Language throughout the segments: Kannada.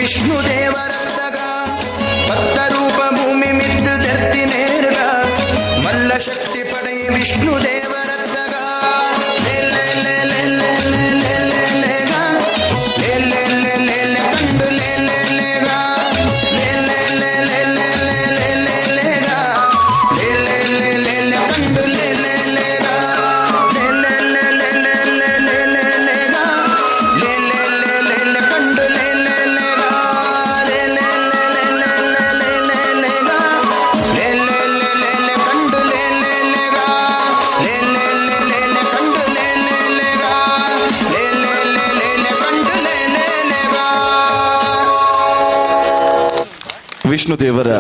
ವಿಷ್ಣು ದೇವರತ್ತಗ ಭಕ್ತ ರೂಪ ಭೂಮಿ ಮಿದ್ದು ಧರ್ತಿ ನೇರ್ಗ ಮಲ್ಲ ಶಕ್ತಿ ಪಡೆ ವಿಷ್ಣು ದೇವರತ್ತಗ ಕಂಡು ವಿಷ್ಣು ದೇವರ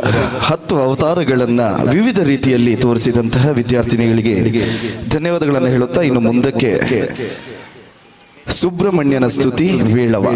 10 ಅವತಾರಗಳನ್ನು ವಿವಿಧ ರೀತಿಯಲ್ಲಿ ತೋರಿಸಿದಂತಹ ವಿದ್ಯಾರ್ಥಿನಿಗಳಿಗೆ ಧನ್ಯವಾದಗಳನ್ನು ಹೇಳುತ್ತಾ ಇನ್ನು ಮುಂದಕ್ಕೆ ಸುಬ್ರಹ್ಮಣ್ಯನ ಸ್ತುತಿ ವೇಳವ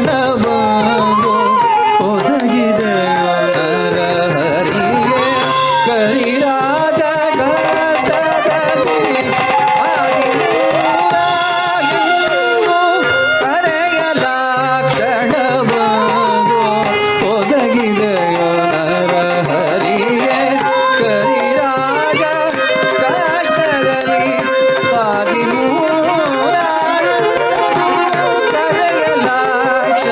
ಕರೆಯಲಾಕ್ಷಣವೊಂದು ಒದಗಿದೆ ನರಹರಿಗೆ ಕರಿರಾಜ ಕಷ್ಟದಲ್ಲಿ ಕರೆಯಲಾಕ್ಷಣವೊಂದು ಒದಗಿದೆಯೋ ನರಹರಿಗೆ ಕರಿರಾಜ ಕಷ್ಟದಲ್ಲಿ ಕರೆಯಲಾಕ್ಷ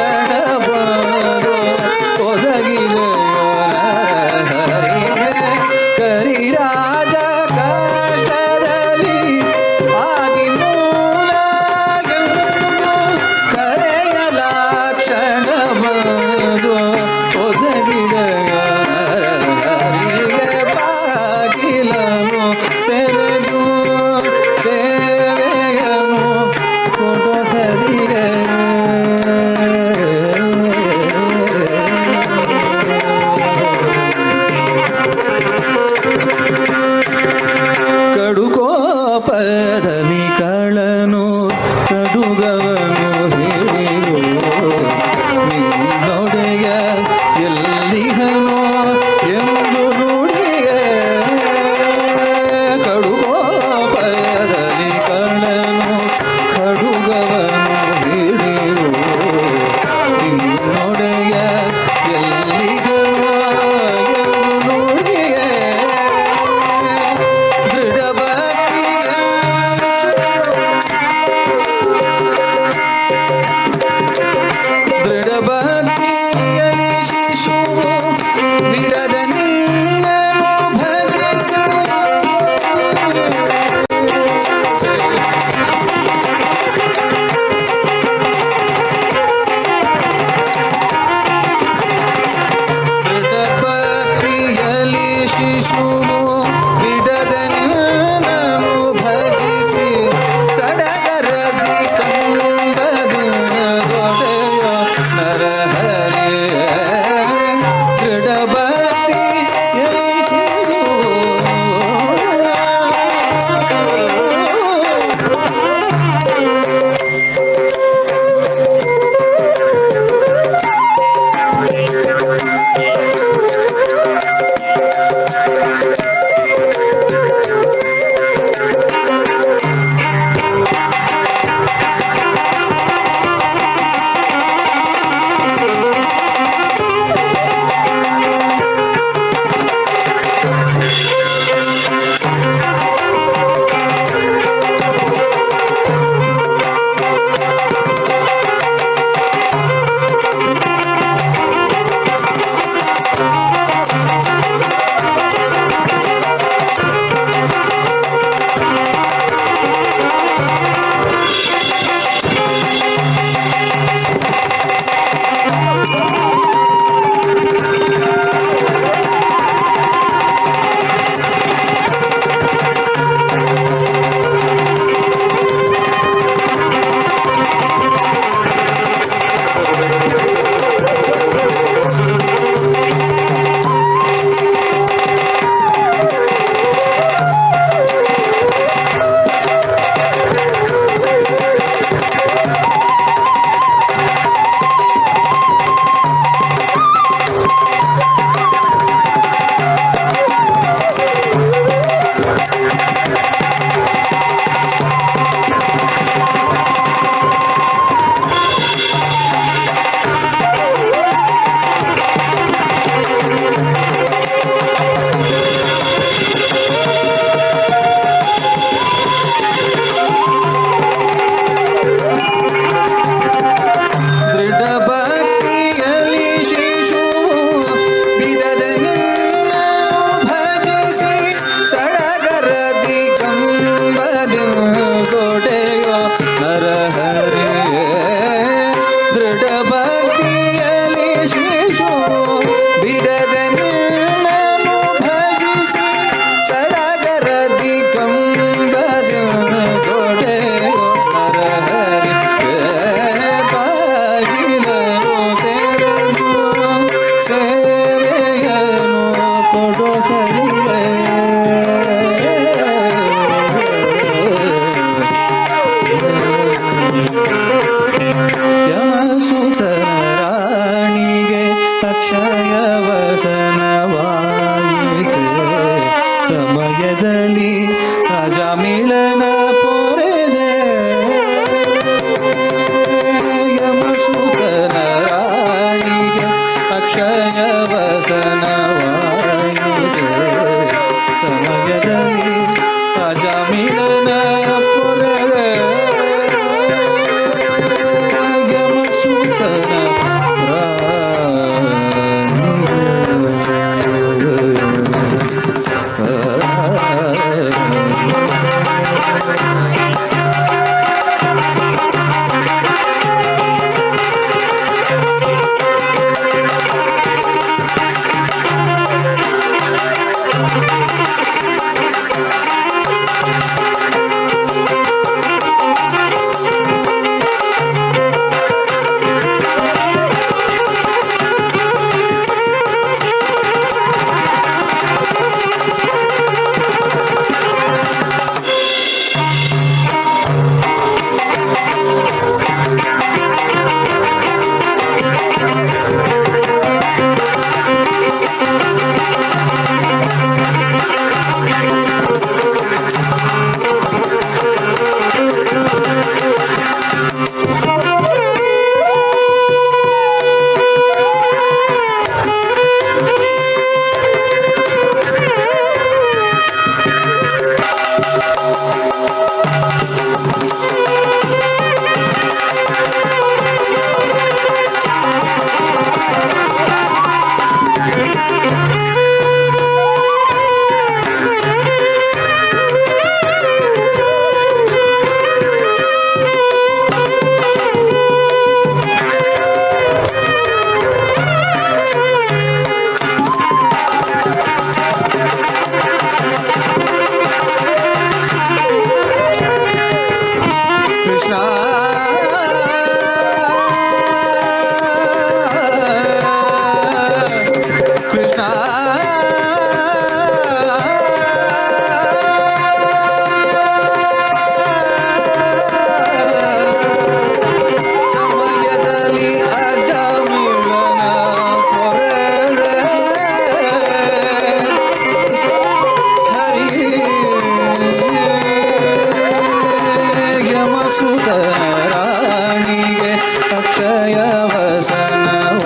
ಭಕ್ತಯ ವಸನವಾಗಿದೆ.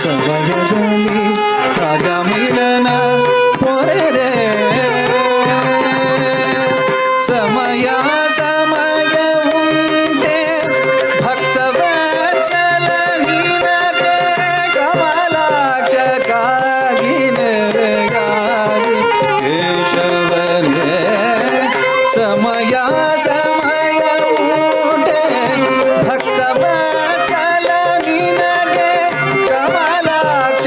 ಸಮಯದಲ್ಲಿ ರಾಜ ಮಿಲನ ಪೊರೆದೆ ಸಮಯ ಸಮಯ ಉಂಟೆ ಭಕ್ತವತ್ಸಲ ನಿನಗೆ ಕಮಲಾಕ್ಷಕ್ಕಾಗಿ ನೆರೆಗಾಗಿ ಕೇಶವನೇ ಸಮಯ ಸಮಯ ಉಂಟೆ ಭಕ್ತವತ್ಸಲ ನಿನಗೆ ಕಮಲಾಕ್ಷಕ್ಕಾಗಿ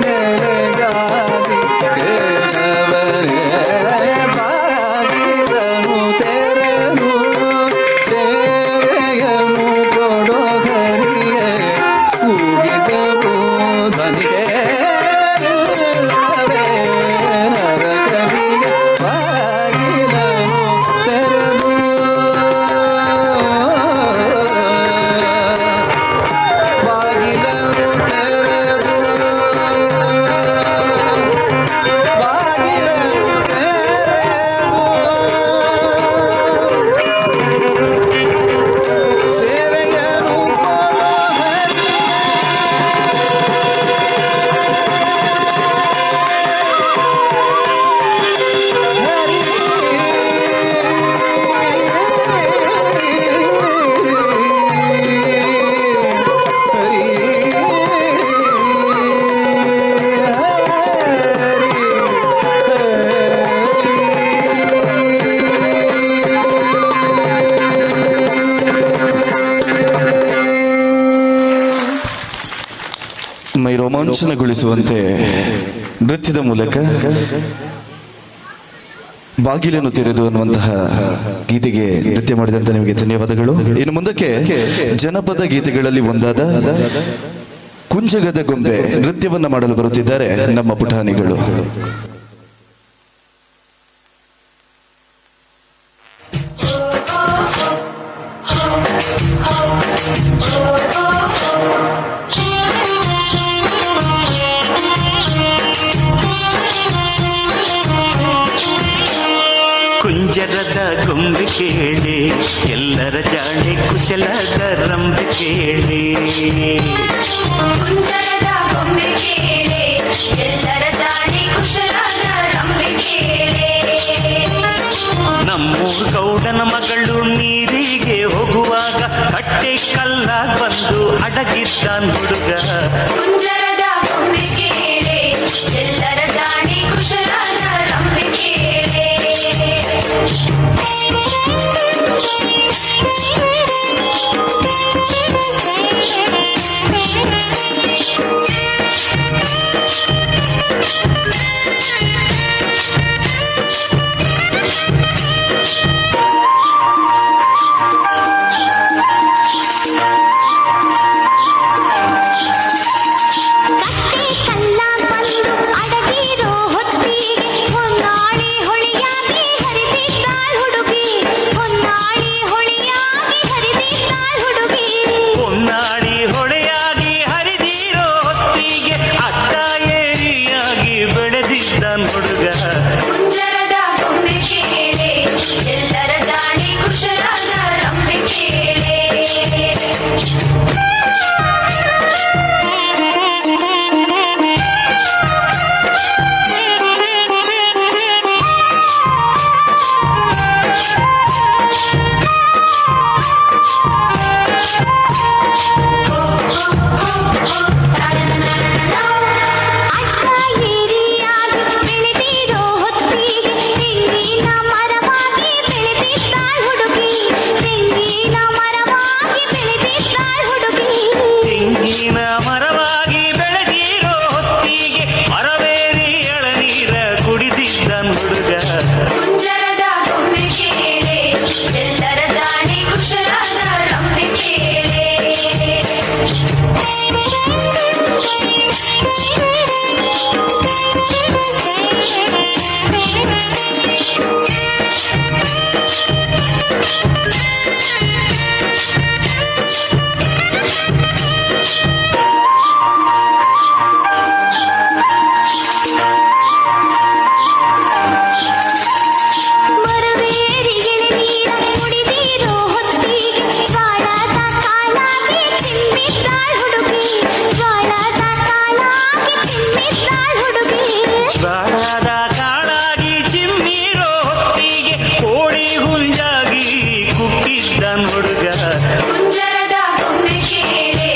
ನೆರೆಗಾಗಿ ಕೇಶವನೇ ಬಾಗಿಲನು ತೆರೆದು ಸೇವೆಯನ್ನು ಕೊಡೋ ಹರಿಯೇ ಕೂಗಿದವು ಧ್ವನಿಗೆ ನರಕರಿಗೆ ಬಾಗಿಲನು ತೆರೆದು ಬಾಗಿಲನು ತೆರೆದು ಬಾಗಿಲನು ತೆರೆದು ಸೇವೆಯನ್ನು ಕೊಡೋ ಮೈ ರೋಮಾಂಚನಗೊಳಿಸುವಂತೆ ನೃತ್ಯದ ಮೂಲಕ ಬಾಗಿಲನ್ನು ತೆರೆದು ಅನ್ನುವಂತಹ ಗೀತೆಗೆ ನೃತ್ಯ ಮಾಡಿದಂತ ನಿಮಗೆ ಧನ್ಯವಾದಗಳು. ಇನ್ನು ಮುಂದಕ್ಕೆ ಜನಪದ ಗೀತೆಗಳಲ್ಲಿ ಒಂದಾದ ಕುಂಜಗದ ಗೊಂಬೆ ನೃತ್ಯವನ್ನ ಮಾಡಲು ಬರುತ್ತಿದ್ದಾರೆ ನಮ್ಮ ಪುಟಾಣಿಗಳು. ಕುಂಜರದ ಗೊಂಬೆ ಕೇಳಿ ಎಲ್ಲರ ಜಾಣೆ ಕುಶಲದ ರಂಬೆ ಕೇಳಿ ಕುಂಜರದ ಗೊಂಬೆ ಕೇಳೆ ಎಲ್ಲರ ಜಾಣೆ ಕುಶಲದ ರಂಬೆ ಕೇಳೆ ನಮ್ಮೂರ್ ಗೌಡನ ಮಗಳು ನೀರಿಗೆ ಹೋಗುವಾಗ ಕಟ್ಟೆ ಕಲ್ಲ ಬಂದು ಅಡಗಿದ್ದಾನ್ ಹುಡುಗ ಕುಂಜರದ ಗೊಂಬೆ ಕೇಳೆ ಎಲ್ಲರ ಜಾಣೆ ಕುಶಲದ ರಂಬೆ ಕೇಳೆ ಹುಡುಗ ಕುಂಜರದ ಗೊಂಬೆ ಕೇಳೆ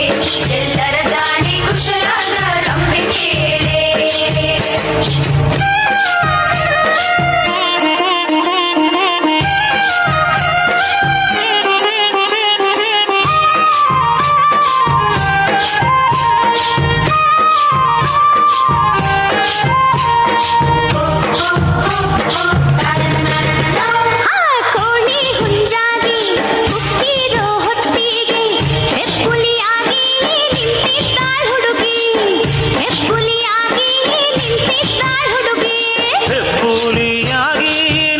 ಎಲ್ಲರ ಜಾಣಿ ಕುಶಲದ ರಂಬೆ ಕೇಳೆ ಕೋಳಿ ಹುಂಜಾಗಿ ಹುಟ್ಟಿರೋ ಹೊತ್ತಿಗೆ ಹೆಪ್ಪುಲಿಯಾಗಿ ನಿಂತಿದ್ದಾಳ್ ಹುಡುಗಿ ಹೆಪ್ಪುಲಿಯಾಗಿ ನಿಂತಿದ್ದಾಳ್ ಹುಡುಗಿ ಹೆಬ್ಬುಲಿಯಾಗಿ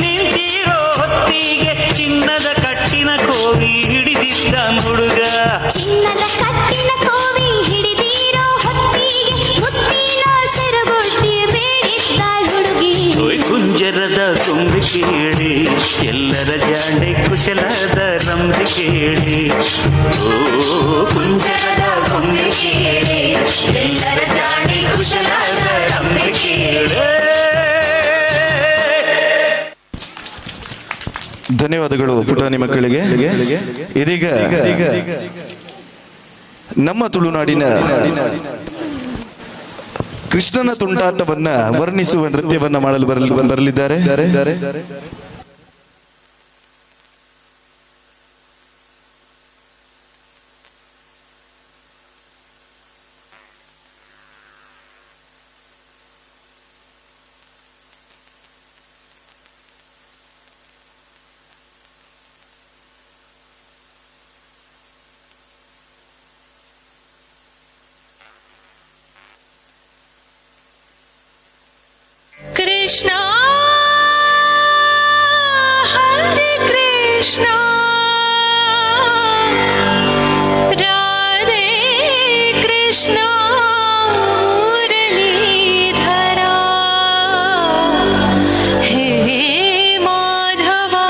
ನಿಂತಿರೋ ಹೊತ್ತಿಗೆ ಚಿನ್ನದ ಕಟ್ಟಿನ ಕೋವಿ ಹಿಡಿದಿದ್ದ ಹುಡುಗ ಚಿನ್ನದ ಕಟ್ಟಿನ ಕೋವಿ ಹಿಡಿದಿರೋ ಹೊತ್ತಿಗೆ ಮುತ್ತಿನ ಸೆರಗೊಡ್ಡಿ ಬೇಡಿದ್ದಾಳ್ ಹುಡುಗಿ ಓಯ್ ಕುಂಜರದ ಗೊಂಬೆ ಕೇಳಿ ಎಲ್ಲರ ಜಾಣೆ ಕುಶಲದ ರಂಬೆ ಕೇಳಿ ಓ ಕುಂಜರದ ಗೊಂಬೆ ಕೇಳೆ ಎಲ್ಲರ ಜಾಣಿ ಕುಶಲದ ರಂಬೆ ಕೇಳೆ ಧನ್ಯವಾದಗಳು ಪುಟಾಣಿ ಮಕ್ಕಳಿಗೆ. ಇದೀಗ ನಮ್ಮ ತುಳುನಾಡಿನ ಕೃಷ್ಣನ ತುಂಟಾಟವನ್ನ ವರ್ಣಿಸುವ ನೃತ್ಯವನ್ನ ಮಾಡಲು ಬರಲಿದ್ದಾರೆ. कृष्णा हरे कृष्णा राधे कृष्णा मुरलीधरा हे माधवा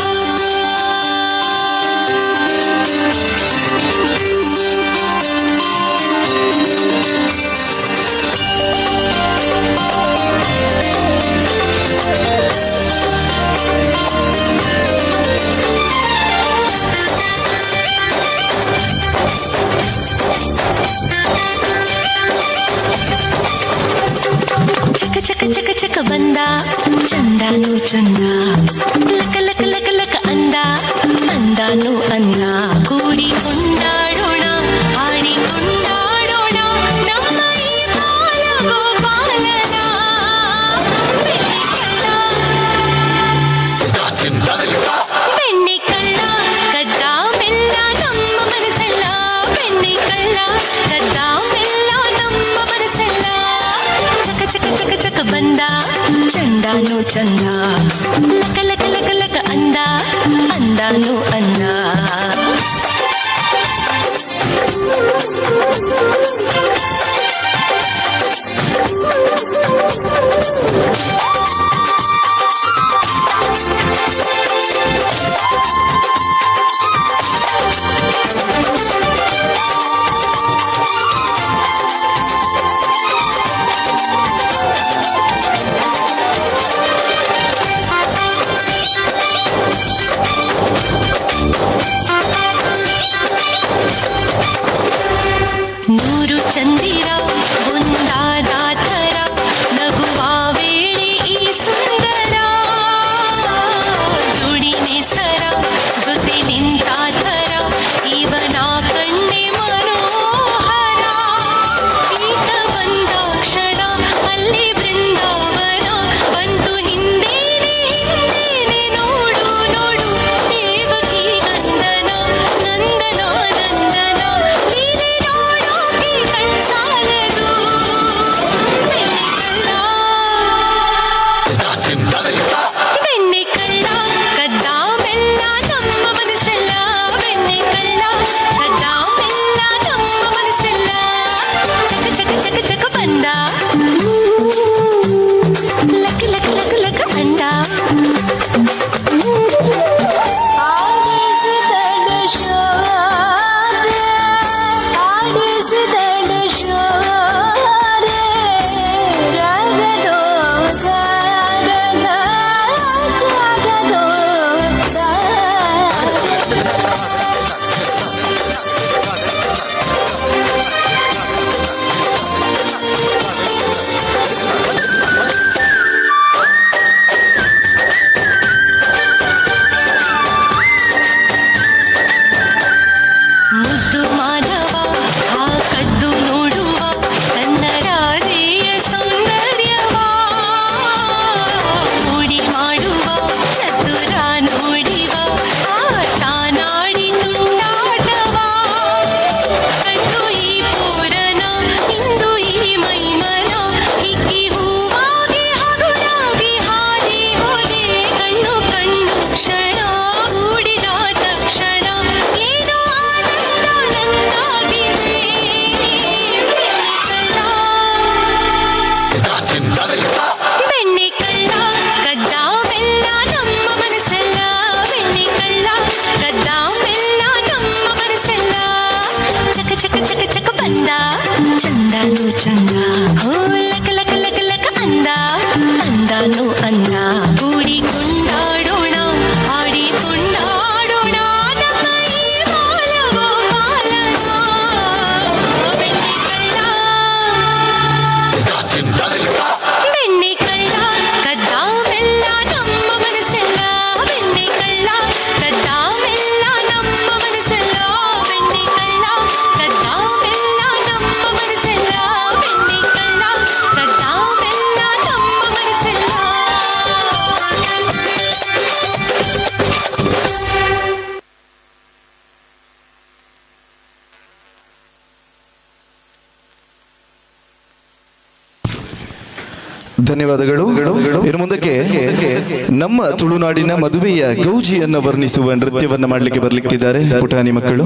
ಚಕ ಚಕ ಚಕ ಬಂದ ಚಂದಾನು ಚಂದ ಲಕ ಲಕ ಲಕ ಲಕ ಅಂದ ಅಂದಾನು ಅಂದ ಕೂಡಿ ಕೊಂಡಾಡೋಣ ಹಾಡಿ ಕೊಂಡಾಡೋಣ ನಮ್ಮ ಈ ಬಾಲ ಗೋಪಾಲನ ಬೆಣ್ಣೆ ಕಳ್ಳ ಕದ್ದ ಮೆಲ್ಲ ನಮ್ಮ ಮನಸ್ಸೆಲ್ಲ ಬೆಣ್ಣೆ ಕಳ್ಳ ಕದ್ದ ಮೆಲ್ಲ ನಮ್ಮ ಮನಸ್ಸೆಲ್ಲ ಚಕ ಚಕ ಚಕ ಚಕ ಬಂದ ಚಂದಾನು ಚಂದ ಲಕ ಲಕ ಲಕ ಲಕ ಅಂದ ಅಂದಾನು ಅಂದ ಮುದ್ದು ಮಾಧವ ಆ ಕದ್ದು ನೋಡುವ ಕನ್ನಡಾರಿಯ ಸೌಂದರ್ಯವ ಮೂಡಿ ಮಾಡುವ ಚತುರ ನೋಡಿವ ಆಟ ನಾಡಿ ತುಂಡಾಟವ ಕಂಡು ಈ ಪೂರನ ಇಂದು ಈ ಮೈಮನ ಹಿಕ್ಕಿ ಹೂವಾಗಿ ಹಗುರಾಗಿ ಹಾರಿ ಹೋದೆ ಕಣ್ಣು ಕಣ್ಣು ಕ್ಷಣ ಕೂಡಿದ ತಕ್ಷಣ ಏನೋ ಆನಂದ ನಂದಾಗಿದೆ ಬೆಣ್ಣೆ ಕಳ್ಳ ಕದ್ದ ಮೆಲ್ಲ ನಮ್ಮ ಮನಸ್ಸೆಲ್ಲ ಬೆಣ್ಣೆ ಕಳ್ಳ ಕದ್ದ ಮೆಲ್ಲ ನಮ್ಮ ಮನಸ್ಸೆಲ್ಲ ಚಕ ಚಕ ಚಕ ಚಕ ಬಂದ ಚಂದನು ಚಂದ ಹೋ ಲಕ ಲಕ ಲಕ ಲಕ ಅಂದ ಅಂದನು ಅಂದ ಕೂಡಿ ಕೊಂಡಾಡೋಣ ಹಾಡಿ ಕೊಂಡಾಡೋಣ ನಮ್ಮ ಈ ಬಾಲವೋ ಬಾಲನ ಬೆಣ್ಣೆ ಕಳ್ಳ ಬೆಣ್ಣೆ ಕಳ್ಳ ಕದ್ದ ಮೆಲ್ಲ ನಮ್ಮ ಮನಸ್ಸೆಲ್ಲ ಬೆಣ್ಣೆ ಕಳ್ಳ ಕದ್ದ ಮೆಲ್ಲ ನಮ್ಮ ಮನಸ್ಸೆಲ್ಲ ಬೆಣ್ಣೆ ಕಳ್ಳ ಕದ್ದ ಮೆಲ್ಲ ನಮ್ಮ ಮನಸ್ಸೆಲ್ಲ ಬೆಣ್ಣೆ ಕಳ್ಳ ಕದ್ದ ಮೆಲ್ಲ ನಮ್ಮ ಮನಸ್ಸೆಲ್ಲ ಧನ್ಯವಾದಗಳು. ಇನ್ನು ಮುಂದಕ್ಕೆ ನಮ್ಮ ತುಳುನಾಡಿನ ಮದುವೆಯ ಗೌಜಿಯನ್ನು ವರ್ಣಿಸುವ ನೃತ್ಯವನ್ನ ಮಾಡಲಿಕ್ಕೆ ಬರ್ಲಿಕ್ಕಿದ್ದಾರೆ ಪುಟಾಣಿ ಮಕ್ಕಳು.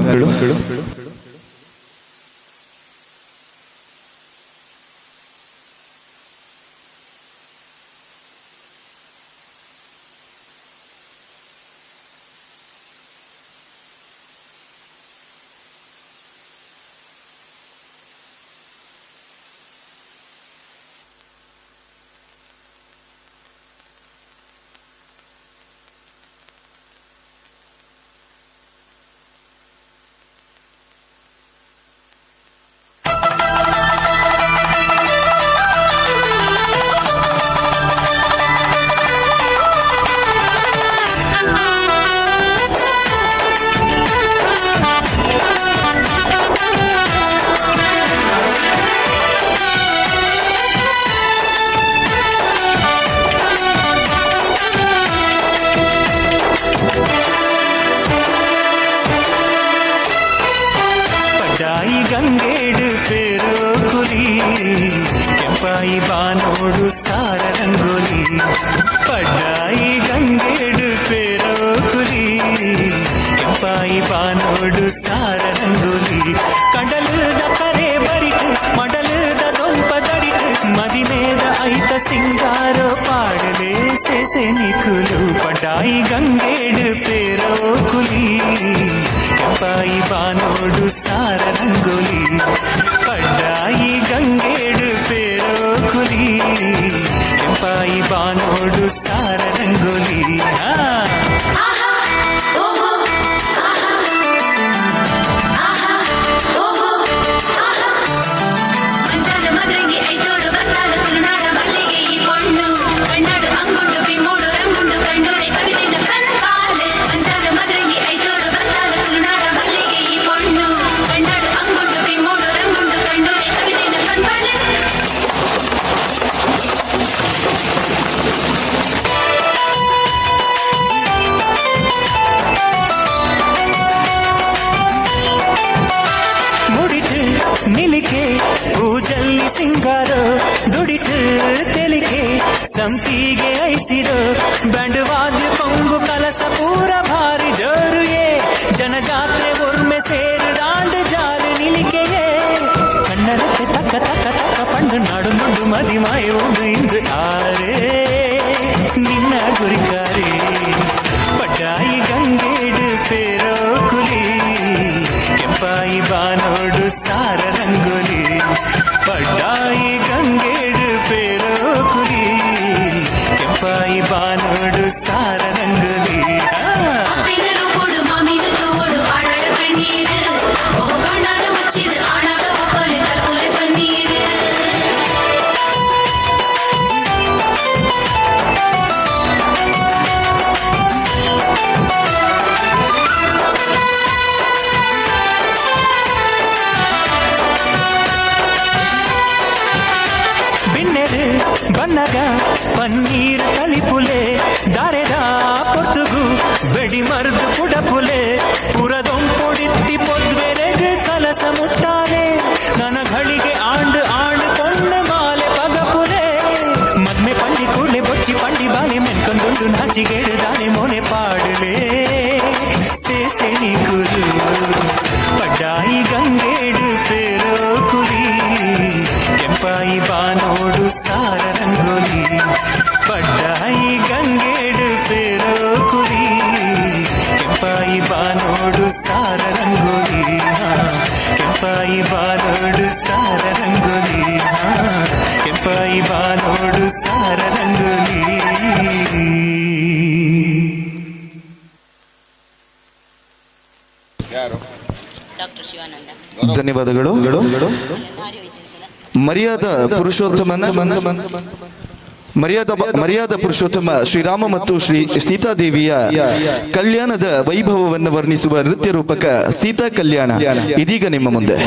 ಪಡ್ಡಾಯಿ ಗಂಗೇಡು ಪೇರೋ ಕುಲಿ ಕೆಂಪಾಯಿ ಬಾನೋಡು ಸಾರ ರಂಗೋಲಿ ಪಡ್ಡಾಯಿ ಗಂಗೇಡು ಪೇರೋ ಕುಲಿ ಕೆಂಪಾಯಿ ಬಾನೋಡು ಸಾರ ರಂಗೋಲಿ ಕಡಲದ ಕರೆ ಬರಿಟು ಮಡಲದ ದೊಂಪದಡಿಟು ಮದಿಮೇದ ಐತ ಸಿಂಗಾರೋ ಪಾಡಲೇ ಸೇಸೆ ನಿಕುಲು ಪಡ್ಡಾಯಿ ಗಂಗೇಡು ಪೇರೋ ಕುಲಿ ಕೆಂಪಾಯಿ ಬಾನೋಡು ಸಾರ ರಂಗೋಲಿ ಪಡ್ಡಾಯಿ ಗಂಗೇಡು ಪೇರೋ ಕುಲಿ ಕೆಂಪಾಯಿ ಬಾನೋಡು ಸಾರ ರಂಗೋಲಿ ಮಂಜಾನ ಮದರಂಗಿ ಐತೋಡು ಬಂದಾಲ ತುಳುನಾಡ ಮಲ್ಲಿಗೆ ಈ ಪೊಣ್ಣು ಕಣ್ಣಾಡು ಅಂಗುಂಡು ಬಿಮ್ಮೋಡು ರಂಗುಂಡು ಕಂಡೋಡೆ ಕವಿತೆನ ಕಣ್ಪಾಲೆ ಮಂಜಾನ ಮದರಂಗಿ ಐತೋಡು ಬಂದಾಲ ತುಳುನಾಡ ಮಲ್ಲಿಗೆ ಈ ಪೊಣ್ಣು ಕಣ್ಣಾಡು ಅಂಗುಂಡು ಬಿಮ್ಮೋಡು ರಂಗುಂಡು ಕಂಡೋಡೆ ಕವಿತೆನ ಕಣ್ಪಾಲೆ ಮುಡಿಟು ನಿಲಿಕೆ ಪೂಜಲ್ಲಿ ಸಿಂಗಾರೋ ದುಡಿಟು ತೆಲಿಕೆ ಸಂಪಿಗೆ ಐಸಿರೋ ಬ್ಯಾಂಡ್ ವಾದ್ಯ ಕೊಂಗು ಕಲಸ ಪೂರ ಭಾರಿ ಜೋರುಯೇ ಜನಜಾತ್ರೆ ಒರ್ಮೆ ಸೇರು ದಾಂಡು ಜಾರು ನಿಲಿಕೆಯೇ ಕಣ್ಣರಕ್ಕೆ ತಕ್ಕ ತಕ್ಕ ತಕ್ಕ ಪಂಡು ನಾಡು ನುಂಡು ಮದಿಮಾಯ ಉಂಡು ಇಂದು ಆರೇ ನಿನ್ನ ಗುರಿಕಾರೆ ಪಡ್ಡಾಯಿ ಗಂಗೇಡು ಪೇರೋ ಕುಲಿ ಕೆಂಪಾಯಿ ಬಾನೋಡು ಸಾರ ರಂಗೋಲಿ ಪಡ್ಡಾಯಿ ಗಂಗೇಡು ಪೇರೋ ಕುಲಿ ಕೆಂಪಾಯಿ ಬಾನೋಡು ಸಾರ ರಂಗೋಲಿ ಅಪ್ಪಿನರು ಕೊಡು ಮಾಮಿನ ತೂಗೋಡು ಆಡಾಡ ಕಣ್ಣೀರು ಓ ಬಣ್ಣದ ಮುಚ್ಚಿದು ಆಣಾಗ ಒಪ್ಪಲೆ ತರ್ಪುಲೆ ಪನ್ನೀರು ಪಳಗ ಪನ್ನೀರ್ ತಲಿಪುಲೆ ದಾರೆದ ಪೊರ್ತುಗು ಬೆಡಿ ಮರ್ದು ಪುಡಪುಲೆ ಪುರದೊಂ ಪೊಡಿತ್ತಿ ಪೊದ್ವೆರೆಗ್ ಕಲಸ ಮುಟ್ಟಾರೆ ನನ್ನ ಘಳಿಗೆ ಆಂಡ್ ಆಂಡ್ ಪೊಣ್ಣು ಮಾಲೆ ಪಗಪುಲೆ ಮದ್ಮೆ ಪಂಡಿ ಕೂಡ್ಲೆ ಬೊಚ್ಚಿ ಪಂಡಿ ಬಾಲಿ ಮೆನ್ಕೊಂದುಂಡು ನಾಚಿಗೇಡು ದಾನೆ ಮೋನೆ ಪಾಡುಲೆ ಸೇಸೆನಿ ಕುರು ಪಡ್ಡಾಯಿ ಗಂಗೇಡು ಪೇರೋ ಕುರಿ ಕೆಂಪಾಯಿ ಬಾನೋಡು ಸಾರ ರಂಗೋಲಿ ಪಡ್ಡಾಯಿ ಗಂಗೇಡು ಪೇರೋ ಕುರಿ ಕೆಂಪಾಯಿ ಬಾನೋಡು ಸಾರ ರಂಗೋಲಿ ಕೆಂಪಾಯಿ ಬಾನೋಡು ಸಾರ ರಂಗೋಲಿ ಕೆಂಪಾಯಿ ಬಾನೋಡು ಸಾರ ರಂಗೋಲಿ. ಡಾಕ್ಟರ್ ಶಿವಾನಂದ ಧನ್ಯವಾದಗಳು. ಮರ್ಯಾದ ಪುರುಷೋತ್ತಮನ ಮರ್ಯಾದ ಪುರುಷೋತ್ತಮ ಶ್ರೀರಾಮ ಮತ್ತು ಶ್ರೀ ಸೀತಾದೇವಿಯ ಕಲ್ಯಾಣದ ವೈಭವವನ್ನು ವರ್ಣಿಸುವ ನೃತ್ಯ ರೂಪಕ ಸೀತಾ ಕಲ್ಯಾಣ ಇದೀಗ ನಿಮ್ಮ ಮುಂದೆ.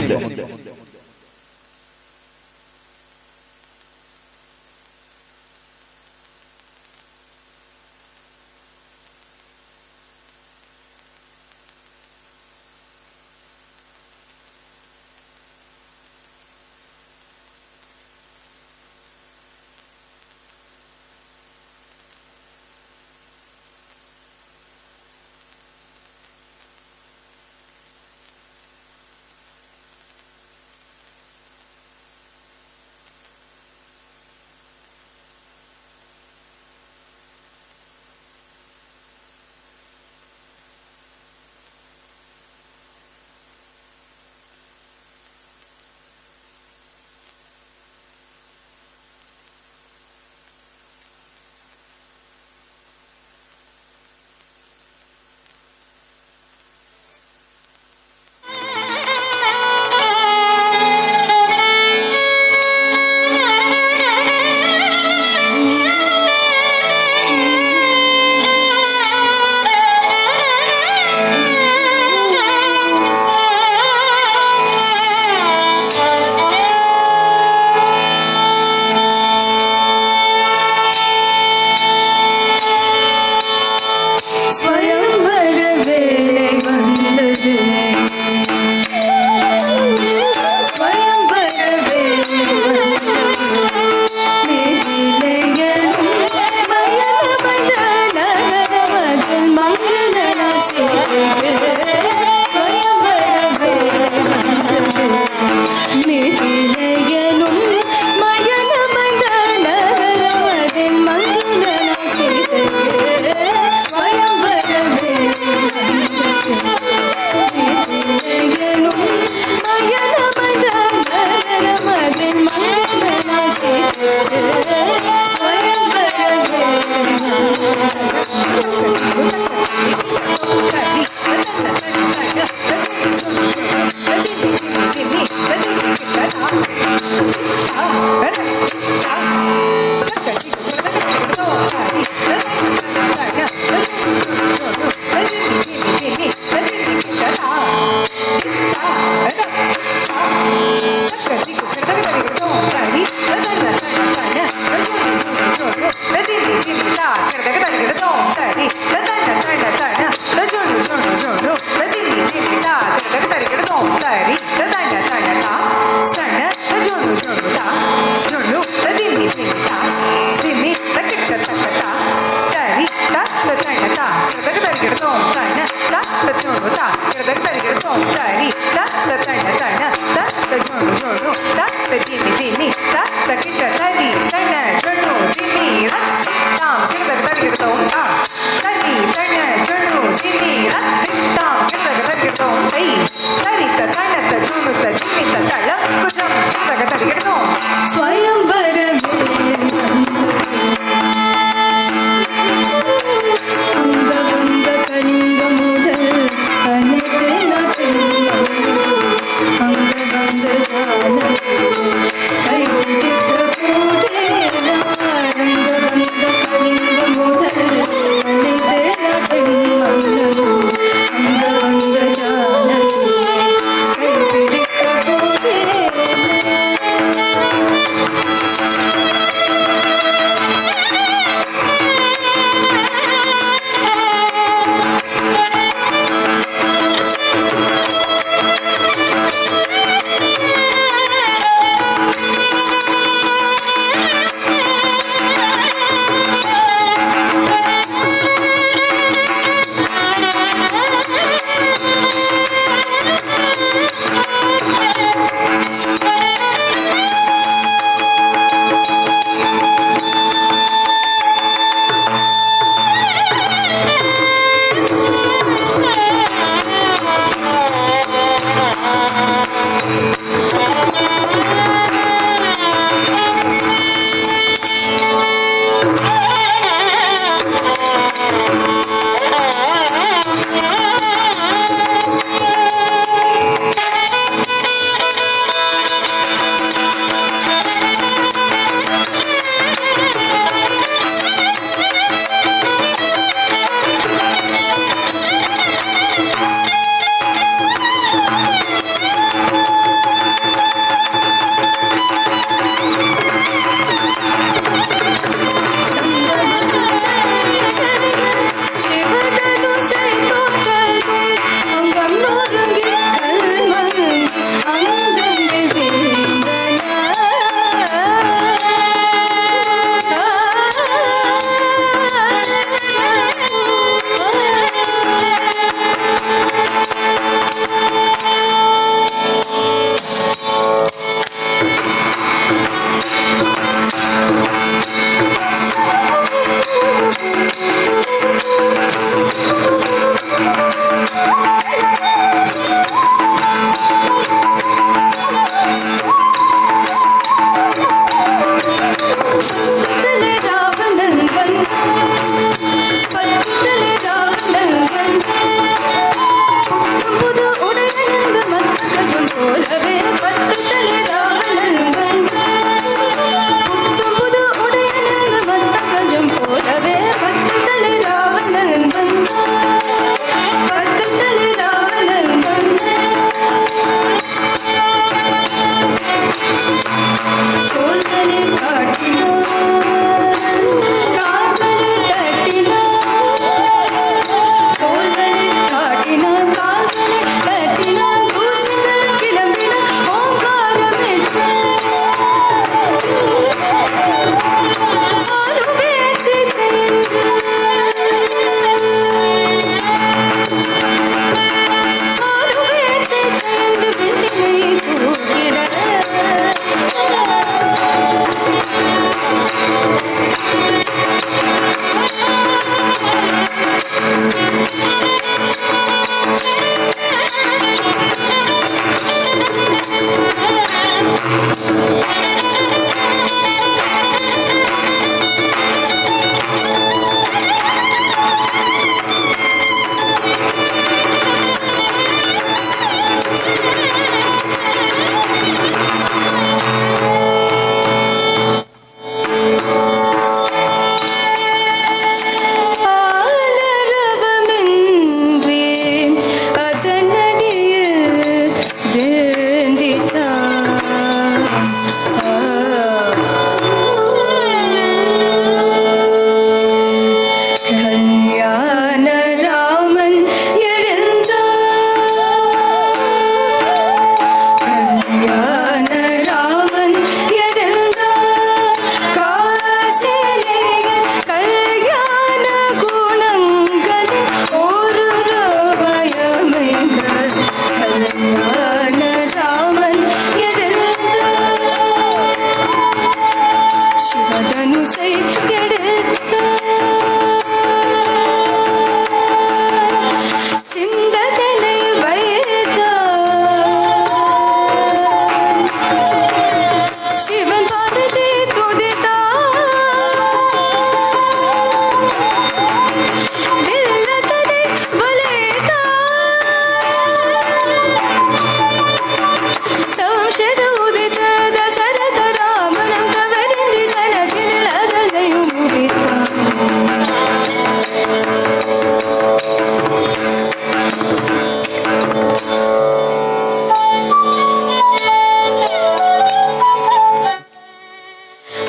ஞான ராமன் எடுத்த சிவதனுசை எடுத்த சிந்தனை வைத்த சிவன் பாதத்தை துதித்தார் வில்லதனை வளைத்தார் தௌஷத உதித்த தசரத ராமனம் கவரின்றி கனகில் அதனையும் முடித்தார்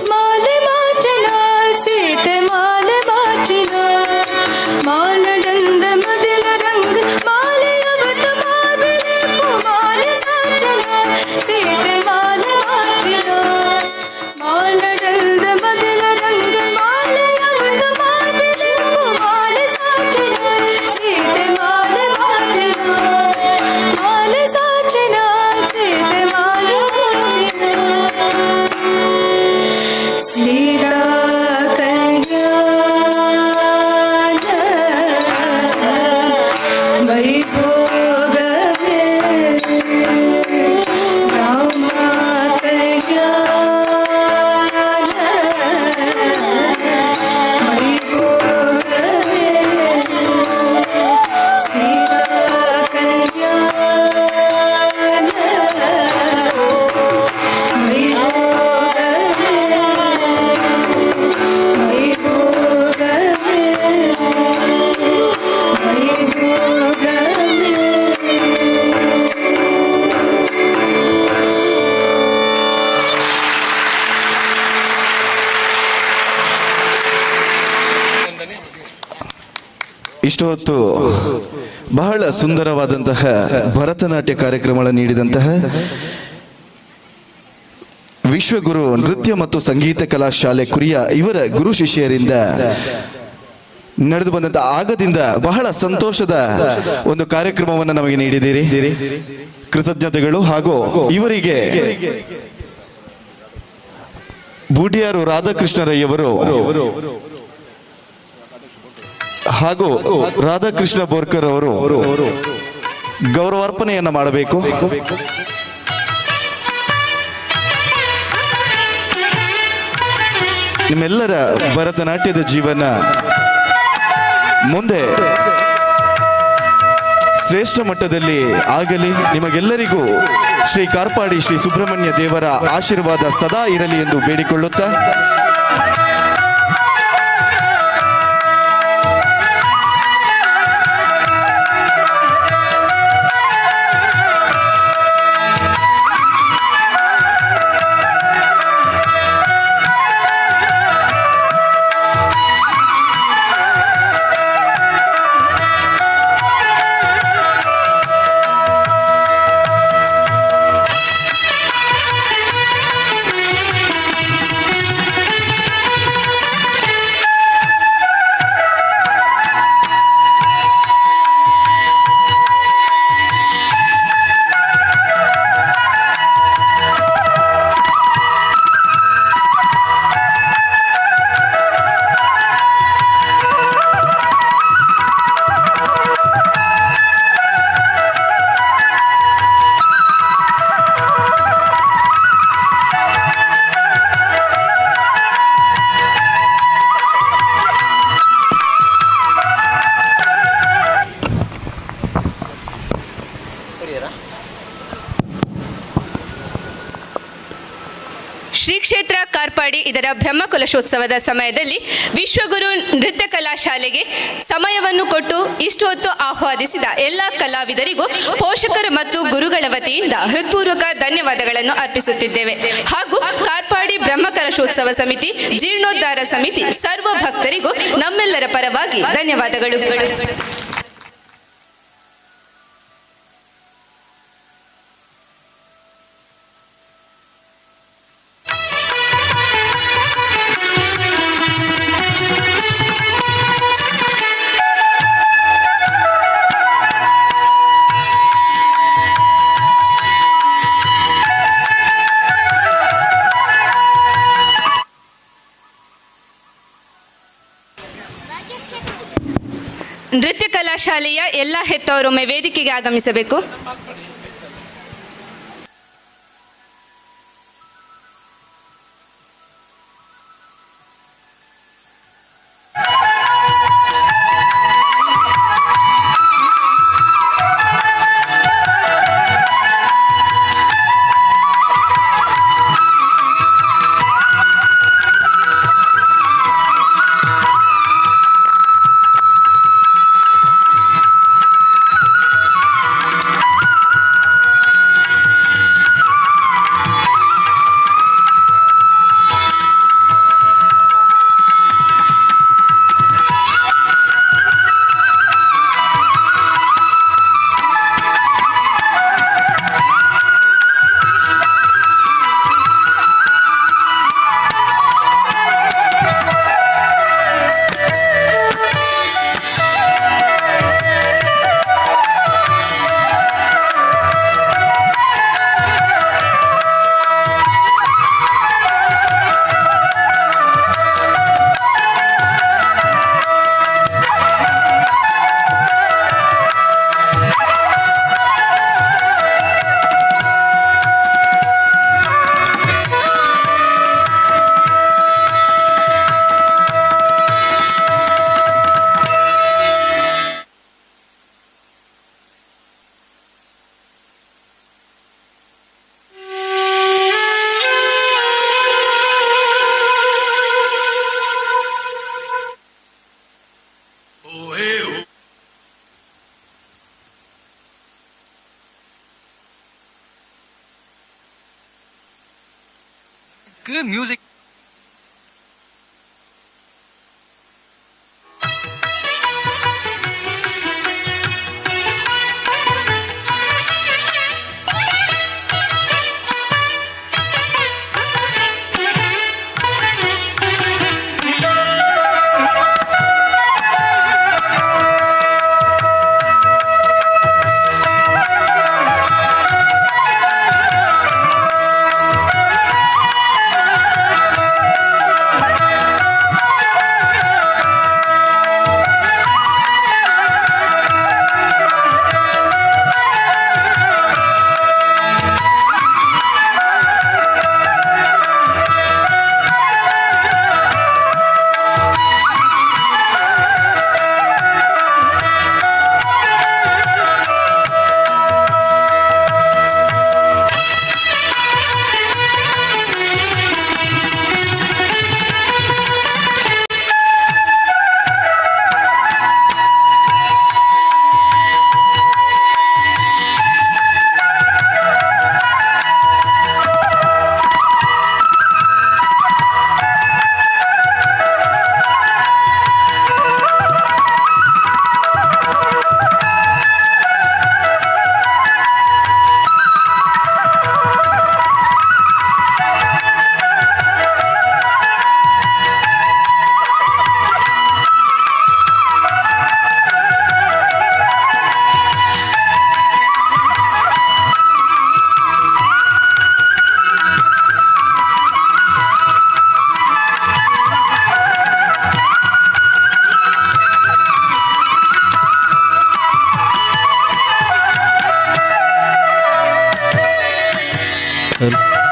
மாலை மாற்றினார் சீத்தை மாலை மாற்றினார் மானடந்த மதிலரங்கு மாலை அவட்டு மார்பிலே பூமாலை சாற்றினார் சீத்தை மாலை மாற்றினார் மானடந்த மதிலரங்கு மாலை அவட்டு மார்பிலே பூமாலை சாற்றினார் சீத்தை மாலை மாற்றினார் மாலை சாற்றினார் சீத்தை மாலை மாற்றினார் சீதா கல்யாண வைபோகவே ராம கல்யாண வைபோகவே சீதா கல்யாண ಇಷ್ಟು ಹೊತ್ತು ಬಹಳ ಸುಂದರವಾದಂತಹ ಭರತನಾಟ್ಯ ಕಾರ್ಯಕ್ರಮಗಳನ್ನು ನೀಡಿದಂತಹ ವಿಶ್ವಗುರು ನೃತ್ಯ ಮತ್ತು ಸಂಗೀತ ಕಲಾ ಶಾಲೆ ಕುರಿಯ ಇವರ ಗುರು ಶಿಷ್ಯರಿಂದ ನಡೆದು ಬಂದಂತಹ ಆಗದಿಂದ ಬಹಳ ಸಂತೋಷದ ಒಂದು ಕಾರ್ಯಕ್ರಮವನ್ನು ನಮಗೆ ನೀಡಿದ್ದೀರಿ. ಕೃತಜ್ಞತೆಗಳು. ಹಾಗೂ ಇವರಿಗೆ ಬೂಡಿಯಾರು ರಾಧಾಕೃಷ್ಣರಯ್ಯವರು ಹಾಗೂ ರಾಧಾಕೃಷ್ಣ ಬೋರ್ಕರ್ ಅವರು ಗೌರವಾರ್ಪಣೆಯನ್ನ ಮಾಡಬೇಕು. ನಿಮ್ಮೆಲ್ಲರ ಭರತನಾಟ್ಯದ ಜೀವನ ಮುಂದೆ ಶ್ರೇಷ್ಠ ಮಟ್ಟದಲ್ಲಿ ಆಗಲಿ. ನಿಮಗೆಲ್ಲರಿಗೂ ಶ್ರೀ ಕಾರ್ಪಾಡಿ ಶ್ರೀ ಸುಬ್ರಹ್ಮಣ್ಯ ದೇವರ ಆಶೀರ್ವಾದ ಸದಾ ಇರಲಿ ಎಂದು ಬೇಡಿಕೊಳ್ಳುತ್ತಾ ಶ್ರೀ ಕ್ಷೇತ್ರ ಕಾರ್ಪಾಡಿ ಇದರ ಬ್ರಹ್ಮಕಲಶೋತ್ಸವದ ಸಮಯದಲ್ಲಿ ವಿಶ್ವಗುರು ನೃತ್ಯ ಕಲಾ ಶಾಲೆಗೆ ಸಮಯವನ್ನು ಕೊಟ್ಟು ಇಷ್ಟು ಹೊತ್ತು ಆಹ್ವಾನಿಸಿದ ಎಲ್ಲ ಕಲಾವಿದರಿಗೂ ಪೋಷಕರು ಮತ್ತು ಗುರುಗಳ ವತಿಯಿಂದ ಹೃತ್ಪೂರ್ವಕ ಧನ್ಯವಾದಗಳನ್ನು ಅರ್ಪಿಸುತ್ತಿದ್ದೇವೆ. ಹಾಗೂ ಕಾರ್ಪಾಡಿ ಬ್ರಹ್ಮಕಲಶೋತ್ಸವ ಸಮಿತಿ, ಜೀರ್ಣೋದ್ಧಾರ ಸಮಿತಿ, ಸರ್ವ ಭಕ್ತರಿಗೂ ನಮ್ಮೆಲ್ಲರ ಪರವಾಗಿ ಧನ್ಯವಾದಗಳು. ಶಾಲೆಯ ಎಲ್ಲ ಹೆತ್ತವರೊಮ್ಮೆ ವೇದಿಕೆಗೆ ಆಗಮಿಸಬೇಕು. Music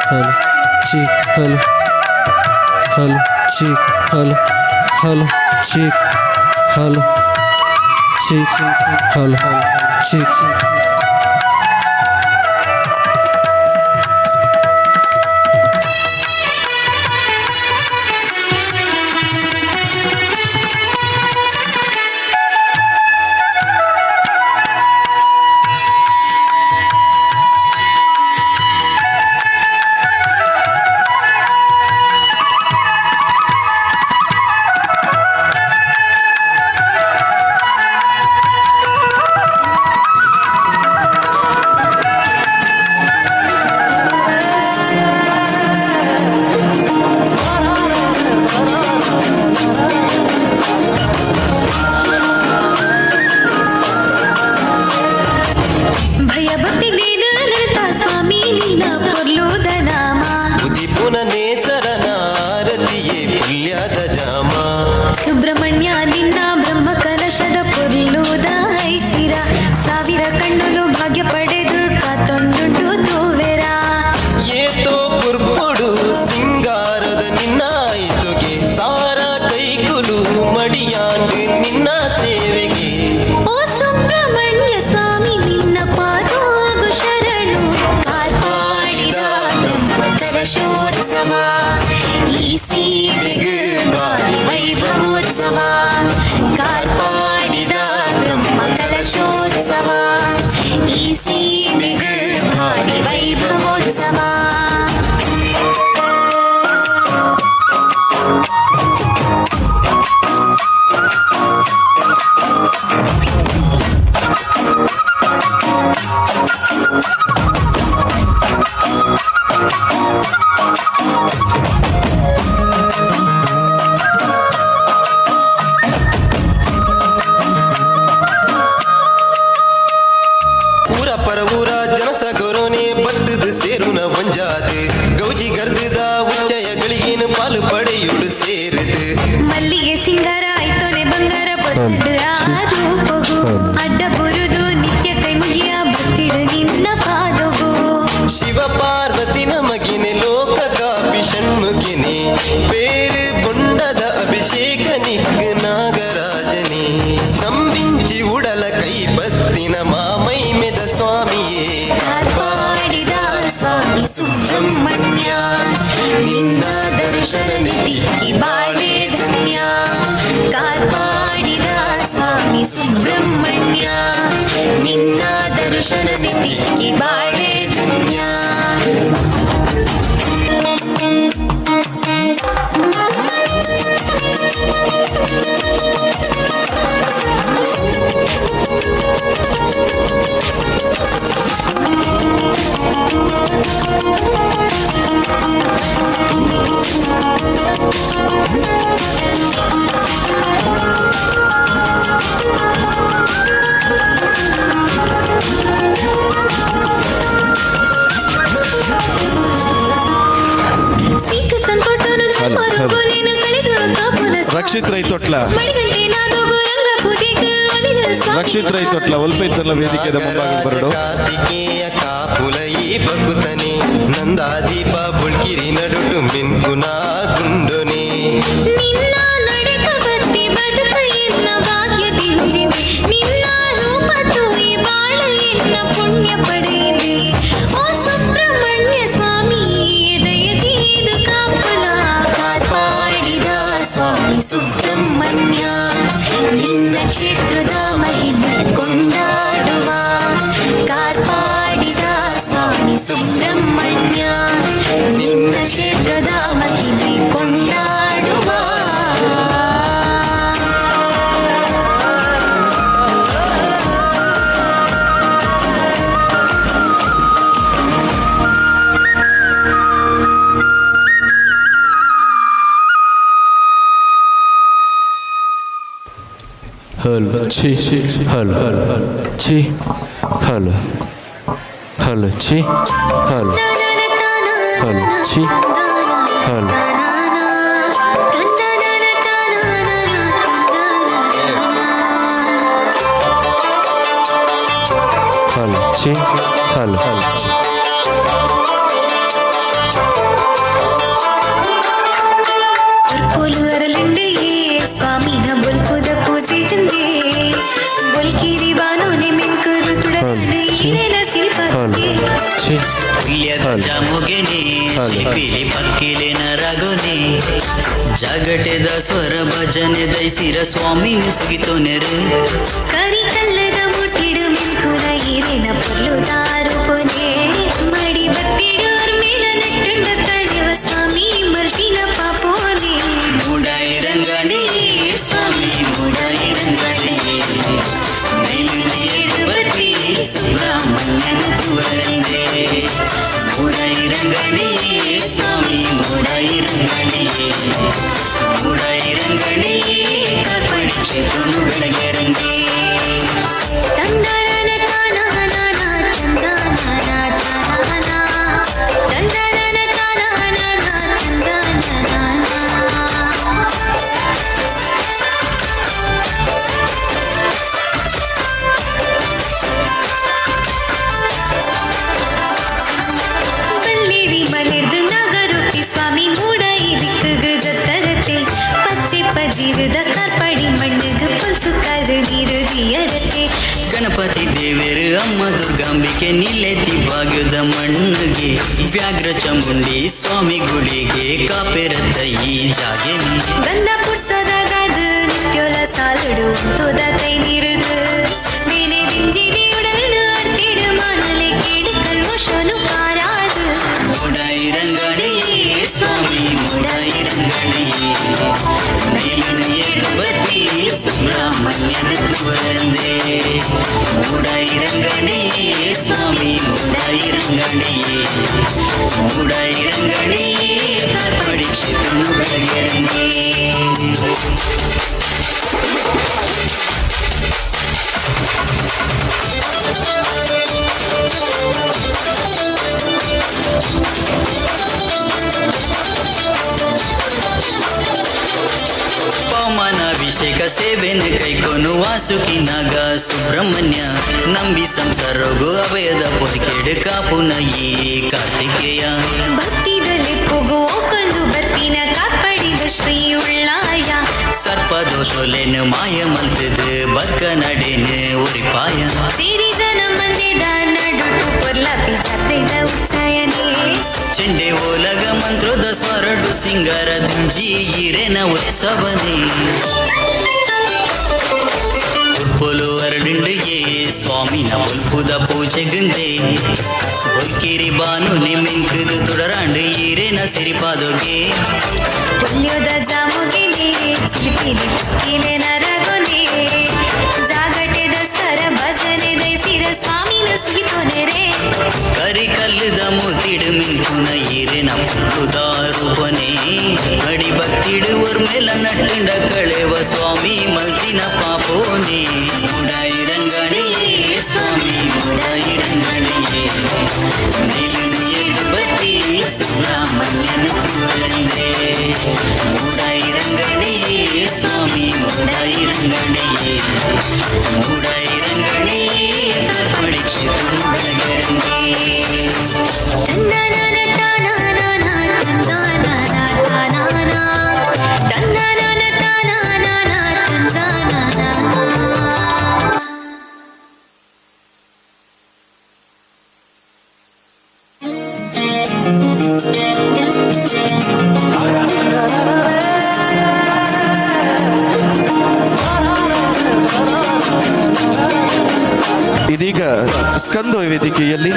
hello, cheek, hello, cheek, hello, cheek, hello, cheek, hello, cheek. Subramanya ನಿನ್ನ ಬ್ರಹ್ಮ ಕಲಶದ ಪುರ್ಲುದ ವೈಭವೋತ್ಸವ ಪರವೂರ ಜನಸಗೊರೋನೆ ಬದ್ದದ ಸೇರುನ ಒಂಜಾದು ಗೌಜಿ ಗರ್ದದ ಉಚ್ಚಯಗಳಿಗೇನ ಪಾಲು ಪಡೆಯುಳು ಸೇರಿದು ಮಲ್ಲಿಗೆ ಸಿಂಗಾರ ಆಯ್ತೋನೆ ಬಂಗಾರ ಪೊಟ್ಟು ರೂಪಗು ಅಡ್ಡ ಬುರುದು ನಿತ್ಯ ಕೈ ಮುಗಿಯ ಭಕ್ತಿಡು ನಿನ್ನ ಪಾದಗು ಶಿವ ಪಾರ್ವತಿ ನಮಗಿನೆ ಲೋಕ ಕಾಪಿ ಷಣ್ಮುಖಿನಿ ಬೇರೆ ಬೊಂಡದ ಅಭಿಷೇಕ ನಿಕ್ ನಾಗರಾಜನೇ ನಂಬಿಂಚಿ ಉಡಲ ಕೈ ಬತ್ತಿನ ಮಾಮೈ ಮೆದ ಸ್ವಾಮಿಯೇ ಕಾಪಾಡಿದ ಸ್ವಾಮಿ ಸುಬ್ರಹ್ಮಣ್ಯ ನಿನ್ನ ದರ್ಶನ ನಿಧಿ ಬಾಳೆ ಧನ್ಯ ಕಾಪಾಡಿದ ಸ್ವಾಮಿ ಸುಬ್ರಹ್ಮಣ್ಯ ನಿನ್ನ ದರ್ಶನ ನಿಧಿ ಬಾಳೆ ಧನ್ಯ ಸಿಕ್ಕ ಸಂಕಟನು ಧರ್ಮರು ಗೋಲಿನ ಕಳೆದೊಳು ಕಾಪುನ ರಕ್ಷಿತ್ ರೈತೊಟ್ಲ ಮಣಿಗಂಟೆ ನಾದೋಗು ರಂಗ ಪೂಜೆಗೆ ಒಲಿದ ಸ್ವಾಮಿ ರಕ್ಷಿತ್ ರೈತೊಟ್ಲ ಒಲ್ಪೈತಲ್ಲ ವೇದಿಕೆದ ಮುಂಭಾಗ ಬರಡು ಕಾರ್ತಿಕೇಯ ಕಾಪುಲೈ ಬಗುತನೆ ನಂದಾದೀಪ ಬುಳ್ಕಿರಿ ನಡುಟು ಮಿನ್ಕುನಾ ಗುಂಡೊನೆ ನಿನ್ನ ನಡೆಕ ಭಕ್ತಿ ಬದುಕ ಎನ್ನ ಭಾಗ್ಯದಿಂಜಿದೆ ನಿನ್ನ ರೂಪ ತೋರಿ ಬಾಳ ಎನ್ನ ಪುಣ್ಯ ಪಡೆಯಿದೆ ಓ ಸುಬ್ರಹ್ಮಣ್ಯ ಸ್ವಾಮಿ ಎದೆಯದೀದು ಕಾಪುಲ ಕಾಪಾಡಿದ ಸ್ವಾಮಿ ಸುಬ್ರಹ್ಮಣ್ಯ ನಿನ್ನ ಕ್ಷೇತ್ರದ ಮಹಿಮೆ ಕೊಂಡಾಡುವ ಕಾಪಾಡಿದ ಸ್ವಾಮಿ ಸುಬ್ರಹ್ಮಣ್ಯ ನಿನ್ನ ಕ್ಷೇತ್ರದ ಮಹಿಮೆ ಕೊಂಡಾಡುವ ಹಲ್ ಛಿ ಹಲ್ ಛಿ ಹಲ್ ಹಲ್ ಛಿ ಹಲ್ ಹಲ್ ಛಿ ಹಲ್ ಹಲ್ ಛಿ ಹಲ್ ಸ್ವಾಮಿನ ಬುಲ್ಪುದ ಪೂಜೆ ಚಂದೆ ಬುಲ್ಕಿರಿ ಬಾನೋನೆ ಮೆಂಕರು ತುಡನೆ ಶಿಲ್ಪಕ್ಕೆ ಹುಲ್ಯದ ಜಾಮುಗೆನೆ ಚಿಲಿಪಿಲಿ ಪಕ್ಕಿಲಿನ ರಗುನೆ ಜಾಗಟೆದ ಸ್ವರ ಭಜನೆ ದೈಸಿರ ಸ್ವಾಮಿ ಸುಗಿತೋ ನೆರೆ ಕರಿ ಕಲ್ಲದ ಮೂರ್ತಿಡು ಮೆಂಕುನ ಹಿರಿನ ಪೊರ್ಲುದಾರು ಪೊನೆ ಮಡಿ ಬತ್ತಿಡೋರ್ ಮೇಲ ನೆಟ್ಟುಂಡ ತಡೆವ ಸ್ವಾಮಿ ಮಲ್ತಿನ ಪಾಪೋನೆ ಮೂಡಾಯಿ ರಂಗಣೆ ಸ್ವಾಮಿ ಮೂಡಾಯಿ ರಂಗಣೆ ಮೇಲಿನ ಬತ್ತಿ ಸುಬ್ರಹ್ಮಣ್ಯನ ತುವರಂಗೆ ಮೂಡಾಯಿ ರಂಗಣೆ ಸ್ವಾಮಿ ಮೂಡಾಯಿ ರಂಗಣೆ ಮೂಡಾಯಿ ರಂಗಣೆ ಕರ್ಪಡಿ ಕ್ಷೇತ್ರನು ಬೆಳಗ್ಗೆ ರಂಗೆ ತಂದನ ತಾನ ಚಂದನ ತಂದನ ತಾನ ಬಲ್ಲಿರಿ ಮಲಿರ್ದು ನಾಗರೂಪಿ ಸ್ವಾಮಿ ಮೂಡ ಇದಕ್ಕೆ ಜತ್ತರತೆ ಪಚ್ಚೆ ಪಜಿರದ ಕಾರ್ಪಡಿ ಮಣ್ಣಗ ಪಲ್ಸು ಕರು ನೀರು ದಿಯರತೆ ಗಣಪತಿ ದೇವರು ಅಮ್ಮ ದುರ್ಗಾಂಬಿಕೆ ನಿಲ್ಲೆತಿ ಭಾಗ್ಯದ ಮಣ್ಣಿಗೆ ವ್ಯಾಘ್ರ ಚಾಮುಂಡಿ ಸ್ವಾಮಿ ಗುಡಿಗೆ ಕಾಪೆರತ್ತ ಈ ಜಾಗೆನಿ ಗಂಧ ಪುಡ್ಸದಾಗದ ನಿತ್ಯೋಲ ಸಾಲಡು ತೋದ ಕೈ ನೀರುದು ಮೇನೆ ದಿಂಜಿದಿ ಉಡಲಿನ ಅಡ್ತಿಡು ಮಾನಲೆ ಕೇಡು ಕಲ್ವಶನು ಕಾರ புகழ்ந்தே மூடாயிரங்கணியே சுவாமி மூடாயிரங்கணியே ಮೂಡಾಯಿರಂಗಣಿಯೇ ಕಾರ್ಪಡಿ ಕ್ಷೇತ್ರನು ಬೆಳಗೆರಂಗೇ ಪವಮಾನಾಭಿಷೇಕ ಸೇವೆನ ಕೈಕೊನು ವಾಸುಕಿ ನಾಗ ಸುಬ್ರಹ್ಮಣ್ಯ ನಂಬಿ ಸಂಸಾರೋಗು ಅಭಯದ ಪೊದಿಕೆಡು ಕಾಪುನ ಈ ಕಾರ್ತಿಕೇಯ ಭಕ್ತಿದಲ್ಲಿ ಪುಗುವೋಕೊಂದು ಬತ್ತಿನ ಕಾಪಾಡಿದ ಶ್ರೀ ಉಳ್ಳಾಯ ಸರ್ಪದೋಷೋಲೆನು ಮಾಯ ಮಲ್ತದು ಬದ್ಕ ನಡೆನು ಉರಿಪಾಯ ಸೇರಿ ಜನ ಮಂದಿದ ನಡುಟು ಪೊರ್ಲಾಪಿ ಜಾತ್ರೆದ ಉಚ್ಚಾಯನೇ ಚೆಂಡೆ ಓಲಗ ಮಂತ್ರದ ಸ್ವರಡು ಸಿಂಗಾರ ದುಂಜಿ ಈರೆನ ಉತ್ಸವನೇ ಉರ್ಪೊಲು ಅರಡುಂಡಿಗೆ ಸ್ವಾಮಿನ ಉಲ್ಪುದ ಪೂಜೆಗುಂದೆ ಒಲ್ಕಿರಿ ಬಾನು ನಿಮ್ಮಿಂಕದು ತುಡರಾಂಡು ಈರೆನ ಸಿರಿಪಾದೊಗೆ ಪುಲ್ಯೋದ ಜಾಮುಗಿನೇ ಚಿಲಿಪಿಲಿ ಪುಕ್ಕಿಲೆ ನರಗೊನೆ ಜಾಗಟೆದ ಸ್ವರ ಭಜನೆ ದೈಸಿರ ಸ್ವಾಮಿನ ಸುಗಿತೊನೆರೆ ಕರಿ ಕಲ್ಲುದ ಮೂತಿಡು ಮಿಂಕುನ ಈರೆನ ಪುದಾರುಪನೆ ಅಡಿ ಭಕ್ತಿಡು ಮೇಲ ನಟ್ಟುಂಡ ಕಳೆವ ಸ್ವಾಮಿ ಮಲ್ತಿನ ಪಾಪೋನೆ ಮೂಡಾಯಿರಂಗಣಿಯೇ ಸ್ವಾಮಿ ಮೂಡಾಯಿರಂಗಣಿಯೇ ಮೇಲು ಬತ್ತಿ ಸುಬ್ರಹ್ಮಣ್ಯನ ಪುಗಳ್ದೆ ಮೂಡಾಯಿರಂಗಣಿಯೇ ಸ್ವಾಮಿ ಮೂಡಾಯಿರಂಗಣಿಯೇ ಮೂಡಾಯಿರಂಗಣಿಯೇ ಕಾರ್ಪಡಿ ಕ್ಷೇತ್ರನು ಬೆಳಗೆರಂಗೇ ತಂದನನ ತಾನಾನ ತಂದನನ ತಾನಾನ ತಂದನನ ತಾನಾನ ತಂದನನ ಇದೀಗ ಸ್ಕಂದ ವೇದಿಕೆಯಲ್ಲಿ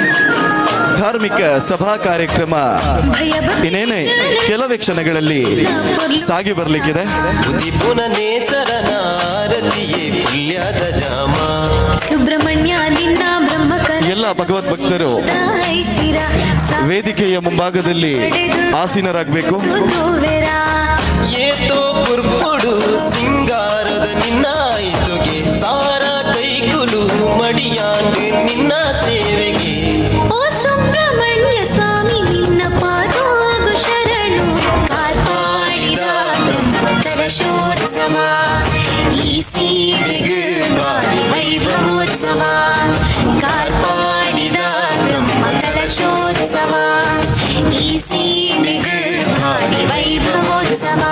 ಧಾರ್ಮಿಕ ಸಭಾ ಕಾರ್ಯಕ್ರಮ ಇನ್ನೇನೆ ಕೆಲವೇ ಕ್ಷಣಗಳಲ್ಲಿ ಸಾಗಿ ಬರಲಿಕ್ಕಿದೆ. ಉದಿಪುನ ನೇಸರನ ಆರತಿಯೇ ಪುಲ್ಯದ ಜಾಮ ಸುಬ್ರಹ್ಮಣ್ಯ ನಿನ್ನ ಬ್ರಹ್ಮಕಲ ಎಲ್ಲ ಭಗವದ್ ಭಕ್ತರು ವೇದಿಕೆಯ ಮುಂಭಾಗದಲ್ಲಿ ಆಸೀನರಾಗಬೇಕು. ಏತೋ ಪುರ್ಪುಡು ಸಿಂಗಾರದ ನಿನ್ನ ಇದುಗೆ ಸಾರ ಕೈಕುಲು ಮಡಿಯಾಂಡು ನಿನ್ನ ಸೇವೆಗೆ ಓ ಸುಬ್ರಹ್ಮಣ್ಯ ಸ್ವಾಮಿ ನಿನ್ನ ಪಾದೋಗು ಶರಣು ಕಾಪಾಡಿದ ಬ್ರಹ್ಮಕರ ಶೋತ್ಸವ ಈ ಸೀಮೆಗೆ ಬಾರಿ ವೈಭವೋತ್ಸವ ಕಾಪಾಡಿದ ಬ್ರಹ್ಮಕರ ಶೋತ್ಸವ ಈ ಸೀಮೆಗೆ ಭಾರಿ ವೈಭವೋತ್ಸವ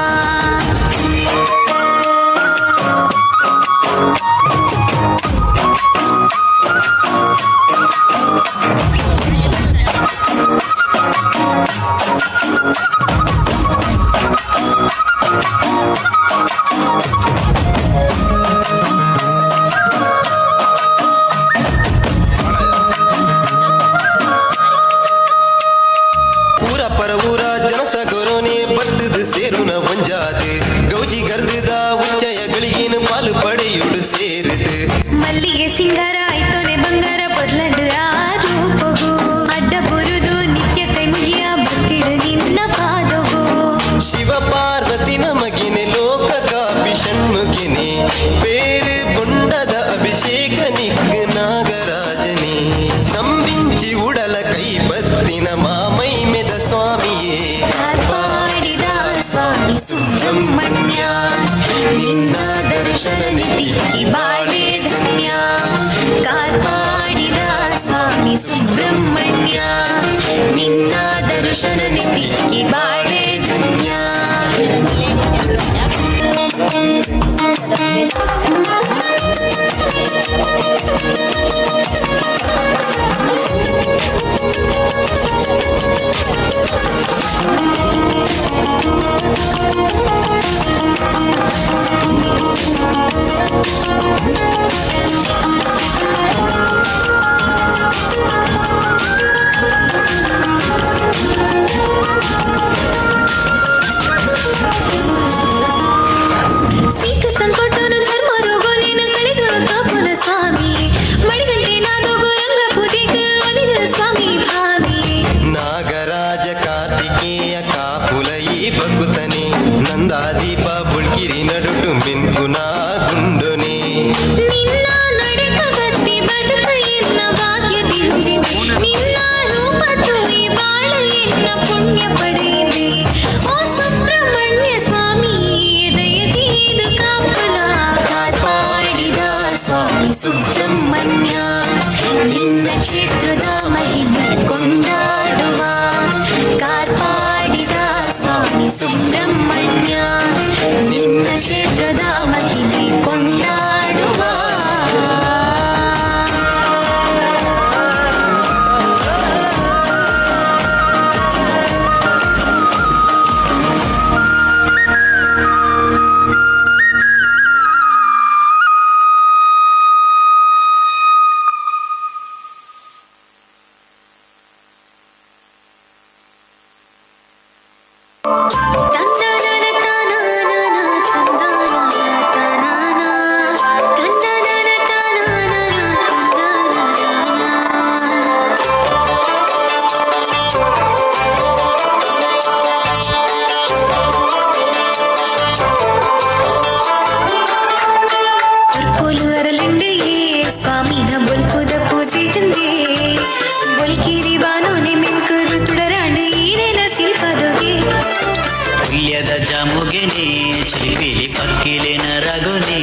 ಹುಲ್ಯದ ಜಾಮುಗೆನೆ ಚಿಲಿಪಿಲಿ ಪಕ್ಕಿಲಿನ ರಗುನೆ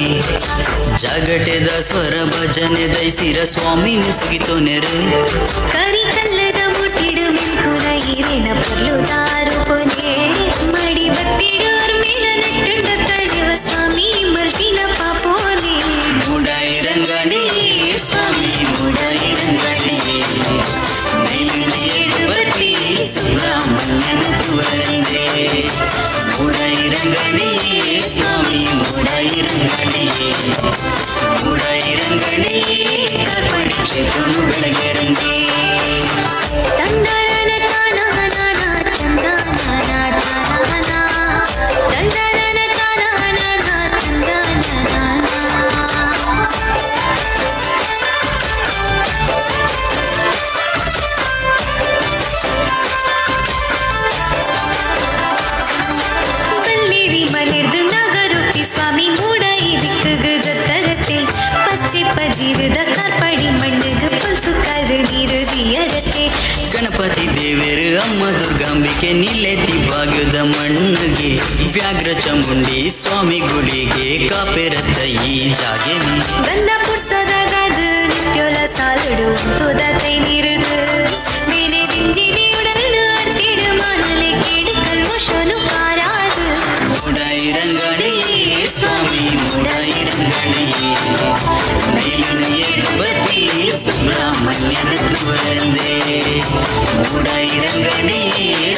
ಜಾಗಟೆದ ಸ್ವರ ಭಜನೆ ದೈಸಿರ ಸ್ವಾಮಿನ ಸುಗಿತೋ ನೆರೆ ಕರಿ ಕಲ್ಲದ ಮುಟ್ಟಿಡು ಮಿಂಕುನ ಹಿರಿನ ಪೊರ್ಲುದಾರು ಪೊನೆ ಮಡಿ ಬತ್ತಿಡೋರ್ ಮೇಲ ನೆಟ್ಟುಂಡ ತಡೆವ ಸ್ವಾಮಿ ಮಲ್ತಿನ ಪಾಪೋನೆ ಮೂಡಾಯಿರಂಗಣಿ ಸ್ವಾಮಿ ಮೂಡಾಯಿರಂಗಣಿ ಮೇಲಿನ ಬಟ್ಟಿ ಸುಬ್ರಹ್ಮಣ್ಯನ ತುವರಂದೆ ಮೂಡಾಯಿರಂಗಣಿ ಸ್ವಾಮಿ ಮೂಡಾಯಿರಂಗಣಿ ಮೂಡಾಯಿರಂಗಣಿ ಕರ್ಪಡಿ ಕ್ಷೇತ್ರನು ಬೆಳಗೆರಂಗೆ ತಂದನ ತಾನನ ತಂದನ ತಾನನ ತಂದನ ತಾನನ ತಂದನ ಬಲ್ಲಿರಿ ಮನೆರ್ದು ನಗರುತ್ತಿ ಸ್ವಾಮಿ ಮೂಡ ಇದಕ್ಕಗ ಜತ್ತರತೆ ಪಚ್ಚೆ ಪಜಿರದ ಕಾರ್ಪಡಿ ಮಣ್ಣಗ ಪಲ್ಸು ಕರು ನೀರು ದಿಯರತೆ ಗಣಪತಿ ದೇವರು ಅಮ್ಮ ದುರ್ಗಾಂಬಿಕೆ ನಿಲ್ಲೆತ್ತಿ ಭಾಗ್ಯದ ಮಣ್ಣಿಗೆ ವ್ಯಾಘ್ರ ಚಾಮುಂಡಿ ಸ್ವಾಮಿ ಗುಡಿಗೆ ಕಾಪೆರತ್ತ ಈ ಜಾಗೆನೆ ಬಂದ ಪುರ್ಸದಾಗದ ನಿತ್ಯೋಲ ಸಾಲುಡು ತೋದ ಕೈ ನೀರುದು ಮೇನೆ ದಿಂಜಿನಿ ಉಡಲನು ಅರ್ತಿಡು ಮಾನಲೆ ಕೇಡು ಕಲ್ಮೋಶನು ಕಾರಾದು ಮೂಡಾಯಿರಂಗಣಿ ಸ್ವಾಮಿ ಮೂಡಾಯಿರಂಗಣಿ ಮೇಲಿನ ಏಳು ಬಟ್ಟಿ ಸುಬ್ರಹ್ಮಣ್ಯನ ತುವರಂದೆ ಮೂಡಾಯಿರಂಗಣಿ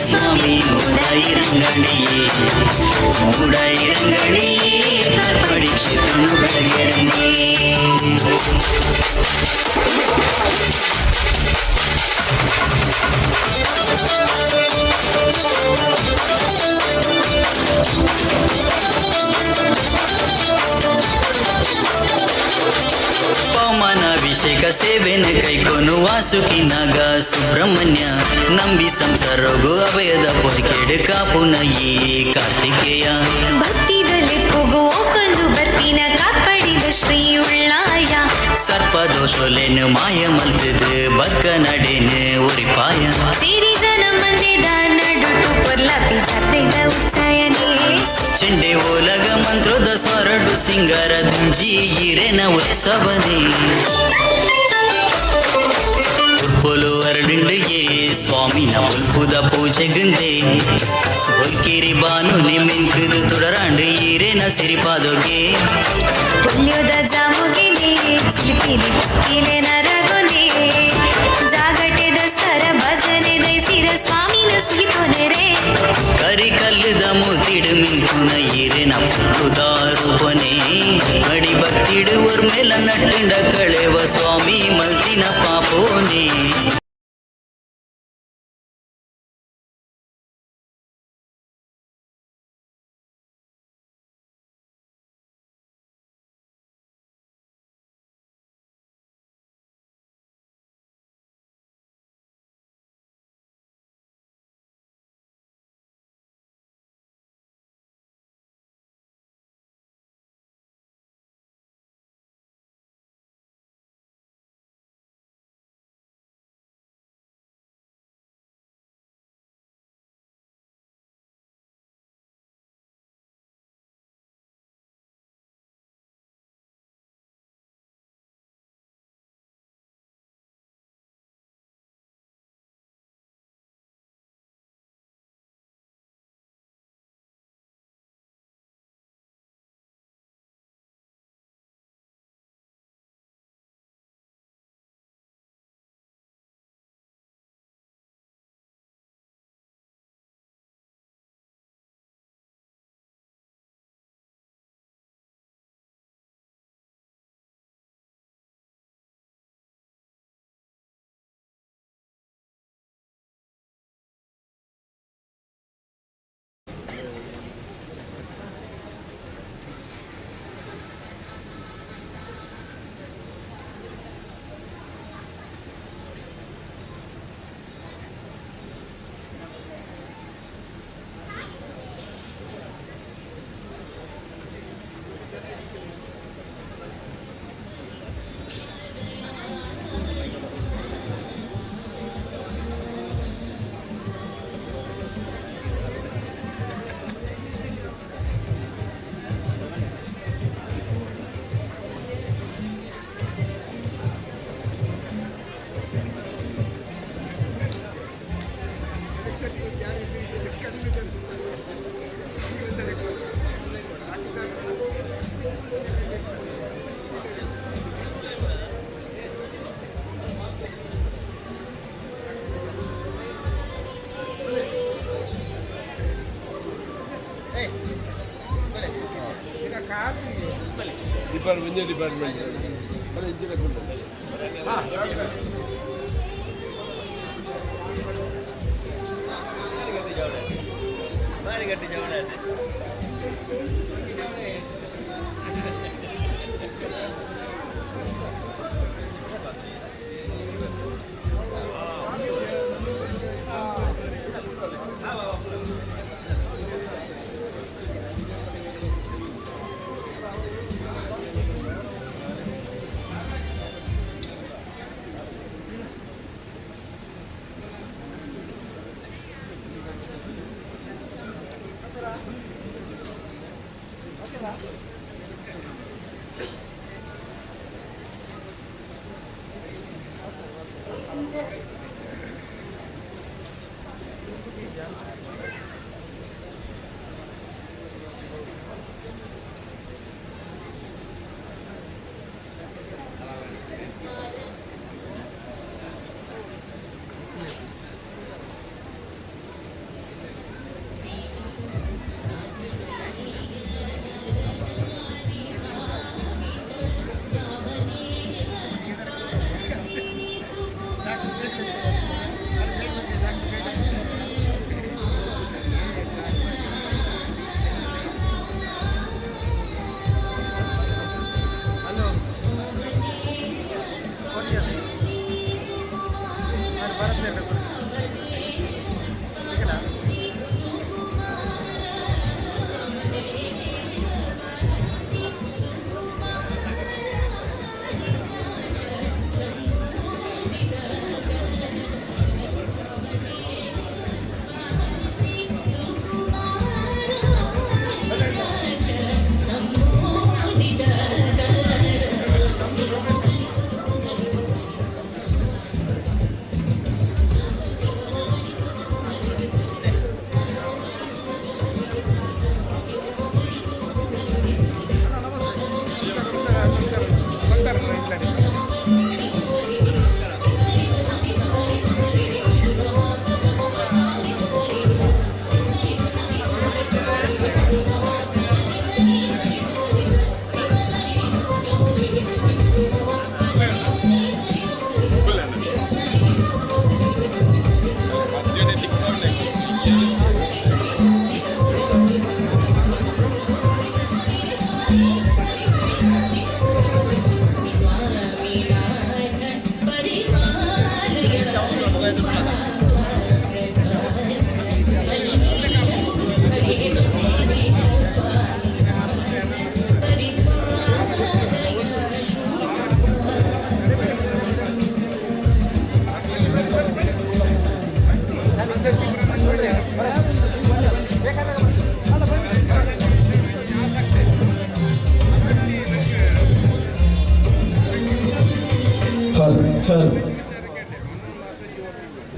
ಸ್ವಾಮಿ ಮೂಡಾಯಿರಂಗಣಿ ಮೂಡಾಯಿರಂಗಣಿ ಕರ್ಪಡಿ ಕ್ಷೇತ್ರನು ಬೆಳಗೆರಂಗೆ ಪವಮಾನಾಭಿಷೇಕ ಸೇವೆನ ಕೈಕೊನು ವಾಸುಕಿ ನಾಗ ಸುಬ್ರಹ್ಮಣ್ಯ ನಂಬಿ ಸಂಸಾರೋಗು ಅಭಯದ ಪೊದಕೆಡು ಕಾಪುನ ಈ ಕಾರ್ತಿಕೇಯ ಭಕ್ತಿದಲ್ಲಿ ಪುಗುವ ಕೊಂದು ಬರ್ತಿನ ಕಾಪಾಡಿದ ಶ್ರೀ ಉಳ್ಳಾಯ ಸರ್ಪದೋಷೊಲೆನು ಮಾಯ ಮಲ್ತದು ಬದ್ಕ ನಡೆನು ಉರಿಪಾಯ ಸೇರಿ ಜನ ಮಂದಿದ ನಡುಟು ಪೊರ್ಲಪಿ ಜಾತ್ರೆದ ಉಚ್ಚಾಯನೆ ಚೆಂಡೆ ಓಲಗ ಮಂತ್ರದ ಸ್ವರಡು ಸಿಂಗಾರ ದುಂಜಿ ಇರೆನ ಉತ್ಸವನೆ ಉರ್ಪೊಲು ಅರಡಿಂಡಿಗೆ ಸ್ವಾಮಿನ ಉಲ್ಪುದ ಪೂಜೆಗುಂದೆ ಒಲ್ಕಿರಿ ಬಾನು ನಿಮ್ಮಿಂಕದು ತುಡರಾಂಡು ಈರೇನ ಸಿರಿಪಾದೊಗೆ ಪುಲ್ಯೋದ ಜಾಮುಗಿನೆ ಚಿಲಿಪಿಲಿ ಪಕ್ಕಿಲೆ ನರಗೊನೆ ಜಾಗಟೆದ ಸ್ವರ ಭಜನೆ ದೈಸಿರ ಸ್ವಾಮಿನ ಸುಗಿತೊನೆರೆ ಕರಿ ಕಲ್ಲದ ಮುತ್ತಿಡು ಮಿಂಕುನ ಈರೇನ ಪುಕ್ಕುದಾರು ಕೊನೆ ಮಡಿ ಬತ್ತಿಡುವರ್ ಮೇಲ ನಟ್ಟುಂಡ ಕಳೆವ ಸ್ವಾಮಿ ಮಲ್ತಿನ ಪಾಪೋನೆ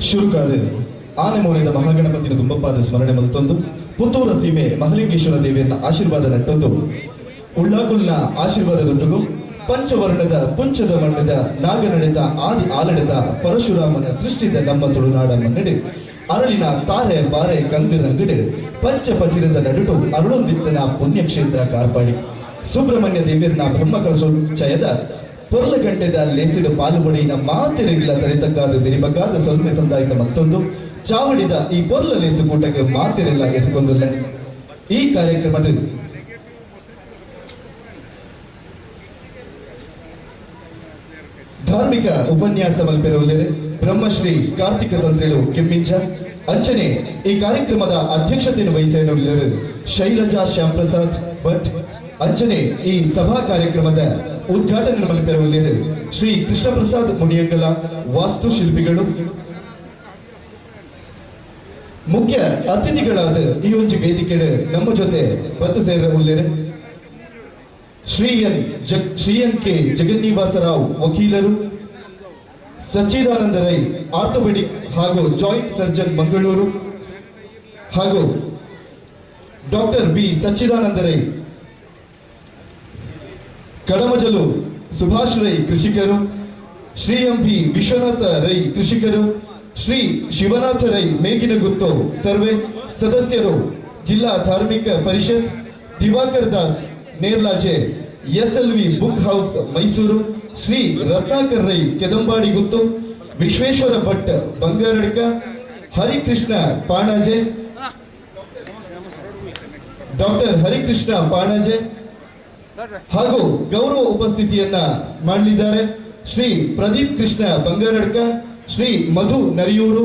ಶುರುಕಾದ ಆನೆಮೋನೆದ ಮಹಾಗಣಪತಿನ ದುಂಬಪ್ಪಾದ ಸ್ಮರಣೆ ಮಲ್ತೊಂದು ಪುತ್ತೂರ ಸೀಮೆ ಮಹಲಿಂಗೇಶ್ವರ ದೇವಿಯನ್ನ ಆಶೀರ್ವಾದ ನಟ್ಟೊಂದು ಉಳ್ಳಾಗುಲ್ನ ಆಶೀರ್ವಾದದೊಟ್ಟಿಗೂ ಪಂಚವರ್ಣದ ಪುಂಚದ ಮಣ್ಣದ ನಾಗ ನಡೆದ ಆದಿ ಆಲಡೆದ ಪರಶುರಾಮನ ಸೃಷ್ಟಿದ ನಮ್ಮ ತುಳುನಾಡ ಮನ್ನಡೆ ಅರಳಿನ ತಾರೆ ಬಾರೆ ಗಂಗರಂಗಡೆ ಪಂಚಪತಿರದ ನಡುಟು ಅರುಳೊಂದಿತ್ತನ ಪುಣ್ಯಕ್ಷೇತ್ರ ಕಾರ್ಪಾಡಿ ಸುಬ್ರಹ್ಮಣ್ಯ ದೇವಿಯರ್ನ ಬ್ರಹ್ಮ ಕಳಸೋಚ್ಚಯದ ಪೊರ್ಲಗಂಟೆದ ಲೇಸಿಡು ಪಾಲುಬಡಿನ ಮಾತಿರಗಿಲ ತರೆತಕ್ಕಾದ ಬೆರಿಬಕ್ಕಾದ ಸೊಲ್ಮೆ ಸಂದಾಯಿತ ಮತ್ತೊಂದು ಚಾವಡಿದ ಈ ಪೊರ್ಲ ಲೇಸು ಕೂಟಕ್ಕೆ ಮಾತಿರೆಲ್ಲ ಎದುಕೊಂದಿಲ್ಲ ಈ ಕಾರ್ಯಕ್ರಮದ ಧಾರ್ಮಿಕ ಉಪನ್ಯಾಸ ಮಲ್ಪೆರವುಲೆರೆ ಬ್ರಹ್ಮಶ್ರೀ ಕಾರ್ತಿಕ ತಂತ್ರಿಗಳು ಕೆಮ್ಮಿಂಚ ಅಂಚನೆ ಈ ಕಾರ್ಯಕ್ರಮದ ಅಧ್ಯಕ್ಷತೆಯನ್ನು ವಹಿಸಿರುವವರು ಶೈಲಜಾ ಶ್ಯಾಂಪ್ರಸಾದ್ ಭಟ್ ಅಂಚನೆ ಈ ಸಭಾ ಕಾರ್ಯಕ್ರಮದ ಉದ್ಘಾಟನೆ ಮಲ್ಪೆರವುಲೆರೆ ಶ್ರೀ ಕೃಷ್ಣ ಪ್ರಸಾದ್ ಮುನಿಯಂಗಲ ವಾಸ್ತುಶಿಲ್ಪಿಗಳು ಮುಖ್ಯ ಅತಿಥಿಗಳಾದ ಈ ಒಂದು ವೇದಿಕೆಡೆ ನಮ್ಮ ಜೊತೆ ಬತ್ತು ಸೇರವುಲೆರೆ ಶ್ರೀಯನ್ ಕೆ ಜಗನ್ನಿವಾಸರಾವ್ ವಕೀಲರು ಸಚ್ಚಿದಾನಂದ ರೈ ಆರ್ಥೋಪೆಡಿಕ್ ಹಾಗೂ ಜಾಯಿಂಟ್ ಸರ್ಜನ್ ಮಂಗಳೂರು ಹಾಗೂ ಡಾಕ್ಟರ್ ಬಿ ಸಚ್ಚಿದಾನಂದ ರೈ, ಕಡಮಜಲು ಸುಭಾಷ್ ರೈ ಕೃಷಿಕರು, ಶ್ರೀ ಎಂ ಬಿ ವಿಶ್ವನಾಥ ರೈ ಕೃಷಿಕರು, ಶ್ರೀ ಶಿವನಾಥ ರೈ ಮೇಗಿನಗುತ್ತು ಸರ್ವೆ ಸದಸ್ಯರು, ಜಿಲ್ಲಾ ಧಾರ್ಮಿಕ ಪರಿಷತ್, Diwakar Das Nerlaje, SLV book house Mysuru, Shri Ratnakar Rai Kedambadi Guttu, Vishweshwara Bhat Bangaradka, Harikrishna Panaje, doctor Harikrishna Panaje ಹಾಗೂ ಗೌರವ ಉಪಸ್ಥಿತಿಯನ್ನ ಮಾಡಲಿದ್ದಾರೆ Shri Pradeep Krishna Bangaradka, Shri Madhu Nariyuru,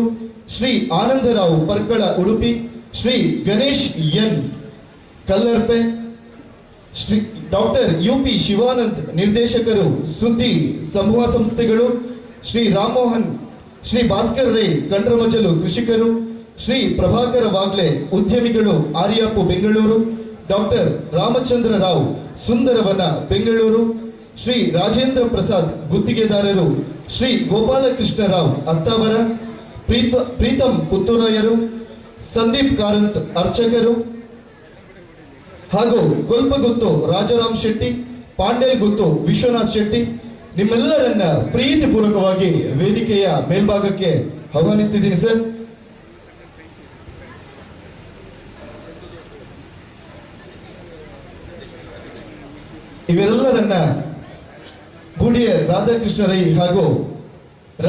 Shri Anandarao Parkala Udupi, Shri Ganesh N Kallarpe, Shri doctor UP Shivanand ನಿರ್ದೇಶಕರು ಸುದ್ದಿ ಸಮೂಹ ಸಂಸ್ಥೆಗಳು, ಶ್ರೀ ರಾಮಮೋಹನ್, ಶ್ರೀ ಭಾಸ್ಕರ್ ರೈ ಕಂಡ್ರಮಜಲು ಕೃಷಿಕರು, ಶ್ರೀ ಪ್ರಭಾಕರ ವಾಗ್ಲೆ ಉದ್ಯಮಿಗಳು ಆರ್ಯಾಪು ಬೆಂಗಳೂರು, ಡಾಕ್ಟರ್ ರಾಮಚಂದ್ರ ರಾವ್ ಸುಂದರವನ ಬೆಂಗಳೂರು, ಶ್ರೀ ರಾಜೇಂದ್ರ ಪ್ರಸಾದ್ ಗುತ್ತಿಗೆದಾರರು, ಶ್ರೀ ಗೋಪಾಲಕೃಷ್ಣ ರಾವ್ ಅತ್ತಾವರ, ಪ್ರೀತಂ ಪುತ್ತೂರಾಯರು, ಸಂದೀಪ್ ಕಾರಂತ್ ಅರ್ಚಕರು ಹಾಗೂ ಕೊಲ್ಪಗುತ್ತು ರಾಜಾರಾಮ್ ಶೆಟ್ಟಿ, ಪಾಂಡೇಲ್ ಗುತ್ತು ವಿಶ್ವನಾಥ್ ಶೆಟ್ಟಿ, ನಿಮ್ಮೆಲ್ಲರನ್ನ ಪ್ರೀತಿಪೂರ್ವಕವಾಗಿ ವೇದಿಕೆಯ ಮೇಲ್ಭಾಗಕ್ಕೆ ಆಹ್ವಾನಿಸ್ತಿದ್ದೀನಿ ಸರ್. ಇವೆಲ್ಲರನ್ನ ಬೂಡಿಯ ರಾಧಾಕೃಷ್ಣ ರೈ ಹಾಗೂ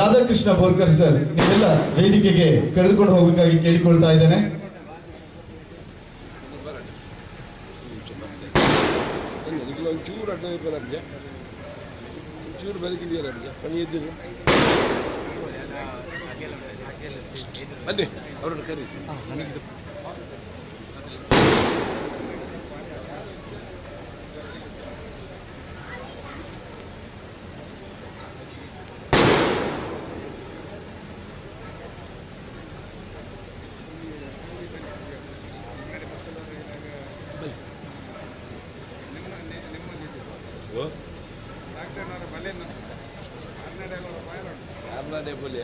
ರಾಧಾಕೃಷ್ಣ ಬೋರ್ಕರ್ ಸರ್ ನೀವೆಲ್ಲ ವೇದಿಕೆಗೆ ಕರೆದುಕೊಂಡು ಹೋಗಬೇಕಾಗಿ ಕೇಳಿಕೊಳ್ತಾ ಇದ್ದೇನೆ. ಚೂರು ಬದುಕಿದೆಯಲ್ಲ ಪಣಿ ಇದ್ದೀರಿ ಬನ್ನಿ ಅವರನ್ನು ಕರೀ. आपला डेपोले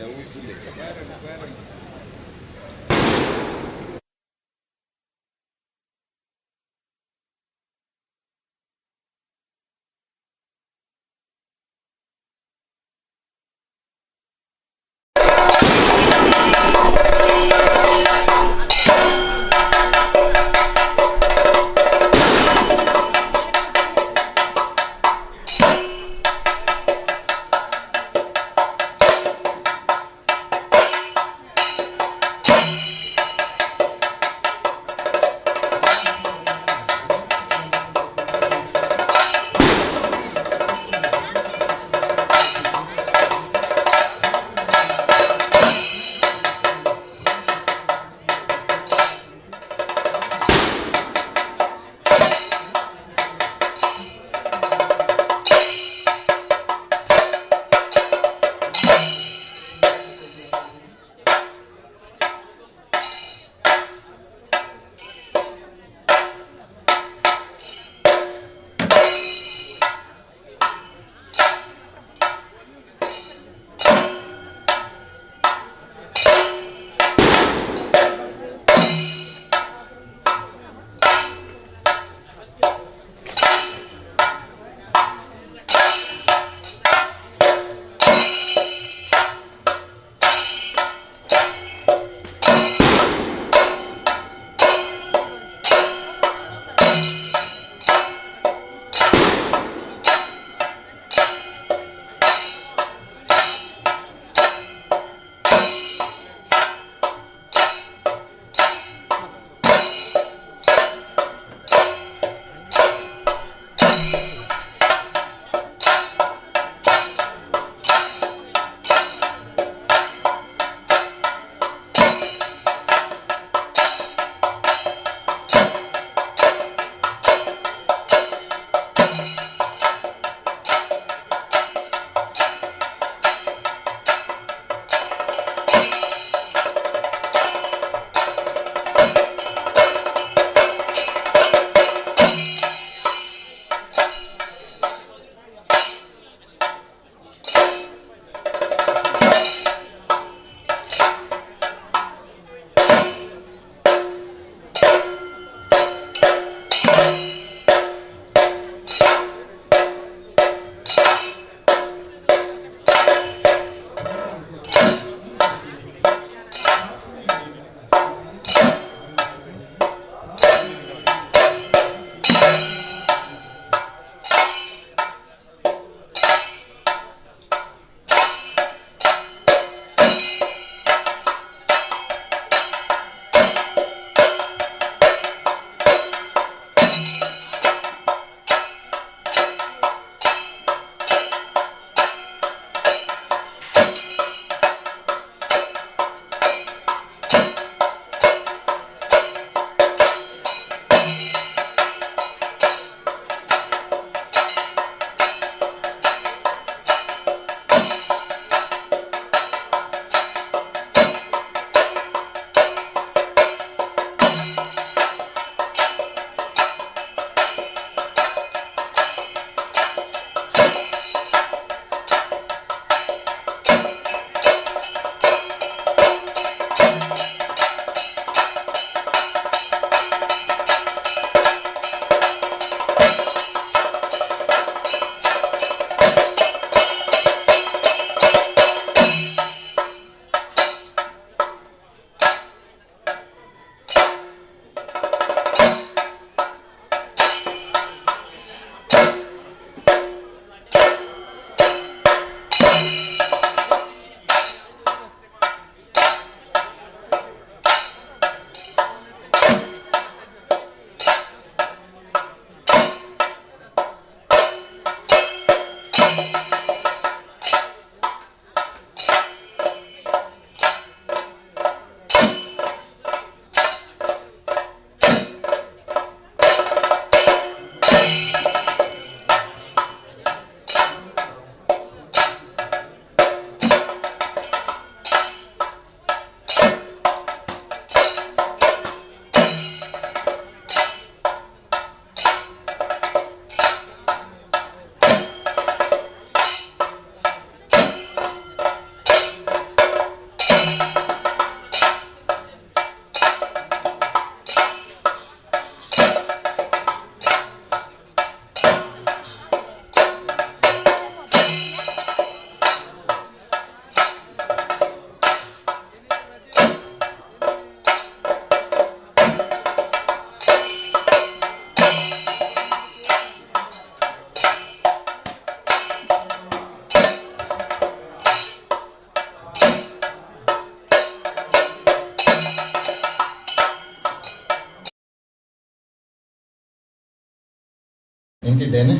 ನಿಂತಿದ್ದೇನೆ.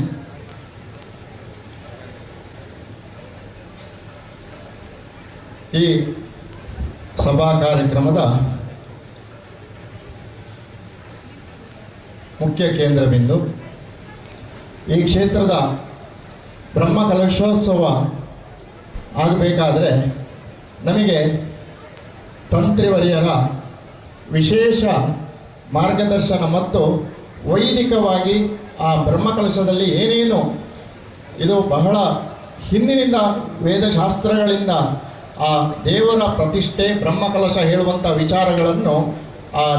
ಈ ಸಭಾ ಕಾರ್ಯಕ್ರಮದ ಮುಖ್ಯ ಕೇಂದ್ರ ಬಿಂದು ಈ ಕ್ಷೇತ್ರದ ಬ್ರಹ್ಮ ಕಲಶೋತ್ಸವ ಆಗಬೇಕಾದ್ರೆ ನಮಗೆ ತಂತ್ರಿವರಿಯರ ವಿಶೇಷ ಮಾರ್ಗದರ್ಶನ ಮತ್ತು ವೈದಿಕವಾಗಿ ಆ ಬ್ರಹ್ಮಕಲಶದಲ್ಲಿ ಏನೇನು ಇದು ಬಹಳ ಹಿಂದಿನಿಂದ ವೇದಶಾಸ್ತ್ರಗಳಿಂದ ಆ ದೇವರ ಪ್ರತಿಷ್ಠೆ ಬ್ರಹ್ಮಕಲಶ ಹೇಳುವಂಥ ವಿಚಾರಗಳನ್ನು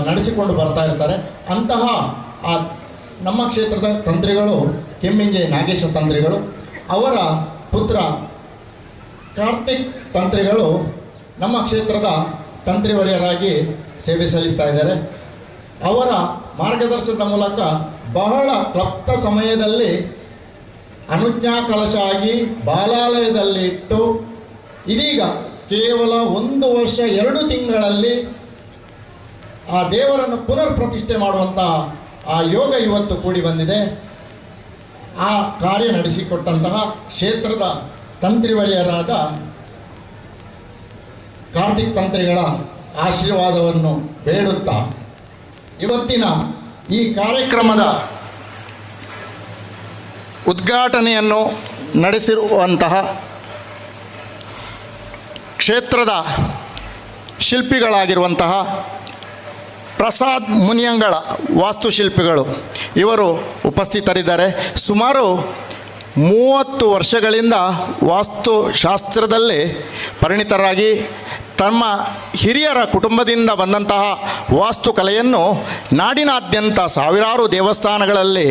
ನಡೆಸಿಕೊಂಡು ಬರ್ತಾ ಇರ್ತಾರೆ. ಅಂತಹ ಆ ನಮ್ಮ ಕ್ಷೇತ್ರದ ತಂತ್ರಿಗಳು ಕೆಮ್ಮಿಂಜೆ ನಾಗೇಶ ತಂತ್ರಿಗಳು, ಅವರ ಪುತ್ರ ಕಾರ್ತಿಕ್ ತಂತ್ರಿಗಳು ನಮ್ಮ ಕ್ಷೇತ್ರದ ತಂತ್ರಿವರಿಯರಾಗಿ ಸೇವೆ ಸಲ್ಲಿಸ್ತಾ ಇದ್ದಾರೆ. ಅವರ ಮಾರ್ಗದರ್ಶನದ ಮೂಲಕ ಬಹಳ ಕ್ಲಪ್ತ ಸಮಯದಲ್ಲಿ ಅನುಜ್ಞಾ ಕಲಶ ಆಗಿ ಬಾಲಾಲಯದಲ್ಲಿ ಇಟ್ಟು ಇದೀಗ ಕೇವಲ 1 ವರ್ಷ 2 ತಿಂಗಳಲ್ಲಿ ಆ ದೇವರನ್ನು ಪುನರ್ ಪ್ರತಿಷ್ಠೆ ಮಾಡುವಂತಹ ಆ ಯೋಗ ಇವತ್ತು ಕೂಡಿ ಬಂದಿದೆ. ಆ ಕಾರ್ಯ ನಡೆಸಿಕೊಟ್ಟಂತಹ ಕ್ಷೇತ್ರದ ತಂತ್ರಿವರಿಯರಾದ ಕಾರ್ತಿಕ್ ತಂತ್ರಿಗಳ ಆಶೀರ್ವಾದವನ್ನು ಬೇಡುತ್ತಾ ಇವತ್ತಿನ ಈ ಕಾರ್ಯಕ್ರಮದ ಉದ್ಘಾಟನೆಯನ್ನು ನಡೆಸಿರುವಂತಹ ಕ್ಷೇತ್ರದ ಶಿಲ್ಪಿಗಳಾಗಿರುವಂತಹ ಪ್ರಸಾದ್ ಮುನಿಯಂಗಳ ವಾಸ್ತುಶಿಲ್ಪಿಗಳು ಇವರು ಉಪಸ್ಥಿತರಿದ್ದಾರೆ. ಸುಮಾರು 30 ವರ್ಷಗಳಿಂದ ವಾಸ್ತುಶಾಸ್ತ್ರದಲ್ಲಿ ಪರಿಣಿತರಾಗಿ ತಮ್ಮ ಹಿರಿಯರ ಕುಟುಂಬದಿಂದ ಬಂದಂತಹ ವಾಸ್ತುಕಲೆಯನ್ನು ನಾಡಿನಾದ್ಯಂತ ಸಾವಿರಾರು ದೇವಸ್ಥಾನಗಳಲ್ಲಿ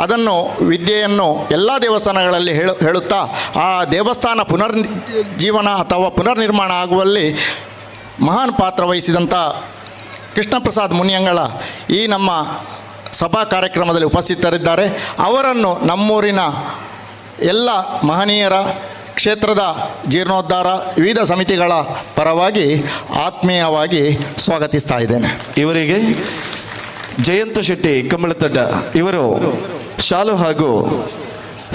ಅದನ್ನು ವಿದ್ಯೆಯನ್ನು ಎಲ್ಲ ದೇವಸ್ಥಾನಗಳಲ್ಲಿ ಹೇಳುತ್ತಾ ಆ ದೇವಸ್ಥಾನ ಪುನರ್ಜೀವನ ಅಥವಾ ಪುನರ್ನಿರ್ಮಾಣ ಆಗುವಲ್ಲಿ ಮಹಾನ್ ಪಾತ್ರ ವಹಿಸಿದಂಥ ಕೃಷ್ಣ ಪ್ರಸಾದ್ ಮುನಿಯಂಗಳ ಈ ನಮ್ಮ ಸಭಾ ಕಾರ್ಯಕ್ರಮದಲ್ಲಿ ಉಪಸ್ಥಿತರಿದ್ದಾರೆ. ಅವರನ್ನು ನಮ್ಮೂರಿನ ಎಲ್ಲ ಮಹನೀಯರ ಕ್ಷೇತ್ರದ ಜೀರ್ಣೋದ್ಧಾರ ವಿವಿಧ ಸಮಿತಿಗಳ ಪರವಾಗಿ ಆತ್ಮೀಯವಾಗಿ ಸ್ವಾಗತಿಸ್ತಾ ಇದ್ದೇನೆ. ಇವರಿಗೆ ಜಯಂತ ಶೆಟ್ಟಿ ಕಮ್ಮಳತಡ್ಡ ಇವರು ಶಾಲು ಹಾಗೂ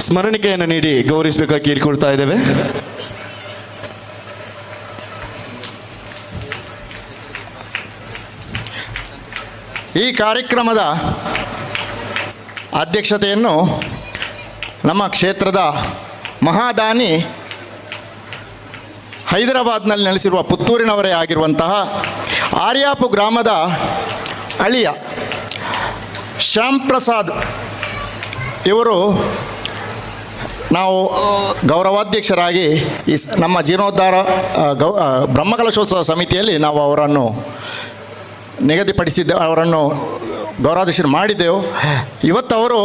ಸ್ಮರಣಿಕೆಯನ್ನು ನೀಡಿ ಗೌರವಿಸಬೇಕಾಗಿ ಕೇಳಿಕೊಳ್ತಾ ಇದ್ದೇವೆ. ಈ ಕಾರ್ಯಕ್ರಮದ ಅಧ್ಯಕ್ಷತೆಯನ್ನು ನಮ್ಮ ಕ್ಷೇತ್ರದ ಮಹಾದಾನಿ ಹೈದರಾಬಾದ್ನಲ್ಲಿ ನೆಲೆಸಿರುವ ಪುತ್ತೂರಿನವರೇ ಆಗಿರುವಂತಹ ಆರ್ಯಾಪು ಗ್ರಾಮದ ಅಳಿಯ ಶ್ಯಾಮ್ ಪ್ರಸಾದ್ ಇವರು ನಾವು ಗೌರವಾಧ್ಯಕ್ಷರಾಗಿ ಈ ನಮ್ಮ ಜೀರ್ಣೋದ್ಧಾರ ಬ್ರಹ್ಮಕಲಶೋತ್ಸವ ಸಮಿತಿಯಲ್ಲಿ ನಾವು ಅವರನ್ನು ನಿಗದಿಪಡಿಸಿದ್ದೆ, ಅವರನ್ನು ಗೌರವಾಧ್ಯಕ್ಷರು ಮಾಡಿದ್ದೆವು. ಇವತ್ತು ಅವರು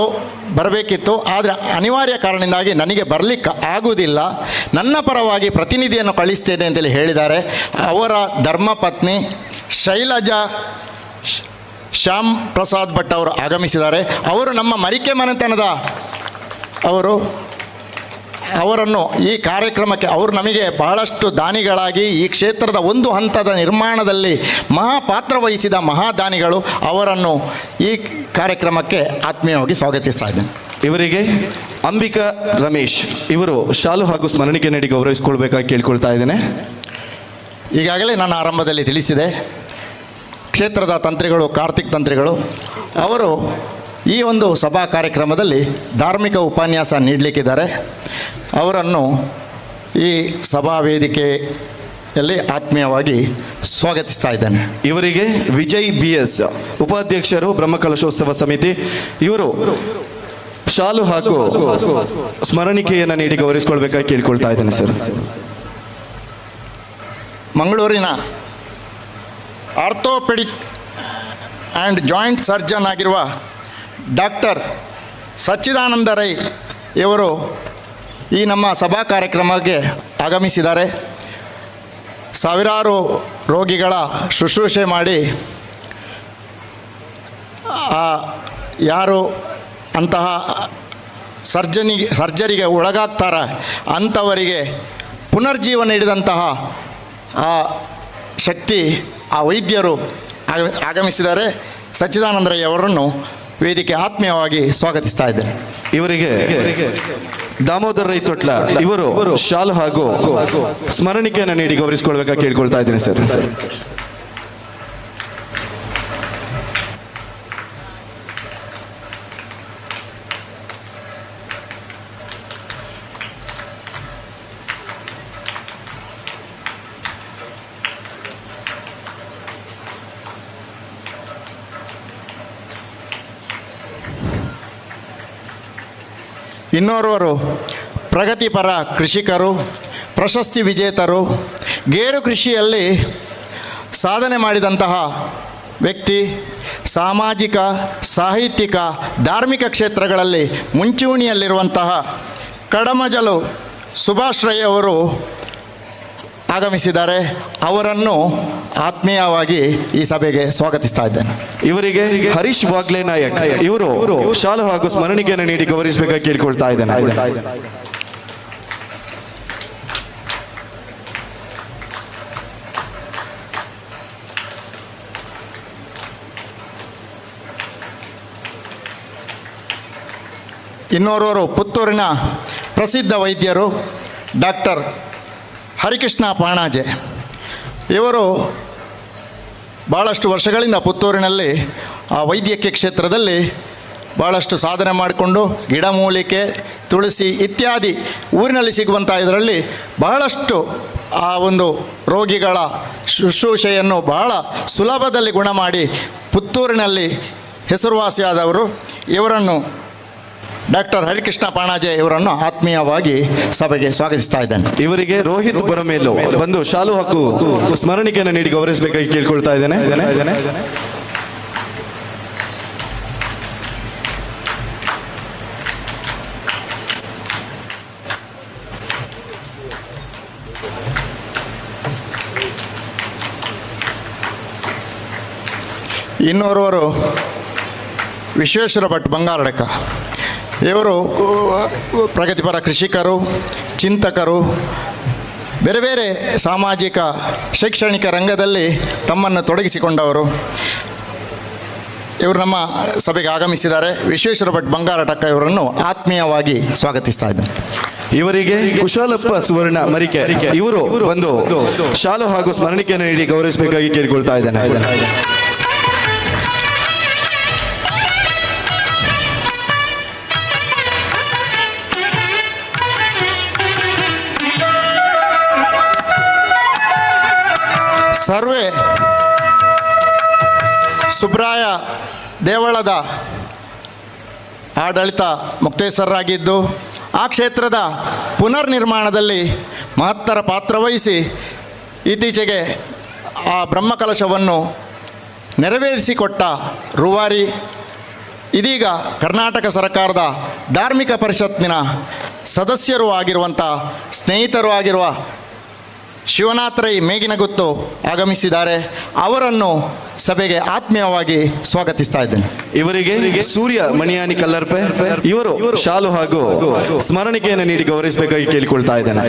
ಬರಬೇಕಿತ್ತು, ಆದರೆ ಅನಿವಾರ್ಯ ಕಾರಣದಿಂದಾಗಿ ನನಗೆ ಬರಲಿಕ್ಕೆ ಆಗುವುದಿಲ್ಲ, ನನ್ನ ಪರವಾಗಿ ಪ್ರತಿನಿಧಿಯನ್ನು ಕಳಿಸ್ತೇನೆ ಅಂತೇಳಿ ಹೇಳಿದ್ದಾರೆ. ಅವರ ಧರ್ಮಪತ್ನಿ ಶೈಲಜಾ ಶ್ಯಾಮ್ ಪ್ರಸಾದ್ ಭಟ್ ಅವರು ಆಗಮಿಸಿದ್ದಾರೆ. ಅವರು ನಮ್ಮ ಮರಿಕೆ ಮನೆತನದ ಅವರನ್ನು ಈ ಕಾರ್ಯಕ್ರಮಕ್ಕೆ ಅವರು ನಮಗೆ ಬಹಳಷ್ಟು ದಾನಿಗಳಾಗಿ ಈ ಕ್ಷೇತ್ರದ ಒಂದು ಹಂತದ ನಿರ್ಮಾಣದಲ್ಲಿ ಮಹಾಪಾತ್ರ ವಹಿಸಿದ ಮಹಾದಾನಿಗಳು. ಅವರನ್ನು ಈ ಕಾರ್ಯಕ್ರಮಕ್ಕೆ ಆತ್ಮೀಯವಾಗಿ ಸ್ವಾಗತಿಸ್ತಾ ಇದ್ದೇನೆ. ಇವರಿಗೆ ಅಂಬಿಕಾ ರಮೇಶ್ ಇವರು ಶಾಲು ಹಾಗೂ ಸ್ಮರಣಿಕೆ ನೀಡಿ ಗೌರವಿಸಿಕೊಳ್ಬೇಕಾಗಿ ಕೇಳ್ಕೊಳ್ತಾ ಇದ್ದೇನೆ. ಈಗಾಗಲೇ ನಾನು ಆರಂಭದಲ್ಲಿ ತಿಳಿಸಿದೆ, ಕ್ಷೇತ್ರದ ತಂತ್ರಿಗಳು ಕಾರ್ತಿಕ್ ತಂತ್ರಿಗಳು ಅವರು ಈ ಒಂದು ಸಭಾ ಕಾರ್ಯಕ್ರಮದಲ್ಲಿ ಧಾರ್ಮಿಕ ಉಪನ್ಯಾಸ ನೀಡಲಿಕ್ಕಿದ್ದಾರೆ. ಅವರನ್ನು ಈ ಸಭಾ ವೇದಿಕೆಯಲ್ಲಿ ಆತ್ಮೀಯವಾಗಿ ಸ್ವಾಗತಿಸ್ತಾ ಇದ್ದೇನೆ. ಇವರಿಗೆ ವಿಜಯ್ BS ಉಪಾಧ್ಯಕ್ಷರು ಬ್ರಹ್ಮಕಲಶೋತ್ಸವ ಸಮಿತಿ ಇವರು ಶಾಲು ಹಾಗೂ ಸ್ಮರಣಿಕೆಯನ್ನು ನೀಡಿ ಗೌರವಿಸಿಕೊಳ್ಬೇಕಾಗಿ ಕೇಳ್ಕೊಳ್ತಾ ಇದ್ದೇನೆ ಸರ್. ಮಂಗಳೂರಿನ ಆರ್ಥೋಪೆಡಿಕ್ ಆ್ಯಂಡ್ ಜಾಯಿಂಟ್ ಸರ್ಜನ್ ಆಗಿರುವ ಡಾಕ್ಟರ್ ಸಚ್ಚಿದಾನಂದ ರೈ ಇವರು ಈ ನಮ್ಮ ಸಭಾ ಕಾರ್ಯಕ್ರಮಕ್ಕೆ ಆಗಮಿಸಿದ್ದಾರೆ. ಸಾವಿರಾರು ರೋಗಿಗಳ ಶುಶ್ರೂಷೆ ಮಾಡಿ ಯಾರು ಅಂತಹ ಸರ್ಜರಿಗೆ ಒಳಗಾಗ್ತಾರೆ ಅಂಥವರಿಗೆ ಪುನರ್ಜೀವನ ನೀಡಿದಂತಹ ಆ ಶಕ್ತಿ ಆ ವೈದ್ಯರು ಆಗಮಿಸಿದ್ದಾರೆ. ಸಚ್ಚಿದಾನಂದ ರೈ ಅವರನ್ನು ವೇದಿಕೆ ಆತ್ಮೀಯವಾಗಿ ಸ್ವಾಗತಿಸ್ತಾ ಇದ್ದೇನೆ. ಇವರಿಗೆ ದಾಮೋದರ ರೈತೊಟ್ಲ ಇವರು ಶಾಲು ಹಾಗೂ ಸ್ಮರಣಿಕೆಯನ್ನು ನೀಡಿ ಗೌರವಿಸಿಕೊಳ್ಬೇಕಾಗಿ ಕೇಳ್ಕೊಳ್ತಾ ಇದ್ದೀನಿ ಸರ್. ಇನ್ನೋರ್ವರು ಪ್ರಗತಿಪರ ಕೃಷಿಕರು, ಪ್ರಶಸ್ತಿ ವಿಜೇತರು, ಗೇರು ಕೃಷಿಯಲ್ಲಿ ಸಾಧನೆ ಮಾಡಿದಂತಹ ವ್ಯಕ್ತಿ, ಸಾಮಾಜಿಕ, ಸಾಹಿತ್ಯಿಕ, ಧಾರ್ಮಿಕ ಕ್ಷೇತ್ರಗಳಲ್ಲಿ ಮುಂಚೂಣಿಯಲ್ಲಿರುವಂತಹ ಕಡಮಜಲು ಸುಭಾಷ್ ರೈ ಅವರು ಆಗಮಿಸಿದ್ದಾರೆ. ಅವರನ್ನು ಆತ್ಮೀಯವಾಗಿ ಈ ಸಭೆಗೆ ಸ್ವಾಗತಿಸ್ತಾ ಇದ್ದೇನೆ. ಇವರಿಗೆ ಹರೀಶ್ ವಾಗ್ಲೆ ನಾಯಕ್ ಇವರು ಶಾಲು ಹಾಗೂ ಸ್ಮರಣಿಕೆಯನ್ನು ನೀಡಿ ಗೌರವಿಸಬೇಕಾಗಿ ಕೇಳ್ಕೊಳ್ತಾ ಇದ್ದೇನೆ. ಇನ್ನೋರ್ವರು ಪುತ್ತೂರಿನ ಪ್ರಸಿದ್ಧ ವೈದ್ಯರು ಡಾಕ್ಟರ್ ಹರಿಕೃಷ್ಣ ಪಾಣಾಜೆ. ಇವರು ಭಾಳಷ್ಟು ವರ್ಷಗಳಿಂದ ಪುತ್ತೂರಿನಲ್ಲಿ ವೈದ್ಯಕೀಯ ಕ್ಷೇತ್ರದಲ್ಲಿ ಭಾಳಷ್ಟು ಸಾಧನೆ ಮಾಡಿಕೊಂಡು ಗಿಡಮೂಲಿಕೆ, ತುಳಸಿ ಇತ್ಯಾದಿ ಊರಿನಲ್ಲಿ ಸಿಗುವಂಥ ಇದರಲ್ಲಿ ಬಹಳಷ್ಟು ಆ ಒಂದು ರೋಗಿಗಳ ಶುಶ್ರೂಷೆಯನ್ನು ಬಹಳ ಸುಲಭದಲ್ಲಿ ಗುಣ ಮಾಡಿ ಪುತ್ತೂರಿನಲ್ಲಿ ಹೆಸರುವಾಸಿಯಾದವರು. ಇವರನ್ನು ಡಾಕ್ಟರ್ ಹರಿಕೃಷ್ಣ ಪಾಣಾಜೆ ಇವರನ್ನು ಆತ್ಮೀಯವಾಗಿ ಸಭೆಗೆ ಸ್ವಾಗತಿಸ್ತಾ ಇದ್ದೇನೆ. ಇವರಿಗೆ ರೋಹಿತ್ ಬರಮೇಲು ಬಂದು ಶಾಲು ಹಾಗೂ ಸ್ಮರಣಿಕೆಯನ್ನು ನೀಡಿ ಗೌರವಿಸಬೇಕಾಗಿ ಕೇಳ್ಕೊಳ್ತಾ ಇದ್ದೇನೆ. ಇನ್ನೋರ್ವರು ವಿಶ್ವೇಶ್ವರ ಭಟ್ ಬಂಗಾರಡ್ಕ. ಇವರು ಪ್ರಗತಿಪರ ಕೃಷಿಕರು, ಚಿಂತಕರು, ಬೇರೆ ಬೇರೆ ಸಾಮಾಜಿಕ ಶೈಕ್ಷಣಿಕ ರಂಗದಲ್ಲಿ ತಮ್ಮನ್ನು ತೊಡಗಿಸಿಕೊಂಡವರು. ಇವರು ನಮ್ಮ ಸಭೆಗೆ ಆಗಮಿಸಿದ್ದಾರೆ. ವಿಶ್ವೇಶ್ವರ ಭಟ್ ಬಂಗಾರಟಕ್ಕ ಇವರನ್ನು ಆತ್ಮೀಯವಾಗಿ ಸ್ವಾಗತಿಸ್ತಾ ಇದ್ದಾರೆ. ಇವರಿಗೆ ಕುಶಾಲಪ್ಪ ಸುವರ್ಣ ಮರಿಕೆ ಇವರು ಒಂದು ಶಾಲು ಹಾಗೂ ಸ್ಮರಣಿಕೆಯನ್ನು ನೀಡಿ ಗೌರವಿಸಬೇಕಾಗಿ ಕೇಳ್ಕೊಳ್ತಾ ಇದ್ದೇನೆ. ಸರ್ವೆ ಸುಬ್ರಾಯ ದೇವಳದ ಆಡಳಿತ ಮುಕ್ತೇಸರರಾಗಿದ್ದು ಆ ಕ್ಷೇತ್ರದ ಪುನರ್ ನಿರ್ಮಾಣದಲ್ಲಿ ಮಹತ್ತರ ಪಾತ್ರವಹಿಸಿ ಇತ್ತೀಚೆಗೆ ಆ ಬ್ರಹ್ಮಕಲಶವನ್ನು ನೆರವೇರಿಸಿಕೊಟ್ಟ ರೂವಾರಿ. ಇದೀಗ ಕರ್ನಾಟಕ ಸರ್ಕಾರದ ಧಾರ್ಮಿಕ ಪರಿಷತ್ತಿನ ಸದಸ್ಯರು ಆಗಿರುವಂಥ, ಸ್ನೇಹಿತರು ಆಗಿರುವ ಶಿವನಾಥ್ ರೈ ಮೇಗಿನಗುತ್ತು ಆಗಮಿಸಿದ್ದಾರೆ. ಅವರನ್ನು ಸಭೆಗೆ ಆತ್ಮೀಯವಾಗಿ ಸ್ವಾಗತಿಸ್ತಾ ಇದ್ದೇನೆ. ಇವರಿಗೆ ಸೂರ್ಯ ಮಣಿಯಾನಿ ಕಲ್ಲರ್ಪೆ ಇವರು ಶಾಲು ಹಾಗೂ ಸ್ಮರಣಿಕೆಯನ್ನು ನೀಡಿ ಗೌರವಿಸಬೇಕಾಗಿ ಕೇಳಿಕೊಳ್ತಾ ಇದ್ದೇನೆ.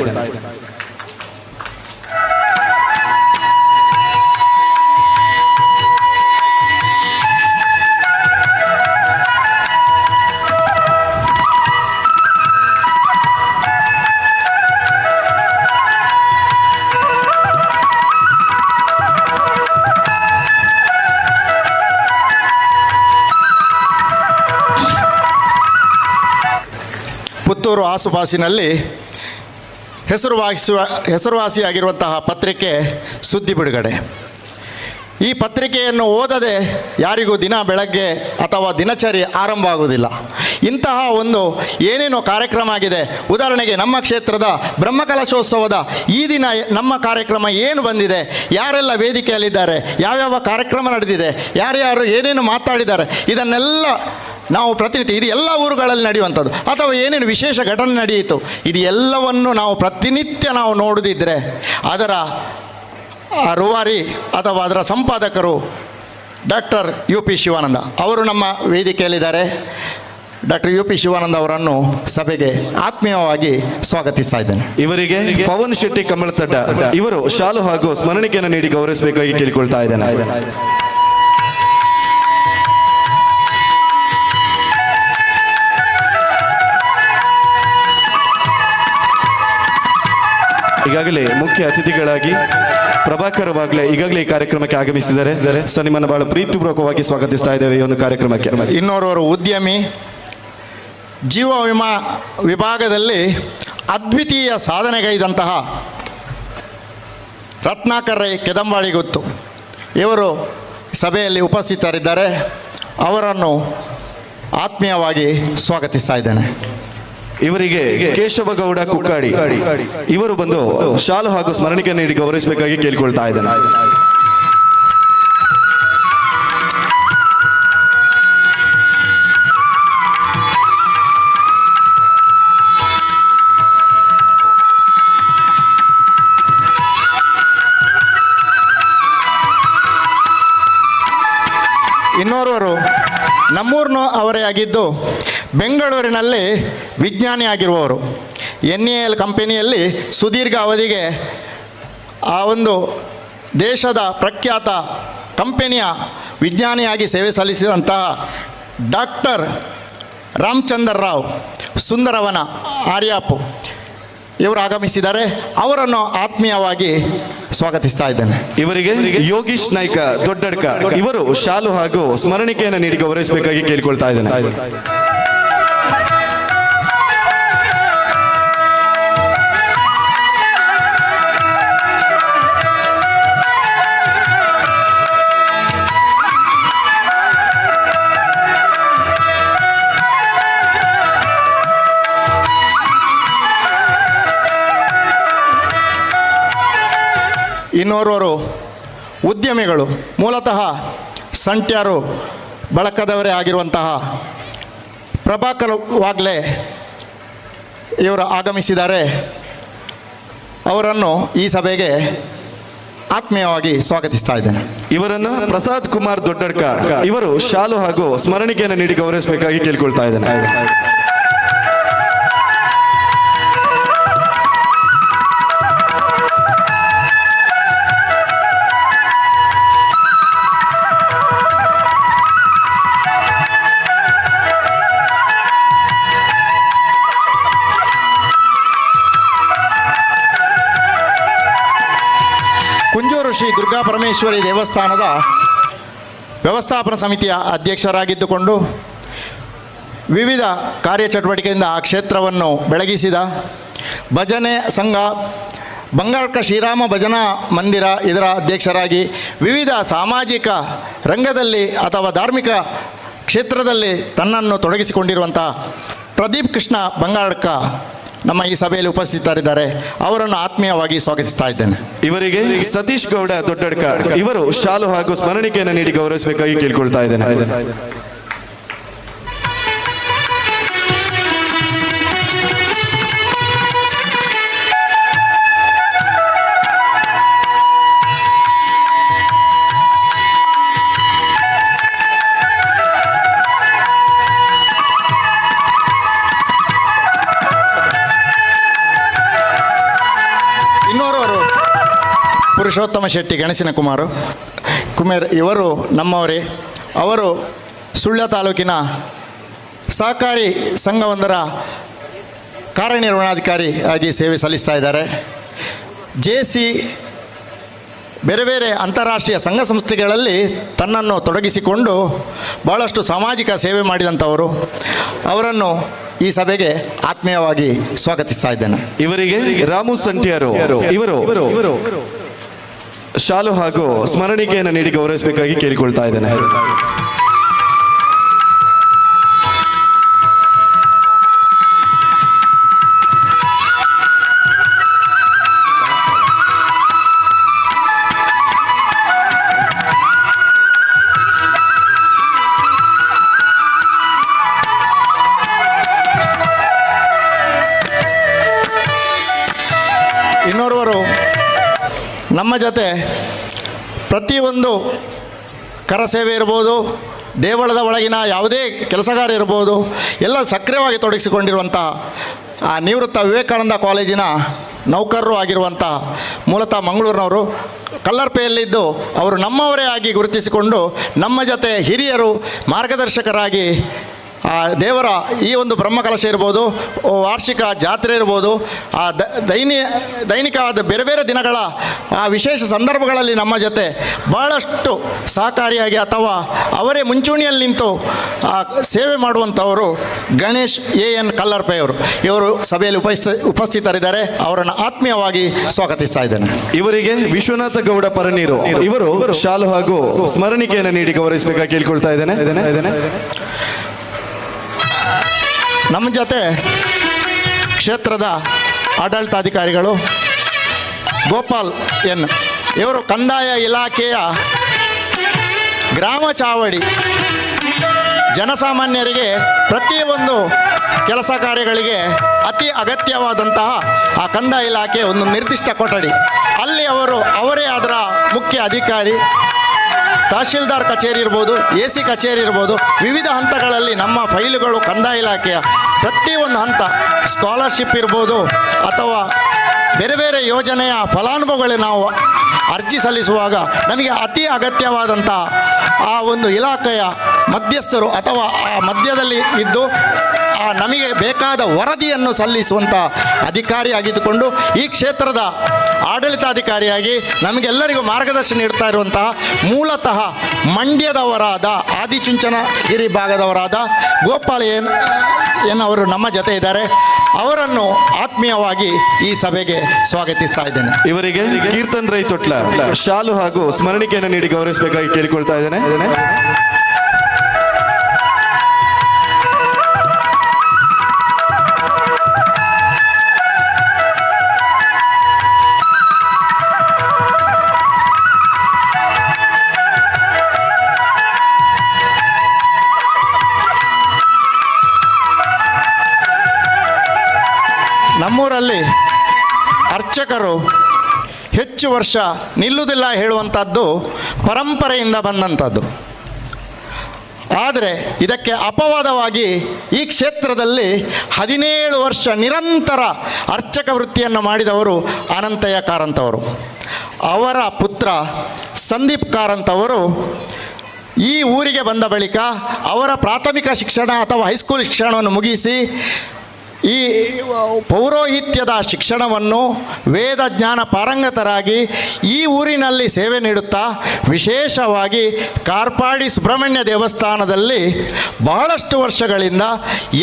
ಪುತ್ತೂರು ಆಸುಪಾಸಿನಲ್ಲಿ ಹೆಸರುವಾಸಿಯಾಗಿರುವಂತಹ ಪತ್ರಿಕೆ ಸುದ್ದಿ ಬಿಡುಗಡೆ. ಈ ಪತ್ರಿಕೆಯನ್ನು ಓದದೆ ಯಾರಿಗೂ ದಿನ ಬೆಳಗ್ಗೆ ಅಥವಾ ದಿನಚರಿ ಆರಂಭ ಆಗುವುದಿಲ್ಲ. ಇಂತಹ ಒಂದು ಏನೇನೋ ಕಾರ್ಯಕ್ರಮ ಆಗಿದೆ. ಉದಾಹರಣೆಗೆ ನಮ್ಮ ಕ್ಷೇತ್ರದ ಬ್ರಹ್ಮಕಲಶೋತ್ಸವದ ಈ ದಿನ ನಮ್ಮ ಕಾರ್ಯಕ್ರಮ ಏನು ಬಂದಿದೆ, ಯಾರೆಲ್ಲ ವೇದಿಕೆಯಲ್ಲಿದ್ದಾರೆ, ಯಾವ್ಯಾವ ಕಾರ್ಯಕ್ರಮ ನಡೆದಿದೆ, ಯಾರ್ಯಾರು ಏನೇನು ಮಾತಾಡಿದ್ದಾರೆ, ಇದನ್ನೆಲ್ಲ ನಾವು ಪ್ರತಿನಿತ್ಯ ಇದು ಎಲ್ಲ ಊರುಗಳಲ್ಲಿ ನಡೆಯುವಂಥದ್ದು ಅಥವಾ ಏನೇನು ವಿಶೇಷ ಘಟನೆ ನಡೆಯಿತು ಇದು ಎಲ್ಲವನ್ನು ನಾವು ಪ್ರತಿನಿತ್ಯ ನಾವು ನೋಡದಿದ್ದರೆ ಅದರ ರೂವಾರಿ ಅಥವಾ ಅದರ ಸಂಪಾದಕರು ಡಾಕ್ಟರ್ UP ಶಿವಾನಂದ ಅವರು ನಮ್ಮ ವೇದಿಕೆಯಲ್ಲಿದ್ದಾರೆ. ಡಾಕ್ಟರ್ UP ಶಿವಾನಂದ ಅವರನ್ನು ಸಭೆಗೆ ಆತ್ಮೀಯವಾಗಿ ಸ್ವಾಗತಿಸ್ತಾ ಇದ್ದೇನೆ. ಇವರಿಗೆ ಪವನ್ ಶೆಟ್ಟಿ ಕಮಲತಡ್ಡ ಇವರು ಶಾಲು ಹಾಗೂ ಸ್ಮರಣಿಕೆಯನ್ನು ನೀಡಿ ಗೌರವಿಸಬೇಕಾಗಿ ಕೇಳಿಕೊಳ್ತಾ ಇದ್ದೇನೆ. ಈಗಾಗಲೇ ಮುಖ್ಯ ಅತಿಥಿಗಳಾಗಿ ಪ್ರಭಾಕರ್ ವಾಗ್ಲೆ ಈಗಾಗಲೇ ಈ ಕಾರ್ಯಕ್ರಮಕ್ಕೆ ಆಗಮಿಸಿದ್ದಾರೆ. ಸರ್, ನಿಮ್ಮನ್ನು ಬಹಳ ಪ್ರೀತಿಪೂರ್ವಕವಾಗಿ ಸ್ವಾಗತಿಸ್ತಾ ಇದ್ದೇವೆ ಈ ಒಂದು ಕಾರ್ಯಕ್ರಮಕ್ಕೆ. ಇನ್ನೋರ್ವರು ಉದ್ಯಮಿ, ಜೀವ ವಿಮಾ ವಿಭಾಗದಲ್ಲಿ ಅದ್ವಿತೀಯ ಸಾಧನೆಗೈದಂತಹ ರತ್ನಾಕರ್ ರೈ ಕೆದಂಬಾಳಿ ಗೊತ್ತು, ಇವರು ಸಭೆಯಲ್ಲಿ ಉಪಸ್ಥಿತರಿದ್ದಾರೆ. ಅವರನ್ನು ಆತ್ಮೀಯವಾಗಿ ಸ್ವಾಗತಿಸ್ತಾ ಇದ್ದೇನೆ. ಇವರಿಗೆ ಕೇಶವಗೌಡ ಕುಕ್ಕಾಡಿ ಇವರು ಬಂದು ಶಾಲು ಹಾಗೂ ಸ್ಮರಣಿಕೆ ನೀಡಿ ಗೌರವಿಸಬೇಕಾಗಿ ಕೇಳಿಕೊಳ್ತಾ ಇದ್ದೇನೆ. ಇನ್ನೋರ್ವರು ನಮ್ಮೂರಿನ ಅವರೇ ಆಗಿದ್ದು ಬೆಂಗಳೂರಿನಲ್ಲಿ ವಿಜ್ಞಾನಿಯಾಗಿರುವವರು. NAL ಕಂಪನಿಯಲ್ಲಿ ಸುದೀರ್ಘ ಅವಧಿಗೆ ಆ ಒಂದು ದೇಶದ ಪ್ರಖ್ಯಾತ ಕಂಪನಿಯ ವಿಜ್ಞಾನಿಯಾಗಿ ಸೇವೆ ಸಲ್ಲಿಸಿದಂತಹ ಡಾಕ್ಟರ್ ರಾಮಚಂದ್ರ ರಾವ್ ಸುಂದರವನ ಆರ್ಯಾಪು ಇವರು ಆಗಮಿಸಿದ್ದಾರೆ. ಅವರನ್ನು ಆತ್ಮೀಯವಾಗಿ ಸ್ವಾಗತಿಸ್ತಾ ಇದ್ದೇನೆ. ಇವರಿಗೆ ಯೋಗೀಶ್ ನಾಯ್ಕ ದೊಡ್ಡಡ್ಕ ಇವರು ಶಾಲು ಹಾಗೂ ಸ್ಮರಣಿಕೆಯನ್ನು ನೀಡಿ ಗೌರವಿಸಬೇಕಾಗಿ ಕೇಳಿಕೊಳ್ತಾ ಇದ್ದೇನೆ. ಇನ್ನೋರ್ವರು ಉದ್ಯಮಿಗಳು, ಮೂಲತಃ ಸಂಟ್ಯಾರು ಬಳಕದವರೇ ಆಗಿರುವಂತಹ ಪ್ರಭಾಕರ್ ವಾಗ್ಲೆ ಇವರು ಆಗಮಿಸಿದ್ದಾರೆ. ಅವರನ್ನು ಈ ಸಭೆಗೆ ಆತ್ಮೀಯವಾಗಿ ಸ್ವಾಗತಿಸ್ತಾ ಇದ್ದೇನೆ. ಇವರನ್ನು ಪ್ರಸಾದ್ ಕುಮಾರ್ ದೊಡ್ಡಡ್ಕ ಇವರು ಶಾಲು ಹಾಗೂ ಸ್ಮರಣಿಕೆಯನ್ನು ನೀಡಿ ಗೌರವಿಸಬೇಕಾಗಿ ಕೇಳಿಕೊಳ್ತಾ ಇದ್ದೇನೆ. ಕುಂಜೂರು ಶ್ರೀ ದುರ್ಗಾ ಪರಮೇಶ್ವರಿ ದೇವಸ್ಥಾನದ ವ್ಯವಸ್ಥಾಪನಾ ಸಮಿತಿಯ ಅಧ್ಯಕ್ಷರಾಗಿದ್ದುಕೊಂಡು ವಿವಿಧ ಕಾರ್ಯಚಟುವಟಿಕೆಯಿಂದ ಆ ಕ್ಷೇತ್ರವನ್ನು ಬೆಳಗಿಸಿದ ಭಜನೆ ಸಂಘ, ಬಂಗಾರಕ ಶ್ರೀರಾಮ ಭಜನಾ ಮಂದಿರ ಇದರ ಅಧ್ಯಕ್ಷರಾಗಿ ವಿವಿಧ ಸಾಮಾಜಿಕ ರಂಗದಲ್ಲಿ ಅಥವಾ ಧಾರ್ಮಿಕ ಕ್ಷೇತ್ರದಲ್ಲಿ ತನ್ನನ್ನು ತೊಡಗಿಸಿಕೊಂಡಿರುವಂಥ ಪ್ರದೀಪ್ ಕೃಷ್ಣ ಬಂಗಾರಕ ನಮ್ಮ ಈ ಸಭೆಯಲ್ಲಿ ಉಪಸ್ಥಿತರಿದ್ದಾರೆ. ಅವರನ್ನು ಆತ್ಮೀಯವಾಗಿ ಸ್ವಾಗತಿಸ್ತಾ ಇದ್ದೇನೆ. ಇವರಿಗೆ ಸತೀಶ್ ಗೌಡ ದೊಡ್ಡಡ್ಕ ಇವರು ಶಾಲು ಹಾಗೂ ಸ್ಮರಣಿಕೆಯನ್ನು ನೀಡಿ ಗೌರವಿಸಬೇಕಾಗಿ ಕೇಳಿಕೊಳ್ತಾ ಇದ್ದೇನೆ. ಇನ್ನೋರ್ವರು ಪುರುಷೋತ್ತಮ ಶೆಟ್ಟಿ ಗಣೇಶನ ಕುಮೇರ್ ಇವರು ನಮ್ಮವರೇ. ಅವರು ಸುಳ್ಯ ತಾಲೂಕಿನ ಸಹಕಾರಿ ಸಂಘವೊಂದರ ಕಾರ್ಯನಿರ್ವಹಣಾಧಿಕಾರಿ ಆಗಿ ಸೇವೆ ಸಲ್ಲಿಸ್ತಾ ಇದ್ದಾರೆ. JC ಬೇರೆ ಬೇರೆ ಅಂತಾರಾಷ್ಟ್ರೀಯ ಸಂಘ ಸಂಸ್ಥೆಗಳಲ್ಲಿ ತನ್ನನ್ನು ತೊಡಗಿಸಿಕೊಂಡು ಭಾಳಷ್ಟು ಸಾಮಾಜಿಕ ಸೇವೆ ಮಾಡಿದಂಥವರು. ಅವರನ್ನು ಈ ಸಭೆಗೆ ಆತ್ಮೀಯವಾಗಿ ಸ್ವಾಗತಿಸ್ತಾ ಇದ್ದೇನೆ. ಇವರಿಗೆ ರಾಮು ಸಂಟ್ಯಾರು ಇವರು ಶಾಲು ಹಾಗೂ ಸ್ಮರಣಿಕೆಯನ್ನು ನೀಡಿ ಗೌರವಿಸಬೇಕಾಗಿ ಕೇಳಿಕೊಳ್ತಾ ಇದ್ದೇನೆ. ಇನ್ನೋರ್ವರು ನಮ್ಮ ಜೊತೆ ಪ್ರತಿಯೊಂದು ಕರಸೇವೆ ಇರ್ಬೋದು, ದೇವಳದ ಒಳಗಿನ ಯಾವುದೇ ಕೆಲಸಗಾರ ಇರ್ಬೋದು, ಎಲ್ಲ ಸಕ್ರಿಯವಾಗಿ ತೊಡಗಿಸಿಕೊಂಡಿರುವಂಥ ಆ ನಿವೃತ್ತ ವಿವೇಕಾನಂದ ಕಾಲೇಜಿನ ನೌಕರರು ಆಗಿರುವಂಥ ಮೂಲತಃ ಮಂಗಳೂರಿನವರು, ಕಲ್ಲರ್ಪೆಯಲ್ಲಿದ್ದು ಅವರು ನಮ್ಮವರೇ ಆಗಿ ಗುರುತಿಸಿಕೊಂಡು ನಮ್ಮ ಜೊತೆ ಹಿರಿಯರು ಮಾರ್ಗದರ್ಶಕರಾಗಿ ಆ ದೇವರ ಈ ಒಂದು ಬ್ರಹ್ಮಕಲಶ ಇರ್ಬೋದು, ವಾರ್ಷಿಕ ಜಾತ್ರೆ ಇರ್ಬೋದು, ಆ ದೈನಿಕವಾದ ಬೇರೆ ಬೇರೆ ದಿನಗಳ ಆ ವಿಶೇಷ ಸಂದರ್ಭಗಳಲ್ಲಿ ನಮ್ಮ ಜೊತೆ ಭಾಳಷ್ಟು ಸಹಕಾರಿಯಾಗಿ ಅಥವಾ ಅವರೇ ಮುಂಚೂಣಿಯಲ್ಲಿ ನಿಂತು ಸೇವೆ ಮಾಡುವಂಥವರು ಗಣೇಶ್ ಎನ್ ಕಲ್ಲರ್ಪೆ ಇವರು ಸಭೆಯಲ್ಲಿ ಉಪಸ್ಥಿತರಿದ್ದಾರೆ. ಅವರನ್ನು ಆತ್ಮೀಯವಾಗಿ ಸ್ವಾಗತಿಸ್ತಾ ಇದ್ದೇನೆ. ಇವರಿಗೆ ವಿಶ್ವನಾಥ ಗೌಡ ಪರನೀರು ಇವರು ಶಾಲು ಹಾಗೂ ಸ್ಮರಣಿಕೆಯನ್ನು ನೀಡಿ ಗೌರವಿಸಬೇಕಾಗಿ ಕೇಳ್ಕೊಳ್ತಾ ಇದ್ದೇನೆ. ನಮ್ಮ ಜೊತೆ ಕ್ಷೇತ್ರದ ಆಡಳಿತಾಧಿಕಾರಿಗಳು ಗೋಪಾಲ್ ಎನ್ ಇವರು ಕಂದಾಯ ಇಲಾಖೆಯ ಗ್ರಾಮ ಚಾವಡಿ ಜನಸಾಮಾನ್ಯರಿಗೆ ಪ್ರತಿಯೊಂದು ಕೆಲಸ ಕಾರ್ಯಗಳಿಗೆ ಅತಿ ಅಗತ್ಯವಾದಂತಹ ಆ ಕಂದಾಯ ಇಲಾಖೆ ಒಂದು ನಿರ್ದಿಷ್ಟ ಕೊಠಡಿ, ಅಲ್ಲಿ ಅವರೇ ಅದರ ಮುಖ್ಯ ಅಧಿಕಾರಿ. ತಹಶೀಲ್ದಾರ್ ಕಚೇರಿ ಇರ್ಬೋದು, AC ಕಚೇರಿ ಇರ್ಬೋದು, ವಿವಿಧ ಹಂತಗಳಲ್ಲಿ ನಮ್ಮ ಫೈಲುಗಳು ಕಂದಾಯ ಇಲಾಖೆಯ ಪ್ರತಿಯೊಂದು ಹಂತ, ಸ್ಕಾಲರ್ಶಿಪ್ ಇರ್ಬೋದು ಅಥವಾ ಬೇರೆ ಬೇರೆ ಯೋಜನೆಯ ಫಲಾನುಭವಿಗಳು ನಾವು ಅರ್ಜಿ ಸಲ್ಲಿಸುವಾಗ ನಮಗೆ ಅತಿ ಅಗತ್ಯವಾದಂಥ ಆ ಒಂದು ಇಲಾಖೆಯ ಮಧ್ಯಸ್ಥರು ಅಥವಾ ಆ ಮಧ್ಯದಲ್ಲಿ ಇದ್ದು ನಮಗೆ ಬೇಕಾದ ವರದಿಯನ್ನು ಸಲ್ಲಿಸುವಂಥ ಅಧಿಕಾರಿಯಾಗಿದ್ದುಕೊಂಡು ಈ ಕ್ಷೇತ್ರದ ಆಡಳಿತಾಧಿಕಾರಿಯಾಗಿ ನಮಗೆಲ್ಲರಿಗೂ ಮಾರ್ಗದರ್ಶನ ನೀಡ್ತಾ ಇರುವಂತಹ ಮೂಲತಃ ಮಂಡ್ಯದವರಾದ ಆದಿಚುಂಚನಗಿರಿ ಭಾಗದವರಾದ ಗೋಪಾಲ್ ಎನ್ ಅವರು ನಮ್ಮ ಜೊತೆ ಇದ್ದಾರೆ. ಅವರನ್ನು ಆತ್ಮೀಯವಾಗಿ ಈ ಸಭೆಗೆ ಸ್ವಾಗತಿಸ್ತಾ ಇದ್ದೇನೆ. ಇವರಿಗೆ ಕೀರ್ತನ್ ರೈ ತೊಟ್ಲ ಶಾಲು ಹಾಗೂ ಸ್ಮರಣಿಕೆಯನ್ನು ನೀಡಿ ಗೌರವಿಸಬೇಕಾಗಿ ಕೇಳಿಕೊಳ್ತಾ ಇದ್ದೇನೆ. ನಮ್ಮೂರಲ್ಲಿ ಅರ್ಚಕರು ಹೆಚ್ಚು ವರ್ಷ ನಿಲ್ಲುವುದಿಲ್ಲ ಹೇಳುವಂಥದ್ದು ಪರಂಪರೆಯಿಂದ ಬಂದಂಥದ್ದು. ಆದರೆ ಇದಕ್ಕೆ ಅಪವಾದವಾಗಿ ಈ ಕ್ಷೇತ್ರದಲ್ಲಿ 17 ವರ್ಷ ನಿರಂತರ ಅರ್ಚಕ ವೃತ್ತಿಯನ್ನು ಮಾಡಿದವರು ಅನಂತಯ್ಯ ಕಾರಂತವರು. ಅವರ ಪುತ್ರ ಸಂದೀಪ್ ಕಾರಂತವರು ಈ ಊರಿಗೆ ಬಂದ ಬಳಿಕ ಅವರ ಪ್ರಾಥಮಿಕ ಶಿಕ್ಷಣ ಅಥವಾ ಹೈಸ್ಕೂಲ್ ಶಿಕ್ಷಣವನ್ನು ಮುಗಿಸಿ ಈ ಪೌರೋಹಿತ್ಯದ ಶಿಕ್ಷಣವನ್ನು ವೇದ ಜ್ಞಾನ ಪಾರಂಗತರಾಗಿ ಈ ಊರಿನಲ್ಲಿ ಸೇವೆ ನೀಡುತ್ತಾ ವಿಶೇಷವಾಗಿ ಕಾರ್ಪಾಡಿ ಸುಬ್ರಹ್ಮಣ್ಯ ದೇವಸ್ಥಾನದಲ್ಲಿ ಬಹಳಷ್ಟು ವರ್ಷಗಳಿಂದ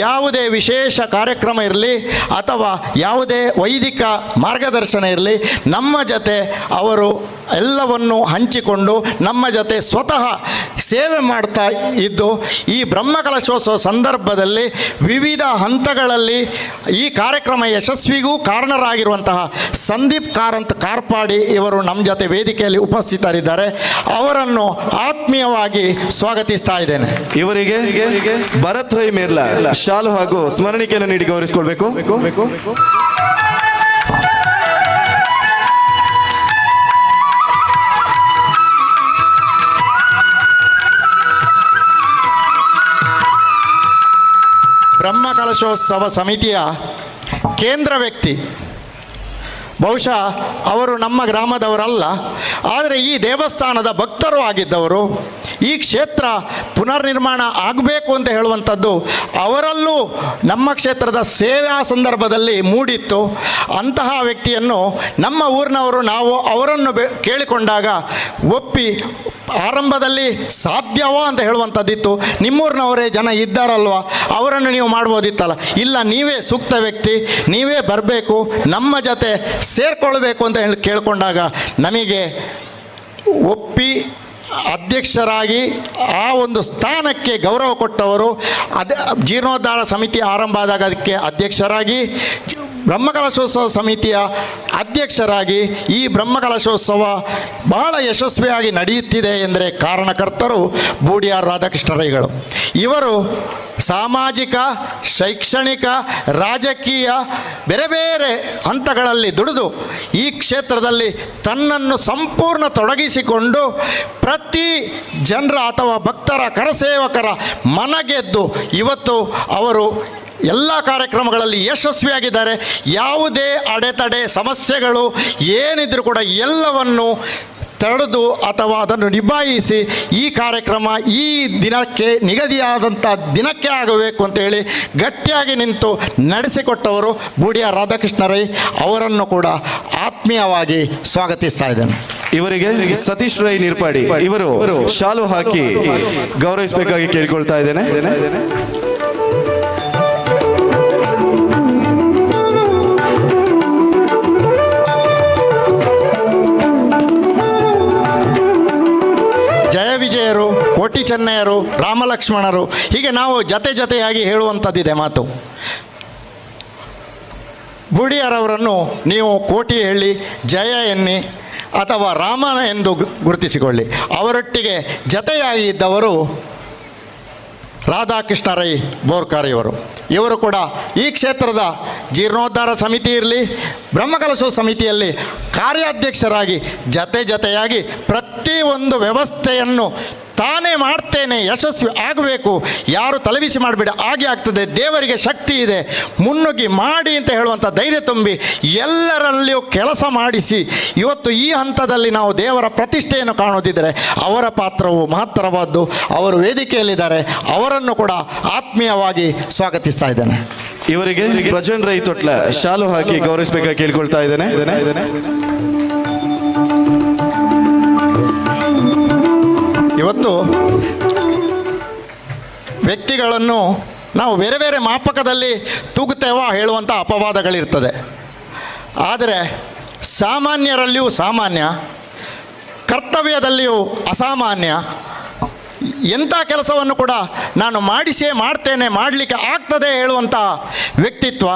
ಯಾವುದೇ ವಿಶೇಷ ಕಾರ್ಯಕ್ರಮ ಇರಲಿ ಅಥವಾ ಯಾವುದೇ ವೈದಿಕ ಮಾರ್ಗದರ್ಶನ ಇರಲಿ ನಮ್ಮ ಜೊತೆ ಅವರು ಎಲ್ಲವನ್ನು ಹಂಚಿಕೊಂಡು ನಮ್ಮ ಜೊತೆ ಸ್ವತಃ ಸೇವೆ ಮಾಡ್ತಾ ಇದ್ದು ಈ ಬ್ರಹ್ಮಕಲಶೋತ್ಸವ ಸಂದರ್ಭದಲ್ಲಿ ವಿವಿಧ ಹಂತಗಳಲ್ಲಿ ಈ ಕಾರ್ಯಕ್ರಮ ಯಶಸ್ವಿಗೂ ಕಾರಣರಾಗಿರುವಂತಹ ಸಂದೀಪ್ ಕಾರಂತ್ ಕಾರ್ಪಾಡಿ ಇವರು ನಮ್ಮ ಜೊತೆ ವೇದಿಕೆಯಲ್ಲಿ ಉಪಸ್ಥಿತರಿದ್ದಾರೆ. ಅವರನ್ನು ಆತ್ಮೀಯವಾಗಿ ಸ್ವಾಗತಿಸ್ತಾ ಇದ್ದೇನೆ. ಇವರಿಗೆ ಭರತ್ ರೈ ಮೇರ್ಲಾ ಶಾಲು ಹಾಗೂ ಸ್ಮರಣಿಕೆಯನ್ನು ನೀಡಿ ಗೌರವಿಸಿಕೊಳ್ಬೇಕು. ಬ್ರಹ್ಮಕಲಶೋತ್ಸವ ಸಮಿತಿಯ ಕೇಂದ್ರ ವ್ಯಕ್ತಿ, ಬಹುಶಃ ಅವರು ನಮ್ಮ ಗ್ರಾಮದವರಲ್ಲ, ಆದರೆ ಈ ದೇವಸ್ಥಾನದ ಭಕ್ತರು ಆಗಿದ್ದವರು. ಈ ಕ್ಷೇತ್ರ ಪುನರ್ನಿರ್ಮಾಣ ಆಗಬೇಕು ಅಂತ ಹೇಳುವಂಥದ್ದು ಅವರಲ್ಲೂ ನಮ್ಮ ಕ್ಷೇತ್ರದ ಸೇವಾ ಸಂದರ್ಭದಲ್ಲಿ ಮೂಡಿತ್ತು. ಅಂತಹ ವ್ಯಕ್ತಿಯನ್ನು ನಮ್ಮ ಊರಿನವರು ನಾವು ಅವರನ್ನು ಕೇಳಿಕೊಂಡಾಗ ಒಪ್ಪಿ ಆರಂಭದಲ್ಲಿ ಸಾಧ್ಯವೋ ಅಂತ ಹೇಳುವಂಥದ್ದಿತ್ತು. ನಿಮ್ಮೂರಿನವರೇ ಜನ ಇದ್ದಾರಲ್ವ, ಅವರನ್ನು ನೀವು ಮಾಡ್ಬೋದಿತ್ತಲ್ಲ. ಇಲ್ಲ, ನೀವೇ ಸೂಕ್ತ ವ್ಯಕ್ತಿ, ನೀವೇ ಬರಬೇಕು, ನಮ್ಮ ಜೊತೆ ಸೇರಿಕೊಳ್ಬೇಕು ಅಂತ ಹೇಳಿ ಕೇಳಿಕೊಂಡಾಗ ನಮಗೆ ಒಪ್ಪಿ ಅಧ್ಯಕ್ಷರಾಗಿ ಆ ಒಂದು ಸ್ಥಾನಕ್ಕೆ ಗೌರವ ಕೊಟ್ಟವರು. ಜೀರ್ಣೋದ್ಧಾರ ಸಮಿತಿ ಆರಂಭ ಆದಾಗ ಅದಕ್ಕೆ ಅಧ್ಯಕ್ಷರಾಗಿ, ಬ್ರಹ್ಮಕಲಶೋತ್ಸವ ಸಮಿತಿಯ ಅಧ್ಯಕ್ಷರಾಗಿ ಈ ಬ್ರಹ್ಮಕಲಶೋತ್ಸವ ಬಹಳ ಯಶಸ್ವಿಯಾಗಿ ನಡೆಯುತ್ತಿದೆ ಎಂದರೆ ಕಾರಣಕರ್ತರು ಬೂಡಿಯಾರ್ ರಾಧಾಕೃಷ್ಣರೈಗಳು. ಇವರು ಸಾಮಾಜಿಕ, ಶೈಕ್ಷಣಿಕ, ರಾಜಕೀಯ ಬೇರೆ ಬೇರೆ ಹಂತಗಳಲ್ಲಿ ದುಡಿದು ಈ ಕ್ಷೇತ್ರದಲ್ಲಿ ತನ್ನನ್ನು ಸಂಪೂರ್ಣ ತೊಡಗಿಸಿಕೊಂಡು ಪ್ರತಿ ಜನರ ಅಥವಾ ಭಕ್ತರ ಕರಸೇವಕರ ಮನಗೆದ್ದು ಇವತ್ತು ಅವರು ಎಲ್ಲ ಕಾರ್ಯಕ್ರಮಗಳಲ್ಲಿ ಯಶಸ್ವಿಯಾಗಿದ್ದಾರೆ. ಯಾವುದೇ ಅಡೆತಡೆ ಸಮಸ್ಯೆಗಳು ಏನಿದ್ರೂ ಕೂಡ ಎಲ್ಲವನ್ನು ತಡೆದು ಅಥವಾ ಅದನ್ನು ನಿಭಾಯಿಸಿ ಈ ಕಾರ್ಯಕ್ರಮ ಈ ದಿನಕ್ಕೆ ನಿಗದಿಯಾದಂಥ ದಿನಕ್ಕೆ ಆಗಬೇಕು ಅಂತೇಳಿ ಗಟ್ಟಿಯಾಗಿ ನಿಂತು ನಡೆಸಿಕೊಟ್ಟವರು ಬೂಡಿಯ ರಾಧಾಕೃಷ್ಣ ರೈ ಅವರನ್ನು ಕೂಡ ಆತ್ಮೀಯವಾಗಿ ಸ್ವಾಗತಿಸ್ತಾ ಇದ್ದೇನೆ. ಇವರಿಗೆ ಸತೀಶ್ ರೈ ನಿರ್ಪಾಡಿ ಇವರು ಶಾಲು ಹಾಕಿ ಗೌರವಿಸಬೇಕಾಗಿ ಕೇಳ್ಕೊಳ್ತಾ ಇದ್ದೇನೆ. ಜಯ ವಿಜಯರು, ಕೋಟಿ ಚೆನ್ನಯ್ಯರು, ರಾಮಲಕ್ಷ್ಮಣರು, ಹೀಗೆ ನಾವು ಜತೆಯಾಗಿ ಹೇಳುವಂಥದ್ದಿದೆ ಮಾತು. ಬೂಡಿಯರವರನ್ನು ನೀವು ಕೋಟಿ ಹೇಳಿ, ಜಯ ಎನ್ನಿ ಅಥವಾ ರಾಮನ ಎಂದು ಗುರುತಿಸಿಕೊಳ್ಳಿ. ಅವರೊಟ್ಟಿಗೆ ಜತೆಯಾಗಿ ಇದ್ದವರು ರಾಧಾಕೃಷ್ಣ ರೈ ಬೋರ್ಕಾರ್ ಇವರು ಕೂಡ ಈ ಕ್ಷೇತ್ರದ ಜೀರ್ಣೋದ್ಧಾರ ಸಮಿತಿ ಇರಲಿ, ಬ್ರಹ್ಮಕಲಶ ಸಮಿತಿಯಲ್ಲಿ ಕಾರ್ಯಾಧ್ಯಕ್ಷರಾಗಿ ಜತೆಯಾಗಿ ಪ್ರತಿಯೊಂದು ವ್ಯವಸ್ಥೆಯನ್ನು ತಾನೇ ಮಾಡ್ತೇನೆ, ಯಶಸ್ವಿ ಆಗಬೇಕು, ಯಾರು ತಲೆಬಿಸಿ ಮಾಡಬೇಡ, ಹಾಗೆ ಆಗ್ತದೆ, ದೇವರಿಗೆ ಶಕ್ತಿ ಇದೆ, ಮುನ್ನುಗ್ಗಿ ಮಾಡಿ ಅಂತ ಹೇಳುವಂಥ ಧೈರ್ಯ ತುಂಬಿ ಎಲ್ಲರಲ್ಲಿಯೂ ಕೆಲಸ ಮಾಡಿಸಿ ಇವತ್ತು ಈ ಹಂತದಲ್ಲಿ ನಾವು ದೇವರ ಪ್ರತಿಷ್ಠೆಯನ್ನು ಕಾಣೋದಿದ್ದರೆ ಅವರ ಪಾತ್ರವು ಮಹತ್ತರವಾದ್ದು. ಅವರು ವೇದಿಕೆಯಲ್ಲಿದ್ದಾರೆ, ಅವರನ್ನು ಕೂಡ ಆತ್ಮೀಯವಾಗಿ ಸ್ವಾಗತಿಸ್ತಾ ಇದ್ದೇನೆ. ಇವರಿಗೆ ಪ್ರಜ್ವಲ್ ರೈ ತೊಟ್ಲ ಶಾಲು ಹಾಕಿ ಗೌರವಿಸಬೇಕಾಗಿ ಕೇಳ್ಕೊಳ್ತಾ ಇದ್ದೇನೆ. ಇವತ್ತು ವ್ಯಕ್ತಿಗಳನ್ನು ನಾವು ಬೇರೆ ಬೇರೆ ಮಾಪಕದಲ್ಲಿ ತೂಗುತ್ತೇವೋ ಹೇಳುವಂಥ ಅಪವಾದಗಳಿರ್ತದೆ. ಆದರೆ ಸಾಮಾನ್ಯರಲ್ಲಿಯೂ ಸಾಮಾನ್ಯ, ಕರ್ತವ್ಯದಲ್ಲಿಯೂ ಅಸಾಮಾನ್ಯ, ಎಂಥ ಕೆಲಸವನ್ನು ಕೂಡ ನಾನು ಮಾಡ್ತೇನೆ, ಮಾಡಲಿಕ್ಕೆ ಆಗ್ತದೆ ಹೇಳುವಂಥ ವ್ಯಕ್ತಿತ್ವ.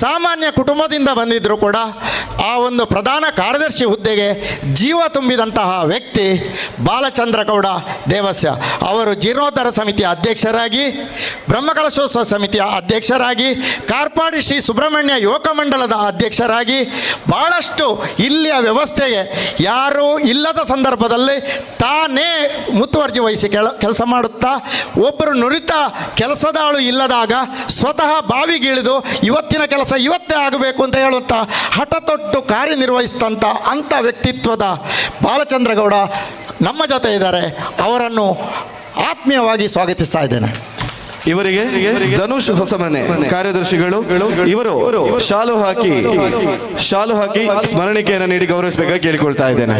ಸಾಮಾನ್ಯ ಕುಟುಂಬದಿಂದ ಬಂದಿದ್ದರೂ ಕೂಡ ಆ ಒಂದು ಪ್ರಧಾನ ಕಾರ್ಯದರ್ಶಿ ಹುದ್ದೆಗೆ ಜೀವ ತುಂಬಿದಂತಹ ವ್ಯಕ್ತಿ ಬಾಲಚಂದ್ರಗೌಡ ದೇವಸ್ಯ. ಅವರು ಜೀರ್ಣೋದ್ಧಾರ ಸಮಿತಿಯ ಅಧ್ಯಕ್ಷರಾಗಿ, ಬ್ರಹ್ಮಕಲಶೋತ್ಸವ ಸಮಿತಿಯ ಅಧ್ಯಕ್ಷರಾಗಿ, ಕಾರ್ಪಾಡಿ ಶ್ರೀ ಸುಬ್ರಹ್ಮಣ್ಯ ಯುವಕ ಮಂಡಲದ ಅಧ್ಯಕ್ಷರಾಗಿ ಭಾಳಷ್ಟು ಇಲ್ಲಿಯ ವ್ಯವಸ್ಥೆಗೆ ಯಾರೂ ಇಲ್ಲದ ಸಂದರ್ಭದಲ್ಲಿ ತಾನೇ ಮುತುವರ್ಜಿ ವಹಿಸಿ ಕೆಲಸ ಮಾಡುತ್ತಾ, ಒಬ್ಬರು ನುರಿತ ಕೆಲಸದಾಳು ಇಲ್ಲದಾಗ ಸ್ವತಃ ಬಾವಿಗಿಳಿದು ಇವತ್ತಿನ ಕೆಲಸ ಇವತ್ತೇ ಆಗಬೇಕು ಅಂತ ಹೇಳುವಂಥ ಹಠ ತೊಟ್ಟು ಕಾರ್ಯನಿರ್ವಹಿಸಿದಂಥ ಅಂಥ ವ್ಯಕ್ತಿತ್ವದ ಬಾಲಚಂದ್ರಗೌಡ ನಮ್ಮ ಜೊತೆ ಇದ್ದಾರೆ. ಅವರನ್ನು ಆತ್ಮೀಯವಾಗಿ ಸ್ವಾಗತಿಸ್ತಾ ಇದ್ದೇನೆ. ಇವರಿಗೆ ಧನುಷ್ ಹೊಸಮನೆ ಕಾರ್ಯದರ್ಶಿಗಳು ಇವರು ಶಾಲು ಹಾಕಿ ಸ್ಮರಣಿಕೆಯನ್ನು ನೀಡಿ ಗೌರವಿಸಬೇಕಾಗಿ ಕೇಳಿಕೊಳ್ತಾ ಇದ್ದೇನೆ.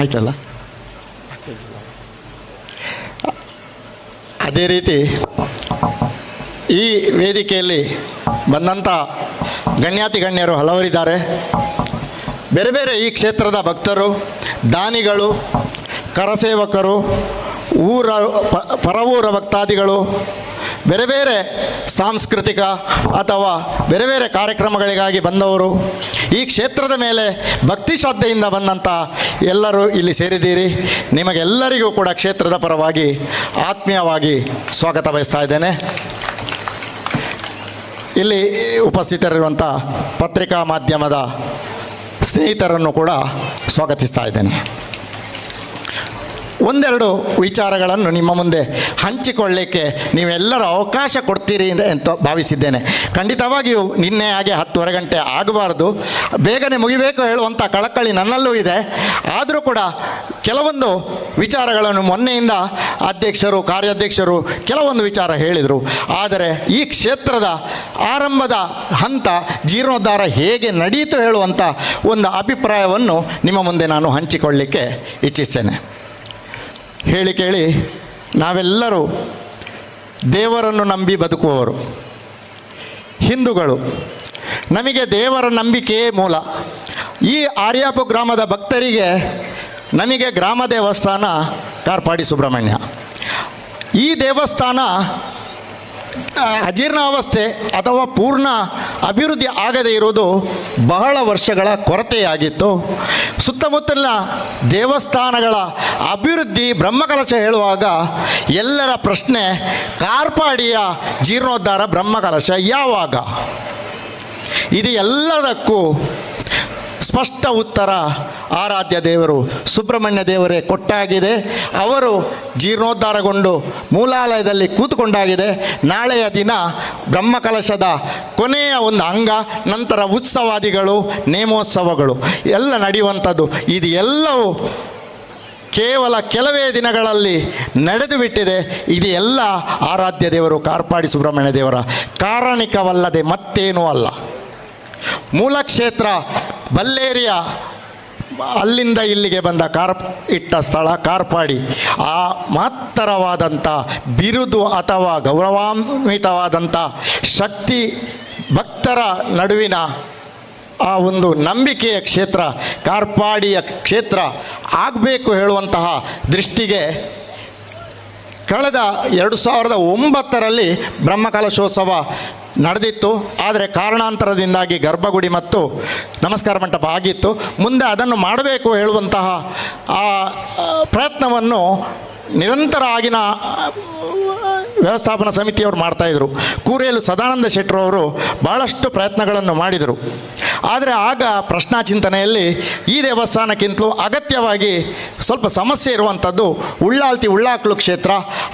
ಆಯ್ತಲ್ಲ. ಅದೇ ರೀತಿ ಈ ವೇದಿಕೆಯಲ್ಲಿ ಬಂದಂಥ ಗಣ್ಯರು ಹಲವರಿದ್ದಾರೆ. ಬೇರೆ ಬೇರೆ ಈ ಕ್ಷೇತ್ರದ ಭಕ್ತರು, ದಾನಿಗಳು, ಕರಸೇವಕರು, ಪರವೂರ ಭಕ್ತಾದಿಗಳು, ಬೇರೆ ಬೇರೆ ಸಾಂಸ್ಕೃತಿಕ ಅಥವಾ ಬೇರೆ ಬೇರೆ ಕಾರ್ಯಕ್ರಮಗಳಿಗಾಗಿ ಬಂದವರು, ಈ ಕ್ಷೇತ್ರದ ಮೇಲೆ ಭಕ್ತಿ ಶ್ರದ್ಧೆಯಿಂದ ಬಂದಂಥ ಎಲ್ಲರೂ ಇಲ್ಲಿ ಸೇರಿದ್ದೀರಿ. ನಿಮಗೆಲ್ಲರಿಗೂ ಕೂಡ ಕ್ಷೇತ್ರದ ಪರವಾಗಿ ಆತ್ಮೀಯವಾಗಿ ಸ್ವಾಗತ ಬಯಸ್ತಾ ಇದ್ದೇನೆ. ಇಲ್ಲಿ ಉಪಸ್ಥಿತರಿರುವಂಥ ಪತ್ರಿಕಾ ಮಾಧ್ಯಮದ ಸ್ನೇಹಿತರನ್ನು ಕೂಡ ಸ್ವಾಗತಿಸ್ತಾ ಇದ್ದೇನೆ. ಒಂದೆರಡು ವಿಚಾರಗಳನ್ನು ನಿಮ್ಮ ಮುಂದೆ ಹಂಚಿಕೊಳ್ಳಲಿಕ್ಕೆ ನೀವೆಲ್ಲರೂ ಅವಕಾಶ ಕೊಡ್ತೀರಿ ಅಂತ ಭಾವಿಸಿದ್ದೇನೆ. ಖಂಡಿತವಾಗಿಯೂ ನಿನ್ನೆ ಹಾಗೆ 10:30 ಗಂಟೆ ಆಗಬಾರ್ದು, ಬೇಗನೆ ಮುಗಿಬೇಕು ಹೇಳುವಂಥ ಕಳಕಳಿ ನನ್ನಲ್ಲೂ ಇದೆ. ಆದರೂ ಕೂಡ ಕೆಲವೊಂದು ವಿಚಾರಗಳನ್ನು ಮೊನ್ನೆಯಿಂದ ಅಧ್ಯಕ್ಷರು, ಕಾರ್ಯಾಧ್ಯಕ್ಷರು ಕೆಲವೊಂದು ವಿಚಾರ ಹೇಳಿದರು. ಆದರೆ ಈ ಕ್ಷೇತ್ರದ ಆರಂಭದ ಹಂತ ಜೀರ್ಣೋದ್ಧಾರ ಹೇಗೆ ನಡೆಯಿತು ಹೇಳುವಂಥ ಒಂದು ಅಭಿಪ್ರಾಯವನ್ನು ನಿಮ್ಮ ಮುಂದೆ ನಾನು ಹಂಚಿಕೊಳ್ಳಲಿಕ್ಕೆ ಇಚ್ಛಿಸ್ತೇನೆ. ಹೇಳಿ ಕೇಳಿ ನಾವೆಲ್ಲರೂ ದೇವರನ್ನು ನಂಬಿ ಬದುಕುವವರು, ಹಿಂದೂಗಳು. ನಮಗೆ ದೇವರ ನಂಬಿಕೆಯೇ ಮೂಲ. ಈ ಆರ್ಯಾಪು ಗ್ರಾಮದ ಭಕ್ತರಿಗೆ ನಮಗೆ ಗ್ರಾಮ ದೇವಸ್ಥಾನ ಕಾರ್ಪಾಡಿ ಸುಬ್ರಹ್ಮಣ್ಯ. ಈ ದೇವಸ್ಥಾನ ಅಜೀರ್ಣಾವಸ್ಥೆ ಅಥವಾ ಪೂರ್ಣ ಅಭಿವೃದ್ಧಿ ಆಗದೇ ಇರುವುದು ಬಹಳ ವರ್ಷಗಳ ಕೊರತೆಯಾಗಿತ್ತು. ಸುತ್ತಮುತ್ತಲಿನ ದೇವಸ್ಥಾನಗಳ ಅಭಿವೃದ್ಧಿ ಬ್ರಹ್ಮಕಲಶ ಹೇಳುವಾಗ ಎಲ್ಲರ ಪ್ರಶ್ನೆ, ಕಾರ್ಪಾಡಿಯ ಜೀರ್ಣೋದ್ಧಾರ ಬ್ರಹ್ಮಕಲಶ ಯಾವಾಗ? ಇದು ಎಲ್ಲದಕ್ಕೂ ಸ್ಪಷ್ಟ ಉತ್ತರ ಆರಾಧ್ಯ ದೇವರು ಸುಬ್ರಹ್ಮಣ್ಯ ದೇವರೇ ಕೊಟ್ಟಾಗಿದೆ. ಅವರು ಜೀರ್ಣೋದ್ಧಾರಗೊಂಡು ಮೂಲಾಲಯದಲ್ಲಿ ಕೂತುಕೊಂಡಾಗಿದೆ. ನಾಳೆಯ ದಿನ ಬ್ರಹ್ಮಕಲಶದ ಕೊನೆಯ ಒಂದು ಅಂಗ, ನಂತರ ಉತ್ಸವಾದಿಗಳು, ನೇಮೋತ್ಸವಗಳು ಎಲ್ಲ ನಡೆಯುವಂಥದ್ದು. ಇದು ಎಲ್ಲವೂ ಕೇವಲ ಕೆಲವೇ ದಿನಗಳಲ್ಲಿ ನಡೆದು ಬಿಟ್ಟಿದೆ. ಇದು ಎಲ್ಲ ಆರಾಧ್ಯ ದೇವರು ಕಾರ್ಪಾಡಿ ಸುಬ್ರಹ್ಮಣ್ಯ ದೇವರ ಕಾರಣಿಕವಲ್ಲದೆ ಮತ್ತೇನೂ ಅಲ್ಲ. ಮೂಲ ಕ್ಷೇತ್ರ ಬಲ್ಲೇರಿಯ ಅಲ್ಲಿಂದ ಇಲ್ಲಿಗೆ ಬಂದ ಇಟ್ಟ ಸ್ಥಳ ಕಾರ್ಪಾಡಿ. ಆ ಮಹತ್ತರವಾದಂಥ ಬಿರುದು ಅಥವಾ ಗೌರವಾನ್ವಿತವಾದಂಥ ಶಕ್ತಿ ಭಕ್ತರ ನಡುವಿನ ಆ ಒಂದು ನಂಬಿಕೆಯ ಕ್ಷೇತ್ರ ಕಾರ್ಪಾಡಿಯ ಕ್ಷೇತ್ರ ಆಗಬೇಕು ಹೇಳುವಂತಹ ದೃಷ್ಟಿಗೆ ಕಳೆದ 2009ರಲ್ಲಿ ಬ್ರಹ್ಮಕಲಶೋತ್ಸವ ನಡೆದಿತ್ತು. ಆದರೆ ಕಾರಣಾಂತರದಿಂದಾಗಿ ಗರ್ಭಗುಡಿ ಮತ್ತು ನಮಸ್ಕಾರ ಮಂಟಪ ಆಗಿತ್ತು. ಮುಂದೆ ಅದನ್ನು ಮಾಡಬೇಕು ಹೇಳುವಂತಹ ಆ ಪ್ರಯತ್ನವನ್ನು ನಿರಂತರ ಆಗಿನ ವ್ಯವಸ್ಥಾಪನಾ ಸಮಿತಿಯವರು ಮಾಡ್ತಾಯಿದ್ರು. ಕೂರೇಲು ಸದಾನಂದ ಶೆಟ್ಟರವರು ಭಾಳಷ್ಟು ಪ್ರಯತ್ನಗಳನ್ನು ಮಾಡಿದರು. ಆದರೆ ಆಗ ಪ್ರಶ್ನಾಚಿಂತನೆಯಲ್ಲಿ ಈ ದೇವಸ್ಥಾನಕ್ಕಿಂತಲೂ ಅಗತ್ಯವಾಗಿ ಸ್ವಲ್ಪ ಸಮಸ್ಯೆ ಇರುವಂಥದ್ದು ಉಳ್ಳಾಕ್ಲು ಕ್ಷೇತ್ರ.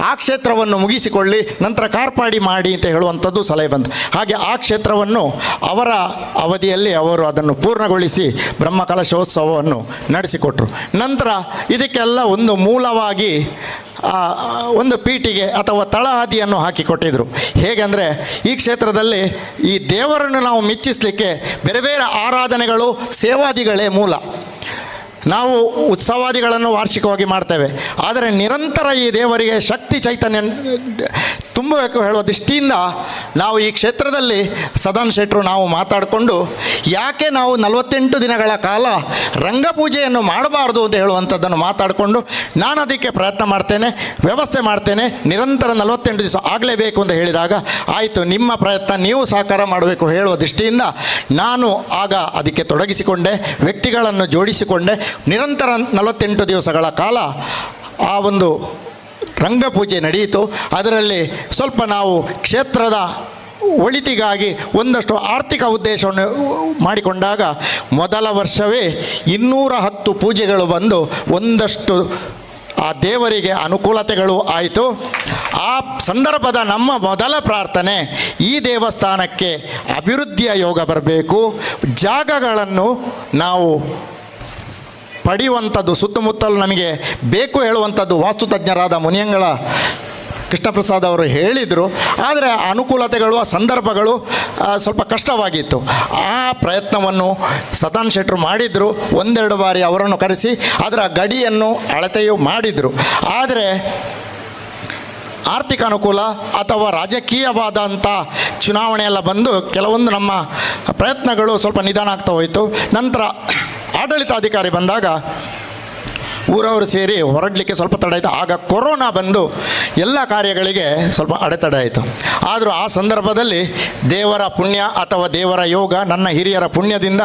ಆ ಕ್ಷೇತ್ರವನ್ನು ಮುಗಿಸಿಕೊಳ್ಳಿ, ನಂತರ ಕಾರ್ಪಾಡಿ ಮಾಡಿ ಅಂತ ಹೇಳುವಂಥದ್ದು ಸಲಹೆ ಬಂತು. ಹಾಗೆ ಆ ಕ್ಷೇತ್ರವನ್ನು ಅವರ ಅವಧಿಯಲ್ಲಿ ಅವರು ಅದನ್ನು ಪೂರ್ಣಗೊಳಿಸಿ ಬ್ರಹ್ಮಕಲಶೋತ್ಸವವನ್ನು ನಡೆಸಿಕೊಟ್ರು. ನಂತರ ಇದಕ್ಕೆಲ್ಲ ಒಂದು ಮೂಲವಾಗಿ ಒಂದು ಪೀಠಿಗೆ ಅಥವಾ ತಳಹದಿಯನ್ನು ಹಾಕಿಕೊಟ್ಟಿದ್ರು. ಹೇಗೆಂದರೆ ಈ ಕ್ಷೇತ್ರದಲ್ಲಿ ಈ ದೇವರನ್ನು ನಾವು ಮೆಚ್ಚಿಸಲಿಕ್ಕೆ ಬೇರೆ ಬೇರೆ ಆರಾಧನೆಗಳು, ಸೇವಾದಿಗಳೇ ಮೂಲ. ನಾವು ಉತ್ಸವಾದಿಗಳನ್ನು ವಾರ್ಷಿಕವಾಗಿ ಮಾಡ್ತೇವೆ, ಆದರೆ ನಿರಂತರ ಈ ದೇವರಿಗೆ ಶಕ್ತಿ ಚೈತನ್ಯ ತುಂಬಬೇಕು ಹೇಳುವ ದೃಷ್ಟಿಯಿಂದ ನಾವು ಈ ಕ್ಷೇತ್ರದಲ್ಲಿ ಸದಾನ್ ಶೆಟ್ಟರು ನಾವು ಮಾತಾಡಿಕೊಂಡು ಯಾಕೆ ನಾವು 48 ದಿನಗಳ ಕಾಲ ರಂಗಪೂಜೆಯನ್ನು ಮಾಡಬಾರ್ದು ಅಂತ ಹೇಳುವಂಥದ್ದನ್ನು ಮಾತಾಡಿಕೊಂಡು ನಾನು ಅದಕ್ಕೆ ಪ್ರಯತ್ನ ಮಾಡ್ತೇನೆ, ವ್ಯವಸ್ಥೆ ಮಾಡ್ತೇನೆ, ನಿರಂತರ 48 ದಿವಸ ಆಗಲೇಬೇಕು ಅಂತ ಹೇಳಿದಾಗ ಆಯಿತು, ನಿಮ್ಮ ಪ್ರಯತ್ನ ನೀವು ಸಹಕಾರ ಮಾಡಬೇಕು ಹೇಳುವ ದೃಷ್ಟಿಯಿಂದ ನಾನು ಆಗ ಅದಕ್ಕೆ ತೊಡಗಿಸಿಕೊಂಡೆ, ವ್ಯಕ್ತಿಗಳನ್ನು ಜೋಡಿಸಿಕೊಂಡೆ. ನಿರಂತರ 48 ದಿವಸಗಳ ಕಾಲ ಆ ಒಂದು ರಂಗಪೂಜೆ ನಡೆಯಿತು. ಅದರಲ್ಲಿ ಸ್ವಲ್ಪ ನಾವು ಕ್ಷೇತ್ರದ ಒಳಿತಿಗಾಗಿ ಒಂದಷ್ಟು ಆರ್ಥಿಕ ಉದ್ದೇಶವನ್ನು ಮಾಡಿಕೊಂಡಾಗ ಮೊದಲ ವರ್ಷವೇ 210 ಪೂಜೆಗಳು ಬಂದು ಒಂದಷ್ಟು ಆ ದೇವರಿಗೆ ಅನುಕೂಲತೆಗಳು ಆಯಿತು. ಆ ಸಂದರ್ಭದ ನಮ್ಮ ಮೊದಲ ಪ್ರಾರ್ಥನೆ, ಈ ದೇವಸ್ಥಾನಕ್ಕೆ ಅಭಿವೃದ್ಧಿಯ ಯೋಗ ಬರಬೇಕು, ಜಾಗಗಳನ್ನು ನಾವು ಪಡೆಯುವಂಥದ್ದು ಸುತ್ತಮುತ್ತಲು ನಮಗೆ ಬೇಕು ಹೇಳುವಂಥದ್ದು ವಾಸ್ತುತಜ್ಞರಾದ ಮುನಿಯಂಗಳ ಕೃಷ್ಣಪ್ರಸಾದ್ ಅವರು ಹೇಳಿದರು. ಆದರೆ ಅನುಕೂಲತೆಗಳು, ಆ ಸಂದರ್ಭಗಳು ಸ್ವಲ್ಪ ಕಷ್ಟವಾಗಿತ್ತು. ಆ ಪ್ರಯತ್ನವನ್ನು ಸದಾನ್ ಶೆಟ್ಟರು ಮಾಡಿದರು. 1-2 ಬಾರಿ ಅವರನ್ನು ಕರೆಸಿ ಅದರ ಗಡಿಯನ್ನು ಅಳತೆಯೂ ಮಾಡಿದರು. ಆದರೆ ಆರ್ಥಿಕ ಅನುಕೂಲ ಅಥವಾ ರಾಜಕೀಯವಾದಂಥ ಚುನಾವಣೆ ಎಲ್ಲ ಬಂದು ಕೆಲವೊಂದು ನಮ್ಮ ಪ್ರಯತ್ನಗಳು ಸ್ವಲ್ಪ ನಿಧಾನ ಆಗ್ತಾ ಹೋಯಿತು. ನಂತರ ಆಡಳಿತಾಧಿಕಾರಿ ಬಂದಾಗ ಊರವರು ಸೇರಿ ಹೊರಡಲಿಕ್ಕೆ ಸ್ವಲ್ಪ ತಡ ಆಯಿತು. ಆಗ ಕೊರೋನಾ ಬಂದು ಎಲ್ಲ ಕಾರ್ಯಗಳಿಗೆ ಸ್ವಲ್ಪ ಅಡೆತಡೆ ಆಯಿತು. ಆದರೂ ಆ ಸಂದರ್ಭದಲ್ಲಿ ದೇವರ ಪುಣ್ಯ ಅಥವಾ ದೇವರ ಯೋಗ, ನನ್ನ ಹಿರಿಯರ ಪುಣ್ಯದಿಂದ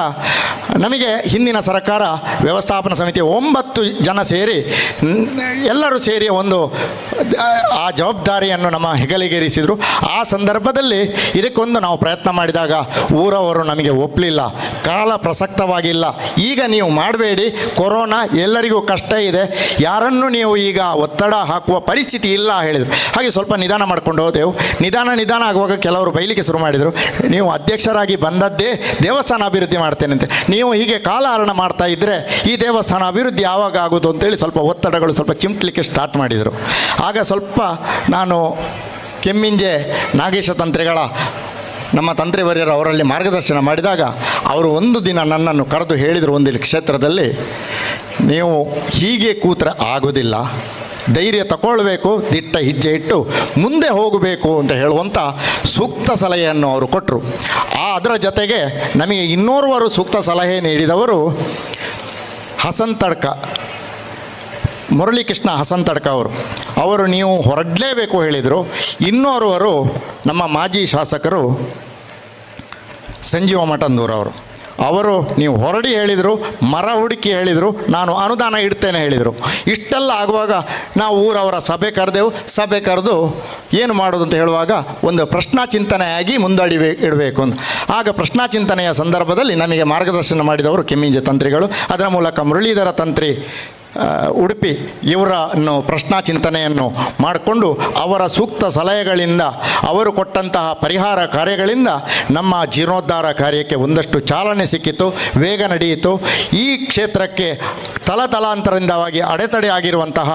ನಮಗೆ ಹಿಂದಿನ ಸರ್ಕಾರ ವ್ಯವಸ್ಥಾಪನಾ ಸಮಿತಿ 9 ಜನ ಸೇರಿ ಎಲ್ಲರೂ ಸೇರಿ ಒಂದು ಆ ಜವಾಬ್ದಾರಿಯನ್ನು ನಮ್ಮ ಹೆಗಲಿಗೇರಿಸಿದರು. ಆ ಸಂದರ್ಭದಲ್ಲಿ ಇದಕ್ಕೊಂದು ನಾವು ಪ್ರಯತ್ನ ಮಾಡಿದಾಗ ಊರವರು ನಮಗೆ ಒಪ್ಪಲಿಲ್ಲ, ಕಾಲ ಪ್ರಸಕ್ತವಾಗಿಲ್ಲ, ಈಗ ನೀವು ಮಾಡಬೇಡಿ, ಕೊರೋನಾ ಎಲ್ಲರಿಗೂ ಕಷ್ಟ ಇದೆ, ಯಾರನ್ನು ನೀವು ಈಗ ಒತ್ತಡ ಹಾಕುವ ಪರಿಸ್ಥಿತಿ ಇಲ್ಲ ಹೇಳಿದರು. ಹಾಗೆ ಸ್ವಲ್ಪ ನಿಧಾನ ಮಾಡ್ಕೊಂಡು ಹೋದೆವು. ನಿಧಾನ ಆಗುವಾಗ ಕೆಲವರು ಬೈಲಿಕ್ಕೆ ಶುರು ಮಾಡಿದರು, ನೀವು ಅಧ್ಯಕ್ಷರಾಗಿ ಬಂದದ್ದೇ ದೇವಸ್ಥಾನ ಅಭಿವೃದ್ಧಿ ಮಾಡ್ತೇನೆ ಅಂತ, ನೀವು ಹೀಗೆ ಕಾಲಹರಣ ಮಾಡ್ತಾ ಇದ್ದರೆ ಈ ದೇವಸ್ಥಾನ ಅಭಿವೃದ್ಧಿ ಯಾವಾಗ ಆಗೋದು ಅಂತೇಳಿ ಸ್ವಲ್ಪ ಒತ್ತಡಗಳು ಸ್ವಲ್ಪ ಚಿಮ್ಟಲಿಕ್ಕೆ ಸ್ಟಾರ್ಟ್ ಮಾಡಿದರು. ಆಗ ಸ್ವಲ್ಪ ನಾನು ಕೆಮ್ಮಿಂಜೆ ನಾಗೇಶ ತಂತ್ರಿಗಳ ನಮ್ಮ ತಂತ್ರಿವರ್ಯರು ಅವರಲ್ಲಿ ಮಾರ್ಗದರ್ಶನ ಮಾಡಿದಾಗ ಅವರು ಒಂದು ದಿನ ನನ್ನನ್ನು ಕರೆದು ಹೇಳಿದರು, ಒಂದು ಕ್ಷೇತ್ರದಲ್ಲಿ ನೀವು ಹೀಗೆ ಕೂತ್ರೆ ಆಗೋದಿಲ್ಲ, ಧೈರ್ಯ ತಗೊಳ್ಬೇಕು, ದಿಟ್ಟ ಹೆಜ್ಜೆ ಇಟ್ಟು ಮುಂದೆ ಹೋಗಬೇಕು ಅಂತ ಹೇಳುವಂಥ ಸೂಕ್ತ ಸಲಹೆಯನ್ನು ಅವರು ಕೊಟ್ಟರು. ಅದರ ಜೊತೆಗೆ ನಮಗೆ ಇನ್ನೋರ್ವರು ಸೂಕ್ತ ಸಲಹೆ ನೀಡಿದವರು ಹಸನ್ ತಡ್ಕ, ಮುರಳೀಕೃಷ್ಣ ಹಸನ್ ತಡ್ಕ ಅವರು ನೀವು ಹೊರಡಲೇಬೇಕು ಹೇಳಿದರು. ಇನ್ನೋರ್ವರು ನಮ್ಮ ಮಾಜಿ ಶಾಸಕರು ಸಂಜೀವ ಮಠಂದೂರವರು, ಅವರು ನೀವು ಹೊರಡಿ ಹೇಳಿದರು, ಮರ ಹುಡುಕಿ ಹೇಳಿದರು, ನಾನು ಅನುದಾನ ಇಡ್ತೇನೆ ಹೇಳಿದರು. ಇಷ್ಟೆಲ್ಲ ಆಗುವಾಗ ನಾವು ಊರವರ ಸಭೆ ಕರೆದು ಏನು ಮಾಡೋದು ಅಂತ ಹೇಳುವಾಗ ಒಂದು ಪ್ರಶ್ನಾ ಚಿಂತನೆಯಾಗಿ ಇಡಬೇಕು ಅಂತ. ಆಗ ಪ್ರಶ್ನಾ ಚಿಂತನೆಯ ಸಂದರ್ಭದಲ್ಲಿ ನಮಗೆ ಮಾರ್ಗದರ್ಶನ ಮಾಡಿದವರು ಕೆಮ್ಮಿಂಜೆ ತಂತ್ರಿಗಳು. ಅದರ ಮೂಲಕ ಮುರಳೀಧರ ತಂತ್ರಿ ಉಡುಪಿ ಇವರನ್ನು ಪ್ರಶ್ನಾ ಚಿಂತನೆಯನ್ನು ಮಾಡಿಕೊಂಡು ಅವರ ಸೂಕ್ತ ಸಲಹೆಗಳಿಂದ, ಅವರು ಕೊಟ್ಟಂತಹ ಪರಿಹಾರ ಕಾರ್ಯಗಳಿಂದ ನಮ್ಮ ಜೀರ್ಣೋದ್ಧಾರ ಕಾರ್ಯಕ್ಕೆ ಒಂದಷ್ಟು ಚಾಲನೆ ಸಿಕ್ಕಿತು, ವೇಗ ನಡೆಯಿತು. ಈ ಕ್ಷೇತ್ರಕ್ಕೆ ತಲಾಂತರದಿಂದವಾಗಿ ಅಡೆತಡೆ ಆಗಿರುವಂತಹ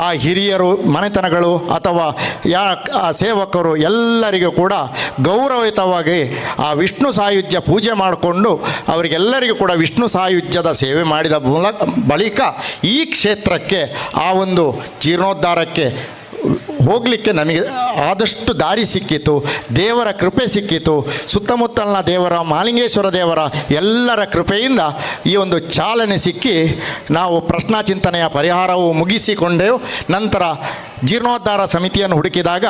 ಆ ಹಿರಿಯರು, ಮನೆತನಗಳು ಅಥವಾ ಆ ಸೇವಕರು ಎಲ್ಲರಿಗೂ ಕೂಡ ಗೌರವಯುತವಾಗಿ ಆ ವಿಷ್ಣು ಸಾಯುಜ್ಯ ಪೂಜೆ ಮಾಡಿಕೊಂಡು ಅವರಿಗೆಲ್ಲರಿಗೂ ಕೂಡ ವಿಷ್ಣು ಸಾಯುಜ್ಯದ ಸೇವೆ ಮಾಡಿದ ಬಳಿಕ ಈ ಕ್ಷೇತ್ರಕ್ಕೆ ಆ ಒಂದು ಜೀರ್ಣೋದ್ಧಾರಕ್ಕೆ ಹೋಗಲಿಕ್ಕೆ ನಮಗೆ ಆದಷ್ಟು ದಾರಿ ಸಿಕ್ಕಿತು, ದೇವರ ಕೃಪೆ ಸಿಕ್ಕಿತು. ಸುತ್ತಮುತ್ತಲಿನ ದೇವರ, ಮಹಾಲಿಂಗೇಶ್ವರ ದೇವರ ಎಲ್ಲರ ಕೃಪೆಯಿಂದ ಈ ಒಂದು ಚಾಲನೆ ಸಿಕ್ಕಿ ನಾವು ಪ್ರಶ್ನಾ ಚಿಂತನೆಯ ಪರಿಹಾರವು ಮುಗಿಸಿಕೊಂಡೆವು. ನಂತರ ಜೀರ್ಣೋದ್ಧಾರ ಸಮಿತಿಯನ್ನು ಹುಡುಕಿದಾಗ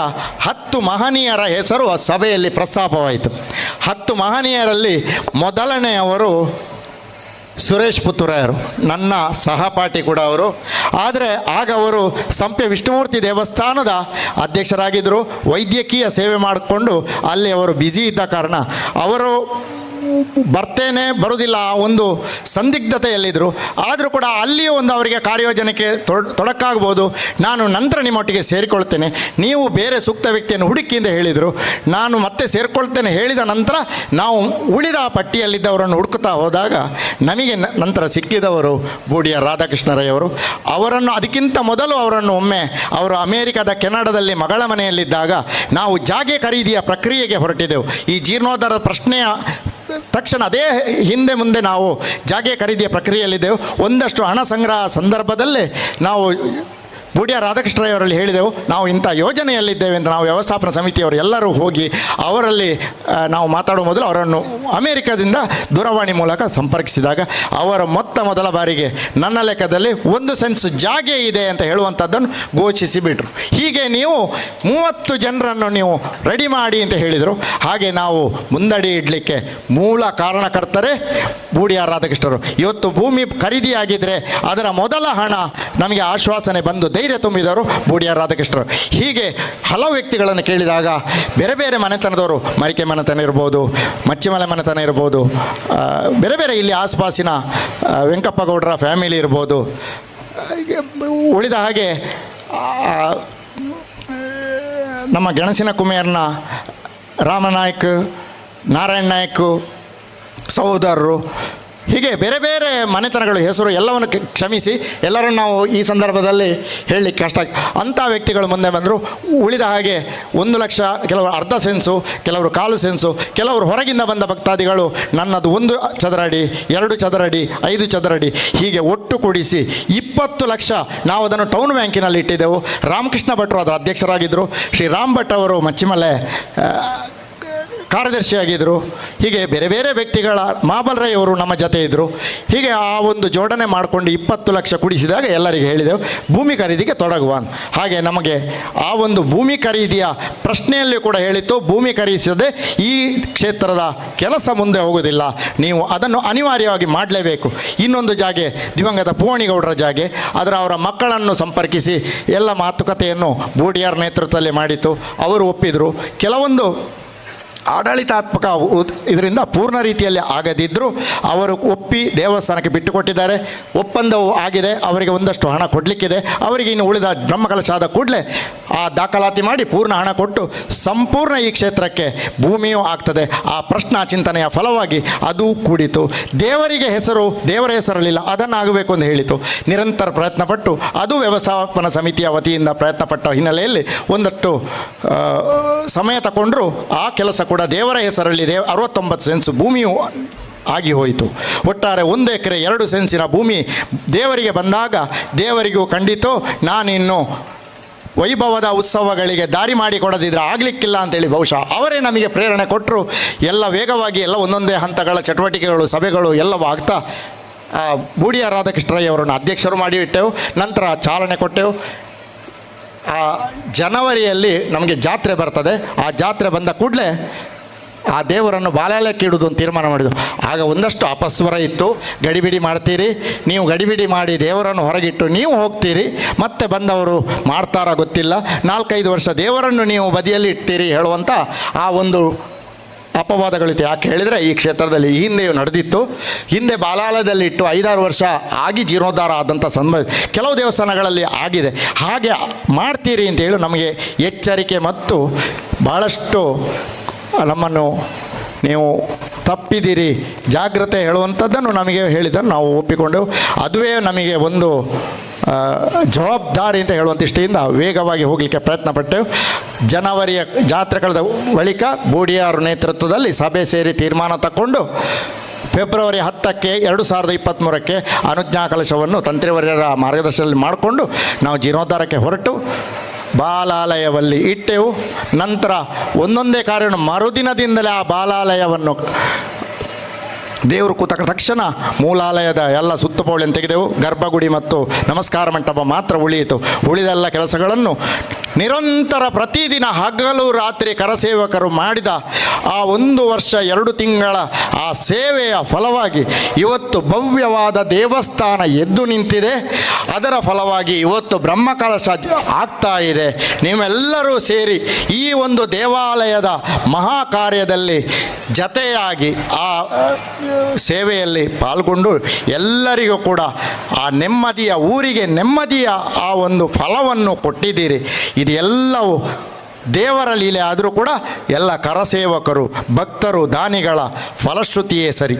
10 ಮಹನೀಯರ ಹೆಸರು ಆ ಸಭೆಯಲ್ಲಿ ಪ್ರಸ್ತಾಪವಾಯಿತು. 10 ಮಹನೀಯರಲ್ಲಿ ಮೊದಲನೆಯವರು ಸುರೇಶ್ ಪುತ್ತೂರಾಯರು, ನನ್ನ ಸಹಪಾಠಿ ಕೂಡ ಅವರು. ಆದರೆ ಆಗ ಅವರು ಸಂಪೆ ವಿಷ್ಣುಮೂರ್ತಿ ದೇವಸ್ಥಾನದ ಅಧ್ಯಕ್ಷರಾಗಿದ್ದರು. ವೈದ್ಯಕೀಯ ಸೇವೆ ಮಾಡಿಕೊಂಡು ಅಲ್ಲಿ ಅವರು ಬ್ಯುಸಿ ಇದ್ದ ಕಾರಣ ಅವರು ಬರ್ತೇನೆ ಬರುವುದಿಲ್ಲ ಆ ಒಂದು ಸಂದಿಗ್ಧತೆಯಲ್ಲಿದ್ದರು. ಆದರೂ ಕೂಡ ಅಲ್ಲಿಯೂ ಒಂದು ಅವರಿಗೆ ಕಾರ್ಯೋಜನೆಗೆ ತೊಡಕಾಗ್ಬೋದು. ನಾನು ನಂತರ ನಿಮ್ಮೊಟ್ಟಿಗೆ ಸೇರಿಕೊಳ್ತೇನೆ, ನೀವು ಬೇರೆ ಸೂಕ್ತ ವ್ಯಕ್ತಿಯನ್ನು ಹುಡುಕಿ ಅಂತ ಹೇಳಿದರು. ನಾನು ಮತ್ತೆ ಸೇರಿಕೊಳ್ತೇನೆ ಹೇಳಿದ ನಂತರ ನಾವು ಉಳಿದ ಪಟ್ಟಿಯಲ್ಲಿದ್ದವರನ್ನು ಹುಡುಕುತ್ತಾ ಹೋದಾಗ ನಮಗೆ ನಂತರ ಸಿಕ್ಕಿದವರು ಬೂಡಿಯ ರಾಧಾಕೃಷ್ಣರಯ್ಯವರು. ಅವರನ್ನು ಅದಕ್ಕಿಂತ ಮೊದಲು ಅವರನ್ನು ಒಮ್ಮೆ ಅವರು ಅಮೇರಿಕಾದ ಕೆನಡಾದಲ್ಲಿ ಮಗಳ ಮನೆಯಲ್ಲಿದ್ದಾಗ ನಾವು ಜಾಗೆ ಖರೀದಿಯ ಪ್ರಕ್ರಿಯೆಗೆ ಹೊರಟಿದ್ದೆವು. ಈ ಜೀರ್ಣೋದ್ಧಾರದ ಪ್ರಶ್ನೆಯ ತಕ್ಷಣ ಅದೇ ಹಿಂದೆ ಮುಂದೆ ನಾವು ಜಾಗೆ ಖರೀದಿಯ ಪ್ರಕ್ರಿಯೆಯಲ್ಲಿದ್ದೆವು. ಒಂದಷ್ಟು ಹಣ ಸಂಗ್ರಹ ಸಂದರ್ಭದಲ್ಲೇ ನಾವು ಬೂಡಿಯ ರಾಧಾಕೃಷ್ಣರವರಲ್ಲಿ ಹೇಳಿದೆವು, ನಾವು ಇಂಥ ಯೋಜನೆಯಲ್ಲಿದ್ದೇವೆ ಅಂತ. ನಾವು ವ್ಯವಸ್ಥಾಪನಾ ಸಮಿತಿಯವರು ಎಲ್ಲರೂ ಹೋಗಿ ಅವರಲ್ಲಿ ನಾವು ಮಾತಾಡುವ ಮೊದಲು ಅವರನ್ನು ಅಮೇರಿಕಾದಿಂದ ದೂರವಾಣಿ ಮೂಲಕ ಸಂಪರ್ಕಿಸಿದಾಗ ಅವರ ಮೊದಲ ಬಾರಿಗೆ ನನ್ನ ಲೆಕ್ಕದಲ್ಲಿ 1 ಸೆನ್ಸ್ ಜಾಗೆ ಇದೆ ಅಂತ ಹೇಳುವಂಥದ್ದನ್ನು ಘೋಷಿಸಿಬಿಟ್ರು. ಹೀಗೆ ನೀವು 30 ಜನರನ್ನು ನೀವು ರೆಡಿ ಮಾಡಿ ಅಂತ ಹೇಳಿದರು. ಹಾಗೆ ನಾವು ಮುಂದಡಿ ಇಡಲಿಕ್ಕೆ ಮೂಲ ಕಾರಣಕರ್ತರೇ ಬೂಡಿಯ ರಾಧಾಕೃಷ್ಣರು. ಇವತ್ತು ಭೂಮಿ ಖರೀದಿಯಾಗಿದ್ದರೆ ಅದರ ಮೊದಲ ಹಣ ನಮಗೆ ಆಶ್ವಾಸನೆ ಬಂದು ಧೈರ್ಯ ತುಂಬಿದವರು ಬೂಡಿಯ ರಾಧಾಕೃಷ್ಣರು. ಹೀಗೆ ಹಲವು ವ್ಯಕ್ತಿಗಳನ್ನು ಕೇಳಿದಾಗ ಬೇರೆ ಬೇರೆ ಮನೆತನದವರು, ಮರಿಕೆ ಮನೆತನ ಇರ್ಬೋದು, ಮಚ್ಚಿಮಲೆ ಮನೆತನ ಇರ್ಬೋದು, ಬೇರೆ ಬೇರೆ ಇಲ್ಲಿ ಆಸುಪಾಸಿನ ವೆಂಕಪ್ಪ ಗೌಡರ ಫ್ಯಾಮಿಲಿ ಇರ್ಬೋದು, ಉಳಿದ ಹಾಗೆ ನಮ್ಮ ಗೆಣಸಿನ ಕುಮೇರ್ನ ರಾಮನಾಯ್ಕ, ನಾರಾಯಣ ನಾಯ್ಕ ಸಹೋದರರು, ಹೀಗೆ ಬೇರೆ ಬೇರೆ ಮನೆತನಗಳು ಹೆಸರು ಎಲ್ಲವನ್ನು ಕ್ಷಮಿಸಿ ಎಲ್ಲರನ್ನು ನಾವು ಈ ಸಂದರ್ಭದಲ್ಲಿ ಹೇಳಲಿಕ್ಕೆ ಕಷ್ಟ. ಅಂಥ ವ್ಯಕ್ತಿಗಳು ಮುಂದೆ ಬಂದರು. ಉಳಿದ ಹಾಗೆ 1 ಲಕ್ಷ, ಕೆಲವರು ಅರ್ಧ ಸೆನ್ಸು, ಕೆಲವರು 1/4 ಸೆನ್ಸು, ಕೆಲವರು ಹೊರಗಿಂದ ಬಂದ ಭಕ್ತಾದಿಗಳು ನನ್ನದು 1 ಚದರ ಅಡಿ, 2 ಚದರ ಅಡಿ, 5 ಚದರ ಅಡಿ, ಹೀಗೆ ಒಟ್ಟು ಕೂಡಿಸಿ 20 ಲಕ್ಷ ನಾವು ಅದನ್ನು ಟೌನ್ ಬ್ಯಾಂಕಿನಲ್ಲಿ ಇಟ್ಟಿದ್ದೆವು. ರಾಮಕೃಷ್ಣ ಭಟ್ರು ಅದರ ಅಧ್ಯಕ್ಷರಾಗಿದ್ದರು. ಶ್ರೀ ರಾಮ್ ಭಟ್ ಅವರು ಮಚ್ಚಿಮಲೆ ಕಾರ್ಯದರ್ಶಿಯಾಗಿದ್ದರು. ಹೀಗೆ ಬೇರೆ ಬೇರೆ ವ್ಯಕ್ತಿಗಳ, ಮಹಾಬಲರಾಯ್ ಅವರು ನಮ್ಮ ಜೊತೆ ಇದ್ದರು. ಹೀಗೆ ಆ ಒಂದು ಜೋಡಣೆ ಮಾಡಿಕೊಂಡು 20 ಲಕ್ಷ ಕುಡಿಸಿದಾಗ ಎಲ್ಲರಿಗೆ ಹೇಳಿದೆವು ಭೂಮಿ ಖರೀದಿಗೆ ತೊಡಗುವ. ಹಾಗೆ ನಮಗೆ ಆ ಒಂದು ಭೂಮಿ ಖರೀದಿಯ ಪ್ರಶ್ನೆಯಲ್ಲಿ ಕೂಡ ಹೇಳಿತ್ತು, ಭೂಮಿ ಖರೀದಿಸದೆ ಈ ಕ್ಷೇತ್ರದ ಕೆಲಸ ಮುಂದೆ ಹೋಗೋದಿಲ್ಲ, ನೀವು ಅದನ್ನು ಅನಿವಾರ್ಯವಾಗಿ ಮಾಡಲೇಬೇಕು. ಇನ್ನೊಂದು ಜಾಗೆ ದಿವಂಗತ ಪೂವಣಿಗೌಡರ ಜಾಗೆ, ಅವರ ಮಕ್ಕಳನ್ನು ಸಂಪರ್ಕಿಸಿ ಎಲ್ಲ ಮಾತುಕತೆಯನ್ನು ಬೂಡಿಯಾರ್ ನೇತೃತ್ವದಲ್ಲಿ ಮಾಡಿತ್ತು. ಅವರು ಒಪ್ಪಿದರು. ಕೆಲವೊಂದು ಆಡಳಿತಾತ್ಮಕ ಇದರಿಂದ ಪೂರ್ಣ ರೀತಿಯಲ್ಲಿ ಆಗದಿದ್ದರೂ ಅವರು ಒಪ್ಪಿ ದೇವಸ್ಥಾನಕ್ಕೆ ಬಿಟ್ಟುಕೊಟ್ಟಿದ್ದಾರೆ. ಒಪ್ಪಂದವು ಆಗಿದೆ. ಅವರಿಗೆ ಒಂದಷ್ಟು ಹಣ ಕೊಡಲಿಕ್ಕಿದೆ. ಅವರಿಗೆ ಇನ್ನು ಉಳಿದ ಬ್ರಹ್ಮಕಲಶ ಆದ ಕೂಡಲೇ ಆ ದಾಖಲಾತಿ ಮಾಡಿ ಪೂರ್ಣ ಹಣ ಕೊಟ್ಟು ಸಂಪೂರ್ಣ ಈ ಕ್ಷೇತ್ರಕ್ಕೆ ಭೂಮಿಯೂ ಆಗ್ತದೆ. ಆ ಪ್ರಶ್ನಾ ಚಿಂತನೆಯ ಫಲವಾಗಿ ಅದು ಕೂಡಿತು. ದೇವರಿಗೆ ಹೆಸರು, ದೇವರ ಹೆಸರಲ್ಲಿಲ್ಲ, ಅದನ್ನು ಆಗಬೇಕು ಅಂತ ಹೇಳಿತು. ನಿರಂತರ ಪ್ರಯತ್ನಪಟ್ಟು ಅದು ವ್ಯವಸ್ಥಾಪನಾ ಸಮಿತಿಯ ವತಿಯಿಂದ ಪ್ರಯತ್ನಪಟ್ಟ ಹಿನ್ನೆಲೆಯಲ್ಲಿ ಒಂದಷ್ಟು ಸಮಯ ತಗೊಂಡ್ರು ಆ ಕೆಲಸ ಕೂಡ ದೇವರ ಹೆಸರಲ್ಲಿದೆ. 69 ಸೆನ್ಸ್ ಭೂಮಿಯು ಆಗಿ ಹೋಯಿತು. ಒಟ್ಟಾರೆ 1 ಎಕರೆ 2 ಸೆನ್ಸಿನ ಭೂಮಿ ದೇವರಿಗೆ ಬಂದಾಗ ದೇವರಿಗೂ ಖಂಡಿತು ನಾನಿನ್ನು ವೈಭವದ ಉತ್ಸವಗಳಿಗೆ ದಾರಿ ಮಾಡಿಕೊಡದಿದ್ರೆ ಆಗಲಿಕ್ಕಿಲ್ಲ ಅಂತೇಳಿ ಬಹುಶಃ ಅವರೇ ನಮಗೆ ಪ್ರೇರಣೆ ಕೊಟ್ಟರು. ಎಲ್ಲ ವೇಗವಾಗಿ ಎಲ್ಲ ಒಂದೊಂದೇ ಹಂತಗಳ ಚಟುವಟಿಕೆಗಳು, ಸಭೆಗಳು ಎಲ್ಲವೂ ಆಗ್ತಾ ಬೂಡಿಯ ರಾಧಾಕೃಷ್ಣರಯ್ಯವರನ್ನು ಅಧ್ಯಕ್ಷರು ಮಾಡಿಬಿಟ್ಟೆವು. ನಂತರ ಚಾಲನೆ ಕೊಟ್ಟೆವು. ಜನವರಿಯಲ್ಲಿ ನಮಗೆ ಜಾತ್ರೆ ಬರ್ತದೆ. ಆ ಜಾತ್ರೆ ಬಂದ ಕೂಡಲೇ ಆ ದೇವರನ್ನು ಬಾಲಾಲಯಕ್ಕೆ ಇಡುವುದು ಅಂತ ತೀರ್ಮಾನ ಮಾಡಿದ್ದು. ಆಗ ಒಂದಷ್ಟು ಅಪಸ್ವರ ಇತ್ತು. ಗಡಿಬಿಡಿ ಮಾಡ್ತೀರಿ, ನೀವು ಗಡಿಬಿಡಿ ಮಾಡಿ ದೇವರನ್ನು ಹೊರಗಿಟ್ಟು ನೀವು ಹೋಗ್ತೀರಿ, ಮತ್ತೆ ಬಂದವರು ಮಾಡ್ತಾರಾ ಗೊತ್ತಿಲ್ಲ, 4-5 ವರ್ಷ ದೇವರನ್ನು ನೀವು ಬದಿಯಲ್ಲಿ ಇಡ್ತೀರಿ ಹೇಳುವಂಥ ಆ ಒಂದು ಅಪವಾದಗಳಿತ್ತು. ಯಾಕೆ ಹೇಳಿದರೆ ಈ ಕ್ಷೇತ್ರದಲ್ಲಿ ಈ ಹಿಂದೆಯೂ ನಡೆದಿತ್ತು. ಹಿಂದೆ ಬಾಲಾಲಯದಲ್ಲಿ ಇಟ್ಟು 5-6 ವರ್ಷ ಆಗಿ ಜೀರ್ಣೋದ್ಧಾರ ಆದಂಥ ಕೆಲವು ದೇವಸ್ಥಾನಗಳಲ್ಲಿ ಆಗಿದೆ. ಹಾಗೆ ಮಾಡ್ತೀರಿ ಅಂತೇಳಿ ನಮಗೆ ಎಚ್ಚರಿಕೆ ಮತ್ತು ಭಾಳಷ್ಟು ನಮ್ಮನ್ನು ನೀವು ತಪ್ಪಿದಿರಿ, ಜಾಗ್ರತೆ ಹೇಳುವಂಥದ್ದನ್ನು ನಮಗೆ ಹೇಳಿದ್ದನ್ನು ನಾವು ಒಪ್ಪಿಕೊಂಡೆವು. ಅದುವೇ ನಮಗೆ ಒಂದು ಜವಾಬ್ದಾರಿ ಅಂತ ಹೇಳುವಂಥ ದೃಷ್ಟಿಯಿಂದ ವೇಗವಾಗಿ ಹೋಗಲಿಕ್ಕೆ ಪ್ರಯತ್ನ ಪಟ್ಟೆವು. ಜನವರಿಯ ಜಾತ್ರೆ ಕಳೆದ ಬಳಿಕ ಬೋಡಿಯಾರು ನೇತೃತ್ವದಲ್ಲಿ ಸಭೆ ಸೇರಿ ತೀರ್ಮಾನ ತಗೊಂಡು ಫೆಬ್ರವರಿ 10ಕ್ಕೆ 2023ಕ್ಕೆ ಅನುಜ್ಞಾ ಕಲಶವನ್ನು ತಂತ್ರಿವರ್ಯರ ಮಾರ್ಗದರ್ಶನದಲ್ಲಿ ಮಾಡಿಕೊಂಡು ನಾವು ಜೀರ್ಣೋದ್ಧಾರಕ್ಕೆ ಹೊರಟು ಬಾಲಾಲಯವಲ್ಲಿ ಇಟ್ಟೆವು. ನಂತರ ಒಂದೊಂದೇ ಕಾರ್ಯವನ್ನು ಮರುದಿನದಿಂದಲೇ ಆ ಬಾಲಾಲಯವನ್ನು ದೇವರು ಕೂತ ತಕ್ಷಣ ಮೂಲಾಲಯದ ಎಲ್ಲ ಸುತ್ತುಪೌಳಿಯನ್ನು ತೆಗೆದೆವು. ಗರ್ಭಗುಡಿ ಮತ್ತು ನಮಸ್ಕಾರ ಮಂಟಪ ಮಾತ್ರ ಉಳಿಯಿತು. ಉಳಿದೆಲ್ಲ ಕೆಲಸಗಳನ್ನು ನಿರಂತರ ಪ್ರತಿದಿನ ಹಗಲು ರಾತ್ರಿ ಕರಸೇವಕರು ಮಾಡಿದ ಆ 1 ವರ್ಷ 2 ತಿಂಗಳ ಆ ಸೇವೆಯ ಫಲವಾಗಿ ಇವತ್ತು ಭವ್ಯವಾದ ದೇವಸ್ಥಾನ ಎದ್ದು ನಿಂತಿದೆ. ಅದರ ಫಲವಾಗಿ ಇವತ್ತು ಬ್ರಹ್ಮಕಲಶ ಆಗ್ತಾ ಇದೆ. ನೀವೆಲ್ಲರೂ ಸೇರಿ ಈ ಒಂದು ದೇವಾಲಯದ ಮಹಾ ಕಾರ್ಯದಲ್ಲಿ ಜತೆಯಾಗಿ ಆ ಸೇವೆಯಲ್ಲಿ ಪಾಲ್ಗೊಂಡು ಎಲ್ಲರಿಗೂ ಕೂಡ ಆ ನೆಮ್ಮದಿಯ ಊರಿಗೆ ನೆಮ್ಮದಿಯ ಆ ಒಂದು ಫಲವನ್ನು ಕೊಟ್ಟಿದ್ದೀರಿ. ಇದು ಎಲ್ಲವೂ ದೇವರ ಲೀಲೆ ಆದರೂ ಕೂಡ ಎಲ್ಲ ಕರಸೇವಕರು, ಭಕ್ತರು, ದಾನಿಗಳ ಫಲಶ್ರುತಿಯೇ ಸರಿ.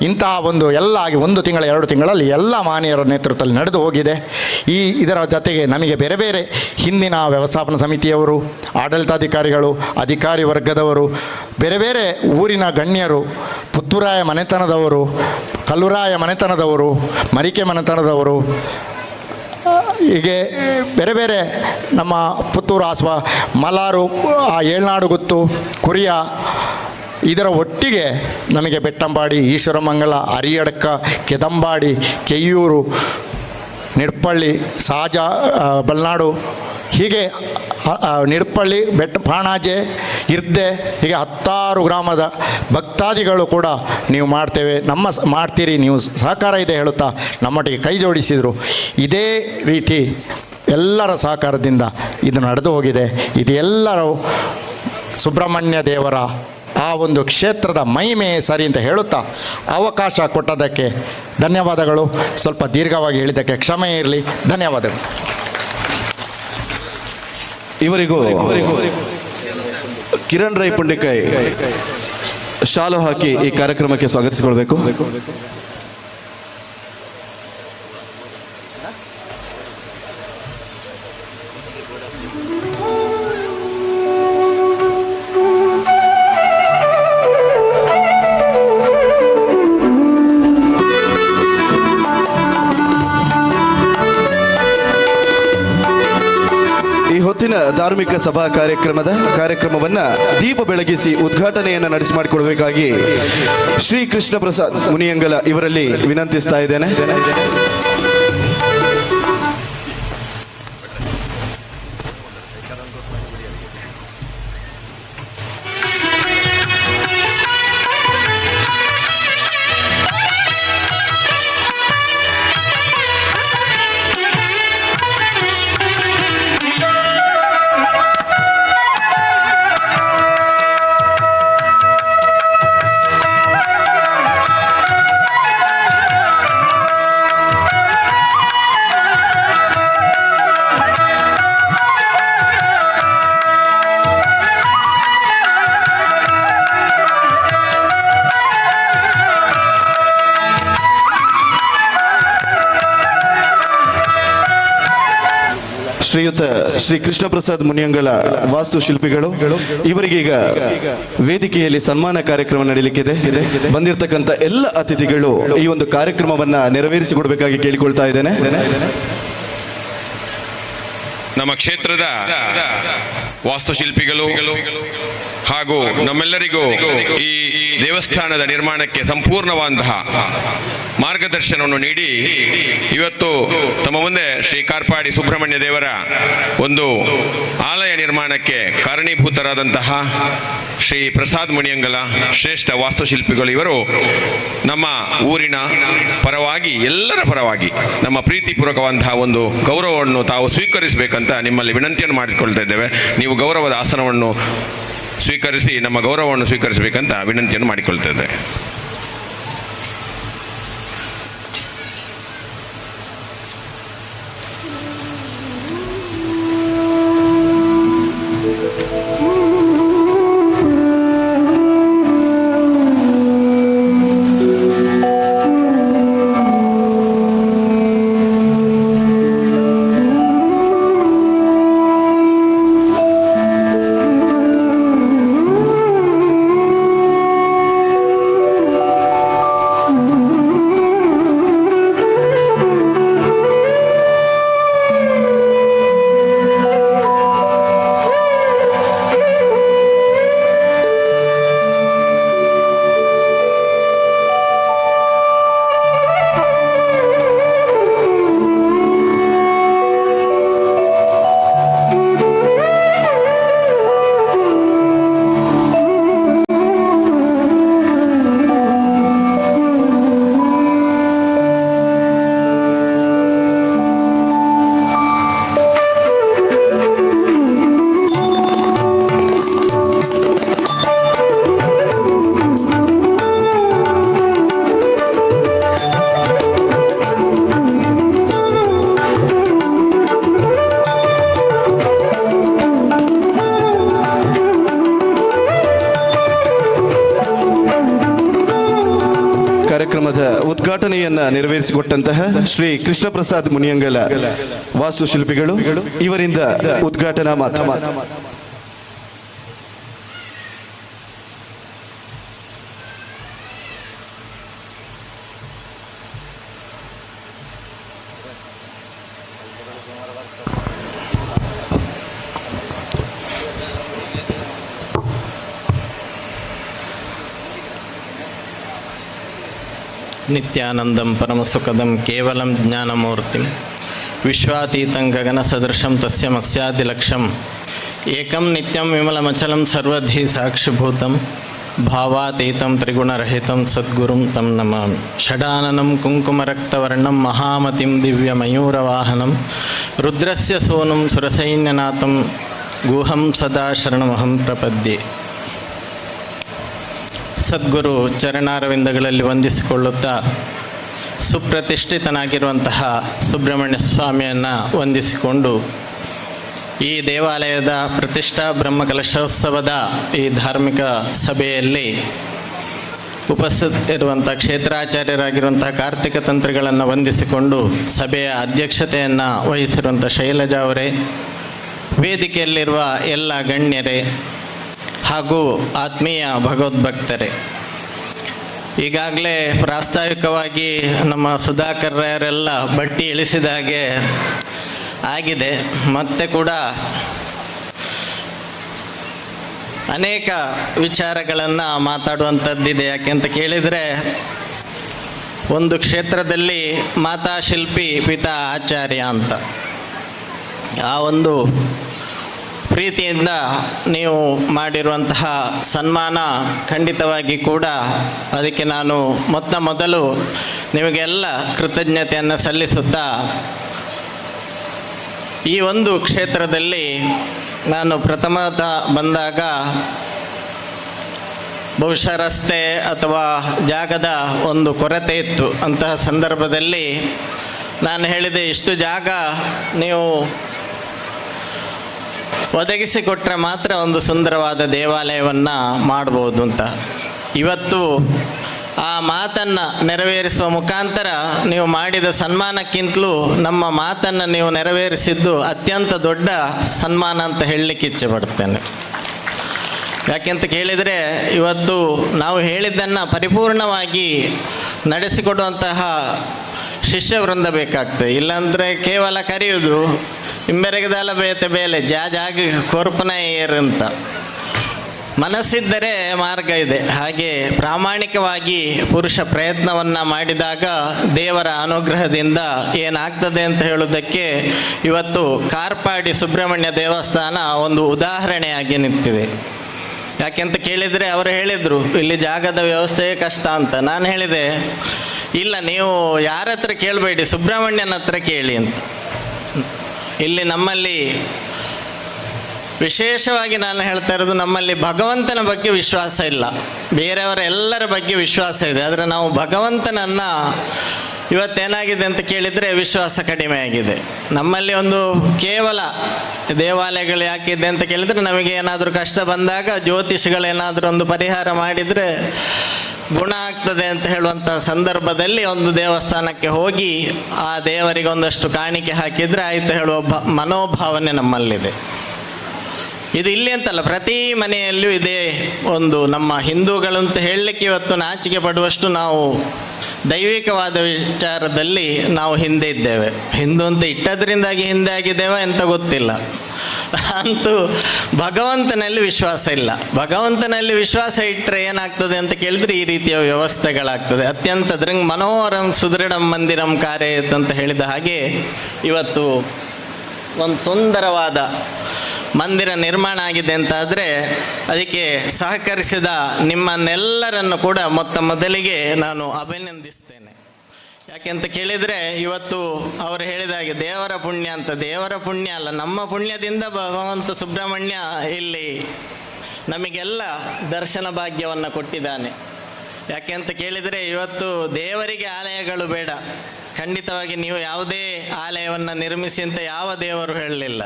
ಇಂತಹ ಒಂದು ಎಲ್ಲ ಆಗಿ 1 ತಿಂಗಳ 2 ತಿಂಗಳಲ್ಲಿ ಎಲ್ಲ ಮಾನ್ಯರ ನೇತೃತ್ವದಲ್ಲಿ ನಡೆದು ಹೋಗಿದೆ. ಇದರ ಜೊತೆಗೆ ನಮಗೆ ಬೇರೆ ಬೇರೆ ಹಿಂದಿನ ವ್ಯವಸ್ಥಾಪನಾ ಸಮಿತಿಯವರು, ಆಡಳಿತಾಧಿಕಾರಿಗಳು, ಅಧಿಕಾರಿ ವರ್ಗದವರು, ಬೇರೆ ಬೇರೆ ಊರಿನ ಗಣ್ಯರು, ಪುತ್ತೂರಾಯ ಮನೆತನದವರು, ಕಲ್ಲುರಾಯ ಮನೆತನದವರು, ಮರಿಕೆ ಮನೆತನದವರು, ಹೀಗೆ ಬೇರೆ ಬೇರೆ ನಮ್ಮ ಪುತ್ತೂರು, ಮಲಾರು, ಆ ಏಳ್ನಾಡು ಗುತ್ತು, ಕುರಿಯ, ಇದರ ಒಟ್ಟಿಗೆ ನಮಗೆ ಬೆಟ್ಟಂಬಾಡಿ, ಈಶ್ವರಮಂಗಲ, ಅರಿಯಡ್ಕ, ಕೆದಂಬಾಡಿ, ಕೆಯ್ಯೂರು, ನಿಡ್ಪಳ್ಳಿ, ಸಾಜ, ಬಲ್ನಾಡು, ಹೀಗೆ ನಿಡ್ಪಳ್ಳಿ, ಪಾಣಾಜೆ, ಇರ್ದೆ, ಹೀಗೆ 10 ಗ್ರಾಮದ ಭಕ್ತಾದಿಗಳು ಕೂಡ ನೀವು ಮಾಡ್ತೀರಿ, ನೀವು ಸಹಕಾರ ಇದೆ ಹೇಳುತ್ತಾ ನಮ್ಮೊಟ್ಟಿಗೆ ಕೈ ಜೋಡಿಸಿದರು. ಇದೇ ರೀತಿ ಎಲ್ಲರ ಸಹಕಾರದಿಂದ ಇದು ನಡೆದು ಹೋಗಿದೆ. ಇದು ಎಲ್ಲರೂ ಸುಬ್ರಹ್ಮಣ್ಯ ದೇವರ ಆ ಒಂದು ಕ್ಷೇತ್ರದ ಮಹಿಮೆ ಸರಿ ಅಂತ ಹೇಳುತ್ತಾ ಅವಕಾಶ ಕೊಟ್ಟದಕ್ಕೆ ಧನ್ಯವಾದಗಳು. ಸ್ವಲ್ಪ ದೀರ್ಘವಾಗಿ ಹೇಳಿದ್ದಕ್ಕೆ ಕ್ಷಮೆ ಇರಲಿ. ಧನ್ಯವಾದಗಳು. ಇವರಿಗೂ ಕಿರಣ್ ರೈ ಪುಂಡಿಕೈ ಶಾಲು ಹಾಕಿ ಈ ಕಾರ್ಯಕ್ರಮಕ್ಕೆ ಸ್ವಾಗತಿಸಿಕೊಳ್ಬೇಕು. ಹೊತ್ತಿನ ಧಾರ್ಮಿಕ ಸಭಾ ಕಾರ್ಯಕ್ರಮವನ್ನ ದೀಪ ಬೆಳಗಿಸಿ ಉದ್ಘಾಟನೆಯನ್ನು ನಡೆಸಿ ಮಾಡಿಕೊಡಬೇಕಾಗಿ ಶ್ರೀ ಕೃಷ್ಣ ಪ್ರಸಾದ್ ಮುನಿಯಂಗಲ ಇವರಲ್ಲಿ ವಿನಂತಿಸ್ತಾ ಇದ್ದೇನೆ. ಶ್ರೀಯುತ ಶ್ರೀ ಕೃಷ್ಣ ಪ್ರಸಾದ್ ಮುನಿಯಂಗಲ ವಾಸ್ತುಶಿಲ್ಪಿಗಳು ಇವರಿಗೀಗ ವೇದಿಕೆಯಲ್ಲಿ ಸನ್ಮಾನ ಕಾರ್ಯಕ್ರಮ ನಡೆಯಲಿಕ್ಕಿದೆ. ಬಂದಿರತಕ್ಕಂಥ ಎಲ್ಲ ಅತಿಥಿಗಳು ಈ ಒಂದು ಕಾರ್ಯಕ್ರಮವನ್ನ ನೆರವೇರಿಸಿಕೊಡಬೇಕಾಗಿ ಕೇಳಿಕೊಳ್ತಾ ಇದ್ದೇನೆ. ನಮ್ಮ ಕ್ಷೇತ್ರದ ವಾಸ್ತುಶಿಲ್ಪಿಗಳು ಹಾಗೂ ನಮ್ಮೆಲ್ಲರಿಗೂ ಈ ದೇವಸ್ಥಾನದ ನಿರ್ಮಾಣಕ್ಕೆ ಸಂಪೂರ್ಣವಾದಂತಹ ಮಾರ್ಗದರ್ಶನವನ್ನು ನೀಡಿ ಇವತ್ತು ತಮ್ಮ ಮುಂದೆ ಶ್ರೀ ಕಾರ್ಪಾಡಿ ಸುಬ್ರಹ್ಮಣ್ಯ ದೇವರ ಒಂದು ಆಲಯ ನಿರ್ಮಾಣಕ್ಕೆ ಕಾರಣೀಭೂತರಾದಂತಹ ಶ್ರೀ ಪ್ರಸಾದ್ ಮುನಿಯಂಗಲ ಶ್ರೇಷ್ಠ ವಾಸ್ತುಶಿಲ್ಪಿಗಳು ಇವರು ನಮ್ಮ ಊರಿನ ಪರವಾಗಿ ಎಲ್ಲರ ಪರವಾಗಿ ನಮ್ಮ ಪ್ರೀತಿಪೂರ್ವಕವಂತಹ ಒಂದು ಗೌರವವನ್ನು ತಾವು ಸ್ವೀಕರಿಸಬೇಕಂತ ನಿಮ್ಮಲ್ಲಿ ವಿನಂತಿಯನ್ನು ಮಾಡಿಕೊಳ್ತಾ ಇದ್ದೇವೆ. ನೀವು ಗೌರವದ ಆಸನವನ್ನು ಸ್ವೀಕರಿಸಿ ನಮ್ಮ ಗೌರವವನ್ನು ಸ್ವೀಕರಿಸಬೇಕಂತ ವಿನಂತಿಯನ್ನು ಮಾಡಿಕೊಳ್ತಾ ಇದ್ದೇವೆ. ಕಾರ್ಯಕ್ರಮದ ಉದ್ಘಾಟನೆಯನ್ನ ನೆರವೇರಿಸಿಕೊಟ್ಟಂತಹ ಶ್ರೀ ಕೃಷ್ಣ ಪ್ರಸಾದ್ ಮುನಿಯಂಗಲ ವಾಸ್ತುಶಿಲ್ಪಿಗಳು ಇವರಿಂದ ಉದ್ಘಾಟನಾ ಮಾತು. ನಿತ್ಯಾನಂದಂ ಪರಮಸುಖದಂ ಕೇವಲಂ ಜ್ಞಾನಮೂರ್ತಿಂ ವಿಶ್ವಾತೀತಂ ಗಗನಸದೃಶಂ ತಸ್ಯ ಮತ್ಸ್ಯಾದಿಲಕ್ಷಂ ಏಕಂ ನಿತ್ಯಂ ವಿಮಲಮಚಲಂ ಸರ್ವಧಿ ಸಾಕ್ಷಿಭೂತಂ ಭಾವಾತೀತಂ ತ್ರಿಗುಣರಹಿತಂ ಸದ್ಗುರುಂ ತಂ ನಮಾಮಿ. ಷಡಾನನಂ ಕುಂಕುಮರಕ್ತವರ್ಣಂ ಮಹಾಮತಿಂ ದಿವ್ಯಮಯೂರವಾಹನಂ ರುದ್ರಸ್ಯ ಸೋನುಂ ಸುರಸೈನ್ಯನಾಥಂ ಗುಹಂ ಸದಾ ಶರಣಮಹಂ ಪ್ರಪದ್ಯೆ. ಸದ್ಗುರು ಚರಣಾರವಿಂದಗಳಲ್ಲಿ ವಂದಿಸಿಕೊಳ್ಳುತ್ತಾ ಸುಪ್ರತಿಷ್ಠಿತನಾಗಿರುವಂತಹ ಸುಬ್ರಹ್ಮಣ್ಯ ಸ್ವಾಮಿಯನ್ನು ವಂದಿಸಿಕೊಂಡು ಈ ದೇವಾಲಯದ ಪ್ರತಿಷ್ಠಾ ಬ್ರಹ್ಮಕಲಶೋತ್ಸವದ ಈ ಧಾರ್ಮಿಕ ಸಭೆಯಲ್ಲಿ ಉಪಸ್ಥಿತರಿರುವಂಥ ಕ್ಷೇತ್ರಾಚಾರ್ಯರಾಗಿರುವಂಥ ಕಾರ್ತಿಕ ತಂತ್ರಿಗಳನ್ನು ವಂದಿಸಿಕೊಂಡು ಸಭೆಯ ಅಧ್ಯಕ್ಷತೆಯನ್ನು ವಹಿಸಿರುವಂಥ ಶೈಲಜಾ ಅವರೇ, ವೇದಿಕೆಯಲ್ಲಿರುವ ಎಲ್ಲ ಗಣ್ಯರೇ ಹಾಗೂ ಆತ್ಮೀಯ ಭಗವದ್ಭಕ್ತರೇ, ಈಗಾಗಲೇ ಪ್ರಾಸ್ತಾವಿಕವಾಗಿ ನಮ್ಮ ಸುಧಾಕರ್ ರಾಯರೆಲ್ಲ ಬಟ್ಟಿ ಇಳಿಸಿದ ಹಾಗೆ ಆಗಿದೆ. ಮತ್ತೆ ಕೂಡ ಅನೇಕ ವಿಚಾರಗಳನ್ನು ಮಾತಾಡುವಂಥದ್ದಿದೆ. ಯಾಕೆಂತ ಕೇಳಿದರೆ, ಒಂದು ಕ್ಷೇತ್ರದಲ್ಲಿ ಮಾತಾ ಶಿಲ್ಪಿ ಪಿತಾ ಆಚಾರ್ಯ ಅಂತ ಆ ಒಂದು ಪ್ರೀತಿಯಿಂದ ನೀವು ಮಾಡಿರುವಂತಹ ಸನ್ಮಾನ ಖಂಡಿತವಾಗಿ ಕೂಡ ಅದಕ್ಕೆ ನಾನು ಮೊದಲು ನಿಮಗೆಲ್ಲ ಕೃತಜ್ಞತೆಯನ್ನು ಸಲ್ಲಿಸುತ್ತಾ, ಈ ಒಂದು ಕ್ಷೇತ್ರದಲ್ಲಿ ನಾನು ಪ್ರಥಮತ ಬಂದಾಗ ಬಹುಶಃ ರಸ್ತೆ ಅಥವಾ ಜಾಗದ ಒಂದು ಕೊರತೆ ಇತ್ತು. ಅಂತಹ ಸಂದರ್ಭದಲ್ಲಿ ನಾನು ಹೇಳಿದೆ, ಇಷ್ಟು ಜಾಗ ನೀವು ಒದಗಿಸಿಕೊಟ್ರೆ ಮಾತ್ರ ಒಂದು ಸುಂದರವಾದ ದೇವಾಲಯವನ್ನು ಮಾಡ್ಬೋದು ಅಂತ. ಇವತ್ತು ಆ ಮಾತನ್ನು ನೆರವೇರಿಸುವ ಮುಖಾಂತರ ನೀವು ಮಾಡಿದ ಸನ್ಮಾನಕ್ಕಿಂತಲೂ ನಮ್ಮ ಮಾತನ್ನು ನೀವು ನೆರವೇರಿಸಿದ್ದು ಅತ್ಯಂತ ದೊಡ್ಡ ಸನ್ಮಾನ ಅಂತ ಹೇಳಲಿಕ್ಕೆ ಇಚ್ಛೆಪಡ್ತೇನೆ. ಯಾಕೆಂತ ಕೇಳಿದರೆ, ಇವತ್ತು ನಾವು ಹೇಳಿದ್ದನ್ನು ಪರಿಪೂರ್ಣವಾಗಿ ನಡೆಸಿಕೊಡುವಂತಹ ಶಿಷ್ಯವೃಂದ ಬೇಕಾಗ್ತದೆ. ಇಲ್ಲಾಂದರೆ ಕೇವಲ ಕರೆಯುವುದು ಇಂಬೆರಗದಲ್ಲ ಬೇತೆ ಬೇಲೆ ಜಾಗಿ ಕೊರ್ಪನ ಏರಂತ ಮನಸ್ಸಿದ್ದರೆ ಮಾರ್ಗ ಇದೆ. ಹಾಗೆ ಪ್ರಾಮಾಣಿಕವಾಗಿ ಪುರುಷ ಪ್ರಯತ್ನವನ್ನು ಮಾಡಿದಾಗ ದೇವರ ಅನುಗ್ರಹದಿಂದ ಏನಾಗ್ತದೆ ಅಂತ ಹೇಳೋದಕ್ಕೆ ಇವತ್ತು ಕಾರ್ಪಾಡಿ ಸುಬ್ರಹ್ಮಣ್ಯ ದೇವಸ್ಥಾನ ಒಂದು ಉದಾಹರಣೆಯಾಗಿ ನಿಂತಿದೆ. ಯಾಕೆಂತ ಕೇಳಿದರೆ ಅವರು ಹೇಳಿದರು ಇಲ್ಲಿ ಜಾಗದ ವ್ಯವಸ್ಥೆಯೇ ಕಷ್ಟ ಅಂತ. ನಾನು ಹೇಳಿದೆ ಇಲ್ಲ, ನೀವು ಯಾರ ಹತ್ರ ಕೇಳಬೇಡಿ, ಸುಬ್ರಹ್ಮಣ್ಯನ ಹತ್ರ ಕೇಳಿ ಅಂತ. ಇಲ್ಲಿ ನಮ್ಮಲ್ಲಿ ವಿಶೇಷವಾಗಿ ನಾನು ಹೇಳ್ತಾ ಇರೋದು, ನಮ್ಮಲ್ಲಿ ಭಗವಂತನ ಬಗ್ಗೆ ವಿಶ್ವಾಸ ಇಲ್ಲ, ಬೇರೆಯವರ ಎಲ್ಲರ ಬಗ್ಗೆ ವಿಶ್ವಾಸ ಇದೆ. ಆದರೆ ನಾವು ಭಗವಂತನನ್ನು ಇವತ್ತೇನಾಗಿದೆ ಅಂತ ಕೇಳಿದರೆ ವಿಶ್ವಾಸ ಕಡಿಮೆ ಆಗಿದೆ. ನಮ್ಮಲ್ಲಿ ಒಂದು ಕೇವಲ ದೇವಾಲಯಗಳು ಯಾಕಿದೆ ಅಂತ ಕೇಳಿದರೆ, ನಮಗೆ ಏನಾದರೂ ಕಷ್ಟ ಬಂದಾಗ ಜ್ಯೋತಿಷಿಗಳೇನಾದರೂ ಒಂದು ಪರಿಹಾರ ಮಾಡಿದರೆ ಗುಣ ಆಗ್ತದೆ ಅಂತ ಹೇಳುವಂಥ ಸಂದರ್ಭದಲ್ಲಿ ಒಂದು ದೇವಸ್ಥಾನಕ್ಕೆ ಹೋಗಿ ಆ ದೇವರಿಗೆ ಒಂದಷ್ಟು ಕಾಣಿಕೆ ಹಾಕಿದರೆ ಆಯಿತು ಹೇಳುವ ಮನೋಭಾವನೆ ನಮ್ಮಲ್ಲಿದೆ. ಇದು ಇಲ್ಲಿ ಅಂತಲ್ಲ, ಪ್ರತಿ ಮನೆಯಲ್ಲೂ ಇದೆ. ಒಂದು ನಮ್ಮ ಹಿಂದೂಗಳು ಅಂತ ಹೇಳಲಿಕ್ಕೆ ಇವತ್ತು ನಾಚಿಕೆ ಪಡುವಷ್ಟು ನಾವು ದೈವಿಕವಾದ ವಿಚಾರದಲ್ಲಿ ನಾವು ಹಿಂದೆ ಇದ್ದೇವೆ. ಹಿಂದೂ ಅಂತ ಇಟ್ಟದ್ರಿಂದಾಗಿ ಹಿಂದೆ ಆಗಿದ್ದೇವೆ ಅಂತ ಗೊತ್ತಿಲ್ಲ. ಅಂತೂ ಭಗವಂತನಲ್ಲಿ ವಿಶ್ವಾಸ ಇಲ್ಲ. ಭಗವಂತನಲ್ಲಿ ವಿಶ್ವಾಸ ಇಟ್ಟರೆ ಏನಾಗ್ತದೆ ಅಂತ ಕೇಳಿದ್ರೆ ಈ ರೀತಿಯ ವ್ಯವಸ್ಥೆಗಳಾಗ್ತದೆ. ಅತ್ಯಂತ ಮನೋಹರಂ ಸುದೃಢಂ ಮಂದಿರಂ ಕಾರ್ಯೇತ್ ಅಂತ ಹೇಳಿದ ಹಾಗೆ ಇವತ್ತು ಒಂದು ಸುಂದರವಾದ ಮಂದಿರ ನಿರ್ಮಾಣ ಆಗಿದೆ ಅಂತಾದರೆ ಅದಕ್ಕೆ ಸಹಕರಿಸಿದ ನಿಮ್ಮನ್ನೆಲ್ಲರನ್ನು ಕೂಡ ಮೊದಲಿಗೆ ನಾನು ಅಭಿನಂದಿಸ್ತೇನೆ. ಯಾಕೆಂತ ಕೇಳಿದರೆ ಇವತ್ತು ಅವರು ಹೇಳಿದ ಹಾಗೆ ದೇವರ ಪುಣ್ಯ ಅಂತ. ದೇವರ ಪುಣ್ಯ ಅಲ್ಲ, ನಮ್ಮ ಪುಣ್ಯದಿಂದ ಭಗವಂತ ಸುಬ್ರಹ್ಮಣ್ಯ ಇಲ್ಲಿ ನಮಗೆಲ್ಲ ದರ್ಶನ ಭಾಗ್ಯವನ್ನು ಕೊಟ್ಟಿದ್ದಾನೆ. ಯಾಕೆಂತ ಕೇಳಿದರೆ ಇವತ್ತು ದೇವರಿಗೆ ಆಲಯಗಳು ಬೇಡ, ಖಂಡಿತವಾಗಿ ನೀವು ಯಾವುದೇ ಆಲಯವನ್ನು ನಿರ್ಮಿಸಿ ಅಂತ ಯಾವ ದೇವರು ಹೇಳಲಿಲ್ಲ.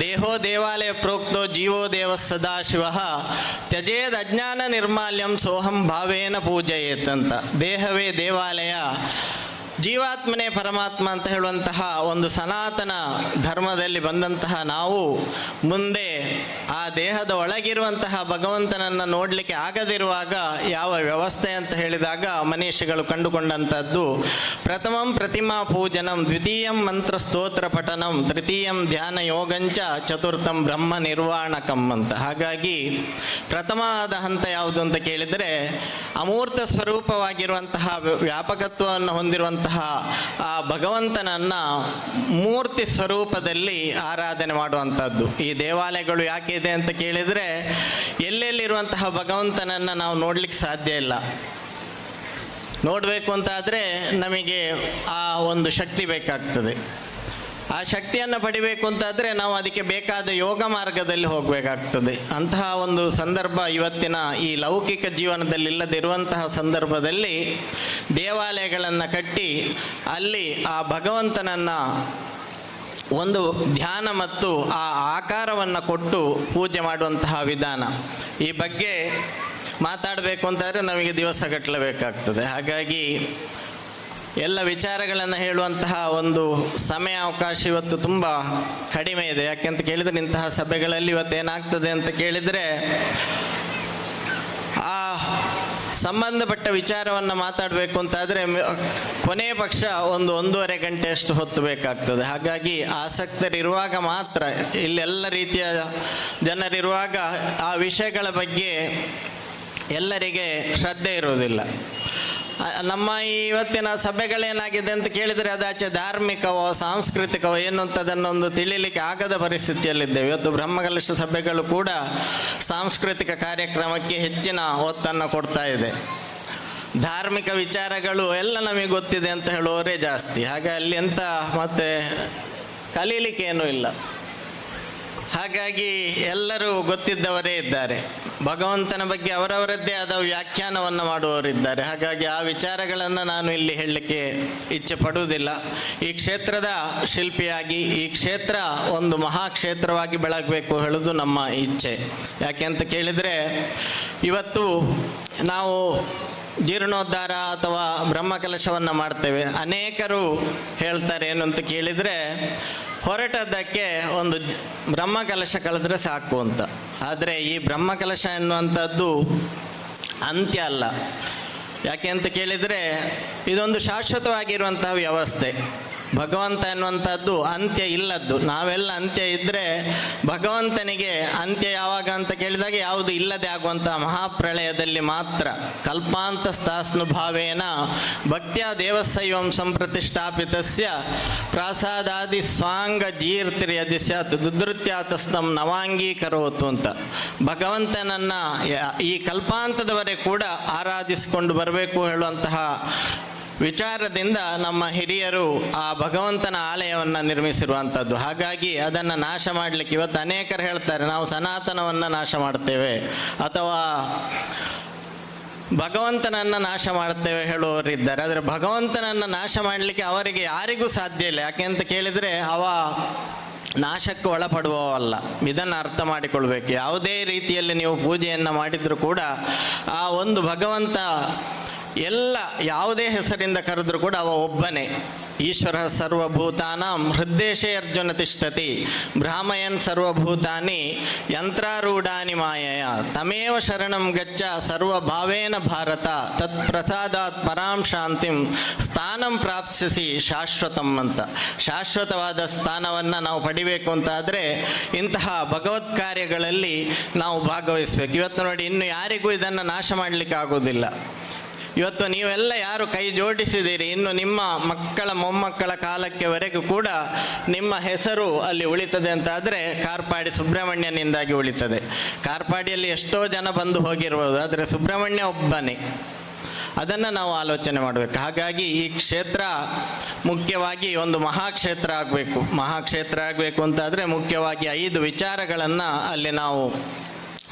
ದೇಹೋ ದೇವಾಲಯ ಪ್ರೋಕ್ತೋ ಜೀವೋ ದೇವ ಸದಾಶಿವ ತ್ಯಜೇದ್ ಅಜ್ಞಾನ ನಿರ್ಮಾಲ್ಯಂ ಸೋಹಂ ಭಾವೇನ ಪೂಜಯೇತ್ ಅಂತ. ದೇಹವೇ ದೇವಾಲಯ, ಜೀವಾತ್ಮನೇ ಪರಮಾತ್ಮ ಅಂತ ಹೇಳುವಂತಹ ಒಂದು ಸನಾತನ ಧರ್ಮದಲ್ಲಿ ಬಂದಂತಹ ನಾವು ಮುಂದೆ ಆ ದೇಹದ ಒಳಗಿರುವಂತಹ ಭಗವಂತನನ್ನು ನೋಡಲಿಕ್ಕೆ ಆಗದಿರುವಾಗ ಯಾವ ವ್ಯವಸ್ಥೆ ಅಂತ ಹೇಳಿದಾಗ ಮನೀಷಿಗಳು ಕಂಡುಕೊಂಡಂಥದ್ದು ಪ್ರಥಮಂ ಪ್ರತಿಮಾ ಪೂಜನಂ, ದ್ವಿತೀಯಂ ಮಂತ್ರ ಸ್ತೋತ್ರ ಪಠನಂ, ತೃತೀಯಂ ಧ್ಯಾನ ಯೋಗಂಚ, ಚತುರ್ಥಂ ಬ್ರಹ್ಮ ನಿರ್ವಾಣಕಂ ಅಂತ. ಹಾಗಾಗಿ ಪ್ರಥಮವಾದ ಹಂತ ಯಾವುದು ಅಂತ ಕೇಳಿದರೆ ಅಮೂರ್ತ ಸ್ವರೂಪವಾಗಿರುವಂತಹ ವ್ಯಾಪಕತ್ವವನ್ನು ಹೊಂದಿರುವಂತಹ ಆ ಭಗವಂತನನ್ನು ಮೂರ್ತಿ ಸ್ವರೂಪದಲ್ಲಿ ಆರಾಧನೆ ಮಾಡುವಂಥದ್ದು. ಈ ದೇವಾಲಯಗಳು ಯಾಕೆ ಇದೆ ಅಂತ ಕೇಳಿದರೆ ಎಲ್ಲೆಲ್ಲಿರುವಂತಹ ಭಗವಂತನನ್ನು ನಾವು ನೋಡಲಿಕ್ಕೆ ಸಾಧ್ಯ ಇಲ್ಲ. ನೋಡಬೇಕು ಅಂತಾದರೆ ನಮಗೆ ಆ ಒಂದು ಶಕ್ತಿ ಬೇಕಾಗ್ತದೆ. ಆ ಶಕ್ತಿಯನ್ನು ಪಡಿಬೇಕು ಅಂತಾದರೆ ನಾವು ಅದಕ್ಕೆ ಬೇಕಾದ ಯೋಗ ಮಾರ್ಗದಲ್ಲಿ ಹೋಗಬೇಕಾಗ್ತದೆ. ಅಂತಹ ಒಂದು ಸಂದರ್ಭ ಇವತ್ತಿನ ಈ ಲೌಕಿಕ ಜೀವನದಲ್ಲಿ ಇಲ್ಲದಿರುವಂತಹ ಸಂದರ್ಭದಲ್ಲಿ ದೇವಾಲಯಗಳನ್ನು ಕಟ್ಟಿ ಅಲ್ಲಿ ಆ ಭಗವಂತನನ್ನು ಒಂದು ಧ್ಯಾನ ಮತ್ತು ಆ ಆಕಾರವನ್ನು ಕೊಟ್ಟು ಪೂಜೆ ಮಾಡುವಂತಹ ವಿಧಾನ, ಈ ಬಗ್ಗೆ ಮಾತಾಡಬೇಕು ಅಂತಾದರೆ ನಮಗೆ ದಿವಸ ಗಟ್ಟಲೇಬೇಕಾಗ್ತದೆ. ಹಾಗಾಗಿ ಎಲ್ಲ ವಿಚಾರಗಳನ್ನು ಹೇಳುವಂತಹ ಒಂದು ಸಮಯ ಅವಕಾಶ ಇವತ್ತು ತುಂಬ ಕಡಿಮೆ ಇದೆ. ಯಾಕೆಂತ ಕೇಳಿದರೆ ಇಂತಹ ಸಭೆಗಳಲ್ಲಿ ಇವತ್ತೇನಾಗ್ತದೆ ಅಂತ ಕೇಳಿದರೆ ಆ ಸಂಬಂಧಪಟ್ಟ ವಿಚಾರವನ್ನು ಮಾತಾಡಬೇಕು ಅಂತಾದರೆ ಕೊನೆಯ ಪಕ್ಷ ಒಂದೂವರೆ ಗಂಟೆಯಷ್ಟು ಹೊತ್ತು ಬೇಕಾಗ್ತದೆ. ಹಾಗಾಗಿ ಆಸಕ್ತರಿರುವಾಗ ಮಾತ್ರ, ಇಲ್ಲೆಲ್ಲ ರೀತಿಯ ಜನರಿರುವಾಗ ಆ ವಿಷಯಗಳ ಬಗ್ಗೆ ಎಲ್ಲರಿಗೆ ಶ್ರದ್ಧೆ ಇರುವುದಿಲ್ಲ. ನಮ್ಮ ಈ ಇವತ್ತಿನ ಸಭೆಗಳೇನಾಗಿದೆ ಅಂತ ಕೇಳಿದರೆ ಅದಾಚೆ ಧಾರ್ಮಿಕವೋ ಸಾಂಸ್ಕೃತಿಕವೋ ಏನು ಅಂತದನ್ನೊಂದು ತಿಳಿಲಿಕ್ಕೆ ಆಗದ ಪರಿಸ್ಥಿತಿಯಲ್ಲಿದ್ದೇವೆ. ಇವತ್ತು ಬ್ರಹ್ಮಕಲಶ ಸಭೆಗಳು ಕೂಡ ಸಾಂಸ್ಕೃತಿಕ ಕಾರ್ಯಕ್ರಮಕ್ಕೆ ಹೆಚ್ಚಿನ ಒತ್ತನ್ನು ಕೊಡ್ತಾ ಇದೆ. ಧಾರ್ಮಿಕ ವಿಚಾರಗಳು ಎಲ್ಲ ನಮಗೆ ಗೊತ್ತಿದೆ ಅಂತ ಹೇಳುವವರೇ ಜಾಸ್ತಿ. ಹಾಗೆ ಅಲ್ಲಿ ಎಂತ ಮತ್ತೆ ಕಲೀಲಿಕ್ಕೆ ಏನೂ ಇಲ್ಲ. ಹಾಗಾಗಿ ಎಲ್ಲರೂ ಗೊತ್ತಿದ್ದವರೇ ಇದ್ದಾರೆ. ಭಗವಂತನ ಬಗ್ಗೆ ಅವರವರದ್ದೇ ಆದ ವ್ಯಾಖ್ಯಾನವನ್ನು ಮಾಡುವವರಿದ್ದಾರೆ. ಹಾಗಾಗಿ ಆ ವಿಚಾರಗಳನ್ನು ನಾನು ಇಲ್ಲಿ ಹೇಳಲಿಕ್ಕೆ ಇಚ್ಛೆ ಪಡುವುದಿಲ್ಲ. ಈ ಕ್ಷೇತ್ರದ ಶಿಲ್ಪಿಯಾಗಿ ಈ ಕ್ಷೇತ್ರ ಒಂದು ಮಹಾಕ್ಷೇತ್ರವಾಗಿ ಬೆಳಗಬೇಕು ಹೇಳೋದು ನಮ್ಮ ಇಚ್ಛೆ. ಯಾಕೆ ಅಂತ ಕೇಳಿದರೆ ಇವತ್ತು ನಾವು ಜೀರ್ಣೋದ್ಧಾರ ಅಥವಾ ಬ್ರಹ್ಮಕಲಶವನ್ನು ಮಾಡ್ತೇವೆ. ಅನೇಕರು ಹೇಳ್ತಾರೆ ಏನು ಅಂತ ಕೇಳಿದರೆ ಹೊರಟದ್ದಕ್ಕೆ ಒಂದು ಬ್ರಹ್ಮಕಲಶ ಕಳೆದ್ರೆ ಸಾಕು ಅಂತ. ಆದರೆ ಈ ಬ್ರಹ್ಮಕಲಶ ಎನ್ನುವಂಥದ್ದು ಅಂತ್ಯ ಅಲ್ಲ. ಯಾಕೆ ಅಂತ ಕೇಳಿದರೆ ಇದೊಂದು ಶಾಶ್ವತವಾಗಿರುವಂತಹ ವ್ಯವಸ್ಥೆ. ಭಗವಂತ ಎನ್ನುವಂಥದ್ದು ಅಂತ್ಯ ಇಲ್ಲದ್ದು. ನಾವೆಲ್ಲ ಅಂತ್ಯ ಇದ್ದರೆ ಭಗವಂತನಿಗೆ ಅಂತ್ಯ ಯಾವಾಗ ಅಂತ ಕೇಳಿದಾಗ ಯಾವುದು ಇಲ್ಲದೆ ಆಗುವಂಥ ಮಹಾಪ್ರಳಯದಲ್ಲಿ ಮಾತ್ರ. ಕಲ್ಪಾಂತಸ್ತಾಸ್ನು ಭಾವೇನ ಭಕ್ತ್ಯಾ ದೇವಸೈವಂ ಸಂಪ್ರತಿಷ್ಠಾಪಿತಸ್ಯ ಪ್ರಾಸಾದಾದಿ ಸ್ವಾಂಗ ಜೀರ್ತಿರ್ಯದಿ ಸ್ಯಾತ್ ದುಧೃತ್ಯಾತಸ್ತಂ ನವಾಂಗೀಕರೋತು ಅಂತ. ಭಗವಂತನನ್ನು ಈ ಕಲ್ಪಾಂತದವರೆಗೆ ಕೂಡ ಆರಾಧಿಸಿಕೊಂಡು ಬರಬೇಕು ಹೇಳುವಂತಹ ವಿಚಾರದಿಂದ ನಮ್ಮ ಹಿರಿಯರು ಆ ಭಗವಂತನ ಆಲಯವನ್ನು ನಿರ್ಮಿಸಿರುವಂಥದ್ದು. ಹಾಗಾಗಿ ಅದನ್ನು ನಾಶ ಮಾಡಲಿಕ್ಕೆ ಇವತ್ತು ಅನೇಕರು ಹೇಳ್ತಾರೆ ನಾವು ಸನಾತನವನ್ನು ನಾಶ ಮಾಡ್ತೇವೆ ಅಥವಾ ಭಗವಂತನನ್ನು ನಾಶ ಮಾಡ್ತೇವೆ ಹೇಳುವವರಿದ್ದಾರೆ. ಆದರೆ ಭಗವಂತನನ್ನು ನಾಶ ಮಾಡಲಿಕ್ಕೆ ಅವರಿಗೆ ಯಾರಿಗೂ ಸಾಧ್ಯ ಇಲ್ಲ. ಯಾಕೆ ಅಂತ ಕೇಳಿದರೆ ಅವ ನಾಶಕ್ಕೆ ಒಳಪಡುವವಲ್ಲ. ಇದನ್ನು ಅರ್ಥ ಮಾಡಿಕೊಳ್ಬೇಕು. ಯಾವುದೇ ರೀತಿಯಲ್ಲಿ ನೀವು ಪೂಜೆಯನ್ನು ಮಾಡಿದರೂ ಕೂಡ ಆ ಒಂದು ಭಗವಂತ ಎಲ್ಲ ಯಾವುದೇ ಹೆಸರಿಂದ ಕರೆದರೂ ಕೂಡ ಅವ ಒಬ್ಬನೇ. ಈಶ್ವರ ಸರ್ವಭೂತಾನಾಂ ಹೃದ್ದೇಶೇ ಅರ್ಜುನ ತಿಷ್ಠತಿ ಭ್ರಾಮಯನ್ ಸರ್ವಭೂತಾನಿ ಯಂತ್ರಾರೂಢಾನಿ ಮಾಯಯ ತಮೇವ ಶರಣಂ ಗಚ್ಚ ಸರ್ವಭಾವೇನ ಭಾರತ ತತ್ ಪ್ರಸಾದಾತ್ ಪರಾಂ ಶಾಂತಿಂ ಸ್ಥಾನಂ ಪ್ರಾಪ್ಸ್ಯಸಿ ಶಾಶ್ವತಂ ಅಂತ. ಶಾಶ್ವತವಾದ ಸ್ಥಾನವನ್ನು ನಾವು ಪಡಿಬೇಕು ಅಂತಾದರೆ ಇಂತಹ ಭಗವತ್ ಕಾರ್ಯಗಳಲ್ಲಿ ನಾವು ಭಾಗವಹಿಸಬೇಕು. ಇವತ್ತು ನೋಡಿ, ಇನ್ನು ಯಾರಿಗೂ ಇದನ್ನು ನಾಶ ಮಾಡಲಿಕ್ಕೆ ಆಗೋದಿಲ್ಲ. ಇವತ್ತು ನೀವೆಲ್ಲ ಯಾರು ಕೈ ಜೋಡಿಸಿದ್ದೀರಿ, ಇನ್ನು ನಿಮ್ಮ ಮಕ್ಕಳ ಮೊಮ್ಮಕ್ಕಳ ಕಾಲಕ್ಕೆವರೆಗೂ ಕೂಡ ನಿಮ್ಮ ಹೆಸರು ಅಲ್ಲಿ ಉಳಿತದೆ ಅಂತಾದರೆ ಕಾರ್ಪಾಡಿ ಸುಬ್ರಹ್ಮಣ್ಯನಿಂದಾಗಿ ಉಳಿತದೆ. ಕಾರ್ಪಾಡಿಯಲ್ಲಿ ಎಷ್ಟೋ ಜನ ಬಂದು ಹೋಗಿರ್ಬೋದು, ಆದರೆ ಸುಬ್ರಹ್ಮಣ್ಯ ಒಬ್ಬನೇ. ಅದನ್ನು ನಾವು ಆಲೋಚನೆ ಮಾಡಬೇಕು. ಹಾಗಾಗಿ ಈ ಕ್ಷೇತ್ರ ಮುಖ್ಯವಾಗಿ ಒಂದು ಮಹಾಕ್ಷೇತ್ರ ಆಗಬೇಕು. ಮಹಾಕ್ಷೇತ್ರ ಆಗಬೇಕು ಅಂತಾದರೆ ಮುಖ್ಯವಾಗಿ 5 ವಿಚಾರಗಳನ್ನು ಅಲ್ಲಿ ನಾವು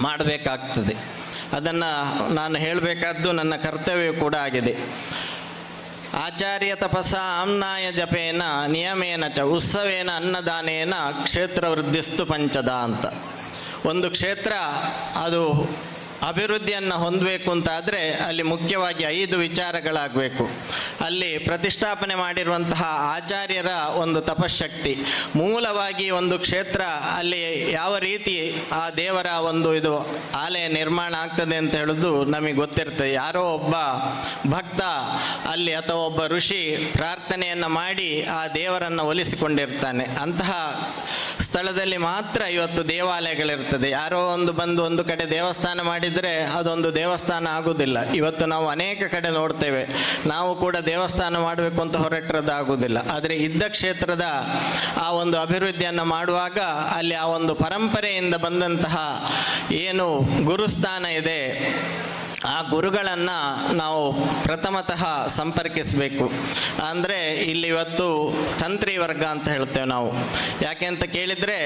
ಮಾಡಬೇಕಾಗ್ತದೆ. ಅದನ್ನು ನಾನು ಹೇಳಬೇಕಾದ್ದು ನನ್ನ ಕರ್ತವ್ಯ ಕೂಡ ಆಗಿದೆ. ಆಚಾರ್ಯ ತಪಸ್ಸ ಆಮ್ನಾಯ ಜಪೇನ ನಿಯಮೇನ ಚ ಉತ್ಸವೇನ ಅನ್ನದಾನೇನ ಕ್ಷೇತ್ರ ವೃದ್ಧಿಸ್ತು ಪಂಚದ ಅಂತ. ಒಂದು ಕ್ಷೇತ್ರ ಅದು ಅಭಿವೃದ್ಧಿಯನ್ನು ಹೊಂದಬೇಕು ಅಂತಾದರೆ ಅಲ್ಲಿ ಮುಖ್ಯವಾಗಿ 5 ವಿಚಾರಗಳಾಗಬೇಕು. ಅಲ್ಲಿ ಪ್ರತಿಷ್ಠಾಪನೆ ಮಾಡಿರುವಂತಹ ಆಚಾರ್ಯರ ಒಂದು ತಪಶಕ್ತಿ ಮೂಲವಾಗಿ ಒಂದು ಕ್ಷೇತ್ರ ಅಲ್ಲಿ ಯಾವ ರೀತಿ ಆ ದೇವರ ಒಂದು ಇದು ಆಲಯ ನಿರ್ಮಾಣ ಆಗ್ತದೆ ಅಂತ ಹೇಳೋದು ನಮಗೆ ಗೊತ್ತಿರ್ತದೆ. ಯಾರೋ ಒಬ್ಬ ಭಕ್ತ ಅಲ್ಲಿ ಅಥವಾ ಒಬ್ಬ ಋಷಿ ಪ್ರಾರ್ಥನೆಯನ್ನು ಮಾಡಿ ಆ ದೇವರನ್ನು ಒಲಿಸಿಕೊಂಡಿರ್ತಾನೆ. ಅಂತಹ ಸ್ಥಳದಲ್ಲಿ ಮಾತ್ರ ಇವತ್ತು ದೇವಾಲಯಗಳಿರ್ತದೆ. ಯಾರೋ ಬಂದು ಒಂದು ಕಡೆ ದೇವಸ್ಥಾನ ಮಾಡಿದರೆ ಅದೊಂದು ದೇವಸ್ಥಾನ ಆಗುವುದಿಲ್ಲ. ಇವತ್ತು ನಾವು ಅನೇಕ ಕಡೆ ನೋಡ್ತೇವೆ, ನಾವು ಕೂಡ ದೇವಸ್ಥಾನ ಮಾಡಬೇಕು ಅಂತ ಹೊರಟಿರೋದಾಗುವುದಿಲ್ಲ. ಆದರೆ ಇದ್ದ ಕ್ಷೇತ್ರದ ಆ ಒಂದು ಅಭಿವೃದ್ಧಿಯನ್ನು ಮಾಡುವಾಗ ಅಲ್ಲಿ ಆ ಒಂದು ಪರಂಪರೆಯಿಂದ ಬಂದಂತಹ ಏನು ಗುರುಸ್ಥಾನ ಇದೆ ಆ ಗುರುಗಳನ್ನು ನಾವು ಪ್ರಥಮತಃ ಸಂಪರ್ಕಿಸಬೇಕು. ಅಂದರೆ ಇಲ್ಲಿ ಇವತ್ತು ತಂತ್ರಿ ವರ್ಗ ಅಂತ ಹೇಳ್ತೇವೆ ನಾವು. ಯಾಕೆ ಅಂತ ಕೇಳಿದರೆ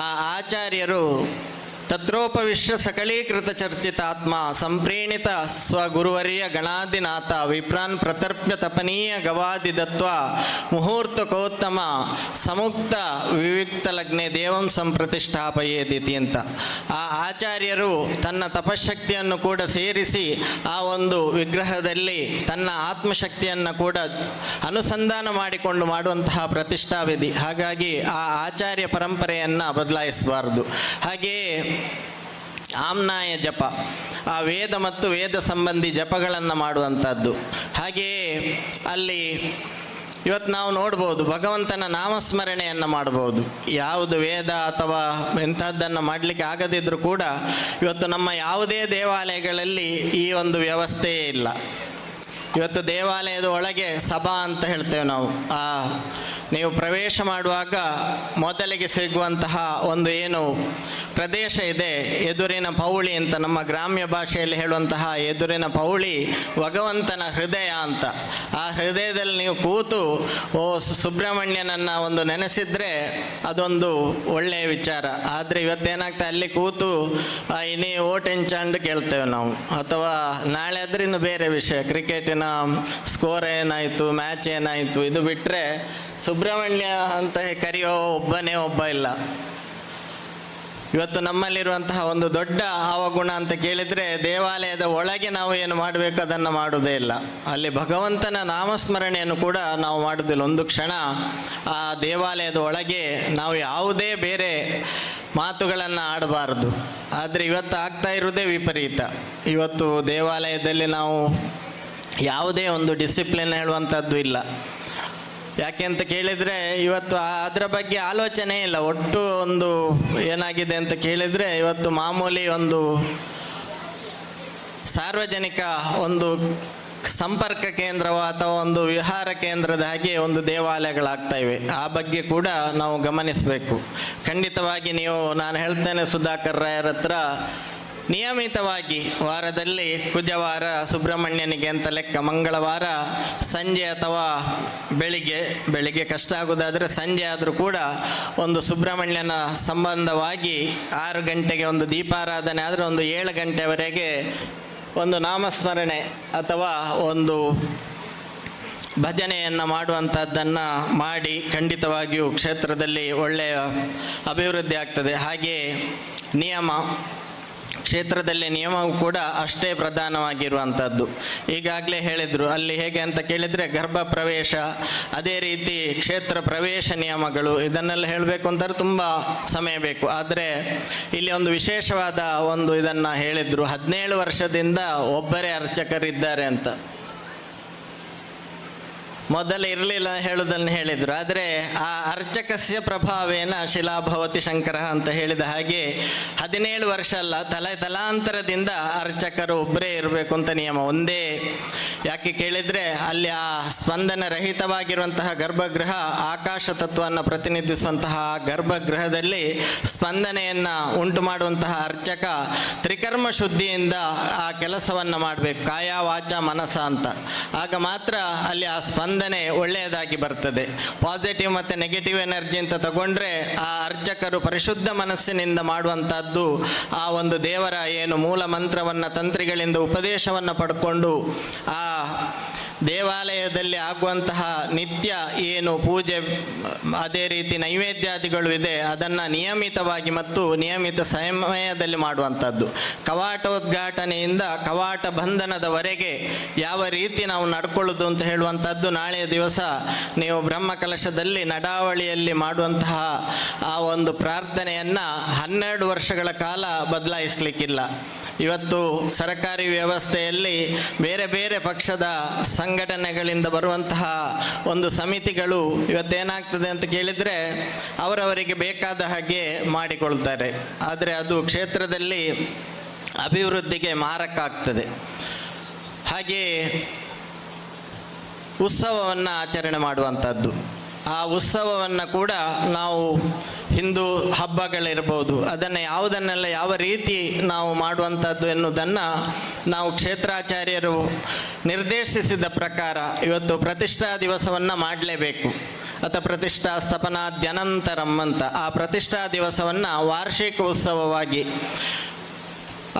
ಆ ಆಚಾರ್ಯರು ತತ್ರೋಪವಿಶ್ವ ಸಕಲೀಕೃತ ಚರ್ಚಿತಾತ್ಮ ಸಂಪ್ರೀಣಿತ ಸ್ವಗುರುವರ್ಯ ಗಣಾದಿನಾಥ ವಿಪ್ರಾನ್ ಪ್ರತರ್ಪ್ಯ ತಪನೀಯ ಗವಾದಿ ದತ್ವ ಮುಹೂರ್ತಕೋತ್ತಮ ಸಮುಕ್ತ ವಿವಿಕ್ತ ಲಗ್ನೆ ದೇವಂ ಸಂಪ್ರತಿಷ್ಠಾಪಯೇದಿತಿ ಅಂತ. ಆ ಆಚಾರ್ಯರು ತನ್ನ ತಪಶಕ್ತಿಯನ್ನು ಕೂಡ ಸೇರಿಸಿ ಆ ಒಂದು ವಿಗ್ರಹದಲ್ಲಿ ತನ್ನ ಆತ್ಮಶಕ್ತಿಯನ್ನು ಕೂಡ ಅನುಸಂಧಾನ ಮಾಡಿಕೊಂಡು ಮಾಡುವಂತಹ ಪ್ರತಿಷ್ಠಾವಿಧಿ. ಹಾಗಾಗಿ ಆ ಆಚಾರ್ಯ ಪರಂಪರೆಯನ್ನು ಬದಲಾಯಿಸಬಾರದು. ಹಾಗೆಯೇ ಆಮ್ನಾಯ ಜಪ, ಆ ವೇದ ಮತ್ತು ವೇದ ಸಂಬಂಧಿ ಜಪಗಳನ್ನು ಮಾಡುವಂಥದ್ದು. ಹಾಗೆಯೇ ಅಲ್ಲಿ ಇವತ್ತು ನಾವು ನೋಡ್ಬೋದು ಭಗವಂತನ ನಾಮಸ್ಮರಣೆಯನ್ನು ಮಾಡ್ಬೋದು. ಯಾವುದು ವೇದ ಅಥವಾ ಎಂಥದ್ದನ್ನು ಮಾಡಲಿಕ್ಕೆ ಆಗದಿದ್ದರೂ ಕೂಡ ಇವತ್ತು ನಮ್ಮ ಯಾವುದೇ ದೇವಾಲಯಗಳಲ್ಲಿ ಈ ಒಂದು ವ್ಯವಸ್ಥೆಯೇ ಇಲ್ಲ. ಇವತ್ತು ದೇವಾಲಯದ ಒಳಗೆ ಸಭಾ ಅಂತ ಹೇಳ್ತೇವೆ ನಾವು. ನೀವು ಪ್ರವೇಶ ಮಾಡುವಾಗ ಮೊದಲಿಗೆ ಸಿಗುವಂತಹ ಒಂದು ಏನು ಪ್ರದೇಶ ಇದೆ, ಎದುರಿನ ಪೌಳಿ ಅಂತ ನಮ್ಮ ಗ್ರಾಮ್ಯ ಭಾಷೆಯಲ್ಲಿ ಹೇಳುವಂತಹ ಎದುರಿನ ಪೌಳಿ ಭಗವಂತನ ಹೃದಯ ಅಂತ. ಆ ಹೃದಯದಲ್ಲಿ ನೀವು ಕೂತು ಸುಬ್ರಹ್ಮಣ್ಯನನ್ನು ಒಂದು ನೆನೆಸಿದರೆ ಅದೊಂದು ಒಳ್ಳೆಯ ವಿಚಾರ. ಆದರೆ ಇವತ್ತೇನಾಗ್ತದೆ, ಅಲ್ಲಿ ಕೂತು ಇನ್ನೇ ಓಟೆಂಚಾಂಡ್ ಕೇಳ್ತೇವೆ ನಾವು. ಅಥವಾ ನಾಳೆ ಆದರೆ ಇನ್ನು ಬೇರೆ ವಿಷಯ, ಕ್ರಿಕೆಟಿನ ಸ್ಕೋರ್ ಏನಾಯಿತು, ಮ್ಯಾಚ್ ಏನಾಯಿತು, ಇದು ಬಿಟ್ಟರೆ ಸುಬ್ರಹ್ಮಣ್ಯ ಅಂತ ಕರೆಯೋ ಒಬ್ಬನೇ ಒಬ್ಬ ಇಲ್ಲ. ಇವತ್ತು ನಮ್ಮಲ್ಲಿರುವಂತಹ ಒಂದು ದೊಡ್ಡ ಅವಗುಣ ಅಂತ ಕೇಳಿದರೆ ದೇವಾಲಯದ ಒಳಗೆ ನಾವು ಏನು ಮಾಡಬೇಕು ಅದನ್ನು ಮಾಡುವುದೇ ಇಲ್ಲ. ಅಲ್ಲಿ ಭಗವಂತನ ನಾಮಸ್ಮರಣೆಯನ್ನು ಕೂಡ ನಾವು ಮಾಡುವುದಿಲ್ಲ. ಒಂದು ಕ್ಷಣ ಆ ದೇವಾಲಯದ ಒಳಗೆ ನಾವು ಯಾವುದೇ ಬೇರೆ ಮಾತುಗಳನ್ನು ಆಡಬಾರದು. ಆದರೆ ಇವತ್ತು ಆಗ್ತಾ ಇರುವುದೇ ವಿಪರೀತ. ಇವತ್ತು ದೇವಾಲಯದಲ್ಲಿ ನಾವು ಯಾವುದೇ ಒಂದು ಡಿಸಿಪ್ಲಿನ್ ಹೇಳುವಂಥದ್ದು ಇಲ್ಲ. ಯಾಕೆ ಅಂತ ಕೇಳಿದರೆ ಇವತ್ತು ಅದರ ಬಗ್ಗೆ ಆಲೋಚನೆ ಇಲ್ಲ. ಒಟ್ಟು ಒಂದು ಏನಾಗಿದೆ ಅಂತ ಕೇಳಿದರೆ ಇವತ್ತು ಮಾಮೂಲಿ ಒಂದು ಸಾರ್ವಜನಿಕ ಒಂದು ಸಂಪರ್ಕ ಕೇಂದ್ರವೋ ಅಥವಾ ಒಂದು ವಿಹಾರ ಕೇಂದ್ರದ ಹಾಗೆ ಒಂದು ದೇವಾಲಯಗಳಾಗ್ತಾ ಇವೆ. ಆ ಬಗ್ಗೆ ಕೂಡ ನಾವು ಗಮನಿಸಬೇಕು. ಖಂಡಿತವಾಗಿ ನಾನು ಹೇಳ್ತೇನೆ ಸುಧಾಕರ್ ರಾಯರ ಹತ್ರ ನಿಯಮಿತವಾಗಿ ವಾರದಲ್ಲಿ ಕುಜವಾರ ಸುಬ್ರಹ್ಮಣ್ಯನಿಗೆ ಅಂತ ಲೆಕ್ಕ, ಮಂಗಳವಾರ ಸಂಜೆ ಅಥವಾ ಬೆಳಿಗ್ಗೆ ಕಷ್ಟ ಆಗೋದಾದರೆ ಸಂಜೆ ಆದರೂ ಕೂಡ ಒಂದು ಸುಬ್ರಹ್ಮಣ್ಯನ ಸಂಬಂಧವಾಗಿ 6 ಗಂಟೆಗೆ ಒಂದು ದೀಪಾರಾಧನೆ ಆದರೆ ಒಂದು 7 ಗಂಟೆವರೆಗೆ ಒಂದು ನಾಮಸ್ಮರಣೆ ಅಥವಾ ಒಂದು ಭಜನೆಯನ್ನು ಮಾಡುವಂಥದ್ದನ್ನು ಮಾಡಿ ಖಂಡಿತವಾಗಿಯೂ ಕ್ಷೇತ್ರದಲ್ಲಿ ಒಳ್ಳೆಯ ಅಭಿವೃದ್ಧಿ ಆಗ್ತದೆ. ಹಾಗೆಯೇ ಕ್ಷೇತ್ರದಲ್ಲಿ ನಿಯಮವು ಕೂಡ ಅಷ್ಟೇ ಪ್ರಧಾನವಾಗಿರುವಂಥದ್ದು. ಈಗಾಗಲೇ ಹೇಳಿದರು, ಅಲ್ಲಿ ಹೇಗೆ ಅಂತ ಕೇಳಿದರೆ ಗರ್ಭ ಪ್ರವೇಶ, ಅದೇ ರೀತಿ ಕ್ಷೇತ್ರ ಪ್ರವೇಶ ನಿಯಮಗಳು, ಇದನ್ನೆಲ್ಲ ಹೇಳಬೇಕು ಅಂತಾರೆ ತುಂಬ ಸಮಯ ಬೇಕು. ಆದರೆ ಇಲ್ಲಿ ಒಂದು ವಿಶೇಷವಾದ ಒಂದು ಇದನ್ನು ಹೇಳಿದರು, 17 ವರ್ಷದಿಂದ ಒಬ್ಬರೇ ಅರ್ಚಕರಿದ್ದಾರೆ ಅಂತ. ಮೊದಲು ಇರಲಿಲ್ಲ ಹೇಳುವುದನ್ನು ಹೇಳಿದರು. ಆದರೆ ಆ ಅರ್ಚಕಸ್ಯ ಪ್ರಭಾವೇನ ಶಿಲಾಭವತಿ ಶಂಕರ ಅಂತ ಹೇಳಿದ ಹಾಗೆ 17 ವರ್ಷ ಅಲ್ಲ, ತಲಾಂತರದಿಂದ ಅರ್ಚಕರು ಒಬ್ಬರೇ ಇರಬೇಕು ಅಂತ ನಿಯಮ. ಒಂದೇ ಯಾಕೆ ಕೇಳಿದರೆ ಅಲ್ಲಿ ಆ ಸ್ಪಂದನ ರಹಿತವಾಗಿರುವಂತಹ ಗರ್ಭಗೃಹ ಆಕಾಶ ತತ್ವವನ್ನು ಪ್ರತಿನಿಧಿಸುವಂತಹ ಗರ್ಭಗೃಹದಲ್ಲಿ ಸ್ಪಂದನೆಯನ್ನು ಉಂಟು ಮಾಡುವಂತಹ ಅರ್ಚಕ ತ್ರಿಕರ್ಮ ಶುದ್ಧಿಯಿಂದ ಆ ಕೆಲಸವನ್ನು ಮಾಡಬೇಕು, ಕಾಯ ವಾಚ ಮನಸ ಅಂತ. ಆಗ ಮಾತ್ರ ಅಲ್ಲಿ ಆ ಸ್ಪಂದನೆ ಒಳ್ಳೆಯದಾಗಿ ಬರ್ತದೆ. ಪಾಸಿಟಿವ್ ಮತ್ತು ನೆಗೆಟಿವ್ ಎನರ್ಜಿ ಅಂತ ತಗೊಂಡ್ರೆ ಆ ಅರ್ಚಕರು ಪರಿಶುದ್ಧ ಮನಸ್ಸಿನಿಂದ ಮಾಡುವಂಥದ್ದು ಆ ಒಂದು ದೇವರ ಏನು ಮೂಲ ಮಂತ್ರವನ್ನು ತಂತ್ರಿಗಳಿಂದ ಉಪದೇಶವನ್ನು ಪಡ್ಕೊಂಡು ಆ ದೇವಾಲಯದಲ್ಲಿ ಆಗುವಂತಹ ನಿತ್ಯ ಏನು ಪೂಜೆ ಅದೇ ರೀತಿ ನೈವೇದ್ಯಾದಿಗಳು ಇದೆ ಅದನ್ನು ನಿಯಮಿತವಾಗಿ ಮತ್ತು ನಿಯಮಿತ ಸಮಯದಲ್ಲಿ ಮಾಡುವಂಥದ್ದು. ಕವಾಟೋದ್ಘಾಟನೆಯಿಂದ ಕವಾಟ ಬಂಧನದವರೆಗೆ ಯಾವ ರೀತಿ ನಾವು ನಡ್ಕೊಳ್ಳೋದು ಅಂತ ಹೇಳುವಂಥದ್ದು ನಾಳೆಯ ದಿವಸ ನೀವು ಬ್ರಹ್ಮಕಲಶದಲ್ಲಿ ನಡಾವಳಿಯಲ್ಲಿ ಮಾಡುವಂತಹ ಆ ಒಂದು ಪ್ರಾರ್ಥನೆಯನ್ನು 12 ವರ್ಷಗಳ ಕಾಲ ಬದಲಾಯಿಸಲಿಕ್ಕಿಲ್ಲ. ಇವತ್ತು ಸರ್ಕಾರಿ ವ್ಯವಸ್ಥೆಯಲ್ಲಿ ಬೇರೆ ಬೇರೆ ಪಕ್ಷದ ಸಂಘಟನೆಗಳಿಂದ ಬರುವಂತಹ ಒಂದು ಸಮಿತಿಗಳು ಇವತ್ತೇನಾಗ್ತದೆ ಅಂತ ಕೇಳಿದರೆ ಅವರವರಿಗೆ ಬೇಕಾದ ಹಾಗೆ ಮಾಡಿಕೊಳ್ತಾರೆ. ಆದರೆ ಅದು ಕ್ಷೇತ್ರದಲ್ಲಿ ಅಭಿವೃದ್ಧಿಗೆ ಮಾರಕ ಆಗ್ತದೆ. ಹಾಗೆ ಉತ್ಸವವನ್ನು ಆಚರಣೆ ಮಾಡುವಂಥದ್ದು, ಆ ಉತ್ಸವವನ್ನು ಕೂಡ ನಾವು ಹಿಂದೂ ಹಬ್ಬಗಳಿರ್ಬೋದು ಅದನ್ನು ಯಾವುದನ್ನೆಲ್ಲ ಯಾವ ರೀತಿ ನಾವು ಮಾಡುವಂಥದ್ದು ಎನ್ನುವುದನ್ನು ನಾವು ಕ್ಷೇತ್ರಾಚಾರ್ಯರು ನಿರ್ದೇಶಿಸಿದ ಪ್ರಕಾರ ಇವತ್ತು ಪ್ರತಿಷ್ಠಾ ದಿವಸವನ್ನು ಮಾಡಲೇಬೇಕು. ಅಥವಾ ಪ್ರತಿಷ್ಠಾ ಸ್ಥಾಪನಾದ್ಯನಂತರಂ ಅಂತ ಆ ಪ್ರತಿಷ್ಠಾ ದಿವಸವನ್ನು ವಾರ್ಷಿಕ ಉತ್ಸವವಾಗಿ,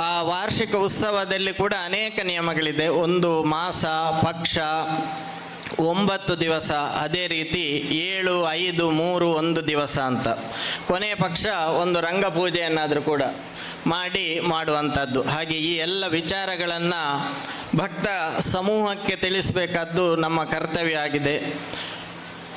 ಆ ವಾರ್ಷಿಕ ಉತ್ಸವದಲ್ಲಿ ಕೂಡ ಅನೇಕ ನಿಯಮಗಳಿದೆ. ಒಂದು ಮಾಸ, ಪಕ್ಷ, 9 ದಿವಸ, ಅದೇ ರೀತಿ 7, 5, 3, 1 ದಿವಸ ಅಂತ. ಕೊನೆಯ ಪಕ್ಷ ಒಂದು ರಂಗಪೂಜೆಯನ್ನಾದರೂ ಕೂಡ ಮಾಡುವಂಥದ್ದು. ಹಾಗೆ ಈ ಎಲ್ಲ ವಿಚಾರಗಳನ್ನು ಭಕ್ತ ಸಮೂಹಕ್ಕೆ ತಿಳಿಸಬೇಕಾದ್ದು ನಮ್ಮ ಕರ್ತವ್ಯ ಆಗಿದೆ.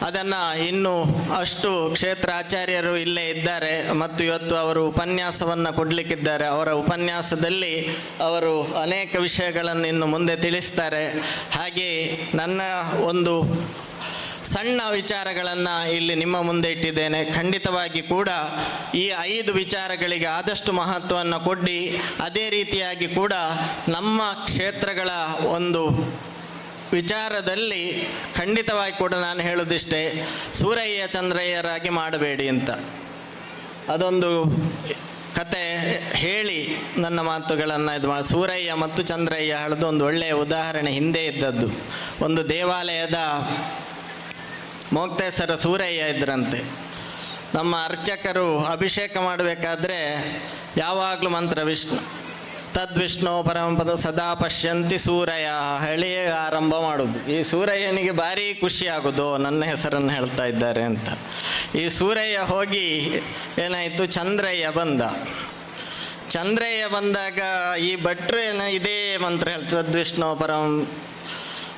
ಅದನ್ನು ಇನ್ನೂ ಅಷ್ಟು ಕ್ಷೇತ್ರಾಚಾರ್ಯರು ಇಲ್ಲೇ ಇದ್ದಾರೆ ಮತ್ತು ಇವತ್ತು ಅವರು ಉಪನ್ಯಾಸವನ್ನು ಕೊಡಲಿಕ್ಕಿದ್ದಾರೆ. ಅವರ ಉಪನ್ಯಾಸದಲ್ಲಿ ಅವರು ಅನೇಕ ವಿಷಯಗಳನ್ನು ಇನ್ನು ಮುಂದೆ ತಿಳಿಸ್ತಾರೆ. ಹಾಗೆ ನನ್ನ ಒಂದು ಸಣ್ಣ ವಿಚಾರಗಳನ್ನು ಇಲ್ಲಿ ನಿಮ್ಮ ಮುಂದೆ ಇಟ್ಟಿದ್ದೇನೆ. ಖಂಡಿತವಾಗಿ ಕೂಡ ಈ 5 ವಿಚಾರಗಳಿಗೆ ಆದಷ್ಟು ಮಹತ್ವವನ್ನು ಕೊಡಿ. ಅದೇ ರೀತಿಯಾಗಿ ಕೂಡ ನಮ್ಮ ಕ್ಷೇತ್ರಗಳ ಒಂದು ವಿಚಾರದಲ್ಲಿ ಖಂಡಿತವಾಗಿ ಕೂಡ ನಾನು ಹೇಳೋದಿಷ್ಟೇ, ಸೂರಯ್ಯ ಚಂದ್ರಯ್ಯರಾಗಿ ಮಾಡಬೇಡಿ ಅಂತ. ಅದೊಂದು ಕತೆ ಹೇಳಿ ನನ್ನ ಮಾತುಗಳನ್ನು ಇದು ಮಾಡಿ. ಸೂರಯ್ಯ ಮತ್ತು ಚಂದ್ರಯ್ಯ ಹೇಳೋದು ಒಂದು ಒಳ್ಳೆಯ ಉದಾಹರಣೆ ಹಿಂದೆ ಇದ್ದದ್ದು. ಒಂದು ದೇವಾಲಯದ ಮೊಕ್ತೇಸರ ಸೂರಯ್ಯ ಇದ್ರಂತೆ. ನಮ್ಮ ಅರ್ಚಕರು ಅಭಿಷೇಕ ಮಾಡಬೇಕಾದ್ರೆ ಯಾವಾಗಲೂ ಮಂತ್ರ ತದ್ವಿಷ್ಣು ಪರಮಪದ ಸದಾ ಪಶ್ಯಂತಿ ಸೂರಯ್ಯ ಹೇಳಿ ಆರಂಭ ಮಾಡೋದು. ಈ ಸೂರಯ್ಯನಿಗೆ ಭಾರಿ ಖುಷಿ ಆಗೋದು, ನನ್ನ ಹೆಸರನ್ನು ಹೇಳ್ತಾ ಇದ್ದಾರೆ ಅಂತ. ಈ ಸೂರಯ್ಯ ಹೋಗಿ ಏನಾಯಿತು, ಚಂದ್ರಯ್ಯ ಬಂದ. ಚಂದ್ರಯ್ಯ ಬಂದಾಗ ಈ ಭಟ್ರು ಇದೇ ಮಂತ್ರ ಹೇಳ್ತಾರೆ, ತದ್ವಿಷ್ಣು ಪರಮ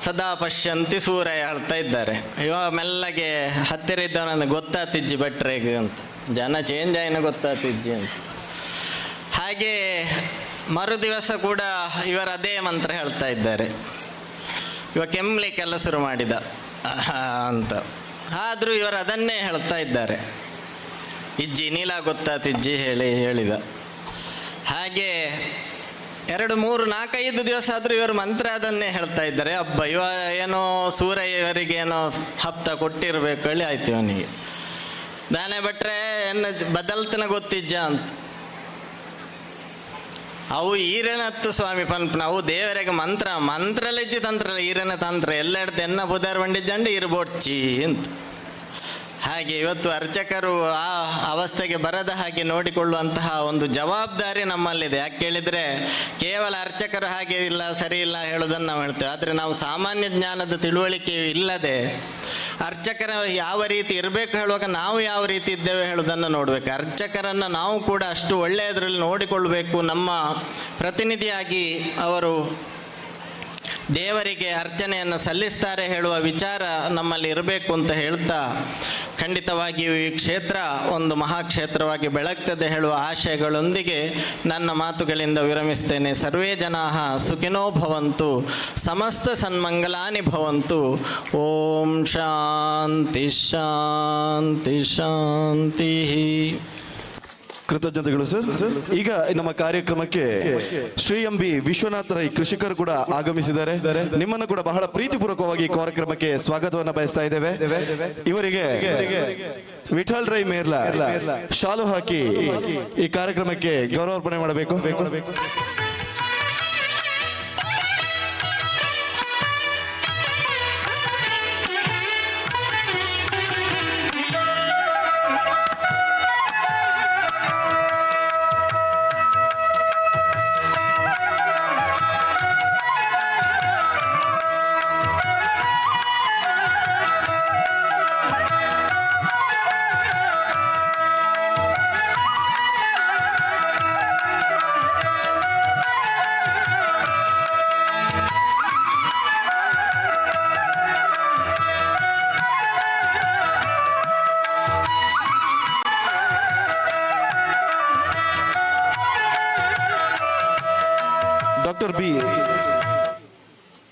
ಸದಾ ಪಶ್ಯಂತಿ ಸೂರಯ್ಯ ಹೇಳ್ತಾ ಇದ್ದಾರೆ. ಇವಾಗ ಮೆಲ್ಲಗೆ ಹತ್ತಿರ ಇದ್ದವನನ್ನು ಗೊತ್ತಾತಿಜ್ಜಿ ಭಟ್ರಿಗೆ ಅಂತ, ಜನ ಚೇಂಜ್ ಆಯ್ನ ಗೊತ್ತಾತಿಜ್ಜಿ ಅಂತ. ಹಾಗೆ ಮರು ದಿವಸ ಕೂಡ ಇವರು ಅದೇ ಮಂತ್ರ ಹೇಳ್ತಾ ಇದ್ದಾರೆ. ಇವ ಕೆಮ್ಮಲಿಕ್ಕೆಲ್ಲ ಶುರು ಮಾಡಿದ ಅಂತ. ಆದರೂ ಇವರು ಅದನ್ನೇ ಹೇಳ್ತಾ ಇದ್ದಾರೆ. ಇಜ್ಜಿ ನೀಲ ಗೊತ್ತಾ ತಿಜ್ಜಿ ಹೇಳಿದ ಹಾಗೆ 2, 3, 4, 5 ದಿವಸ ಆದರೂ ಇವರು ಮಂತ್ರ ಅದನ್ನೇ ಹೇಳ್ತಾ ಇದ್ದಾರೆ. ಹಬ್ಬ ಇವ ಏನೋ ಸೂರ್ಯ ಇವರಿಗೆ ಏನೋ ಹಪ್ತ ಕೊಟ್ಟಿರಬೇಕು ಹೇಳಿ ಆಯ್ತು ಇವನಿಗೆ. ದಾನೆ ಭಟ್ರೆ ಎನ್ನ ಬದಲ್ತನ ಗೊತ್ತಿಜ್ಜ ಅಂತ. ಅವು ಈರೇನತ್ತು ಸ್ವಾಮಿ ಪನ್ಪನ ಅವು ದೇವರಿಗೆ ಮಂತ್ರಲಿಜ್ಜಿ ತಂತ್ರ ಈರೇನ ತಂತ್ರ ಎಲ್ಲೆಡ್ದು ಎನ್ನ ಬುಧಾರ್ ಬಂಡಿಜ್ಜಂಡು ಇರ್ಬೋಡ್ಚಿ ಅಂತ. ಹಾಗೆ ಇವತ್ತು ಅರ್ಚಕರು ಆ ಅವಸ್ಥೆಗೆ ಬರದ ಹಾಗೆ ನೋಡಿಕೊಳ್ಳುವಂತಹ ಒಂದು ಜವಾಬ್ದಾರಿ ನಮ್ಮಲ್ಲಿದೆ. ಯಾಕೆ ಕೇಳಿದರೆ ಕೇವಲ ಅರ್ಚಕರು ಹಾಗೆ ಇಲ್ಲ ಸರಿ ಇಲ್ಲ ಹೇಳೋದನ್ನು ನಾವು ಹೇಳ್ತೇವೆ. ಆದರೆ ನಾವು ಸಾಮಾನ್ಯ ಜ್ಞಾನದ ತಿಳುವಳಿಕೆ ಇಲ್ಲದೆ ಅರ್ಚಕರ ಯಾವ ರೀತಿ ಇರಬೇಕು ಹೇಳುವಾಗ ನಾವು ಯಾವ ರೀತಿ ಇದ್ದೇವೆ ಹೇಳೋದನ್ನು ನೋಡಬೇಕು. ಅರ್ಚಕರನ್ನು ನಾವು ಕೂಡ ಅಷ್ಟು ಒಳ್ಳೆಯದರಲ್ಲಿ ನೋಡಿಕೊಳ್ಳಬೇಕು. ನಮ್ಮ ಪ್ರತಿನಿಧಿಯಾಗಿ ಅವರು ದೇವರಿಗೆ ಅರ್ಚನೆಯನ್ನು ಸಲ್ಲಿಸ್ತಾರೆ ಹೇಳುವ ವಿಚಾರ ನಮ್ಮಲ್ಲಿ ಇರಬೇಕು ಅಂತ ಹೇಳ್ತಾ, ಖಂಡಿತವಾಗಿಯೂ ಈ ಕ್ಷೇತ್ರ ಒಂದು ಮಹಾಕ್ಷೇತ್ರವಾಗಿ ಬೆಳಗ್ತದೆ ಹೇಳುವ ಆಶಯಗಳೊಂದಿಗೆ ನನ್ನ ಮಾತುಗಳಿಂದ ವಿರಮಿಸ್ತೇನೆ. ಸರ್ವೇ ಜನಾಃ ಸುಖಿನೋ ಭವಂತು, ಸಮಸ್ತ ಸನ್ಮಂಗಲಾನಿ ಭವಂತು. ಓಂ ಶಾಂತಿ ಶಾಂತಿ ಶಾಂತಿ. ಕೃತಜ್ಞತೆಗಳು ಸರ್. ಈಗ ನಮ್ಮ ಕಾರ್ಯಕ್ರಮಕ್ಕೆ ಶ್ರೀ ಎಂ ಬಿ ವಿಶ್ವನಾಥ ರೈ ಕೃಷಿಕರು ಕೂಡ ಆಗಮಿಸಿದ್ದಾರೆ. ನಿಮ್ಮನ್ನು ಕೂಡ ಬಹಳ ಪ್ರೀತಿಪೂರ್ವಕವಾಗಿ ಕಾರ್ಯಕ್ರಮಕ್ಕೆ ಸ್ವಾಗತವನ್ನ ಬಯಸ್ತಾ ಇದ್ದೇವೆ. ಇವರಿಗೆ ವಿಠಲ್ ರೈ ಮೇರ್ಲಾ ಶಾಲು ಹಾಕಿ ಈ ಕಾರ್ಯಕ್ರಮಕ್ಕೆ ಗೌರವಾರ್ಪಣೆ ಮಾಡಬೇಕು.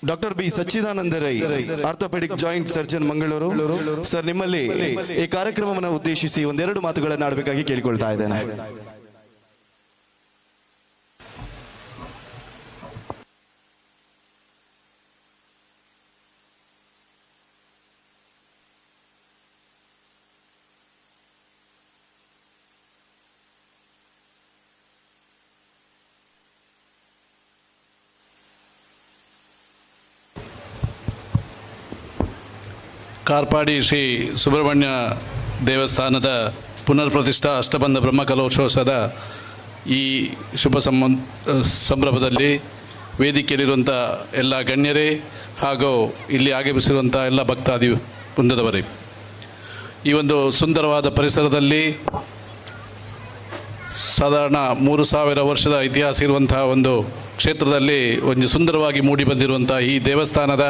Doctor B Sachchidananda Rai, orthopaedic joint surgeon, Mangaluru. Sir, ನಿಮ್ಮಲ್ಲಿ ಈ ಕಾರ್ಯಕ್ರಮವನ್ನು ಉದ್ದೇಶಿಸಿ 1-2 ಮಾತುಗಳನ್ನು ಆಡಬೇಕಾಗಿ ಕೇಳಿಕೊಳ್ತಾ ಇದ್ದೇನೆ. ಕಾರ್ಪಾಡಿ ಶ್ರೀ ಸುಬ್ರಹ್ಮಣ್ಯ ದೇವಸ್ಥಾನದ ಪುನರ್ ಪ್ರತಿಷ್ಠಾ ಅಷ್ಟಬಂಧ ಬ್ರಹ್ಮಕಲಶೋತ್ಸವದ ಈ ಶುಭ ಸಂಭ್ರಮದಲ್ಲಿ ವೇದಿಕೆಯಲ್ಲಿರುವಂಥ ಎಲ್ಲ ಗಣ್ಯರೇ ಹಾಗೂ ಇಲ್ಲಿ ಆಗಮಿಸಿರುವಂಥ ಎಲ್ಲ ಭಕ್ತಾದಿ ವೃಂದದವರೇ, ಈ ಒಂದು ಸುಂದರವಾದ ಪರಿಸರದಲ್ಲಿ ಸಾಧಾರಣ 3000 ವರ್ಷದ ಇತಿಹಾಸ ಇರುವಂತಹ ಒಂದು ಕ್ಷೇತ್ರದಲ್ಲಿ ಒಂದು ಸುಂದರವಾಗಿ ಮೂಡಿ ಬಂದಿರುವಂಥ ಈ ದೇವಸ್ಥಾನದ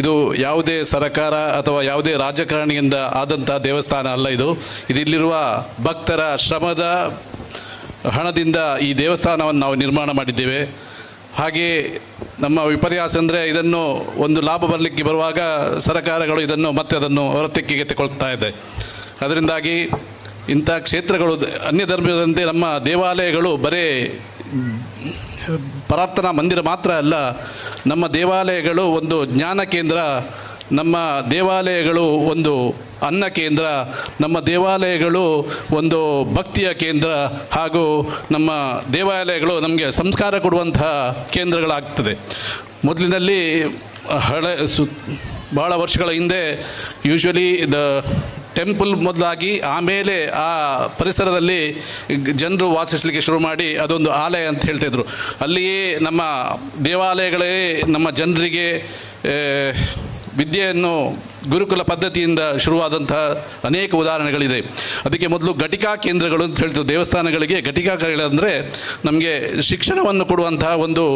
ಇದು ಯಾವುದೇ ಸರಕಾರ ಅಥವಾ ಯಾವುದೇ ರಾಜಕಾರಣಿಯಿಂದ ಆದಂಥ ದೇವಸ್ಥಾನ ಅಲ್ಲ. ಇಲ್ಲಿರುವ ಭಕ್ತರ ಶ್ರಮದ ಹಣದಿಂದ ಈ ದೇವಸ್ಥಾನವನ್ನು ನಾವು ನಿರ್ಮಾಣ ಮಾಡಿದ್ದೇವೆ. ಹಾಗೆ ನಮ್ಮ ವಿಪರ್ಯಾಸ ಅಂದರೆ ಇದನ್ನು ಒಂದು ಲಾಭ ಬರಲಿಕ್ಕೆ ಬರುವಾಗ ಸರಕಾರಗಳು ಅದನ್ನು ಹೊರ ತೆಕ್ಕಿಗೆ ತಗೊಳ್ತಾ ಇದೆ. ಅದರಿಂದಾಗಿ ಇಂಥ ಕ್ಷೇತ್ರಗಳು ಅನ್ಯ ಧರ್ಮದಂತೆ ನಮ್ಮ ದೇವಾಲಯಗಳು ಬರೇ ಪ್ರಾರ್ಥನಾ ಮಂದಿರ ಮಾತ್ರ ಅಲ್ಲ, ನಮ್ಮ ದೇವಾಲಯಗಳು ಒಂದು ಜ್ಞಾನ ಕೇಂದ್ರ, ನಮ್ಮ ದೇವಾಲಯಗಳು ಒಂದು ಅನ್ನ ಕೇಂದ್ರ, ನಮ್ಮ ದೇವಾಲಯಗಳು ಒಂದು ಭಕ್ತಿಯ ಕೇಂದ್ರ, ಹಾಗೂ ನಮ್ಮ ದೇವಾಲಯಗಳು ನಮಗೆ ಸಂಸ್ಕಾರ ಕೊಡುವಂತಹ ಕೇಂದ್ರಗಳಾಗ್ತದೆ. ಮೊದಲಿನಲ್ಲಿ ಭಾಳ ವರ್ಷಗಳ ಹಿಂದೆ ಯೂಶ್ವಲಿ ಟೆಂಪಲ್ ಮೊದಲಾಗಿ ಆಮೇಲೆ ಆ ಪರಿಸರದಲ್ಲಿ ಜನರು ವಾಸಿಸಲಿಕ್ಕೆ ಶುರು ಮಾಡಿ ಅದೊಂದು ಆಲಯ ಅಂತ ಹೇಳ್ತಾಯಿದ್ರು. ಅಲ್ಲಿಯೇ ನಮ್ಮ ದೇವಾಲಯಗಳೇ ನಮ್ಮ ಜನರಿಗೆ ವಿದ್ಯೆಯನ್ನು ಗುರುಕುಲ ಪದ್ಧತಿಯಿಂದ ಶುರುವಾದಂತಹ ಅನೇಕ ಉದಾಹರಣೆಗಳಿದೆ. ಅದಕ್ಕೆ ಮೊದಲು ಘಟಿಕಾ ಕೇಂದ್ರಗಳು ಅಂತ ಹೇಳ್ತಿದ್ರು. ದೇವಸ್ಥಾನಗಳಿಗೆ ಘಟಿಕಾ ಕೇಂದ್ರಗಳಂದರೆ ನಮಗೆ ಶಿಕ್ಷಣವನ್ನು ಕೊಡುವಂತಹ ಒಂದು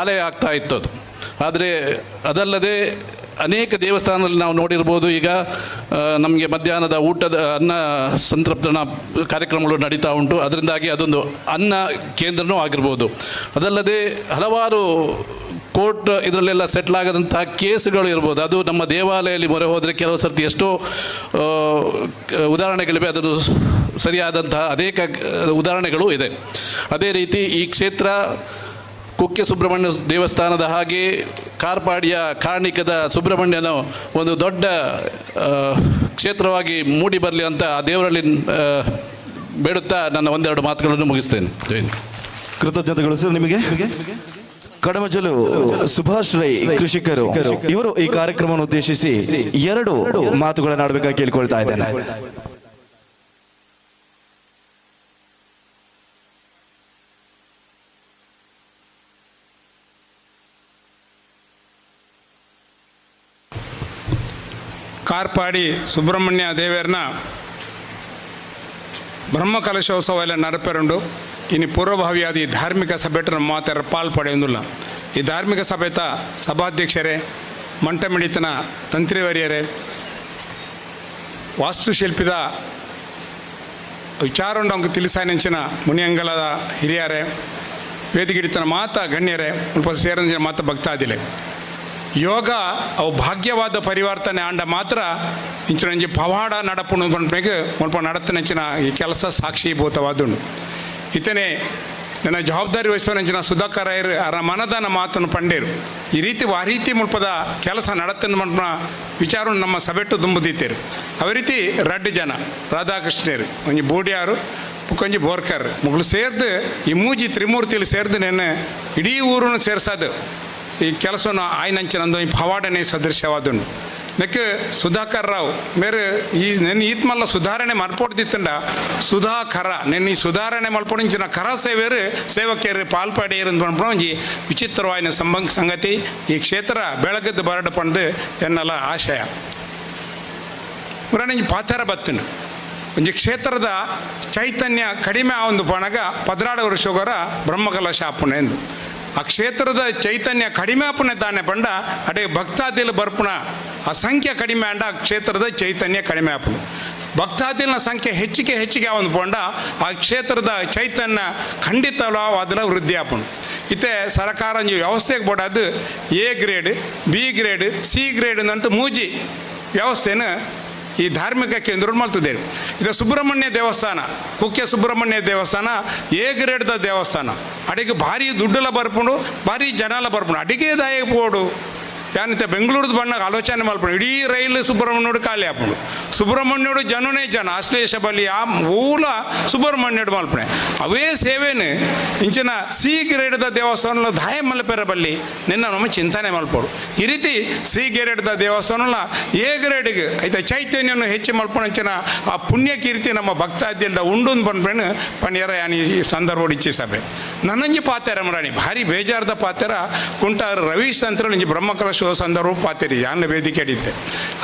ಆಲಯ ಆಗ್ತಾ ಇತ್ತು ಅದು. ಆದರೆ ಅದಲ್ಲದೆ ಅನೇಕ ದೇವಸ್ಥಾನದಲ್ಲಿ ನಾವು ನೋಡಿರ್ಬೋದು, ಈಗ ನಮಗೆ ಮಧ್ಯಾಹ್ನದ ಊಟದ ಅನ್ನ ಸಂತರ್ಪಣಾ ಕಾರ್ಯಕ್ರಮಗಳು ನಡೀತಾ ಉಂಟು. ಅದರಿಂದಾಗಿ ಅದೊಂದು ಅನ್ನ ಕೇಂದ್ರನೂ ಆಗಿರ್ಬೋದು. ಅದಲ್ಲದೆ ಹಲವಾರು ಕೋರ್ಟ್ ಇದರಲ್ಲೆಲ್ಲ ಸೆಟ್ಲ್ ಆಗದಂತಹ ಕೇಸುಗಳು ಇರ್ಬೋದು. ಅದು ನಮ್ಮ ದೇವಾಲಯದಲ್ಲಿ ಮೊರೆ ಹೋದರೆ ಕೆಲವು ಸರ್ತಿ ಎಷ್ಟೋ ಉದಾಹರಣೆಗಳಿವೆ. ಅದನ್ನು ಸರಿಯಾದಂತಹ ಅನೇಕ ಉದಾಹರಣೆಗಳು ಇದೆ. ಅದೇ ರೀತಿ ಈ ಕ್ಷೇತ್ರ ಕುಕ್ಕೆ ಸುಬ್ರಹ್ಮಣ್ಯ ದೇವಸ್ಥಾನದ ಹಾಗೆ ಕಾರ್ಪಾಡಿಯ ಕಾರಣಿಕದ ಸುಬ್ರಹ್ಮಣ್ಯನ ಒಂದು ದೊಡ್ಡ ಕ್ಷೇತ್ರವಾಗಿ ಮೂಡಿ ಬರಲಿ ಅಂತ ಆ ದೇವರಲ್ಲಿ ಬೇಡುತ್ತಾ ನನ್ನ ಒಂದೆರಡು ಮಾತುಗಳನ್ನು ಮುಗಿಸ್ತೇನೆ. ಜೈ ಹಿಂದ್. ಕೃತಜ್ಞತೆಗಳು ಸರ್ ನಿಮಗೆ. ಕಡಮಜಲು ಸುಭಾಷ್ ರೈ ಕೃಷಿಕರು ಇವರು ಈ ಕಾರ್ಯಕ್ರಮವನ್ನು ಉದ್ದೇಶಿಸಿ 2 ಮಾತುಗಳನ್ನು ಆಡಬೇಕಾಗಿ ಕೇಳ್ಕೊಳ್ತಾ ಇದ್ದೇನೆ. ಕಾರ್ಪಾಡಿ ಸುಬ್ರಹ್ಮಣ್ಯ ದೇವರನ್ನ ಬ್ರಹ್ಮಕಲಶೋತ್ಸವ ಎಲ್ಲ ನರಪೆರುಂಡು ಇನ್ನು ಪೂರ್ವಭಾವಿಯಾದ ಈ ಧಾರ್ಮಿಕ ಸಭೆಟ ನಮ್ಮ ಮಾತಾರ ಪಾಲ್ಪಡೆಯೊಂದಿಲ್ಲ. ಈ ಧಾರ್ಮಿಕ ಸಭೆತ ಸಭಾಧ್ಯಕ್ಷರೇ, ಮಂಟ ಮಿಡಿತನ ತಂತ್ರಿವರಿಯರೇ, ವಾಸ್ತುಶಿಲ್ಪಿದ ವಿಚಾರೊಂಡು ತಿಳಿಸಾನಿಂಚಿನ ಮುನಿಯಂಗಲದ ಹಿರಿಯರೇ, ವೇದಿಗಿಡಿತನ ಮಾತ ಗಣ್ಯರೇ, ಸ್ವಲ್ಪ ಸೇರಿದ ಮಾತ ಭಕ್ತಾದಿಲೆ. ಯೋಗ ಅವು ಭಾಗ್ಯವಾದ ಪರಿವರ್ತನೆ ಆಂಡ ಮಾತ್ರ ಇಂಚಿನ ಪವಾಡ ನಡಪುಣು ಬಂದ್ಮೇಲೆ ಸ್ವಲ್ಪ ನಡತನಂಚಿನ ಈ ಕೆಲಸ ಸಾಕ್ಷೀಭೂತವಾದುಂಡು. ಇತನೇ ನನ್ನ ಜವಾಬ್ದಾರಿ ವಹಿಸುವಂಚಿನ ಸುಧಾಕರ್ ರಾಯರು ಅವರ ಮನದಾನ ಮಾತನ್ನು ಪಂಡೇರು. ಈ ರೀತಿ ಮುಲ್ಪದ ಕೆಲಸ ನಡತನ ಮನ್ಪನ ವಿಚಾರ ನಮ್ಮ ಸಭೆಟ್ಟು ದುಂಬುದಿತ್ತೇರು. ಅವ ರೀತಿ ರಡ್ಡು ಜನ ರಾಧಾಕೃಷ್ಣರು, ಒಂಜಿ ಬೂಡಿಯಾರು, ಕೊಂಚ ಬೋರ್ಕರ್ ಮುಗಳು ಸೇರ್ದು ಈ ಮೂಜಿ ತ್ರಿಮೂರ್ತಿಯಲ್ಲಿ ಸೇರ್ದು ನೆನ್ನೆ ಇಡೀ ಊರನ್ನು ಸೇರ್ಸೋದು ಈ ಕೆಲಸವನ್ನು ಆಯ್ನಂಚಿನಂದು ಈ ಪವಾಡನೆ ಸದೃಶ್ಯವಾದುಂಡು. ನೆಕ್ ಸುಧಾಕರ್ ರಾವ್ ಮೇರೆ ಈ ನೆನ್ನ ಈತ್ ಮಲ್ಲ ಸುಧಾರಣೆ ಮಲ್ಪೊಡ್ದಿತ್ತಂಡ ಸುಧಾಕರ ನೆನ್ನ ಈ ಸುಧಾರಣೆ ಮಲ್ಪೊಡಿಂಚಿನ ಕರ ಸೇವೆರು ಸೇವಕಿಯರು ಪಾಲ್ಪಡೆಯರು ಅಂತ ಒಂಜಿ ವಿಚಿತ್ರವಾಯಿನ ಸಂಗತಿ. ಈ ಕ್ಷೇತ್ರ ಬೆಳಗದ್ದು ಬರಡು ಪಂದು ಎನ್ನಲ ಆಶಯ ಉರಾಣಿ ಪಾತರ ಬತ್ತುಂಡು. ಒಂಜಿ ಕ್ಷೇತ್ರದ ಚೈತನ್ಯ ಕಡಿಮೆ ಆ ಒಂದು ಪಣಗ 16 ವರ್ಷಗರ ಬ್ರಹ್ಮಕಲಶ ಆಪುಣ ಎಂದು ಆ ಕ್ಷೇತ್ರದ ಚೈತನ್ಯ ಕಡಿಮೆ ಆಪುಣೆ ತಾನೆ ಪಂಡ ಅಡೆ ಭಕ್ತಾದಿಲ್ ಬರ್ಪುಣ ಆ ಸಂಖ್ಯೆ ಕಡಿಮೆ ಅಂಡ ಆ ಕ್ಷೇತ್ರದ ಚೈತನ್ಯ ಕಡಿಮೆ ಆಪುಣ. ಭಕ್ತಾದಿಲ್ನ ಸಂಖ್ಯೆ ಹೆಚ್ಚಿಗೆ ಒಂದು ಪಂಡ ಆ ಕ್ಷೇತ್ರದ ಚೈತನ್ಯ ಖಂಡಿತವಾದಲ ವೃದ್ಧಿ ಆಪುಣ. ಇತ್ತೆ ಸರ್ಕಾರ ಒಂದು ವ್ಯವಸ್ಥೆಗೆ ಬೋಡಾದು A grade, B grade, C grade ಅಂತ ಮೂಜಿ ವ್ಯವಸ್ಥೆನ ಈ ಧಾರ್ಮಿಕ ಕೇಂದ್ರ ಮಲ್ತಿದ್ದೇವೆ. ಇದು ಸುಬ್ರಹ್ಮಣ್ಯ ದೇವಸ್ಥಾನ, ಕುಕ್ಕೆ ಸುಬ್ರಹ್ಮಣ್ಯ ದೇವಸ್ಥಾನ A ಗ್ರೇಡ್ದ ದೇವಸ್ಥಾನ. ಅಡಿಗೆ ಭಾರಿ ದುಡ್ಡೆಲ್ಲ ಬರ್ಪುಂಡು, ಭಾರಿ ಜನ ಎಲ್ಲ ಬರ್ಪುಂಡು. ಅಡಿಗೆ ದಾಯ ಬೋಡು ಯಾನಿತ್ತೆ ಬೆಂಗಳೂರದ ಬಣ್ಣಗೆ ಆಲೋಚನೆ ಮಲ್ಪುಂಡು. ಇಡೀ ರೈಲು ಸುಬ್ರಹ್ಮಣ್ಯೋಡು ಖಾಲಿ ಹಾಪುಂಡು. ಸುಬ್ರಹ್ಮಣ್ಯೋಡು ಜನನೇ ಜನ ಆಶ್ಲೇಷ ಬಲ್ಲಿ ಆ ಮೂಲ ಸುಬ್ರಹ್ಮಣ್ಯೋಡು ಮಲ್ಪಣೆ ಅವೇ ಸೇವೆನು ಇಂಚಿನ C ಗ್ರೇಡ್ದ ದೇವಸ್ಥಾನ ದಾಯ ಮಲ್ಪೆರ ಬಲ್ಲಿ ನಿನ್ನ ನಮ್ಮ ಚಿಂತನೆ ಮಲ್ಪೋಡು. ಈ ರೀತಿ C ಗ್ರೇಡ್ದ ದೇವಸ್ಥಾನ A ಗ್ರೇಡ್ಗೆ ಐತೆ ಚೈತನ್ಯವನ್ನು ಹೆಚ್ಚು ಮಲ್ಪಣಂಚಿನ ಆ ಪುಣ್ಯ ಕೀರ್ತಿ ನಮ್ಮ ಭಕ್ತಾದಿಲ್ದ ಉಂಡು ಬಂದ್ಬೇನು ಪಣ್ಯರ ಯಾನಿ ಸಂದರ್ಭ ಇಚ್ಚಿ ಸಭೆ ನನ್ನಂಜಿ ಪಾತೆರ ಮರಾಣಿ ಭಾರಿ ಬೇಜಾರದ ಪಾತೆರ ಕುಂಟಾರ ರವೀಶ್ ಅಂತ ಇಂಜಿ ಬ್ರಹ್ಮಕಲಶ ಸಂದರ್ಭ ಪಾತೆರಿ ಯಾನ ವೇದಿಕೆ ಅಡಿತೆ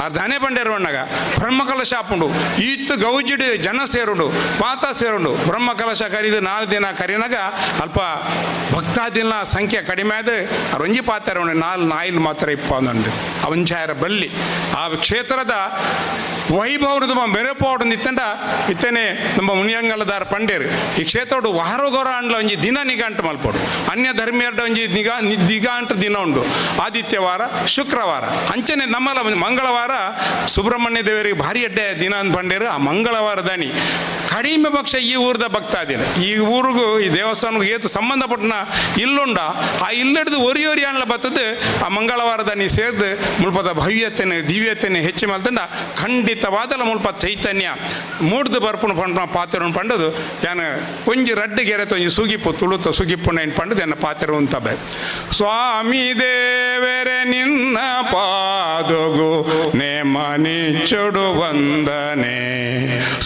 ಆ ದಾನೆ ಬಂಡೇರವಣ್ಣಗ ಬ್ರಹ್ಮಕಲಶ ಆಪುಂಡು ಈತ್ತು ಗೌಜಿಡು ಜನ ಸೇರುಂಡು ಪಾತ ಸೇರುಂಡು ಬ್ರಹ್ಮಕಲಶ ಕರಿದು 4 ದಿನ ಕರಿನಾಗ ಅಲ್ಪ ಭಕ್ತಾದಿಲ್ನ ಸಂಖ್ಯೆ ಕಡಿಮೆ ಆದ ರಂಜಿ ಪಾತೆರವಣ್ಣ 4 ನಾಯಿಲ್ ಮಾತ್ರ ಇಪ್ಪಂದು ಅವಂಚಾಯರ ಬಲ್ಲಿ ಆ ಕ್ಷೇತ್ರದ ವೈಭವದ ಮೆರೆಪೋಡು ನಿತ್ತಂಡ ಇತ್ತೇನೆ ನಮ್ಮ ಮುನಿಯಂಗಲದಾರ ಪಂಡೇರು ಈ ಕ್ಷೇತ್ರಡು ವಾರೋಗೋರ ಅಂಡ್ಲ ಒಂಜಿ ದಿನ ನಿಘಂಟು ಮಲ್ಪೋಡು. ಅನ್ಯ ಧರ್ಮೀಯರ್ಡ ಒಂಜಿ ದಿಗಾಂಟ ದಿನ ಉಂಡು. ಆದಿತ್ಯವಾರ, ಶುಕ್ರವಾರ ಅಂಚನೆ ನಮ್ಮಲ್ಲ ಮಂಗಳವಾರ ಸುಬ್ರಹ್ಮಣ್ಯ ದೇವರಿಗೆ ಭಾರಿ ಅಡ್ಡೆ ದಿನ ಅಂತ ಪಂಡೇರು. ಆ ಮಂಗಳವಾರ ದನಿ ಕಡಿಮೆ ಪಕ್ಷ ಈ ಊರದ ಭಕ್ತಾದಿಲ್ಲ. ಈ ಊರಿಗೂ ಈ ದೇವಸ್ಥಾನಗೂ ಏತು ಸಂಬಂಧಪಟ್ಟನ ಇಲ್ಲುಂಡ ಆ ಇಲ್ಲಡ್ದು ಒರಿ ಅಣ್ಣ ಬರ್ತದೆ. ಆ ಮಂಗಳವಾರ ದನಿ ಸೇರ್ದು ಮುಲ್ಪದ ಭವ್ಯತೆನೆ ದಿವ್ಯತೆನೆ ಹೆಚ್ಚು ಮಲ್ತಂಡ ಖಂಡಿತವಾದಲ್ಲ ಮುಲ್ಪ ಚೈತನ್ಯ ಮೂಡ್ದು ಬರ್ಪುಣ ಪಂಡ ಪಾತೆರನ್ನು ಪಂಡದು ಯಾನ ಒಂಜಿ ರಡ್ಡು ಗೆರೆತ ಒಂಜಿ ಸುಗಿಪ್ಪು ತುಳುತ ಸುಗಿಪ್ಪುಣ ಏನು ಪಂಡದು ಎನ್ನ ಪಾತೆರ ಉಂತಬೆ. ಸ್ವಾಮಿ ದೇವರೆ ನಿನ್ನ ಪಾದಗು ನೇಮನಿ ಚೊಡು ವಂದನೆ.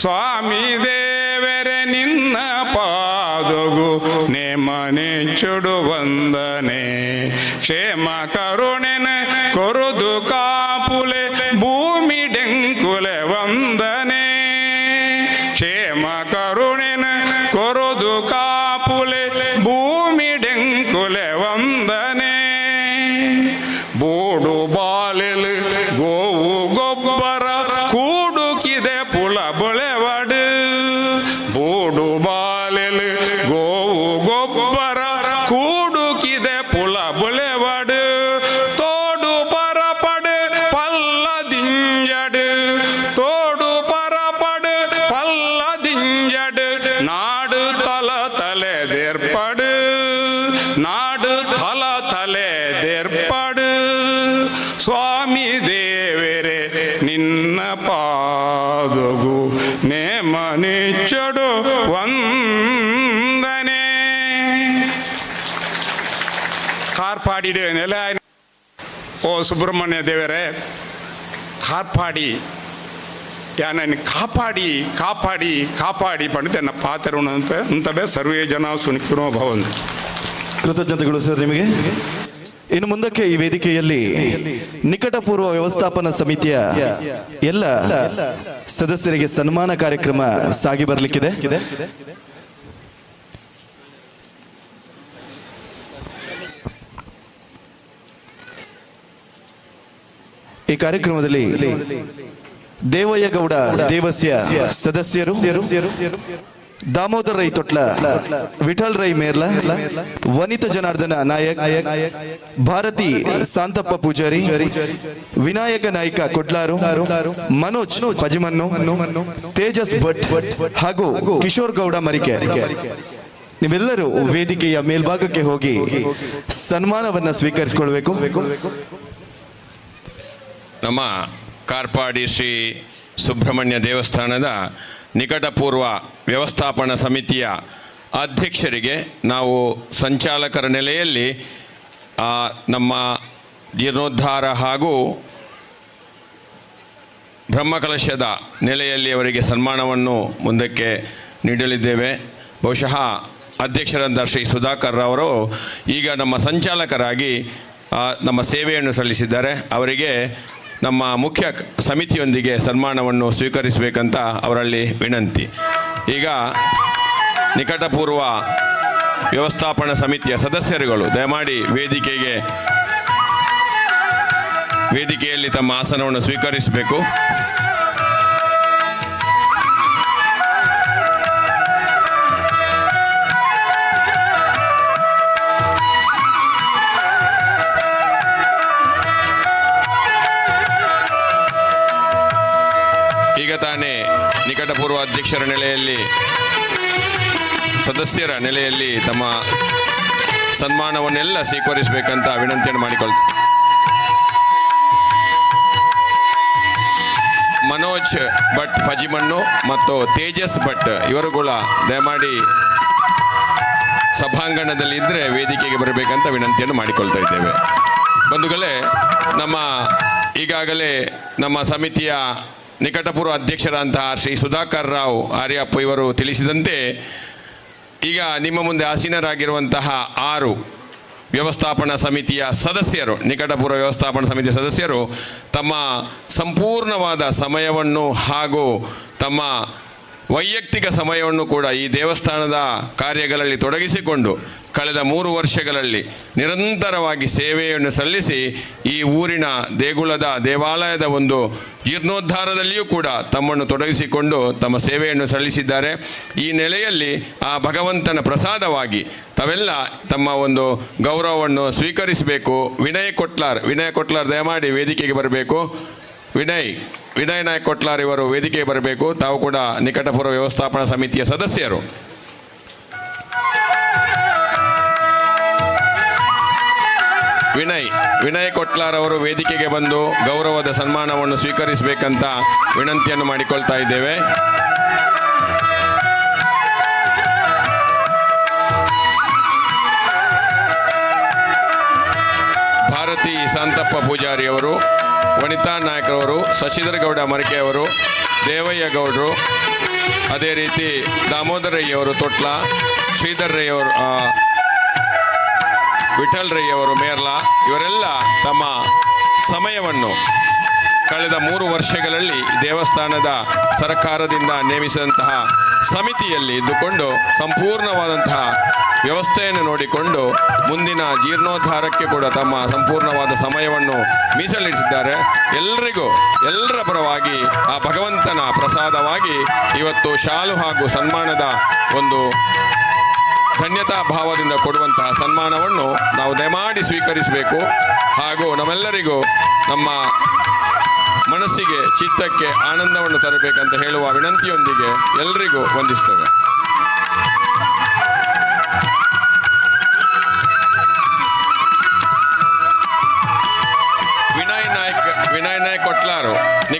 ಸ್ವಾಮಿ ದೇವರೆ ನಿನ್ನ ಪಾದಗು ನೇಮನಿ ಚೊಡು ವಂದನೆ. ಕ್ಷೇಮ ಕರುಣೆನ ಕೊರುದು ಕಾಪುಲೆ ಭೂಮಿ ಡೆಂಕುಲೆ ವಂದನೆ. ಕ್ಷೇಮ ಕರುಣೆನ ಕೊರುದು ಕಾಪುಲೆ ಭೂಮಿ ಡೆಂಕುಲೆ ವಂದನೆ. ಬೋಡು ಬಾಲೆಲು ಗೋವು ಗೊಬ್ಬರ ಕೂಡುಕಿದೆ ಪುಲ ಬೊಳೆವಡು. ಬೋಡು ಬಾಲೆಲು ಗೋವು ಗೊಬ್ಬರ ಕೂಡುಕಿದೆ ಪುಲ ಬೊಳೆವಡು. ಪಾದಗು ನೇಮ ನಿಚ್ಚಡು ವಂದನೆ ಕಾರ್ಪಾಡಿಡು ನೆಲ ಓ ಸುಬ್ರಹ್ಮಣ್ಯ ದೇವರೇ ಕಾರ್ಪಾಡಿ ಯಾನನ್ನು ಕಾಪಾಡಿ ಕಾಪಾಡಿ ಕಾಪಾಡಿ ಪಂಡಿತ ನನ್ನ ಪಾತ್ರ ಅಂತವೇ ಸರ್ವೇ ಜನ ಸುನಿಕಿರೋ ಭವಂತು. ಕೃತಜ್ಞತೆಗಳು ಸರ್ ನಿಮಗೆ. ಇನ್ನು ಮುಂದಕ್ಕೆ ಈ ವೇದಿಕೆಯಲ್ಲಿ ನಿಕಟಪೂರ್ವ ವ್ಯವಸ್ಥಾಪನಾ ಸಮಿತಿಯ ಎಲ್ಲ ಸದಸ್ಯರಿಗೆ ಸನ್ಮಾನ ಕಾರ್ಯಕ್ರಮ ಸಾಗಿ ಬರಲಿಕ್ಕಿದೆ. ಈ ಕಾರ್ಯಕ್ರಮದಲ್ಲಿ ದೇವಯ್ಯ ಗೌಡ ದೇವಸ್ಯ ಸದಸ್ಯರು, ದಾಮೋದರ್ ರೈ ತೊಟ್ಲ, ವಿಠಲ್ ರೈ ಮೇರ್ಲ, ವನಿತಾ ಜನಾರ್ದನ ನಾಯಕ್, ಭಾರತಿ ಸಾಂತಪ್ಪ ಪೂಜಾರಿ, ವಿನಾಯಕ ನಾಯ್ಕ ಕೊಡ್ಲಾರು, ಮನೋಜ್ ಪಜಿಮನ್ನು, ತೇಜಸ್ ಭಟ್ ಹಾಗೂ ಕಿಶೋರ್ ಗೌಡ ಮರಿಕೆ. ನೀವೆಲ್ಲರೂ ವೇದಿಕೆಯ ಮೇಲ್ಭಾಗಕ್ಕೆ ಹೋಗಿ ಸನ್ಮಾನವನ್ನ ಸ್ವೀಕರಿಸಿಕೊಳ್ಬೇಕು. ನಮ್ಮ ಕಾರ್ಪಾಡಿ ಶ್ರೀ ಸುಬ್ರಹ್ಮಣ್ಯ ದೇವಸ್ಥಾನದ ನಿಕಟಪೂರ್ವ ವ್ಯವಸ್ಥಾಪನಾ ಸಮಿತಿಯ ಅಧ್ಯಕ್ಷರಿಗೆ ನಾವು ಸಂಚಾಲಕರ ನೆಲೆಯಲ್ಲಿ ನಮ್ಮ ಜೀರ್ಣೋದ್ಧಾರ ಹಾಗೂ ಬ್ರಹ್ಮಕಲಶದ ನೆಲೆಯಲ್ಲಿ ಅವರಿಗೆ ಸನ್ಮಾನವನ್ನು ಮುಂದಕ್ಕೆ ನೀಡಲಿದ್ದೇವೆ. ಬಹುಶಃ ಅಧ್ಯಕ್ಷರಾದ ಶ್ರೀ ಸುಧಾಕರ್ ಅವರು ಈಗ ನಮ್ಮ ಸಂಚಾಲಕರಾಗಿ ನಮ್ಮ ಸೇವೆಯನ್ನು ಸಲ್ಲಿಸಿದ್ದಾರೆ. ಅವರಿಗೆ ನಮ್ಮ ಮುಖ್ಯ ಸಮಿತಿಯೊಂದಿಗೆ ಸನ್ಮಾನವನ್ನು ಸ್ವೀಕರಿಸಬೇಕಂತ ಅವರಲ್ಲಿ ವಿನಂತಿ. ಈಗ ನಿಕಟಪೂರ್ವ ವ್ಯವಸ್ಥಾಪನಾ ಸಮಿತಿಯ ಸದಸ್ಯರುಗಳು ದಯಮಾಡಿ ವೇದಿಕೆಯಲ್ಲಿ ತಮ್ಮ ಆಸನವನ್ನು ಸ್ವೀಕರಿಸಬೇಕು. ಈಗ ತಾನೇ ನಿಕಟಪೂರ್ವ ಅಧ್ಯಕ್ಷರ ನೆಲೆಯಲ್ಲಿ ಸದಸ್ಯರ ನೆಲೆಯಲ್ಲಿ ತಮ್ಮ ಸನ್ಮಾನವನ್ನೆಲ್ಲ ಸ್ವೀಕರಿಸಬೇಕಂತ ವಿನಂತಿಯನ್ನು ಮಾಡಿಕೊಳ್ತೀನಿ. ಮನೋಜ್ ಭಟ್ ಫಜಿಮಣ್ಣು ಮತ್ತು ತೇಜಸ್ ಭಟ್ ಇವರುಗಳ ದಯಮಾಡಿ ಸಭಾಂಗಣದಲ್ಲಿ ಇದ್ದರೆ ವೇದಿಕೆಗೆ ಬರಬೇಕಂತ ವಿನಂತಿಯನ್ನು ಮಾಡಿಕೊಳ್ತಾ ಇದ್ದೇವೆ. ಬಂಧುಗಳೇ, ಈಗಾಗಲೇ ನಮ್ಮ ಸಮಿತಿಯ ನಿಕಟಪೂರ್ವ ಅಧ್ಯಕ್ಷರಾದಂತಹ ಶ್ರೀ ಸುಧಾಕರ್ ರಾವ್ ಆರ್ಯಪ್ಪ ಇವರು ತಿಳಿಸಿದಂತೆ ಈಗ ನಿಮ್ಮ ಮುಂದೆ ಆಸೀನರಾಗಿರುವಂತಹ 6 ವ್ಯವಸ್ಥಾಪನಾ ಸಮಿತಿಯ ಸದಸ್ಯರು, ನಿಕಟಪೂರ್ವ ವ್ಯವಸ್ಥಾಪನಾ ಸಮಿತಿಯ ಸದಸ್ಯರು ತಮ್ಮ ಸಂಪೂರ್ಣವಾದ ಸಮಯವನ್ನು ಹಾಗೂ ತಮ್ಮ ವೈಯಕ್ತಿಕ ಸಮಯವನ್ನು ಕೂಡ ಈ ದೇವಸ್ಥಾನದ ಕಾರ್ಯಗಳಲ್ಲಿ ತೊಡಗಿಸಿಕೊಂಡು ಕಳೆದ 3 ವರ್ಷಗಳಲ್ಲಿ ನಿರಂತರವಾಗಿ ಸೇವೆಯನ್ನು ಸಲ್ಲಿಸಿ ಈ ಊರಿನ ದೇವಾಲಯದ ಒಂದು ಜೀರ್ಣೋದ್ಧಾರದಲ್ಲಿಯೂ ಕೂಡ ತಮ್ಮನ್ನು ತೊಡಗಿಸಿಕೊಂಡು ತಮ್ಮ ಸೇವೆಯನ್ನು ಸಲ್ಲಿಸಿದ್ದಾರೆ. ಈ ನೆಲೆಯಲ್ಲಿ ಆ ಭಗವಂತನ ಪ್ರಸಾದವಾಗಿ ತಾವೆಲ್ಲ ತಮ್ಮ ಒಂದು ಗೌರವವನ್ನು ಸ್ವೀಕರಿಸಬೇಕು. ವಿನಯ್ ಕೊಟ್ಲಾರ್ ದಯಮಾಡಿ ವೇದಿಕೆಗೆ ಬರಬೇಕು. ವಿನಯ್ ನಾಯಕ್ ಕೊಟ್ಲಾರ್ ಇವರು ವೇದಿಕೆಗೆ ಬರಬೇಕು. ತಾವು ಕೂಡ ನಿಕಟಪೂರ್ವ ವ್ಯವಸ್ಥಾಪನಾ ಸಮಿತಿಯ ಸದಸ್ಯರು. ವಿನಯ್ ಕೊಟ್ಲಾರ್ ಅವರು ವೇದಿಕೆಗೆ ಬಂದು ಗೌರವದ ಸನ್ಮಾನವನ್ನು ಸ್ವೀಕರಿಸಬೇಕಂತ ವಿನಂತಿಯನ್ನು ಮಾಡಿಕೊಳ್ತಾ ಇದ್ದೇವೆ. ಭಾರತಿ ಸಾಂತಪ್ಪ ಪೂಜಾರಿ ಅವರು, ವನಿತಾ ನಾಯಕರವರು, ಶಶಿಧರ್ ಗೌಡ ಮರಿಕೆ ಅವರು, ದೇವಯ್ಯ ಗೌಡರು, ಅದೇ ರೀತಿ ದಾಮೋದರ್ ರೈ ಅವರು ತೊಟ್ಲ, ಶ್ರೀಧರ್ ರೈ ಅವರು, ವಿಠಲ್ ರೈ ಅವರು ಮೇರ್ಲಾ, ಇವರೆಲ್ಲ ತಮ್ಮ ಸಮಯವನ್ನು ಕಳೆದ 3 ವರ್ಷಗಳಲ್ಲಿ ದೇವಸ್ಥಾನದ ಸರ್ಕಾರದಿಂದ ನೇಮಿಸಿದಂತಹ ಸಮಿತಿಯಲ್ಲಿ ಇದ್ದುಕೊಂಡು ಸಂಪೂರ್ಣವಾದಂತಹ ವ್ಯವಸ್ಥೆಯನ್ನು ನೋಡಿಕೊಂಡು ಮುಂದಿನ ಜೀರ್ಣೋದ್ಧಾರಕ್ಕೆ ಕೂಡ ತಮ್ಮ ಸಂಪೂರ್ಣವಾದ ಸಮಯವನ್ನು ಮೀಸಲಿರಿಸಿದ್ದಾರೆ. ಎಲ್ಲರ ಪರವಾಗಿ ಆ ಭಗವಂತನ ಪ್ರಸಾದವಾಗಿ ಇವತ್ತು ಶಾಲು ಹಾಗೂ ಸನ್ಮಾನದ ಒಂದು ಧನ್ಯತಾ ಭಾವದಿಂದ ಕೊಡುವಂತಹ ಸನ್ಮಾನವನ್ನು ನಾವು ದಯಮಾಡಿ ಸ್ವೀಕರಿಸಬೇಕು. ಹಾಗೂ ನಮ್ಮೆಲ್ಲರಿಗೂ ನಮ್ಮ ಮನಸ್ಸಿಗೆ ಚಿತ್ತಕ್ಕೆ ಆನಂದವನ್ನು ತರಬೇಕಂತ ಹೇಳುವ ವಿನಂತಿಯೊಂದಿಗೆ ಎಲ್ಲರಿಗೂ ವಂದಿಸ್ತೇವೆ. ವಿನಯ್ ನಾಯಕ್ ಕೊಟ್ಲಾರು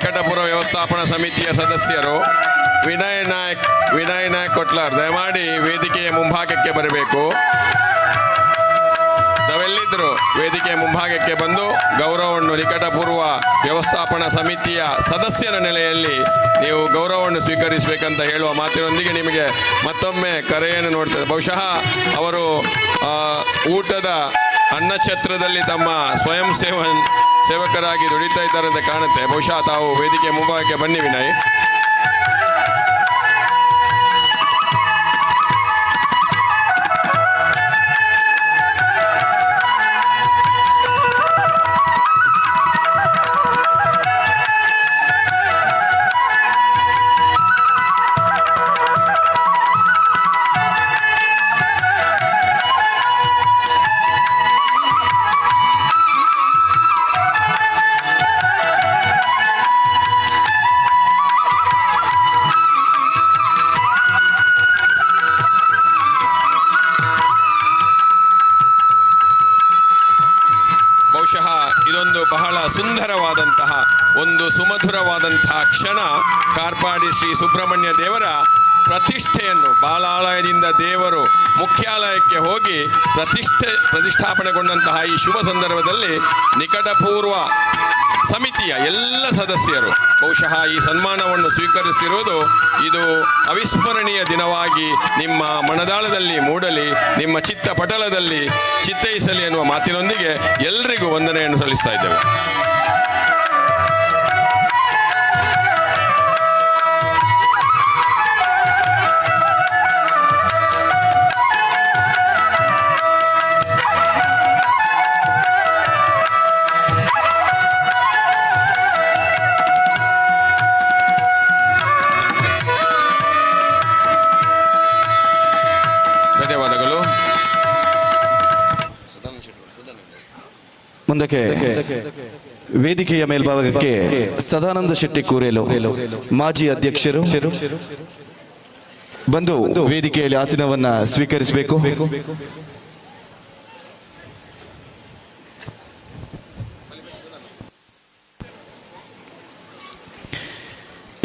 ನಿಕಟಪುರ ವ್ಯವಸ್ಥಾಪನಾ ಸಮಿತಿಯ ಸದಸ್ಯರು ವಿನಯ್ ನಾಯಕ್ ಕೊಟ್ಲಾರ್ ದಯಮಾಡಿ ವೇದಿಕೆಯ ಮುಂಭಾಗಕ್ಕೆ ಬರಬೇಕು. ತಾವೆಲ್ಲಿದ್ದರು ವೇದಿಕೆಯ ಮುಂಭಾಗಕ್ಕೆ ಬಂದು ಗೌರವವನ್ನು ನಿಕಟಪೂರ್ವ ವ್ಯವಸ್ಥಾಪನಾ ಸಮಿತಿಯ ಸದಸ್ಯರ ನೆಲೆಯಲ್ಲಿ ನೀವು ಗೌರವವನ್ನು ಸ್ವೀಕರಿಸಬೇಕಂತ ಹೇಳುವ ಮಾತಿನೊಂದಿಗೆ ನಿಮಗೆ ಮತ್ತೊಮ್ಮೆ ಕರೆಯನ್ನು ನೋಡ್ತಾರೆ. ಬಹುಶಃ ಅವರು ಊಟದ ಅನ್ನಛತ್ರದಲ್ಲಿ ತಮ್ಮ ಸ್ವಯಂ ಸೇವಕರಾಗಿ ದುಡಿತಾ ಇದ್ದಾರೆ ಅಂತ ಕಾಣುತ್ತೆ. ಬಹುಶಃ ತಾವು ವೇದಿಕೆ ಮುಂಭಾಗಕ್ಕೆ ಬನ್ನಿ ವಿನಯ್. ಬಹುಶಃ ಇದೊಂದು ಬಹಳ ಸುಂದರವಾದಂತಹ ಒಂದು ಸುಮಧುರವಾದಂತಹ ಕ್ಷಣ. ಕಾರ್ಪಾಡಿ ಶ್ರೀ ಸುಬ್ರಹ್ಮಣ್ಯ ದೇವರ ಪ್ರತಿಷ್ಠೆಯನ್ನು ಬಾಲಾಲಯದಿಂದ ದೇವರು ಮುಖ್ಯಾಲಯಕ್ಕೆ ಹೋಗಿ ಪ್ರತಿಷ್ಠಾಪನೆಗೊಂಡಂತಹ ಈ ಶುಭ ಸಂದರ್ಭದಲ್ಲಿ ನಿಕಟಪೂರ್ವ ಸಮಿತಿಯ ಎಲ್ಲ ಸದಸ್ಯರು ಬಹುಶಃ ಈ ಸನ್ಮಾನವನ್ನು ಸ್ವೀಕರಿಸುತ್ತಿರುವುದು ಇದು ಅವಿಸ್ಮರಣೀಯ ದಿನವಾಗಿ ನಿಮ್ಮ ಮನದಾಳದಲ್ಲಿ ಮೂಡಲಿ, ನಿಮ್ಮ ಚಿತ್ತಪಟಲದಲ್ಲಿ ಚಿತ್ತೈಸಲಿ ಎನ್ನುವ ಮಾತಿನೊಂದಿಗೆ ಎಲ್ಲರಿಗೂ ವಂದನೆಯನ್ನು ಸಲ್ಲಿಸ್ತಾ ಇದ್ದೇವೆ. ಧನ್ಯವಾದಗಳು. ಮುಂದಕ್ಕೆ ವೇದಿಕೆಯ ಮೇಲ್ಭಾಗಕ್ಕೆ ಸದಾನಂದ ಶೆಟ್ಟಿ ಕೂರೇಲು ಮಾಜಿ ಅಧ್ಯಕ್ಷರು ಬಂದು ವೇದಿಕೆಯಲ್ಲಿ ಆಸನವನ್ನ ಸ್ವೀಕರಿಸಬೇಕು.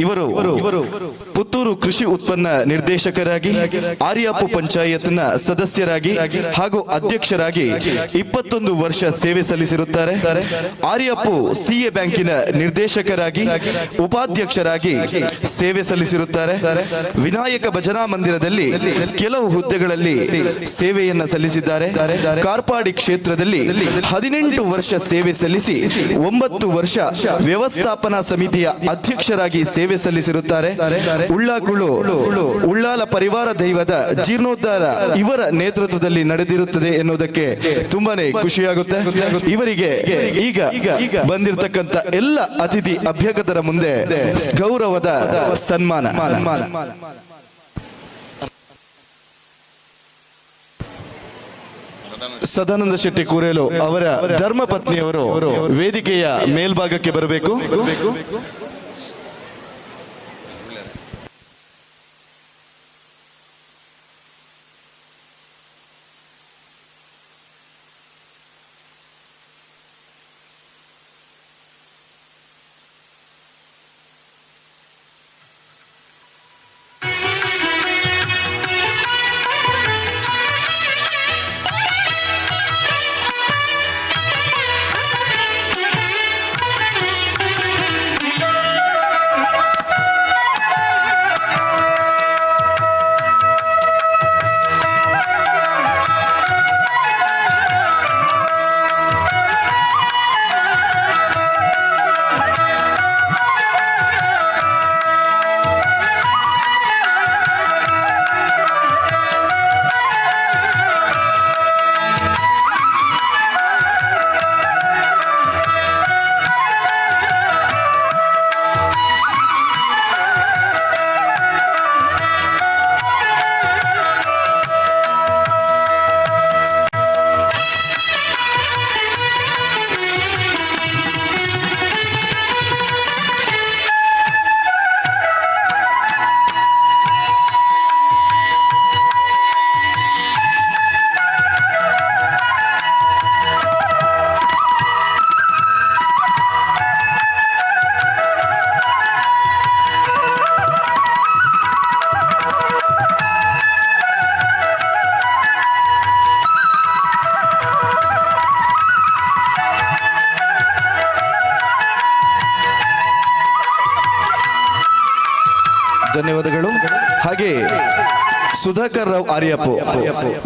ಇವರು ಪುತ್ತೂರು ಕೃಷಿ ಉತ್ಪನ್ನ ನಿರ್ದೇಶಕರಾಗಿ, ಆರ್ಯಾಪು ಪಂಚಾಯತ್ನ ಸದಸ್ಯರಾಗಿ ಹಾಗೂ ಅಧ್ಯಕ್ಷರಾಗಿ 21 ವರ್ಷ ಸೇವೆ ಸಲ್ಲಿಸಿರುತ್ತಾರೆ. ಆರ್ಯಾಪು ಸಿಎ ಬ್ಯಾಂಕಿನ ನಿರ್ದೇಶಕರಾಗಿ, ಉಪಾಧ್ಯಕ್ಷರಾಗಿ ಸೇವೆ ಸಲ್ಲಿಸಿರುತ್ತಾರೆ. ವಿನಾಯಕ ಭಜನಾ ಮಂದಿರದಲ್ಲಿ ಕೆಲವು ಹುದ್ದೆಗಳಲ್ಲಿ ಸೇವೆಯನ್ನ ಸಲ್ಲಿಸಿದ್ದಾರೆ. ಕಾರ್ಪಾಡಿ ಕ್ಷೇತ್ರದಲ್ಲಿ 18 ವರ್ಷ ಸೇವೆ ಸಲ್ಲಿಸಿ 9 ವರ್ಷ ವ್ಯವಸ್ಥಾಪನಾ ಸಮಿತಿಯ ಅಧ್ಯಕ್ಷರಾಗಿ ಸೇವೆ ಸಲ್ಲಿಸಿರುತ್ತಾರೆ. ಉಳ್ಳಾಲ ಪರಿವಾರ ದೈವದ ಜೀರ್ಣೋದ್ಧಾರ ಇವರ ನೇತೃತ್ವದಲ್ಲಿ ನಡೆದಿರುತ್ತದೆ ಎನ್ನುವುದಕ್ಕೆ ತುಂಬಾನೇ ಖುಷಿಯಾಗುತ್ತೆ. ಇವರಿಗೆ ಈಗ ಬಂದಿರತಕ್ಕಂತ ಎಲ್ಲ ಅತಿಥಿ ಅಭ್ಯರ್ಥಿಗಳ ಮುಂದೆ ಗೌರವದ ಸನ್ಮಾನ. ಸದಾನಂದ ಶೆಟ್ಟಿ ಕೂರೇಲು ಅವರ ಧರ್ಮ ಪತ್ನಿಯವರು ವೇದಿಕೆಯ ಮೇಲ್ಭಾಗಕ್ಕೆ ಬರಬೇಕು. ಧನ್ಯವಾದಗಳು. ಹಾಗೆ ಸುಧಾಕರ್ ರಾವ್ ಆರ್ಯಪ್ಪ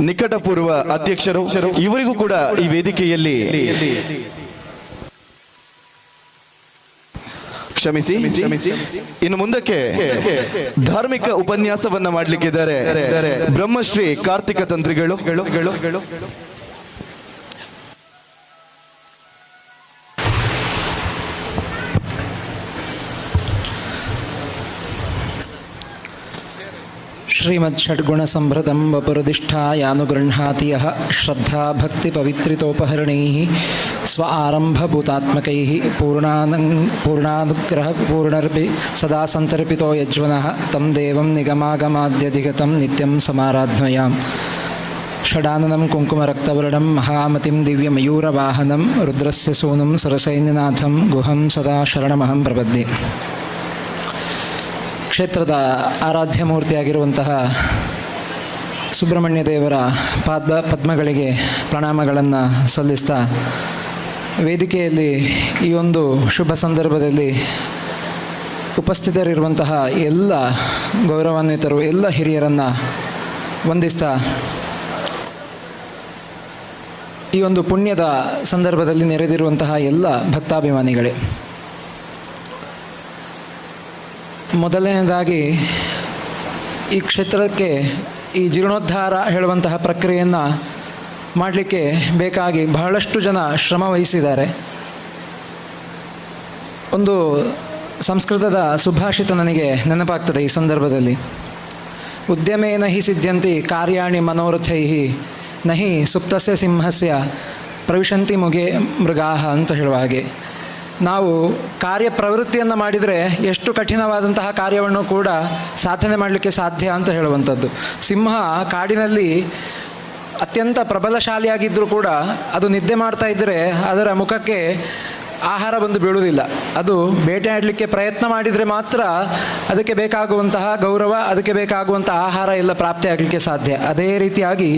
ನಿಕಟಪೂರ್ವ ಅಧ್ಯಕ್ಷರು, ಇವರಿಗೂ ಕೂಡ ಈ ವೇದಿಕೆಯಲ್ಲಿ ಕ್ಷಮಿಸಿ. ಇನ್ನು ಮುಂದಕ್ಕೆ ಧಾರ್ಮಿಕ ಉಪನ್ಯಾಸವನ್ನ ಮಾಡಲಿಕ್ಕಿದ್ದಾರೆ ಬ್ರಹ್ಮಶ್ರೀ ಕಾರ್ತಿಕ ತಂತ್ರಿಗಳು. ಶ್ರೀಮದ್ಷಡ್ಗುಣಸಂಭೃತಂ ವಪುರಧಿಷ್ಠಾಯಾನುಗೃಹ್ಣಾತಿ ಯಃ ಶ್ರದ್ಧಾ ಭಕ್ತಿ ಪವಿತ್ರಿತೋಪಹರಣೈಃ ಸ್ವ ಆರಂಭಭೂತಾತ್ಮಕೈಃ ಪೂರ್ಣಾನುಗ್ರಹ ಪೂರ್ಣರ್ಪಿ ಸದಾ ಸಂತರ್ಪಿತೋ ಯಜ್ವನಃ ತಂ ದೇವಂ ನಿಗಮಾಗಮಾದ್ಯಧಿಗತಂ ನಿತ್ಯಂ ಸಮಾರಾಧ್ಮಯಾಂ. ಷಡಾನನಂ ಕುಂಕುಮರಕ್ತವರ್ಣಂ ಮಹಾಮತಿಂ ದಿವ್ಯಮಯೂರವಾಹನಂ ರುದ್ರಸ್ಯ ಸೂನುಂ ಸುರಸೈನ್ಯನಾಥಂ ಗುಹಂ ಸದಾ ಶರಣಮಹಂ ಪ್ರಪದ್ಯೆ. ಕ್ಷೇತ್ರದ ಆರಾಧ್ಯ ಮೂರ್ತಿಯಾಗಿರುವಂತಹ ಸುಬ್ರಹ್ಮಣ್ಯ ದೇವರ ಪದ್ಮಗಳಿಗೆ ಪ್ರಣಾಮಗಳನ್ನು ಸಲ್ಲಿಸ್ತಾ, ವೇದಿಕೆಯಲ್ಲಿ ಈ ಒಂದು ಶುಭ ಸಂದರ್ಭದಲ್ಲಿ ಉಪಸ್ಥಿತರಿರುವಂತಹ ಎಲ್ಲ ಗೌರವಾನ್ವಿತರು, ಎಲ್ಲ ಹಿರಿಯರನ್ನು ವಂದಿಸ್ತಾ, ಈ ಒಂದು ಪುಣ್ಯದ ಸಂದರ್ಭದಲ್ಲಿ ನೆರೆದಿರುವಂತಹ ಎಲ್ಲ ಭಕ್ತಾಭಿಮಾನಿಗಳೇ, ಮೊದಲನೇದಾಗಿ ಈ ಕ್ಷೇತ್ರಕ್ಕೆ ಈ ಜೀರ್ಣೋದ್ಧಾರ ಹೇಳುವಂತಹ ಪ್ರಕ್ರಿಯೆಯನ್ನು ಮಾಡಲಿಕ್ಕೆ ಬೇಕಾಗಿ ಬಹಳಷ್ಟು ಜನ ಶ್ರಮ ವಹಿಸಿದ್ದಾರೆ. ಒಂದು ಸಂಸ್ಕೃತದ ಸುಭಾಷಿತ ನನಗೆ ನೆನಪಾಗ್ತದೆ ಈ ಸಂದರ್ಭದಲ್ಲಿ. ಉದ್ಯಮೇನ ಹಿ ಸಿದ್ಧ್ಯಂತಿ ಕಾರ್ಯಾಣಿ ಮನೋರಥೈಃ ನಹಿ ಸುಪ್ತಸ್ಯ ಸಿಂಹಸ್ಯ ಪ್ರವಿಶಂತಿ ಮುಗೆ ಮೃಗಾಹ ಅಂತ ಹೇಳುವ ಹಾಗೆ, ನಾವು ಕಾರ್ಯಪ್ರವೃತ್ತಿಯನ್ನು ಮಾಡಿದರೆ ಎಷ್ಟು ಕಠಿಣವಾದಂತಹ ಕಾರ್ಯವನ್ನು ಕೂಡ ಸಾಧನೆ ಮಾಡಲಿಕ್ಕೆ ಸಾಧ್ಯ ಅಂತ ಹೇಳುವಂಥದ್ದು. ಸಿಂಹ ಕಾಡಿನಲ್ಲಿ ಅತ್ಯಂತ ಪ್ರಬಲಶಾಲಿಯಾಗಿದ್ದರೂ ಕೂಡ ಅದು ನಿದ್ದೆ ಮಾಡ್ತಾ ಇದ್ದರೆ ಅದರ ಮುಖಕ್ಕೆ ಆಹಾರ ಬಂದು ಬೀಳುವುದಿಲ್ಲ. ಅದು ಬೇಟೆಯಾಡಲಿಕ್ಕೆ ಪ್ರಯತ್ನ ಮಾಡಿದರೆ ಮಾತ್ರ ಅದಕ್ಕೆ ಬೇಕಾಗುವಂತಹ ಗೌರವ, ಅದಕ್ಕೆ ಬೇಕಾಗುವಂತಹ ಆಹಾರ ಎಲ್ಲ ಪ್ರಾಪ್ತಿಯಾಗಲಿಕ್ಕೆ ಸಾಧ್ಯ. ಅದೇ ರೀತಿಯಾಗಿ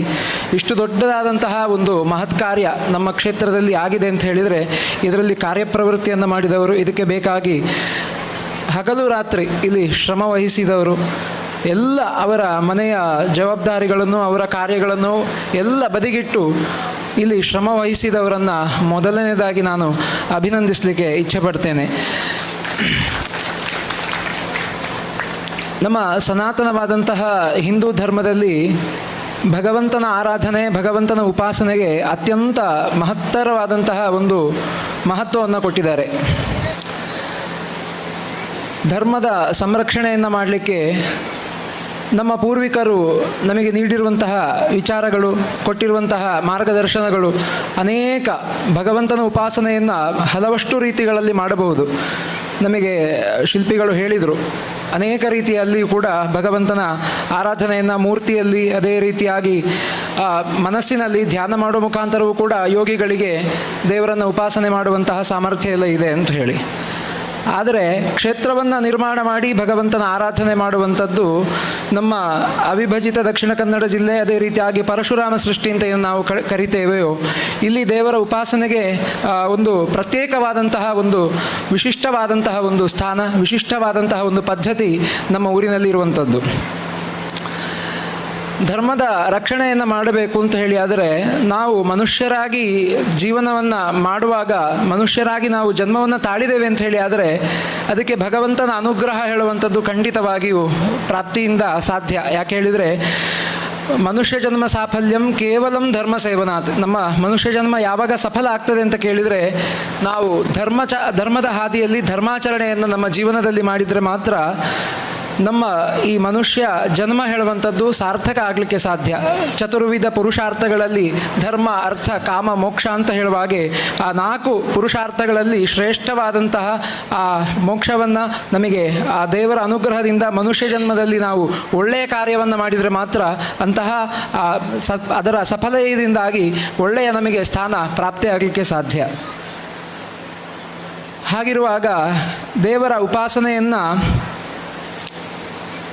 ಇಷ್ಟು ದೊಡ್ಡದಾದಂತಹ ಒಂದು ಮಹತ್ ಕಾರ್ಯ ನಮ್ಮ ಕ್ಷೇತ್ರದಲ್ಲಿ ಆಗಿದೆ ಅಂತ ಹೇಳಿದರೆ ಇದರಲ್ಲಿ ಕಾರ್ಯಪ್ರವೃತ್ತಿಯನ್ನು ಮಾಡಿದವರು, ಇದಕ್ಕೆ ಬೇಕಾಗಿ ಹಗಲು ರಾತ್ರಿ ಇಲ್ಲಿ ಶ್ರಮ ವಹಿಸಿದವರು, ಎಲ್ಲ ಅವರ ಮನೆಯ ಜವಾಬ್ದಾರಿಗಳನ್ನು, ಅವರ ಕಾರ್ಯಗಳನ್ನು ಎಲ್ಲ ಬದಿಗಿಟ್ಟು ಇಲ್ಲಿ ಶ್ರಮ ವಹಿಸಿದವರನ್ನು ಮೊದಲನೇದಾಗಿ ನಾನು ಅಭಿನಂದಿಸಲಿಕ್ಕೆ ಇಚ್ಛೆಪಡ್ತೇನೆ. ನಮ್ಮ ಸನಾತನವಾದಂತಹ ಹಿಂದೂ ಧರ್ಮದಲ್ಲಿ ಭಗವಂತನ ಆರಾಧನೆ, ಭಗವಂತನ ಉಪಾಸನೆಗೆ ಅತ್ಯಂತ ಮಹತ್ತರವಾದಂತಹ ಒಂದು ಮಹತ್ವವನ್ನು ಕೊಟ್ಟಿದ್ದಾರೆ. ಧರ್ಮದ ಸಂರಕ್ಷಣೆಯನ್ನು ಮಾಡಲಿಕ್ಕೆ ನಮ್ಮ ಪೂರ್ವಿಕರು ನಮಗೆ ನೀಡಿರುವಂತಹ ವಿಚಾರಗಳು, ಕೊಟ್ಟಿರುವಂತಹ ಮಾರ್ಗದರ್ಶನಗಳು ಅನೇಕ. ಭಗವಂತನ ಉಪಾಸನೆಯನ್ನು ಹಲವಷ್ಟು ರೀತಿಗಳಲ್ಲಿ ಮಾಡಬಹುದು. ನಮಗೆ ಶಿಲ್ಪಿಗಳು ಹೇಳಿದರು, ಅನೇಕ ರೀತಿಯಲ್ಲಿಯೂ ಕೂಡ ಭಗವಂತನ ಆರಾಧನೆಯನ್ನು ಮೂರ್ತಿಯಲ್ಲಿ, ಅದೇ ರೀತಿಯಾಗಿ ಮನಸ್ಸಿನಲ್ಲಿ ಧ್ಯಾನ ಮಾಡುವ ಮುಖಾಂತರವೂ ಕೂಡ ಯೋಗಿಗಳಿಗೆ ದೇವರನ್ನು ಉಪಾಸನೆ ಮಾಡುವಂತಹ ಸಾಮರ್ಥ್ಯ ಎಲ್ಲ ಇದೆ ಅಂತ ಹೇಳಿ. ಆದರೆ ಕ್ಷೇತ್ರವನ್ನು ನಿರ್ಮಾಣ ಮಾಡಿ ಭಗವಂತನ ಆರಾಧನೆ ಮಾಡುವಂಥದ್ದು ನಮ್ಮ ಅವಿಭಜಿತ ದಕ್ಷಿಣ ಕನ್ನಡ ಜಿಲ್ಲೆ, ಅದೇ ರೀತಿಯಾಗಿ ಪರಶುರಾಮ ಸೃಷ್ಟಿ ಅಂತ ಏನು ನಾವು ಕರಿತೇವೆಯೋ, ಇಲ್ಲಿ ದೇವರ ಉಪಾಸನೆಗೆ ಒಂದು ಪ್ರತ್ಯೇಕವಾದಂತಹ ಒಂದು ವಿಶಿಷ್ಟವಾದಂತಹ ಒಂದು ಸ್ಥಾನ, ವಿಶಿಷ್ಟವಾದಂತಹ ಒಂದು ಪದ್ಧತಿ ನಮ್ಮ ಊರಿನಲ್ಲಿ ಇರುವಂಥದ್ದು. ಧರ್ಮದ ರಕ್ಷಣೆಯನ್ನು ಮಾಡಬೇಕು ಅಂತ ಹೇಳಿ ಆದರೆ ನಾವು ಮನುಷ್ಯರಾಗಿ ಜೀವನವನ್ನು ಮಾಡುವಾಗ, ಮನುಷ್ಯರಾಗಿ ನಾವು ಜನ್ಮವನ್ನು ತಾಳಿದ್ದೇವೆ ಅಂತ ಹೇಳಿ ಆದರೆ ಅದಕ್ಕೆ ಭಗವಂತನ ಅನುಗ್ರಹ ಹೇಳುವಂಥದ್ದು ಖಂಡಿತವಾಗಿಯೂ ಪ್ರಾಪ್ತಿಯಿಂದ ಸಾಧ್ಯ. ಯಾಕೆ ಹೇಳಿದರೆ ಮನುಷ್ಯ ಜನ್ಮ ಸಾಫಲ್ಯಂ ಕೇವಲಂ ಧರ್ಮ ಸೇವನಾತ್. ನಮ್ಮ ಮನುಷ್ಯ ಜನ್ಮ ಯಾವಾಗ ಸಫಲ ಆಗ್ತದೆ ಅಂತ ಕೇಳಿದರೆ ನಾವು ಧರ್ಮದ ಹಾದಿಯಲ್ಲಿ ಧರ್ಮಾಚರಣೆಯನ್ನು ನಮ್ಮ ಜೀವನದಲ್ಲಿ ಮಾಡಿದರೆ ಮಾತ್ರ ನಮ್ಮ ಈ ಮನುಷ್ಯ ಜನ್ಮ ಹೇಳುವಂಥದ್ದು ಸಾರ್ಥಕ ಆಗಲಿಕ್ಕೆ ಸಾಧ್ಯ. ಚತುರ್ವಿಧ ಪುರುಷಾರ್ಥಗಳಲ್ಲಿ ಧರ್ಮ, ಅರ್ಥ, ಕಾಮ, ಮೋಕ್ಷ ಅಂತ ಹೇಳುವ ಹಾಗೆ ಆ 4 ಪುರುಷಾರ್ಥಗಳಲ್ಲಿ ಶ್ರೇಷ್ಠವಾದಂತಹ ಆ ಮೋಕ್ಷವನ್ನು ನಮಗೆ ಆ ದೇವರ ಅನುಗ್ರಹದಿಂದ ಮನುಷ್ಯ ಜನ್ಮದಲ್ಲಿ ನಾವು ಒಳ್ಳೆಯ ಕಾರ್ಯವನ್ನು ಮಾಡಿದರೆ ಮಾತ್ರ ಅಂತಹ ಅದರ ಸಫಲತೆಯಿಂದಾಗಿ ಒಳ್ಳೆಯ ನಮಗೆ ಸ್ಥಾನ ಪ್ರಾಪ್ತಿಯಾಗಲಿಕ್ಕೆ ಸಾಧ್ಯ. ಹಾಗಿರುವಾಗ ದೇವರ ಉಪಾಸನೆಯನ್ನು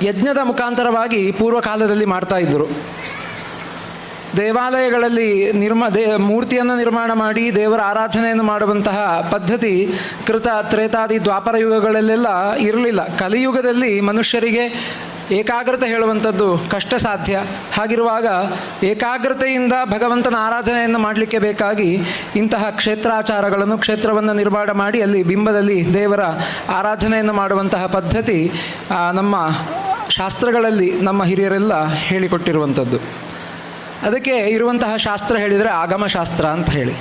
ಯಜ್ಞದ ಮುಖಾಂತರವಾಗಿ ಪೂರ್ವಕಾಲದಲ್ಲಿ ಮಾಡ್ತಾ ಇದ್ದರು. ದೇವಾಲಯಗಳಲ್ಲಿ ಮೂರ್ತಿಯನ್ನು ನಿರ್ಮಾಣ ಮಾಡಿ ದೇವರ ಆರಾಧನೆಯನ್ನು ಮಾಡುವಂತಹ ಪದ್ಧತಿ ತ್ರೇತಾದಿ ದ್ವಾಪರ ಯುಗಗಳಲ್ಲೆಲ್ಲ ಇರಲಿಲ್ಲ. ಕಲಿಯುಗದಲ್ಲಿ ಮನುಷ್ಯರಿಗೆ ಏಕಾಗ್ರತೆ ಹೇಳುವಂಥದ್ದು ಕಷ್ಟ ಸಾಧ್ಯ. ಹಾಗಿರುವಾಗ ಏಕಾಗ್ರತೆಯಿಂದ ಭಗವಂತನ ಆರಾಧನೆಯನ್ನು ಮಾಡಲಿಕ್ಕೆ ಬೇಕಾಗಿ ಇಂತಹ ಕ್ಷೇತ್ರಾಚಾರಗಳನ್ನು, ಕ್ಷೇತ್ರವನ್ನು ನಿರ್ಮಾಣ ಮಾಡಿ ಅಲ್ಲಿ ಬಿಂಬದಲ್ಲಿ ದೇವರ ಆರಾಧನೆಯನ್ನು ಮಾಡುವಂತಹ ಪದ್ಧತಿ ನಮ್ಮ ಶಾಸ್ತ್ರಗಳಲ್ಲಿ ನಮ್ಮ ಹಿರಿಯರೆಲ್ಲ ಹೇಳಿಕೊಟ್ಟಿರುವಂಥದ್ದು. ಅದಕ್ಕೆ ಇರುವಂತಹ ಶಾಸ್ತ್ರ ಹೇಳಿದರೆ ಆಗಮಶಾಸ್ತ್ರ ಅಂತ ಹೇಳಿ.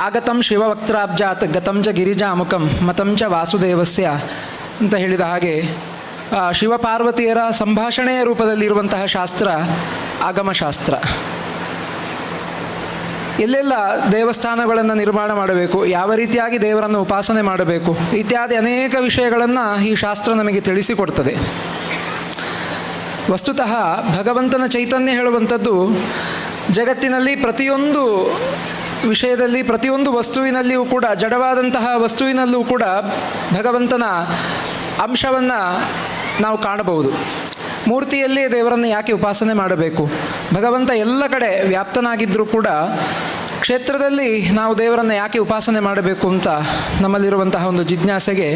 ಆಗತಂ ಶಿವವಕ್ತ್ರಾಬ್ಜಾತ್ ಗತಂ ಚ ಗಿರಿಜಾಮುಖಂ ಮತಂ ಚ ವಾಸುದೇವಸ್ಯ ಅಂತ ಹೇಳಿದ ಹಾಗೆ ಶಿವಪಾರ್ವತಿಯರ ಸಂಭಾಷಣೆಯ ರೂಪದಲ್ಲಿರುವಂತಹ ಶಾಸ್ತ್ರ ಆಗಮಶಾಸ್ತ್ರ. ಎಲ್ಲೆಲ್ಲ ದೇವಸ್ಥಾನಗಳನ್ನು ನಿರ್ಮಾಣ ಮಾಡಬೇಕು, ಯಾವ ರೀತಿಯಾಗಿ ದೇವರನ್ನು ಉಪಾಸನೆ ಮಾಡಬೇಕು ಇತ್ಯಾದಿ ಅನೇಕ ವಿಷಯಗಳನ್ನು ಈ ಶಾಸ್ತ್ರ ನಮಗೆ ತಿಳಿಸಿಕೊಡ್ತದೆ. ವಸ್ತುತಃ ಭಗವಂತನ ಚೈತನ್ಯ ಹೇಳುವಂಥದ್ದು ಜಗತ್ತಿನಲ್ಲಿ ಪ್ರತಿಯೊಂದು ವಿಷಯದಲ್ಲಿ, ಪ್ರತಿಯೊಂದು ವಸ್ತುವಿನಲ್ಲಿಯೂ ಕೂಡ, ಜಡವಾದಂತಹ ವಸ್ತುವಿನಲ್ಲೂ ಕೂಡ ಭಗವಂತನ ಅಂಶವನ್ನು ನಾವು ಕಾಣಬಹುದು. ಮೂರ್ತಿಯಲ್ಲೇ ದೇವರನ್ನು ಯಾಕೆ ಉಪಾಸನೆ ಮಾಡಬೇಕು? ಭಗವಂತ ಎಲ್ಲ ಕಡೆ ವ್ಯಾಪ್ತನಾಗಿದ್ದರೂ ಕೂಡ ಕ್ಷೇತ್ರದಲ್ಲಿ ನಾವು ದೇವರನ್ನು ಯಾಕೆ ಉಪಾಸನೆ ಮಾಡಬೇಕು ಅಂತ ನಮ್ಮಲ್ಲಿರುವಂತಹ ಒಂದು ಜಿಜ್ಞಾಸೆಗೆ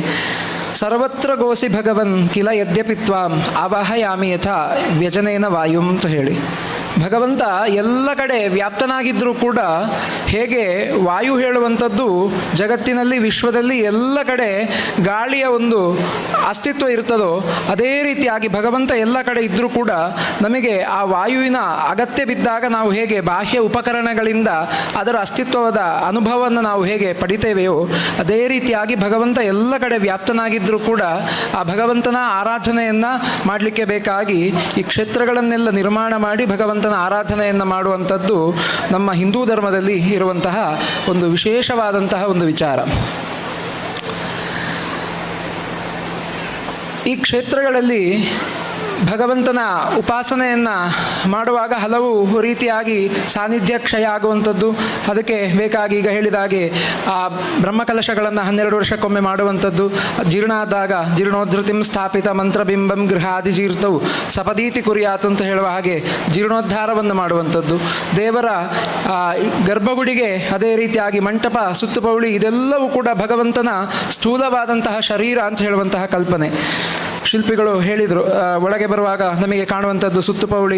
ಸರ್ವತ್ರ ಗೋಸಿ ಭಗವನ್ ಕಿಲ ಯದ್ಯಪಿ ತ್ವಾಂ ಆವಾಹಯಾಮಿ ಯಥಾ ವ್ಯಜನೇನ ವಾಯುಂ ಅಂತ ಹೇಳಿ, ಭಗವಂತ ಎಲ್ಲ ಕಡೆ ವ್ಯಾಪ್ತನಾಗಿದ್ದರೂ ಕೂಡ ಹೇಗೆ ವಾಯು ಹೇಳುವಂಥದ್ದು ಜಗತ್ತಿನಲ್ಲಿ, ವಿಶ್ವದಲ್ಲಿ ಎಲ್ಲ ಕಡೆ ಗಾಳಿಯ ಒಂದು ಅಸ್ತಿತ್ವ ಇರ್ತದೋ ಅದೇ ರೀತಿಯಾಗಿ ಭಗವಂತ ಎಲ್ಲ ಕಡೆ ಇದ್ದರೂ ಕೂಡ ನಮಗೆ ಆ ವಾಯುವಿನ ಅಗತ್ಯ ಬಿದ್ದಾಗ ನಾವು ಹೇಗೆ ಬಾಹ್ಯ ಉಪಕರಣಗಳಿಂದ ಅದರ ಅಸ್ತಿತ್ವದ ಅನುಭವವನ್ನು ನಾವು ಹೇಗೆ ಪಡಿತೇವೆಯೋ ಅದೇ ರೀತಿಯಾಗಿ ಭಗವಂತ ಎಲ್ಲ ಕಡೆ ವ್ಯಾಪ್ತನಾಗಿದ್ದರೂ ಕೂಡ ಆ ಭಗವಂತನ ಆರಾಧನೆಯನ್ನು ಮಾಡಲಿಕ್ಕೆ ಬೇಕಾಗಿ ಈ ಕ್ಷೇತ್ರಗಳನ್ನೆಲ್ಲ ನಿರ್ಮಾಣ ಮಾಡಿ ಭಗವಂತ ಆರಾಧನೆಯನ್ನು ಮಾಡುವಂಥದ್ದು ನಮ್ಮ ಹಿಂದೂ ಧರ್ಮದಲ್ಲಿ ಇರುವಂತಹ ಒಂದು ವಿಶೇಷವಾದಂತಹ ಒಂದು ವಿಚಾರ. ಈ ಕ್ಷೇತ್ರಗಳಲ್ಲಿ ಭಗವಂತನ ಉಪಾಸನೆಯನ್ನು ಮಾಡುವಾಗ ಹಲವು ರೀತಿಯಾಗಿ ಸಾನ್ನಿಧ್ಯ ಕ್ಷಯ ಆಗುವಂಥದ್ದು. ಅದಕ್ಕೆ ಬೇಕಾಗಿ ಈಗ ಹೇಳಿದ ಹಾಗೆ ಆ ಬ್ರಹ್ಮಕಲಶಗಳನ್ನು 12 ವರ್ಷಕ್ಕೊಮ್ಮೆ ಮಾಡುವಂಥದ್ದು, ಜೀರ್ಣ ಆದಾಗ ಜೀರ್ಣೋದ್ಧತಿಂ ಸ್ಥಾಪಿತ ಮಂತ್ರಬಿಂಬಂ ಗೃಹಾದಿಜೀರ್ತವು ಸಪದೀತಿ ಕುರಿಯಾತ್ ಅಂತ ಹೇಳುವ ಹಾಗೆ ಜೀರ್ಣೋದ್ಧಾರವನ್ನು ಮಾಡುವಂಥದ್ದು. ದೇವರ ಗರ್ಭಗುಡಿಗೆ ಅದೇ ರೀತಿಯಾಗಿ ಮಂಟಪ, ಸುತ್ತುಪೌಳಿ ಇದೆಲ್ಲವೂ ಕೂಡ ಭಗವಂತನ ಸ್ಥೂಲವಾದಂತಹ ಶರೀರ ಅಂತ ಹೇಳುವಂತಹ ಕಲ್ಪನೆ. ಶಿಲ್ಪಿಗಳು ಹೇಳಿದರು, ಒಳಗೆ ಬರುವಾಗ ನಮಗೆ ಕಾಣುವಂಥದ್ದು ಸುತ್ತು ಪೌಳಿ,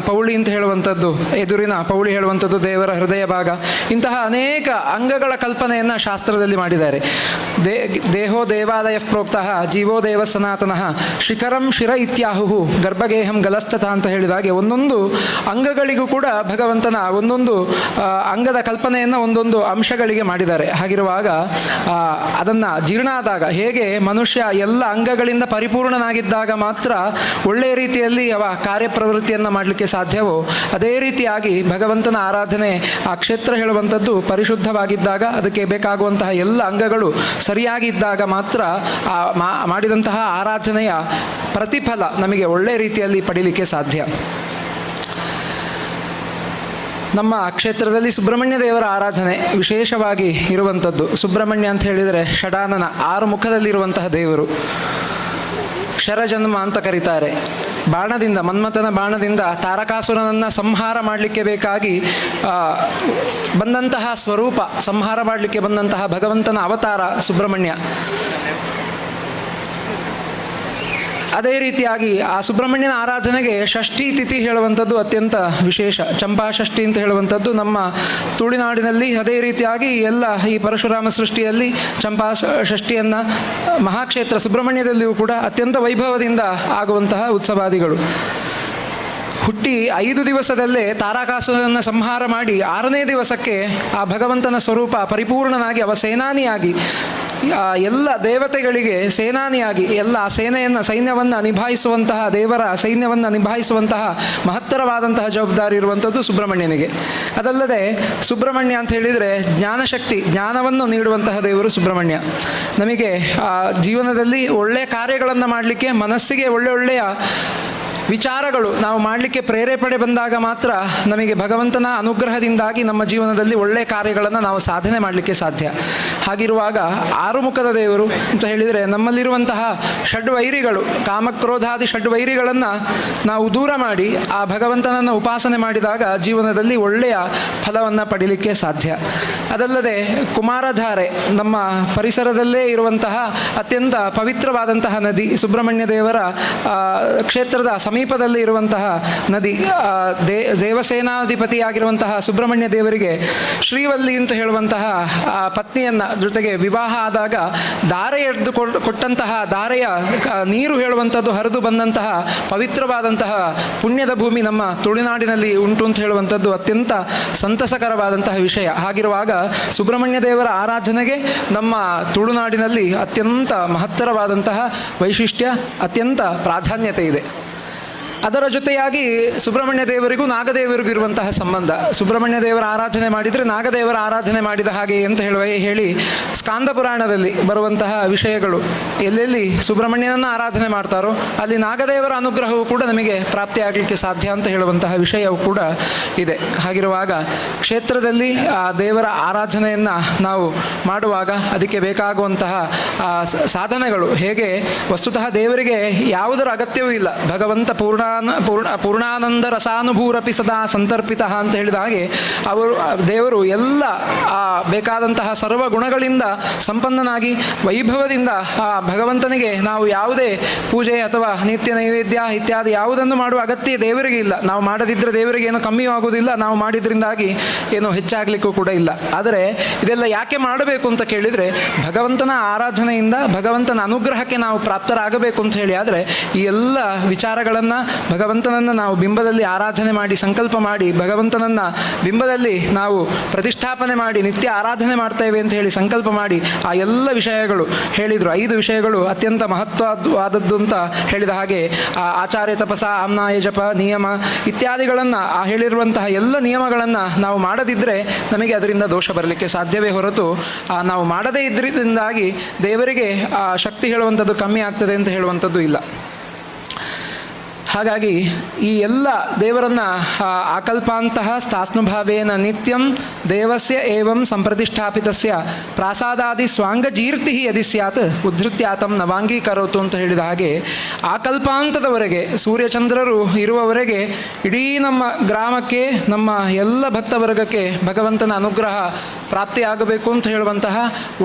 ಪೌಳಿ ಅಂತ ಹೇಳುವಂಥದ್ದು, ಎದುರಿನ ಪೌಳಿ ಹೇಳುವಂಥದ್ದು ದೇವರ ಹೃದಯ ಭಾಗ. ಇಂತಹ ಅನೇಕ ಅಂಗಗಳ ಕಲ್ಪನೆಯನ್ನು ಶಾಸ್ತ್ರದಲ್ಲಿ ಮಾಡಿದ್ದಾರೆ. ದೇಹೋ ದೇವಾಲಯ ಪ್ರೋಕ್ತಃ ಜೀವೋ ದೇವ ಸನಾತನಃ ಶಿಖರಂ ಶಿರ ಇತ್ಯಾಹುಹು ಗರ್ಭಗೇಹಂ ಗಲಸ್ತಥ ಅಂತ ಹೇಳಿದಾಗೆ ಒಂದೊಂದು ಅಂಗಗಳಿಗೂ ಕೂಡ ಭಗವಂತನ ಒಂದೊಂದು ಅಂಗದ ಕಲ್ಪನೆಯನ್ನು ಒಂದೊಂದು ಅಂಶಗಳಿಗೆ ಮಾಡಿದ್ದಾರೆ. ಹಾಗಿರುವಾಗ ಅದನ್ನು ಜೀರ್ಣ ಆದಾಗ ಹೇಗೆ ಮನುಷ್ಯ ಎಲ್ಲ ಅಂಗಗಳಿಂದ ಪರಿಪೂರ್ಣನಾಗಿದ್ದಾಗ ಮಾತ್ರ ಒಳ್ಳೆಯ ರೀತಿಯಲ್ಲಿ ಅವ ಕಾರ್ಯಪ್ರವೃತ್ತಿಯನ್ನು ಮಾಡಲಿಕ್ಕೆ ಸಾಧ್ಯವೋ ಅದೇ ರೀತಿಯಾಗಿ ಭಗವಂತನ ಆರಾಧನೆ ಆ ಕ್ಷೇತ್ರ ಹೇಳುವಂಥದ್ದು ಪರಿಶುದ್ಧವಾಗಿದ್ದಾಗ, ಅದಕ್ಕೆ ಬೇಕಾಗುವಂತಹ ಎಲ್ಲ ಅಂಗಗಳು ಸರಿಯಾಗಿ ಇದ್ದಾಗ ಮಾತ್ರ ಆ ಮಾಡಿದಂತಹ ಆರಾಧನೆಯ ಪ್ರತಿಫಲ ನಮಗೆ ಒಳ್ಳೆಯ ರೀತಿಯಲ್ಲಿ ಪಡೀಲಿಕ್ಕೆ ಸಾಧ್ಯ. ನಮ್ಮ ಕ್ಷೇತ್ರದಲ್ಲಿ ಸುಬ್ರಹ್ಮಣ್ಯ ದೇವರ ಆರಾಧನೆ ವಿಶೇಷವಾಗಿ ಇರುವಂಥದ್ದು. ಸುಬ್ರಹ್ಮಣ್ಯ ಅಂತ ಹೇಳಿದರೆ ಷಡಾನನ 6 ಮುಖದಲ್ಲಿರುವಂತಹ ದೇವರು. ಶರಜನ್ಮ ಅಂತ ಕರೀತಾರೆ. ಬಾಣದಿಂದ, ಮನ್ಮಥನ ಬಾಣದಿಂದ ತಾರಕಾಸುರನನ್ನು ಸಂಹಾರ ಮಾಡಲಿಕ್ಕೆ ಬೇಕಾಗಿ ಬಂದಂತಹ ಸ್ವರೂಪ, ಸಂಹಾರ ಮಾಡಲಿಕ್ಕೆ ಬಂದಂತಹ ಭಗವಂತನ ಅವತಾರ ಸುಬ್ರಹ್ಮಣ್ಯ. ಅದೇ ರೀತಿಯಾಗಿ ಆ ಸುಬ್ರಹ್ಮಣ್ಯನ ಆರಾಧನೆಗೆ ಷಷ್ಠಿ ತಿಥಿ ಹೇಳುವಂಥದ್ದು ಅತ್ಯಂತ ವಿಶೇಷ. ಚಂಪಾ ಷಷ್ಠಿ ಅಂತ ಹೇಳುವಂಥದ್ದು ನಮ್ಮ ತುಳುನಾಡಿನಲ್ಲಿ, ಅದೇ ರೀತಿಯಾಗಿ ಎಲ್ಲ ಈ ಪರಶುರಾಮ ಸೃಷ್ಟಿಯಲ್ಲಿ ಚಂಪಾ ಷಷ್ಠಿಯನ್ನು ಮಹಾಕ್ಷೇತ್ರ ಸುಬ್ರಹ್ಮಣ್ಯದಲ್ಲಿಯೂ ಕೂಡ ಅತ್ಯಂತ ವೈಭವದಿಂದ ಆಗುವಂತಹ ಉತ್ಸವಾದಿಗಳು. ಹುಟ್ಟಿ 5 ದಿವಸದಲ್ಲೇ ತಾರಕಾಸುರನನ್ನು ಸಂಹಾರ ಮಾಡಿ 6ನೇ ದಿವಸಕ್ಕೆ ಆ ಭಗವಂತನ ಸ್ವರೂಪ ಪರಿಪೂರ್ಣನಾಗಿ ಅವ ಸೇನಾನಿಯಾಗಿ ಎಲ್ಲ ದೇವತೆಗಳಿಗೆ ಸೇನಾನಿಯಾಗಿ ಎಲ್ಲ ಸೈನ್ಯವನ್ನು ನಿಭಾಯಿಸುವಂತಹ, ದೇವರ ಸೈನ್ಯವನ್ನು ನಿಭಾಯಿಸುವಂತಹ ಮಹತ್ತರವಾದಂತಹ ಜವಾಬ್ದಾರಿ ಇರುವಂಥದ್ದು ಸುಬ್ರಹ್ಮಣ್ಯನಿಗೆ. ಅದಲ್ಲದೆ ಸುಬ್ರಹ್ಮಣ್ಯ ಅಂತ ಹೇಳಿದರೆ ಜ್ಞಾನಶಕ್ತಿ, ಜ್ಞಾನವನ್ನು ನೀಡುವಂತಹ ದೇವರು ಸುಬ್ರಹ್ಮಣ್ಯ. ನಮಗೆ ಜೀವನದಲ್ಲಿ ಒಳ್ಳೆಯ ಕಾರ್ಯಗಳನ್ನು ಮಾಡಲಿಕ್ಕೆ, ಮನಸ್ಸಿಗೆ ಒಳ್ಳೆಯ ವಿಚಾರಗಳು ನಾವು ಮಾಡಲಿಕ್ಕೆ ಪ್ರೇರೇಪಣೆ ಬಂದಾಗ ಮಾತ್ರ ನಮಗೆ ಭಗವಂತನ ಅನುಗ್ರಹದಿಂದಾಗಿ ನಮ್ಮ ಜೀವನದಲ್ಲಿ ಒಳ್ಳೆಯ ಕಾರ್ಯಗಳನ್ನು ನಾವು ಸಾಧನೆ ಮಾಡಲಿಕ್ಕೆ ಸಾಧ್ಯ. ಹಾಗಿರುವಾಗ ಆರುಮುಖದ ದೇವರು ಅಂತ ಹೇಳಿದರೆ ನಮ್ಮಲ್ಲಿರುವಂತಹ ಷಡ್ವೈರಿಗಳು, ಕಾಮಕ್ರೋಧಾದಿ ಷಡ್ವೈರಿಗಳನ್ನು ನಾವು ದೂರ ಮಾಡಿ ಆ ಭಗವಂತನನ್ನು ಉಪಾಸನೆ ಮಾಡಿದಾಗ ಜೀವನದಲ್ಲಿ ಒಳ್ಳೆಯ ಫಲವನ್ನು ಪಡೀಲಿಕ್ಕೆ ಸಾಧ್ಯ. ಅದಲ್ಲದೆ ಕುಮಾರಧಾರೆ ನಮ್ಮ ಪರಿಸರದಲ್ಲೇ ಇರುವಂತಹ ಅತ್ಯಂತ ಪವಿತ್ರವಾದಂತಹ ನದಿ, ಸುಬ್ರಹ್ಮಣ್ಯ ದೇವರ ಕ್ಷೇತ್ರದ ಸಮೀಪದಲ್ಲಿ ಇರುವಂತಹ ನದಿ. ದೇವಸೇನಾಧಿಪತಿಯಾಗಿರುವಂತಹ ಸುಬ್ರಹ್ಮಣ್ಯ ದೇವರಿಗೆ ಶ್ರೀವಲ್ಲಿ ಅಂತ ಹೇಳುವಂತಹ ಪತ್ನಿಯನ್ನ ಜೊತೆಗೆ ವಿವಾಹ ಆದಾಗ ಧಾರೆ ಎಳೆದು ಕೊಟ್ಟಂತಹ ಧಾರೆಯ ನೀರು ಹೇಳುವಂಥದ್ದು ಹರಿದು ಬಂದಂತಹ ಪವಿತ್ರವಾದಂತಹ ಪುಣ್ಯದ ಭೂಮಿ ನಮ್ಮ ತುಳುನಾಡಿನಲ್ಲಿ ಉಂಟು ಅಂತ ಹೇಳುವಂಥದ್ದು ಅತ್ಯಂತ ಸಂತಸಕರವಾದಂತಹ ವಿಷಯ. ಹಾಗಿರುವಾಗ ಸುಬ್ರಹ್ಮಣ್ಯ ದೇವರ ಆರಾಧನೆಗೆ ನಮ್ಮ ತುಳುನಾಡಿನಲ್ಲಿ ಅತ್ಯಂತ ಮಹತ್ತರವಾದಂತಹ ವೈಶಿಷ್ಟ್ಯ, ಅತ್ಯಂತ ಪ್ರಾಧಾನ್ಯತೆ ಇದೆ. ಅದರ ಜೊತೆಯಾಗಿ ಸುಬ್ರಹ್ಮಣ್ಯ ದೇವರಿಗೂ ನಾಗದೇವರಿಗೂ ಇರುವಂತಹ ಸಂಬಂಧ. ಸುಬ್ರಹ್ಮಣ್ಯ ದೇವರ ಆರಾಧನೆ ಮಾಡಿದರೆ ನಾಗದೇವರ ಆರಾಧನೆ ಮಾಡಿದ ಹಾಗೆ ಅಂತ ಹೇಳಿ ಸ್ಕಾಂದ ಪುರಾಣದಲ್ಲಿ ಬರುವಂತಹ ವಿಷಯಗಳು. ಎಲ್ಲೆಲ್ಲಿ ಸುಬ್ರಹ್ಮಣ್ಯನನ್ನು ಆರಾಧನೆ ಮಾಡ್ತಾರೋ ಅಲ್ಲಿ ನಾಗದೇವರ ಅನುಗ್ರಹವು ಕೂಡ ನಮಗೆ ಪ್ರಾಪ್ತಿಯಾಗಲಿಕ್ಕೆ ಸಾಧ್ಯ ಅಂತ ಹೇಳುವಂತಹ ವಿಷಯವೂ ಕೂಡ ಇದೆ. ಹಾಗಿರುವಾಗ ಕ್ಷೇತ್ರದಲ್ಲಿ ಆ ದೇವರ ಆರಾಧನೆಯನ್ನು ನಾವು ಮಾಡುವಾಗ ಅದಕ್ಕೆ ಬೇಕಾಗುವಂತಹ ಸಾಧನೆಗಳು ಹೇಗೆ, ವಸ್ತುತಃ ದೇವರಿಗೆ ಯಾವುದರ ಅಗತ್ಯವೂ ಇಲ್ಲ. ಭಗವಂತ ಪೂರ್ಣಾನಂದ ರಸಾನುಭೂರಪಿ ಸದಾ ಸಂತರ್ಪಿತ ಅಂತ ಹೇಳಿದ ಹಾಗೆ ದೇವರು ಎಲ್ಲ ಬೇಕಾದಂತಹ ಸರ್ವ ಗುಣಗಳಿಂದ ಸಂಪನ್ನನಾಗಿ ವೈಭವದಿಂದ ಆ ಭಗವಂತನಿಗೆ ನಾವು ಯಾವುದೇ ಪೂಜೆ ಅಥವಾ ನಿತ್ಯ ನೈವೇದ್ಯ ಇತ್ಯಾದಿ ಯಾವುದನ್ನು ಮಾಡುವ ಅಗತ್ಯ ದೇವರಿಗೆ ಇಲ್ಲ. ನಾವು ಮಾಡದಿದ್ದರೆ ದೇವರಿಗೆ ಏನು ಕಮ್ಮಿಯೂ ಆಗುವುದಿಲ್ಲ, ನಾವು ಮಾಡಿದ್ರಿಂದಾಗಿ ಏನು ಹೆಚ್ಚಾಗಲಿಕ್ಕೂ ಕೂಡ ಇಲ್ಲ. ಆದರೆ ಇದೆಲ್ಲ ಯಾಕೆ ಮಾಡಬೇಕು ಅಂತ ಕೇಳಿದರೆ ಭಗವಂತನ ಆರಾಧನೆಯಿಂದ ಭಗವಂತನ ಅನುಗ್ರಹಕ್ಕೆ ನಾವು ಪ್ರಾಪ್ತರಾಗಬೇಕು ಅಂತ ಹೇಳಿ. ಆದರೆ ಈ ಎಲ್ಲ ವಿಚಾರಗಳನ್ನು ಭಗವಂತನನ್ನು ನಾವು ಬಿಂಬದಲ್ಲಿ ಆರಾಧನೆ ಮಾಡಿ ಸಂಕಲ್ಪ ಮಾಡಿ ಭಗವಂತನನ್ನು ಬಿಂಬದಲ್ಲಿ ನಾವು ಪ್ರತಿಷ್ಠಾಪನೆ ಮಾಡಿ ನಿತ್ಯ ಆರಾಧನೆ ಮಾಡ್ತೇವೆ ಅಂತ ಹೇಳಿ ಸಂಕಲ್ಪ ಮಾಡಿ ಆ ಎಲ್ಲ ವಿಷಯಗಳು ಹೇಳಿದರು. 5 ವಿಷಯಗಳು ಅತ್ಯಂತ ಮಹತ್ವವಾದದ್ದು ಅಂತ ಹೇಳಿದ ಹಾಗೆ ಆಚಾರ್ಯ ತಪಸ, ಆಮ್ನಾಯ ಜಪ, ನಿಯಮ ಇತ್ಯಾದಿಗಳನ್ನು ಹೇಳಿರುವಂತಹ ಎಲ್ಲ ನಿಯಮಗಳನ್ನು ನಾವು ಮಾಡದಿದ್ದರೆ ನಮಗೆ ಅದರಿಂದ ದೋಷ ಬರಲಿಕ್ಕೆ ಸಾಧ್ಯವೇ ಹೊರತು ನಾವು ಮಾಡದೇ ಇದ್ದರಿಂದಾಗಿ ದೇವರಿಗೆ ಶಕ್ತಿ ಹೇಳುವಂಥದ್ದು ಕಮ್ಮಿ ಆಗ್ತದೆ ಅಂತ ಹೇಳುವಂಥದ್ದು ಇಲ್ಲ. ಹಾಗಾಗಿ ಈ ಎಲ್ಲ ದೇವರನ್ನು ಆಕಲ್ಪಾಂತಹ ಸ್ಥಾಸ್ನುಭಾವೇನ ನಿತ್ಯಂ ದೇವಸ್ಯ ಏವಂ ಸಂಪ್ರತಿಷ್ಠಾಪಿತಸ್ಯ ಪ್ರಾಸಾದಾದಿ ಸ್ವಾಂಗಜೀರ್ತಿ ಯದಿ ಸ್ಯಾತ್ ಉದ್ಧತ್ಯಾತಂ ನವಾಂಗೀಕರೋತು ಅಂತ ಹೇಳಿದ ಹಾಗೆ ಆಕಲ್ಪಾಂತದವರೆಗೆ ಸೂರ್ಯಚಂದ್ರರು ಇರುವವರೆಗೆ ಇಡೀ ನಮ್ಮ ಗ್ರಾಮಕ್ಕೆ, ನಮ್ಮ ಎಲ್ಲ ಭಕ್ತವರ್ಗಕ್ಕೆ ಭಗವಂತನ ಅನುಗ್ರಹ ಪ್ರಾಪ್ತಿಯಾಗಬೇಕು ಅಂತ ಹೇಳುವಂತಹ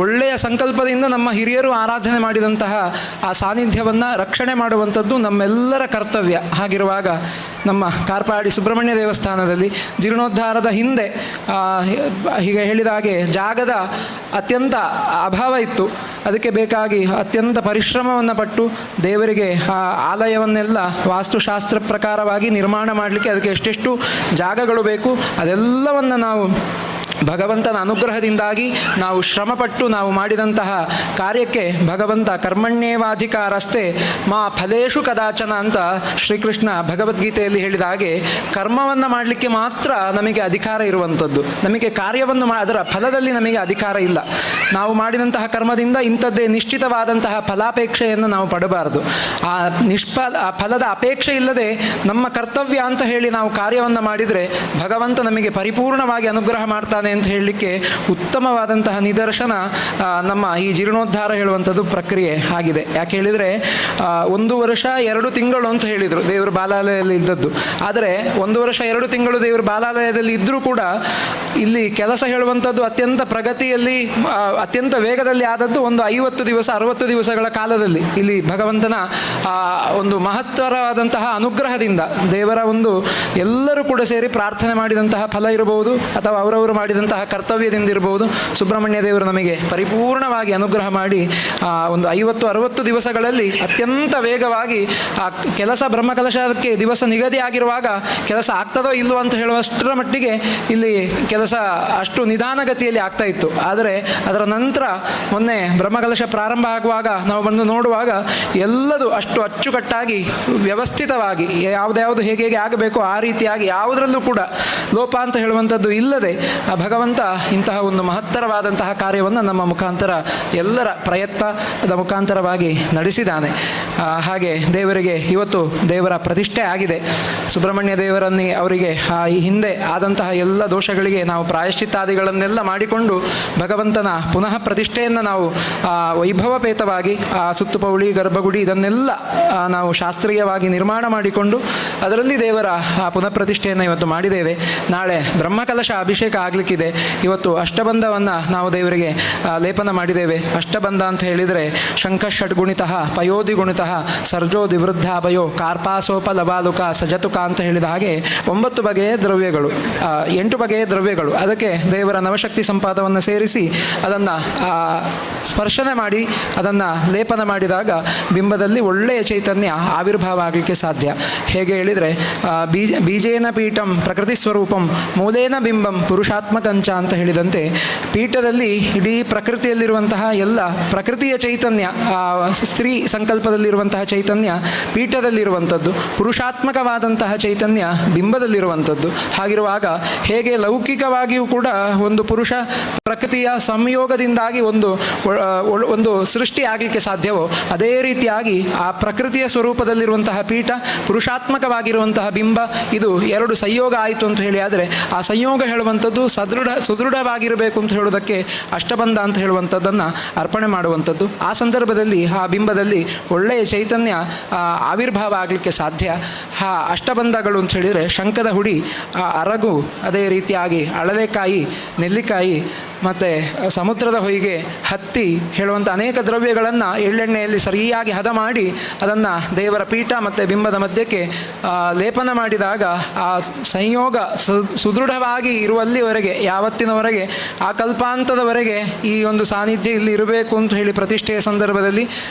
ಒಳ್ಳೆಯ ಸಂಕಲ್ಪದಿಂದ ನಮ್ಮ ಹಿರಿಯರು ಆರಾಧನೆ ಮಾಡಿದಂತಹ ಆ ಸಾನ್ನಿಧ್ಯವನ್ನು ರಕ್ಷಣೆ ಮಾಡುವಂಥದ್ದು ನಮ್ಮೆಲ್ಲರ ಕರ್ತವ್ಯ. ಹಾಗಿರುವಾಗ ನಮ್ಮ ಕಾರ್ಪಾಡಿ ಸುಬ್ರಹ್ಮಣ್ಯ ದೇವಸ್ಥಾನದಲ್ಲಿ ಜೀರ್ಣೋದ್ಧಾರದ ಹಿಂದೆ ಹೀಗೆ ಹೇಳಿದ ಹಾಗೆ ಜಾಗದ ಅತ್ಯಂತ ಅಭಾವ ಇತ್ತು. ಅದಕ್ಕೆ ಬೇಕಾಗಿ ಅತ್ಯಂತ ಪರಿಶ್ರಮವನ್ನು ಪಟ್ಟು ದೇವರಿಗೆ ಆ ಆಲಯವನ್ನೆಲ್ಲ ವಾಸ್ತುಶಾಸ್ತ್ರ ಪ್ರಕಾರವಾಗಿ ನಿರ್ಮಾಣ ಮಾಡಲಿಕ್ಕೆ ಅದಕ್ಕೆ ಎಷ್ಟೆಷ್ಟು ಜಾಗಗಳು ಬೇಕು ಅದೆಲ್ಲವನ್ನು ನಾವು ಭಗವಂತನ ಅನುಗ್ರಹದಿಂದಾಗಿ ನಾವು ಶ್ರಮಪಟ್ಟು ನಾವು ಮಾಡಿದಂತಹ ಕಾರ್ಯಕ್ಕೆ ಭಗವಂತ ಕರ್ಮಣ್ಯೇವಾಧಿಕಾರಸ್ತೆ ಮಾ ಫಲೇಶು ಕದಾಚನ ಅಂತ ಶ್ರೀಕೃಷ್ಣ ಭಗವದ್ಗೀತೆಯಲ್ಲಿ ಹೇಳಿದ ಹಾಗೆ ಕರ್ಮವನ್ನು ಮಾಡಲಿಕ್ಕೆ ಮಾತ್ರ ನಮಗೆ ಅಧಿಕಾರ ಇರುವಂಥದ್ದು. ನಮಗೆ ಕಾರ್ಯವನ್ನು ಅದರ ಫಲದಲ್ಲಿ ನಮಗೆ ಅಧಿಕಾರ ಇಲ್ಲ. ನಾವು ಮಾಡಿದಂತಹ ಕರ್ಮದಿಂದ ಇಂಥದ್ದೇ ನಿಶ್ಚಿತವಾದಂತಹ ಫಲಾಪೇಕ್ಷೆಯನ್ನು ನಾವು ಪಡಬಾರದು. ಆ ಫಲದ ಅಪೇಕ್ಷೆ ಇಲ್ಲದೆ ನಮ್ಮ ಕರ್ತವ್ಯ ಅಂತ ಹೇಳಿ ನಾವು ಕಾರ್ಯವನ್ನು ಮಾಡಿದರೆ ಭಗವಂತ ನಮಗೆ ಪರಿಪೂರ್ಣವಾಗಿ ಅನುಗ್ರಹ ಮಾಡ್ತಾನೆ ಅಂತ ಹೇಳಲಿಕ್ಕೆ ಉತ್ತಮವಾದಂತಹ ನಿದರ್ಶನ ನಮ್ಮ ಈ ಜೀರ್ಣೋದ್ಧಾರ ಹೇಳುವಂಥದ್ದು ಪ್ರಕ್ರಿಯೆ ಆಗಿದೆ. ಯಾಕೆ ಹೇಳಿದರೆ 1 ವರ್ಷ 2 ತಿಂಗಳು ಅಂತ ಹೇಳಿದರು ದೇವರು ಬಾಲಾಲಯದಲ್ಲಿ ಇದ್ದದ್ದು. ಆದರೆ 1 ವರ್ಷ 2 ತಿಂಗಳು ದೇವರು ಬಾಲಾಲಯದಲ್ಲಿ ಇದ್ದರೂ ಕೂಡ ಇಲ್ಲಿ ಕೆಲಸ ಹೇಳುವಂಥದ್ದು ಅತ್ಯಂತ ಪ್ರಗತಿಯಲ್ಲಿ ಅತ್ಯಂತ ವೇಗದಲ್ಲಿ ಆದದ್ದು ಒಂದು 50 ದಿವಸ 60 ದಿವಸಗಳ ಕಾಲದಲ್ಲಿ. ಇಲ್ಲಿ ಭಗವಂತನ ಒಂದು ಮಹತ್ತರವಾದಂತಹ ಅನುಗ್ರಹದಿಂದ ದೇವರ ಒಂದು ಎಲ್ಲರೂ ಕೂಡ ಸೇರಿ ಪ್ರಾರ್ಥನೆ ಮಾಡಿದಂತಹ ಫಲ ಇರಬಹುದು ಅಥವಾ ಅವರವರು ಮಾಡಿದಂತಹ ಕರ್ತವ್ಯದಿಂದ ಇರಬಹುದು. ಸುಬ್ರಹ್ಮಣ್ಯ ದೇವರು ನಮಗೆ ಪರಿಪೂರ್ಣವಾಗಿ ಅನುಗ್ರಹ ಮಾಡಿ ಒಂದು 50-60 ದಿವಸಗಳಲ್ಲಿ ಅತ್ಯಂತ ವೇಗವಾಗಿ ಆ ಕೆಲಸ ಬ್ರಹ್ಮಕಲಶಕ್ಕೆ ದಿವಸ ನಿಗದಿ ಆಗಿರುವಾಗ ಕೆಲಸ ಆಗ್ತದೋ ಇಲ್ಲವೋ ಅಂತ ಹೇಳುವಷ್ಟರ ಮಟ್ಟಿಗೆ ಇಲ್ಲಿ ಕೆಲಸ ಅಷ್ಟು ನಿಧಾನಗತಿಯಲ್ಲಿ ಆಗ್ತಾ ಇತ್ತು. ಆದರೆ ಅದರ ನಂತರ ಮೊನ್ನೆ ಬ್ರಹ್ಮಕಲಶ ಪ್ರಾರಂಭ ಆಗುವಾಗ ನಾವು ಬಂದು ನೋಡುವಾಗ ಎಲ್ಲದೂ ಅಷ್ಟು ಅಚ್ಚುಕಟ್ಟಾಗಿ ವ್ಯವಸ್ಥಿತವಾಗಿ ಯಾವುದು ಹೇಗೆ ಆಗಬೇಕು ಆ ರೀತಿಯಾಗಿ ಯಾವುದರಲ್ಲೂ ಕೂಡ ಲೋಪ ಅಂತ ಹೇಳುವಂಥದ್ದು ಇಲ್ಲದೆ ಆ ಭಗವಂತ ಇಂತಹ ಒಂದು ಮಹತ್ತರವಾದಂತಹ ಕಾರ್ಯವನ್ನು ನಮ್ಮ ಮುಖಾಂತರ ಎಲ್ಲರ ಪ್ರಯತ್ನದ ಮುಖಾಂತರವಾಗಿ ನಡೆಸಿದ್ದಾನೆ. ಹಾಗೆ ದೇವರಿಗೆ ಇವತ್ತು ದೇವರ ಪ್ರತಿಷ್ಠೆ ಆಗಿದೆ. ಸುಬ್ರಹ್ಮಣ್ಯ ದೇವರನ್ನೇ ಅವರಿಗೆ ಈ ಹಿಂದೆ ಆದಂತಹ ಎಲ್ಲ ದೋಷಗಳಿಗೆ ನಾವು ಪ್ರಾಯಶ್ಚಿತ್ತಾದಿಗಳನ್ನೆಲ್ಲ ಮಾಡಿಕೊಂಡು ಭಗವಂತನ ಪುನಃ ಪ್ರತಿಷ್ಠೆಯನ್ನು ನಾವು ವೈಭವಪೇತವಾಗಿ ಸುತ್ತುಪೌಳಿ ಗರ್ಭಗುಡಿ ಇದನ್ನೆಲ್ಲ ನಾವು ಶಾಸ್ತ್ರೀಯವಾಗಿ ನಿರ್ಮಾಣ ಮಾಡಿಕೊಂಡು ಅದರಲ್ಲಿ ದೇವರ ಪುನಃ ಪ್ರತಿಷ್ಠೆಯನ್ನು ಇವತ್ತು ಮಾಡಿದ್ದೇವೆ. ನಾಳೆ ಬ್ರಹ್ಮಕಲಶ ಅಭಿಷೇಕ ಆಗಲಿಕ್ಕಿದೆ. ಇವತ್ತು ಅಷ್ಟಬಂಧವನ್ನು ನಾವು ದೇವರಿಗೆ ಲೇಪನ ಮಾಡಿದ್ದೇವೆ. ಅಷ್ಟಬಂಧ ಅಂತ ಹೇಳಿದರೆ ಶಂಖ ಷಡ್ಗುಣಿತಃ ಪಯೋಧಿಗುಣಿತಃ ಸರ್ಜೋ ದಿವೃದ್ಧ ಅಭಯೋ ಕಾರ್ಪಾಸೋಪ ಲವಾಲುಕ ಸಜತುಕ ಅಂತ ಹೇಳಿದ ಹಾಗೆ 9 ಬಗೆಯ ದ್ರವ್ಯಗಳು, 8 ಬಗೆಯ ದ್ರವ್ಯಗಳು, ಅದಕ್ಕೆ ದೇವರ ನವಶಕ್ತಿ ಸಂಪಾದವನ್ನು ಸೇರಿಸಿ ಅದನ್ನು ಸ್ಪರ್ಶನೆ ಮಾಡಿ ಅದನ್ನು ಲೇಪನ ಮಾಡಿದಾಗ ಬಿಂಬದಲ್ಲಿ ಒಳ್ಳೆಯ ಚೈತನ್ಯ ಆವಿರ್ಭಾವ ಆಗಲಿಕ್ಕೆ ಸಾಧ್ಯ. ಹೇಗೆ ಹೇಳಿದರೆ ಬೀಜೇನ ಪೀಠಂ ಪ್ರಕೃತಿ ಸ್ವರೂಪಂ ಮೂಲೇನ ಬಿಂಬಂ ಪುರುಷಾತ್ಮಕಂಚ ಅಂತ ಹೇಳಿದಂತೆ ಪೀಠದಲ್ಲಿ ಇಡೀ ಪ್ರಕೃತಿಯಲ್ಲಿರುವಂತಹ ಎಲ್ಲ ಪ್ರಕೃತಿಯ ಚೈತನ್ಯ, ಸ್ತ್ರೀ ಸಂಕಲ್ಪದಲ್ಲಿರುವಂತಹ ಚೈತನ್ಯ ಪೀಠದಲ್ಲಿರುವಂಥದ್ದು, ಪುರುಷಾತ್ಮಕವಾದಂತಹ ಚೈತನ್ಯ ಬಿಂಬದಲ್ಲಿರುವಂಥದ್ದು. ಹಾಗಿರುವಾಗ ಹೇಗೆ ಲೌಕಿಕವಾಗಿಯೂ ಕೂಡ ಒಂದು ಪುರುಷ ಪ್ರಕೃತಿಯ ಸಂಯೋಗದಿಂದಾಗಿ ಒಂದು ಸೃಷ್ಟಿ ಆಗಲಿಕ್ಕೆ ಸಾಧ್ಯವೋ ಅದೇ ರೀತಿಯಾಗಿ ಆ ಪ್ರಕೃತಿಯ ಸ್ವರೂಪದಲ್ಲಿರುವಂತಹ ಪೀಠ, ಪುರುಷಾತ್ಮಕವಾಗಿರುವಂತಹ ಬಿಂಬ, ಇದು 2 ಸಂಯೋಗ ಆಯಿತು ಅಂತ ಹೇಳಿ ಆದರೆ ಆ ಸಂಯೋಗ ಹೇಳುವಂಥದ್ದು ಸುದೃಢವಾಗಿರಬೇಕು ಅಂತ ಹೇಳೋದಕ್ಕೆ ಅಷ್ಟಬಂಧ ಅಂತ ಹೇಳುವಂಥದ್ದನ್ನು ಅರ್ಪಣೆ ಮಾಡುವಂಥದ್ದು. ಆ ಸಂದರ್ಭದಲ್ಲಿ ಆ ಬಿಂಬದಲ್ಲಿ ಒಳ್ಳೆಯ ಚೈತನ್ಯ ಆವಿರ್ಭಾವ ಆಗಲಿಕ್ಕೆ ಸಾಧ್ಯ. ಅಷ್ಟಬಂಧಗಳು ಅಂತ ಹೇಳಿದರೆ ಶಂಖದ ಹುಡಿ, ಅರಗು, ಅದೇ ರೀತಿಯಾಗಿ ಅಳಲೆಕಾಯಿ, ನೆಲ್ಲಿಕಾಯಿ ಮತ್ತು ಸಮುದ್ರದ ಹೊಯ್ಗೆ, ಹತ್ತಿ ಹೇಳುವಂಥ ಅನೇಕ ದ್ರವ್ಯಗಳನ್ನು ಎಳ್ಳೆಣ್ಣೆಯಲ್ಲಿ ಸರಿಯಾಗಿ ಹದ ಮಾಡಿ ಅದನ್ನು ದೇವರ ಪೀಠ ಮತ್ತು ಬಿಂಬದ ಮಧ್ಯಕ್ಕೆ ಲೇಪನ ಮಾಡಿದಾಗ ಆ ಸಂಯೋಗ ಸುದೃಢವಾಗಿ ಇರುವಲ್ಲಿವರೆಗೆ, ಯಾವತ್ತಿನವರೆಗೆ, ಆ ಕಲ್ಪಾಂತದವರೆಗೆ ಈ ಒಂದು ಸಾನ್ನಿಧ್ಯ ಇಲ್ಲಿ ಇರಬೇಕು ಅಂತ ಹೇಳಿ ಪ್ರತಿಷ್ಠೆಯ ಸಂದರ್ಭದಲ್ಲಿ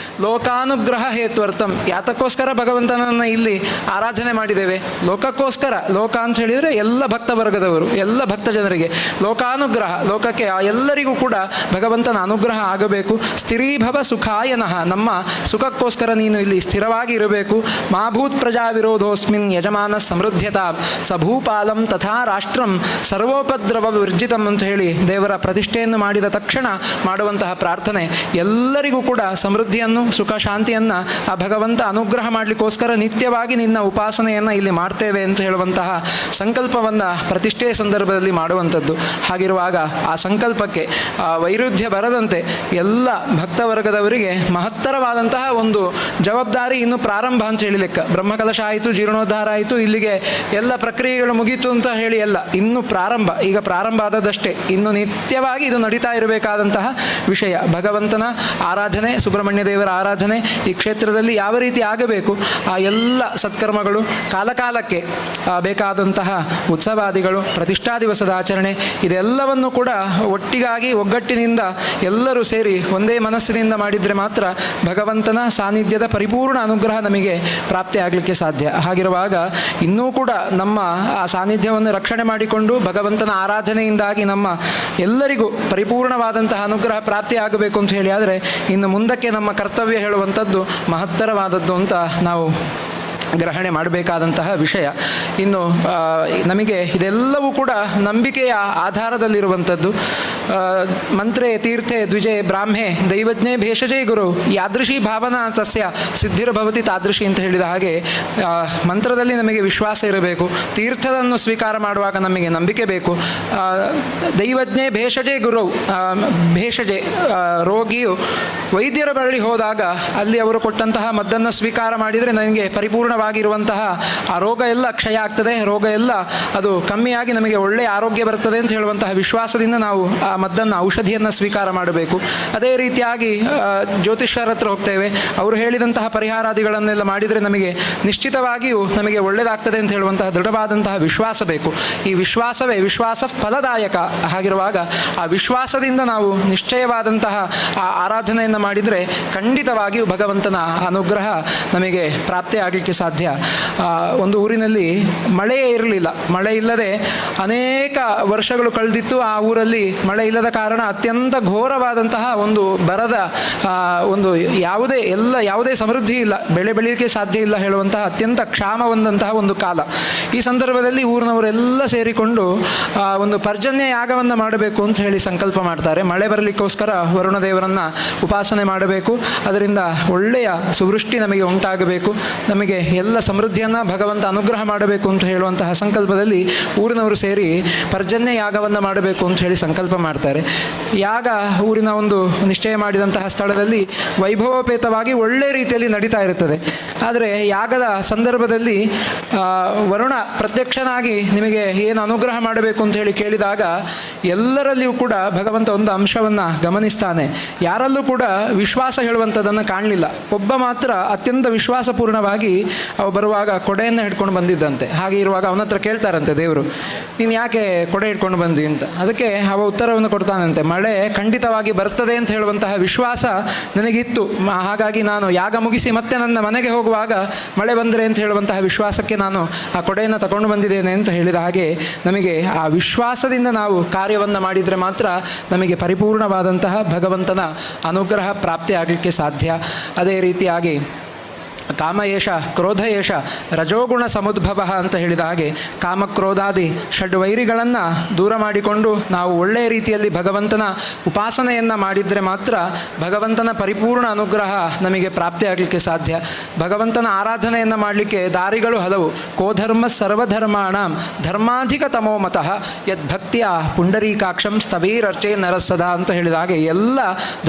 ಲೋಕಾನುಗ್ರಹ ಹೇತ್ವರ್ಥಂ, ಯಾತಕ್ಕೋಸ್ಕರ ಭಗವಂತನನ್ನು ಇಲ್ಲಿ ಆರಾಧನೆ ಮಾಡಿದ್ದೇವೆ? ಲೋಕಕ್ಕೋಸ್ಕರ. ಲೋಕ ಅಂತ ಹೇಳಿದರೆ ಎಲ್ಲ ಭಕ್ತ ವರ್ಗದವರು, ಎಲ್ಲ ಭಕ್ತ ಜನರಿಗೆ ಲೋಕಾನುಗ್ರಹ, ಲೋಕಕ್ಕೆ ಎಲ್ಲರಿಗೂ ಕೂಡ ಭಗವಂತನ ಅನುಗ್ರಹ ಆಗಬೇಕು. ಸ್ಥಿರೀಭವ ಸುಖಾಯನಃ, ನಮ್ಮ ಸುಖಕ್ಕೋಸ್ಕರ ನೀನು ಇಲ್ಲಿ ಸ್ಥಿರವಾಗಿ ಇರಬೇಕು. ಮಾಭೂತ್ ಪ್ರಜಾ ವಿರೋಧೋಸ್ಮಿನ್ ಯಜಮಾನ ಸಮೃದ್ಧತಾ ಸಭೂಪಾಲಂ ತಥಾ ರಾಷ್ಟ್ರಂ ಸರ್ವೋಪದ್ರವ ವಿರ್ಜಿತಂ ಅಂತ ಹೇಳಿ ದೇವರ ಪ್ರತಿಷ್ಠೆಯನ್ನು ಮಾಡಿದ ತಕ್ಷಣ ಮಾಡುವಂತಹ ಪ್ರಾರ್ಥನೆ. ಎಲ್ಲರಿಗೂ ಕೂಡ ಸಮೃದ್ಧಿಯನ್ನು, ಸುಖ, ಶಾಂತಿಯನ್ನು ಆ ಭಗವಂತ ಅನುಗ್ರಹ ಮಾಡಲಿಕ್ಕೋಸ್ಕರ ನಿತ್ಯವಾಗಿ ನಿನ್ನ ಉಪಾಸನೆಯನ್ನು ಇಲ್ಲಿ ಮಾಡ್ತೇವೆ ಅಂತ ಹೇಳುವಂತಹ ಸಂಕಲ್ಪವನ್ನು ಪ್ರತಿಷ್ಠೆಯ ಸಂದರ್ಭದಲ್ಲಿ ಮಾಡುವಂಥದ್ದು. ಹಾಗಿರುವಾಗ ಆ ಸಂಕಲ್ಪಕ್ಕೆ ವೈರುಧ್ಯ ಬರದಂತೆ ಎಲ್ಲ ಭಕ್ತವರ್ಗದವರಿಗೆ ಮಹತ್ತರವಾದಂತಹ ಒಂದು ಜವಾಬ್ದಾರಿ ಇನ್ನು ಪ್ರಾರಂಭ ಅಂತ ಹೇಳಿ ಲೆಕ್ಕ. ಬ್ರಹ್ಮಕಲಶ ಆಯಿತು, ಜೀರ್ಣೋದ್ಧಾರ ಆಯಿತು, ಇಲ್ಲಿಗೆ ಎಲ್ಲ ಪ್ರಕ್ರಿಯೆಗಳು ಮುಗೀತು ಅಂತ ಹೇಳಿ ಎಲ್ಲ, ಇನ್ನು ಪ್ರಾರಂಭ, ಈಗ ಪ್ರಾರಂಭ ಆದದಷ್ಟೇ. ಇನ್ನು ನಿತ್ಯವಾಗಿ ಇದು ನಡೀತಾ ಇರಬೇಕಾದಂತಹ ವಿಷಯ. ಭಗವಂತನ ಆರಾಧನೆ, ಸುಬ್ರಹ್ಮಣ್ಯ ದೇವರ ಆರಾಧನೆ ಈ ಕ್ಷೇತ್ರದಲ್ಲಿ ಯಾವ ರೀತಿ ಆಗಬೇಕು, ಆ ಎಲ್ಲ ಸತ್ಕರ್ಮಗಳು ಕಾಲಕಾಲಕ್ಕೆ ಬೇಕಾದಂತಹ ಉತ್ಸವಾದಿಗಳು, ಪ್ರತಿಷ್ಠಾ ದಿವಸದ ಆಚರಣೆ, ಇದೆಲ್ಲವನ್ನು ಕೂಡ ಒಟ್ಟಿಗಾಗಿ ಒಗ್ಗಟ್ಟಿನಿಂದ ಎಲ್ಲರೂ ಸೇರಿ ಒಂದೇ ಮನಸ್ಸಿನಿಂದ ಮಾಡಿದರೆ ಮಾತ್ರ ಭಗವಂತನ ಸಾನ್ನಿಧ್ಯದ ಪರಿಪೂರ್ಣ ಅನುಗ್ರಹ ನಮಗೆ ಪ್ರಾಪ್ತಿ ಆಗಲಿಕ್ಕೆ ಸಾಧ್ಯ. ಹಾಗಿರುವಾಗ ಇನ್ನೂ ಕೂಡ ನಮ್ಮ ಆ ಸಾನ್ನಿಧ್ಯವನ್ನು ರಕ್ಷಣೆ ಮಾಡಿಕೊಂಡು ಭಗವಂತನ ಆರಾಧನೆಯಿಂದಾಗಿ ನಮ್ಮ ಎಲ್ಲರಿಗೂ ಪರಿಪೂರ್ಣವಾದಂತಹ ಅನುಗ್ರಹ ಪ್ರಾಪ್ತಿ ಆಗಬೇಕು ಅಂತ ಹೇಳಿ ಆದರೆ ಇನ್ನು ಮುಂದಕ್ಕೆ ನಮ್ಮ ಕರ್ತವ್ಯ ಹೇಳುವಂಥದ್ದು ಮಹತ್ತರವಾದದ್ದು ಅಂತ ನಾವು ಗ್ರಹಣೆ ಮಾಡಬೇಕಾದಂತಹ ವಿಷಯ. ಇನ್ನು ನಮಗೆ ಇದೆಲ್ಲವೂ ಕೂಡ ನಂಬಿಕೆಯ ಆಧಾರದಲ್ಲಿರುವಂಥದ್ದು. ಮಂತ್ರೇ ತೀರ್ಥೆ ದ್ವಿಜೆ ಬ್ರಾಹ್ಮೆ ದೈವಜ್ಞೆ ಭೇಷಜೇ ಗುರು ಯಾದೃಶಿ ಭಾವನಾ ತಸ್ಯ ಸಿದ್ಧಿರ್ಭವತಿ ತಾದೃಶಿ ಅಂತ ಹೇಳಿದ ಹಾಗೆ ಮಂತ್ರದಲ್ಲಿ ನಮಗೆ ವಿಶ್ವಾಸ ಇರಬೇಕು. ತೀರ್ಥವನ್ನು ಸ್ವೀಕಾರ ಮಾಡುವಾಗ ನಮಗೆ ನಂಬಿಕೆ ಬೇಕು. ದೈವಜ್ಞೆ ಭೇಷಜೇ ಗುರು, ಭೇಷಜೆ ರೋಗಿಯು ವೈದ್ಯರ ಬಳಿ ಹೋದಾಗ ಅಲ್ಲಿ ಅವರು ಕೊಟ್ಟಂತಹ ಮದ್ದನ್ನು ಸ್ವೀಕಾರ ಮಾಡಿದರೆ ನನಗೆ ಪರಿಪೂರ್ಣವಾಗಿರುವಂತಹ ಆ ರೋಗ ಎಲ್ಲ ಕ್ಷಯ ಆಗ್ತದೆ, ರೋಗ ಎಲ್ಲ ಅದು ಕಮ್ಮಿಯಾಗಿ ನಮಗೆ ಒಳ್ಳೆಯ ಆರೋಗ್ಯ ಬರ್ತದೆ ಅಂತ ಹೇಳುವಂತಹ ವಿಶ್ವಾಸದಿಂದ ನಾವು ಆ ಮದ್ದನ್ನು, ಔಷಧಿಯನ್ನು ಸ್ವೀಕಾರ ಮಾಡಬೇಕು. ಅದೇ ರೀತಿಯಾಗಿ ಜ್ಯೋತಿಷ್ಯರ ಹತ್ರ ಹೋಗ್ತೇವೆ, ಅವರು ಹೇಳಿದಂತಹ ಪರಿಹಾರಾದಿಗಳನ್ನೆಲ್ಲ ಮಾಡಿದರೆ ನಮಗೆ ನಿಶ್ಚಿತವಾಗಿಯೂ ನಮಗೆ ಒಳ್ಳೆಯದಾಗ್ತದೆ ಅಂತ ಹೇಳುವಂತಹ ದೃಢವಾದಂತಹ ವಿಶ್ವಾಸ ಬೇಕು. ಈ ವಿಶ್ವಾಸವೇ ವಿಶ್ವಾಸ ಫಲದಾಯಕ. ಹಾಗಿರುವಾಗ ಆ ವಿಶ್ವಾಸದಿಂದ ನಾವು ನಿಶ್ಚಯವಾದಂತಹ ಆ ಆರಾಧನೆಯನ್ನು ಮಾಡಿದರೆ ಖಂಡಿತವಾಗಿಯೂ ಭಗವಂತನ ಅನುಗ್ರಹ ನಮಗೆ ಪ್ರಾಪ್ತಿ ಆಗಲಿಕ್ಕೆ ಸಾಧ್ಯ. ಒಂದು ಊರಿನಲ್ಲಿ ಮಳೆಯೇ ಇರಲಿಲ್ಲ, ಮಳೆ ಇಲ್ಲದೆ ಅನೇಕ ವರ್ಷಗಳು ಕಳೆದಿತ್ತು. ಆ ಊರಲ್ಲಿ ಮಳೆ ಮಳೆ ಇಲ್ಲದ ಕಾರಣ ಅತ್ಯಂತ ಘೋರವಾದಂತಹ ಒಂದು ಬರದ ಒಂದು ಯಾವುದೇ ಸಮೃದ್ಧಿ ಇಲ್ಲ, ಬೆಳೆ ಬೆಳೀಲಿಕ್ಕೆ ಸಾಧ್ಯ ಇಲ್ಲ ಹೇಳುವಂತಹ ಅತ್ಯಂತ ಕ್ಷಾಮ ಹೊಂದಂತಹ ಒಂದು ಕಾಲ. ಈ ಸಂದರ್ಭದಲ್ಲಿ ಊರಿನವರೆಲ್ಲ ಸೇರಿಕೊಂಡು ಒಂದು ಪರ್ಜನ್ಯ ಯಾಗವನ್ನು ಮಾಡಬೇಕು ಅಂತ ಹೇಳಿ ಸಂಕಲ್ಪ ಮಾಡ್ತಾರೆ. ಮಳೆ ಬರಲಿಕ್ಕೋಸ್ಕರ ವರುಣ ದೇವರನ್ನು ಉಪಾಸನೆ ಮಾಡಬೇಕು, ಅದರಿಂದ ಒಳ್ಳೆಯ ಸುವೃಷ್ಟಿ ನಮಗೆ ಉಂಟಾಗಬೇಕು, ನಮಗೆ ಎಲ್ಲ ಸಮೃದ್ಧಿಯನ್ನು ಭಗವಂತ ಅನುಗ್ರಹ ಮಾಡಬೇಕು ಅಂತ ಹೇಳುವಂತಹ ಸಂಕಲ್ಪದಲ್ಲಿ ಊರಿನವರು ಸೇರಿ ಪರ್ಜನ್ಯ ಯಾಗವನ್ನು ಮಾಡಬೇಕು ಅಂತ ಹೇಳಿ ಸಂಕಲ್ಪ ಮಾಡ್ತಾರೆ. ಯಾಗ ಊರಿನ ಒಂದು ನಿಶ್ಚಯ ಮಾಡಿದಂತಹ ಸ್ಥಳದಲ್ಲಿ ವೈಭವೋಪೇತವಾಗಿ ಒಳ್ಳೆ ರೀತಿಯಲ್ಲಿ ನಡೀತಾ ಇರುತ್ತದೆ. ಆದರೆ ಯಾಗದ ಸಂದರ್ಭದಲ್ಲಿ ವರುಣ ಪ್ರತ್ಯಕ್ಷನಾಗಿ ನಿಮಗೆ ಏನು ಅನುಗ್ರಹ ಮಾಡಬೇಕು ಅಂತ ಹೇಳಿ ಕೇಳಿದಾಗ ಎಲ್ಲರಲ್ಲಿಯೂ ಕೂಡ ಭಗವಂತ ಒಂದು ಅಂಶವನ್ನು ಗಮನಿಸ್ತಾನೆ. ಯಾರಲ್ಲೂ ಕೂಡ ವಿಶ್ವಾಸ ಹೇಳುವಂಥದ್ದನ್ನು ಕಾಣಲಿಲ್ಲ. ಒಬ್ಬ ಮಾತ್ರ ಅತ್ಯಂತ ವಿಶ್ವಾಸಪೂರ್ಣವಾಗಿ ಅವ ಬರುವಾಗ ಕೊಡೆಯನ್ನು ಹಿಡ್ಕೊಂಡು ಬಂದಿದ್ದಂತೆ. ಹಾಗೆ ಇರುವಾಗ ಅವನ ಹತ್ರ ಕೇಳ್ತಾರಂತೆ ದೇವರು, ನೀನು ಯಾಕೆ ಕೊಡೆ ಹಿಡ್ಕೊಂಡು ಬಂದಿ ಅಂತ. ಅದಕ್ಕೆ ಅವ ಉತ್ತರವನ್ನು ಕೊಡ್ತಾನಂತೆ, ಮಳೆ ಖಂಡಿತವಾಗಿ ಬರ್ತದೆ ಅಂತ ಹೇಳುವಂತಹ ವಿಶ್ವಾಸ ನನಗಿತ್ತು, ಹಾಗಾಗಿ ನಾನು ಯಾಗ ಮುಗಿಸಿ ಮತ್ತೆ ನನ್ನ ಮನೆಗೆ ಹೋಗುವಾಗ ಮಳೆ ಬಂದರೆ ಅಂತ ಹೇಳುವಂತಹ ವಿಶ್ವಾಸಕ್ಕೆ ನಾನು ಆ ಕೊಡೆಯನ್ನು ತಗೊಂಡು ಬಂದಿದ್ದೇನೆ ಅಂತ ಹೇಳಿದ ಹಾಗೆ ನಮಗೆ ಆ ವಿಶ್ವಾಸದಿಂದ ನಾವು ಕಾರ್ಯವನ್ನು ಮಾಡಿದರೆ ಮಾತ್ರ ನಮಗೆ ಪರಿಪೂರ್ಣವಾದಂತಹ ಭಗವಂತನ ಅನುಗ್ರಹ ಪ್ರಾಪ್ತಿ ಆಗಲಿಕ್ಕೆ ಸಾಧ್ಯ. ಅದೇ ರೀತಿಯಾಗಿ ಕಾಮ ಏಷ ಕ್ರೋಧ ಏಷ ರಜೋಗುಣ ಸಮುದ್ಭವ ಅಂತ ಹೇಳಿದ ಹಾಗೆ ಕಾಮಕ್ರೋಧಾದಿ ಷಡ್ವೈರಿಗಳನ್ನು ದೂರ ಮಾಡಿಕೊಂಡು ನಾವು ಒಳ್ಳೆಯ ರೀತಿಯಲ್ಲಿ ಭಗವಂತನ ಉಪಾಸನೆಯನ್ನು ಮಾಡಿದರೆ ಮಾತ್ರ ಭಗವಂತನ ಪರಿಪೂರ್ಣ ಅನುಗ್ರಹ ನಮಗೆ ಪ್ರಾಪ್ತಿಯಾಗಲಿಕ್ಕೆ ಸಾಧ್ಯ. ಭಗವಂತನ ಆರಾಧನೆಯನ್ನು ಮಾಡಲಿಕ್ಕೆ ದಾರಿಗಳು ಹಲವು. ಕೋಧರ್ಮ ಸರ್ವಧರ್ಮಾಣ ಧರ್ಮಾಧಿಕ ತಮೋಮತಃ ಯದ್ಭಕ್ತಿಯ ಪುಂಡರೀಕಾಕ್ಷಂ ಸ್ಥವೀರರ್ಚೆ ನರಸದ ಅಂತ ಹೇಳಿದ ಹಾಗೆ ಎಲ್ಲ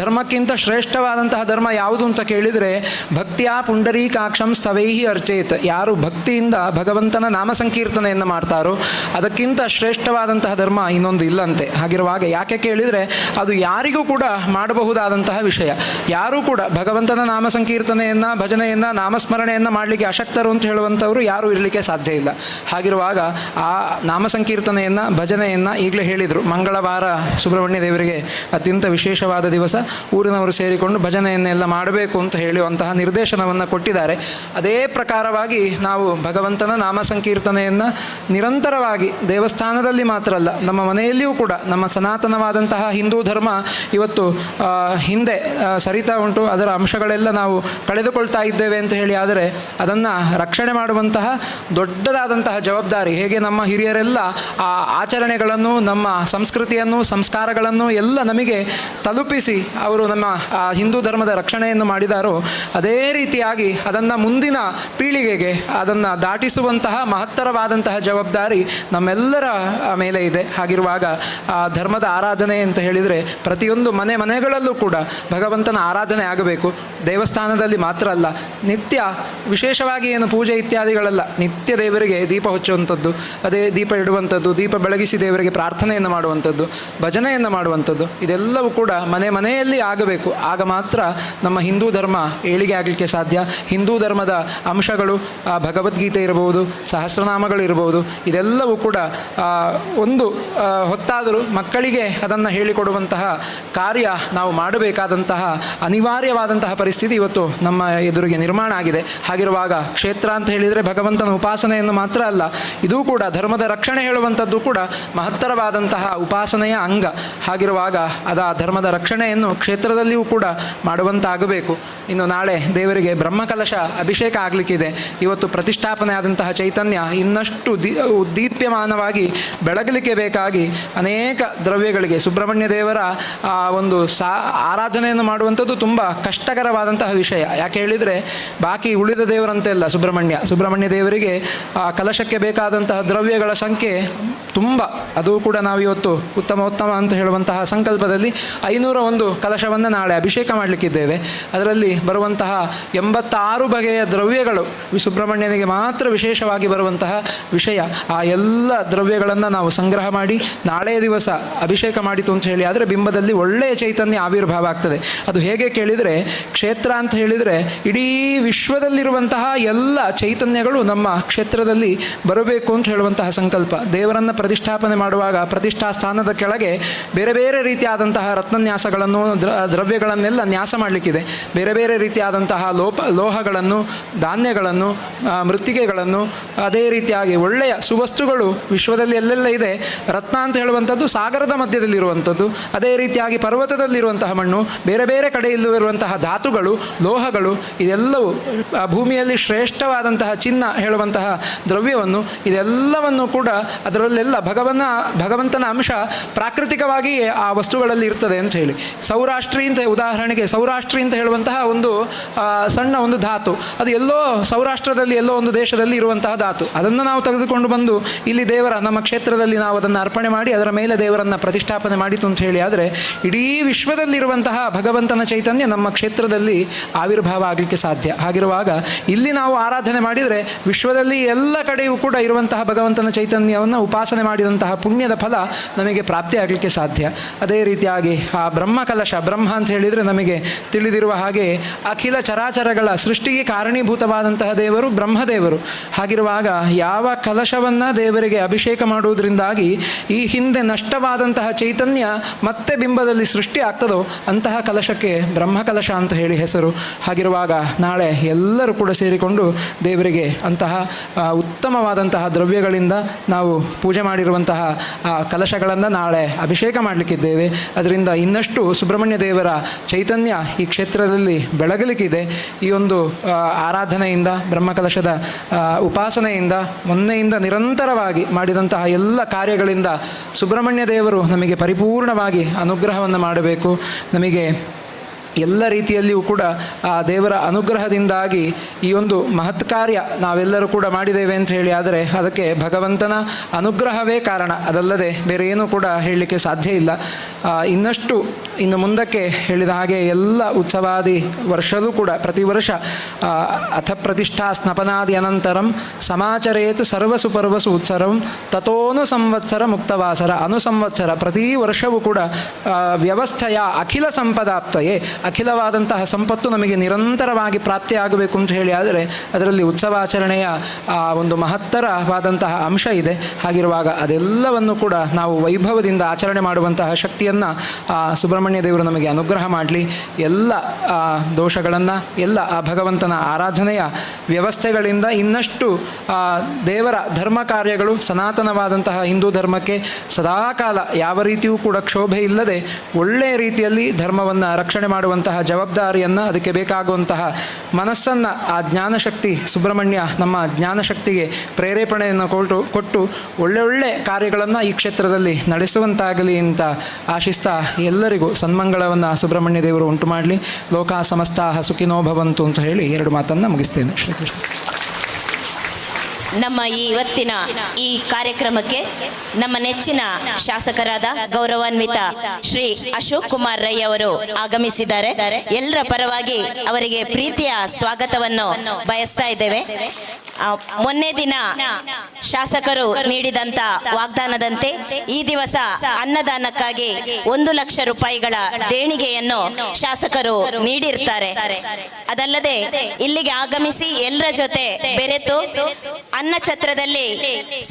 ಧರ್ಮಕ್ಕಿಂತ ಶ್ರೇಷ್ಠವಾದಂತಹ ಧರ್ಮ ಯಾವುದು ಅಂತ ಕೇಳಿದರೆ ಭಕ್ತಿಯ ಪುಂಡರೀಕಾಕ್ಷಂ ಸ್ಥವೈಹಿ ಅರ್ಚೇತ್. ಯಾರು ಭಕ್ತಿಯಿಂದ ಭಗವಂತನ ನಾಮ ಸಂಕೀರ್ತನೆಯನ್ನು ಮಾಡ್ತಾರೋ ಅದಕ್ಕಿಂತ ಶ್ರೇಷ್ಠವಾದಂತಹ ಧರ್ಮ ಇನ್ನೊಂದು ಇಲ್ಲಂತೆ. ಹಾಗಿರುವಾಗ ಯಾಕೆ ಕೇಳಿದರೆ ಅದು ಯಾರಿಗೂ ಕೂಡ ಮಾಡಬಹುದಾದಂತಹ ವಿಷಯ. ಯಾರೂ ಕೂಡ ಭಗವಂತನ ನಾಮ ಸಂಕೀರ್ತನೆಯನ್ನು ಭಜನೆಯನ್ನು ನಾಮಸ್ಮರಣೆಯನ್ನು ಮಾಡಲಿಕ್ಕೆ ಅಶಕ್ತರು ಅಂತ ಹೇಳುವಂಥವರು ಯಾರೂ ಇರಲಿಕ್ಕೆ ಸಾಧ್ಯ ಇಲ್ಲ. ಹಾಗಿರುವಾಗ ಆ ನಾಮ ಸಂಕೀರ್ತನೆಯನ್ನು ಭಜನೆಯನ್ನು ಈಗಲೇ ಹೇಳಿದರು, ಮಂಗಳವಾರ ಸುಬ್ರಹ್ಮಣ್ಯ ದೇವರಿಗೆ ಅತ್ಯಂತ ವಿಶೇಷವಾದ ದಿವಸ, ಊರಿನವರು ಸೇರಿಕೊಂಡು ಭಜನೆಯನ್ನೆಲ್ಲ ಮಾಡಬೇಕು ಅಂತ ಹೇಳುವಂತಹ ನಿರ್ದೇಶನವನ್ನು ಕೊಟ್ಟಿದ್ದಾರೆ. ಅದೇ ಪ್ರಕಾರವಾಗಿ ನಾವು ಭಗವಂತನ ನಾಮ ಸಂಕೀರ್ತನೆಯನ್ನು ನಿರಂತರವಾಗಿ ದೇವಸ್ಥಾನದಲ್ಲಿ ಮಾತ್ರ ಅಲ್ಲ, ನಮ್ಮ ಮನೆಯಲ್ಲಿಯೂ ಕೂಡ ನಮ್ಮ ಸನಾತನವಾದಂತಹ ಹಿಂದೂ ಧರ್ಮ ಇವತ್ತು ಹಿಂದೆ ಸರಿತಾ ಉಂಟು, ಅದರ ಅಂಶಗಳೆಲ್ಲ ನಾವು ಕಳೆದುಕೊಳ್ತಾ ಇದ್ದೇವೆ ಅಂತ ಹೇಳಿ. ಆದರೆ ಅದನ್ನು ರಕ್ಷಣೆ ಮಾಡುವಂತಹ ದೊಡ್ಡದಾದಂತಹ ಜವಾಬ್ದಾರಿ, ಹೇಗೆ ನಮ್ಮ ಹಿರಿಯರೆಲ್ಲ ಆ ಆಚರಣೆಗಳನ್ನು ನಮ್ಮ ಸಂಸ್ಕೃತಿಯನ್ನು ಸಂಸ್ಕಾರಗಳನ್ನು ಎಲ್ಲ ನಮಗೆ ತಲುಪಿಸಿ ಅವರು ನಮ್ಮ ಹಿಂದೂ ಧರ್ಮದ ರಕ್ಷಣೆಯನ್ನು ಮಾಡಿದಾರೋ ಅದೇ ರೀತಿಯಾಗಿ ಅದನ್ನು ಮುಂದಿನ ಪೀಳಿಗೆಗೆ ಅದನ್ನು ದಾಟಿಸುವಂತಹ ಮಹತ್ತರವಾದಂತಹ ಜವಾಬ್ದಾರಿ ನಮ್ಮೆಲ್ಲರ ಮೇಲೆ ಇದೆ. ಹಾಗಿರುವಾಗ ಆ ಧರ್ಮದ ಆರಾಧನೆ ಅಂತ ಹೇಳಿದರೆ ಪ್ರತಿಯೊಂದು ಮನೆಗಳಲ್ಲೂ ಕೂಡ ಭಗವಂತನ ಆರಾಧನೆ ಆಗಬೇಕು. ದೇವಸ್ಥಾನದಲ್ಲಿ ಮಾತ್ರ ಅಲ್ಲ, ನಿತ್ಯ ವಿಶೇಷವಾಗಿ ಏನು ಪೂಜೆ ಇತ್ಯಾದಿಗಳಲ್ಲ, ನಿತ್ಯ ದೇವರಿಗೆ ದೀಪ ಹಚ್ಚುವಂಥದ್ದು, ಅದೇ ದೀಪ ಇಡುವಂಥದ್ದು, ದೀಪ ಬೆಳಗಿಸಿ ದೇವರಿಗೆ ಪ್ರಾರ್ಥನೆಯನ್ನು ಮಾಡುವಂಥದ್ದು, ಭಜನೆಯನ್ನು ಮಾಡುವಂಥದ್ದು, ಇದೆಲ್ಲವೂ ಕೂಡ ಮನೆಯಲ್ಲಿ ಆಗಬೇಕು. ಆಗ ಮಾತ್ರ ನಮ್ಮ ಹಿಂದೂ ಧರ್ಮ ಏಳಿಗೆ ಆಗಲಿಕ್ಕೆ ಸಾಧ್ಯ. ಹಿಂದೂ ಧರ್ಮದ ಅಂಶಗಳು ಭಗವದ್ಗೀತೆ ಇರಬಹುದು, ಸಹಸ್ರನಾಮಗಳು ಇರಬಹುದು, ಇದೆಲ್ಲವೂ ಕೂಡ ಒಂದು ಹೊತ್ತಾದರೂ ಮಕ್ಕಳಿಗೆ ಅದನ್ನು ಹೇಳಿಕೊಡುವಂತಹ ಕಾರ್ಯ ನಾವು ಮಾಡಬೇಕಾದಂತಹ ಅನಿವಾರ್ಯವಾದಂತಹ ಪರಿಸ್ಥಿತಿ ಇವತ್ತು ನಮ್ಮ ಎದುರಿಗೆ ನಿರ್ಮಾಣ ಆಗಿದೆ. ಹಾಗಿರುವಾಗ ಕ್ಷೇತ್ರ ಅಂತ ಹೇಳಿದರೆ ಭಗವಂತನ ಉಪಾಸನೆಯನ್ನು ಮಾತ್ರ ಅಲ್ಲ, ಇದೂ ಕೂಡ ಧರ್ಮದ ರಕ್ಷಣೆ ಹೇಳುವಂಥದ್ದು ಕೂಡ ಮಹತ್ತರವಾದಂತಹ ಉಪಾಸನೆಯ ಅಂಗ. ಹಾಗಿರುವಾಗ ಧರ್ಮದ ರಕ್ಷಣೆಯನ್ನು ಕ್ಷೇತ್ರದಲ್ಲಿಯೂ ಕೂಡ ಮಾಡುವಂತಾಗಬೇಕು. ಇನ್ನು ನಾಳೆ ದೇವರಿಗೆ ಬ್ರಹ್ಮಕಲಶ ಅಭಿಷೇಕ ಆಗಲಿಕ್ಕಿದೆ. ಇವತ್ತು ಪ್ರತಿಷ್ಠಾಪನೆ ಆದಂತಹ ಚೈತನ್ಯ ಇನ್ನಷ್ಟು ಉದ್ದೀಪ್ಯಮಾನವಾಗಿ ಬೆಳಗಲಿಕ್ಕೆ ಬೇಕಾಗಿ ಅನೇಕ ದ್ರವ್ಯಗಳಿಗೆ ಸುಬ್ರಹ್ಮಣ್ಯ ದೇವರ ಒಂದು ಆರಾಧನೆಯನ್ನು ಮಾಡುವಂಥದ್ದು ತುಂಬ ಕಷ್ಟಕರವಾದಂತಹ ವಿಷಯ. ಯಾಕೆ ಹೇಳಿದರೆ ಬಾಕಿ ಉಳಿದ ದೇವರಂತೆಲ್ಲ ಸುಬ್ರಹ್ಮಣ್ಯ ದೇವರಿಗೆ ಕಲಶಕ್ಕೆ ಬೇಕಾದಂತಹ ದ್ರವ್ಯಗಳ ಸಂಖ್ಯೆ ತುಂಬ. ಅದು ಕೂಡ ನಾವು ಇವತ್ತು ಉತ್ತಮ ಅಂತ ಹೇಳುವಂತಹ ಸಂಕಲ್ಪದಲ್ಲಿ 501 ಕಲಶವನ್ನು ನಾಳೆ ಅಭಿಷೇಕ ಮಾಡಲಿಕ್ಕಿದ್ದೇವೆ. ಅದರಲ್ಲಿ ಬರುವಂತಹ 86 ಬಗೆಯ ದ್ರವ್ಯಗಳು ಸುಬ್ರಹ್ಮಣ್ಯನಿಗೆ ಮಾತ್ರ ವಿಶೇಷವಾಗಿ ಬರುವಂತಹ ವಿಷಯ. ಆ ಎಲ್ಲ ದ್ರವ್ಯಗಳನ್ನು ನಾವು ಸಂಗ್ರಹ ಮಾಡಿ ನಾಳೆಯ ದಿವಸ ಅಭಿಷೇಕ ಮಾಡಿತು ಅಂತ ಹೇಳಿ ಆದರೆ ಬಿಂಬದಲ್ಲಿ ಒಳ್ಳೆಯ ಚೈತನ್ಯ ಆವಿರ್ಭಾವ ಆಗ್ತದೆ. ಅದು ಹೇಗೆ ಕೇಳಿದರೆ ಕ್ಷೇತ್ರ ಅಂತ ಹೇಳಿದರೆ ಇಡೀ ವಿಶ್ವದಲ್ಲಿರುವಂತಹ ಎಲ್ಲ ಚೈತನ್ಯಗಳು ನಮ್ಮ ಕ್ಷೇತ್ರದಲ್ಲಿ ಬರಬೇಕು ಅಂತ ಹೇಳುವಂತಹ ಸಂಕಲ್ಪ. ದೇವರನ್ನು ಪ್ರತಿಷ್ಠಾಪನೆ ಮಾಡುವಾಗ ಪ್ರತಿಷ್ಠಾ ಸ್ಥಾನದ ಕೆಳಗೆ ಬೇರೆ ಬೇರೆ ರೀತಿಯಾದಂತಹ ರತ್ನನ್ಯಾಸಗಳನ್ನು ದ್ರವ್ಯಗಳನ್ನೆಲ್ಲ ನ್ಯಾಸ ಮಾಡಲಿಕ್ಕಿದೆ. ಬೇರೆ ಬೇರೆ ರೀತಿಯಾದಂತಹ ಲೋಹಗಳು ಲೋಹಗಳನ್ನು, ಧಾನ್ಯಗಳನ್ನು, ಮೃತ್ತಿಕೆಗಳನ್ನು, ಅದೇ ರೀತಿಯಾಗಿ ಒಳ್ಳೆಯ ಸುವಸ್ತುಗಳು ವಿಶ್ವದಲ್ಲಿ ಎಲ್ಲೆಲ್ಲ ಇದೆ. ರತ್ನ ಅಂತ ಹೇಳುವಂಥದ್ದು ಸಾಗರದ ಮಧ್ಯದಲ್ಲಿರುವಂಥದ್ದು. ಅದೇ ರೀತಿಯಾಗಿ ಪರ್ವತದಲ್ಲಿರುವಂತಹ ಮಣ್ಣು, ಬೇರೆ ಬೇರೆ ಕಡೆಯಲ್ಲಿರುವಂತಹ ಧಾತುಗಳು, ಲೋಹಗಳು, ಇದೆಲ್ಲವೂ ಭೂಮಿಯಲ್ಲಿ ಶ್ರೇಷ್ಠವಾದಂತಹ ಚಿನ್ನ ಹೇಳುವಂತಹ ದ್ರವ್ಯವನ್ನು, ಇದೆಲ್ಲವನ್ನು ಕೂಡ ಅದರಲ್ಲೆಲ್ಲ ಭಗವಂತನ ಅಂಶ ಪ್ರಾಕೃತಿಕವಾಗಿಯೇ ಆ ವಸ್ತುಗಳಲ್ಲಿ ಇರ್ತದೆ ಅಂತ ಹೇಳಿ. ಸೌರಾಷ್ಟ್ರಿ ಅಂತ, ಉದಾಹರಣೆಗೆ ಸೌರಾಷ್ಟ್ರಿ ಅಂತ ಹೇಳುವಂತಹ ಒಂದು ಸಣ್ಣ ಒಂದು ಧಾತು, ಅದು ಎಲ್ಲೋ ಸೌರಾಷ್ಟ್ರದಲ್ಲಿ ಎಲ್ಲೋ ಒಂದು ದೇಶದಲ್ಲಿ ಇರುವಂತಹ ಧಾತು. ಅದನ್ನು ನಾವು ತೆಗೆದುಕೊಂಡು ಬಂದು ಇಲ್ಲಿ ದೇವರ ನಮ್ಮ ಕ್ಷೇತ್ರದಲ್ಲಿ ನಾವು ಅದನ್ನು ಅರ್ಪಣೆ ಮಾಡಿ ಅದರ ಮೇಲೆ ದೇವರನ್ನು ಪ್ರತಿಷ್ಠಾಪನೆ ಮಾಡಿತು ಅಂತ ಹೇಳಿ ಆದರೆ ಇಡೀ ವಿಶ್ವದಲ್ಲಿರುವಂತಹ ಭಗವಂತನ ಚೈತನ್ಯ ನಮ್ಮ ಕ್ಷೇತ್ರದಲ್ಲಿ ಆವಿರ್ಭಾವ ಆಗಲಿಕ್ಕೆ ಸಾಧ್ಯ. ಹಾಗಿರುವಾಗ ಇಲ್ಲಿ ನಾವು ಆರಾಧನೆ ಮಾಡಿದರೆ ವಿಶ್ವದಲ್ಲಿ ಎಲ್ಲ ಕಡೆಯೂ ಕೂಡ ಇರುವಂತಹ ಭಗವಂತನ ಚೈತನ್ಯವನ್ನು ಉಪಾಸನೆ ಮಾಡಿದಂತಹ ಪುಣ್ಯದ ಫಲ ನಮಗೆ ಪ್ರಾಪ್ತಿಯಾಗಲಿಕ್ಕೆ ಸಾಧ್ಯ. ಅದೇ ರೀತಿಯಾಗಿ ಆ ಬ್ರಹ್ಮಕಲಶ, ಬ್ರಹ್ಮ ಅಂತ ಹೇಳಿದರೆ ನಮಗೆ ತಿಳಿದಿರುವ ಹಾಗೆ ಅಖಿಲ ಚರಾಚರಗಳ ಸೃಷ್ಟಿಗೆ ಕಾರಣೀಭೂತವಾದಂತಹ ದೇವರು ಬ್ರಹ್ಮದೇವರು. ಹಾಗಿರುವಾಗ ಯಾವ ಕಲಶವನ್ನು ದೇವರಿಗೆ ಅಭಿಷೇಕ ಮಾಡುವುದರಿಂದಾಗಿ ಈ ಹಿಂದೆ ನಷ್ಟವಾದಂತಹ ಚೈತನ್ಯ ಮತ್ತೆ ಬಿಂಬದಲ್ಲಿ ಸೃಷ್ಟಿ ಆಗ್ತದೋ ಅಂತಹ ಕಲಶಕ್ಕೆ ಬ್ರಹ್ಮಕಲಶ ಅಂತ ಹೇಳಿ ಹೆಸರು. ಹಾಗಿರುವಾಗ ನಾಳೆ ಎಲ್ಲರೂ ಕೂಡ ಸೇರಿಕೊಂಡು ದೇವರಿಗೆ ಅಂತಹ ಉತ್ತಮವಾದಂತಹ ದ್ರವ್ಯಗಳಿಂದ ನಾವು ಪೂಜೆ ಮಾಡಿರುವಂತಹ ಆ ಕಲಶಗಳನ್ನು ನಾಳೆ ಅಭಿಷೇಕ ಮಾಡಲಿಕ್ಕಿದ್ದೇವೆ. ಅದರಿಂದ ಇನ್ನಷ್ಟು ಸುಬ್ರಹ್ಮಣ್ಯ ದೇವರ ಚೈತನ್ಯ ಈ ಕ್ಷೇತ್ರದಲ್ಲಿ ಬೆಳಗಲಿಕ್ಕಿದೆ. ಈ ಒಂದು ಆರಾಧನೆಯಿಂದ, ಬ್ರಹ್ಮಕಲಶದ ಉಪಾಸನೆಯಿಂದ, ಮೊನ್ನೆಯಿಂದ ನಿರಂತರವಾಗಿ ಮಾಡಿದಂತಹ ಎಲ್ಲ ಕಾರ್ಯಗಳಿಂದ ಸುಬ್ರಹ್ಮಣ್ಯ ದೇವರು ನಮಗೆ ಪರಿಪೂರ್ಣವಾಗಿ ಅನುಗ್ರಹವನ್ನು ಮಾಡಬೇಕು. ನಮಗೆ ಎಲ್ಲ ರೀತಿಯಲ್ಲಿಯೂ ಕೂಡ ಆ ದೇವರ ಅನುಗ್ರಹದಿಂದಾಗಿ ಈ ಒಂದು ಮಹತ್ ಕಾರ್ಯ ನಾವೆಲ್ಲರೂ ಕೂಡ ಮಾಡಿದ್ದೇವೆ ಅಂತ ಹೇಳಿ ಆದರೆ ಅದಕ್ಕೆ ಭಗವಂತನ ಅನುಗ್ರಹವೇ ಕಾರಣ, ಅದಲ್ಲದೆ ಬೇರೆ ಏನೂ ಕೂಡ ಹೇಳಲಿಕ್ಕೆ ಸಾಧ್ಯ ಇಲ್ಲ. ಇನ್ನಷ್ಟು ಇನ್ನು ಮುಂದಕ್ಕೆ ಹೇಳಿದ ಹಾಗೆ ಎಲ್ಲ ಉತ್ಸವಾದಿ ವರ್ಷದೂ ಕೂಡ ಪ್ರತಿ ವರ್ಷ ಅಥ ಪ್ರತಿಷ್ಠಾ ಸ್ನಪನಾದಿ ಅನಂತರಂ ಸಮಾಚರೇತ್ ಸರ್ವಸುಪರ್ವಸು ಉತ್ಸರಂ ತಥೋನು ಸಂವತ್ಸರ ಮುಕ್ತವಾಸರ ಅನುಸಂವತ್ಸರ. ಪ್ರತಿ ವರ್ಷವೂ ಕೂಡ ವ್ಯವಸ್ಥೆಯ ಅಖಿಲ ಸಂಪದಾಪ್ತಯೇ, ಅಖಿಲವಾದಂತಹ ಸಂಪತ್ತು ನಮಗೆ ನಿರಂತರವಾಗಿ ಪ್ರಾಪ್ತಿಯಾಗಬೇಕು ಅಂತ ಹೇಳಿ ಆದರೆ ಅದರಲ್ಲಿ ಉತ್ಸವಾಚರಣೆಯ ಒಂದು ಮಹತ್ತರವಾದಂತಹ ಅಂಶ ಇದೆ. ಹಾಗಿರುವಾಗ ಅದೆಲ್ಲವನ್ನು ಕೂಡ ನಾವು ವೈಭವದಿಂದ ಆಚರಣೆ ಮಾಡುವಂತಹ ಶಕ್ತಿಯನ್ನು ಸುಬ್ರಹ್ಮಣ್ಯ ದೇವರು ನಮಗೆ ಅನುಗ್ರಹ ಮಾಡಲಿ. ಎಲ್ಲ ದೋಷಗಳನ್ನು, ಎಲ್ಲ ಆ ಭಗವಂತನ ಆರಾಧನೆಯ ವ್ಯವಸ್ಥೆಗಳಿಂದ ಇನ್ನಷ್ಟು ದೇವರ ಧರ್ಮ ಕಾರ್ಯಗಳು ಸನಾತನವಾದಂತಹ ಹಿಂದೂ ಧರ್ಮಕ್ಕೆ ಸದಾಕಾಲ ಯಾವ ರೀತಿಯೂ ಕೂಡ ಕ್ಷೋಭೆ ಇಲ್ಲದೆ ಒಳ್ಳೆಯ ರೀತಿಯಲ್ಲಿ ಧರ್ಮವನ್ನು ರಕ್ಷಣೆ ಮಾಡುವಂತಹ ಜವಾಬ್ದಾರಿಯನ್ನು, ಅದಕ್ಕೆ ಬೇಕಾಗುವಂತಹ ಮನಸ್ಸನ್ನು ಆ ಜ್ಞಾನಶಕ್ತಿ ಸುಬ್ರಹ್ಮಣ್ಯ ನಮ್ಮ ಜ್ಞಾನಶಕ್ತಿಗೆ ಪ್ರೇರೇಪಣೆಯನ್ನು ಕೊಟ್ಟು ಒಳ್ಳೆ ಕಾರ್ಯಗಳನ್ನು ಈ ಕ್ಷೇತ್ರದಲ್ಲಿ ನಡೆಸುವಂತಾಗಲಿ ಅಂತ ಆಶಿಸ್ತಾ ಎಲ್ಲರಿಗೂ ಸನ್ಮಂಗಳವನ್ನು ಸುಬ್ರಹ್ಮಣ್ಯ ದೇವರು ಉಂಟು ಮಾಡಲಿ. ಲೋಕ ಸಮಸ್ತಾಃ ಸುಖಿನೋ ಭವಂತು ಅಂತ ಹೇಳಿ 2 ಮಾತನ್ನು ಮುಗಿಸ್ತೇನೆ. ಶ್ರೀಕೃಷ್ಣ. ನಮ್ಮ ಈ ಇವತ್ತಿನ ಈ ಕಾರ್ಯಕ್ರಮಕ್ಕೆ ನಮ್ಮ ನೆಚ್ಚಿನ ಶಾಸಕರಾದ ಗೌರವಾನ್ವಿತ ಶ್ರೀ ಅಶೋಕ್ ಕುಮಾರ್ ರೈ ಅವರು ಆಗಮಿಸಿದ್ದಾರೆ. ಎಲ್ಲರ ಪರವಾಗಿ ಅವರಿಗೆ ಪ್ರೀತಿಯ ಸ್ವಾಗತವನ್ನು ಬಯಸ್ತಾ ಇದ್ದೇವೆ. ಮೊನ್ನೆ ದಿನ ಶಾಸಕರು ನೀಡಿದಂತ ವಾಗ್ದಾನದಂತೆ ಈ ದಿವಸ ಅನ್ನದಾನಕ್ಕಾಗಿ 1 ಲಕ್ಷ ರೂಪಾಯಿಗಳ ದೇಣಿಗೆಯನ್ನು ಶಾಸಕರು ನೀಡಿರ್ತಾರೆ. ಅದಲ್ಲದೆ ಇಲ್ಲಿಗೆ ಆಗಮಿಸಿ ಎಲ್ಲರ ಜೊತೆ ಬೆರೆತು ಅನ್ನಛತ್ರದಲ್ಲಿ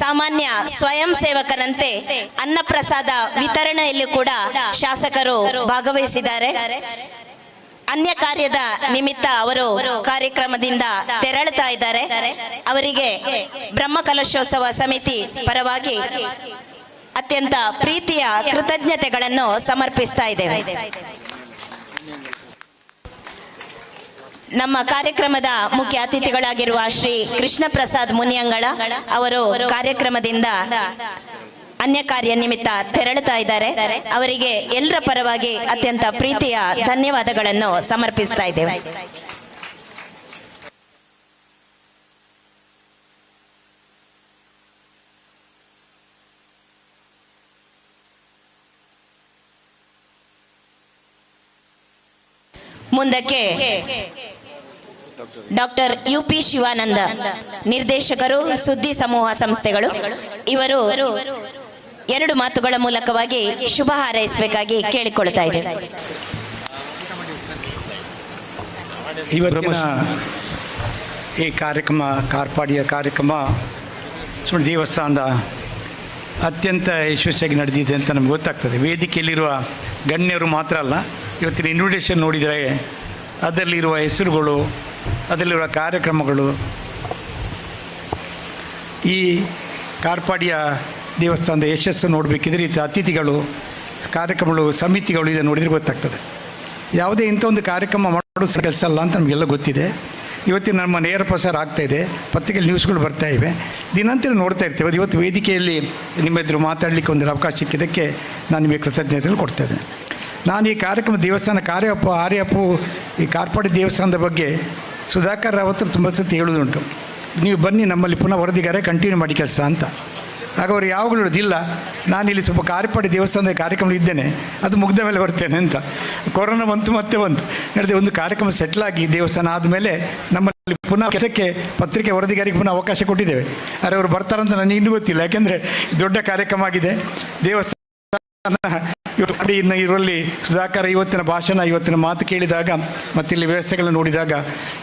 ಸಾಮಾನ್ಯ ಸ್ವಯಂ ಸೇವಕರಂತೆ ಅನ್ನ ಪ್ರಸಾದ ವಿತರಣೆಯಲ್ಲಿ ಕೂಡ ಶಾಸಕರು ಭಾಗವಹಿಸಿದ್ದಾರೆ. ಅನ್ಯ ಕಾರ್ಯದ ನಿಮಿತ್ತ ಅವರು ಕಾರ್ಯಕ್ರಮದಿಂದ ತೆರಳುತ್ತಾ ಇದ್ದಾರೆ. ಅವರಿಗೆ ಬ್ರಹ್ಮಕಲಶೋತ್ಸವ ಸಮಿತಿ ಪರವಾಗಿ ಅತ್ಯಂತ ಪ್ರೀತಿಯ ಕೃತಜ್ಞತೆಗಳನ್ನು ಸಮರ್ಪಿಸ್ತಾ ಇದ್ದೇವೆ. ನಮ್ಮ ಕಾರ್ಯಕ್ರಮದ ಮುಖ್ಯ ಅತಿಥಿಗಳಾಗಿರುವ ಶ್ರೀ ಕೃಷ್ಣ ಪ್ರಸಾದ್ ಮುನಿಯಂಗಳ ಅವರು ಕಾರ್ಯಕ್ರಮದಿಂದ ಅನ್ಯ ಕಾರ್ಯ ನಿಮಿತ್ತ ತೆರಳುತ್ತಾ ಇದ್ದಾರೆ. ಅವರಿಗೆ ಎಲ್ಲರ ಪರವಾಗಿ ಅತ್ಯಂತ ಪ್ರೀತಿಯ ಧನ್ಯವಾದಗಳನ್ನು ಸಮರ್ಪಿಸ್ತಾ ಇದ್ದೇವೆ. ಮುಂದಕ್ಕೆ ಡಾಕ್ಟರ್ UP ಶಿವಾನಂದ, ನಿರ್ದೇಶಕರು, ಸುದ್ದಿ ಸಮೂಹ ಸಂಸ್ಥೆಗಳು, ಇವರು 2 ಮಾತುಗಳ ಮೂಲಕವಾಗಿ ಶುಭ ಹಾರೈಸಬೇಕಾಗಿ ಕೇಳಿಕೊಳ್ತಾ ಇದ್ದೇವೆ. ಇವತ್ತಿನ ಈ ಕಾರ್ಯಕ್ರಮ, ಕಾರ್ಪಾಡಿಯ ಕಾರ್ಯಕ್ರಮ ಸುಳ್ಳು ದೇವಸ್ಥಾನದ ಅತ್ಯಂತ ಯಶಸ್ವಿಯಾಗಿ ನಡೆದಿದೆ ಅಂತ ನಮ್ಗೆ ಗೊತ್ತಾಗ್ತದೆ. ವೇದಿಕೆಯಲ್ಲಿರುವ ಗಣ್ಯರು ಮಾತ್ರ ಅಲ್ಲ, ಇವತ್ತಿನ ಇನ್ವಿಟೇಷನ್ ನೋಡಿದರೆ ಅದರಲ್ಲಿರುವ ಹೆಸರುಗಳು, ಅದರಲ್ಲಿರುವ ಕಾರ್ಯಕ್ರಮಗಳು, ಈ ಕಾರ್ಪಾಡಿಯ ದೇವಸ್ಥಾನದ ಯಶಸ್ಸು ನೋಡಬೇಕಿದ್ರೆ ಇದು ಅತಿಥಿಗಳು, ಕಾರ್ಯಕ್ರಮಗಳು, ಸಮಿತಿಗಳು ಇದನ್ನು ನೋಡಿದರೆ ಗೊತ್ತಾಗ್ತದೆ. ಯಾವುದೇ ಇಂಥ ಒಂದು ಕಾರ್ಯಕ್ರಮ ಮಾಡೋದು ಕೆಲಸ ಅಲ್ಲ ಅಂತ ನಮಗೆಲ್ಲ ಗೊತ್ತಿದೆ. ಇವತ್ತಿನ ನಮ್ಮ ನೇರ ಪ್ರಸಾರ ಆಗ್ತಾಯಿದೆ, ಪತ್ರಿಕೆಯಲ್ಲಿ ನ್ಯೂಸ್ಗಳು ಬರ್ತಾ ಇವೆ, ದಿನಂತರ ನೋಡ್ತಾ ಇರ್ತೇವೆ. ಅದು ಇವತ್ತು ವೇದಿಕೆಯಲ್ಲಿ ನಿಮ್ಮ ಎದುರು ಮಾತಾಡಲಿಕ್ಕೆ ಒಂದು ಅವಕಾಶ ಸಿಕ್ಕಿದ್ದಕ್ಕೆ ನಾನು ನಿಮಗೆ ಕೃತಜ್ಞತೆಗಳು ಕೊಡ್ತಾ ಇದ್ದೇನೆ. ನಾನು ಈ ಕಾರ್ಯಕ್ರಮ ದೇವಸ್ಥಾನ ಆರ್ಯಪ್ಪು ಈ ಕಾರ್ಪಾಡಿ ದೇವಸ್ಥಾನದ ಬಗ್ಗೆ ಸುಧಾಕರ್ ರಾವತ್ ತುಂಬ ಸತಿ ಹೇಳೋದುಂಟು, ನೀವು ಬನ್ನಿ ನಮ್ಮಲ್ಲಿ ಪುನಃ ವರದಿಗಾರೆ ಕಂಟಿನ್ಯೂ ಮಾಡಿ ಕೆಲಸ ಅಂತ. ಆಗ ಅವರು ಯಾವಾಗಲೂ ಹೇಳೋದಿಲ್ಲ, ನಾನಿಲ್ಲಿ ಸ್ವಲ್ಪ ಕಾರ್ಪಾಡಿ ದೇವಸ್ಥಾನದ ಕಾರ್ಯಕ್ರಮ ಇದ್ದೇನೆ, ಅದು ಮುಗ್ದ ಮೇಲೆ ಬರ್ತೇನೆ ಅಂತ. ಕೊರೋನಾ ಬಂತು, ಮತ್ತೆ ಬಂತು, ನಡೆದ ಒಂದು ಕಾರ್ಯಕ್ರಮ ಸೆಟ್ಲಾಗಿ ದೇವಸ್ಥಾನ ಆದಮೇಲೆ ನಮ್ಮಲ್ಲಿ ಪುನಃ ಕೆಲಸಕ್ಕೆ ಪತ್ರಿಕೆ ವರದಿಗಾರಿಗೆ ಪುನಃ ಅವಕಾಶ ಕೊಟ್ಟಿದ್ದೇವೆ. ಆದರೆ ಅವರು ಬರ್ತಾರಂತ ನನಗೆ ಇನ್ನೂ ಗೊತ್ತಿಲ್ಲ, ಯಾಕೆಂದರೆ ದೊಡ್ಡ ಕಾರ್ಯಕ್ರಮ ಆಗಿದೆ. ದೇವಸ್ಥಾನ ಇವತ್ತು ಇನ್ನು ಇದರಲ್ಲಿ ಸುಧಾಕರ್ ಇವತ್ತಿನ ಭಾಷಣ, ಇವತ್ತಿನ ಮಾತು ಕೇಳಿದಾಗ ಮತ್ತು ಇಲ್ಲಿ ವ್ಯವಸ್ಥೆಗಳನ್ನು ನೋಡಿದಾಗ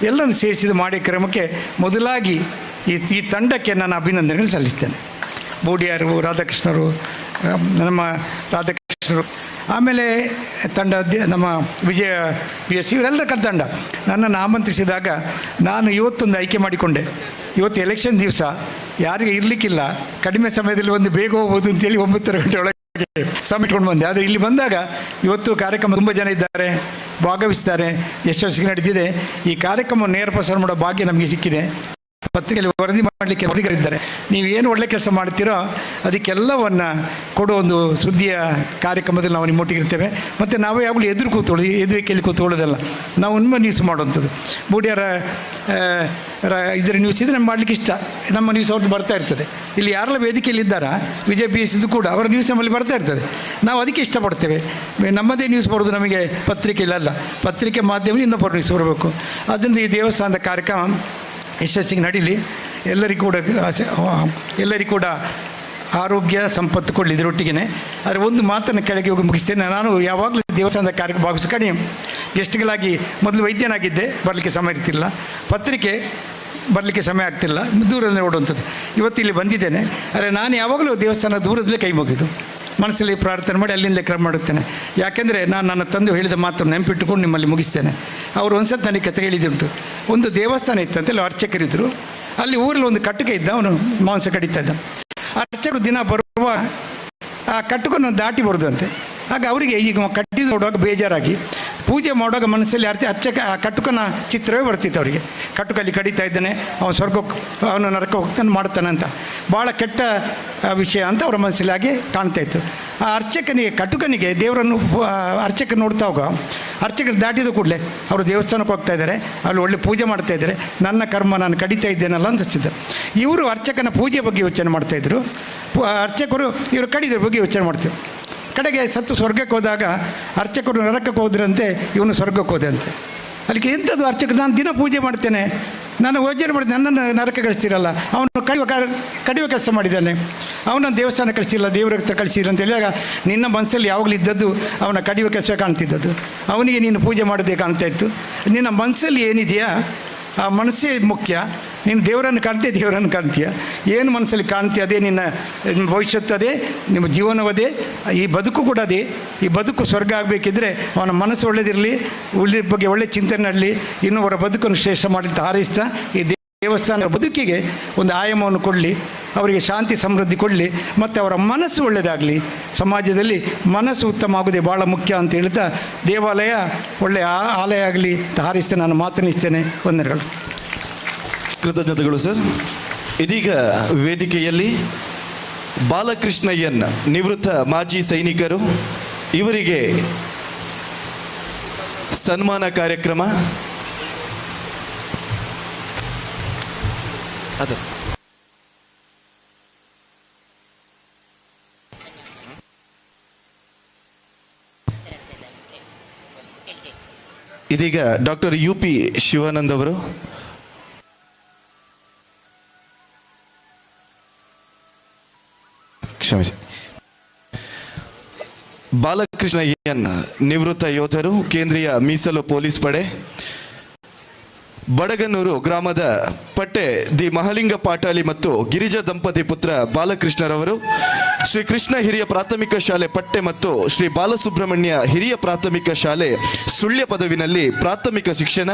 ಎಲ್ಲವನ್ನು ಸೇರಿಸಿದ ಮಾಡಿ ಕ್ರಮಕ್ಕೆ ಮೊದಲಾಗಿ ಈ ತಂಡಕ್ಕೆ ನಾನು ಅಭಿನಂದನೆಗಳು ಸಲ್ಲಿಸ್ತೇನೆ. ಬೋಡಿಯಾರು, ರಾಧಾಕೃಷ್ಣರು, ನಮ್ಮ ರಾಧಾಕೃಷ್ಣರು, ಆಮೇಲೆ ತಂಡ ನಮ್ಮ ವಿಜಯ PS ಇವರೆಲ್ಲರ ತಂಡ ನನ್ನನ್ನು ಆಮಂತ್ರಿಸಿದಾಗ ನಾನು ಇವತ್ತೊಂದು ಆಯ್ಕೆ ಮಾಡಿಕೊಂಡೆ. ಇವತ್ತು ಎಲೆಕ್ಷನ್ ದಿವಸ ಯಾರಿಗೆ ಇರಲಿಕ್ಕಿಲ್ಲ, ಕಡಿಮೆ ಸಮಯದಲ್ಲಿ ಒಂದು ಬೇಗ ಹೋಗ್ಬೋದು ಅಂತೇಳಿ 9 ಗಂಟೆ ಒಳಗೆ ಸಮಿಟ್ಕೊಂಡು ಬಂದೆ. ಆದರೆ ಇಲ್ಲಿ ಬಂದಾಗ ಇವತ್ತು ಕಾರ್ಯಕ್ರಮ ತುಂಬ ಜನ ಇದ್ದಾರೆ, ಭಾಗವಹಿಸ್ತಾರೆ, ಯಶಸ್ವಿಗೆ ನಡೆದಿದೆ. ಈ ಕಾರ್ಯಕ್ರಮ ನೇರ ಪ್ರಸಾರ ಮಾಡೋ ಭಾಗ್ಯ ನಮಗೆ ಸಿಕ್ಕಿದೆ. ಪತ್ರಿಕೆಯಲ್ಲಿ ವರದಿ ಮಾಡಲಿಕ್ಕೆ ವರದಿಗಾರಿದ್ದಾರೆ. ನೀವು ಏನು ಒಳ್ಳೆ ಕೆಲಸ ಮಾಡ್ತೀರೋ ಅದಕ್ಕೆಲ್ಲವನ್ನು ಕೊಡೋ ಒಂದು ಸುದ್ದಿಯ ಕಾರ್ಯಕ್ರಮದಲ್ಲಿ ನಾವು ನಿಮ್ಮೊಟ್ಟಿಗೆ ಇರ್ತೇವೆ. ಮತ್ತು ನಾವು ಯಾವಾಗಲೂ ಎದುರಿಕೆಯಲ್ಲಿ ಕೂತ್ಕೊಳ್ಳೋದಲ್ಲ, ನಾವು ನಿಮ್ಮ ನ್ಯೂಸ್ ಮಾಡುವಂಥದ್ದು. ಬೂಡಿಯರ ಇದರ ನ್ಯೂಸ್ ಇದ್ರೆ ನಮ್ಗೆ ಮಾಡಲಿಕ್ಕೆ ಇಷ್ಟ. ನಮ್ಮ ನ್ಯೂಸ್ ಅವ್ರದ್ದು ಬರ್ತಾ ಇರ್ತದೆ. ಇಲ್ಲಿ ಯಾರೆಲ್ಲ ವೇದಿಕೆಯಲ್ಲಿ ಇದ್ದಾರಾ, ವಿಜಯ PS ಕೂಡ ಅವರ ನ್ಯೂಸ್ ನಮ್ಮಲ್ಲಿ ಬರ್ತಾ ಇರ್ತದೆ. ನಾವು ಅದಕ್ಕೆ ಇಷ್ಟಪಡ್ತೇವೆ. ನಮ್ಮದೇ ನ್ಯೂಸ್ ಬರೋದು ನಮಗೆ ಪತ್ರಿಕೆಯಲ್ಲ, ಪತ್ರಿಕೆ ಮಾಧ್ಯಮ ಇನ್ನೊಬ್ಬರು ನ್ಯೂಸ್ ಬರಬೇಕು. ಅದರಿಂದ ಈ ದೇವಸ್ಥಾನದ ಕಾರ್ಯಕ್ರಮ ಯಶಸ್ಸಿಗೆ ನಡೀಲಿ. ಎಲ್ಲರಿಗೂ ಕೂಡ ಆರೋಗ್ಯ ಸಂಪತ್ತು ಕೊಡಲಿ ಇದರೊಟ್ಟಿಗೆ. ಆದರೆ ಒಂದು ಮಾತನ್ನು ಕೆಳಗೆ ಹೋಗಿ ಮುಗಿಸ್ತೇನೆ. ನಾನು ಯಾವಾಗಲೂ ದೇವಸ್ಥಾನದ ಕಾರ್ಯಕ್ರಮ ಭಾಗವಹಿಸ ಕಡಿಮೆ ಗೆಸ್ಟ್ಗಳಾಗಿ ಮೊದಲು ವೈದ್ಯನಾಗಿದ್ದೆ, ಬರಲಿಕ್ಕೆ ಸಮಯ ಇರ್ತಿಲ್ಲ, ಪತ್ರಿಕೆ ಬರಲಿಕ್ಕೆ ಸಮಯ ಆಗ್ತಿಲ್ಲ, ದೂರದಲ್ಲಿ ಓಡುವಂಥದ್ದು. ಇವತ್ತಿಲ್ಲಿ ಬಂದಿದ್ದೇನೆ. ಆದರೆ ನಾನು ಯಾವಾಗಲೂ ದೇವಸ್ಥಾನ ದೂರದಲ್ಲೇ ಕೈ ಮುಗಿದು ಮನಸ್ಸಲ್ಲಿ ಪ್ರಾರ್ಥನೆ ಮಾಡಿ ಅಲ್ಲಿಂದ ಕ್ರಮ ಮಾಡುತ್ತೇನೆ. ಯಾಕೆಂದರೆ ನಾನು ನನ್ನ ತಂದೆ ಹೇಳಿದ ಮಾತನ್ನು ನೆನಪಿಟ್ಟುಕೊಂಡು ನಿಮ್ಮಲ್ಲಿ ಮುಗಿಸ್ತೇನೆ. ಅವರು ಒಂದು ಸತಿ ನನಗೆ ಕತೆ ಹೇಳಿದ್ದುಂಟು. ಒಂದು ದೇವಸ್ಥಾನ ಇತ್ತಂತೆ, ಅಲ್ಲಿ ಅರ್ಚಕರಿದ್ದರು. ಅಲ್ಲಿ ಊರಲ್ಲಿ ಒಂದು ಕಟ್ಟುಕ ಇದ್ದ, ಅವನು ಮಾಂಸ ಕಡಿತಾ ಇದ್ದ. ಅರ್ಚಕರು ದಿನ ಬರುವ ಆ ಕಟ್ಟುಕನ್ನು ದಾಟಿ ಬರೋದಂತೆ. ಆಗ ಅವರಿಗೆ ಈಗ ಕಟ್ಟಿ ನೋಡುವಾಗ ಬೇಜಾರಾಗಿ ಪೂಜೆ ಮಾಡುವಾಗ ಮನಸ್ಸಲ್ಲಿ ಅರ್ಚಕ ಆ ಕಟ್ಟುಕನ ಚಿತ್ರವೇ ಬರ್ತಿತ್ತು ಅವರಿಗೆ. ಕಟ್ಟುಕಲ್ಲಿ ಕಡಿತಾ ಇದ್ದಾನೆ, ಅವನು ಸ್ವರ್ಗಕ್ಕೆ, ಅವನು ನರಕ ಹೋಗ್ತಾನೆ ಮಾಡ್ತಾನೆ ಅಂತ, ಭಾಳ ಕೆಟ್ಟ ವಿಷಯ ಅಂತ ಅವರ ಮನಸ್ಸಲ್ಲಿ ಹಾಗೆ ಕಾಣ್ತಾ ಇತ್ತು. ಆ ಕಟ್ಟುಕನಿಗೆ ದೇವರನ್ನು ಅರ್ಚಕ ನೋಡ್ತಾ ಹೋಗ, ಅರ್ಚಕರು ದಾಟಿದ ಕೂಡಲೇ ಅವರು ದೇವಸ್ಥಾನಕ್ಕೆ ಹೋಗ್ತಾ ಇದ್ದಾರೆ, ಅಲ್ಲಿ ಒಳ್ಳೆ ಪೂಜೆ ಮಾಡ್ತಾ ಇದ್ದಾರೆ, ನನ್ನ ಕರ್ಮ ನಾನು ಕಡಿತಾ ಇದ್ದೇನಲ್ಲ ಅಂತ ಅನಿಸಿದ್ದು. ಇವರು ಅರ್ಚಕನ ಪೂಜೆ ಬಗ್ಗೆ ಯೋಚನೆ ಮಾಡ್ತಾಯಿದ್ರು, ಅರ್ಚಕರು ಇವರು ಕಡಿದ್ರ ಬಗ್ಗೆ ಯೋಚನೆ ಮಾಡ್ತಿದ್ರು. ಕಡೆಗೆ ಸತ್ತು ಸ್ವರ್ಗಕ್ಕೆ ಹೋದಾಗ ಅರ್ಚಕರು ನರಕಕ್ಕೆ ಹೋದ್ರಂತೆ, ಇವನು ಸ್ವರ್ಗಕ್ಕೆ ಹೋದಂತೆ. ಅಲ್ಲಿಗೆ ಎಂಥದ್ದು ಅರ್ಚಕರು, ನಾನು ದಿನ ಪೂಜೆ ಮಾಡ್ತೇನೆ, ನಾನು ಯೋಜನೆ ಮಾಡಿದೆ, ನನ್ನನ್ನು ನರಕ ಕಳಿಸ್ತಿರಲ್ಲ, ಅವನು ಕಡಿಯುವ ಕೆಲಸ ಮಾಡಿದ್ದಾನೆ, ಅವನ ದೇವಸ್ಥಾನ ಕಳಿಸಿಲ್ಲ, ದೇವರ ಹತ್ರ ಕಳಿಸಿಲ್ಲ ಅಂತ ಹೇಳಿದಾಗ ನಿನ್ನ ಮನಸ್ಸಲ್ಲಿ ಯಾವಾಗಲೂ ಇದ್ದದ್ದು ಅವನ ಕಡಿಯುವ ಕೆಲಸ ಕಾಣ್ತಿದ್ದದ್ದು, ಅವನಿಗೆ ನೀನು ಪೂಜೆ ಮಾಡೋದೇ ಕಾಣ್ತಾ ಇತ್ತು. ನಿನ್ನ ಮನಸ್ಸಲ್ಲಿ ಏನಿದೆಯಾ ಆ ಮನಸ್ಸೇ ಮುಖ್ಯ. ನೀನು ದೇವರನ್ನು ಕಾಣ್ತೀಯ, ಏನು ಮನಸ್ಸಲ್ಲಿ ಕಾಣ್ತೀಯ ಅದೇ ನಿನ್ನ ಭವಿಷ್ಯತ್ತು, ಅದೇ ನಿಮ್ಮ ಜೀವನವದೇ, ಈ ಬದುಕು ಕೂಡ ಅದೇ. ಈ ಬದುಕು ಸ್ವರ್ಗ ಆಗಬೇಕಿದ್ರೆ ಅವನ ಮನಸ್ಸು ಒಳ್ಳೆದಿರಲಿ, ಉಳಿದ ಬಗ್ಗೆ ಒಳ್ಳೆ ಚಿಂತನೆ ಮಾಡಲಿ, ಇನ್ನೊಬ್ಬರ ಬದುಕನ್ನು ಶ್ರೇಷ್ಠ ಮಾಡಲಿ ಹಾರೈಸ್ತಾ ಈ ದೇವಸ್ಥಾನ ಬದುಕಿಗೆ ಒಂದು ಆಯಾಮವನ್ನು ಕೊಡಲಿ, ಅವರಿಗೆ ಶಾಂತಿ ಸಮೃದ್ಧಿ ಕೊಡಲಿ, ಮತ್ತು ಅವರ ಮನಸ್ಸು ಒಳ್ಳೆಯದಾಗಲಿ. ಸಮಾಜದಲ್ಲಿ ಮನಸ್ಸು ಉತ್ತಮ ಆಗೋದೇ ಭಾಳ ಮುಖ್ಯ ಅಂತ ಹೇಳ್ತಾ ದೇವಾಲಯ ಒಳ್ಳೆಯ ಆಲಯ ಆಗಲಿ ಅಂತ ಹಾರೈಸ್ತಾ ನಾನು ಮಾತನಾಡಿಸ್ತೇನೆ. ವಂದನೆಗಳು. ಕೃತಜ್ಞತೆಗಳು ಸರ್. ಇದೀಗ ವೇದಿಕೆಯಲ್ಲಿ ಬಾಲಕೃಷ್ಣ ಎನ್, ನಿವೃತ್ತ ಮಾಜಿ ಸೈನಿಕರು, ಇವರಿಗೆ ಸನ್ಮಾನ ಕಾರ್ಯಕ್ರಮ. ಇದೀಗ ಡಾಕ್ಟರ್ UP ಶಿವಾನಂದ್ ಅವರು. ಕ್ಷಮಿಸಿ. ಬಾಲಕೃಷ್ಣ ಎನ್, ನಿವೃತ್ತ ಯೋಧರು, ಕೇಂದ್ರೀಯ ಮೀಸಲು ಪೊಲೀಸ್ ಪಡೆ, ಬಡಗನೂರು ಗ್ರಾಮದ ಪಟ್ಟೆ ದಿ ಮಹಲಿಂಗ ಪಾಟಾಳಿ ಮತ್ತು ಗಿರಿಜಾ ದಂಪತಿ ಪುತ್ರ ಬಾಲಕೃಷ್ಣರವರು ಶ್ರೀ ಕೃಷ್ಣ ಹಿರಿಯ ಪ್ರಾಥಮಿಕ ಶಾಲೆ ಪಟ್ಟೆ ಮತ್ತು ಶ್ರೀ ಬಾಲಸುಬ್ರಹ್ಮಣ್ಯ ಹಿರಿಯ ಪ್ರಾಥಮಿಕ ಶಾಲೆ ಸುಳ್ಯ ಪದವಿನಲ್ಲಿ ಪ್ರಾಥಮಿಕ ಶಿಕ್ಷಣ,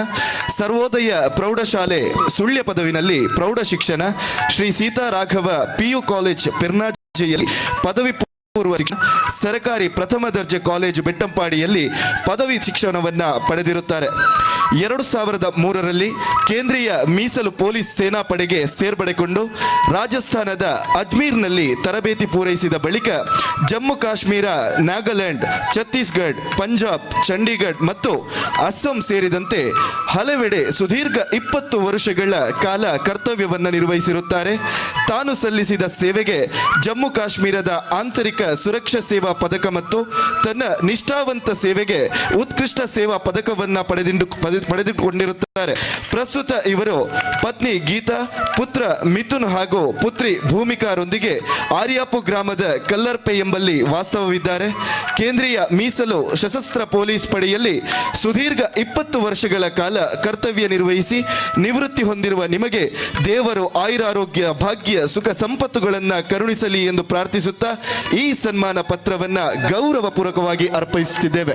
ಸರ್ವೋದಯ ಪ್ರೌಢಶಾಲೆ ಸುಳ್ಯ ಪದವಿನಲ್ಲಿ ಪ್ರೌಢ ಶಿಕ್ಷಣ, ಶ್ರೀ ಸೀತಾರಾಘವ PU ಕಾಲೇಜ್ ಪೆರ್ನಾಜೆಯಲ್ಲಿ ಪದವಿ ಪೂರ್ವ ಶಿಕ್ಷಣ, ಸರ್ಕಾರಿ ಪ್ರಥಮ ದರ್ಜೆ ಕಾಲೇಜು ಬೆಟ್ಟಂಪಾಡಿಯಲ್ಲಿ ಪದವಿ ಶಿಕ್ಷಣವನ್ನ ಪಡೆದಿರುತ್ತಾರೆ. 2003ರಲ್ಲಿ ಕೇಂದ್ರೀಯ ಮೀಸಲು ಪೊಲೀಸ್ ಸೇನಾ ಪಡೆಗೆ ಸೇರ್ಪಡೆಗೊಂಡು ರಾಜಸ್ಥಾನದ ಅಜ್ಮೀರ್ನಲ್ಲಿ ತರಬೇತಿ ಪೂರೈಸಿದ ಬಳಿಕ ಜಮ್ಮು ಕಾಶ್ಮೀರ, ನಾಗಾಲ್ಯಾಂಡ್, ಛತ್ತೀಸ್ಗಢ, ಪಂಜಾಬ್, ಚಂಡೀಗಢ ಮತ್ತು ಅಸ್ಸಾಂ ಸೇರಿದಂತೆ ಹಲವೆಡೆ ಸುದೀರ್ಘ 20 ವರ್ಷಗಳ ಕಾಲ ಕರ್ತವ್ಯವನ್ನು ನಿರ್ವಹಿಸಿರುತ್ತಾರೆ. ತಾನು ಸಲ್ಲಿಸಿದ ಸೇವೆಗೆ ಜಮ್ಮು ಕಾಶ್ಮೀರದ ಆಂತರಿಕ ಸುರಕ್ಷಾ ಸೇವಾ ಪದಕ ಮತ್ತು ತನ್ನ ನಿಷ್ಠಾವಂತ ಸೇವೆಗೆ ಉತ್ಕೃಷ್ಟ ಸೇವಾ ಪದಕವನ್ನು ಪಡೆದುಕೊಂಡಿರುತ್ತಾರೆ. ಪ್ರಸ್ತುತ ಇವರು ಪತ್ನಿ ಗೀತಾ, ಪುತ್ರ ಮಿಥುನ್ ಹಾಗೂ ಪುತ್ರಿ ಭೂಮಿಕಾರೊಂದಿಗೆ ಆರ್ಯಾಪು ಗ್ರಾಮದ ಕಲ್ಲರ್ಪೆ ಎಂಬಲ್ಲಿ ವಾಸ್ತವವಿದ್ದಾರೆ. ಕೇಂದ್ರೀಯ ಮೀಸಲು ಸಶಸ್ತ್ರ ಪೊಲೀಸ್ ಪಡೆಯಲ್ಲಿ ಸುದೀರ್ಘ 20 ವರ್ಷಗಳ ಕಾಲ ಕರ್ತವ್ಯ ನಿರ್ವಹಿಸಿ ನಿವೃತ್ತಿ ಹೊಂದಿರುವ ನಿಮಗೆ ದೇವರು ಆಯುರಾರೋಗ್ಯ, ಭಾಗ್ಯ, ಸುಖ ಸಂಪತ್ತುಗಳನ್ನು ಕರುಣಿಸಲಿ ಎಂದು ಪ್ರಾರ್ಥಿಸುತ್ತಾ ಈ ಸನ್ಮಾನ ಪತ್ರವನ್ನ ಗೌರವಪೂರ್ವಕವಾಗಿ ಅರ್ಪಿಸುತ್ತಿದ್ದೇವೆ.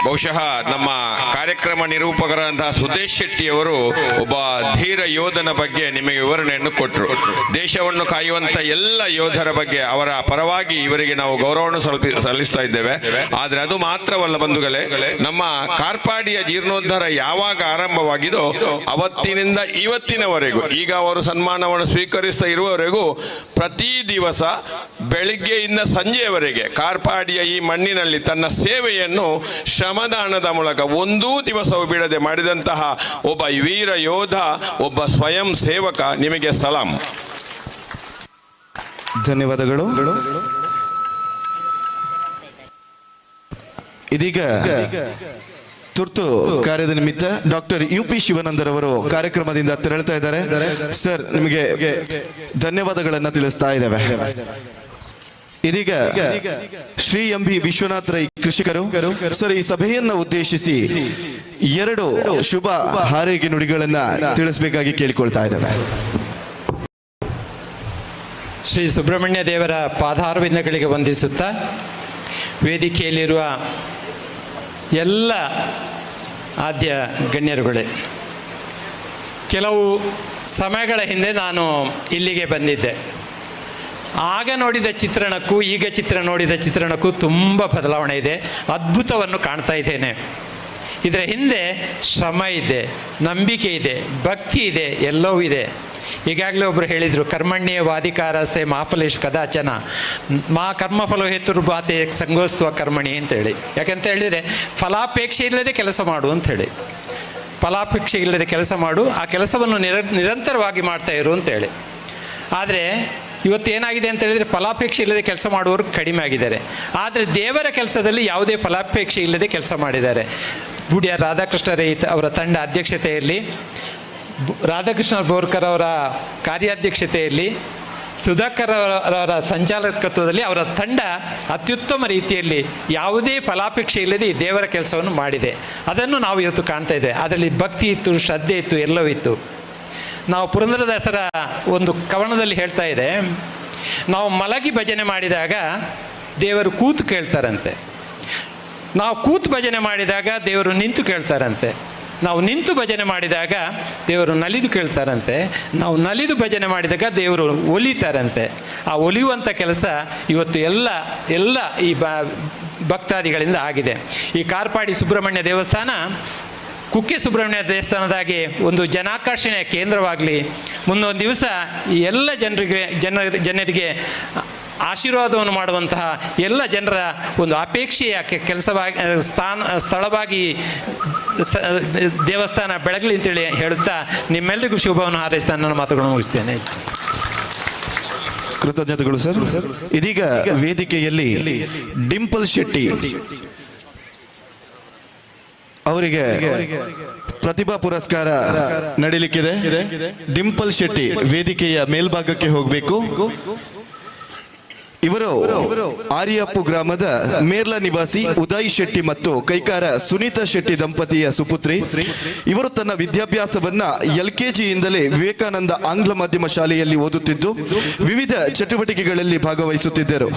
ಬಹುಶಃ ನಮ್ಮ ಕಾರ್ಯಕ್ರಮ ನಿರೂಪಕರಾದಂತಹ ಸುದೇಶ್ ಶೆಟ್ಟಿಯವರು ಒಬ್ಬ ಧೀರ ಯೋಧನ ಬಗ್ಗೆ ನಿಮಗೆ ವಿವರಣೆಯನ್ನು ಕೊಟ್ಟರು. ದೇಶವನ್ನು ಕಾಯುವಂತ ಎಲ್ಲ ಯೋಧರ ಬಗ್ಗೆ ಅವರ ಪರವಾಗಿ ಇವರಿಗೆ ನಾವು ಗೌರವವನ್ನು ಸಲ್ಲಿಸ್ತಾ ಇದ್ದೇವೆ. ಆದರೆ ಅದು ಮಾತ್ರವಲ್ಲ ಬಂಧುಗಳೇ, ನಮ್ಮ ಕಾರ್ಪಾಡಿಯ ಜೀರ್ಣೋದ್ಧಾರ ಯಾವಾಗ ಆರಂಭವಾಗಿದೋ ಅವತ್ತಿನಿಂದ ಇವತ್ತಿನವರೆಗೂ, ಈಗ ಅವರು ಸನ್ಮಾನವನ್ನು ಸ್ವೀಕರಿಸ್ತಾ ಇರುವವರೆಗೂ ಪ್ರತಿ ದಿವಸ ಬೆಳಿಗ್ಗೆಯಿಂದ ಸಂಜೆಯವರೆಗೆ ಕಾರ್ಪಾಡಿಯ ಈ ಮಣ್ಣಿನಲ್ಲಿ ತನ್ನ ಸೇವೆಯನ್ನು ಶ್ರಮದಾನದ ಮೂಲಕ ಒಂದೂ ದಿವಸವೂ ಬಿಡದೆ ಮಾಡಿದಂತಹ ಒಬ್ಬ ವೀರ ಯೋಧ, ಒಬ್ಬ ಸ್ವಯಂ ಸೇವಕ. ನಿಮಗೆ ಸಲಾಂ. ಧನ್ಯವಾದಗಳು. ಇದೀಗ ತುರ್ತು ಕಾರ್ಯದ ನಿಮಿತ್ತ ಡಾಕ್ಟರ್ UP ಶಿವಾನಂದರವರು ಕಾರ್ಯಕ್ರಮದಿಂದ ತೆರಳುತ್ತಾ ಇದ್ದಾರೆ. ಸರ್, ನಿಮಗೆ ಧನ್ಯವಾದಗಳನ್ನು ತಿಳಿಸ್ತಾ ಇದ್ದೇವೆ. ಇದೀಗ ಶ್ರೀ MB ವಿಶ್ವನಾಥ ರೈ ಕೃಷಿಕರು ಸರ್ ಈ ಸಭೆಯನ್ನು ಉದ್ದೇಶಿಸಿ 2 ಶುಭ ಹಾರೈಕೆ ನುಡಿಗಳನ್ನ ತಿಳಿಸಬೇಕಾಗಿ ಕೇಳಿಕೊಳ್ತಾ ಇದ್ದೇವೆ. ಶ್ರೀ ಸುಬ್ರಹ್ಮಣ್ಯ ದೇವರ ಪಾದಾರವಿಂದಗಳಿಗೆ ವಂದಿಸುತ್ತಾ, ವೇದಿಕೆಯಲ್ಲಿರುವ ಎಲ್ಲ ಆದ್ಯ ಗಣ್ಯರುಗಳೇ, ಕೆಲವು ಸಮಯಗಳ ಹಿಂದೆ ನಾನು ಇಲ್ಲಿಗೆ ಬಂದಿದ್ದೆ. ಆಗ ನೋಡಿದ ಚಿತ್ರಣಕ್ಕೂ ಈಗ ನೋಡಿದ ಚಿತ್ರಣಕ್ಕೂ ತುಂಬ ಬದಲಾವಣೆ ಇದೆ. ಅದ್ಭುತವನ್ನು ಕಾಣ್ತಾ ಇದ್ದೇನೆ. ಇದರ ಹಿಂದೆ ಶ್ರಮ ಇದೆ, ನಂಬಿಕೆ ಇದೆ, ಭಕ್ತಿ ಇದೆ, ಎಲ್ಲವೂ ಇದೆ. ಈಗಾಗಲೇ ಒಬ್ಬರು ಹೇಳಿದರು, ಕರ್ಮಣ್ಯೇ ವಾದಿಕಾರಸ್ತೆ ಮಾಫಲೇಶ್ ಕದಾಚನ ಮಾ ಕರ್ಮಫಲ ಹೇತುರ್ಬಾತೆ ಸಂಗೋಸ್ತ್ವ ಕರ್ಮಣಿ ಅಂತೇಳಿ. ಯಾಕಂತ ಹೇಳಿದರೆ ಫಲಾಪೇಕ್ಷೆ ಇಲ್ಲದೆ ಕೆಲಸ ಮಾಡು ಅಂಥೇಳಿ. ಫಲಾಪೇಕ್ಷೆ ಇಲ್ಲದೆ ಕೆಲಸ ಮಾಡು, ಆ ಕೆಲಸವನ್ನು ನಿರಂತರವಾಗಿ ಮಾಡ್ತಾ ಇರು ಅಂತೇಳಿ. ಆದರೆ ಇವತ್ತು ಏನಾಗಿದೆ ಅಂತ ಹೇಳಿದರೆ ಫಲಾಪೇಕ್ಷೆ ಇಲ್ಲದೆ ಕೆಲಸ ಮಾಡುವವರು ಕಡಿಮೆ ಆಗಿದ್ದಾರೆ. ಆದರೆ ದೇವರ ಕೆಲಸದಲ್ಲಿ ಯಾವುದೇ ಫಲಾಪೇಕ್ಷೆ ಇಲ್ಲದೆ ಕೆಲಸ ಮಾಡಿದ್ದಾರೆ. ಬುಡಿಯ ರಾಧಾಕೃಷ್ಣ ರೈ ಅವರ ತಂಡ ಅಧ್ಯಕ್ಷತೆಯಲ್ಲಿ, ರಾಧಾಕೃಷ್ಣ ಬೋರ್ಕರ್ ಅವರ ಕಾರ್ಯಾಧ್ಯಕ್ಷತೆಯಲ್ಲಿ, ಸುಧಾಕರ್ ಅವರ ಸಂಚಾಲಕತ್ವದಲ್ಲಿ ಅವರ ತಂಡ ಅತ್ಯುತ್ತಮ ರೀತಿಯಲ್ಲಿ ಯಾವುದೇ ಫಲಾಪೇಕ್ಷೆ ಇಲ್ಲದೆ ಈ ದೇವರ ಕೆಲಸವನ್ನು ಮಾಡಿದೆ. ಅದನ್ನು ನಾವು ಇವತ್ತು ಕಾಣ್ತಾ ಇದ್ದೇವೆ. ಅದರಲ್ಲಿ ಭಕ್ತಿ ಇತ್ತು, ಶ್ರದ್ಧೆ ಇತ್ತು, ಎಲ್ಲವೂ ಇತ್ತು. ನಾವು ಪುರಂದರದಾಸರ ಒಂದು ಕವನದಲ್ಲಿ ಹೇಳ್ತಾ ಇದೆ, ನಾವು ಮಲಗಿ ಭಜನೆ ಮಾಡಿದಾಗ ದೇವರು ಕೂತು ಕೇಳ್ತಾರಂತೆ, ನಾವು ಕೂತು ಭಜನೆ ಮಾಡಿದಾಗ ದೇವರು ನಿಂತು ಕೇಳ್ತಾರಂತೆ, ನಾವು ನಿಂತು ಭಜನೆ ಮಾಡಿದಾಗ ದೇವರು ನಲಿದು ಕೇಳ್ತಾರಂತೆ, ನಾವು ನಲಿದು ಭಜನೆ ಮಾಡಿದಾಗ ದೇವರು ಒಲಿತಾರಂತೆ. ಆ ಒಲಿಯುವಂಥ ಕೆಲಸ ಇವತ್ತು ಎಲ್ಲ ಈ ಭಕ್ತಾದಿಗಳಿಂದ ಆಗಿದೆ. ಈ ಕಾರ್ಪಾಡಿ ಸುಬ್ರಹ್ಮಣ್ಯ ದೇವಸ್ಥಾನ ಕುಕ್ಕೆ ಸುಬ್ರಹ್ಮಣ್ಯ ದೇವಸ್ಥಾನದಾಗಿ ಒಂದು ಜನಾಕರ್ಷಣೆಯ ಕೇಂದ್ರವಾಗಲಿ, ಮುಂದೊಂದು ದಿವಸ ಈ ಎಲ್ಲ ಜನರಿಗೆ ಆಶೀರ್ವಾದವನ್ನು ಮಾಡುವಂತಹ ಎಲ್ಲ ಜನರ ಒಂದು ಅಪೇಕ್ಷೆಯ ಕೆಲಸವಾಗಿ ಸ್ಥಳವಾಗಿ ದೇವಸ್ಥಾನ ಬೆಳಗಲಿ ಅಂತೇಳಿ ಹೇಳುತ್ತಾ ನಿಮ್ಮೆಲ್ಲರಿಗೂ ಶುಭವನ್ನು ಹಾರೈಸ್ತಾ ನನ್ನ ಮಾತುಗಳನ್ನು ಮುಗಿಸ್ತೇನೆ. ಕೃತಜ್ಞತೆಗಳು ಸರ್. ಇದೀಗ ವೇದಿಕೆಯಲ್ಲಿ ಡಿಂಪಲ್ ಶೆಟ್ಟಿ ಅವರಿಗೆ ಪ್ರತಿಭಾ ಪುರಸ್ಕಾರ ನಡೀಲಿಕ್ಕಿದೆ. ಡಿಂಪಲ್ ಶೆಟ್ಟಿ ವೇದಿಕೆಯ ಮೇಲ್ಭಾಗಕ್ಕೆ ಹೋಗಬೇಕು. ಇವರು ಆರ್ಯಾಪು ಗ್ರಾಮದ ಮೇರ್ಲಾ ನಿವಾಸಿ ಉದಯ್ ಶೆಟ್ಟಿ ಮತ್ತು ಕೈಕಾರ ಸುನೀತಾ ಶೆಟ್ಟಿ ದಂಪತಿಯ ಸುಪುತ್ರಿ. ಇವರು ತನ್ನ ವಿದ್ಯಾಭ್ಯಾಸವನ್ನ LKGಯಿಂದಲೇ ವಿವೇಕಾನಂದ ಆಂಗ್ಲ ಮಾಧ್ಯಮ ಶಾಲೆಯಲ್ಲಿ ಓದುತ್ತಿದ್ದು ವಿವಿಧ ಚಟುವಟಿಕೆಗಳಲ್ಲಿ ಭಾಗವಹಿಸುತ್ತಿದ್ದರು.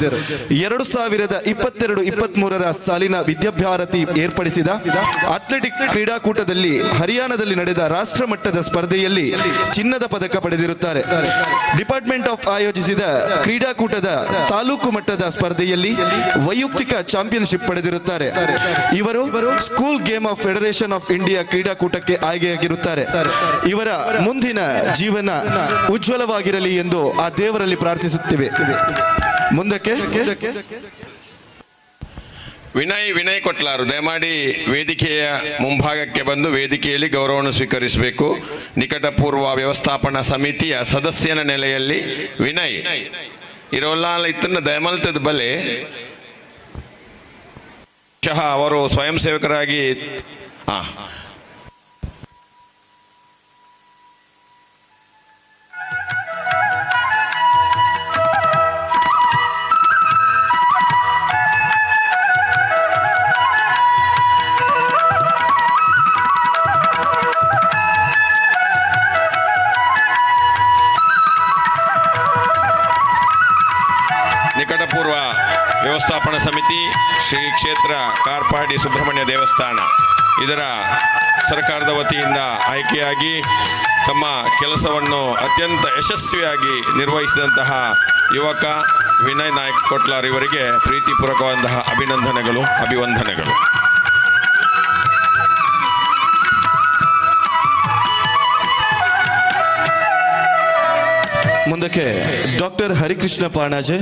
2022-23 ಸಾಲಿನ ವಿದ್ಯಾಭ್ಯಾರತಿ ಏರ್ಪಡಿಸಿದ ಅಥ್ಲೆಟಿಕ್ ಕ್ರೀಡಾಕೂಟದಲ್ಲಿ ಹರಿಯಾಣದಲ್ಲಿ ನಡೆದ ರಾಷ್ಟ್ರ ಮಟ್ಟದ ಸ್ಪರ್ಧೆಯಲ್ಲಿ ಚಿನ್ನದ ಪದಕ ಪಡೆದಿರುತ್ತಾರೆ. ಡಿಪಾರ್ಟ್ಮೆಂಟ್ ಆಫ್ ಆಯೋಜಿಸಿದ ಕ್ರೀಡಾಕೂಟದ ತಾಲೂಕು ಮಟ್ಟದ ಸ್ಪರ್ಧೆಯಲ್ಲಿ ವೈಯಕ್ತಿಕ ಚಾಂಪಿಯನ್ಶಿಪ್ ಪಡೆದಿರುತ್ತಾರೆ. ಇವರು school game of federation of India ಕ್ರೀಡಾಕೂಟಕ್ಕೆ ಆಯ್ಕೆಯಾಗಿರುತ್ತಾರೆ. ಇವರ ಮುಂದಿನ ಜೀವನ ಉಜ್ವಲವಾಗಿರಲಿ ಎಂದು ಆ ದೇವರಲ್ಲಿ ಪ್ರಾರ್ಥಿಸುತ್ತೇವೆ. ಮುಂದಕ್ಕೆ ವಿನಯ್ ಕೊಟ್ಲಾರು ದಯಮಾಡಿ ವೇದಿಕೆಯ ಮುಂಭಾಗಕ್ಕೆ ಬಂದು ವೇದಿಕೆಯಲ್ಲಿ ಗೌರವವನ್ನು ಸ್ವೀಕರಿಸಬೇಕು. ನಿಕಟಪೂರ್ವ ವ್ಯವಸ್ಥಾಪನಾ ಸಮಿತಿಯ ಸದಸ್ಯನ ನೆಲೆಯಲ್ಲಿ ವಿನಯ್ ಇರೋಲ್ಲ ಇತ್ತನ್ನ ದಯಮಲ್ತದ ಬಲೆ ಅವರು ಸ್ವಯಂ ಸೇವಕರಾಗಿ ನಿಕಟಪೂರ್ವ ವ್ಯವಸ್ಥಾಪನಾ ಸಮಿತಿ ಶ್ರೀ ಕ್ಷೇತ್ರ ಕಾರ್ಪಾಡಿ ಸುಬ್ರಹ್ಮಣ್ಯ ದೇವಸ್ಥಾನ ಇದರ ಸರ್ಕಾರದ ವತಿಯಿಂದ ಆಯ್ಕೆಯಾಗಿ ತಮ್ಮ ಕೆಲಸವನ್ನು ಅತ್ಯಂತ ಯಶಸ್ವಿಯಾಗಿ ನಿರ್ವಹಿಸಿದಂತಹ ಯುವಕ ವಿನಯ್ ನಾಯಕ್ ಕೊಟ್ಲಾರ್ ಇವರಿಗೆ ಪ್ರೀತಿಪೂರ್ವಕವಾದಂತಹ ಅಭಿವಂದನೆಗಳು. ಮುಂದಕ್ಕೆ ಡಾಕ್ಟರ್ ಹರಿಕೃಷ್ಣ ಪಾಣಾಜೆ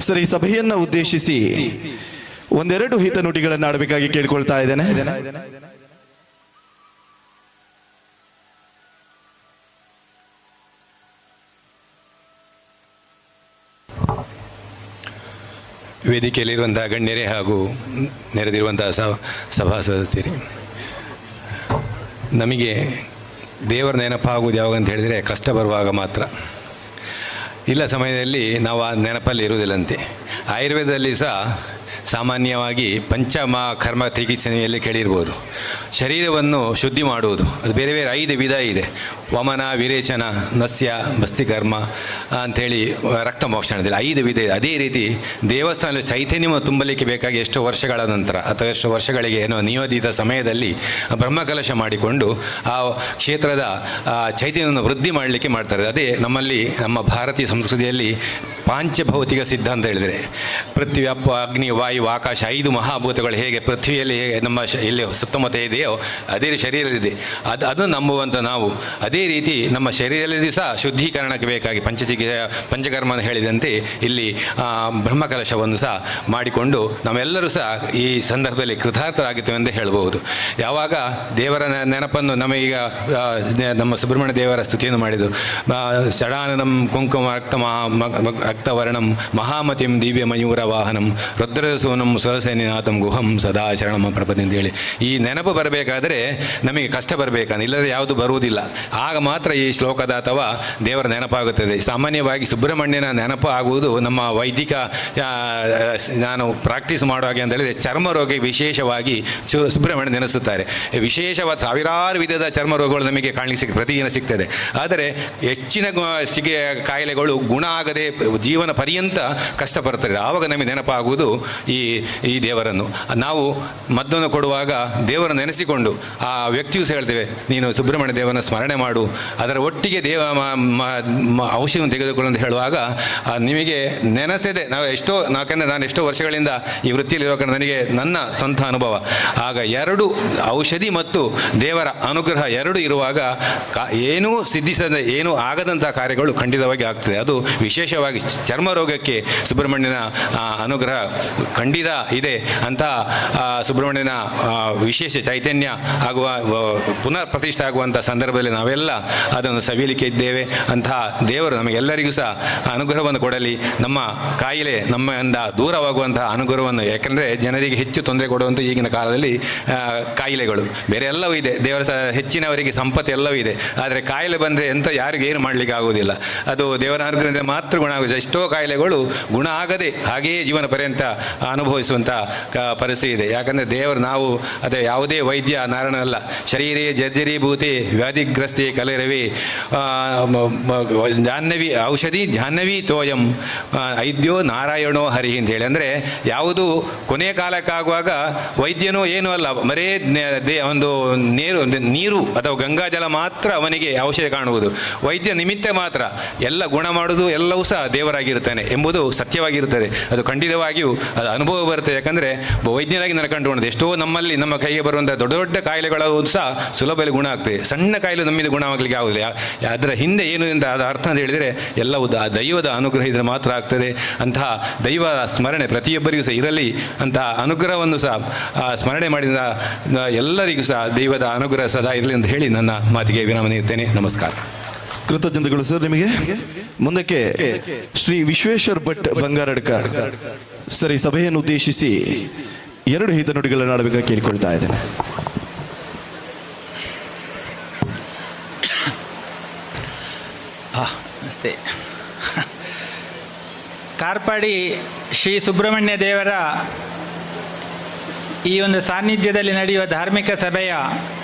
ಸರ್ ಈ ಸಭೆಯನ್ನ ಉದ್ದೇಶಿಸಿ ಒಂದೆರಡು ಹಿತನುಡಿಗಳನ್ನು ಆಡಬೇಕಾಗಿ ಕೇಳಿಕೊಳ್ತಾ ಇದ್ದೇನೆ. ವೇದಿಕೆಯಲ್ಲಿರುವಂತಹ ಗಣ್ಯರೇ ಹಾಗೂ ನೆರೆದಿರುವಂತಹ ಸಭಾ ಸದಸ್ಯರೇ, ನಮಗೆ ದೇವರ ನೆನಪಾಗುವುದು ಯಾವಾಗ ಅಂತ ಹೇಳಿದರೆ ಕಷ್ಟ ಬರುವಾಗ ಮಾತ್ರ. ಇಲ್ಲ ಸಮಯದಲ್ಲಿ ನಾವು ಆ ನೆನಪಲ್ಲಿ ಇರುವುದಿಲ್ಲಂತೆ. ಆಯುರ್ವೇದದಲ್ಲಿ ಸಹ ಸಾಮಾನ್ಯವಾಗಿ ಕರ್ಮ ಚಿಕಿತ್ಸೆಯಲ್ಲಿ ಕೇಳಿರ್ಬೋದು. ಶರೀರವನ್ನು ಶುದ್ಧಿ ಮಾಡುವುದು ಅದು ಬೇರೆ ಬೇರೆ 5 ವಿಧ ಇದೆ. ವಮನ, ವಿರೇಚನ, ನಸ್ಯ, ಬಸ್ತಿಕರ್ಮ ಅಂಥೇಳಿ ರಕ್ತ ಮೋಕ್ಷಣದಲ್ಲಿ 5 ವಿಧ ಇದೆ. ಅದೇ ರೀತಿ ದೇವಸ್ಥಾನದಲ್ಲಿ ಚೈತನ್ಯವನ್ನು ತುಂಬಲಿಕ್ಕೆ ಬೇಕಾಗಿ ಎಷ್ಟೋ ವರ್ಷಗಳ ನಂತರ ಅಥವಾ ಎಷ್ಟೋ ವರ್ಷಗಳಿಗೆ ಏನೋ ನಿಯೋಜಿತ ಸಮಯದಲ್ಲಿ ಬ್ರಹ್ಮಕಲಶ ಮಾಡಿಕೊಂಡು ಆ ಕ್ಷೇತ್ರದ ಚೈತನ್ಯವನ್ನು ವೃದ್ಧಿ ಮಾಡಲಿಕ್ಕೆ ಮಾಡ್ತಾರೆ. ಅದೇ ನಮ್ಮಲ್ಲಿ ನಮ್ಮ ಭಾರತೀಯ ಸಂಸ್ಕೃತಿಯಲ್ಲಿ ಪಾಂಚಭೌತಿಕ ಸಿದ್ಧಾಂತ ಹೇಳಿದರೆ ಪೃಥ್ವಿ, ಅಪ್ಪ, ಅಗ್ನಿ, ವಾಯು, ಆಕಾಶ 5 ಮಹಾಭೂತಗಳು ಹೇಗೆ ಪೃಥ್ವಿಯಲ್ಲಿ ನಮ್ಮ ಇಲ್ಲಿ ಸುತ್ತಮುತ್ತ ಇದೆಯೋ ಅದೇ ಶರೀರದಿದೆ. ಅದನ್ನು ನಂಬುವಂಥ ನಾವು ಅದೇ ರೀತಿ ನಮ್ಮ ಶರೀರದಲ್ಲಿ ಸಹ ಶುದ್ಧೀಕರಣಕ್ಕೆ ಬೇಕಾಗಿ ಪಂಚಕರ್ಮ ಹೇಳಿದಂತೆ ಇಲ್ಲಿ ಬ್ರಹ್ಮಕಲಶವನ್ನು ಸಹ ಮಾಡಿಕೊಂಡು ನಾವೆಲ್ಲರೂ ಸಹ ಈ ಸಂದರ್ಭದಲ್ಲಿ ಕೃತಾರ್ಥರಾಗಿದ್ದೇವೆ ಎಂದು ಹೇಳಬಹುದು. ಯಾವಾಗ ದೇವರ ನೆನಪನ್ನು ನಮಗೀಗ ನಮ್ಮ ಸುಬ್ರಹ್ಮಣ್ಯ ದೇವರ ಸ್ತುತಿಯನ್ನು ಮಾಡಿದ್ದು ಷಡಾನನಂ ಕುಂಕುಮ ರಕ್ತವರ್ಣಂ ಮಹಾಮತಿಂ ದಿವ್ಯ ಮಯೂರ ವಾಹನಂ ರುದ್ರಸೂನಂ ಸ್ವರಸೇನಾಥಂ ಗುಹಂ ಸದಾ ಶರಣಂ ಪ್ರಪದಿ ಅಂತೇಳಿ ಈ ನೆನಪು ಬರಬೇಕಾದರೆ ನಮಗೆ ಕಷ್ಟ ಬರಬೇಕಂದ್ರೆ, ಇಲ್ಲದೆ ಯಾವುದು ಬರುವುದಿಲ್ಲ. ಆಗ ಮಾತ್ರ ಈ ಶ್ಲೋಕದ ಅಥವಾ ದೇವರ ನೆನಪಾಗುತ್ತದೆ. ಸಾಮಾನ್ಯವಾಗಿ ಸುಬ್ರಹ್ಮಣ್ಯನ ನೆನಪು ಆಗುವುದು ನಮ್ಮ ವೈದಿಕ ನಾನು ಪ್ರಾಕ್ಟೀಸ್ ಮಾಡುವಾಗ ಅಂತ ಹೇಳಿದರೆ ಚರ್ಮ ರೋಗ ವಿಶೇಷವಾಗಿ ಸುಬ್ರಹ್ಮಣ್ಯ ನೆನೆಸುತ್ತಾರೆ. ವಿಶೇಷವಾದ ಸಾವಿರಾರು ವಿಧದ ಚರ್ಮ ರೋಗಗಳು ನಮಗೆ ಕಾಣಲಿಕ್ಕೆ ಪ್ರತಿದಿನ ಸಿಗ್ತದೆ. ಆದರೆ ಹೆಚ್ಚಿನ ಕಾಯಿಲೆಗಳು ಗುಣ ಆಗದೆ ಜೀವನ ಪರ್ಯಂತ ಕಷ್ಟಪಡ್ತಾರೆ. ಆವಾಗ ನಮಗೆ ನೆನಪಾಗುವುದು ಈ ದೇವರನ್ನು. ನಾವು ಮದ್ದನ್ನು ಕೊಡುವಾಗ ದೇವರನ್ನು ನೆನೆಸಿಕೊಂಡು ಆ ವ್ಯಕ್ತಿಯು ಸಹ ಹೇಳ್ತೇವೆ, ನೀನು ಸುಬ್ರಹ್ಮಣ್ಯ ದೇವರನ್ನು ಸ್ಮರಣೆ ಮಾಡು, ಅದರ ಒಟ್ಟಿಗೆ ಔಷಧಿಯನ್ನು ತೆಗೆದುಕೊಳ್ಳು ಅಂತ ಹೇಳುವಾಗ ನಿಮಗೆ ನೆನೆಸದೆ ಯಾಕಂದರೆ ನಾನು ಎಷ್ಟೋ ವರ್ಷಗಳಿಂದ ಈ ವೃತ್ತಿಯಲ್ಲಿರೋ ಕಾರಣ ನನಗೆ ನನ್ನ ಸ್ವಂತ ಅನುಭವ. ಆಗ 2 ಔಷಧಿ ಮತ್ತು ದೇವರ ಅನುಗ್ರಹ 2 ಇರುವಾಗ ಏನೂ ಸಿದ್ಧಿಸದೆ ಏನೂ ಆಗದಂಥ ಕಾರ್ಯಗಳು ಖಂಡಿತವಾಗಿ ಆಗ್ತದೆ. ಅದು ವಿಶೇಷವಾಗಿ ಚರ್ಮ ರೋಗಕ್ಕೆ ಸುಬ್ರಹ್ಮಣ್ಯನ ಅನುಗ್ರಹ ಖಂಡಿತ ಇದೆ ಅಂತ ಸುಬ್ರಹ್ಮಣ್ಯನ ವಿಶೇಷ ಚೈತನ್ಯ ಆಗುವ ಪುನರ್ ಪ್ರತಿಷ್ಠೆ ಆಗುವಂಥ ಸಂದರ್ಭದಲ್ಲಿ ನಾವೆಲ್ಲ ನಾವೆಲ್ಲ ಅದನ್ನು ಸವಿಯಲಿಕ್ಕೆ ಇದ್ದೇವೆ. ಅಂತಹ ದೇವರು ನಮಗೆಲ್ಲರಿಗೂ ಸಹ ಅನುಗ್ರಹವನ್ನು ಕೊಡಲಿ. ನಮ್ಮ ಕಾಯಿಲೆ ನಮ್ಮಿಂದ ದೂರವಾಗುವಂತಹ ಅನುಗ್ರಹವನ್ನು, ಯಾಕಂದರೆ ಜನರಿಗೆ ಹೆಚ್ಚು ತೊಂದರೆ ಕೊಡುವಂಥ ಈಗಿನ ಕಾಲದಲ್ಲಿ ಕಾಯಿಲೆಗಳು ಬೇರೆ ಎಲ್ಲವೂ ಇದೆ. ದೇವರ ಸಹ ಹೆಚ್ಚಿನವರಿಗೆ ಸಂಪತ್ತು ಎಲ್ಲವೂ ಇದೆ. ಆದರೆ ಕಾಯಿಲೆ ಬಂದರೆ ಯಾರಿಗೂ ಏನು ಮಾಡಲಿಕ್ಕೆ ಆಗುವುದಿಲ್ಲ. ಅದು ದೇವರ ಅನುಗ್ರಹದಿಂದ ಮಾತ್ರ ಗುಣ ಆಗುತ್ತೆ. ಎಷ್ಟೋ ಕಾಯಿಲೆಗಳು ಗುಣ ಆಗದೆ ಹಾಗೆಯೇ ಜೀವನ ಪರ್ಯಂತ ಅನುಭವಿಸುವಂಥ ಪರಿಸ್ಥಿತಿ ಇದೆ. ಯಾಕಂದರೆ ದೇವರು ನಾವು ಅದೇ ಯಾವುದೇ ವೈದ್ಯ ನಾರಾಯಣಲ್ಲ. ಶರೀರೇ ಜರ್ಜರೀಭೂತಿ ವ್ಯಾಧಿಗ್ರಸ್ತಿ ಕಲೆರವಿ ಜಾಹ್ನವಿ ಔಷಧಿ ಜಾಹ್ನವಿ ತೋಯಂ ಐದ್ಯೋ ನಾರಾಯಣೋ ಹರಿ ಅಂತ ಹೇಳಿ. ಅಂದರೆ ಯಾವುದು ಕೊನೆಯ ಕಾಲಕ್ಕಾಗುವಾಗ ವೈದ್ಯನೂ ಏನೂ ಅಲ್ಲ, ಬರೇ ಒಂದು ನೀರು ಅಥವಾ ಗಂಗಾಜಲ ಮಾತ್ರ ಅವನಿಗೆ ಔಷಧಿ ಕಾಣುವುದು. ವೈದ್ಯ ನಿಮಿತ್ತ ಮಾತ್ರ, ಎಲ್ಲ ಗುಣ ಮಾಡುವುದು ಎಲ್ಲವೂ ಸಹ ದೇವರಾಗಿರುತ್ತಾನೆ ಎಂಬುದು ಸತ್ಯವಾಗಿರುತ್ತದೆ. ಅದು ಖಂಡಿತವಾಗಿಯೂ ಅದು ಅನುಭವ ಬರುತ್ತೆ. ಯಾಕಂದರೆ ವೈದ್ಯನಾಗಿ ನಾನು ಕಂಡುಕೊಂಡದ್ದು ಎಷ್ಟೋ ನಮ್ಮಲ್ಲಿ ನಮ್ಮ ಕೈಗೆ ಬರುವಂಥ ದೊಡ್ಡ ದೊಡ್ಡ ಕಾಯಿಲೆಗಳು ಸಹ ಸುಲಭದಲ್ಲಿ ಗುಣ ಆಗ್ತದೆ. ಸಣ್ಣ ಕಾಯಿಲೆ ನಮ್ಮಿಂದ ಗುಣ ಆಗಲಿಕ್ಕೆ ಆಗುವುದಿಲ್ಲ. ಅದರ ಹಿಂದೆ ಏನು ಅಂತ ಅದರ ಅರ್ಥ ಅಂತ ಹೇಳಿದರೆ ಎಲ್ಲವೂ ದೈವದ ಅನುಗ್ರಹ ಇದ್ರೆ ಮಾತ್ರ ಆಗ್ತದೆ. ಅಂತಹ ದೈವ ಸ್ಮರಣೆ ಪ್ರತಿಯೊಬ್ಬರಿಗೂ ಸಹ ಇರಲಿ. ಅಂತಹ ಅನುಗ್ರಹವನ್ನು ಸಹ ಸ್ಮರಣೆ ಮಾಡಿದ ಎಲ್ಲರಿಗೂ ಸಹ ದೈವದ ಅನುಗ್ರಹ ಸದಾ ಇರಲಿ ಅಂತ ಹೇಳಿ ನನ್ನ ಮಾತಿಗೆ ವಿರಾಮ ನೀಡುತ್ತೇನೆ. ನಮಸ್ಕಾರ. ಕೃತಜ್ಞತೆಗಳು ಸರ್ ನಿಮಗೆ. ಮುಂದಕ್ಕೆ ಶ್ರೀ ವಿಶ್ವೇಶ್ವರ್ ಭಟ್ ಬಂಗಾರಡ್ಕ ಸರ್ ಈ ಸಭೆಯನ್ನು ಉದ್ದೇಶಿಸಿ 2 ಹಿತನುಡಿಗಳನ್ನು ಆಡಬೇಕಾಗಿ ಕೇಳಿಕೊಳ್ತಾ ಇದ್ದೇನೆ. ನಮಸ್ತೆ. ಕಾರ್ಪಾಡಿ ಶ್ರೀ ಸುಬ್ರಹ್ಮಣ್ಯ ದೇವರ ಈ ಒಂದು ಸಾನ್ನಿಧ್ಯದಲ್ಲಿ ನಡೆಯುವ ಧಾರ್ಮಿಕ ಸಭೆಯ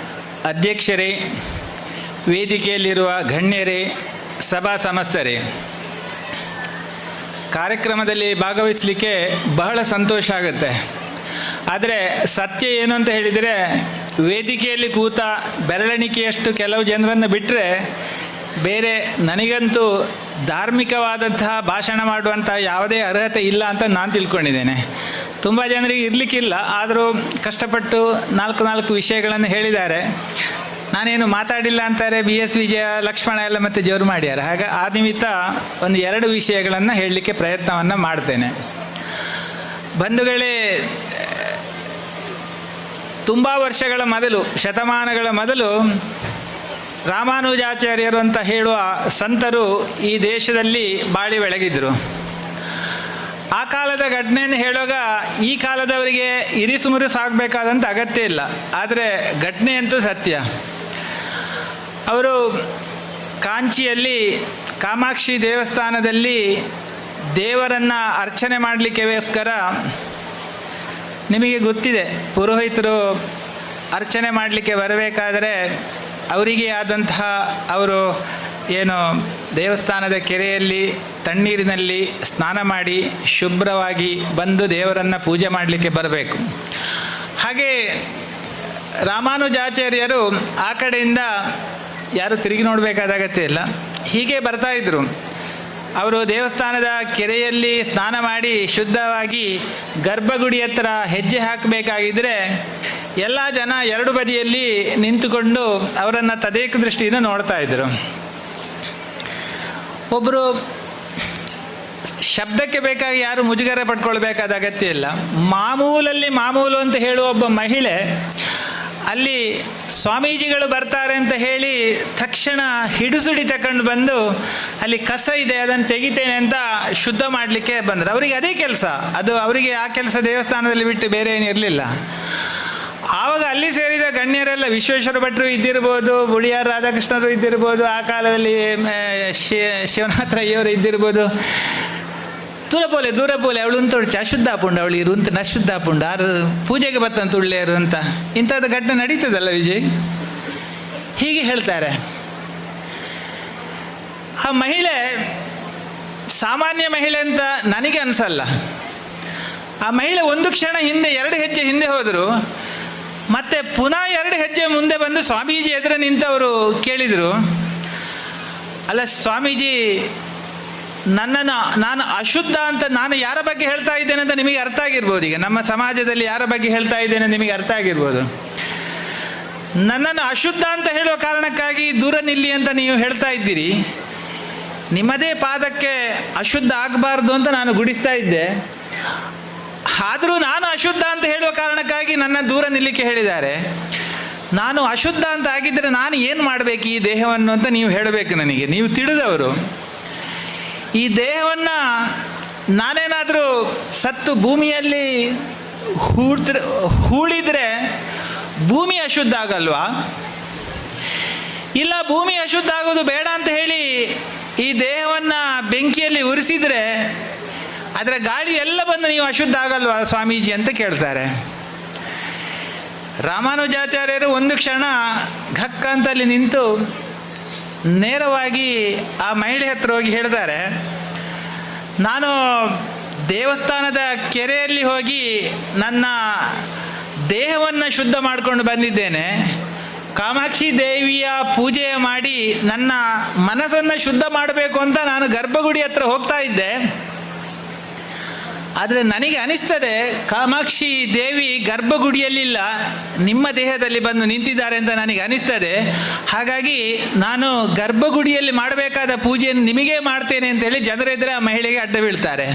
ಅಧ್ಯಕ್ಷರೇ, ವೇದಿಕೆಯಲ್ಲಿರುವ ಗಣ್ಯರೇ, ಸಭಾ ಸಮಸ್ತರೇ, ಕಾರ್ಯಕ್ರಮದಲ್ಲಿ ಭಾಗವಹಿಸಲಿಕ್ಕೆ ಬಹಳ ಸಂತೋಷ ಆಗುತ್ತೆ. ಆದರೆ ಸತ್ಯ ಏನು ಅಂತ ಹೇಳಿದರೆ, ವೇದಿಕೆಯಲ್ಲಿ ಕೂತ ಬೆರಳೆಣಿಕೆಯಷ್ಟು ಕೆಲವು ಜನರನ್ನು ಬಿಟ್ಟರೆ ಬೇರೆ ನನಗಂತೂ ಧಾರ್ಮಿಕವಾದಂತಹ ಭಾಷಣ ಮಾಡುವಂಥ ಯಾವುದೇ ಅರ್ಹತೆ ಇಲ್ಲ ಅಂತ ನಾನು ತಿಳ್ಕೊಂಡಿದ್ದೇನೆ. ತುಂಬ ಜನರಿಗೆ ಇರಲಿಕ್ಕಿಲ್ಲ, ಆದರೂ ಕಷ್ಟಪಟ್ಟು 4 ವಿಷಯಗಳನ್ನು ಹೇಳಿದ್ದಾರೆ. ನಾನೇನು ಮಾತಾಡಿಲ್ಲ ಅಂತಾರೆ BS ವಿಜಯ, ಲಕ್ಷ್ಮಣ ಎಲ್ಲ ಮತ್ತೆ ಜೋರು ಮಾಡ್ಯಾರ. ಹಾಗೆ ಆ ನಿಮಿತ್ತ ಒಂದು 2 ವಿಷಯಗಳನ್ನು ಹೇಳಲಿಕ್ಕೆ ಪ್ರಯತ್ನವನ್ನು ಮಾಡ್ತೇನೆ. ಬಂಧುಗಳೇ, ತುಂಬ ವರ್ಷಗಳ ಮೊದಲು, ಶತಮಾನಗಳ ಮೊದಲು ರಾಮಾನುಜಾಚಾರ್ಯರು ಅಂತ ಹೇಳುವ ಸಂತರು ಈ ದೇಶದಲ್ಲಿ ಬಾಳಿ ಬೆಳಗಿದ್ರು. ಆ ಕಾಲದ ಘಟನೆಯನ್ನು ಹೇಳುವಾಗ ಈ ಕಾಲದವರಿಗೆ ಇರಿಸುಮುರಿಸು ಆಗಬೇಕಾದಂಥ ಅಗತ್ಯ ಇಲ್ಲ. ಆದರೆ ಘಟನೆ ಅಂತೂ ಸತ್ಯ. ಅವರು ಕಾಂಚಿಯಲ್ಲಿ ಕಾಮಾಕ್ಷಿ ದೇವಸ್ಥಾನದಲ್ಲಿ ದೇವರನ್ನು ಅರ್ಚನೆ ಮಾಡಲಿಕ್ಕೋಸ್ಕರ, ನಿಮಗೆ ಗೊತ್ತಿದೆ, ಪುರೋಹಿತರು ಅರ್ಚನೆ ಮಾಡಲಿಕ್ಕೆ ಬರಬೇಕಾದರೆ ಅವರಿಗೆ ಆದಂತಹ, ಅವರು ಏನು ದೇವಸ್ಥಾನದ ಕೆರೆಯಲ್ಲಿ ತಣ್ಣೀರಿನಲ್ಲಿ ಸ್ನಾನ ಮಾಡಿ ಶುಭ್ರವಾಗಿ ಬಂದು ದೇವರನ್ನು ಪೂಜೆ ಮಾಡಲಿಕ್ಕೆ ಬರಬೇಕು. ಹಾಗೆ ರಾಮಾನುಜಾಚಾರ್ಯರು ಆ ಕಡೆಯಿಂದ ಯಾರು ತಿರುಗಿ ನೋಡಬೇಕಾದ ಅಗತ್ಯ ಇಲ್ಲ, ಹೀಗೆ ಬರ್ತಾಯಿದ್ರು. ಅವರು ದೇವಸ್ಥಾನದ ಕೆರೆಯಲ್ಲಿ ಸ್ನಾನ ಮಾಡಿ ಶುದ್ಧವಾಗಿ ಗರ್ಭಗುಡಿ ಹತ್ರ ಹೆಜ್ಜೆ ಹಾಕಬೇಕಾಗಿದ್ದರೆ ಎಲ್ಲ ಜನ 2 ಬದಿಯಲ್ಲಿ ನಿಂತುಕೊಂಡು ಅವರನ್ನು ತದೇಕ ದೃಷ್ಟಿಯಿಂದ ನೋಡ್ತಾ ಇದ್ದರು. ಒಬ್ಬರು ಶಬ್ದಕ್ಕೆ ಬೇಕಾಗಿ ಯಾರು ಮುಜುಗರ ಪಡ್ಕೊಳ್ಬೇಕಾದ ಅಗತ್ಯ ಇಲ್ಲ. ಮಾಮೂಲು ಅಂತ ಹೇಳುವ ಒಬ್ಬ ಮಹಿಳೆ ಅಲ್ಲಿ ಸ್ವಾಮೀಜಿಗಳು ಬರ್ತಾರೆ ಅಂತ ಹೇಳಿ ತಕ್ಷಣ ಹಿಡಿಸುಡಿ ತಗೊಂಡು ಬಂದು ಅಲ್ಲಿ ಕಸ ಇದೆ ಅದನ್ನು ತೆಗಿತೇನೆ ಅಂತ ಶುದ್ಧ ಮಾಡಲಿಕ್ಕೆ ಬಂದರು. ಅವರಿಗೆ ಅದೇ ಕೆಲಸ, ಅದು ಅವರಿಗೆ ಆ ಕೆಲಸ ದೇವಸ್ಥಾನದಲ್ಲಿ ಬಿಟ್ಟು ಬೇರೆ ಏನಿರಲಿಲ್ಲ. ಆವಾಗ ಅಲ್ಲಿ ಸೇರಿದ ಗಣ್ಯರೆಲ್ಲ ವಿಶ್ವೇಶ್ವರ ಭಟ್ರು ಇದ್ದಿರ್ಬೋದು, ಬುಡಿಯಾರ್ ರಾಧಾಕೃಷ್ಣರು ಇದ್ದಿರ್ಬೋದು, ಆ ಕಾಲದಲ್ಲಿ ಶಿವನಾಥ ರೈಯವರು ಇದ್ದಿರ್ಬೋದು. ದೂರಪೋಲೆ ಅವಳು ಉಂಟು ಅಶುದ್ಧ ಹಾಪುಂಡು, ಅವಳು ಇರುಂತ ನಶುದ್ಧ ಹಾಪುಂಡು, ಆರು ಪೂಜೆಗೆ ಬತ್ತಂತ ಉಳ್ಳೇರು ಅಂತ ಇಂಥದ್ದು ಘಟನೆ ನಡೀತದಲ್ಲ ವಿಜಯ್. ಹೀಗೆ ಹೇಳ್ತಾರೆ. ಆ ಮಹಿಳೆ ಸಾಮಾನ್ಯ ಮಹಿಳೆ ಅಂತ ನನಗೆ ಅನಿಸಲ್ಲ. ಆ ಮಹಿಳೆ ಒಂದು ಕ್ಷಣ ಹಿಂದೆ 2 ಹೆಜ್ಜೆ ಹಿಂದೆ ಹೋದರು, ಮತ್ತೆ ಪುನಃ 2 ಹೆಜ್ಜೆ ಮುಂದೆ ಬಂದು ಸ್ವಾಮೀಜಿ ಎದುರು ನಿಂತವರು ಕೇಳಿದರು, ಅಲ್ಲ ಸ್ವಾಮೀಜಿ, ನಾನು ಅಶುದ್ಧ ಅಂತ ನಾನು ಯಾರ ಬಗ್ಗೆ ಹೇಳ್ತಾ ಇದ್ದೇನೆ ಅಂತ ನಿಮಗೆ ಅರ್ಥ ಆಗಿರ್ಬೋದು. ಈಗ ನಮ್ಮ ಸಮಾಜದಲ್ಲಿ ಯಾರ ಬಗ್ಗೆ ಹೇಳ್ತಾ ಇದ್ದೇನೆ ನಿಮಗೆ ಅರ್ಥ ಆಗಿರ್ಬೋದು. ನನ್ನನ್ನು ಅಶುದ್ಧ ಅಂತ ಹೇಳುವ ಕಾರಣಕ್ಕಾಗಿ ದೂರ ನಿಲ್ಲಿ ಅಂತ ನೀವು ಹೇಳ್ತಾ ಇದ್ದೀರಿ. ನಿಮ್ಮದೇ ಪಾದಕ್ಕೆ ಅಶುದ್ಧ ಆಗಬಾರ್ದು ಅಂತ ನಾನು ಗುಡಿಸ್ತಾ ಇದ್ದೆ. ಆದರೂ ನಾನು ಅಶುದ್ಧ ಅಂತ ಹೇಳುವ ಕಾರಣಕ್ಕಾಗಿ ನನ್ನ ದೂರ ನಿಲ್ಲಿಕ್ಕೆ ಹೇಳಿದ್ದಾರೆ. ನಾನು ಅಶುದ್ಧ ಅಂತ ಆಗಿದ್ದರೆ ನಾನು ಏನು ಮಾಡಬೇಕು ಈ ದೇಹವನ್ನು ಅಂತ ನೀವು ಹೇಳಬೇಕು ನನಗೆ. ನೀವು ತಿಳಿದವರು. ಈ ದೇಹವನ್ನು ನಾನೇನಾದರೂ ಸತ್ತು ಭೂಮಿಯಲ್ಲಿ ಹೂಳಿದರೆ ಭೂಮಿ ಅಶುದ್ಧ ಆಗಲ್ವಾ? ಇಲ್ಲ ಭೂಮಿ ಅಶುದ್ಧ ಆಗೋದು ಬೇಡ ಅಂತ ಹೇಳಿ ಈ ದೇಹವನ್ನು ಬೆಂಕಿಯಲ್ಲಿ ಉರಿಸಿದರೆ ಅದರ ಗಾಳಿ ಎಲ್ಲ ಬಂದು ನೀವು ಅಶುದ್ಧ ಆಗಲ್ವಾ ಸ್ವಾಮೀಜಿ ಅಂತ ಕೇಳ್ತಾರೆ. ರಾಮಾನುಜಾಚಾರ್ಯರು ಒಂದು ಕ್ಷಣ ಘಕ್ಕ ಅಂತಲ್ಲಿ ನಿಂತು ನೇರವಾಗಿ ಆ ಮಹಿಳೆ ಹತ್ರ ಹೋಗಿ ಹೇಳ್ತಾರೆ, ನಾನು ದೇವಸ್ಥಾನದ ಕೆರೆಯಲ್ಲಿ ಹೋಗಿ ನನ್ನ ದೇಹವನ್ನು ಶುದ್ಧ ಮಾಡಿಕೊಂಡು ಬಂದಿದ್ದೇನೆ. ಕಾಮಾಕ್ಷಿ ದೇವಿಯ ಪೂಜೆ ಮಾಡಿ ನನ್ನ ಮನಸ್ಸನ್ನು ಶುದ್ಧ ಮಾಡಬೇಕು ಅಂತ ನಾನು ಗರ್ಭಗುಡಿ ಹತ್ರ ಹೋಗ್ತಾ ಇದ್ದೆ. ಆದರೆ ನನಗೆ ಅನಿಸ್ತದೆ ಕಾಮಾಕ್ಷಿ ದೇವಿ ಗರ್ಭಗುಡಿಯಲ್ಲಿಲ್ಲ, ನಿಮ್ಮ ದೇಹದಲ್ಲಿ ಬಂದು ನಿಂತಿದ್ದಾರೆ ಅಂತ ನನಗೆ ಅನಿಸ್ತದೆ. ಹಾಗಾಗಿ ನಾನು ಗರ್ಭಗುಡಿಯಲ್ಲಿ ಮಾಡಬೇಕಾದ ಪೂಜೆಯನ್ನು ನಿಮಗೇ ಮಾಡ್ತೇನೆ ಅಂತೇಳಿ ಜನರೆದುರೆ ಆ ಮಹಿಳೆಗೆ ಅಡ್ಡ ಬೀಳ್ತಾರೆ.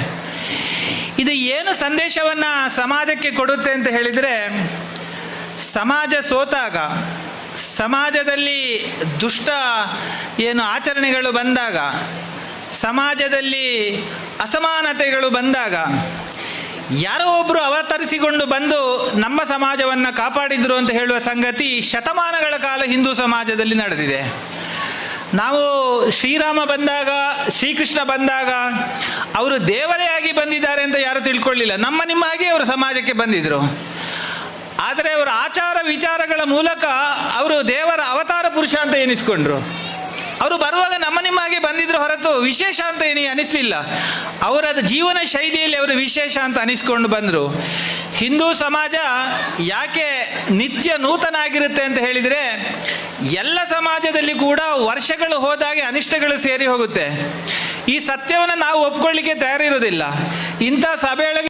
ಇದು ಏನು ಸಂದೇಶವನ್ನು ಸಮಾಜಕ್ಕೆ ಕೊಡುತ್ತೆ ಅಂತ ಹೇಳಿದರೆ, ಸಮಾಜ ಸೋತಾಗ, ಸಮಾಜದಲ್ಲಿ ದುಷ್ಟ ಏನು ಆಚರಣೆಗಳು ಬಂದಾಗ, ಸಮಾಜದಲ್ಲಿ ಅಸಮಾನತೆಗಳು ಬಂದಾಗ ಯಾರೋ ಒಬ್ಬರು ಅವತರಿಸಿಕೊಂಡು ಬಂದು ನಮ್ಮ ಸಮಾಜವನ್ನು ಕಾಪಾಡಿದರು ಅಂತ ಹೇಳುವ ಸಂಗತಿ ಶತಮಾನಗಳ ಕಾಲ ಹಿಂದೂ ಸಮಾಜದಲ್ಲಿ ನಡೆದಿದೆ. ನಾವು ಶ್ರೀರಾಮ ಬಂದಾಗ, ಶ್ರೀಕೃಷ್ಣ ಬಂದಾಗ ಅವರು ದೇವರೇ ಆಗಿ ಬಂದಿದ್ದಾರೆ ಅಂತ ಯಾರು ತಿಳ್ಕೊಳ್ಳಿಲ್ಲ. ನಿಮ್ಮ ಹಾಗೆ ಅವರು ಸಮಾಜಕ್ಕೆ ಬಂದಿದ್ದರು. ಆದರೆ ಅವರ ಆಚಾರ ವಿಚಾರಗಳ ಮೂಲಕ ಅವರು ದೇವರ ಅವತಾರ ಪುರುಷ ಅಂತ ಎನಿಸ್ಕೊಂಡ್ರು. ಅವರು ಬರುವಾಗ ನಿಮ್ಮ ಹಾಗೆ ಬಂದಿದ್ರು ಹೊರತು ವಿಶೇಷ ಅಂತ ಏನೇ ಅನಿಸ್ಲಿಲ್ಲ. ಅವರ ಜೀವನ ಶೈಲಿಯಲ್ಲಿ ಅವರು ವಿಶೇಷ ಅಂತ ಅನಿಸ್ಕೊಂಡು ಬಂದರು. ಹಿಂದೂ ಸಮಾಜ ಯಾಕೆ ನಿತ್ಯ ನೂತನ ಆಗಿರುತ್ತೆ ಅಂತ ಹೇಳಿದರೆ, ಎಲ್ಲ ಸಮಾಜದಲ್ಲಿ ಕೂಡ ವರ್ಷಗಳು ಹೋದಾಗೆ ಅನಿಷ್ಟಗಳು ಸೇರಿ ಹೋಗುತ್ತೆ. ಈ ಸತ್ಯವನ್ನು ನಾವು ಒಪ್ಕೊಳ್ಳಿಕ್ಕೆ ತಯಾರಿರೋದಿಲ್ಲ. ಇಂಥ ಸಭೆಯೊಳಗೆ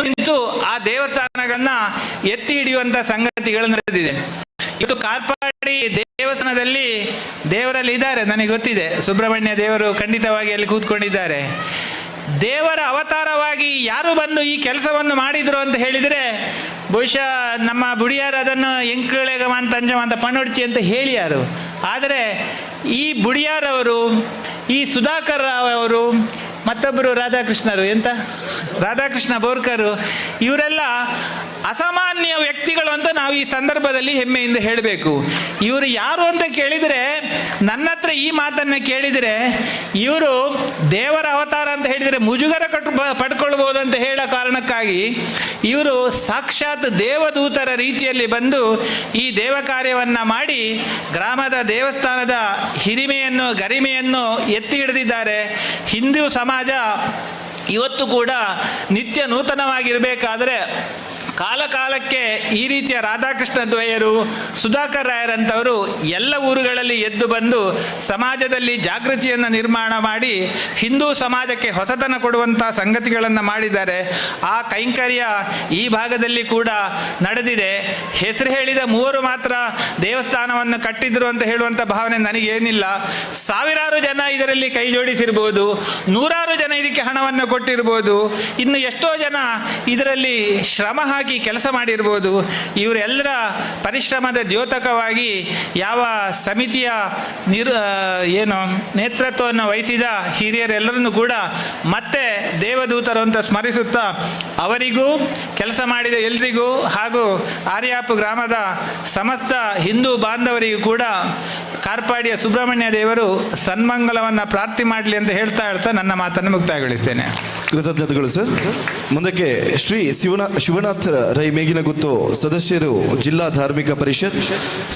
ನಿಂತು ಆ ದೇವಸ್ಥಾನಗಳನ್ನ ಎತ್ತಿ ಹಿಡಿಯುವಂತ ಸಂಗತಿಗಳು ನಡೆದಿದೆ. ಇವತ್ತು ಕಾರ್ಪಾಡಿ ದೇವಸ್ಥಾನದಲ್ಲಿ ದೇವರಲ್ಲಿ ಇದ್ದಾರೆ, ನನಗೆ ಗೊತ್ತಿದೆ. ಸುಬ್ರಹ್ಮಣ್ಯ ದೇವರು ಖಂಡಿತವಾಗಿ ಅಲ್ಲಿ ಕೂತ್ಕೊಂಡಿದ್ದಾರೆ. ದೇವರ ಅವತಾರವಾಗಿ ಯಾರು ಬಂದು ಈ ಕೆಲಸವನ್ನು ಮಾಡಿದ್ರು ಅಂತ ಹೇಳಿದರೆ, ಬಹುಶಃ ನಮ್ಮ ಬುಡಿಯಾರು ಅದನ್ನು ಎಂಕಳೆಗಮಂತ ಅಂಜಮಂತ ಪಣೊಡ್ಚಿ ಅಂತ ಹೇಳಿಯಾರು. ಆದರೆ ಈ ಬುಡಿಯಾರವರು, ಈ ಸುಧಾಕರ್ ರಾವ್ ಅವರು, ಮತ್ತೊಬ್ಬರು ರಾಧಾಕೃಷ್ಣರು, ರಾಧಾಕೃಷ್ಣ ಬೋರ್ಕರು, ಇವರೆಲ್ಲ ಅಸಾಮಾನ್ಯ ವ್ಯಕ್ತಿಗಳು ಅಂತ ನಾವು ಈ ಸಂದರ್ಭದಲ್ಲಿ ಹೆಮ್ಮೆಯಿಂದ ಹೇಳಬೇಕು. ಇವರು ಯಾರು ಅಂತ ಕೇಳಿದರೆ, ನನ್ನ ಹತ್ರ ಈ ಮಾತನ್ನು ಕೇಳಿದರೆ, ಇವರು ದೇವರ ಅವತಾರ ಅಂತ ಹೇಳಿದರೆ ಮುಜುಗರ ಪಡ್ಕೊಳ್ಬೋದು ಅಂತ ಹೇಳೋ ಕಾರಣಕ್ಕಾಗಿ ಇವರು ಸಾಕ್ಷಾತ್ ದೇವದೂತರ ರೀತಿಯಲ್ಲಿ ಬಂದು ಈ ದೇವ ಕಾರ್ಯವನ್ನು ಮಾಡಿ ಗ್ರಾಮದ ದೇವಸ್ಥಾನದ ಹಿರಿಮೆಯನ್ನು ಗರಿಮೆಯನ್ನು ಎತ್ತಿ ಹಿಡಿದಿದ್ದಾರೆ. ಹಿಂದೂ ಸಮಾಜ ಇವತ್ತು ಕೂಡ ನಿತ್ಯ ನೂತನವಾಗಿರಬೇಕಾದ್ರೆ ಕಾಲ ಕಾಲಕ್ಕೆ ಈ ರೀತಿಯ ರಾಧಾಕೃಷ್ಣ ದ್ವಯರು, ಸುಧಾಕರ್ ರಾಯರಂಥವರು ಎಲ್ಲ ಊರುಗಳಲ್ಲಿ ಎದ್ದು ಬಂದು ಸಮಾಜದಲ್ಲಿ ಜಾಗೃತಿಯನ್ನು ನಿರ್ಮಾಣ ಮಾಡಿ ಹಿಂದೂ ಸಮಾಜಕ್ಕೆ ಹೊಸತನ ಕೊಡುವಂಥ ಸಂಗತಿಗಳನ್ನು ಮಾಡಿದ್ದಾರೆ. ಆ ಕೈಂಕರ್ಯ ಈ ಭಾಗದಲ್ಲಿ ಕೂಡ ನಡೆದಿದೆ. ಹೆಸರು ಹೇಳಿದ 3 ಮಾತ್ರ ದೇವಸ್ಥಾನವನ್ನು ಕಟ್ಟಿದ್ರು ಅಂತ ಹೇಳುವಂಥ ಭಾವನೆ ನನಗೇನಿಲ್ಲ. ಸಾವಿರಾರು ಜನ ಇದರಲ್ಲಿ ಕೈ ಜೋಡಿಸಿರ್ಬೋದು, ನೂರಾರು ಜನ ಇದಕ್ಕೆ ಹಣವನ್ನು ಕೊಟ್ಟಿರ್ಬೋದು, ಇನ್ನು ಎಷ್ಟೋ ಜನ ಇದರಲ್ಲಿ ಶ್ರಮ ಹಾಕಿ ಕೆಲಸ ಮಾಡಿರ್ಬೋದು. ಇವರೆಲ್ಲರ ಪರಿಶ್ರಮದ ದ್ಯೋತಕವಾಗಿ ಯಾವ ಸಮಿತಿಯ ನೇತೃತ್ವವನ್ನು ವಹಿಸಿದ ಹಿರಿಯರೆಲ್ಲರನ್ನು ಕೂಡ ಮತ್ತೆ ದೇವದೂತರು ಅಂತ ಸ್ಮರಿಸುತ್ತಾ, ಅವರಿಗೂ ಕೆಲಸ ಮಾಡಿದ ಎಲ್ರಿಗೂ ಹಾಗೂ ಆರ್ಯಾಪು ಗ್ರಾಮದ ಸಮಸ್ತ ಹಿಂದೂ ಬಾಂಧವರಿಗೂ ಕೂಡ ಕಾರ್ಪಾಡಿಯ ಸುಬ್ರಹ್ಮಣ್ಯ ದೇವರು ಸನ್ಮಂಗಲವನ್ನು ಪ್ರಾರ್ಥನೆ ಮಾಡಲಿ ಅಂತ ಹೇಳ್ತಾ ನನ್ನ ಮಾತನ್ನು ಮುಕ್ತಾಯಗೊಳಿಸ್ತೇನೆ. ಕೃತಜ್ಞತೆಗಳು ಸರ್. ಮುಂದಕ್ಕೆ ಶ್ರೀ ಶಿವನಾಥ್ ರೈ ಮೇಗಿನಗುತ್ತು ಸದಸ್ಯರು, ಜಿಲ್ಲಾ ಧಾರ್ಮಿಕ ಪರಿಷತ್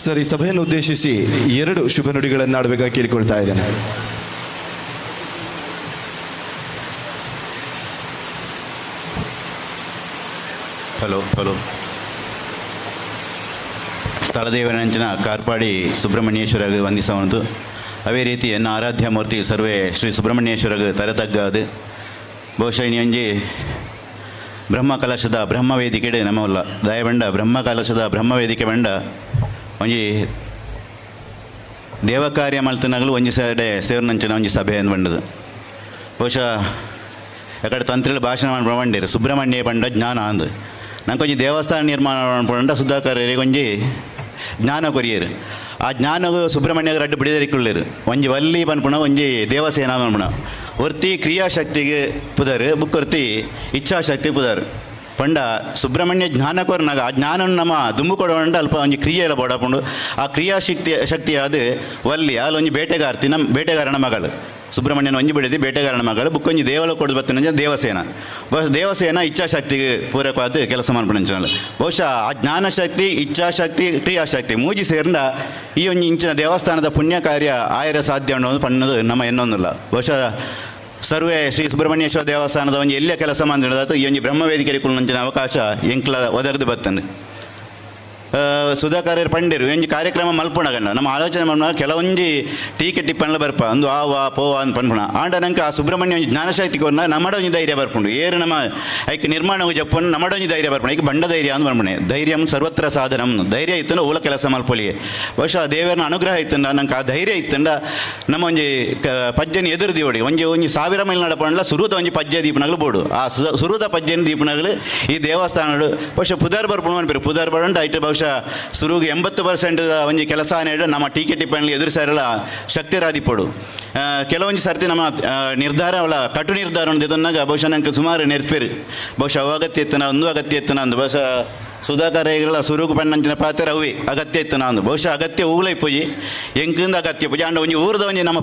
ಸರ್, ಈ ಸಭೆಯನ್ನು ಉದ್ದೇಶಿಸಿ 2 ಶುಭ ನುಡಿಗಳನ್ನು ಆಡಬೇಕಾಗಿ ಕೇಳಿಕೊಳ್ತಾ ಇದ್ದೇನೆ. ಹಲೋ ಸ್ಥಳದೇವನಂಚಿನ ಕಾರ್ಪಾಡಿ ಸುಬ್ರಹ್ಮಣ್ಯೇಶ್ವರಗೆ ವಂದಿಸವನು. ಅವೇ ರೀತಿ ಎನ್ನ ಆರಾಧ್ಯ ಮೂರ್ತಿ ಸರ್ವೇ ಶ್ರೀ ಸುಬ್ರಹ್ಮಣ್ಯೇಶ್ವರಗೆ ತರತಗ್ಗದು. ಬಹುಶಃ ಒಂಜಿ ಬ್ರಹ್ಮಕಲಶದ ಬ್ರಹ್ಮವೇದಿಕೆ ನಮ್ಮಲ್ಲ ದಯಬಂಡ ಬ್ರಹ್ಮಕಲಶದ ಬ್ರಹ್ಮವೇದಿಕೆ ಬಂಡ ಒಂಜಿ ದೇವಕಾರ್ಯ ಮಲ್ತನಗಳು ಒಂಜಿ ಸೈಡೆ ಸೇರ್ನಂಚಿನ ಒಂಜಿ ಸಭೆ ಬಂಡದು. ಬಹುಶಃ ಎಕಡೆ ತಂತ್ರಿಗಳು ಭಾಷಣ ಬಂಡಿರು ಸುಬ್ರಹ್ಮಣ್ಯ ಬಂಡ ಜ್ಞಾನ ಅಂದು ನಂಗೆ ದೇವಸ್ಥಾನ ನಿರ್ಮಾಣ ಪಂಡ ಸುಧಾಕರ್ಯರಿಗೆ ಒಂಜಿ ಜ್ಞಾನ ಕೊರಿಯರು. ಆ ಜ್ಞಾನಗೂ ಸುಬ್ರಹ್ಮಣ್ಯ ಅಡ್ಡು ಬಿಡಿದರಿಕೊಳ್ಳಿರು. ಒಂಜಿ ವಲ್ಲಿ ಪನ್ಪುಣ ಒಂಜಿ ದೇವಸೇನ ಪನ್ಪುಣ ಒರ್ತಿ ಕ್ರಿಯಾಶಕ್ತಿಗೆ ಪುದರ್ ಬುಕ್ಕೊರ್ತಿ ಇಚ್ಛಾಶಕ್ತಿ ಪುದರ್ ಪಂಡ ಸುಬ್ರಹ್ಮಣ್ಯ ಜ್ಞಾನ ಕೊರ್ನಾಗ ಆ ಜ್ಞಾನವನ್ನು ನಮ್ಮ ದುಂಬು ಕೊಡೋಂಡ ಅಲ್ಪ ಒಂಜಿ ಕ್ರಿಯೆಲ್ಲ ಬೋಡಪುಂಡು. ಆ ಕ್ರಿಯಾಶಕ್ತಿ ಅದು ವಲ್ಲಿ ಅಲ್ಲಿ ಒಂಜಿ ಬೇಟೆಗಾರ್ತಿ ನಮ್ಮ ಬೇಟೆಗಾರನ ಮಗಳು ಸುಬ್ರಹ್ಮಣ್ಯನ ಒಂಜಿ ಬಿಡಿದಿ ಬೇಟೆಗಾರನ ಮಗಳು ಬುಕ್ಕೊಂಜಿ ದೇವಲ ಕೊಡು ಬತ್ತಿನ ದೇವಸೇನ. ಬಹುಶಃ ದೇವಸೇನ ಇಚ್ಛಾಶಕ್ತಿಗೆ ಪೂರಕವಾದ ಕೆಲಸ ಮಾಡ್ಬಿಡಿಂಚನಲ್ಲ. ಬಹುಶಃ ಆ ಜ್ಞಾನಶಕ್ತಿ ಇಚ್ಛಾಶಕ್ತಿ ಕ್ರಿಯಾಶಕ್ತಿ ಮೂಜಿ ಸೇರಿದ ಈ ಒಂಜಿ ಇಂಚಿನ ದೇವಸ್ಥಾನದ ಪುಣ್ಯ ಕಾರ್ಯ ಆಯರ ಸಾಧ್ಯ ಅನ್ನೋದು ಪಣ್ಣದು ನಮ್ಮ ಎನ್ನೊಂದಿಲ್ಲ. ಬಹುಶಃ ಸರ್ವೇ ಶ್ರೀ ಸುಬ್ರಹ್ಮಣ್ಯೇಶ್ವರ ದೇವಸ್ಥಾನದ ಒಂಜಿ ಎಲ್ಲೇ ಕೆಲಸ ಮಾಡಿದ ಈ ಒಂಜಿ ಬ್ರಹ್ಮವೇದಿಕೆ ಕುಳ್ಳಂಚಿನ ಅವಕಾಶ ಎಂಕ್ಲ ಒದಗದು ಬರ್ತಂದು. ಸುಧಾಕರ್ಯರು ಪಂಡಿರು ಒಂಜಿ ಕಾರ್ಯಕ್ರಮ ಮಲ್ಪುಣಗಂಡ ನಮ್ಮ ಆಲೋಚನೆ ಮಾಡೋಣ ಕೆಲವೊಂಜಿ ಟೀಕೆ ಟಿಪ್ಪಣ್ಣ ಬರ್ಪ ಅಂದು ಆವಾ ಪೋವಾ ಅಂತ ಪನ್ಪುಣ ಆಂಡ ನಂಗೆ ಆ ಸುಬ್ರಹ್ಮಣ್ಯ ಒಂಜಿ ಜ್ಞಾನಶಕ್ತಿ ಕೊರ್ನ ನಮ್ಮಡ ಒಂಜಿ ಧೈರ್ಯ ಬರ್ಪುಂಡು ಏರು ನಮ್ಮ ಐಕ್ ನಿರ್ಮಾಣ ಜಪ್ಪನ್ನು ನಮ್ಮಡ ಒಂಜಿ ಧೈರ್ಯ ಬರ್ಪುಣ ಐಕ್ ಬಂಡ ಧೈರ್ಯ ಅಂತ ಬರ್ಪುಣೆ ಧೈರ್ಯಂ ಸರ್ವತ್ರ ಸಾಧನಂ ಧೈರ್ಯ ಇತ್ತಂಡ ಓಲ ಕೆಲಸ ಮಲ್ಪೊಲಿಗೆ ಬಹುಶಃ ದೇವರನ ಅನುಗ್ರಹ ಇತ್ತಂಡ ನಂಗೆ ಆ ಧೈರ್ಯ ಇತ್ತಂಡ ನಮ್ಮ ಒಂಜಿ ಪಜ್ಜನ ಎದುರು ದೀವಡಿ ಒಂಜಿ 1000 ಮೈಲ್ ನಡಪಂಡ್ಲ ಸುರುದ ಒಂಜಿ ಪಜ್ಜೆ ದೀಪನಗಳು ಬೋಡು ಆ ಸುರುದ ಪಜ್ಜನ ದೀಪನಗಳು ಈ ದೇವಸ್ಥಾನಗಳು ಬಹುಶಃ ಪುದರ್ ಬರ್ಪುಣ ಅನ್ಪಿರು ಪುದರ್ ಬರಂಡ ಐಟು ಬಹುಶಃ ಸುರುಗೆ 80% ಒಂಜಿ ಕೆಲಸ ನೀಡು ನಮ್ಮ ಟೀಕೆ ಟಿಪ್ಪಣಿ ಎದುರು ಸಾರಲ್ಲ ಶಕ್ತಿ ರಾದಿಪಡು. ಕೆಲವೊಂದು ಸರ್ತಿ ನಮ್ಮ ನಿರ್ಧಾರ ಅವಳ ಕಟು ನಿರ್ಧಾರ ಇದನ್ನಾಗ ಬಹುಶಃ ನಂಗೆ ಸುಮಾರು ನೆರ್ಪೇರು ಬಹುಶಃ ಅಗತ್ಯ ಇತ್ತನ ಒಂದು ಅಗತ್ಯ ಇತ್ತನ ಅಂದು ಬಹುಶಃ ಸುಧಾಕರ್ಯಗಳ ಸುರುಗು ಪಣ್ಣಂಚಿನ ಪಾತ್ರ ಅವಿ ಅಗತ್ಯ ಇತ್ತು ನಾನು ಬಹುಶಃ ಅಗತ್ಯ ಊಲೈ ಪೋಯಿ ಎಂಕಿಂದ ಅಗತ್ಯ ಪೂಜೆ ಅಂಡ ಒಂಜಿ ಊರದ ಒಂಜಿ ನಮ್ಮ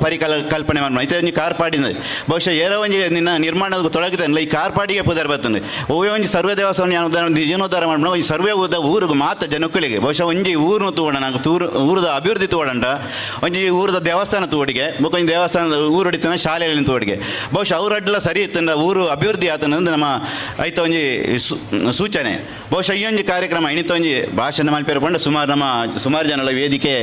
ಕಲ್ಪನೆ ಮಾಡ್ಮ ಐತೆ ಒಂಜಿ ಕಾರ್ಪಾಡಿನ ಬಹುಶಃ ಏರೋ ಒಂಜಿ ನಿನ್ನ ನಿರ್ಮಾಣದ ತೊಡಗಿತಾನಲ್ಲ ಈ ಕಾರ್ಪಾಡಿಗೆ ಪುದರ್ ಬರ್ತಂದೆ ಓವೇ ಒಂಜಿ ಸರ್ವೇ ದೇವಸ್ಥಾನ ಜೀರ್ಣೋದ್ಧಾರ ಮಾಡ್ಬಿಡ ಒಂಜಿ ಸರ್ವೇ ಊದ ಊರಿಗೆ ಮಾತ ಜನಕ್ಕಳಿಗೆ ಬಹುಶಃ ಒಂಜಿ ಊರನ್ನು ತೋಡ ನಂಗೆ ಊರದ ಅಭಿವೃದ್ಧಿ ತೋಡಂಡ ಒಂಜಿ ಊರದ ದೇವಸ್ಥಾನ ತೋಡಿಗೆ ಒಂಜಿ ದೇವಸ್ಥಾನದ ಊರು ಹೊಡಿತಾನೆ ಶಾಲೆಯಲ್ಲಿ ತೋಡಿಗೆ ಬಹುಶಃ ಅವ್ರಡ್ಲ ಸರಿ ಇತ್ತಂಡ ಊರು ಅಭಿವೃದ್ಧಿ ಆತನಂದ್ರೆ ನಮ್ಮ ಐತ ಒಂಜಿ ಸೂಚನೆ ಬಹುಶಃ ಈ ಒಂಜಿ ಕಾರ್ಯಕ್ರಮ ಇಣಿತ ಒಂಜಿ ಭಾಷಣ ಮಲ್ಪೇರು ಪಂಡ ಸುಮಾರು ಜನಲ ವೇದಿಕೆ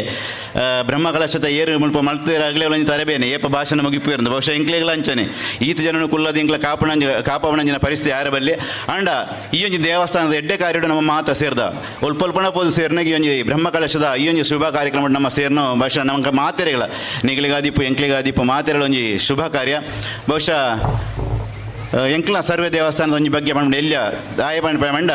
ಬ್ರಹ್ಮಕಲಶದ ಏರು ಮುಲ್ಪ ಮಲ್ತಿರಾಗಲೇ ಒಂಜಿ ತರಬೇನೆ ಏಪ ಭಾಷಣ ಮುಗಿಪಿರಂದು ಬಹುಶಃ ಇಂಕ್ಲೆಗ್ಲ ಅಂಚನೆ ಈತ ಜನನು ಕುಲ್ಲದ ಇಂಕ್ಲ ಕಾಪವಣಂಜಿನ ಪರಿಸ್ಥಿತಿ ಯಾರ ಬಲ್ಲಿ ಅಂಡ ಈ ಒಂಜಿ ದೇವಸ್ಥಾನದ ಎಡ್ಡೆ ಕಾರ್ಯಡು ನಮ್ಮ ಮಾತ ಸೇರ್ದ ಒಲ್ಪಲ್ಪಣ ಪೋದು ಸೇರ್ನಾಗ ಈ ಒಂಜಿ ಬ್ರಹ್ಮಕಲಶದ ಈ ಒಂಜಿ ಶುಭ ಕಾರ್ಯಕ್ರಮ ನಮ್ಮ ಸೇರ್ನು ಭಾಷಣ ನಮಗೆ ಮಾತೆರೆಗಳ ನಿಗ್ಲಿಗಾದೀಪು ಎಂಕ್ಲಿಗಾದೀಪು ಮಾತೆರೆಗಳ ಒಂಜಿ ಶುಭ ಕಾರ್ಯ ಬಹುಶಃ ಎಂಕ್ಲ ಸರ್ವೇ ದೇವಸ್ಥಾನದ ಒಂಜಿ ಬಗ್ಗೆ ಬಂದು ಎಲ್ಲ ದಾಯ ಬಂಡ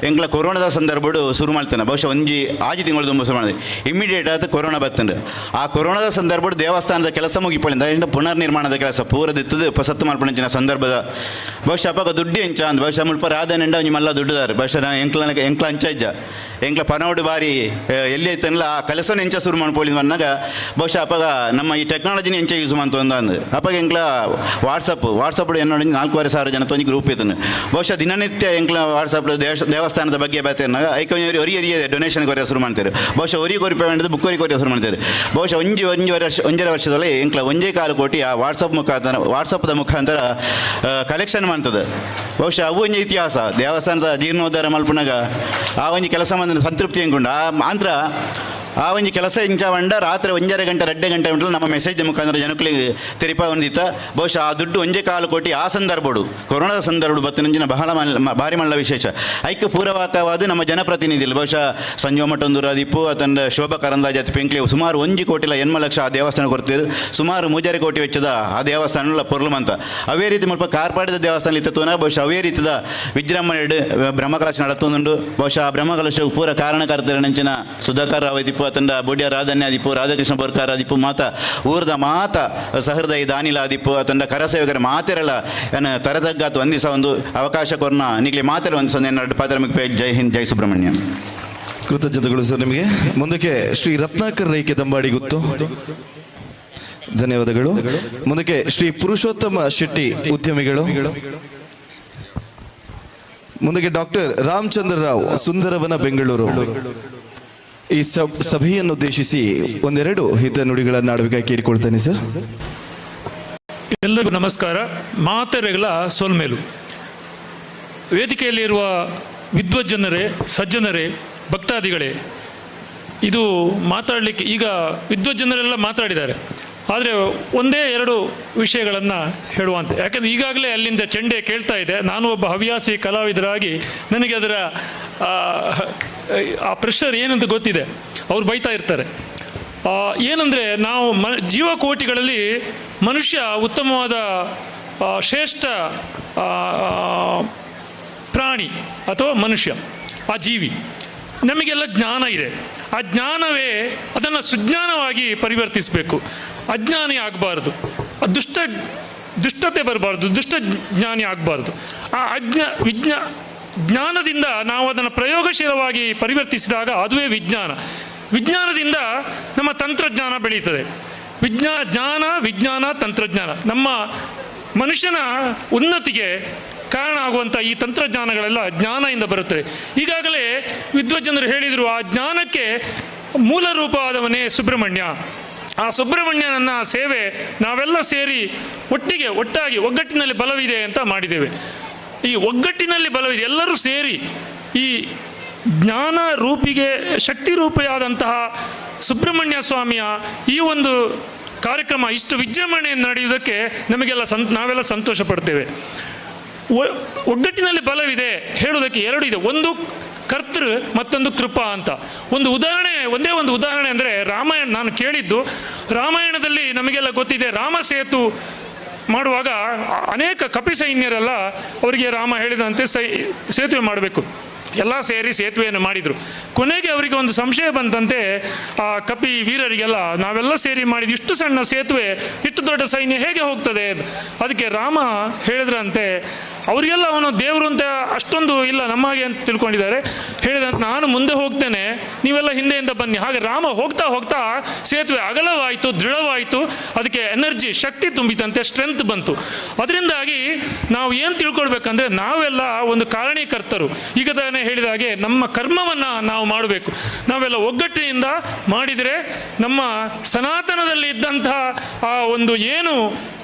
ಎಂಕ್ಲ ಕೊರೋನಾದ ಸಂದರ್ಭಡು ಶುರು ಮಾಡ್ತಾನೆ ಬಹುಶಃ ಒಂಜಿ ಆಜಿ ತಿಂಗಳು ತುಂಬ ಶುರು ಮಾಡಿದೆ ಇಮಿಡಿಯೇಟ್ ಆದ ಕೊರೋನಾ ಬರ್ತಂಡು ಆ ಕೊರೋನಾದ ಸಂದರ್ಭಡು ದೇವಸ್ಥಾನದ ಕೆಲಸ ಮುಗಿಪಳಿಂದ ಪುನರ್ ನಿರ್ಮಾಣದ ಕೆಲಸ ಪೂರದಿತ್ತದು ಸತ್ತು ಮಲ್ಪಣಿನ ಸಂದರ್ಭದ ಬಹುಶಃ ಅಪ್ಪಾಗ ದುಡ್ಡು ಎಂಚ ಅಂದ್ ಬಹುಶಃ ಮುಲ್ಪ ರಾಧನೆಂಡ ಒಂಜಿ ಮಲ್ಲ ದುಡ್ಡುದಾರೆ ಬಹುಶಃ ನಾ ಎಂಕ್ಲ ಅಂಚ ಇಜ್ಜ ಎಂಕ್ಲ ಪನೋಡು ಬಾರಿ ಎಲ್ಲಿ ಐತನಲ್ಲ ಆ ಕೆಲಸನ ಎಂಚ ಶುರು ಮಾಡ್ಕೊಳ್ಳಿ ಅನ್ನೋಗ ಬಹುಶಃ ಅಪ್ಪಾಗ ನಮ್ಮ ಈ ಟೆಕ್ನಾಲಜಿನ ಎಂಚ ಯೂಸ್ ಮಾಡ್ತು ಅಂದ್ ಅಪ್ಪಾಗ ಎಂಕ್ಲ ವಾಟ್ಸಪ್ ಏನೋ 4,500 ಜನ ತೊಂಜಿ ಗ್ರೂಪ್ ಇತ್ತು ಬಹುಶಃ ದಿನನಿತ್ಯ ಎಂಕ್ಲ ವಾಟ್ಸಪ್ ದೇವಸ್ಥಾನದ ಬಗ್ಗೆ ಬರ್ತೇನೆ ಐಕ ಒರಿಯ ಡೊನೇಷನ್ ಕೊರಿಯ ಶುರು ಮಾಡ್ತಾರೆ ಬಹುಶಃ ಒರಿ ಕೊರಿ ಪೇಮೆಂಟ್ ಬುಕ್ ಕೊರಿಯ ಶುರು ಮಾಡ್ತಾರೆ ಬಹುಶಃ ಒಂಜರ ವರ್ಷದಲ್ಲಿ ಎಂಕ್ಲ 1.25 ಕೋಟಿ ಆ ವಾಟ್ಸಪ್ದ ಮುಖಾಂತರ ಕಲೆಕ್ಷನ್ ಮಾಡ್ತದೆ ಬಹುಶಃ ಅವು ಒಂಜಿ ಇತಿಹಾಸ ದೇವಸ್ಥಾನದ ಜೀರ್ಣೋದ್ಧಾರ ಮಲ್ಪನಾಗ ಆ ಒಂಜಿ ಕೆಲಸ ಮಾಡಿದ ಸಂತೃಪ್ತಿ ಹೆಂಗುಂಡು ಆ ಮಾತ್ರ ಆ ಒಂಜಿ ಕೆಲಸ ಇಂಚವಂಡ ರಾತ್ರಿ 1.5 ಗಂಟೆ 2 ಗಂಟೆ ಉಂಟು ನಮ್ಮ ಮೆಸೇಜ್ ಮುಖಾಂತರ ಜನಗಳಿಗೆ ತೆರಿಪ ಹೊಂದಿತ್ತ ಬಹುಶಃ ಆ ದುಡ್ಡು 1.25 ಕೋಟಿ ಆ ಸಂದರ್ಭಡು ಕೊರೋನಾದ ಸಂದರ್ಭಡು ಬತ್ತಿನಂಚಿನ ಭಾರಿ ಮಲ್ಲ ವಿಶೇಷ ಐಕ್ಯ ಪೂರ್ವಕವಾದ ನಮ್ಮ ಜನಪ್ರತಿನಿಧಿಗಳು ಬಹುಶಃ ಸಂಜೀವ ಮಠಂದೂರ ದಿಪ್ಪು ಅತಂಡ ಶೋಭಾ ಕರಂದಾಜ್ ಪೆಂಕ್ಲಿ ಸುಮಾರು 1 ಕೋಟಿ 8 ಲಕ್ಷ ಆ ದೇವಸ್ಥಾನ ಕೊಡ್ತೀರು ಸುಮಾರು 3 ಕೋಟಿ ವೆಚ್ಚದ ಆ ದೇವಸ್ಥಾನ ಪೊರ್ಲುಮಂತ ಅವೇ ರೀತಿ ಮುಲ್ಪ ಕಾರ್ಪಾಡಿದ ದೇವಸ್ಥಾನ ಇತ್ತುನ ಬಹುಶಃ ಅವೇ ರೀತಿಯ ವಿಜೃಂಭಣೆ ಬ್ರಹ್ಮಕಲಶ ನಡತುಂಡು ಬಹುಶಃ ಆ ಬ್ರಹ್ಮಕಲಶ ಪೂರ ಕಾರಣಕರ್ತರ ನೆಂಚಿನ ಸುಧಾಕರ್ ರಾವ್ ದಿಪ್ಪು ಅತಂಡ ಬೊಡ್ಯ ರಾಧನ್ಯ ದಿಪ್ಪು ರಾಧಾಕೃಷ್ಣ ಬೋರ್ಕಾರ ದಿಪ್ಪು ಮಾತ ಊರ್ದ ಮಾತ ಸಹೃದಯ ದಾನಿಲ ದಿಪ್ಪು ಅತಂಡ ಕರಸೇವಕರ ಮಾತೆರಲ್ಲ ತರದಗ್ಗಾತು ಒಂದಿಸ ಒಂದು ಅವಕಾಶ ಕೊರ್ನ ನಿಗ್ಲಿ ಮಾತೆರ ಒಂದು ಸಂದೆ ಪಾತ್ರಮಿಕ ಜೈ ಹಿಂದ್ ಜೈ ಸುಬ್ರಹ್ಮಣ್ಯ. ಕೃತಜ್ಞತೆಗಳು ಸರ್ ನಿಮಗೆ. ಮುಂದಕ್ಕೆ ಶ್ರೀ ರತ್ನಾಕರ್ ರೈಕೆ ದಂಬಾಡಿ ಗುತ್ತು, ಧನ್ಯವಾದಗಳು. ಮುಂದಕ್ಕೆ ಶ್ರೀ ಪುರುಷೋತ್ತಮ ಶೆಟ್ಟಿ ಉದ್ಯಮಿಗಳು. ಮುಂದಕ್ಕೆ ಡಾಕ್ಟರ್ ರಾಮಚಂದ್ರ ರಾವ್ ಸುಂದರವನ ಬೆಂಗಳೂರು. ಈ ಸಭೆಯನ್ನು ಉದ್ದೇಶಿಸಿ ಒಂದೆರಡು ಹಿತ ನುಡಿಗಳನ್ನು ಆಡಬೇಕಾಗಿ ಕೇಳಿಕೊಳ್ತೇನೆ ಸರ್. ಎಲ್ಲರಿಗೂ ನಮಸ್ಕಾರ. ಮಾತೆರೆಗಳ ಸೋಲ್ಮೇಲು. ವೇದಿಕೆಯಲ್ಲಿರುವ ವಿದ್ವಜ್ಜನರೇ, ಸಜ್ಜನರೇ, ಭಕ್ತಾದಿಗಳೇ, ಇದು ಮಾತಾಡಲಿಕ್ಕೆ ಈಗ ವಿದ್ವಜ್ಜನರೆಲ್ಲ ಮಾತಾಡಿದ್ದಾರೆ, ಆದರೆ ಒಂದೇ ಎರಡು ವಿಷಯಗಳನ್ನು ಹೇಳುವಂತೆ. ಯಾಕಂದರೆ ಈಗಾಗಲೇ ಅಲ್ಲಿಂದ ಚೆಂಡೆ ಕೇಳ್ತಾ ಇದೆ. ನಾನು ಒಬ್ಬ ಹವ್ಯಾಸಿ ಕಲಾವಿದರಾಗಿ ನನಗೆ ಅದರ ಆ ಪ್ರೆಷರ್ ಏನಂತ ಗೊತ್ತಿದೆ. ಅವ್ರು ಬೈತಾ ಇರ್ತಾರೆ. ಏನಂದರೆ ನಾವು ಜೀವಕೋಟಿಗಳಲ್ಲಿ ಮನುಷ್ಯ ಉತ್ತಮವಾದ ಶ್ರೇಷ್ಠ ಪ್ರಾಣಿ ಅಥವಾ ಮನುಷ್ಯ, ಆ ಜೀವಿ. ನಮಗೆಲ್ಲ ಜ್ಞಾನ ಇದೆ. ಆ ಜ್ಞಾನವೇ ಅದನ್ನು ಸುಜ್ಞಾನವಾಗಿ ಪರಿವರ್ತಿಸಬೇಕು. ಅಜ್ಞಾನಿ ಆಗಬಾರ್ದು, ದುಷ್ಟತೆ ಬರಬಾರ್ದು, ದುಷ್ಟ ಜ್ಞಾನಿ ಆಗಬಾರ್ದು. ಆ ಜ್ಞಾನದಿಂದ ನಾವು ಅದನ್ನು ಪ್ರಯೋಗಶೀಲವಾಗಿ ಪರಿವರ್ತಿಸಿದಾಗ ಅದುವೇ ವಿಜ್ಞಾನ. ವಿಜ್ಞಾನದಿಂದ ನಮ್ಮ ತಂತ್ರಜ್ಞಾನ ಬೆಳೀತದೆ. ವಿಜ್ಞಾನ ತಂತ್ರಜ್ಞಾನ ನಮ್ಮ ಮನುಷ್ಯನ ಉನ್ನತಿಗೆ ಕಾರಣ ಆಗುವಂಥ ಈ ತಂತ್ರಜ್ಞಾನಗಳೆಲ್ಲ ಜ್ಞಾನದಿಂದ ಬರುತ್ತದೆ. ಈಗಾಗಲೇ ವಿದ್ವಜ್ಜನರು ಹೇಳಿದರು, ಆ ಜ್ಞಾನಕ್ಕೆ ಮೂಲ ರೂಪವಾದವನೇ ಸುಬ್ರಹ್ಮಣ್ಯ. ಆ ಸುಬ್ರಹ್ಮಣ್ಯನನ್ನ ಸೇವೆ ನಾವೆಲ್ಲ ಸೇರಿ ಒಟ್ಟಾಗಿ ಒಗ್ಗಟ್ಟಿನಲ್ಲಿ ಬಲವಿದೆ ಅಂತ ಮಾಡಿದ್ದೇವೆ. ಈ ಒಗ್ಗಟ್ಟಿನಲ್ಲಿ ಬಲವಿದೆ. ಎಲ್ಲರೂ ಸೇರಿ ಈ ಜ್ಞಾನ ರೂಪಿಗೆ ಶಕ್ತಿ ರೂಪಿಯಾದಂತಹ ಸುಬ್ರಹ್ಮಣ್ಯ ಸ್ವಾಮಿಯ ಈ ಒಂದು ಕಾರ್ಯಕ್ರಮ ಇಷ್ಟು ವಿಜೃಂಭಣೆ ನಡೆಯುವುದಕ್ಕೆ ನಾವೆಲ್ಲ ಸಂತೋಷ ಪಡ್ತೇವೆ. ಒಗ್ಗಟ್ಟಿನಲ್ಲಿ ಬಲವಿದೆ ಹೇಳುವುದಕ್ಕೆ ಎರಡು ಇದೆ. ಒಂದು ಕರ್ತೃ, ಮತ್ತೊಂದು ಕೃಪಾ ಅಂತ. ಒಂದೇ ಒಂದು ಉದಾಹರಣೆ ಅಂದರೆ ರಾಮಾಯಣ. ನಾನು ಕೇಳಿದ್ದು, ರಾಮಾಯಣದಲ್ಲಿ ನಮಗೆಲ್ಲ ಗೊತ್ತಿದೆ, ರಾಮ ಸೇತು ಮಾಡುವಾಗ ಅನೇಕ ಕಪಿ ಸೈನ್ಯರೆಲ್ಲ ಅವರಿಗೆ ರಾಮ ಹೇಳಿದಂತೆ ಸೇತುವೆ ಮಾಡಬೇಕು. ಎಲ್ಲ ಸೇರಿ ಸೇತುವೆಯನ್ನು ಮಾಡಿದರು. ಕೊನೆಗೆ ಅವರಿಗೆ ಒಂದು ಸಂಶಯ ಬಂತಂತೆ, ಆ ಕಪಿ ವೀರರಿಗೆಲ್ಲ, ನಾವೆಲ್ಲ ಸೇರಿ ಮಾಡಿದ ಇಷ್ಟು ಸಣ್ಣ ಸೇತುವೆ ಇಷ್ಟು ದೊಡ್ಡ ಸೈನ್ಯ ಹೇಗೆ ಹೋಗ್ತದೆ? ಅದಕ್ಕೆ ರಾಮ ಹೇಳಿದ್ರಂತೆ, ಅವರಿಗೆಲ್ಲ ಅವನು ದೇವರು ಅಂತ ಅಷ್ಟೊಂದು ಇಲ್ಲ ನಮಗೆ ಅಂತ ತಿಳ್ಕೊಂಡಿದ್ದಾರೆ. ಹೇಳಿದಂತೆ, ನಾನು ಮುಂದೆ ಹೋಗ್ತೇನೆ, ನೀವೆಲ್ಲ ಹಿಂದೆಯಿಂದ ಬನ್ನಿ. ಹಾಗೆ ರಾಮ ಹೋಗ್ತಾ ಹೋಗ್ತಾ ಸೇತುವೆ ಅಗಲವಾಯಿತು, ದೃಢವಾಯಿತು, ಅದಕ್ಕೆ ಎನರ್ಜಿ, ಶಕ್ತಿ ತುಂಬಿತಂತೆ, ಸ್ಟ್ರೆಂತ್ ಬಂತು. ಅದರಿಂದಾಗಿ ನಾವು ಏನು ತಿಳ್ಕೊಳ್ಬೇಕಂದ್ರೆ, ನಾವೆಲ್ಲ ಒಂದು ಕಾರಣೀಕರ್ತರು. ಈಗ ತಾನೇ ಹೇಳಿದ ಹಾಗೆ ನಮ್ಮ ಕರ್ಮವನ್ನು ನಾವು ಮಾಡಬೇಕು. ನಾವೆಲ್ಲ ಒಗ್ಗಟ್ಟಿನಿಂದ ಮಾಡಿದರೆ ನಮ್ಮ ಸನಾತನದಲ್ಲಿ ಇದ್ದಂತಹ ಆ ಒಂದು ಏನು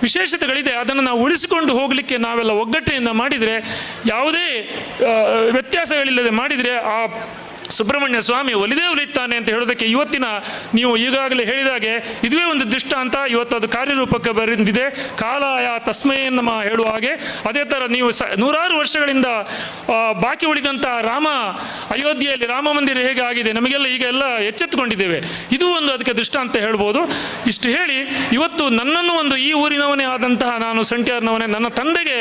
ವಿಶೇಷತೆಗಳಿದೆ ಅದನ್ನು ನಾವು ಉಳಿಸಿಕೊಂಡು ಹೋಗಲಿಕ್ಕೆ ನಾವೆಲ್ಲ ಒಗ್ಗಟ್ಟಿನಿಂದ ಮಾಡಿದರೆ, ಯಾವುದೇ ವ್ಯತ್ಯಾಸಗಳಿಲ್ಲದೆ ಮಾಡಿದರೆ ಆ ಸುಬ್ರಹ್ಮಣ್ಯ ಸ್ವಾಮಿ ಒಲಿತಾನೆ ಅಂತ ಹೇಳೋದಕ್ಕೆ ಇವತ್ತಿನ ನೀವು ಈಗಾಗಲೇ ಹೇಳಿದಾಗೆ ಇದುವೇ ಒಂದು ದೃಷ್ಟಾಂತ. ಇವತ್ತು ಅದು ಕಾರ್ಯರೂಪಕ್ಕೆ ಬಂದಿದೆ. ಕಾಲಾಯ ತಸ್ಮೈ ನಮ ಹೇಳುವ ಹಾಗೆ, ಅದೇ ಥರ ನೀವು ನೂರಾರು ವರ್ಷಗಳಿಂದ ಬಾಕಿ ಉಳಿದಂಥ ಅಯೋಧ್ಯೆಯಲ್ಲಿ ರಾಮ ಮಂದಿರ ಹೇಗೆ ಆಗಿದೆ, ನಮಗೆಲ್ಲ ಈಗ ಎಲ್ಲ ಎಚ್ಚೆತ್ತುಕೊಂಡಿದ್ದೇವೆ. ಇದು ಒಂದು ಅದಕ್ಕೆ ದೃಷ್ಟಾಂತ ಹೇಳ್ಬೋದು. ಇಷ್ಟು ಹೇಳಿ, ಇವತ್ತು ನನ್ನನ್ನು ಒಂದು ಈ ಊರಿನವನೇ ಆದಂತಹ ನಾನು ಸಂಟ್ಯಾರ್ನವನೇ, ನನ್ನ ತಂದೆಗೆ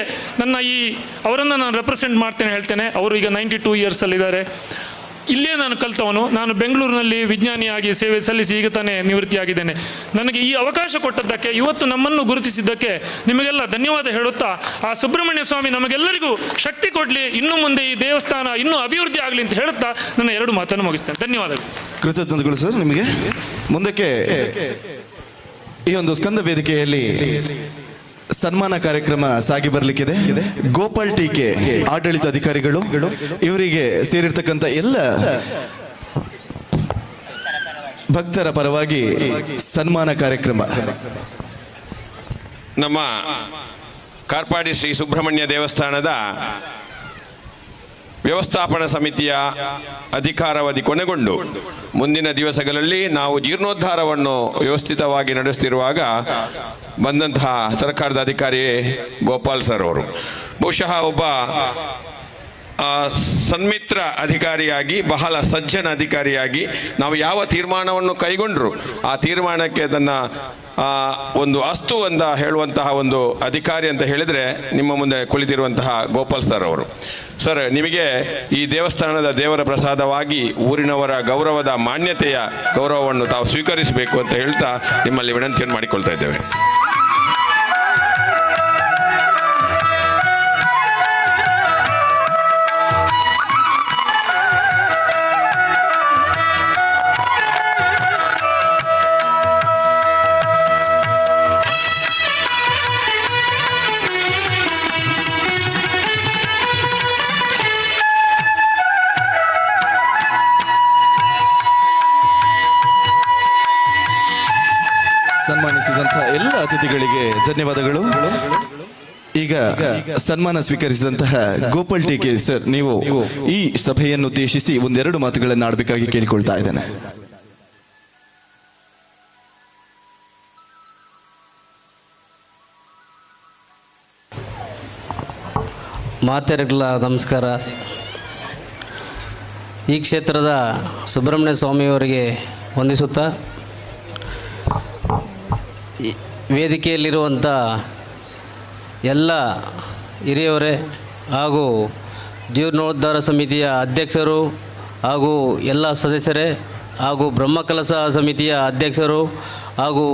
ಅವರನ್ನು ನಾನು ರೆಪ್ರೆಸೆಂಟ್ ಮಾಡ್ತೇನೆ ಹೇಳ್ತೇನೆ. ಅವರು ಈಗ 92 ಇಯರ್ಸಲ್ಲಿದ್ದಾರೆ. ಇಲ್ಲೇ ನಾನು ಕಲ್ತವನು. ನಾನು ಬೆಂಗಳೂರಿನಲ್ಲಿ ವಿಜ್ಞಾನಿಯಾಗಿ ಸೇವೆ ಸಲ್ಲಿಸಿ ಈಗ ತಾನೇ ನಿವೃತ್ತಿಯಾಗಿದ್ದೇನೆ. ನನಗೆ ಈ ಅವಕಾಶ ಕೊಟ್ಟದ್ದಕ್ಕೆ, ಇವತ್ತು ನಮ್ಮನ್ನು ಗುರುತಿಸಿದ್ದಕ್ಕೆ ನಿಮಗೆಲ್ಲ ಧನ್ಯವಾದ ಹೇಳುತ್ತಾ, ಆ ಸುಬ್ರಹ್ಮಣ್ಯ ಸ್ವಾಮಿ ನಮಗೆಲ್ಲರಿಗೂ ಶಕ್ತಿ ಕೊಡಲಿ, ಇನ್ನು ಮುಂದೆ ಈ ದೇವಸ್ಥಾನ ಇನ್ನೂ ಅಭಿವೃದ್ಧಿ ಆಗಲಿ ಅಂತ ಹೇಳುತ್ತಾ ನನ್ನ 2 ಮಾತನ್ನು ಮುಗಿಸ್ತೇನೆ. ಧನ್ಯವಾದಗಳು. ಕೃತಜ್ಞತೆಗಳು ಸರ್ ನಿಮಗೆ. ಮುಂದಕ್ಕೆ ಈ ಒಂದು ಸ್ಕಂದ ವೇದಿಕೆಯಲ್ಲಿ ಸನ್ಮಾನ ಕಾರ್ಯಕ್ರಮ ಸಾಗಿ ಬರಲಿಕ್ಕಿದೆ. ಗೋಪಾಲ್ ಟೀಕೆ ಆಡಳಿತ ಅಧಿಕಾರಿಗಳು, ಇವರಿಗೆ ಸೇರಿರ್ತಕ್ಕಂಥ ಎಲ್ಲ ಭಕ್ತರ ಪರವಾಗಿ ಸನ್ಮಾನ ಕಾರ್ಯಕ್ರಮ. ನಮ್ಮ ಕಾರ್ಪಾಡಿ ಶ್ರೀ ಸುಬ್ರಹ್ಮಣ್ಯ ದೇವಸ್ಥಾನದ ವ್ಯವಸ್ಥಾಪನಾ ಸಮಿತಿಯ ಅಧಿಕಾರಾವಧಿ ಕೊನೆಗೊಂಡು ಮುಂದಿನ ದಿವಸಗಳಲ್ಲಿ ನಾವು ಜೀರ್ಣೋದ್ಧಾರವನ್ನು ವ್ಯವಸ್ಥಿತವಾಗಿ ನಡೆಸುತ್ತಿರುವಾಗ ಬಂದಂತಹ ಸರ್ಕಾರದ ಅಧಿಕಾರಿ ಗೋಪಾಲ್ ಸರ್ ಅವರು ಬಹುಶಃ ಒಬ್ಬ ಸನ್ಮಿತ್ರ ಅಧಿಕಾರಿಯಾಗಿ, ಬಹಳ ಸಜ್ಜನ ಅಧಿಕಾರಿಯಾಗಿ ನಾವು ಯಾವ ತೀರ್ಮಾನವನ್ನು ಕೈಗೊಂಡ್ರು ಆ ತೀರ್ಮಾನಕ್ಕೆ ತನ್ನ ಒಂದು ಅಸ್ತು ಅಂತ ಹೇಳುವಂತಹ ಒಂದು ಅಧಿಕಾರಿ ಅಂತ ಹೇಳಿದರೆ ನಿಮ್ಮ ಮುಂದೆ ಕುಳಿತಿರುವಂತಹ ಗೋಪಾಲ್ ಸರ್ ಅವರು. ಸರ್, ನಿಮಗೆ ಈ ದೇವಸ್ಥಾನದ ದೇವರ ಪ್ರಸಾದವಾಗಿ ಊರಿನವರ ಗೌರವದ ಮಾನ್ಯತೆಯ ಗೌರವವನ್ನು ತಾವು ಸ್ವೀಕರಿಸಬೇಕು ಅಂತ ಹೇಳ್ತಾ ನಿಮ್ಮಲ್ಲಿ ವಿನಂತಿಯನ್ನು ಮಾಡಿಕೊಳ್ತಾ ಇದ್ದೇವೆ. ಸನ್ಮಾನಿಸಿದಂತಹ ಎಲ್ಲ ಅತಿಥಿಗಳಿಗೆ ಧನ್ಯವಾದಗಳು. ಈಗ ಸನ್ಮಾನ ಸ್ವೀಕರಿಸಿದಂತಹ ಗೋಪಾಲ್ ಟೀಕೆ ಸರ್, ನೀವು ಈ ಸಭೆಯನ್ನು ಉದ್ದೇಶಿಸಿ 1-2 ಮಾತುಗಳನ್ನು ಆಡಬೇಕಾಗಿ ಕೇಳಿಕೊಳ್ತಾ ಇದ್ದೇನೆ. ಮಾತೆರೆಗಳ ನಮಸ್ಕಾರ. ಈ ಕ್ಷೇತ್ರದ ಸುಬ್ರಹ್ಮಣ್ಯ ಸ್ವಾಮಿಯವರಿಗೆ ವಂದಿಸುತ್ತಾ, ವೇದಿಕೆಯಲ್ಲಿರುವಂಥ ಎಲ್ಲ ಹಿರಿಯವರೇ ಹಾಗೂ ಜೀರ್ಣೋದ್ಧಾರ ಸಮಿತಿಯ ಅಧ್ಯಕ್ಷರು ಹಾಗೂ ಎಲ್ಲ ಸದಸ್ಯರೇ ಹಾಗೂ ಬ್ರಹ್ಮಕಲಶ ಸಮಿತಿಯ ಅಧ್ಯಕ್ಷರು ಹಾಗೂ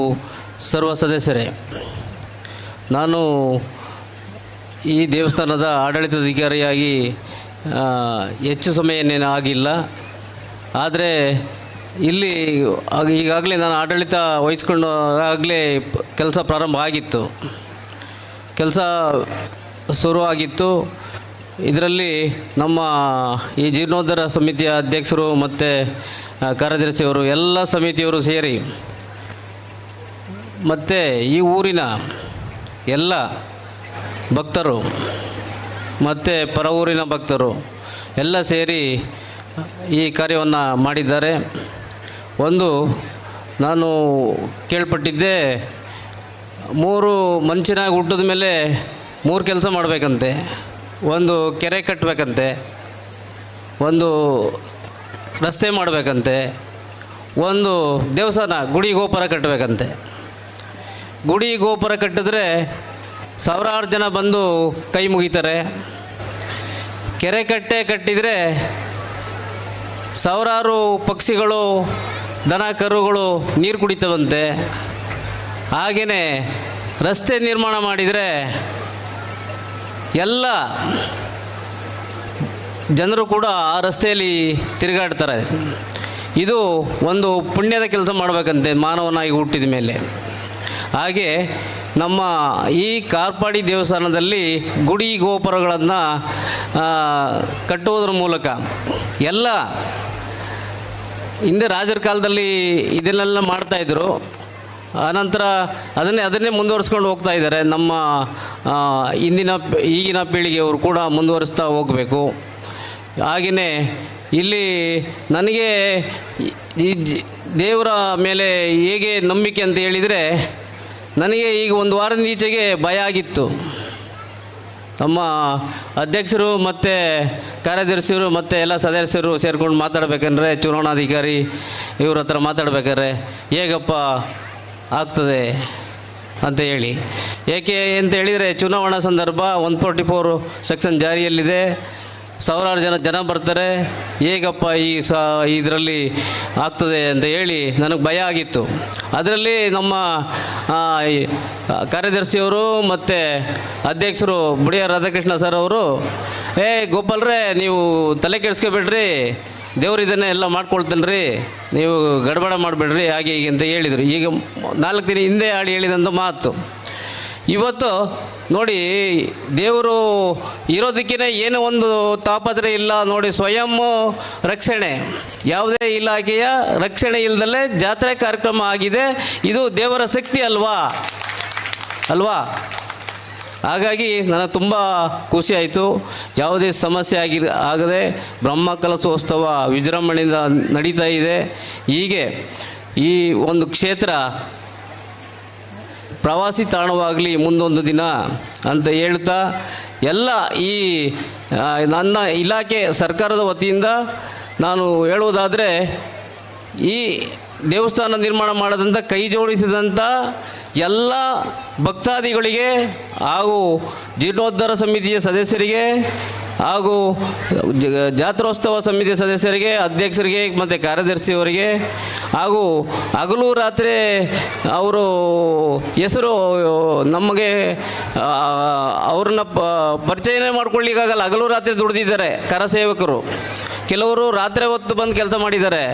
ಸರ್ವ ಸದಸ್ಯರೇ, ನಾನು ಈ ದೇವಸ್ಥಾನದ ಆಡಳಿತಾಧಿಕಾರಿಯಾಗಿ ಹೆಚ್ಚು ಸಮಯನೇನು ಆಗಿಲ್ಲ. ಆದರೆ ಇಲ್ಲಿ ಈಗಾಗಲೇ ನಾನು ಆಡಳಿತ ವಹಿಸ್ಕೊಂಡು ಆಗಲೇ ಕೆಲಸ ಪ್ರಾರಂಭ ಆಗಿತ್ತು, ಕೆಲಸ ಶುರುವಾಗಿತ್ತು. ಇದರಲ್ಲಿ ನಮ್ಮ ಈ ಜೀರ್ಣೋದ್ಧಾರ ಸಮಿತಿಯ ಅಧ್ಯಕ್ಷರು ಮತ್ತು ಕಾರ್ಯದರ್ಶಿಯವರು ಎಲ್ಲ ಸಮಿತಿಯವರು ಸೇರಿ ಮತ್ತು ಈ ಊರಿನ ಎಲ್ಲ ಭಕ್ತರು ಮತ್ತು ಪರ ಊರಿನ ಭಕ್ತರು ಎಲ್ಲ ಸೇರಿ ಈ ಕಾರ್ಯವನ್ನು ಮಾಡಿದ್ದಾರೆ. ಒಂದು ನಾನು ಕೇಳ್ಪಟ್ಟಿದ್ದೆ, 3 ಮನುಷ್ಯನಾಗಿ ಹುಟ್ಟಿದ ಮೇಲೆ 3 ಕೆಲಸ ಮಾಡಬೇಕಂತೆ. ಒಂದು ಕೆರೆ ಕಟ್ಟಬೇಕಂತೆ, ಒಂದು ರಸ್ತೆ ಮಾಡಬೇಕಂತೆ, ಒಂದು ದೇವಸ್ಥಾನ ಗುಡಿ ಗೋಪುರ ಕಟ್ಟಬೇಕಂತೆ. ಗುಡಿ ಗೋಪುರ ಕಟ್ಟಿದ್ರೆ 1000 ಜನ ಬಂದು ಕೈ ಮುಗಿತಾರೆ. ಕೆರೆ ಕಟ್ಟಿದರೆ 1000 ಪಕ್ಷಿಗಳು, ದನ ಕರುಗಳು ನೀರು ಕುಡಿತವಂತೆ. ಹಾಗೆಯೇ ರಸ್ತೆ ನಿರ್ಮಾಣ ಮಾಡಿದರೆ ಎಲ್ಲ ಜನರು ಕೂಡ ಆ ರಸ್ತೆಯಲ್ಲಿ ತಿರುಗಾಡ್ತಾರೆ. ಇದು ಒಂದು ಪುಣ್ಯದ ಕೆಲಸ ಮಾಡಬೇಕಂತೆ ಮಾನವನಾಗಿ ಹುಟ್ಟಿದ ಮೇಲೆ. ಹಾಗೆ ನಮ್ಮ ಈ ಕಾರ್ಪಾಡಿ ದೇವಸ್ಥಾನದಲ್ಲಿ ಗುಡಿ ಗೋಪುರಗಳನ್ನು ಕಟ್ಟುವುದರ ಮೂಲಕ ಎಲ್ಲ ಹಿಂದೆ ರಾಜರ ಕಾಲದಲ್ಲಿ ಇದನ್ನೆಲ್ಲ ಮಾಡ್ತಾಯಿದ್ರು. ಆನಂತರ ಅದನ್ನೇ ಮುಂದುವರಿಸ್ಕೊಂಡು ಹೋಗ್ತಾ ಇದ್ದಾರೆ. ನಮ್ಮ ಈಗಿನ ಪೀಳಿಗೆಯವರು ಕೂಡ ಮುಂದುವರಿಸ್ತಾ ಹೋಗಬೇಕು. ಹಾಗೆಯೇ ಇಲ್ಲಿ ನನಗೆ ಈ ದೇವರ ಮೇಲೆ ಹೇಗೆ ನಂಬಿಕೆ ಅಂತ ಹೇಳಿದರೆ, ನನಗೆ ಈಗ 1 ವಾರದ ಈಚೆಗೆ ಭಯ ಆಗಿತ್ತು. ನಮ್ಮ ಅಧ್ಯಕ್ಷರು ಮತ್ತು ಕಾರ್ಯದರ್ಶಿಯರು ಮತ್ತು ಎಲ್ಲ ಸದಸ್ಯರು ಸೇರ್ಕೊಂಡು ಮಾತಾಡಬೇಕಂದ್ರೆ, ಚುನಾವಣಾಧಿಕಾರಿ ಇವ್ರ ಹತ್ರ ಮಾತಾಡಬೇಕಾದ್ರೆ ಹೇಗಪ್ಪ ಆಗ್ತದೆ ಅಂತ ಹೇಳಿ. ಏಕೆ ಅಂತ ಹೇಳಿದರೆ, ಚುನಾವಣಾ ಸಂದರ್ಭ 144 ಸೆಕ್ಷನ್ ಜಾರಿಯಲ್ಲಿದೆ. ಸಾವಿರಾರು ಜನ ಬರ್ತಾರೆ, ಹೇಗಪ್ಪ ಇದರಲ್ಲಿ ಆಗ್ತದೆ ಅಂತ ಹೇಳಿ ನನಗೆ ಭಯ ಆಗಿತ್ತು. ಅದರಲ್ಲಿ ನಮ್ಮ ಈ ಕಾರ್ಯದರ್ಶಿಯವರು ಮತ್ತು ಅಧ್ಯಕ್ಷರು ಬುಡಿಯ ರಾಧಾಕೃಷ್ಣ ಸರ್ ಅವರು, ಗೋಪಾಲ್ರೇ ನೀವು ತಲೆ ಕೆಡಿಸ್ಕೊಬೇಡ್ರಿ, ದೇವ್ರು ಇದನ್ನೇ ಎಲ್ಲ ಮಾಡ್ಕೊಳ್ತಾನೆ ರೀ, ನೀವು ಗಡಬಡ ಮಾಡಬೇಡ್ರಿ ಹಾಗೆ ಹೀಗೆ ಅಂತ ಹೇಳಿದರು. ಈಗ 4 ದಿನ ಹಿಂದೆ ಹೇಳಿದಂಥ ಮಾತು ಇವತ್ತು ನೋಡಿ, ದೇವರು ಇರೋದಕ್ಕೇ ಏನೋ ಒಂದು ತಾಪತ್ರೆ ಇಲ್ಲ ನೋಡಿ. ಸ್ವಯಂ ರಕ್ಷಣೆ, ಯಾವುದೇ ಇಲಾಖೆಯ ರಕ್ಷಣೆ ಇಲ್ಲದಲ್ಲೇ ಜಾತ್ರೆ ಕಾರ್ಯಕ್ರಮ ಆಗಿದೆ. ಇದು ದೇವರ ಶಕ್ತಿ ಅಲ್ವಾ? ಹಾಗಾಗಿ ನನಗೆ ತುಂಬ ಖುಷಿ ಆಯಿತು. ಯಾವುದೇ ಸಮಸ್ಯೆ ಆಗದೆ ಬ್ರಹ್ಮಕಲಶೋತ್ಸವ ವಿಜೃಂಭಣೆಯಿಂದ ನಡೀತಾ ಇದೆ. ಹೀಗೆ ಈ ಒಂದು ಕ್ಷೇತ್ರ ಪ್ರವಾಸಿ ತಾಣವಾಗಲಿ ಮುಂದೊಂದು ದಿನ ಅಂತ ಹೇಳ್ತಾ, ಎಲ್ಲ ಈ ನನ್ನ ಇಲಾಖೆ ಸರ್ಕಾರದ ವತಿಯಿಂದ ನಾನು ಹೇಳುವುದಾದರೆ, ಈ ದೇವಸ್ಥಾನ ನಿರ್ಮಾಣ ಮಾಡದಂಥ ಕೈ ಜೋಡಿಸಿದಂಥ ಎಲ್ಲ ಭಕ್ತಾದಿಗಳಿಗೆ ಹಾಗೂ ಜೀರ್ಣೋದ್ಧಾರ ಸಮಿತಿಯ ಸದಸ್ಯರಿಗೆ ಹಾಗೂ ಜಾತ್ರೋತ್ಸವ ಸಮಿತಿಯ ಸದಸ್ಯರಿಗೆ, ಅಧ್ಯಕ್ಷರಿಗೆ ಮತ್ತು ಕಾರ್ಯದರ್ಶಿಯವರಿಗೆ ಹಾಗೂ ಹಗಲು ರಾತ್ರಿ ಅವರು ಹೆಸರು ನಮಗೆ ಅವ್ರನ್ನ ಪರಿಚಯನೇ ಮಾಡ್ಕೊಳ್ಳಿಕ್ಕಾಗಲ್ಲ. ಹಗಲು ರಾತ್ರಿ ದುಡಿದಿದ್ದಾರೆ ಕರಸೇವಕರು. ಕೆಲವರು ರಾತ್ರಿ ಹೊತ್ತು ಬಂದು ಕೆಲಸ ಮಾಡಿದ್ದಾರೆ,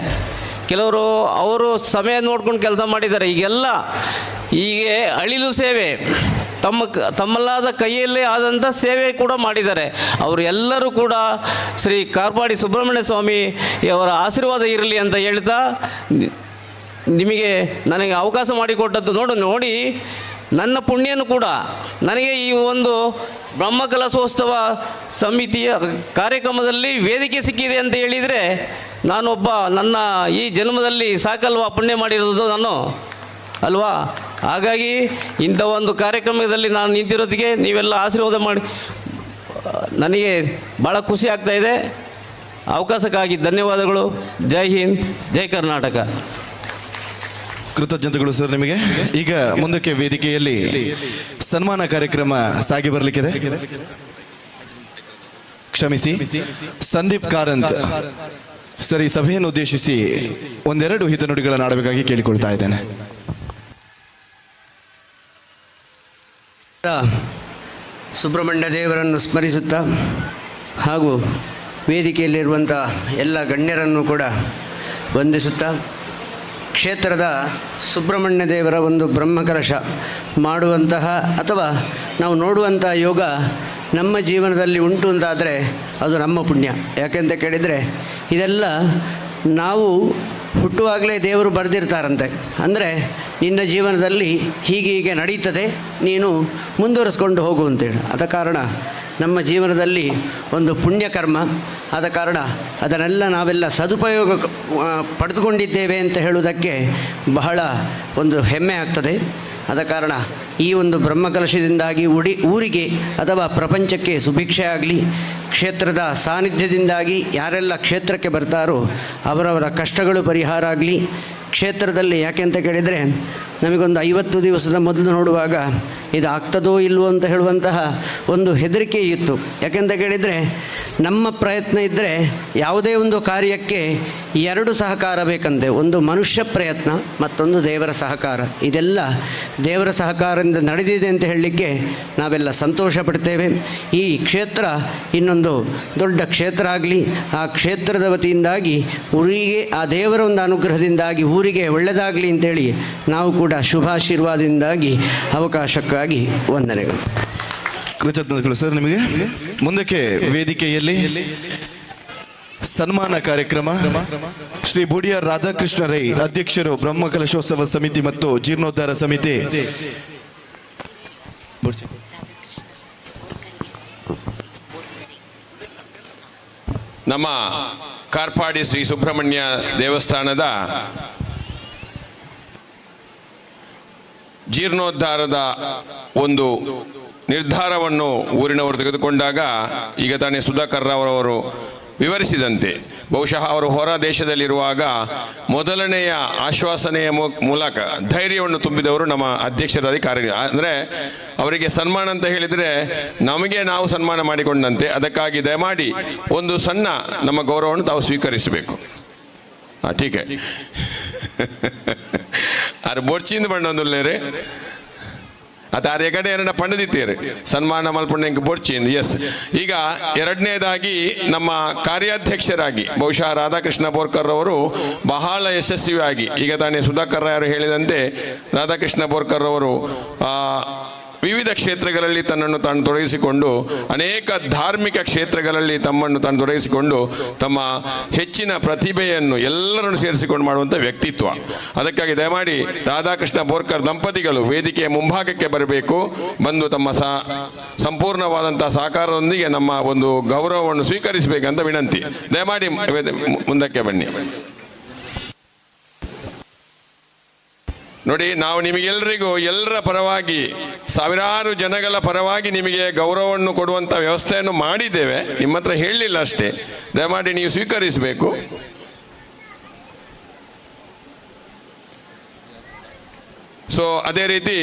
ಕೆಲವರು ಅವರು ಸಮಯ ನೋಡ್ಕೊಂಡು ಕೆಲಸ ಮಾಡಿದ್ದಾರೆ. ಈಗೆಲ್ಲ ಹೀಗೆ ಅಳಿಲು ಸೇವೆ ತಮ್ಮಲ್ಲಾದ ಕೈಯಲ್ಲೇ ಆದಂಥ ಸೇವೆ ಕೂಡ ಮಾಡಿದ್ದಾರೆ. ಅವರು ಎಲ್ಲರೂ ಕೂಡ ಶ್ರೀ ಕಾರ್ಪಾಡಿ ಸುಬ್ರಹ್ಮಣ್ಯ ಸ್ವಾಮಿ ಅವರ ಆಶೀರ್ವಾದ ಇರಲಿ ಅಂತ ಹೇಳ್ತಾ, ನಿಮಗೆ ನನಗೆ ಅವಕಾಶ ಮಾಡಿಕೊಟ್ಟದ್ದು ನೋಡಿ ನನ್ನ ಪುಣ್ಯನೂ ಕೂಡ ನನಗೆ ಈ ಒಂದು ಬ್ರಹ್ಮಕಲಶೋತ್ಸವ ಸಮಿತಿಯ ಕಾರ್ಯಕ್ರಮದಲ್ಲಿ ವೇದಿಕೆ ಸಿಕ್ಕಿದೆ ಅಂತ ಹೇಳಿದರೆ, ನಾನೊಬ್ಬ ನನ್ನ ಈ ಜನ್ಮದಲ್ಲಿ ಸಾಕಲ್ವಾ ಪುಣ್ಯ ಮಾಡಿರೋದು ನಾನು ಅಲ್ವಾ? ಹಾಗಾಗಿ ಇಂಥ ಒಂದು ಕಾರ್ಯಕ್ರಮದಲ್ಲಿ ನಾನು ನಿಂತಿರೋದಕ್ಕೆ ನೀವೆಲ್ಲ ಆಶೀರ್ವಾದ ಮಾಡಿ ನನಗೆ ಭಾಳ ಖುಷಿ ಆಗ್ತಾಯಿದೆ. ಅವಕಾಶಕ್ಕಾಗಿ ಧನ್ಯವಾದಗಳು. ಜೈ ಹಿಂದ್, ಜೈ ಕರ್ನಾಟಕ. ಕೃತಜ್ಞತೆಗಳು ಸರ್ ನಿಮಗೆ. ಈಗ ಮುಂದಕ್ಕೆ ವೇದಿಕೆಯಲ್ಲಿ ಸನ್ಮಾನ ಕಾರ್ಯಕ್ರಮ ಸಾಗಿ ಬರಲಿಕ್ಕಿದೆ. ಕ್ಷಮಿಸಿ, ಸಂದೀಪ್ ಕಾರಂತ್ ಸರ್ ಈ ಸಭೆಯನ್ನು ಉದ್ದೇಶಿಸಿ ಒಂದೆರಡು ಹಿತನುಡಿಗಳನ್ನು ಆಡಬೇಕಾಗಿ ಕೇಳಿಕೊಳ್ತಾ ಇದ್ದೇನೆ. ಸುಬ್ರಹ್ಮಣ್ಯ ದೇವರನ್ನು ಸ್ಮರಿಸುತ್ತಾ ಹಾಗೂ ವೇದಿಕೆಯಲ್ಲಿರುವಂಥ ಎಲ್ಲ ಗಣ್ಯರನ್ನು ಕೂಡ ವಂದಿಸುತ್ತಾ, ಕ್ಷೇತ್ರದ ಸುಬ್ರಹ್ಮಣ್ಯ ದೇವರ ಒಂದು ಬ್ರಹ್ಮಕಲಶ ಮಾಡುವಂತಹ ಅಥವಾ ನಾವು ನೋಡುವಂತಹ ಯೋಗ ನಮ್ಮ ಜೀವನದಲ್ಲಿ ಉಂಟು ಅಂತಾದರೆ ಅದು ನಮ್ಮ ಪುಣ್ಯ. ಯಾಕೆಂತ ಕೇಳಿದರೆ ಇದೆಲ್ಲ ನಾವು ಹುಟ್ಟುವಾಗಲೇ ದೇವರು ಬರೆದಿರ್ತಾರಂತೆ. ಅಂದರೆ ನಿನ್ನ ಜೀವನದಲ್ಲಿ ಹೀಗೆ ನಡೀತದೆ, ನೀನು ಮುಂದುವರಿಸ್ಕೊಂಡು ಹೋಗು ಅಂತೇಳಿ. ಆದ ಕಾರಣ ನಮ್ಮ ಜೀವನದಲ್ಲಿ ಒಂದು ಪುಣ್ಯಕರ್ಮ, ಆದ ಕಾರಣ ಅದನ್ನೆಲ್ಲ ನಾವೆಲ್ಲ ಸದುಪಯೋಗ ಪಡೆದುಕೊಂಡಿದ್ದೇವೆ ಅಂತ ಹೇಳುವುದಕ್ಕೆ ಬಹಳ ಒಂದು ಹೆಮ್ಮೆ ಆಗ್ತದೆ. ಆದ ಕಾರಣ ಈ ಒಂದು ಬ್ರಹ್ಮಕಲಶದಿಂದಾಗಿ ಊರಿಗೆ ಅಥವಾ ಪ್ರಪಂಚಕ್ಕೆ ಸುಭಿಕ್ಷೆ ಆಗಲಿ, ಕ್ಷೇತ್ರದ ಸಾನ್ನಿಧ್ಯದಿಂದಾಗಿ ಯಾರೆಲ್ಲ ಕ್ಷೇತ್ರಕ್ಕೆ ಬರ್ತಾರೋ ಅವರವರ ಕಷ್ಟಗಳು ಪರಿಹಾರ ಆಗಲಿ. ಕ್ಷೇತ್ರದಲ್ಲಿ ಯಾಕೆಂತ ಕೇಳಿದರೆ ನಮಗೊಂದು 50 ದಿವಸದ ಮೊದಲು ನೋಡುವಾಗ ಇದು ಆಗ್ತದೋ ಇಲ್ವೋ ಅಂತ ಹೇಳುವಂತಹ ಒಂದು ಹೆದರಿಕೆ ಇತ್ತು. ಯಾಕೆಂತ ಕೇಳಿದರೆ ನಮ್ಮ ಪ್ರಯತ್ನ ಇದ್ದರೆ ಯಾವುದೇ ಒಂದು ಕಾರ್ಯಕ್ಕೆ 2 ಸಹಕಾರ ಬೇಕಂತೆ. ಒಂದು ಮನುಷ್ಯ ಪ್ರಯತ್ನ, ಮತ್ತೊಂದು ದೇವರ ಸಹಕಾರ. ಇದೆಲ್ಲ ದೇವರ ಸಹಕಾರದಿಂದ ನಡೆದಿದೆ ಅಂತ ಹೇಳಲಿಕ್ಕೆ ನಾವೆಲ್ಲ ಸಂತೋಷ ಪಡ್ತೇವೆ. ಈ ಕ್ಷೇತ್ರ ಇನ್ನೊಂದು ದೊಡ್ಡ ಕ್ಷೇತ್ರ ಆಗಲಿ, ಆ ಕ್ಷೇತ್ರದ ವತಿಯಿಂದಾಗಿ ಊರಿಗೆ ಆ ದೇವರ ಒಂದು ಅನುಗ್ರಹದಿಂದಾಗಿ ಊರಿಗೆ ಒಳ್ಳೆಯದಾಗಲಿ ಅಂತೇಳಿ ನಾವು ಕೂಡ ಶುಭಾಶೀರ್ವಾದದಿಂದಾಗಿ ಅವಕಾಶಕ್ಕಾಗಿ ವಂದನೆಗಳು. ಕೃತಜ್ಞತೆಗಳು ಸರ್ ನಿಮಗೆ. ಮುಂದಕ್ಕೆ ವೇದಿಕೆಯಲ್ಲಿ ಸನ್ಮಾನ ಕಾರ್ಯಕ್ರಮ ಶ್ರೀ ಬುಡಿಯ ರಾಧಾಕೃಷ್ಣ ರೈ, ಅಧ್ಯಕ್ಷರು ಬ್ರಹ್ಮಕಲಶೋತ್ಸವ ಸಮಿತಿ ಮತ್ತು ಜೀರ್ಣೋದ್ಧಾರ ಸಮಿತಿ. ನಮ್ಮ ಕಾರ್ಪಾಡಿ ಶ್ರೀ ಸುಬ್ರಹ್ಮಣ್ಯ ದೇವಸ್ಥಾನದ ಜೀರ್ಣೋದ್ಧಾರದ ಒಂದು ನಿರ್ಧಾರವನ್ನು ಊರಿನವರು ತೆಗೆದುಕೊಂಡಾಗ, ಈಗ ತಾನೇ ಸುಧಾಕರ್ ರಾವ್ ಅವರು ವಿವರಿಸಿದಂತೆ ಬಹುಶಃ ಅವರು ಹೊರ ದೇಶದಲ್ಲಿರುವಾಗ ಮೊದಲನೆಯ ಆಶ್ವಾಸನೆಯ ಮೂಲಕ ಧೈರ್ಯವನ್ನು ತುಂಬಿದವರು ನಮ್ಮ ಅಧ್ಯಕ್ಷರಾಗಿ ಕಾರ್ಯ. ಅಂದರೆ ಅವರಿಗೆ ಸನ್ಮಾನ ಅಂತ ಹೇಳಿದರೆ ನಮಗೆ ನಾವು ಸನ್ಮಾನ ಮಾಡಿಕೊಂಡಂತೆ. ಅದಕ್ಕಾಗಿ ದಯಮಾಡಿ ಒಂದು ಸಣ್ಣ ನಮ್ಮ ಗೌರವವನ್ನು ತಾವು ಸ್ವೀಕರಿಸಬೇಕು. ಟೀಕೆ ಅದು ಬೊಡ್ಚಿಂದ ಬಣ್ಣೊಂದುಲ್ಲೇರಿ ಅದು ಆರು ಎಗಡೆ ಎರಡ ಪಂಡದಿತ್ತೀರಿ ಸನ್ಮಾನ ಮಲ್ಪುಂಡ ಬೊಡ್ಚಿಂದ. ಎಸ್. ಈಗ ಎರಡನೇದಾಗಿ ನಮ್ಮ ಕಾರ್ಯಾಧ್ಯಕ್ಷರಾಗಿ ಬಹುಶಃ ರಾಧಾಕೃಷ್ಣ ಬೋರ್ಕರ್ ಅವರು ಬಹಳ ಯಶಸ್ವಿಯಾಗಿ, ಈಗ ತಾನೇ ಸುಧಾಕರ್ ರಾಯರು ಹೇಳಿದಂತೆ ರಾಧಾಕೃಷ್ಣ ಬೋರ್ಕರ್ ಅವರು ವಿವಿಧ ಕ್ಷೇತ್ರಗಳಲ್ಲಿ ತನ್ನನ್ನು ತಾನು ತೊಡಗಿಸಿಕೊಂಡು ಅನೇಕ ಧಾರ್ಮಿಕ ಕ್ಷೇತ್ರಗಳಲ್ಲಿ ತಮ್ಮನ್ನು ತಾನು ತೊಡಗಿಸಿಕೊಂಡು ತಮ್ಮ ಹೆಚ್ಚಿನ ಪ್ರತಿಭೆಯನ್ನು ಎಲ್ಲರನ್ನು ಸೇರಿಸಿಕೊಂಡು ಮಾಡುವಂಥ ವ್ಯಕ್ತಿತ್ವ. ಅದಕ್ಕಾಗಿ ದಯಮಾಡಿ ರಾಧಾಕೃಷ್ಣ ಬೋರ್ಕರ್ ದಂಪತಿಗಳು ವೇದಿಕೆಯ ಮುಂಭಾಗಕ್ಕೆ ಬರಬೇಕು. ಬಂದು ತಮ್ಮ ಸಂಪೂರ್ಣವಾದಂಥ ಸಹಕಾರದೊಂದಿಗೆ ನಮ್ಮ ಒಂದು ಗೌರವವನ್ನು ಸ್ವೀಕರಿಸಬೇಕಂತ ವಿನಂತಿ. ದಯಮಾಡಿ ಮುಂದಕ್ಕೆ ಬನ್ನಿ. ನೋಡಿ, ನಾವು ನಿಮಗೆಲ್ಲರಿಗೂ ಎಲ್ಲರ ಪರವಾಗಿ, ಸಾವಿರಾರು ಜನಗಳ ಪರವಾಗಿ ನಿಮಗೆ ಗೌರವವನ್ನು ಕೊಡುವಂಥ ವ್ಯವಸ್ಥೆಯನ್ನು ಮಾಡಿದ್ದೇವೆ. ನಿಮ್ಮ ಹತ್ರ ಹೇಳಲಿಲ್ಲ ಅಷ್ಟೇ, ದಯಮಾಡಿ ನೀವು ಸ್ವೀಕರಿಸಬೇಕು. ಸೊ ಅದೇ ರೀತಿ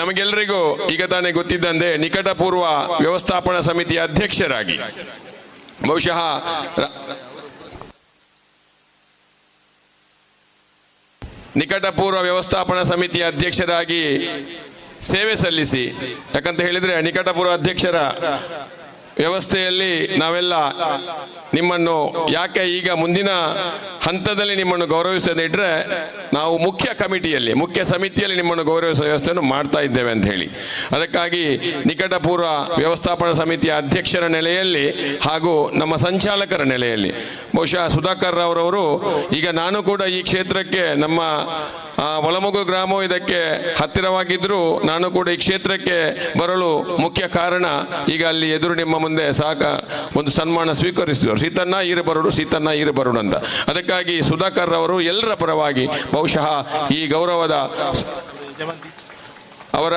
ನಮಗೆಲ್ಲರಿಗೂ ಈಗ ತಾನೇ ಗೊತ್ತಿದ್ದಂತೆ ನಿಕಟಪೂರ್ವ ವ್ಯವಸ್ಥಾಪನಾ ಸಮಿತಿಯ ಅಧ್ಯಕ್ಷರಾಗಿ ಬಹುಶಃ ನಿಕಟಪೂರ್ವ ವ್ಯವಸ್ಥಾಪನಾ ಸಮಿತಿಯ ಅಧ್ಯಕ್ಷರಾಗಿ ಸೇವೆ ಸಲ್ಲಿಸಿ, ಯಾಕಂತ ಹೇಳಿದರೆ ನಿಕಟಪೂರ್ವ ಅಧ್ಯಕ್ಷರ ವ್ಯವಸ್ಥೆಯಲ್ಲಿ ನಾವೆಲ್ಲ ನಿಮ್ಮನ್ನು ಯಾಕೆ ಈಗ ಮುಂದಿನ ಹಂತದಲ್ಲಿ ನಿಮ್ಮನ್ನು ಗೌರವಿಸದೇ ಇಟ್ಟರೆ ನಾವು ಮುಖ್ಯ ಸಮಿತಿಯಲ್ಲಿ ನಿಮ್ಮನ್ನು ಗೌರವಿಸುವ ವ್ಯವಸ್ಥೆಯನ್ನು ಮಾಡ್ತಾ ಇದ್ದೇವೆ ಅಂತ ಹೇಳಿ, ಅದಕ್ಕಾಗಿ ನಿಕಟಪೂರ್ವ ವ್ಯವಸ್ಥಾಪನಾ ಸಮಿತಿಯ ಅಧ್ಯಕ್ಷರ ನೆಲೆಯಲ್ಲಿ ಹಾಗೂ ನಮ್ಮ ಸಂಚಾಲಕರ ನೆಲೆಯಲ್ಲಿ ಬಹುಶಃ ಸುಧಾಕರ್ ಅವರವರು, ಈಗ ನಾನು ಕೂಡ ಈ ಕ್ಷೇತ್ರಕ್ಕೆ ನಮ್ಮ ಒಳಮುಗು ಗ್ರಾಮ ಇದಕ್ಕೆ ಹತ್ತಿರವಾಗಿದ್ದರೂ ನಾನು ಕೂಡ ಈ ಕ್ಷೇತ್ರಕ್ಕೆ ಬರಲು ಮುಖ್ಯ ಕಾರಣ, ಈಗ ಅಲ್ಲಿ ಎದುರು ನಿಮ್ಮ ಮುಂದೆ ಒಂದು ಸನ್ಮಾನ ಸ್ವೀಕರಿಸಿದರು, ಸೀತನ್ನ ಈರಬರುಡು ಅಂತ. ಅದಕ್ಕಾಗಿ ಸುಧಾಕರ್ ಅವರು ಎಲ್ಲರ ಪರವಾಗಿ ಬಹುಶಃ ಈ ಗೌರವದ ಅವರ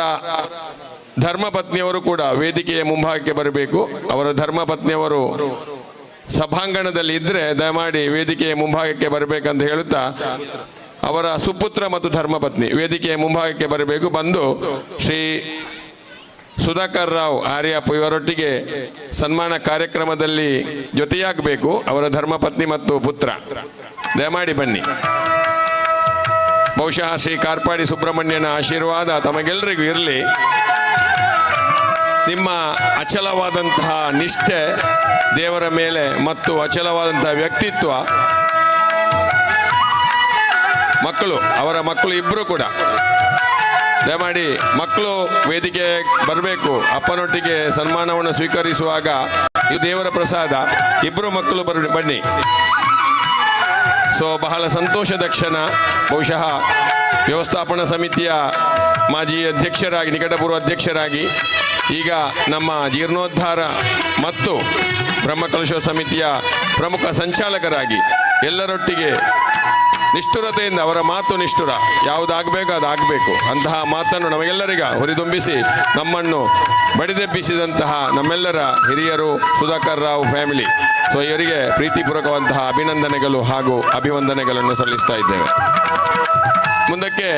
ಧರ್ಮಪತ್ನಿಯವರು ಕೂಡ ವೇದಿಕೆಯ ಮುಂಭಾಗಕ್ಕೆ ಬರಬೇಕು. ಅವರ ಧರ್ಮಪತ್ನಿಯವರು ಸಭಾಂಗಣದಲ್ಲಿ ಇದ್ದರೆ ದಯಮಾಡಿ ವೇದಿಕೆಯ ಮುಂಭಾಗಕ್ಕೆ ಬರಬೇಕಂತ ಹೇಳುತ್ತಾ ಅವರ ಸುಪುತ್ರ ಮತ್ತು ಧರ್ಮಪತ್ನಿ ವೇದಿಕೆಯ ಮುಂಭಾಗಕ್ಕೆ ಬರಬೇಕು. ಬಂದು ಶ್ರೀ ಸುಧಾಕರ್ ರಾವ್ ಆರ್ಯಪ್ಪ ಇವರೊಟ್ಟಿಗೆ ಸನ್ಮಾನ ಕಾರ್ಯಕ್ರಮದಲ್ಲಿ ಜೊತೆಯಾಗಬೇಕು. ಅವರ ಧರ್ಮಪತ್ನಿ ಮತ್ತು ಪುತ್ರ ದಯಮಾಡಿ ಬನ್ನಿ. ಬಹುಶಃ ಶ್ರೀ ಕಾರ್ಪಾಡಿ ಸುಬ್ರಹ್ಮಣ್ಯನ ಆಶೀರ್ವಾದ ತಮಗೆಲ್ಲರಿಗೂ ಇರಲಿ. ನಿಮ್ಮ ಅಚಲವಾದಂತಹ ನಿಷ್ಠೆ ದೇವರ ಮೇಲೆ ಮತ್ತು ಅಚಲವಾದಂತಹ ವ್ಯಕ್ತಿತ್ವ, ಅವರ ಮಕ್ಕಳು ಇಬ್ಬರು ಕೂಡ ದಯಮಾಡಿ ಮಕ್ಕಳು ವೇದಿಕೆ ಬರಬೇಕು. ಅಪ್ಪನೊಟ್ಟಿಗೆ ಸನ್ಮಾನವನ್ನು ಸ್ವೀಕರಿಸುವಾಗ ಇದು ದೇವರ ಪ್ರಸಾದ. ಇಬ್ಬರು ಮಕ್ಕಳು ಬನ್ನಿ. ಸೊ ಬಹಳ ಸಂತೋಷದ ಕ್ಷಣ. ಬಹುಶಃ ವ್ಯವಸ್ಥಾಪನಾ ಸಮಿತಿಯ ಮಾಜಿ ಅಧ್ಯಕ್ಷರಾಗಿ, ನಿಕಟಪೂರ್ವ ಅಧ್ಯಕ್ಷರಾಗಿ, ಈಗ ನಮ್ಮ ಜೀರ್ಣೋದ್ಧಾರ ಮತ್ತು ಬ್ರಹ್ಮಕಲಶ ಸಮಿತಿಯ ಪ್ರಮುಖ ಸಂಚಾಲಕರಾಗಿ ಎಲ್ಲರೊಟ್ಟಿಗೆ ನಿಷ್ಠುರತೆಯಿಂದ, ಅವರ ಮಾತು ನಿಷ್ಠುರ, ಯಾವುದಾಗಬೇಕು ಅದಾಗಬೇಕು ಅಂತಹ ಮಾತನ್ನು ನಮಗೆಲ್ಲರಿಗ ಹುರಿದುಂಬಿಸಿ ನಮ್ಮನ್ನು ಬಡಿದೆಬ್ಬಿಸಿದಂತಹ ನಮ್ಮೆಲ್ಲರ ಹಿರಿಯರು ಸುಧಾಕರ್ ರಾವ್ ಫ್ಯಾಮಿಲಿ, ಸೊ ಇವರಿಗೆ ಪ್ರೀತಿಪೂರ್ವಕವಂತಹ ಅಭಿನಂದನೆಗಳು ಹಾಗೂ ಅಭಿವಂದನೆಗಳನ್ನು ಸಲ್ಲಿಸ್ತಾ ಇದ್ದೇವೆ. ಮುಂದಕ್ಕೆ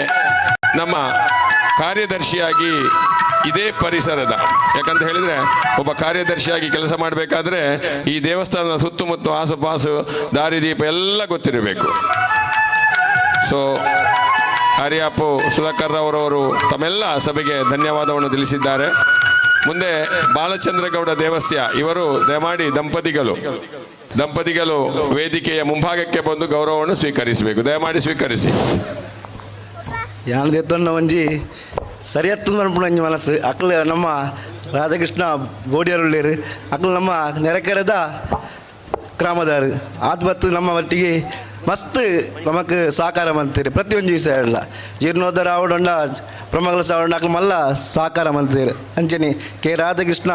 ನಮ್ಮ ಕಾರ್ಯದರ್ಶಿಯಾಗಿ ಇದೇ ಪರಿಸರದ, ಯಾಕಂತ ಹೇಳಿದರೆ ಒಬ್ಬ ಕಾರ್ಯದರ್ಶಿಯಾಗಿ ಕೆಲಸ ಮಾಡಬೇಕಾದ್ರೆ ಈ ದೇವಸ್ಥಾನದ ಸುತ್ತಮುತ್ತ ಆಸುಪಾಸು ದಾರಿದೀಪ ಎಲ್ಲ ಗೊತ್ತಿರಬೇಕು. ಸೊ ಆರ್ಯಪ್ಪು ಸುಧಾಕರ್ ಅವರವರು ತಮ್ಮೆಲ್ಲ ಸಭೆಗೆ ಧನ್ಯವಾದವನ್ನು ತಿಳಿಸಿದ್ದಾರೆ. ಮುಂದೆ ಬಾಲಚಂದ್ರಗೌಡ ದೇವಸ್ಯ ಇವರು ದಯಮಾಡಿ ದಂಪತಿಗಳು ವೇದಿಕೆಯ ಮುಂಭಾಗಕ್ಕೆ ಬಂದು ಗೌರವವನ್ನು ಸ್ವೀಕರಿಸಬೇಕು. ದಯಮಾಡಿ ಸ್ವೀಕರಿಸಿ. ಯಾನದೆತ್ತನ್ನ ಒಂಜಿ ಸರಿಯತ್ತು ಅನ್ಪುಣಂಜಿ ಮನಸ್ಸು ಅಕ್ಕಲು ನಮ್ಮ ರಾಧಾಕೃಷ್ಣ ಬೋಡಿಯರುಳ್ಳೇರು ಅಕ್ಕಲು ನಮ್ಮ ನೆರೆಕೆರೆದ ಗ್ರಾಮದಾರು ಆತ್ಮತ್ತು ನಮ್ಮ ಒಟ್ಟಿಗೆ ಮಸ್ತ್ ನಮಕ್ ಸಹಕಾರ ಮಂತೀರಿ. ಪ್ರತಿಯೊಂದು ದಿವಸ ಹೇಳಲ್ಲ ಜೀರ್ಣೋದ್ಧಾರ ಆವಡಂಡ ಪ್ರಮಗಳ ಸಾವಡ ಅಕ್ಕಲು ಮಲ್ಲ ಸಹಕಾರ ಮಂತೀರಿ ಅಂಚನಿ ಕೆ ರಾಧಾಕೃಷ್ಣ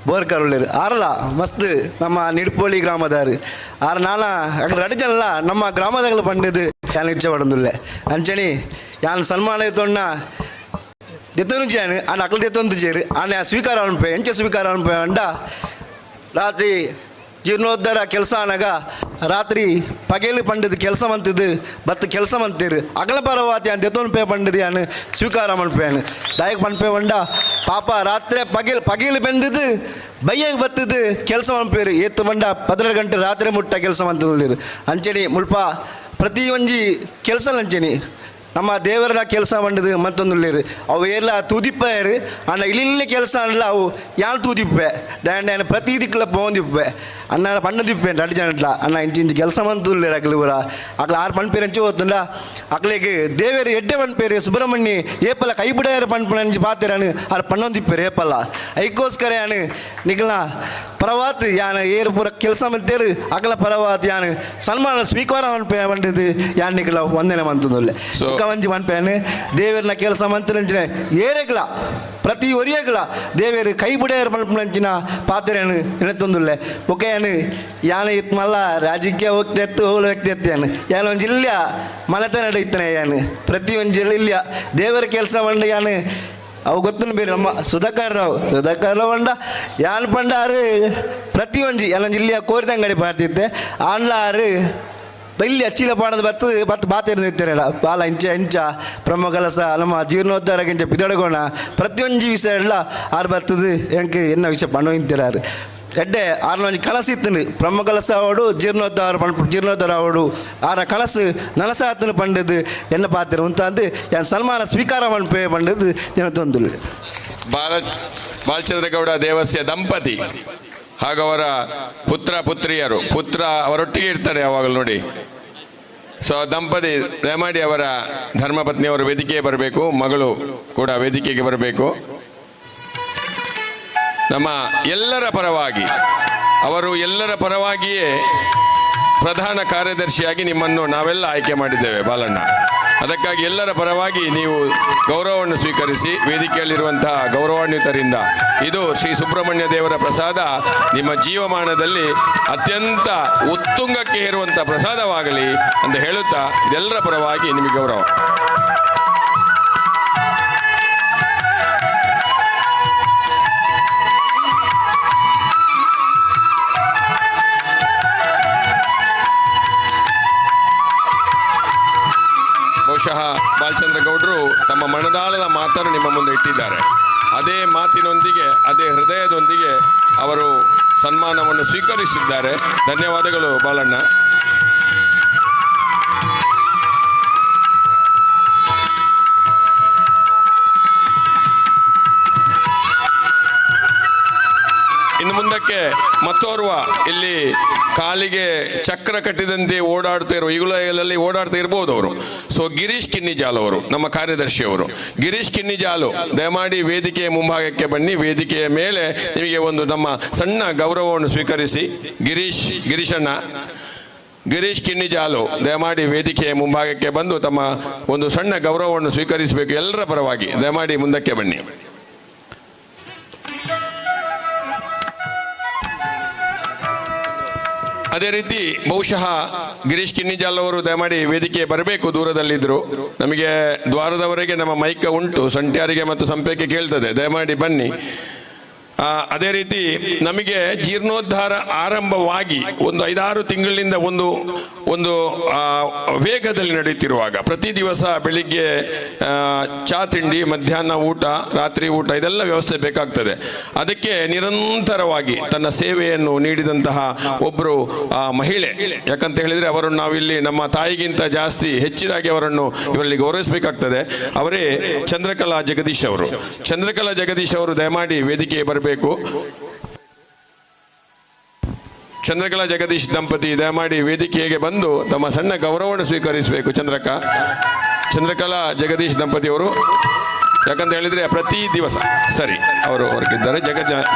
ಬೋರ್ಕರ್ ಉಳ್ಳೇರು ಆರಲ್ಲ ಮಸ್ತ್ ನಮ್ಮ ನಿಡ್ಪೋಳಿ ಗ್ರಾಮದಾರು ಆರು ನಾನ ಅక్కడ ರಡಿಜಲ್ಲ ನಮ್ಮ ಗ್ರಾಮದಾಗಲು ಪಂಡಿದ್ದು ಯಾನ್ ಇಚ್ಛೆ ಪಡೊಂದುಲ್ಲೆ ಅಂಚನಿ ಯಾನ್ ಸನ್ಮಾನ ತೊಣ್ಣ ದೆತ್ತೊಂದು ಆನೆ ಅಕ್ಕಲು ದೆತ್ತೊಂದು ಚೇರು ಆನೆ ಸ್ವೀಕಾರ ಅನ್ಪೆ ಎಂಚ ಸ್ವೀಕಾರ ಅನ್ಪೆ ಅಂಡ ರಾತ್ರಿ ಜೀರ್ಣೋದ್ಧಾರ ಕೆಲಸ ಅನ್ನಾಗ ರಾತ್ರಿ ಪಗೇಲಿ ಪಂಡದು ಕೆಲಸ ಮಂತಿದ್ದು ಬತ್ತು ಕೆಲಸ ಮಂತೀರು ಅಗಲ ಪರವಾತಿ ಅಂತ ಎತ್ತೊಂದು ಪೇ ಪಂಡದು ಯಾನು ಸ್ವೀಕಾರ ಮನ್ಪೇನು ದಾಯಕ ಪನ್ಪೇ ಬಂಡ ಪಾಪ ರಾತ್ರಿ ಪಗೇಲಿ ಬೆಂದಿದ್ದು ಬೈಯಾಗಿ ಬತ್ತದು ಕೆಲಸ ಮನ್ಪೇರು ಎತ್ತು ಬಂಡ 12 ಗಂಟೆ ರಾತ್ರಿ ಮುಟ್ಟ ಕೆಲಸ ಮಂತಿರು ಅಂಚೆನಿ ಮುಲ್ಪ ಪ್ರತಿ ಒಂಜಿ ಕೆಲಸ ಅಂಚೆನಿ ನಮ್ಮ ದೇವರ ಕೆಲಸ ಮಂಡದು ಮತ್ತೊಂದು ಅವು ಎಲ್ಲ ತೂದಿಪ್ಪೇರು ಅಣ್ಣ ಇಲ್ಲಿ ಕೆಲಸ ಅಲ್ಲ ಅವು ಯಾರು ತೂದಿಪ್ಪೆ ದಾಂಡ ಪ್ರತಿ ದಿಕ್ಕಲ ಪೋಂದಿಪ್ಪೆ ಅಣ್ಣ ಪಣ್ಣದಿಪ್ಪೆ ಅಡಿ ಜನಟ್ಲ ಅಣ್ಣ ಇಂಚಿ ಕೆಲಸ ಮಂತುಲ್ಲೇರು ಅಕ್ಲು ಊರ ಅಕ್ಲ ಆರು ಪಣ್ಪೇರು ಹಂಚಿ ಹೋತಂಡ ಅಕ್ಲಿಗೆ ದೇವೇರು ಎಡ್ಡೆ ಪಣ್ಪೇರು ಸುಬ್ರಹ್ಮಣ್ಯ ಏಪಲ ಕೈ ಬಿಡಾರು ಪಣ್ಪಣ ಹಂಚಿ ಪಾತೇರಾನು ಆರು ಪಣ್ಣೊಂದಿಪ್ಪೇರು ಏಪಲ್ಲ ಐಕೋಸ್ಕರ ಯಾನು ನಿಖಲ್ನ ಪರವಾತ್ ಯಾನ ಏರು ಪೂರ ಕೆಲಸ ಮಂತೇರು ಅಕಲ ಪರವಾತ್ ಯಾನು ಸನ್ಮಾನ ಸ್ವೀಕಾರ ಮನ್ಪೇ ಮಂಡದು ಯಾನ್ ನಿಖಲ ಒಂದನೇ ಮಂತುಲ್ಲೆ ಮಂಜಿ ಮನ್ಪೇನು ದೇವರನ ಕೆಲಸ ಮಂತ್ರಂಚಿನ ಏರೆಗ್ಲ ಪ್ರತಿ ಒರಿಯಗ್ಲ ದೇವರು ಕೈ ಬಿಡೇರು ಮಲ್ಪಂಚಿನ ಪಾತ್ರೆನು ಎಣತ್ತೊಂದುಲ್ಲೆ ಬೊಕೆಯನು ಯಾನ ಇತ್ತು ಮಲ್ಲ ರಾಜಕೀಯ ಹೋಗ್ತೆತ್ತು ಹೋಗ್ಲು ವ್ಯಕ್ತಿ ಎತ್ತೇನು ಯಾನು ಒಂದು ಜಿಲ್ಲೆ ಮನೆತ ನಡೆಯುತ್ತಾನೆ ಯಾನು ಪ್ರತಿ ಒಂದು ಜಿಲ್ಲೆ ದೇವರ ಕೆಲಸ ಮಂಡ ಯಾನು ಅವು ಗೊತ್ತು ಬೇರೆ ನಮ್ಮ ಸುಧಾಕರ್ ರಾವ್ ಬಂಡ ಯಾನ್ ಪಂಡಾರು ಪ್ರತಿ ಒಂಜಿ ಎಲ್ಲ ಜಿಲ್ಲೆಯ ಕೋರಿದಂಗಡಿ ಪಾಡ್ತಿದ್ದೆ ಆನ್ಲಾರು ಇಲ್ಲಿ ಅಚ್ಚಿಲ ಪಾಣದ ಬತ್ತು ಬಾತಿರ್ದಿರ್ತಾರಲ್ಲ ಬಾಲ ಇಂಚ ಪ್ರಮ ಕೆಲಸ ನಮ್ಮ ಜೀರ್ಣೋದ್ಧಾರಕ್ಕೆ ಪಿದೊಡಗೋಣ ಪ್ರತಿಯೊಂದು ವಿಷಯ ಎಲ್ಲ ಆರು ಬರ್ತದೆ ಎಂಕ್ ಎನ್ನ ವಿಷಯ ಪಣ್ಣು ಇಂತಿರಾರು ಎಡ್ಡೆ ಆರ್ನೊಂದು ಕನಸಿತ್ತು ಪ್ರಮ ಕೆಲಸ ಅವಡು ಜೀರ್ಣೋದ್ಧಾರ ಅವಡು ಆರ ಕನಸು ನನಸಾತನು ಪಂಡದು ಎನ್ನ ಪಾತ್ರ ಅಂತ ಅಂದು ಯಾನ್ ಸನ್ಮಾನ ಸ್ವೀಕಾರ ಮನ್ಪೇ ಪಂಡದು ಜನ ತೊಂದು ಬಾಲಚಂದ್ರಗೌಡ ದೇವಸ್ಯ ದಂಪತಿ ಹಾಗೂ ಅವರ ಪುತ್ರಿಯರು ಅವರೊಟ್ಟಿಗೆ ಇರ್ತಾರೆ ಯಾವಾಗಲೂ ನೋಡಿ. ಸೊ ದಂಪತಿ ದಯಮಾಡಿ ಅವರ ಧರ್ಮಪತ್ನಿಯವರು ವೇದಿಕೆಗೆ ಬರಬೇಕು, ಮಗಳು ಕೂಡ ವೇದಿಕೆಗೆ ಬರಬೇಕು. ನಮ್ಮ ಎಲ್ಲರ ಪರವಾಗಿ ಅವರು ಎಲ್ಲರ ಪರವಾಗಿಯೇ ಪ್ರಧಾನ ಕಾರ್ಯದರ್ಶಿಯಾಗಿ ನಿಮ್ಮನ್ನು ನಾವೆಲ್ಲ ಆಯ್ಕೆ ಮಾಡಿದ್ದೇವೆ ಬಾಲಣ್ಣ. ಅದಕ್ಕಾಗಿ ಎಲ್ಲರ ಪರವಾಗಿ ನೀವು ಗೌರವವನ್ನು ಸ್ವೀಕರಿಸಿ ವೇದಿಕೆಯಲ್ಲಿರುವಂತಹ ಗೌರವಾನ್ವಿತರಿಂದ ಇದು ಶ್ರೀ ಸುಬ್ರಹ್ಮಣ್ಯ ದೇವರ ಪ್ರಸಾದ ನಿಮ್ಮ ಜೀವಮಾನದಲ್ಲಿ ಅತ್ಯಂತ ಉತ್ತುಂಗಕ್ಕೆ ಏರುವಂಥ ಪ್ರಸಾದವಾಗಲಿ ಅಂತ ಹೇಳುತ್ತಾ ಇದೆಲ್ಲರ ಪರವಾಗಿ ನಿಮಗೆ ಗೌರವ. ಬಹುಶಃ ಬಾಲಚಂದ್ರ ಗೌಡರು ತಮ್ಮ ಮನದಾಳದ ಮಾತನ್ನು ನಿಮ್ಮ ಮುಂದೆ ಇಟ್ಟಿದ್ದಾರೆ. ಅದೇ ಮಾತಿನೊಂದಿಗೆ ಅದೇ ಹೃದಯದೊಂದಿಗೆ ಅವರು ಸನ್ಮಾನವನ್ನು ಸ್ವೀಕರಿಸಿದ್ದಾರೆ. ಧನ್ಯವಾದಗಳು ಬಾಲಣ್ಣ. ಇನ್ನು ಮುಂದಕ್ಕೆ ಮತ್ತೋರ್ವ ಇಲ್ಲಿ ಕಾಲಿಗೆ ಚಕ್ರ ಕಟ್ಟಿದಂತೆ ಓಡಾಡ್ತಾ ಇರೋ ಈಗಲಲ್ಲಿ ಓಡಾಡ್ತಾ ಇರ್ಬೋದು ಅವರು. ಸೊ ಗಿರೀಶ್ ಕಿನ್ನಿಜಾಲ್ ಅವರು ನಮ್ಮ ಕಾರ್ಯದರ್ಶಿಯವರು. ಗಿರೀಶ್ ಕಿನ್ನಿಜಾಲು ದಯಮಾಡಿ ವೇದಿಕೆಯ ಮುಂಭಾಗಕ್ಕೆ ಬನ್ನಿ. ವೇದಿಕೆಯ ಮೇಲೆ ನಿಮಗೆ ಒಂದು ನಮ್ಮ ಸಣ್ಣ ಗೌರವವನ್ನು ಸ್ವೀಕರಿಸಿ. ಗಿರೀಶ್ ಕಿನ್ನಿಜಾಲು ದಯಮಾಡಿ ವೇದಿಕೆಯ ಮುಂಭಾಗಕ್ಕೆ ಬಂದು ತಮ್ಮ ಒಂದು ಸಣ್ಣ ಗೌರವವನ್ನು ಸ್ವೀಕರಿಸಬೇಕು. ಎಲ್ಲರ ಪರವಾಗಿ ದಯಮಾಡಿ ಮುಂದಕ್ಕೆ ಬನ್ನಿ. ಅದೇ ರೀತಿ ಬಹುಶಃ ಗಿರೀಶ್ ಕಿನ್ನಿಜಾಲ್ ಅವರು ದಯಮಾಡಿ ವೇದಿಕೆ ಬರಬೇಕು. ದೂರದಲ್ಲಿದ್ದರು. ನಮಗೆ ದ್ವಾರದವರೆಗೆ ನಮ್ಮ ಮೈಕ ಉಂಟು, ಸಂಟ್ಯಾರಿಗೆ ಮತ್ತು ಸಂಪೆಗೆ ಕೇಳ್ತದೆ. ದಯಮಾಡಿ ಬನ್ನಿ. ಅದೇ ರೀತಿ ನಮಗೆ ಜೀರ್ಣೋದ್ಧಾರ ಆರಂಭವಾಗಿ ಒಂದು 5-6 ತಿಂಗಳಿಂದ ಒಂದು ವೇಗದಲ್ಲಿ ನಡೆಯುತ್ತಿರುವಾಗ ಪ್ರತಿ ದಿವಸ ಬೆಳಿಗ್ಗೆ ಚಾ ತಿಂಡಿ, ಮಧ್ಯಾಹ್ನ ಊಟ, ರಾತ್ರಿ ಊಟ ಇದೆಲ್ಲ ವ್ಯವಸ್ಥೆ ಬೇಕಾಗ್ತದೆ. ಅದಕ್ಕೆ ನಿರಂತರವಾಗಿ ತನ್ನ ಸೇವೆಯನ್ನು ನೀಡಿದಂತಹ ಒಬ್ಬರು ಮಹಿಳೆ, ಯಾಕಂತ ಹೇಳಿದರೆ ಅವರನ್ನು ನಾವಿಲ್ಲಿ ನಮ್ಮ ತಾಯಿಗಿಂತ ಜಾಸ್ತಿ ಹೆಚ್ಚಿನಾಗಿ ಅವರನ್ನು ಇವರಲ್ಲಿ ಗೌರವಿಸಬೇಕಾಗ್ತದೆ. ಅವರೇ ಚಂದ್ರಕಲಾ ಜಗದೀಶ್ ಅವರು. ಚಂದ್ರಕಲಾ ಜಗದೀಶ್ ಅವರು ದಯಮಾಡಿ ವೇದಿಕೆಗೆ ಬರಬೇಕು. ಚಂದ್ರಕಲಾ ಜಗದೀಶ್ ದಂಪತಿ ದಯಮಾಡಿ ವೇದಿಕೆಗೆ ಬಂದು ತಮ್ಮ ಸಣ್ಣ ಗೌರವವನ್ನು ಸ್ವೀಕರಿಸಬೇಕು. ಚಂದ್ರಕಲಾ ಜಗದೀಶ್ ದಂಪತಿಯವರು, ಯಾಕಂತ ಹೇಳಿದರೆ ಪ್ರತಿ ದಿವಸ ಸರಿ ಅವರು ಹೊರಗಿದ್ದಾರೆ.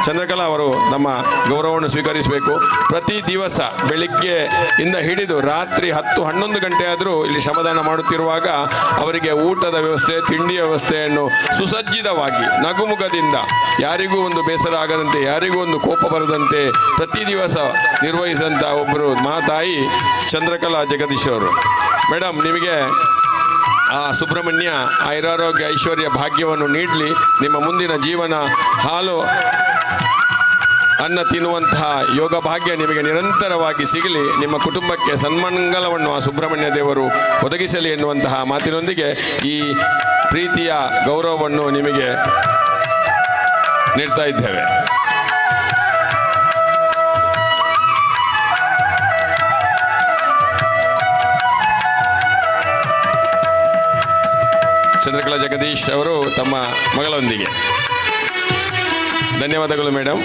ಚಂದ್ರಕಲಾ ಅವರು ನಮ್ಮ ಗೌರವವನ್ನು ಸ್ವೀಕರಿಸಬೇಕು. ಪ್ರತಿ ದಿವಸ ಬೆಳಿಗ್ಗೆ ಇಂದ ಹಿಡಿದು ರಾತ್ರಿ 10-11 ಗಂಟೆ ಆದರೂ ಇಲ್ಲಿ ಶ್ರಮದಾನ ಮಾಡುತ್ತಿರುವಾಗ ಅವರಿಗೆ ಊಟದ ವ್ಯವಸ್ಥೆ, ತಿಂಡಿಯ ವ್ಯವಸ್ಥೆಯನ್ನು ಸುಸಜ್ಜಿತವಾಗಿ ನಗುಮುಖದಿಂದ, ಯಾರಿಗೂ ಒಂದು ಬೇಸರ ಆಗದಂತೆ, ಯಾರಿಗೂ ಒಂದು ಕೋಪ ಬರದಂತೆ ಪ್ರತಿ ದಿವಸ ನಿರ್ವಹಿಸಿದಂಥ ಒಬ್ಬರು ಮಾತಾಯಿ ಚಂದ್ರಕಲಾ ಜಗದೀಶ್ ಅವರು. ಮೇಡಮ್, ನಿಮಗೆ ಆ ಸುಬ್ರಹ್ಮಣ್ಯ ಆಯುರಾರೋಗ್ಯ ಐಶ್ವರ್ಯ ಭಾಗ್ಯವನ್ನು ನೀಡಲಿ. ನಿಮ್ಮ ಮುಂದಿನ ಜೀವನ ಅನ್ನ ತಿನ್ನುವಂತಹ ಯೋಗ ಭಾಗ್ಯ ನಿಮಗೆ ನಿರಂತರವಾಗಿ ಸಿಗಲಿ, ನಿಮ್ಮ ಕುಟುಂಬಕ್ಕೆ ಸನ್ಮಂಗಲವನ್ನು ಆ ಸುಬ್ರಹ್ಮಣ್ಯ ದೇವರು ಒದಗಿಸಲಿ ಎನ್ನುವಂತಹ ಮಾತಿನೊಂದಿಗೆ ಈ ಪ್ರೀತಿಯ ಗೌರವವನ್ನು ನಿಮಗೆ ನೀಡ್ತಾ ಇದ್ದೇವೆ. ಚಂದ್ರಕಲಾ ಜಗದೀಶ್ ಅವರು ತಮ್ಮ ಮಗಳೊಂದಿಗೆ. ಧನ್ಯವಾದಗಳು ಮೇಡಮ್.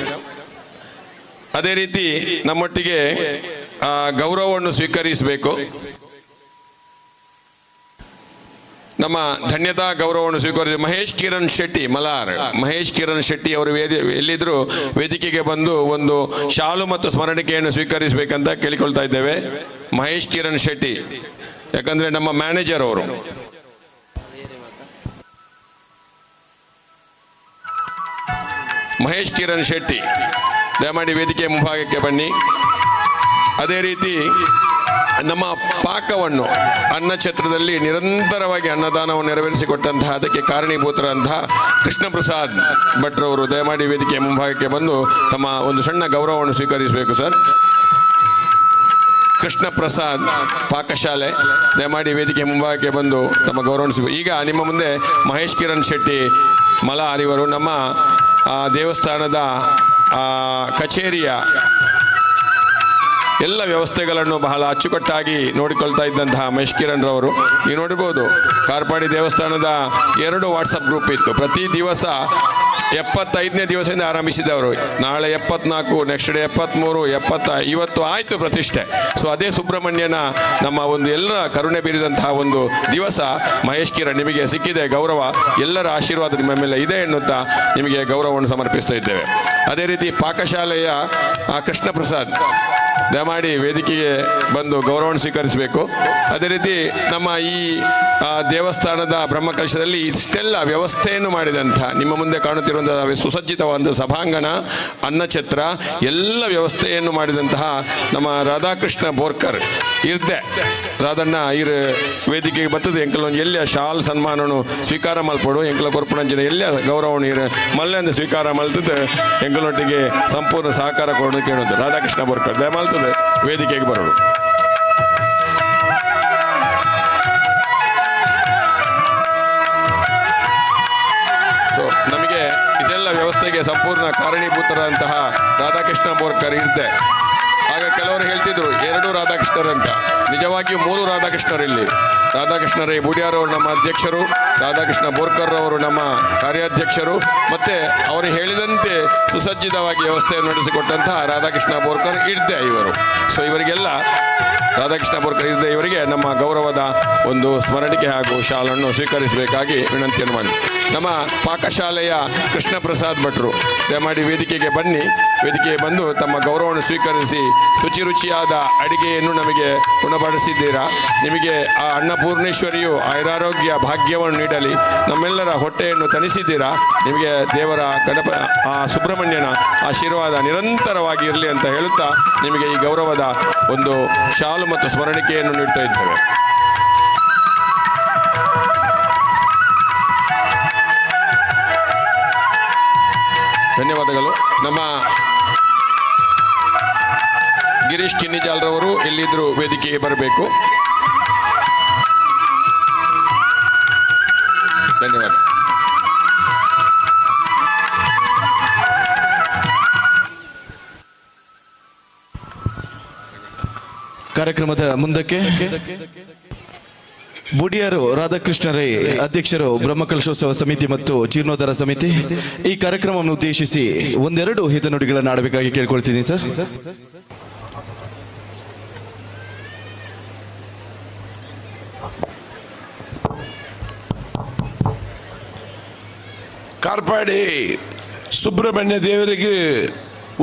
ಅದೇ ರೀತಿ ನಮ್ಮೊಟ್ಟಿಗೆ ಗೌರವವನ್ನು ಸ್ವೀಕರಿಸಬೇಕು. ನಮ್ಮ ಧನ್ಯತಾ ಗೌರವವನ್ನು ಸ್ವೀಕರಿಸಿ ಮಹೇಶ್ ಕಿರಣ್ ಶೆಟ್ಟಿ ಮಲಾರ್, ಮಹೇಶ್ ಕಿರಣ್ ಶೆಟ್ಟಿ ಅವರು ಎಲ್ಲಿದ್ರು ವೇದಿಕೆಗೆ ಬಂದು ಒಂದು ಶಾಲು ಮತ್ತು ಸ್ಮರಣಿಕೆಯನ್ನು ಸ್ವೀಕರಿಸಬೇಕಂತ ಕೇಳಿಕೊಳ್ತಾ ಇದ್ದೇವೆ. ಮಹೇಶ್ ಕಿರಣ್ ಶೆಟ್ಟಿ, ಯಾಕಂದ್ರೆ ನಮ್ಮ ಮ್ಯಾನೇಜರ್ ಅವರು. ಮಹೇಶ್ ಕಿರಣ್ ಶೆಟ್ಟಿ ದಯಮಾಡಿ ವೇದಿಕೆ ಮುಂಭಾಗಕ್ಕೆ ಬನ್ನಿ. ಅದೇ ರೀತಿ ನಮ್ಮ ಪಾಕವನ್ನು ಅನ್ನಛತ್ರದಲ್ಲಿ ನಿರಂತರವಾಗಿ ಅನ್ನದಾನವನ್ನು ನೆರವೇರಿಸಿಕೊಟ್ಟಂತಹ ಅದಕ್ಕೆ ಕಾರಣೀಭೂತರಂತಹ ಕೃಷ್ಣ ಪ್ರಸಾದ್ ಭಟ್ರವರು ದಯಮಾಡಿ ವೇದಿಕೆ ಮುಂಭಾಗಕ್ಕೆ ಬಂದು ತಮ್ಮ ಒಂದು ಸಣ್ಣ ಗೌರವವನ್ನು ಸ್ವೀಕರಿಸಬೇಕು ಸರ್. ಕೃಷ್ಣ ಪ್ರಸಾದ್ ಪಾಕಶಾಲೆ ದಯಮಾಡಿ ವೇದಿಕೆ ಮುಂಭಾಗಕ್ಕೆ ಬಂದು ತಮ್ಮ ಗೌರವವನ್ನು ಸ್ವೀಕರಿಸಿ. ಈಗ ನಿಮ್ಮ ಮುಂದೆ ಮಹೇಶ್ ಕಿರಣ್ ಶೆಟ್ಟಿ ಮಲಾರ್ ಇವರು ನಮ್ಮ ದೇವಸ್ಥಾನದ ಕಚೇರಿಯ ಎಲ್ಲ ವ್ಯವಸ್ಥೆಗಳನ್ನು ಬಹಳ ಅಚ್ಚುಕಟ್ಟಾಗಿ ನೋಡಿಕೊಳ್ತಾ ಇದ್ದಂತಹ ಮಹೇಶ್ ಕಿರಣ್ ರವರು. ನೀವು ನೋಡಿರ್ಬೋದು, ಕಾರ್ಪಾಡಿ ದೇವಸ್ಥಾನದ 2 ವಾಟ್ಸಪ್ ಗ್ರೂಪ್ ಇತ್ತು. ಪ್ರತಿ ದಿವಸ 75ನೇ ದಿವಸದಿಂದ ಆರಂಭಿಸಿದವರು. ನಾಳೆ 74, ನೆಕ್ಸ್ಟ್ ಡೇ 73, 70, ಇವತ್ತು ಆಯಿತು ಪ್ರತಿಷ್ಠೆ. ಸೊ ಅದೇ ಸುಬ್ರಹ್ಮಣ್ಯನ ನಮ್ಮ ಒಂದು ಎಲ್ಲರ ಕರುಣೆ ಬೀರಿದಂತಹ ಒಂದು ದಿವಸ ಮಹೇಶ್ ಕಿರಣ್, ನಿಮಗೆ ಸಿಕ್ಕಿದೆ ಗೌರವ. ಎಲ್ಲರ ಆಶೀರ್ವಾದ ನಿಮ್ಮ ಮೇಲೆ ಇದೆ ಎನ್ನುತ್ತಾ ನಿಮಗೆ ಗೌರವವನ್ನು ಸಮರ್ಪಿಸ್ತಾ ಇದ್ದೇವೆ. ಅದೇ ರೀತಿ ಪಾಕಶಾಲೆಯ ಕೃಷ್ಣ ಪ್ರಸಾದ್ ದಯಮಾಡಿ ವೇದಿಕೆಗೆ ಬಂದು ಗೌರವವನ್ನು ಸ್ವೀಕರಿಸಬೇಕು. ಅದೇ ರೀತಿ ನಮ್ಮ ಈ ದೇವಸ್ಥಾನದ ಬ್ರಹ್ಮಕಲಶದಲ್ಲಿ ಇಷ್ಟೆಲ್ಲ ವ್ಯವಸ್ಥೆಯನ್ನು ಮಾಡಿದಂಥ ನಿಮ್ಮ ಮುಂದೆ ಕಾಣುತ್ತಿರುವಂತಹ ಸುಸಜ್ಜಿತವಾದ ಸಭಾಂಗಣ, ಅನ್ನಛತ್ರ ಎಲ್ಲ ವ್ಯವಸ್ಥೆಯನ್ನು ಮಾಡಿದಂತಹ ನಮ್ಮ ರಾಧಾಕೃಷ್ಣ ಬೋರ್ಕರ್ ಇರ್ದೆ ರಾಧಣ್ಣ ಇರು ವೇದಿಕೆಗೆ ಬರ್ತದೆ. ಎಂಕಲೊಂದು ಎಲ್ಲ ಶಾಲ್ ಸನ್ಮಾನನು ಸ್ವೀಕಾರ ಮಲ್ಪಡು ಎಂಕಲ ಕೊರ್ಪಣಂಚಿನ ಎಲ್ಲ ಗೌರವವನ್ನು ಇರು ಮಲ್ಲೆಂದು ಸ್ವೀಕಾರ ಮಲ್ತದೆ ಎಂಕಲೊಟ್ಟಿಗೆ ಸಂಪೂರ್ಣ ಸಹಕಾರ ಕೊಡೋದು ಕೇಳೋದು. ರಾಧಾಕೃಷ್ಣ ಬೋರ್ಕರ್ ದಯಮಾಲ್ತದೆ ವೇದಿಕೆಗೆ ಬರೋದು. ಸೊ ನಮಗೆ ಇದೆಲ್ಲ ವ್ಯವಸ್ಥೆಗೆ ಸಂಪೂರ್ಣ ಕಾರಣೀಭೂತರಂತಹ ರಾಧಾಕೃಷ್ಣ ಬೋರ್ಕರ್ ಇರ್ದೆ. ಆಗ ಕೆಲವರು ಹೇಳ್ತಿದ್ರು 2 ರಾಧಾಕೃಷ್ಣರಂತ, ನಿಜವಾಗಿಯೂ 3 ರಾಧಾಕೃಷ್ಣರಿಲ್ಲಿ. ರಾಧಾಕೃಷ್ಣ ರೈ ಬುಡಿಯಾರವರು ನಮ್ಮ ಅಧ್ಯಕ್ಷರು, ರಾಧಾಕೃಷ್ಣ ಬೋರ್ಕರ್ ಅವರು ನಮ್ಮ ಕಾರ್ಯಾಧ್ಯಕ್ಷರು, ಮತ್ತು ಅವರು ಹೇಳಿದಂತೆ ಸುಸಜ್ಜಿತವಾಗಿ ವ್ಯವಸ್ಥೆಯನ್ನು ನಡೆಸಿಕೊಟ್ಟಂತಹ ರಾಧಾಕೃಷ್ಣ ಬೋರ್ಕರ್ ಇರ್ದೆ ಇವರು. ಸೊ ಇವರಿಗೆಲ್ಲ ರಾಧಾಕೃಷ್ಣ ಬೋರ್ಕರ್ ಇರ್ದೆ ಇವರಿಗೆ ನಮ್ಮ ಗೌರವದ ಒಂದು ಸ್ಮರಣಿಕೆ ಹಾಗೂ ಶಾಲನ್ನು ಸ್ವೀಕರಿಸಬೇಕಾಗಿ ವಿನಂತಿಯನ್ನು ಮಾಡಿ. ನಮ್ಮ ಪಾಕಶಾಲೆಯ ಕೃಷ್ಣ ಪ್ರಸಾದ್ ಭಟ್ರು ದಯಮಾಡಿ ವೇದಿಕೆಗೆ ಬನ್ನಿ. ವೇದಿಕೆಗೆ ಬಂದು ತಮ್ಮ ಗೌರವವನ್ನು ಸ್ವೀಕರಿಸಿ ಶುಚಿ ರುಚಿಯಾದ ಅಡಿಗೆಯನ್ನು ನಮಗೆ ಗುಣಪಡಿಸಿದ್ದೀರಾ. ನಿಮಗೆ ಆ ಅನ್ನಪೂರ್ಣೇಶ್ವರಿಯು ಆಯುರಾರೋಗ್ಯ ಭಾಗ್ಯವನ್ನು ನೀಡಲಿ, ನಮ್ಮೆಲ್ಲರ ಹೊಟ್ಟೆಯನ್ನು ತಣಿಸಿದ್ದೀರಾ. ನಿಮಗೆ ದೇವರ ಆ ಸುಬ್ರಹ್ಮಣ್ಯನ ಆಶೀರ್ವಾದ ನಿರಂತರವಾಗಿ ಇರಲಿ ಅಂತ ಹೇಳುತ್ತಾ ನಿಮಗೆ ಈ ಗೌರವದ ಒಂದು ಶಾಲು ಮತ್ತು ಸ್ಮರಣಿಕೆಯನ್ನು ನೀಡ್ತಾ ಇದ್ದೇವೆ. ಧನ್ಯವಾದಗಳು. ನಮ್ಮ ಗಿರೀಶ್ ಕಿನ್ನಿಜಾಲ್ರವರು ಎಲ್ಲಿದ್ದರೂ ವೇದಿಕೆಗೆ ಬರಬೇಕು. ಧನ್ಯವಾದ. ಕಾರ್ಯಕ್ರಮದ ಮುಂದಕ್ಕೆ ಬುಡಿಯಾರು ರಾಧಾಕೃಷ್ಣ ರೈ ಅಧ್ಯಕ್ಷರು ಬ್ರಹ್ಮಕಲಶೋತ್ಸವ ಸಮಿತಿ ಮತ್ತು ಜೀರ್ಣೋದ್ಧಾರ ಸಮಿತಿ ಈ ಕಾರ್ಯಕ್ರಮವನ್ನು ಉದ್ದೇಶಿಸಿ 1-2 ಹಿತನುಡಿಗಳನ್ನು ಆಡಬೇಕಾಗಿ ಕೇಳ್ಕೊಳ್ತೀನಿ ಸರ್. ಕಾರ್ಪಾಡಿ ಸುಬ್ರಹ್ಮಣ್ಯ ದೇವರಿಗೆ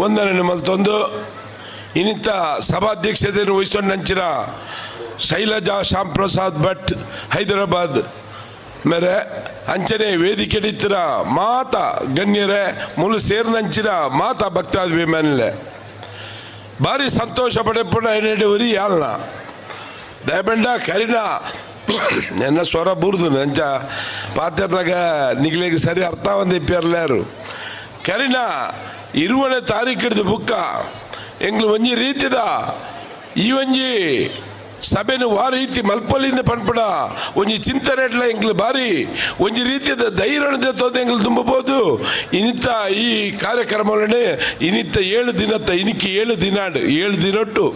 ವಂದನೆ ಮಲ್ತೊಂದು ಇನ್ನಿತ್ತ ಸಭಾಧ್ಯಕ್ಷತೆಯನ್ನು ವಹಿಸೊಂಡಂಚಿನ ಶೈಲಜಾ ಶ್ಯಾಮ್ ಪ್ರಸಾದ್ ಭಟ್ ಹೈದರಾಬಾದ್ ಮೇರೆ ಅಂಚನೆ ವೇದಿಕೆ ನಿತ್ತಿನ ಮಾತ ಗಣ್ಯರೇ ಮುಲು ಸೇರ್ನಂಚಿನ ಮಾತ ಭಕ್ತಾಭಿಮಾನಿಲೆ ಭಾರಿ ಸಂತೋಷ ಪಡೆಪುಣ ಎನ್ನಡಿ ಯಾಲ್ನ ದಯಬಂಡ ಕರಿನ ನನ್ನ ಸ್ವರ ಬುರ್ದು ನಂಚ ಪಾತ್ರನಾಗ ನಿಗ್ಲಿಗೆ ಸರಿ ಅರ್ಥ ಒಂದು ಇಪ್ಪಿರ್ಲಾರು ಕರಿನ ಇರುವನೆ ತಾರೀಕು ಹಿಡಿದು ಬುಕ್ಕ ಎಂಗ್ಲು ಒಂಜಿ ರೀತಿದ ಈ ಒಂಜಿ ಸಭೆನು ವಾ ರೀತಿ ಮಲ್ಪಲ್ಲಿಂದ ಪನ್ಪಡ ಒಂಜಿ ಚಿಂತನೆ ಎಂಗ್ಲು ಬಾರಿ ಒಂಜಿ ರೀತಿಯ ಧೈರ್ಯದ ತೋದ ಎಂಗ್ಲು ತುಂಬಬಹುದು. ಇನ್ನಿತ್ತ ಈ ಕಾರ್ಯಕ್ರಮಗಳನ್ನೇ ಇನ್ನಿತ್ತ 7 ದಿನತ್ತ ಇನಿಕ್ಕೆ 7 ದಿನೊಟ್ಟು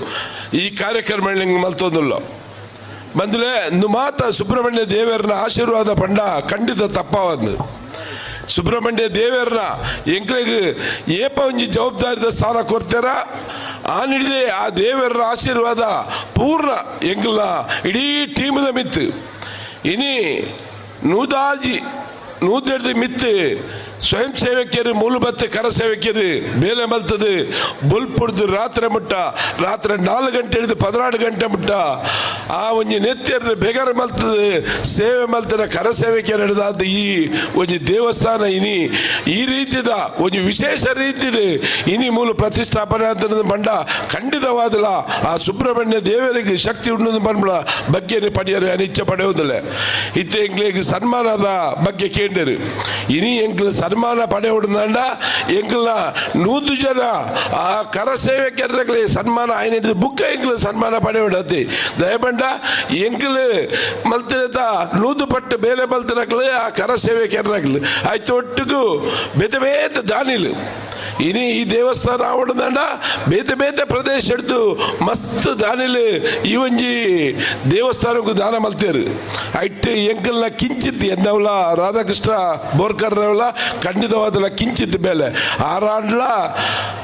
ಈ ಕಾರ್ಯಕ್ರಮ ಮಲ್ತೋದಿಲ್ಲ ಬಂದ್ರೆ ಇಂದು ಮಾತ ಸುಬ್ರಹ್ಮಣ್ಯ ದೇವರನ ಆಶೀರ್ವಾದ ಪಂಡ ಖಂಡಿತ ತಪ್ಪವದು. ಸುಬ್ರಹ್ಮಣ್ಯ ದೇವರನ್ನ ಎಂಕ್ಲೆಗೆ ಏಪ ಒಂಜಿ ಜವಾಬ್ದಾರಿದ ಸ್ಥಾನ ಕೊಡ್ತಾರ ಆ ನಿಡಿದೆ ಆ ದೇವರ ಆಶೀರ್ವಾದ ಪೂರ್ಣ ಎಂಕ್ಲ ಇಡೀ ಟೀಮದ ಮಿತ್ತು ಇನಿ ನೂದೆಡ್ದು ಮಿತ್ತು ಸ್ವಯಂ ಸೇವಕಿಯರು ಮೂಲಭತ್ತೆ ಕರ ಸೇವಕಿಯರು ಬೇಲೆ ಮಲ್ತದು ಬುಲ್ಪುಡ್ದು ರಾತ್ರಿ 4 ಗಂಟೆ ಹಿಡಿದು 16 ಗಂಟೆ ಮುಟ್ಟ ಆ ಒಂಜಿ ನೆತ್ತಿಯರ ಬೆಗರ ಮಲ್ತದು ಸೇವೆ ಮಲ್ತನ ಕರ ಸೇವಕಿಯರು ಹಿಡಿದಾದ ಈ ಒಂಜಿ ದೇವಸ್ಥಾನ ಇನಿ ಈ ರೀತಿದ ಒಂಜಿ ವಿಶೇಷ ರೀತಿ ಇನಿ ಮೂಲ ಪ್ರತಿಷ್ಠಾಪನೆ ಅಂತ ಪಂಡ ಖಂಡಿತವಾದಲ್ಲ ಆ ಸುಬ್ರಹ್ಮಣ್ಯ ದೇವರಿಗೆ ಶಕ್ತಿ ಉಂಡು ಪಂಡ ಬಗ್ಗೆ ಪಡೆಯರು ಅನಿಚ್ಛೆ ಪಡೆಯುವುದಿಲ್ಲ. ಇತ್ತೆ ಎಂಗ್ಲಿಗೆ ಸನ್ಮಾನದ ಬಗ್ಗೆ ಕೇಂದ್ರರು ಇನಿ ಎಂಗ್ಲ ಸನ್ಮಾನ ಪಡೆಯುವುದಂಡ ಎಂಗ್ಲ 100 ಜನ ಆ ಕರ ಸೇವಕರಿಗೆ ಸನ್ಮಾನ ಆಯ್ನ ಹಿಡಿದು ಬುಕ್ಕ ಎಂಗ್ಲ ಸನ್ಮಾನ ಪಡೆಯುವುದತಿ ದಯಪಂಡ ಎಂಗ್ಲು ಮಲ್ತಿನ 100 ಪಟ್ಟು ಬೇಲೆ ಮಲ್ತಿನಕ್ಲೆ ಆ ಕರ ಸೇವಕರಾಗ್ಲಿ ಆಯ್ತು ಒಟ್ಟಿಗೂ ಬೇತೆ ಬೇತೆ ದಾನಿಲು ಇನಿ ಈ ದೇವಸ್ಥಾನ ಆವಡದಂಡ ಬೇತೆ ಪ್ರದೇಶ ಹಿಡಿದು ಮಸ್ತ್ ದಾನಿಲು ಈ ಒಂಜಿ ದೇವಸ್ಥಾನಕ್ಕೂ ದಾನ ಮಲ್ತೇರು ಐಟ್ ಎಂಕಲ್ನ ಕಿಂಚಿತ್ ಎನ್ನವಲ ರಾಧಾಕೃಷ್ಣ ಬೋರ್ಕರ್ನವಲ ಖಂಡಿತವಾದಲ್ಲ ಕಿಂಚಿತ್ ಬೇಲೆ ಆರಾಂಡ್ಲ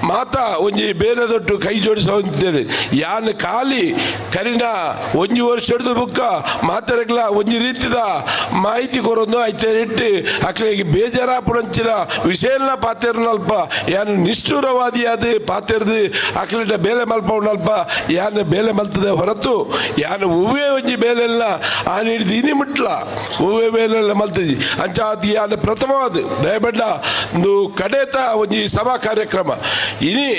ಮಾತಾ ಒಂಜಿ ಬೇರೆ ದೊಡ್ಡ ಕೈ ಜೋಡಿಸೋಂತೇಳಿ ಯಾನ್ ಖಾಲಿ ಕರಿನ ಒಂಜಿ ವರ್ಷ ಹಿಡಿದು ಬುಕ್ಕ ಮಾತಾಡಕ್ಲ ಒಂಜಿ ರೀತಿದ ಮಾಹಿತಿ ಕೊರೊಂದು ಐತೆ ಇಟ್ಟು ಅಕ್ಲಿಗೆ ಬೇಜಾರಾಪುರಂಚಿನ ವಿಷಯನ ಪಾತೇರ್ನಲ್ಪ ಯಾನು ನಿಷ್ಠುರವಾದಿ ಅದು ಪಾತೆರ್ದು ಅಕ್ಲಿಟ ಬೇಲೆ ಮಲ್ಪ ಉಂಡಲ್ಪ ಯಾನು ಬೇಲೆ ಮಲ್ತದೆ ಹೊರತು ಯಾನು ಹೂವೇ ಒಂಜಿ ಬೇಲೆಲ್ಲ ಆ ಹಿಡಿದು ಇನಿ ಮುಟ್ಲ ಹೂವೇ ಬೇಲೆಲ್ಲ ಮಲ್ತದಿ ಅಂಚಾತಿ ಯಾನು ಪ್ರಥಮವಾದ ದಯಬಡ್ಡ ಒಂದು ಕಡೆತ ಒಂಜಿ ಸಭಾ ಕಾರ್ಯಕ್ರಮ ಇನಿ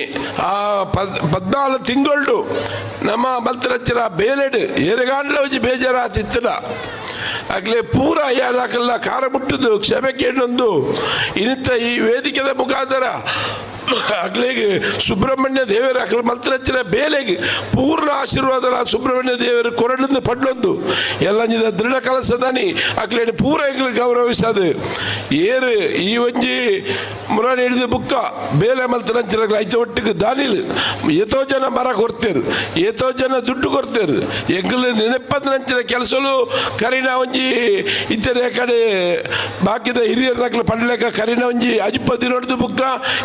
ಆ 14 ತಿಂಗಳು ನಮ್ಮ ಮಲ್ತರಚ್ಚಿನ ಬೇಲೆಡ್ ಏರೆಗಾಂಡ್ಲ ಒಂಜಿ ಬೇಜಾರಾತಿತ್ತನ ಆಗ್ಲೇ ಪೂರ ಯಾರಲ್ಲ ಕಾರ ಮುಟ್ಟದು ಕ್ಷಮೆ ಕೇಳೊಂದು ಇನ್ನಿತ್ತ ಈ ವೇದಿಕೆದ ಮುಖಾಂತರ ಆಗ್ಲೇಗೆ ಸುಬ್ರಹ್ಮಣ್ಯ ದೇವರ ಅಕ್ಲ ಮಲ್ತರಚ್ಚಿನ ಬೇಲೆಗೆ ಪೂರ್ಣ ಆಶೀರ್ವಾದ ಸುಬ್ರಹ್ಮಣ್ಯ ದೇವರ ಕೊರಡೊಂದು ಪಡ್ಲೊಂದು ಎಲ್ಲ ದೃಢ ಕಲಸದಾನಿ ಅಕ್ಲೇನೆ ಪೂರ ಎಂಗ್ಲು ಗೌರವಿಸದು ಏರು ಈ ಒಂಜಿ ಮುರಾನ್ ಹಿಡಿದು ಬುಕ್ಕ ಬೇಲೆ ಮಲ್ತರಂಚಿನ ಐತ ಒಟ್ಟಿಗೆ ದಾನಿಲು ಎತೋ ಜನ ಮರ ಕೊಡ್ತೇರು ಎತೋ ಜನ ದುಡ್ಡು ಕೊಡ್ತೇರು ಎಂಗ್ಲು ನೆನಪಂಚಿನ ಕೆಲಸಲು ಕರಿನ ಒಂಜಿ ಇತರೆ ಕಡೆ ಬಾಕಿದ ಹಿರಿಯರ್ನಕ್ಲ ಪಡ್ಲೆಕ ಕರಿನ ಒಂಜಿ ಅಜಿಪದಿ ನೋಡಿದ ಬುಕ್ಕ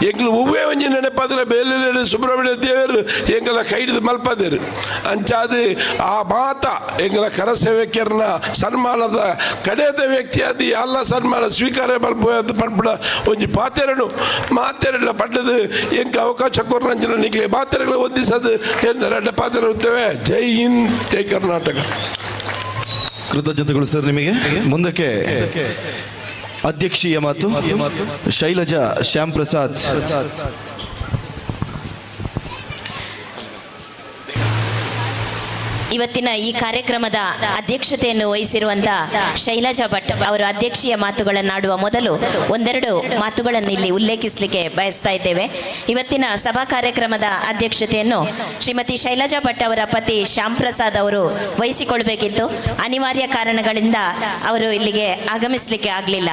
ಎಂಗ್ಲು ಹೂವೇ ಒಂಜಿ ನೆನಪಾದ್ರೆ ಬೇಲೆ ಸುಬ್ರಹ್ಮಣ್ಯ ದೇವರು ಎಂಗಲ ಕೈಡಿದು ಮಲ್ಪದೇರು ಅಂಚಾದು ಆ ಮಾತ ಎಂಗಲ ಕರ ಸೇವಕಿಯರ್ನ ಸನ್ಮಾನದ ಕಡೆಯದ ವ್ಯಕ್ತಿ ಅದು ಎಲ್ಲ ಸನ್ಮಾನ ಸ್ವೀಕಾರ ಮಲ್ಪದ ಪಡ್ಬಿಡ ಒಂಜಿ ಪಾತೆರನು ಮಾತೆರಲ್ಲ ಪಡ್ಡದು ಎಂಕ ಅವಕಾಶ ಕೊರ್ನಂಚಿನ ನಿಕ್ಲೆ ಮಾತೆರೆಗಳ ಹೊಂದಿಸದು ಎರಡು ಪಾತ್ರ ಇರ್ತೇವೆ. ಜೈ ಹಿಂದ್, ಜೈ ಕರ್ನಾಟಕ. ಕೃತಜ್ಞತೆಗಳು ಸರ್ ನಿಮಗೆ. ಮುಂದಕ್ಕೆ ಅಧ್ಯಕ್ಷೀಯ ಮಾತು ಶೈಲಜಾ ಶ್ಯಾಮ್ ಪ್ರಸಾದ್. ಇವತ್ತಿನ ಈ ಕಾರ್ಯಕ್ರಮದ ಅಧ್ಯಕ್ಷತೆಯನ್ನು ವಹಿಸಿರುವಂತಹ ಶೈಲಜಾ ಭಟ್ ಅವರು ಅಧ್ಯಕ್ಷೀಯ ಮಾತುಗಳನ್ನಾಡುವ ಮೊದಲು ಒಂದೆರಡು ಮಾತುಗಳನ್ನು ಇಲ್ಲಿ ಉಲ್ಲೇಖಿಸಲಿಕ್ಕೆ ಬಯಸ್ತಾ ಇದ್ದೇವೆ. ಇವತ್ತಿನ ಸಭಾ ಕಾರ್ಯಕ್ರಮದ ಅಧ್ಯಕ್ಷತೆಯನ್ನು ಶ್ರೀಮತಿ ಶೈಲಜಾ ಭಟ್ ಅವರ ಪತಿ ಶ್ಯಾಮ್ ಪ್ರಸಾದ್ ಅವರು ವಹಿಸಿಕೊಳ್ಬೇಕಿತ್ತು. ಅನಿವಾರ್ಯ ಕಾರಣಗಳಿಂದ ಅವರು ಇಲ್ಲಿಗೆ ಆಗಮಿಸಲಿಕ್ಕೆ ಆಗಲಿಲ್ಲ.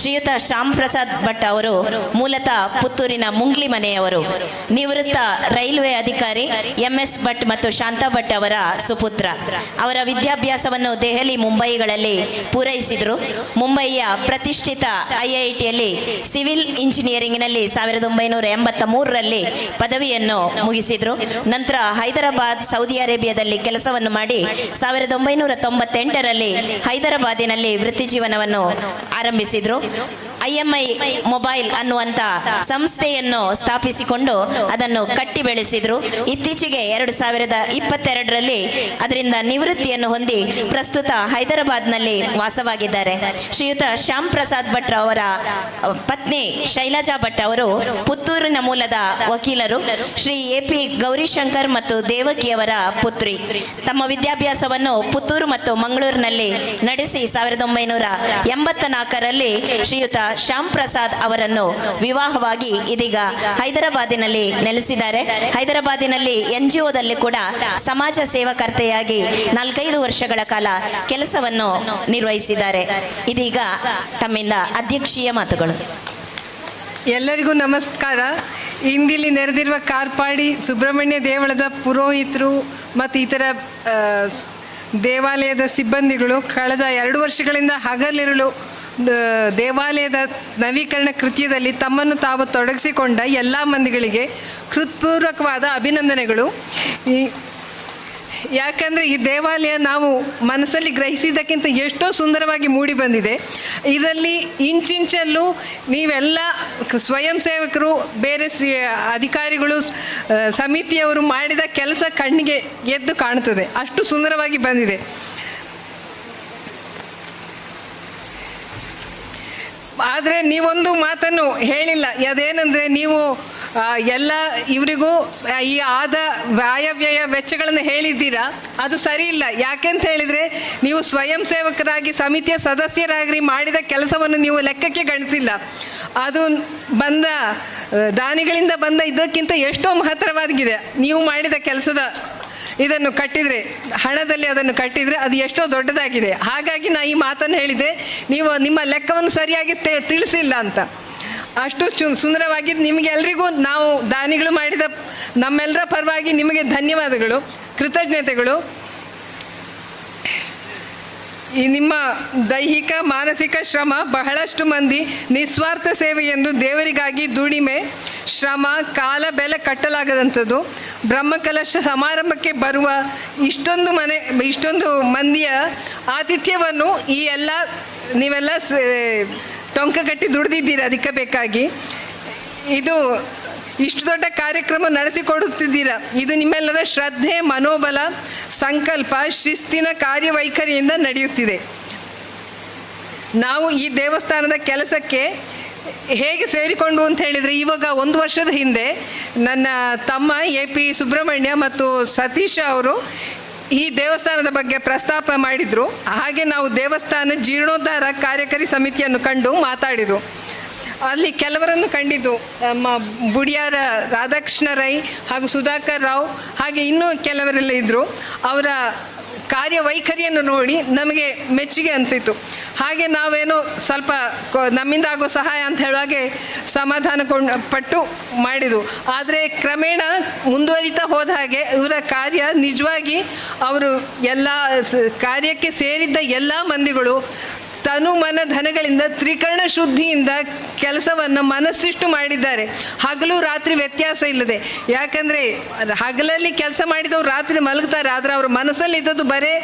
ಶ್ರೀಯುತ ಶ್ಯಾಮ್ ಪ್ರಸಾದ್ ಭಟ್ ಅವರು ಮೂಲತಃ ಪುತ್ತೂರಿನ ಮುಂಗ್ಲಿ ಮನೆಯವರು. ನಿವೃತ್ತ ರೈಲ್ವೆ ಅಧಿಕಾರಿ MS ಭಟ್ ಮತ್ತು ಶಾಂತಾ ಭಟ್ ಅವರ ಸುಪುತ್ರ. ಅವರ ವಿದ್ಯಾಭ್ಯಾಸವನ್ನು ದೆಹಲಿ, ಮುಂಬೈಗಳಲ್ಲಿ ಪೂರೈಸಿದರು. ಮುಂಬಯಿಯ ಪ್ರತಿಷ್ಠಿತ IITಯಲ್ಲಿ ಸಿವಿಲ್ ಇಂಜಿನಿಯರಿಂಗ್ನಲ್ಲಿ 1983ರಲ್ಲಿ ಪದವಿಯನ್ನು ಮುಗಿಸಿದರು. ನಂತರ ಹೈದರಾಬಾದ್, ಸೌದಿ ಅರೇಬಿಯಾದಲ್ಲಿ ಕೆಲಸವನ್ನು ಮಾಡಿ 1998ರಲ್ಲಿ ಹೈದರಾಬಾದಿನಲ್ಲಿ ವೃತ್ತಿ ಜೀವನವನ್ನು ಆರಂಭಿಸಿದರು. IMI ಮೊಬೈಲ್ ಅನ್ನುವಂಥ ಸಂಸ್ಥೆಯನ್ನು ಸ್ಥಾಪಿಸಿಕೊಂಡು ಅದನ್ನು ಕಟ್ಟಿ ಬೆಳೆಸಿದರು. ಇತ್ತೀಚೆಗೆ 2022ರಲ್ಲಿ ಅದರಿಂದ ನಿವೃತ್ತಿಯನ್ನು ಹೊಂದಿ ಪ್ರಸ್ತುತ ಹೈದರಾಬಾದ್ನಲ್ಲಿ ವಾಸವಾಗಿದ್ದಾರೆ. ಶ್ರೀಯುತ ಶ್ಯಾಮ್ ಪ್ರಸಾದ್ ಭಟ್ ಅವರ ಪತ್ನಿ ಶೈಲಜಾ ಭಟ್ ಅವರು ಪುತ್ತೂರಿನ ಮೂಲದ ವಕೀಲರು. ಶ್ರೀ AP ಗೌರಿಶಂಕರ್ ಮತ್ತು ದೇವಕಿಯವರ ಪುತ್ರಿ. ತಮ್ಮ ವಿದ್ಯಾಭ್ಯಾಸವನ್ನು ಪುತ್ತೂರು ಮತ್ತು ಮಂಗಳೂರಿನಲ್ಲಿ ನಡೆಸಿ 1984ರಲ್ಲಿ ಶ್ರೀಯುತ ಶ್ಯಾಮ್ ಪ್ರಸಾದ್ ಅವರನ್ನು ವಿವಾಹವಾಗಿ ಇದೀಗ ಹೈದರಾಬಾದಿನಲ್ಲಿ ನೆಲೆಸಿದ್ದಾರೆ. ಹೈದರಾಬಾದಿನಲ್ಲಿ NGOದಲ್ಲಿ ಕೂಡ ಸಮಾಜ ಸೇವಕರ್ತೆಯಾಗಿ 4-5 ವರ್ಷಗಳ ಕಾಲ ಕೆಲಸವನ್ನು ನಿರ್ವಹಿಸಿದ್ದಾರೆ. ಇದೀಗ ತಮ್ಮಿಂದ ಅಧ್ಯಕ್ಷೀಯ ಮಾತುಗಳು. ಎಲ್ಲರಿಗೂ ನಮಸ್ಕಾರ. ಇಂದಿಲ್ಲಿ ನೆರೆದಿರುವ ಕಾರ್ಪಾಡಿ ಸುಬ್ರಹ್ಮಣ್ಯ ದೇವಳದ ಪುರೋಹಿತರು ಮತ್ತು ಇತರ ದೇವಾಲಯದ ಸಿಬ್ಬಂದಿಗಳು ಕಳೆದ 2 ವರ್ಷಗಳಿಂದ ಹಗಲಿರುಳು ದೇವಾಲಯದ ನವೀಕರಣ ಕೃತ್ಯದಲ್ಲಿ ತಮ್ಮನ್ನು ತಾವು ತೊಡಗಿಸಿಕೊಂಡ ಎಲ್ಲ ಮಂದಿಗಳಿಗೆ ಹೃತ್ಪೂರ್ವಕವಾದ ಅಭಿನಂದನೆಗಳು. ಯಾಕಂದರೆ ಈ ದೇವಾಲಯ ನಾವು ಮನಸ್ಸಲ್ಲಿ ಗ್ರಹಿಸಿದ್ದಕ್ಕಿಂತ ಎಷ್ಟೋ ಸುಂದರವಾಗಿ ಮೂಡಿ ಬಂದಿದೆ. ಇದರಲ್ಲಿ ಇಂಚಿಂಚಲ್ಲೂ ನೀವೆಲ್ಲ ಸ್ವಯಂ ಸೇವಕರು, ಬೇರೆ ಅಧಿಕಾರಿಗಳು, ಸಮಿತಿಯವರು ಮಾಡಿದ ಕೆಲಸ ಕಣ್ಣಿಗೆ ಎದ್ದು ಕಾಣುತ್ತದೆ, ಅಷ್ಟು ಸುಂದರವಾಗಿ ಬಂದಿದೆ. ಆದರೆ ನೀವೊಂದು ಮಾತನ್ನು ಹೇಳಿಲ್ಲ, ಅದೇನೆಂದರೆ ನೀವು ಎಲ್ಲ ಇವರಿಗೂ ಈ ವಾಯವ್ಯಯ ವೆಚ್ಚಗಳನ್ನು ಹೇಳಿದ್ದೀರಾ, ಅದು ಸರಿ ಇಲ್ಲ. ಯಾಕೆಂತ ಹೇಳಿದರೆ ನೀವು ಸ್ವಯಂ ಸೇವಕರಾಗಿ ಸಮಿತಿಯ ಸದಸ್ಯರಾಗಿ ಮಾಡಿದ ಕೆಲಸವನ್ನು ನೀವು ಲೆಕ್ಕಕ್ಕೆ ಗಣಿಸಿಲ್ಲ. ಅದು ಬಂದ ದಾನಿಗಳಿಂದ ಬಂದ ಇದಕ್ಕಿಂತ ಎಷ್ಟೋ ಮಹತ್ತರವಾಗಿದೆ. ನೀವು ಮಾಡಿದ ಕೆಲಸದ ಇದನ್ನು ಕಟ್ಟಿದರೆ, ಹಣದಲ್ಲಿ ಅದನ್ನು ಕಟ್ಟಿದರೆ ಅದು ಎಷ್ಟೋ ದೊಡ್ಡದಾಗಿದೆ. ಹಾಗಾಗಿ ನಾನು ಈ ಮಾತನ್ನು ಹೇಳಿದೆ, ನೀವು ನಿಮ್ಮ ಲೆಕ್ಕವನ್ನು ಸರಿಯಾಗಿ ತಿಳಿಸಿಲ್ಲ ಅಂತ. ಅಷ್ಟು ಸುಂದರವಾಗಿ ನಿಮಗೆಲ್ಲರಿಗೂ ನಾವು ದಾನಿಗಳು ಮಾಡಿದ ನಮ್ಮೆಲ್ಲರ ಪರವಾಗಿ ನಿಮಗೆ ಧನ್ಯವಾದಗಳು, ಕೃತಜ್ಞತೆಗಳು. ಈ ನಿಮ್ಮ ದೈಹಿಕ ಮಾನಸಿಕ ಶ್ರಮ, ಬಹಳಷ್ಟು ಮಂದಿ ನಿಸ್ವಾರ್ಥ ಸೇವೆ ಎಂದು ದೇವರಿಗಾಗಿ ದುಡಿಮೆ, ಶ್ರಮ, ಕಾಲ ಬೆಲೆ ಕಟ್ಟಲಾಗದಂಥದ್ದು. ಬ್ರಹ್ಮಕಲಶ ಸಮಾರಂಭಕ್ಕೆ ಬರುವ ಇಷ್ಟೊಂದು ಮಂದಿಯ ಆತಿಥ್ಯವನ್ನು ಈ ಎಲ್ಲ ನೀವೆಲ್ಲ ಟೊಂಕ ಕಟ್ಟಿ ದುಡಿದಿದ್ದೀರಿ ಅದಕ್ಕೆ ಬೇಕಾಗಿ. ಇದು ಇಷ್ಟು ದೊಡ್ಡ ಕಾರ್ಯಕ್ರಮ ನಡೆಸಿಕೊಡುತ್ತಿದ್ದೀರಾ. ಇದು ನಿಮ್ಮೆಲ್ಲರ ಶ್ರದ್ಧೆ, ಮನೋಬಲ, ಸಂಕಲ್ಪ, ಶಿಸ್ತಿನ ಕಾರ್ಯವೈಖರಿಯಿಂದ ನಡೆಯುತ್ತಿದೆ. ನಾವು ಈ ದೇವಸ್ಥಾನದ ಕೆಲಸಕ್ಕೆ ಹೇಗೆ ಸೇರಿಕೊಂಡು ಅಂತ ಹೇಳಿದರೆ, ಇವಾಗ 1 ವರ್ಷದ ಹಿಂದೆ ನನ್ನ ತಮ್ಮ AP ಸುಬ್ರಹ್ಮಣ್ಯ ಮತ್ತು ಸತೀಶ್ ಅವರು ಈ ದೇವಸ್ಥಾನದ ಬಗ್ಗೆ ಪ್ರಸ್ತಾಪ ಮಾಡಿದರು. ಹಾಗೆ ನಾವು ದೇವಸ್ಥಾನ ಜೀರ್ಣೋದ್ಧಾರ ಕಾರ್ಯಕಾರಿ ಸಮಿತಿಯನ್ನು ಕಂಡು ಮಾತಾಡಿದ್ದು. ಅಲ್ಲಿ ಕೆಲವರನ್ನು ಕಂಡಿದ್ದು, ನಮ್ಮ ಬುಡಿಯಾರ ರಾಧಾಕೃಷ್ಣ ರೈ ಹಾಗೂ ಸುಧಾಕರ್ ರಾವ್, ಹಾಗೆ ಇನ್ನೂ ಕೆಲವರೆಲ್ಲ ಇದ್ದರು. ಅವರ ಕಾರ್ಯವೈಖರಿಯನ್ನು ನೋಡಿ ನಮಗೆ ಮೆಚ್ಚುಗೆ ಅನಿಸಿತು. ಹಾಗೆ ನಾವೇನೋ ಸ್ವಲ್ಪ ನಮ್ಮಿಂದ ಆಗೋ ಸಹಾಯ ಅಂತ ಹೇಳುವಾಗೆ ಸಮಾಧಾನ ಪಟ್ಟು ಮಾಡಿದ್ದು. ಆದರೆ ಕ್ರಮೇಣ ಮುಂದುವರಿತಾ ಹೋದ ಹಾಗೆ ಇವರ ಕಾರ್ಯ ನಿಜವಾಗಿ ಅವರು ಎಲ್ಲ ಕಾರ್ಯಕ್ಕೆ ಸೇರಿದ್ದ ಎಲ್ಲ ಮಂದಿಗಳು ತನು ಮನ ಧನಗಳಿಂದ ತ್ರಿಕರಣ ಶುದ್ಧಿಯಿಂದ ಕೆಲಸವನ್ನು ಮನಸ್ಸಿಷ್ಟು ಮಾಡಿದ್ದಾರೆ. ಹಗಲು ರಾತ್ರಿ ವ್ಯತ್ಯಾಸ ಇಲ್ಲದೆ. ಯಾಕಂದರೆ ಹಗಲಲ್ಲಿ ಕೆಲಸ ಮಾಡಿದವರು ರಾತ್ರಿ ಮಲಗ್ತಾರೆ, ಆದರೆ ಅವ್ರ ಮನಸ್ಸಲ್ಲಿ ಇದ್ದದ್ದು ಬರೇ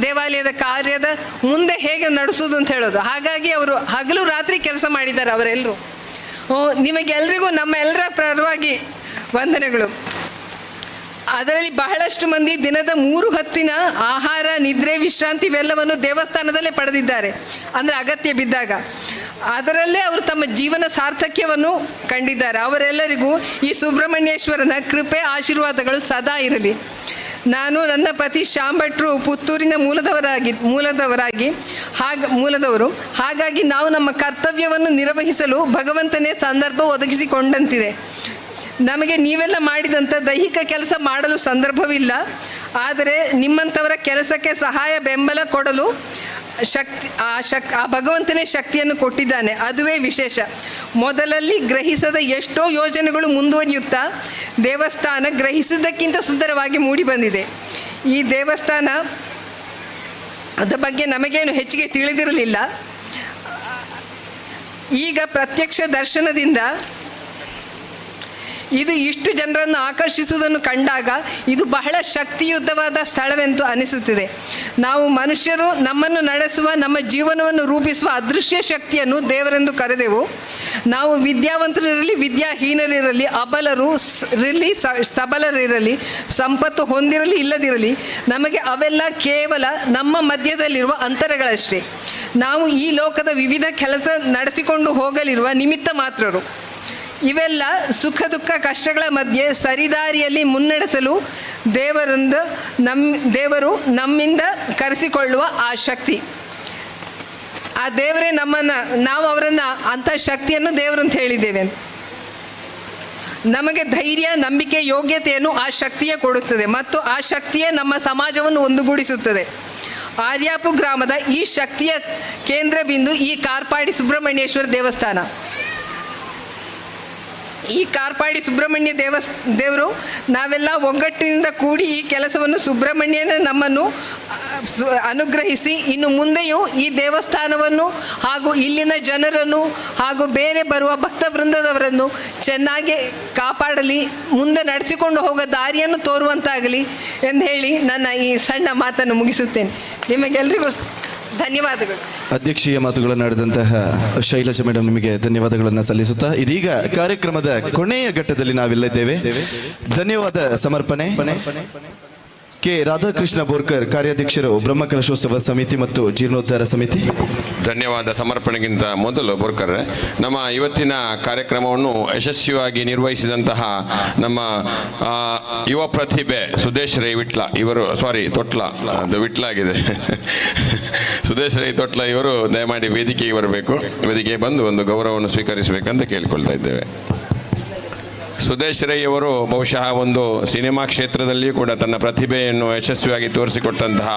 ದೇವಾಲಯದ ಕಾರ್ಯದ ಮುಂದೆ ಹೇಗೆ ನಡೆಸೋದು ಅಂತ ಹೇಳೋದು. ಹಾಗಾಗಿ ಅವರು ಹಗಲು ರಾತ್ರಿ ಕೆಲಸ ಮಾಡಿದ್ದಾರೆ ಅವರೆಲ್ಲರೂ. ನಿಮಗೆಲ್ರಿಗೂ ನಮ್ಮ ಎಲ್ಲರ ಪರವಾಗಿ ವಂದನೆಗಳು. ಅದರಲ್ಲಿ ಬಹಳಷ್ಟು ಮಂದಿ ದಿನದ 3 ಹೊತ್ತಿನ ಆಹಾರ, ನಿದ್ರೆ, ವಿಶ್ರಾಂತಿ ಇವೆಲ್ಲವನ್ನು ದೇವಸ್ಥಾನದಲ್ಲೇ ಪಡೆದಿದ್ದಾರೆ, ಅಂದರೆ ಅಗತ್ಯ ಬಿದ್ದಾಗ. ಅದರಲ್ಲೇ ಅವರು ತಮ್ಮ ಜೀವನ ಸಾರ್ಥಕ್ಯವನ್ನು ಕಂಡಿದ್ದಾರೆ. ಅವರೆಲ್ಲರಿಗೂ ಈ ಸುಬ್ರಹ್ಮಣ್ಯೇಶ್ವರನ ಕೃಪೆ, ಆಶೀರ್ವಾದಗಳು ಸದಾ ಇರಲಿ. ನಾನು ನನ್ನ ಪತಿ ಶ್ಯಾಮ್ ಭಟ್ರು ಪುತ್ತೂರಿನ ಮೂಲದವರು. ಹಾಗಾಗಿ ನಾವು ನಮ್ಮ ಕರ್ತವ್ಯವನ್ನು ನಿರ್ವಹಿಸಲು ಭಗವಂತನೇ ಸಂದರ್ಭ ಒದಗಿಸಿಕೊಂಡಂತಿದೆ. ನಮಗೆ ನೀವೆಲ್ಲ ಮಾಡಿದಂಥ ದೈಹಿಕ ಕೆಲಸ ಮಾಡಲು ಸಂದರ್ಭವಿಲ್ಲ, ಆದರೆ ನಿಮ್ಮಂಥವರ ಕೆಲಸಕ್ಕೆ ಸಹಾಯ ಬೆಂಬಲ ಕೊಡಲು ಆ ಭಗವಂತನೇ ಶಕ್ತಿಯನ್ನು ಕೊಟ್ಟಿದ್ದಾನೆ. ಅದುವೇ ವಿಶೇಷ. ಮೊದಲಲ್ಲಿ ಗ್ರಹಿಸದ ಎಷ್ಟೋ ಯೋಜನೆಗಳು ಮುಂದುವರಿಯುತ್ತಾ ದೇವಸ್ಥಾನ ಗ್ರಹಿಸಿದ್ದಕ್ಕಿಂತ ಸುಂದರವಾಗಿ ಮೂಡಿ ಬಂದಿದೆ. ಈ ದೇವಸ್ಥಾನ ಅದರ ಬಗ್ಗೆ ನಮಗೇನು ಹೆಚ್ಚಿಗೆ ತಿಳಿದಿರಲಿಲ್ಲ. ಈಗ ಪ್ರತ್ಯಕ್ಷ ದರ್ಶನದಿಂದ ಇದು ಇಷ್ಟು ಜನರನ್ನು ಆಕರ್ಷಿಸುವುದನ್ನು ಕಂಡಾಗ ಇದು ಬಹಳ ಶಕ್ತಿಯುತವಾದ ಸ್ಥಳವೆಂದು ಅನಿಸುತ್ತಿದೆ. ನಾವು ಮನುಷ್ಯರು ನಮ್ಮನ್ನು ನಡೆಸುವ, ನಮ್ಮ ಜೀವನವನ್ನು ರೂಪಿಸುವ ಅದೃಶ್ಯ ಶಕ್ತಿಯನ್ನು ದೇವರೆಂದು ಕರೆದೆವು. ನಾವು ವಿದ್ಯಾವಂತರಿರಲಿ, ವಿದ್ಯಾಹೀನರಿರಲಿ, ಅಬಲರು ಇರಲಿ, ಸಬಲರಿರಲಿ, ಸಂಪತ್ತು ಹೊಂದಿರಲಿ ಇಲ್ಲದಿರಲಿ, ನಮಗೆ ಅವೆಲ್ಲ ಕೇವಲ ನಮ್ಮ ಮಧ್ಯದಲ್ಲಿರುವ ಅಂತರಗಳಷ್ಟೇ. ನಾವು ಈ ಲೋಕದ ವಿವಿಧ ಕೆಲಸ ನಡೆಸಿಕೊಂಡು ಹೋಗಲಿರುವ ನಿಮಿತ್ತ ಮಾತ್ರರು. ಇವೆಲ್ಲ ಸುಖ ದುಃಖ ಕಷ್ಟಗಳ ಮಧ್ಯೆ ಸರಿದಾರಿಯಲ್ಲಿ ಮುನ್ನಡೆಸಲು ದೇವರು ನಮ್ಮಿಂದ ಕರೆಸಿಕೊಳ್ಳುವ ಆ ಶಕ್ತಿ. ಆ ದೇವರೇ ನಾವು ಅವರನ್ನು ಅಂಥ ಶಕ್ತಿಯನ್ನು ದೇವರು ಅಂತ ಹೇಳಿದ್ದೇವೆ. ನಮಗೆ ಧೈರ್ಯ, ನಂಬಿಕೆ, ಯೋಗ್ಯತೆಯನ್ನು ಆ ಶಕ್ತಿಯೇ ಕೊಡುತ್ತದೆ ಮತ್ತು ಆ ಶಕ್ತಿಯೇ ನಮ್ಮ ಸಮಾಜವನ್ನು ಒಂದುಗೂಡಿಸುತ್ತದೆ. ಆರ್ಯಾಪು ಗ್ರಾಮದ ಈ ಶಕ್ತಿಯ ಕೇಂದ್ರ ಬಿಂದು ಈ ಕಾರ್ಪಾಡಿ ಸುಬ್ರಹ್ಮಣ್ಯೇಶ್ವರ ದೇವಸ್ಥಾನ. ಈ ಕಾರ್ಪಾಡಿ ಸುಬ್ರಹ್ಮಣ್ಯ ದೇವರು ನಾವೆಲ್ಲ ಒಗ್ಗಟ್ಟಿನಿಂದ ಕೂಡಿ ಈ ಕೆಲಸವನ್ನು ಸುಬ್ರಹ್ಮಣ್ಯನ ನಮ್ಮನ್ನು ಅನುಗ್ರಹಿಸಿ ಇನ್ನು ಮುಂದೆಯೂ ಈ ದೇವಸ್ಥಾನವನ್ನು ಹಾಗೂ ಇಲ್ಲಿನ ಜನರನ್ನು ಹಾಗೂ ಬೇರೆ ಬರುವ ಭಕ್ತ ವೃಂದದವರನ್ನು ಚೆನ್ನಾಗಿ ಕಾಪಾಡಲಿ, ಮುಂದೆ ನಡೆಸಿಕೊಂಡು ಹೋಗೋ ದಾರಿಯನ್ನು ತೋರುವಂತಾಗಲಿ ಎಂದು ಹೇಳಿ ನನ್ನ ಈ ಸಣ್ಣ ಮಾತನ್ನು ಮುಗಿಸುತ್ತೇನೆ. ನಿಮಗೆಲ್ಲರಿಗೂ ಧನ್ಯವಾದಗಳು. ಅಧ್ಯಕ್ಷೀಯ ಮಾತುಗಳನ್ನು ಆಡಿದಂತಹ ಶೈಲಜಾ ಮೇಡಮ್ ನಿಮಗೆ ಧನ್ಯವಾದಗಳನ್ನು ಸಲ್ಲಿಸುತ್ತಾ ಇದೀಗ ಕಾರ್ಯಕ್ರಮದ ಕೊನೆಯ ಘಟ್ಟದಲ್ಲಿ ನಾವಿಲ್ಲಿದ್ದೇವೆ. ಧನ್ಯವಾದ ಸಮರ್ಪಣೆ ಕೆ ರಾಧಾಕೃಷ್ಣ ಬೋರ್ಕರ್, ಕಾರ್ಯಾಧ್ಯಕ್ಷರು ಬ್ರಹ್ಮಕಲಶೋತ್ಸವ ಸಮಿತಿ ಮತ್ತು ಜೀರ್ಣೋದ್ಧಾರ ಸಮಿತಿ. ಧನ್ಯವಾದ ಸಮರ್ಪಣೆಗಿಂತ ಮೊದಲು ಬೋರ್ಕರ್, ನಮ್ಮ ಇವತ್ತಿನ ಕಾರ್ಯಕ್ರಮವನ್ನು ಯಶಸ್ವಿಯಾಗಿ ನಿರ್ವಹಿಸಿದಂತಹ ನಮ್ಮ ಯುವ ಪ್ರತಿಭೆ ಸುದೇಶ್ ರೈ ವಿಟ್ಲ ಇವರು, ತೊಟ್ಲ, ಅದು ವಿಟ್ಲ ಆಗಿದೆ, ಸುದೇಶ್ ರೈ ತೊಟ್ಲ ಇವರು ದಯಮಾಡಿ ವೇದಿಕೆಗೆ ಬರಬೇಕು. ವೇದಿಕೆಗೆ ಬಂದು ಒಂದು ಗೌರವವನ್ನು ಸ್ವೀಕರಿಸಬೇಕಂತ ಕೇಳಿಕೊಳ್ತಾ ಇದ್ದೇವೆ. ಸುದೇಶ್ ರೈ ಅವರು ಬಹುಶಃ ಒಂದು ಸಿನಿಮಾ ಕ್ಷೇತ್ರದಲ್ಲಿಯೂ ಕೂಡ ತನ್ನ ಪ್ರತಿಭೆಯನ್ನು ಯಶಸ್ವಿಯಾಗಿ ತೋರಿಸಿಕೊಟ್ಟಂತಹ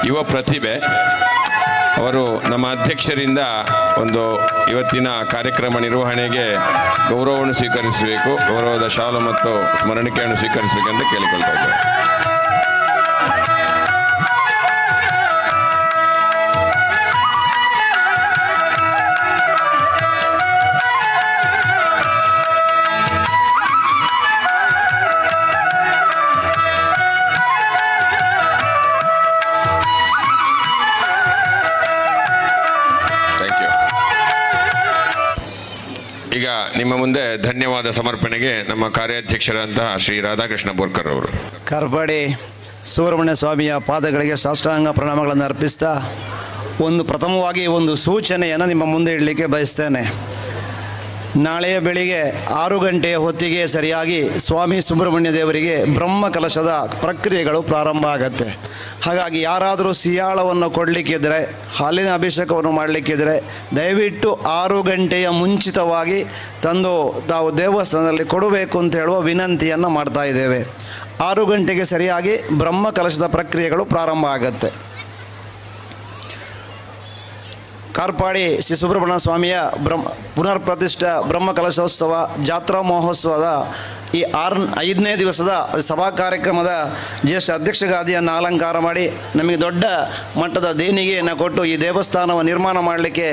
ಯುವ ಪ್ರತಿಭೆ. ಅವರು ನಮ್ಮ ಅಧ್ಯಕ್ಷರಿಂದ ಒಂದು ಇವತ್ತಿನ ಕಾರ್ಯಕ್ರಮ ನಿರ್ವಹಣೆಗೆ ಗೌರವವನ್ನು ಸ್ವೀಕರಿಸಬೇಕು, ಗೌರವದ ಶಾಲು ಮತ್ತು ಸ್ಮರಣಿಕೆಯನ್ನು ಸ್ವೀಕರಿಸಬೇಕಂತ ಕೇಳಿಕೊಳ್ತಾ ಇದ್ದೇವೆ. ಈಗ ನಿಮ್ಮ ಮುಂದೆ ಧನ್ಯವಾದ ಸಮರ್ಪಣೆಗೆ ನಮ್ಮ ಕಾರ್ಯಾಧ್ಯಕ್ಷರಾದಂತಹ ಶ್ರೀ ರಾಧಾಕೃಷ್ಣ ಬೋರ್ಕರ್ ಅವರು. ಕಾರ್ಪಾಡಿ ಸುಬ್ರಹ್ಮಣ್ಯ ಸ್ವಾಮಿಯ ಪಾದಗಳಿಗೆ ಸಾಷ್ಟಾಂಗ ಪ್ರಣಾಮಗಳನ್ನು ಅರ್ಪಿಸ್ತಾ ಪ್ರಥಮವಾಗಿ ಒಂದು ಸೂಚನೆಯನ್ನು ನಿಮ್ಮ ಮುಂದೆ ಇಡಲಿಕ್ಕೆ ಬಯಸ್ತೇನೆ. ನಾಳೆಯ ಬೆಳಿಗ್ಗೆ 6 ಗಂಟೆಯ ಹೊತ್ತಿಗೆ ಸರಿಯಾಗಿ ಸ್ವಾಮಿ ಸುಬ್ರಹ್ಮಣ್ಯ ದೇವರಿಗೆ ಬ್ರಹ್ಮ ಕಲಶದ ಪ್ರಕ್ರಿಯೆಗಳು ಪ್ರಾರಂಭ ಆಗುತ್ತೆ. ಹಾಗಾಗಿ ಯಾರಾದರೂ ಸಿಯಾಳವನ್ನು ಕೊಡಲಿಕ್ಕಿದ್ರೆ, ಹಾಲಿನ ಅಭಿಷೇಕವನ್ನು ಮಾಡಲಿಕ್ಕಿದ್ರೆ ದಯವಿಟ್ಟು 6 ಗಂಟೆಯ ಮುಂಚಿತವಾಗಿ ತಂದು ತಾವು ದೇವಸ್ಥಾನದಲ್ಲಿ ಕೊಡಬೇಕು ಅಂತ ಹೇಳುವ ವಿನಂತಿಯನ್ನು ಮಾಡ್ತಾ ಇದ್ದೇವೆ. 6 ಗಂಟೆಗೆ ಸರಿಯಾಗಿ ಬ್ರಹ್ಮ ಕಲಶದ ಪ್ರಕ್ರಿಯೆಗಳು ಪ್ರಾರಂಭ ಆಗುತ್ತೆ. ಕಾರ್ಪಾಡಿ ಶ್ರೀ ಸುಬ್ರಹ್ಮಣ್ಯ ಸ್ವಾಮಿಯ ಪುನರ್ ಪ್ರತಿಷ್ಠಾ ಬ್ರಹ್ಮ ಕಲಶೋತ್ಸವ ಜಾತ್ರಾ ಮಹೋತ್ಸವದ ಈ 5ನೇ ದಿವಸದ ಸಭಾ ಕಾರ್ಯಕ್ರಮದ ಜ್ಯೇಷ್ಠ ಅಧ್ಯಕ್ಷಗಾದಿಯನ್ನು ಅಲಂಕಾರ ಮಾಡಿ ನಮಗೆ ದೊಡ್ಡ ಮಟ್ಟದ ದೇಣಿಗೆಯನ್ನು ಕೊಟ್ಟು ಈ ದೇವಸ್ಥಾನವನ್ನು ನಿರ್ಮಾಣ ಮಾಡಲಿಕ್ಕೆ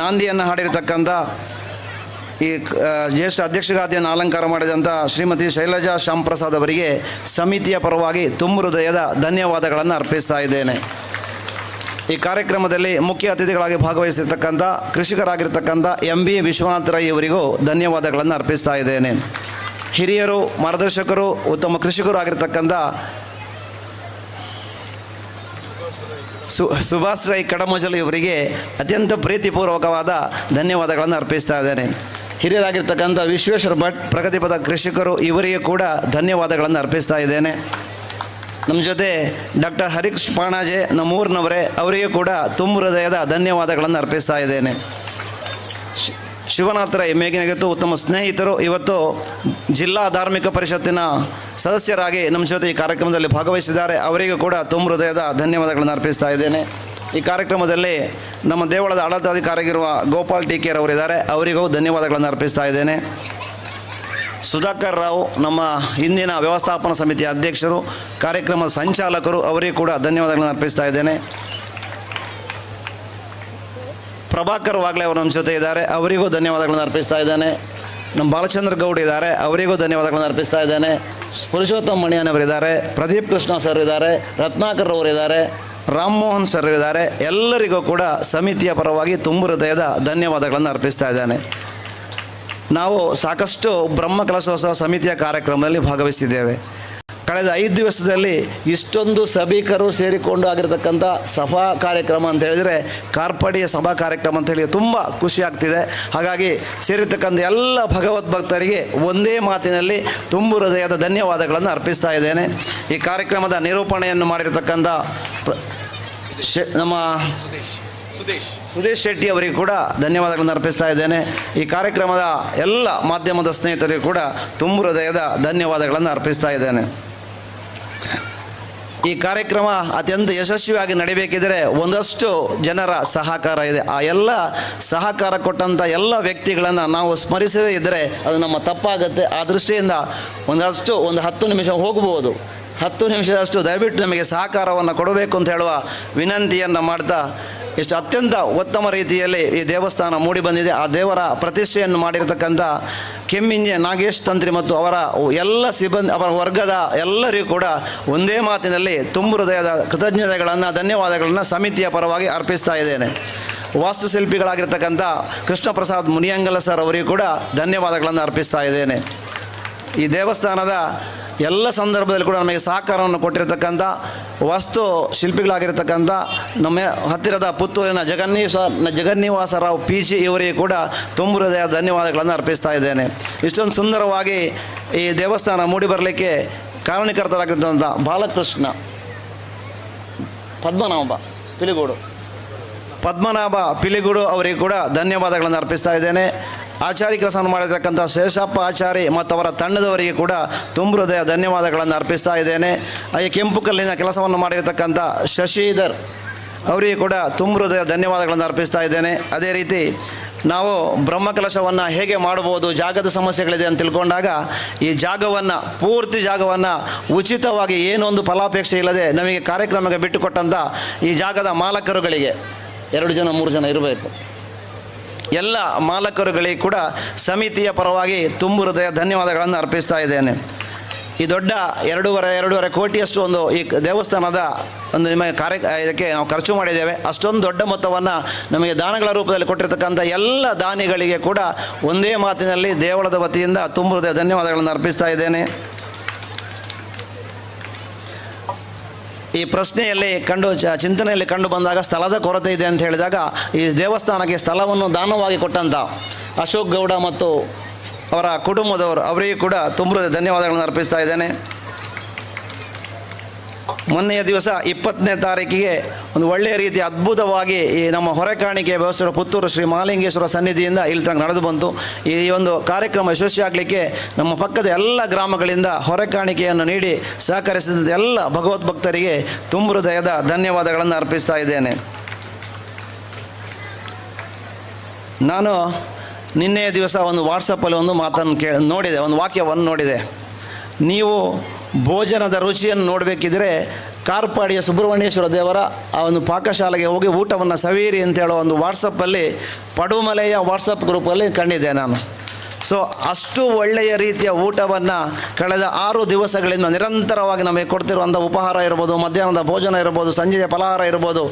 ನಾಂದಿಯನ್ನು ಹಾಡಿರ್ತಕ್ಕಂಥ ಈ ಜ್ಯೇಷ್ಠ ಅಧ್ಯಕ್ಷಗಾದಿಯನ್ನು ಅಲಂಕಾರ ಮಾಡಿದಂಥ ಶ್ರೀಮತಿ ಶೈಲಜಾ ಶ್ಯಾಂಪ್ರಸಾದ್ ಅವರಿಗೆ ಸಮಿತಿಯ ಪರವಾಗಿ ತುಂಬ ಹೃದಯದ ಧನ್ಯವಾದಗಳನ್ನು ಅರ್ಪಿಸ್ತಾ ಇದ್ದೇನೆ. ಈ ಕಾರ್ಯಕ್ರಮದಲ್ಲಿ ಮುಖ್ಯ ಅತಿಥಿಗಳಾಗಿ ಭಾಗವಹಿಸಿರ್ತಕ್ಕಂಥ ಕೃಷಿಕರಾಗಿರ್ತಕ್ಕಂಥ MB ವಿಶ್ವನಾಥ ರೈ ಅವರಿಗೂ ಧನ್ಯವಾದಗಳನ್ನು ಅರ್ಪಿಸ್ತಾ ಇದ್ದೇನೆ. ಹಿರಿಯರು, ಮಾರ್ಗದರ್ಶಕರು, ಉತ್ತಮ ಕೃಷಿಕರು ಆಗಿರ್ತಕ್ಕಂಥ ಸುಭಾಷ್ ರೈ ಕಡಮೊಜಲು ಇವರಿಗೆ ಅತ್ಯಂತ ಪ್ರೀತಿಪೂರ್ವಕವಾದ ಧನ್ಯವಾದಗಳನ್ನು ಅರ್ಪಿಸ್ತಾ ಇದ್ದೇನೆ. ಹಿರಿಯರಾಗಿರ್ತಕ್ಕಂಥ ವಿಶ್ವೇಶ್ವರ ಭಟ್ ಪ್ರಗತಿಪಥ ಕೃಷಿಕರು ಇವರಿಗೆ ಕೂಡ ಧನ್ಯವಾದಗಳನ್ನು ಅರ್ಪಿಸ್ತಾ ಇದ್ದೇನೆ. ನಮ್ಮ ಜೊತೆ ಡಾಕ್ಟರ್ ಹರಿಕೃಷ್ಣ ಪಾಣಾಜೆ ನಮ್ಮೂರಿನವರೇ, ಅವರಿಗೆ ಕೂಡ ತುಂಬ ಹೃದಯದ ಧನ್ಯವಾದಗಳನ್ನು ಅರ್ಪಿಸ್ತಾ ಇದ್ದೇನೆ. ಶಿವನಾಥ ರೈ ಮೇಘನಗೆತ್ತು ಉತ್ತಮ ಸ್ನೇಹಿತರು, ಇವತ್ತು ಜಿಲ್ಲಾ ಧಾರ್ಮಿಕ ಪರಿಷತ್ತಿನ ಸದಸ್ಯರಾಗಿ ನಮ್ಮ ಜೊತೆ ಈ ಕಾರ್ಯಕ್ರಮದಲ್ಲಿ ಭಾಗವಹಿಸಿದ್ದಾರೆ. ಅವರಿಗೂ ಕೂಡ ತುಂಬ ಹೃದಯದ ಧನ್ಯವಾದಗಳನ್ನು ಅರ್ಪಿಸ್ತಾ ಇದ್ದೇನೆ. ಈ ಕಾರ್ಯಕ್ರಮದಲ್ಲಿ ನಮ್ಮ ದೇವಳದ ಆಡಳಿತಾಧಿಕಾರಿಯಾಗಿರುವ ಗೋಪಾಲ್ ಟೀಕೇರ್ ಅವರಿದ್ದಾರೆ, ಅವರಿಗೂ ಧನ್ಯವಾದಗಳನ್ನು ಅರ್ಪಿಸ್ತಾ ಇದ್ದೇನೆ. ಸುಧಾಕರ್ ರಾವ್ ನಮ್ಮ ಹಿಂದಿನ ವ್ಯವಸ್ಥಾಪನಾ ಸಮಿತಿಯ ಅಧ್ಯಕ್ಷರು, ಕಾರ್ಯಕ್ರಮದ ಸಂಚಾಲಕರು, ಅವರಿಗೂ ಕೂಡ ಧನ್ಯವಾದಗಳನ್ನು ಅರ್ಪಿಸ್ತಾ ಇದ್ದೇನೆ. ಪ್ರಭಾಕರ್ ವಾಗ್ಲೆ ಅವರು ನಮ್ಮ ಜೊತೆ ಇದ್ದಾರೆ, ಅವರಿಗೂ ಧನ್ಯವಾದಗಳನ್ನು ಅರ್ಪಿಸ್ತಾ ಇದ್ದೇನೆ. ನಮ್ಮ ಬಾಲಚಂದ್ರ ಗೌಡ್ ಇದ್ದಾರೆ, ಅವರಿಗೂ ಧನ್ಯವಾದಗಳನ್ನು ಅರ್ಪಿಸ್ತಾ ಇದ್ದೇನೆ. ಪುರುಷೋತ್ತಮ ಮಣಿಯನವರಿದ್ದಾರೆ, ಪ್ರದೀಪ್ ಕೃಷ್ಣ ಸರ್ ಇದ್ದಾರೆ, ರತ್ನಾಕರ್ ಅವರಿದ್ದಾರೆ, ರಾಮಮೋಹನ್ ಸರ್ ಇದ್ದಾರೆ. ಎಲ್ಲರಿಗೂ ಕೂಡ ಸಮಿತಿಯ ಪರವಾಗಿ ತುಂಬ ಹೃದಯದ ಧನ್ಯವಾದಗಳನ್ನು ಅರ್ಪಿಸ್ತಾ ಇದ್ದೇನೆ. ನಾವು ಸಾಕಷ್ಟು ಬ್ರಹ್ಮ ಕಲಶೋತ್ಸವ ಸಮಿತಿಯ ಕಾರ್ಯಕ್ರಮದಲ್ಲಿ ಭಾಗವಹಿಸಿದ್ದೇವೆ. ಕಳೆದ 5 ದಿವಸದಲ್ಲಿ ಇಷ್ಟೊಂದು ಸಭಿಕರು ಸೇರಿಕೊಂಡು ಆಗಿರತಕ್ಕಂಥ ಸಭಾ ಕಾರ್ಯಕ್ರಮ ಅಂತ ಹೇಳಿದರೆ ಕಾರ್ಪಾಡಿಯ ಸಭಾ ಕಾರ್ಯಕ್ರಮ ಅಂತ ಹೇಳಿ ತುಂಬ ಖುಷಿ ಆಗ್ತಿದೆ. ಹಾಗಾಗಿ ಸೇರಿರ್ತಕ್ಕಂಥ ಎಲ್ಲ ಭಗವದ್ಭಕ್ತರಿಗೆ ಒಂದೇ ಮಾತಿನಲ್ಲಿ ತುಂಬ ಹೃದಯದ ಧನ್ಯವಾದಗಳನ್ನು ಅರ್ಪಿಸ್ತಾ ಇದ್ದೇನೆ. ಈ ಕಾರ್ಯಕ್ರಮದ ನಿರೂಪಣೆಯನ್ನು ಮಾಡಿರ್ತಕ್ಕಂಥ ನಮ್ಮ ಸುದೇಶ್ ಶೆಟ್ಟಿ ಅವರಿಗೆ ಕೂಡ ಧನ್ಯವಾದಗಳನ್ನು ಅರ್ಪಿಸ್ತಾ ಇದ್ದೇನೆ. ಈ ಕಾರ್ಯಕ್ರಮದ ಎಲ್ಲ ಮಾಧ್ಯಮದ ಸ್ನೇಹಿತರಿಗೂ ಕೂಡ ತುಂಬ ಹೃದಯದ ಧನ್ಯವಾದಗಳನ್ನು ಅರ್ಪಿಸ್ತಾ ಇದ್ದೇನೆ. ಈ ಕಾರ್ಯಕ್ರಮ ಅತ್ಯಂತ ಯಶಸ್ವಿಯಾಗಿ ನಡಿಬೇಕಿದ್ರೆ ಒಂದಷ್ಟು ಜನರ ಸಹಕಾರ ಇದೆ. ಆ ಎಲ್ಲ ಸಹಕಾರ ಕೊಟ್ಟಂಥ ಎಲ್ಲ ವ್ಯಕ್ತಿಗಳನ್ನು ನಾವು ಸ್ಮರಿಸದೇ ಇದ್ದರೆ ಅದು ನಮ್ಮ ತಪ್ಪಾಗುತ್ತೆ. ಆ ದೃಷ್ಟಿಯಿಂದ ಒಂದು 10 ನಿಮಿಷ ಹೋಗ್ಬೋದು, 10 ನಿಮಿಷದಷ್ಟು ದಯವಿಟ್ಟು ನಮಗೆ ಸಹಕಾರವನ್ನು ಕೊಡಬೇಕು ಅಂತ ಹೇಳುವ ವಿನಂತಿಯನ್ನು ಮಾಡ್ತಾ, ಇಷ್ಟು ಅತ್ಯಂತ ಉತ್ತಮ ರೀತಿಯಲ್ಲಿ ಈ ದೇವಸ್ಥಾನ ಮೂಡಿ ಬಂದಿದೆ. ಆ ದೇವರ ಪ್ರತಿಷ್ಠೆಯನ್ನು ಮಾಡಿರ್ತಕ್ಕಂಥ ಕೆಮ್ಮಿಂಜೆ ನಾಗೇಶ್ ತಂತ್ರಿ ಮತ್ತು ಅವರ ಎಲ್ಲ ಸಿಬ್ಬಂದಿ, ಅವರ ವರ್ಗದ ಎಲ್ಲರಿಗೂ ಕೂಡ ಒಂದೇ ಮಾತಿನಲ್ಲಿ ತುಂಬ ಹೃದಯದ ಕೃತಜ್ಞತೆಗಳನ್ನು, ಧನ್ಯವಾದಗಳನ್ನು ಸಮಿತಿಯ ಪರವಾಗಿ ಅರ್ಪಿಸ್ತಾ ಇದ್ದೇನೆ. ವಾಸ್ತುಶಿಲ್ಪಿಗಳಾಗಿರ್ತಕ್ಕಂಥ ಕೃಷ್ಣ ಪ್ರಸಾದ್ ಮುನಿಯಂಗಲ ಸರ್ ಅವರಿಗೂ ಕೂಡ ಧನ್ಯವಾದಗಳನ್ನು ಅರ್ಪಿಸ್ತಾ ಇದ್ದೇನೆ. ಈ ದೇವಸ್ಥಾನದ ಎಲ್ಲ ಸಂದರ್ಭದಲ್ಲಿ ಕೂಡ ನಮಗೆ ಸಹಕಾರವನ್ನು ಕೊಟ್ಟಿರತಕ್ಕಂಥ ವಾಸ್ತು ಶಿಲ್ಪಿಗಳಾಗಿರ್ತಕ್ಕಂಥ ನಮ್ಮ ಹತ್ತಿರದ ಪುತ್ತೂರಿನ ಜಗನ್ನಿವಾಸರಾವ್ PG ಇವರಿಗೆ ಕೂಡ ತುಂಬ ಹೃದಯ ಧನ್ಯವಾದಗಳನ್ನು ಅರ್ಪಿಸ್ತಾ ಇದ್ದೇನೆ. ಇಷ್ಟೊಂದು ಸುಂದರವಾಗಿ ಈ ದೇವಸ್ಥಾನ ಮೂಡಿ ಬರಲಿಕ್ಕೆ ಕಾರಣೀಕರ್ತರಾಗಿದ್ದಂಥ ಬಾಲಕೃಷ್ಣ ಪದ್ಮನಾಭ ಪಿಲಿಗೂಡು ಅವರಿಗೆ ಕೂಡ ಧನ್ಯವಾದಗಳನ್ನು ಅರ್ಪಿಸ್ತಾ ಇದ್ದೇನೆ. ಆಚಾರಿ ಕೆಲಸವನ್ನು ಮಾಡಿರ್ತಕ್ಕಂಥ ಶೇಷಪ್ಪ ಆಚಾರಿ ಮತ್ತು ಅವರ ತಂಡದವರಿಗೆ ಕೂಡ ತುಂಬ ಹೃದಯ ಧನ್ಯವಾದಗಳನ್ನು ಅರ್ಪಿಸ್ತಾ ಇದ್ದೇನೆ. ಹಾಗೆ ಕೆಂಪು ಕಲ್ಲಿನ ಕೆಲಸವನ್ನು ಮಾಡಿರ್ತಕ್ಕಂಥ ಶಶಿಧರ್ ಅವರಿಗೆ ಕೂಡ ತುಂಬ ಹೃದಯ ಧನ್ಯವಾದಗಳನ್ನು ಅರ್ಪಿಸ್ತಾ ಇದ್ದೇನೆ. ಅದೇ ರೀತಿ ನಾವು ಬ್ರಹ್ಮಕಲಶವನ್ನು ಹೇಗೆ ಮಾಡ್ಬೋದು, ಜಾಗದ ಸಮಸ್ಯೆಗಳಿದೆ ಅಂತ ತಿಳ್ಕೊಂಡಾಗ ಈ ಜಾಗವನ್ನು, ಪೂರ್ತಿ ಜಾಗವನ್ನು ಉಚಿತವಾಗಿ ಏನೊಂದು ಫಲಾಪೇಕ್ಷೆ ಇಲ್ಲದೆ ನಮಗೆ ಕಾರ್ಯಕ್ರಮಕ್ಕೆ ಬಿಟ್ಟುಕೊಟ್ಟಂಥ ಈ ಜಾಗದ ಮಾಲಕರುಗಳಿಗೆ 2 ಜನ 3 ಜನ ಇರಬೇಕು, ಎಲ್ಲ ಮಾಲಕರುಗಳಿಗೆ ಕೂಡ ಸಮಿತಿಯ ಪರವಾಗಿ ತುಂಬ ಹೃದಯ ಧನ್ಯವಾದಗಳನ್ನು ಅರ್ಪಿಸ್ತಾ ಇದ್ದೇನೆ. ಈ ದೊಡ್ಡ 2.5 ಕೋಟಿಯಷ್ಟು ಒಂದು ಈ ದೇವಸ್ಥಾನದ ಒಂದು ಇದಕ್ಕೆ ನಾವು ಖರ್ಚು ಮಾಡಿದ್ದೇವೆ. ಅಷ್ಟೊಂದು ದೊಡ್ಡ ಮೊತ್ತವನ್ನು ನಮಗೆ ದಾನಗಳ ರೂಪದಲ್ಲಿ ಕೊಟ್ಟಿರ್ತಕ್ಕಂಥ ಎಲ್ಲ ದಾನಿಗಳಿಗೆ ಕೂಡ ಒಂದೇ ಮಾತಿನಲ್ಲಿ ದೇವಳದ ವತಿಯಿಂದ ತುಂಬ ಹೃದಯ ಧನ್ಯವಾದಗಳನ್ನು ಅರ್ಪಿಸ್ತಾ ಇದ್ದೇನೆ. ಈ ಪ್ರಶ್ನೆಯಲ್ಲಿ ಚಿಂತನೆಯಲ್ಲಿ ಕಂಡು ಬಂದಾಗ ಸ್ಥಳದ ಕೊರತೆ ಇದೆ ಅಂತ ಹೇಳಿದಾಗ ಈ ದೇವಸ್ಥಾನಕ್ಕೆ ಸ್ಥಳವನ್ನು ದಾನವಾಗಿ ಕೊಟ್ಟಂಥ ಅಶೋಕ್ ಗೌಡ ಮತ್ತು ಅವರ ಕುಟುಂಬದವರು ಅವರಿಗೂ ಕೂಡ ತುಂಬ ಧನ್ಯವಾದಗಳನ್ನು ಅರ್ಪಿಸ್ತಾ ಇದ್ದೇನೆ. ಮೊನ್ನೆಯ ದಿವಸ 20ನೇ ತಾರೀಕಿಗೆ ಒಂದು ಒಳ್ಳೆಯ ರೀತಿ ಅದ್ಭುತವಾಗಿ ಈ ನಮ್ಮ ಹೊರೆಕಾಣಿಕೆ ವ್ಯವಸ್ಥೆ ಪುತ್ತೂರು ಶ್ರೀ ಮಹಾಲಿಂಗೇಶ್ವರ ಸನ್ನಿಧಿಯಿಂದ ಇಲ್ಲಿ ತನಕ ನಡೆದು ಬಂತು. ಈ ಒಂದು ಕಾರ್ಯಕ್ರಮ ಯಶಸ್ವಿಯಾಗಲಿಕ್ಕೆ ನಮ್ಮ ಪಕ್ಕದ ಎಲ್ಲ ಗ್ರಾಮಗಳಿಂದ ಹೊರೆಕಾಣಿಕೆಯನ್ನು ನೀಡಿ ಸಹಕರಿಸಿದ ಎಲ್ಲ ಭಗವದ್ಭಕ್ತರಿಗೆ ತುಂಬ ಹೃದಯದ ಧನ್ಯವಾದಗಳನ್ನು ಅರ್ಪಿಸ್ತಾ ಇದ್ದೇನೆ. ನಾನು ನಿನ್ನೆಯ ದಿವಸ ಒಂದು ವಾಟ್ಸಪ್ಪಲ್ಲಿ ಒಂದು ಮಾತನ್ನು ನೋಡಿದೆ, ಒಂದು ವಾಕ್ಯವನ್ನು ನೋಡಿದೆ. ನೀವು ಭೋಜನದ ರುಚಿಯನ್ನು ನೋಡಬೇಕಿದ್ರೆ ಕಾರ್ಪಾಡಿಯ ಸುಬ್ರಹ್ಮಣ್ಯೇಶ್ವರ ದೇವರ ಆ ಒಂದು ಪಾಕಶಾಲೆಗೆ ಹೋಗಿ ಊಟವನ್ನು ಸವೀರಿ ಅಂತ ಹೇಳೋ ಒಂದು ವಾಟ್ಸಪ್ಪಲ್ಲಿ ಪಡುಮಲೆಯ ವಾಟ್ಸಪ್ ಗ್ರೂಪಲ್ಲಿ ಕಂಡಿದ್ದೆ ನಾನು. ಸೊ ಅಷ್ಟು ಒಳ್ಳೆಯ ರೀತಿಯ ಊಟವನ್ನು ಕಳೆದ 6 ದಿವಸಗಳಿಂದ ನಿರಂತರವಾಗಿ ನಮಗೆ ಕೊಡ್ತಿರುವಂಥ ಉಪಹಾರ ಇರ್ಬೋದು, ಮಧ್ಯಾಹ್ನದ ಭೋಜನ ಇರ್ಬೋದು, ಸಂಜೆಯ ಫಲಹಾರ ಇರ್ಬೋದು,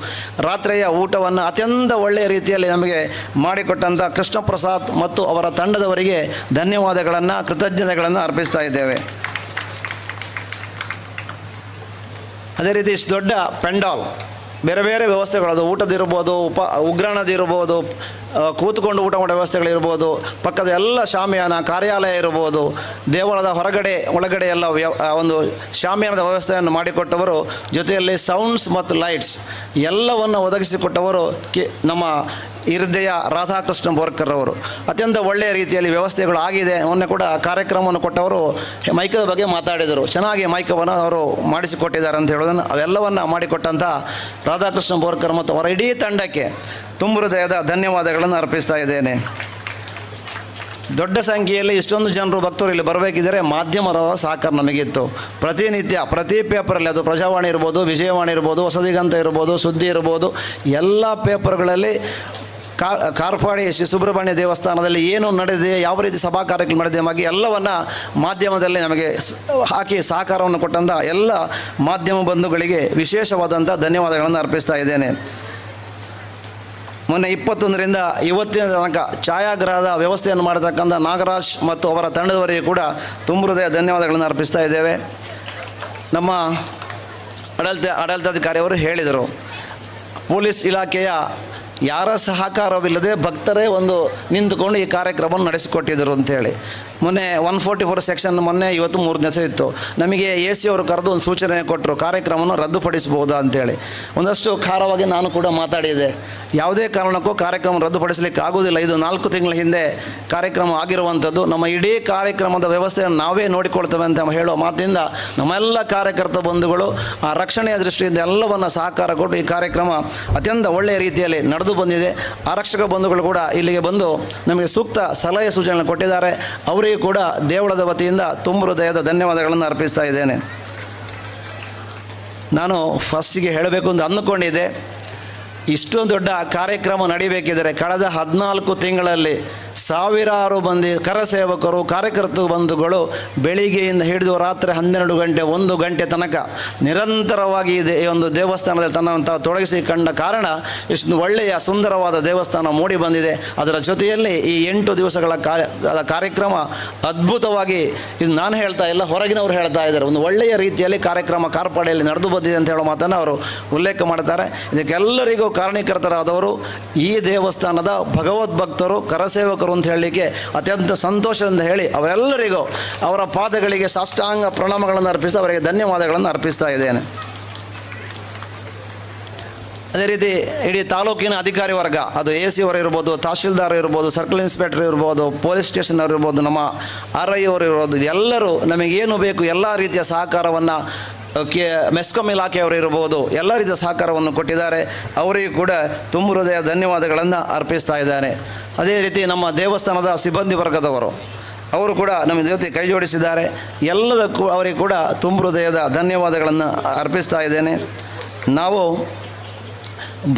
ರಾತ್ರಿಯ ಊಟವನ್ನು ಅತ್ಯಂತ ಒಳ್ಳೆಯ ರೀತಿಯಲ್ಲಿ ನಮಗೆ ಮಾಡಿಕೊಟ್ಟಂಥ ಕೃಷ್ಣ ಪ್ರಸಾದ್ ಮತ್ತು ಅವರ ತಂಡದವರಿಗೆ ಧನ್ಯವಾದಗಳನ್ನು, ಕೃತಜ್ಞತೆಗಳನ್ನು ಅರ್ಪಿಸ್ತಾ ಇದ್ದೇವೆ. ಅದೇ ರೀತಿ ಇಷ್ಟು ದೊಡ್ಡ ಪೆಂಡಾಲ್, ಬೇರೆ ಬೇರೆ ವ್ಯವಸ್ಥೆಗಳು, ಅದು ಊಟದಿರ್ಬೋದು, ಉಗ್ರಾಣದಿರ್ಬೋದು, ಕೂತ್ಕೊಂಡು ಊಟ ಮಾಡೋ ವ್ಯವಸ್ಥೆಗಳಿರ್ಬೋದು, ಪಕ್ಕದ ಎಲ್ಲ ಶಾಮಿಯಾನ, ಕಾರ್ಯಾಲಯ ಇರ್ಬೋದು, ದೇವಳದ ಹೊರಗಡೆ ಒಳಗಡೆ ಎಲ್ಲ ಒಂದು ಶಾಮಿಯಾನದ ವ್ಯವಸ್ಥೆಯನ್ನು ಮಾಡಿಕೊಟ್ಟವರು, ಜೊತೆಯಲ್ಲಿ ಸೌಂಡ್ಸ್ ಮತ್ತು ಲೈಟ್ಸ್ ಎಲ್ಲವನ್ನು ಒದಗಿಸಿಕೊಟ್ಟವರು ನಮ್ಮ ಹೃದಯ ರಾಧಾಕೃಷ್ಣ ಬೋರ್ಕರ್ ಅವರು. ಅತ್ಯಂತ ಒಳ್ಳೆಯ ರೀತಿಯಲ್ಲಿ ವ್ಯವಸ್ಥೆಗಳು ಆಗಿದೆ. ಮೊನ್ನೆ ಕೂಡ ಕಾರ್ಯಕ್ರಮವನ್ನು ಕೊಟ್ಟವರು ಮೈಕದ ಬಗ್ಗೆ ಮಾತಾಡಿದರು. ಚೆನ್ನಾಗಿ ಮೈಕವನ್ನು ಅವರು ಮಾಡಿಸಿಕೊಟ್ಟಿದ್ದಾರೆ ಅಂತ ಹೇಳೋದನ್ನು, ಅವೆಲ್ಲವನ್ನು ಮಾಡಿಕೊಟ್ಟಂಥ ರಾಧಾಕೃಷ್ಣ ಬೋರ್ಕರ್ ಮತ್ತು ಅವರ ಇಡೀ ತಂಡಕ್ಕೆ ತುಂಬ ಹೃದಯದ ಧನ್ಯವಾದಗಳನ್ನು ಅರ್ಪಿಸ್ತಾ ಇದ್ದೇನೆ. ದೊಡ್ಡ ಸಂಖ್ಯೆಯಲ್ಲಿ ಇಷ್ಟೊಂದು ಜನರು ಭಕ್ತರು ಇಲ್ಲಿ ಬರಬೇಕಿದ್ದರೆ ಮಾಧ್ಯಮರ ಸಹಕಾರ ನಮಗಿತ್ತು. ಪ್ರತಿನಿತ್ಯ ಪ್ರತಿ ಪೇಪರಲ್ಲಿ, ಅದು ಪ್ರಜಾವಾಣಿ ಇರ್ಬೋದು, ವಿಜಯವಾಣಿ ಇರ್ಬೋದು, ಹೊಸದಿಗಂತ ಇರ್ಬೋದು, ಸುದ್ದಿ ಇರ್ಬೋದು, ಎಲ್ಲ ಪೇಪರ್ಗಳಲ್ಲಿ ಕಾರ್ಪಾಡಿ ಶ್ರೀ ಸುಬ್ರಹ್ಮಣ್ಯ ದೇವಸ್ಥಾನದಲ್ಲಿ ಏನು ನಡೆದಿದೆ, ಯಾವ ರೀತಿ ಸಭಾ ಕಾರ್ಯಕ್ರಮ ನಡೆದಿದೆ ಬಗ್ಗೆ ಎಲ್ಲವನ್ನು ಮಾಧ್ಯಮದಲ್ಲಿ ನಮಗೆ ಹಾಕಿ ಸಹಕಾರವನ್ನು ಕೊಟ್ಟಂಥ ಎಲ್ಲ ಮಾಧ್ಯಮ ಬಂಧುಗಳಿಗೆ ವಿಶೇಷವಾದಂಥ ಧನ್ಯವಾದಗಳನ್ನು ಅರ್ಪಿಸ್ತಾ ಇದ್ದೇನೆ. ಮೊನ್ನೆ 21ರಿಂದ ಇವತ್ತಿನ ತನಕ ಛಾಯಾಗ್ರಹದ ವ್ಯವಸ್ಥೆಯನ್ನು ಮಾಡತಕ್ಕಂಥ ನಾಗರಾಜ್ ಮತ್ತು ಅವರ ತಂಡದವರಿಗೆ ಕೂಡ ತುಂಬ ಹೃದಯ ಧನ್ಯವಾದಗಳನ್ನು ಅರ್ಪಿಸ್ತಾ ಇದ್ದೇವೆ. ನಮ್ಮ ಆಡಳಿತಾಧಿಕಾರಿಯವರು ಹೇಳಿದರು, ಪೊಲೀಸ್ ಇಲಾಖೆಯ ಯಾರ ಸಹಕಾರವಿಲ್ಲದೆ ಭಕ್ತರೇ ಒಂದು ನಿಂತುಕೊಂಡು ಈ ಕಾರ್ಯಕ್ರಮವನ್ನು ನಡೆಸಿಕೊಟ್ಟಿದ್ದರು ಅಂತೇಳಿ. ಮೊನ್ನೆ 144 ಸೆಕ್ಷನ್ ಮೊನ್ನೆ ಇವತ್ತು 3 ದಿವಸ ಇತ್ತು. ನಮಗೆ ಎ ಸಿ ಅವರು ಕರೆದು ಒಂದು ಸೂಚನೆ ಕೊಟ್ಟರು, ಕಾರ್ಯಕ್ರಮವನ್ನು ರದ್ದುಪಡಿಸ್ಬೋದಾ ಅಂತೇಳಿ. ಒಂದಷ್ಟು ಖಾರವಾಗಿ ನಾನು ಕೂಡ ಮಾತಾಡಿದೆ. ಯಾವುದೇ ಕಾರಣಕ್ಕೂ ಕಾರ್ಯಕ್ರಮ ರದ್ದುಪಡಿಸಲಿಕ್ಕೆ ಆಗೋದಿಲ್ಲ. ಇದು 4 ತಿಂಗಳ ಹಿಂದೆ ಕಾರ್ಯಕ್ರಮ ಆಗಿರುವಂಥದ್ದು. ನಮ್ಮ ಇಡೀ ಕಾರ್ಯಕ್ರಮದ ವ್ಯವಸ್ಥೆಯನ್ನು ನಾವೇ ನೋಡಿಕೊಳ್ತೇವೆ ಅಂತ ಹೇಳೋ ಮಾತಿನಿಂದ ನಮ್ಮೆಲ್ಲ ಕಾರ್ಯಕರ್ತ ಬಂಧುಗಳು ಆ ರಕ್ಷಣೆಯ ದೃಷ್ಟಿಯಿಂದ ಎಲ್ಲವನ್ನು ಸಹಕಾರ ಕೊಟ್ಟು ಈ ಕಾರ್ಯಕ್ರಮ ಅತ್ಯಂತ ಒಳ್ಳೆಯ ರೀತಿಯಲ್ಲಿ ನಡೆದು ಬಂದಿದೆ. ಆರಕ್ಷಕ ಬಂಧುಗಳು ಕೂಡ ಇಲ್ಲಿಗೆ ಬಂದು ನಮಗೆ ಸೂಕ್ತ ಸಲಹೆ ಸೂಚನೆ ಕೊಟ್ಟಿದ್ದಾರೆ. ಅವರಿಗೆ ಕೂಡ ದೇವಳದ ವತಿಯಿಂದ ತುಂಬ ಹೃದಯದ ಧನ್ಯವಾದಗಳನ್ನು ಅರ್ಪಿಸ್ತಾ ಇದ್ದೇನೆ. ನಾನು ಫಸ್ಟಿಗೆ ಹೇಳಬೇಕು ಅಂತ ಅಂದುಕೊಂಡಿದ್ದೆ, ಇಷ್ಟೊಂದು ದೊಡ್ಡ ಕಾರ್ಯಕ್ರಮ ನಡೀಬೇಕಿದ್ದರೆ ಕಳೆದ 14 ತಿಂಗಳಲ್ಲಿ ಸಾವಿರಾರು ಮಂದಿ ಕರಸೇವಕರು ಕಾರ್ಯಕರ್ತ ಬಂಧುಗಳು ಬೆಳಿಗ್ಗೆಯಿಂದ ಹಿಡಿದು ರಾತ್ರಿ 12 ಗಂಟೆ 1 ಗಂಟೆ ತನಕ ನಿರಂತರವಾಗಿ ಈ ಒಂದು ದೇವಸ್ಥಾನದಲ್ಲಿ ತನ್ನಂಥ ತೊಡಗಿಸಿಕೊಂಡ ಕಾರಣ ಇಷ್ಟು ಒಳ್ಳೆಯ ಸುಂದರವಾದ ದೇವಸ್ಥಾನ ಮೂಡಿ ಬಂದಿದೆ. ಅದರ ಜೊತೆಯಲ್ಲಿ ಈ 8 ದಿವಸಗಳ ಕಾರ್ಯಕ್ರಮ ಅದ್ಭುತವಾಗಿ, ಇದು ನಾನು ಹೇಳ್ತಾ ಇಲ್ಲ, ಹೊರಗಿನವರು ಹೇಳ್ತಾ ಇದ್ದಾರೆ, ಒಂದು ಒಳ್ಳೆಯ ರೀತಿಯಲ್ಲಿ ಕಾರ್ಯಕ್ರಮ ಕಾರ್ಪಾಡಿಯಲ್ಲಿ ನಡೆದು ಬಂದಿದೆ ಅಂತ ಹೇಳೋ ಮಾತನ್ನು ಅವರು ಉಲ್ಲೇಖ ಮಾಡ್ತಾರೆ. ಇದಕ್ಕೆಲ್ಲರಿಗೂ ಕಾರಣೀಕರ್ತರಾದವರು ಈ ದೇವಸ್ಥಾನದ ಭಗವದ್ಭಕ್ತರು ಕರಸೇವಕರು ಅಂತ ಹೇಳಲಿಕ್ಕೆ ಅತ್ಯಂತ ಸಂತೋಷದಿಂದ ಹೇಳಿ ಅವರೆಲ್ಲರಿಗೂ ಅವರ ಪಾದಗಳಿಗೆ ಸಾಷ್ಟಾಂಗ ಪ್ರಣಾಮಗಳನ್ನು ಅರ್ಪಿಸಿ ಅವರಿಗೆ ಧನ್ಯವಾದಗಳನ್ನು ಅರ್ಪಿಸ್ತಾ ಇದ್ದೇನೆ. ಅದೇ ರೀತಿ ಇಡೀ ತಾಲೂಕಿನ ಅಧಿಕಾರಿ ವರ್ಗ, ಅದು ಎ ಸಿ ಅವರು ಇರ್ಬೋದು, ತಹಶೀಲ್ದಾರ್ ಇರ್ಬೋದು, ಸರ್ಕಲ್ ಇನ್ಸ್ಪೆಕ್ಟರ್ ಇರ್ಬೋದು, ಪೊಲೀಸ್ ಸ್ಟೇಷನ್ ಅವರು ಇರ್ಬೋದು, ನಮ್ಮ RI ಅವರು ಇರ್ಬೋದು, ಎಲ್ಲರೂ ನಮಗೇನು ಬೇಕು ಎಲ್ಲ ರೀತಿಯ ಸಹಕಾರವನ್ನು ಮೆಸ್ಕಾಂ ಇಲಾಖೆಯವರು ಇರ್ಬೋದು ಎಲ್ಲ ರೀತಿಯ ಸಹಕಾರವನ್ನು ಕೊಟ್ಟಿದ್ದಾರೆ. ಅವರಿಗೂ ಕೂಡ ತುಂಬ ಹೃದಯ ಧನ್ಯವಾದಗಳನ್ನು ಅರ್ಪಿಸ್ತಾ ಇದ್ದಾನೆ. ಅದೇ ರೀತಿ ನಮ್ಮ ದೇವಸ್ಥಾನದ ಸಿಬ್ಬಂದಿ ವರ್ಗದವರು ಅವರು ಕೂಡ ನಮ್ಮ ಜೊತೆ ಕೈ ಜೋಡಿಸಿದ್ದಾರೆ. ಎಲ್ಲದಕ್ಕೂ ಅವರಿಗೆ ಕೂಡ ತುಂಬ ಹೃದಯದ ಧನ್ಯವಾದಗಳನ್ನು ಅರ್ಪಿಸ್ತಾ ಇದ್ದೇನೆ. ನಾವು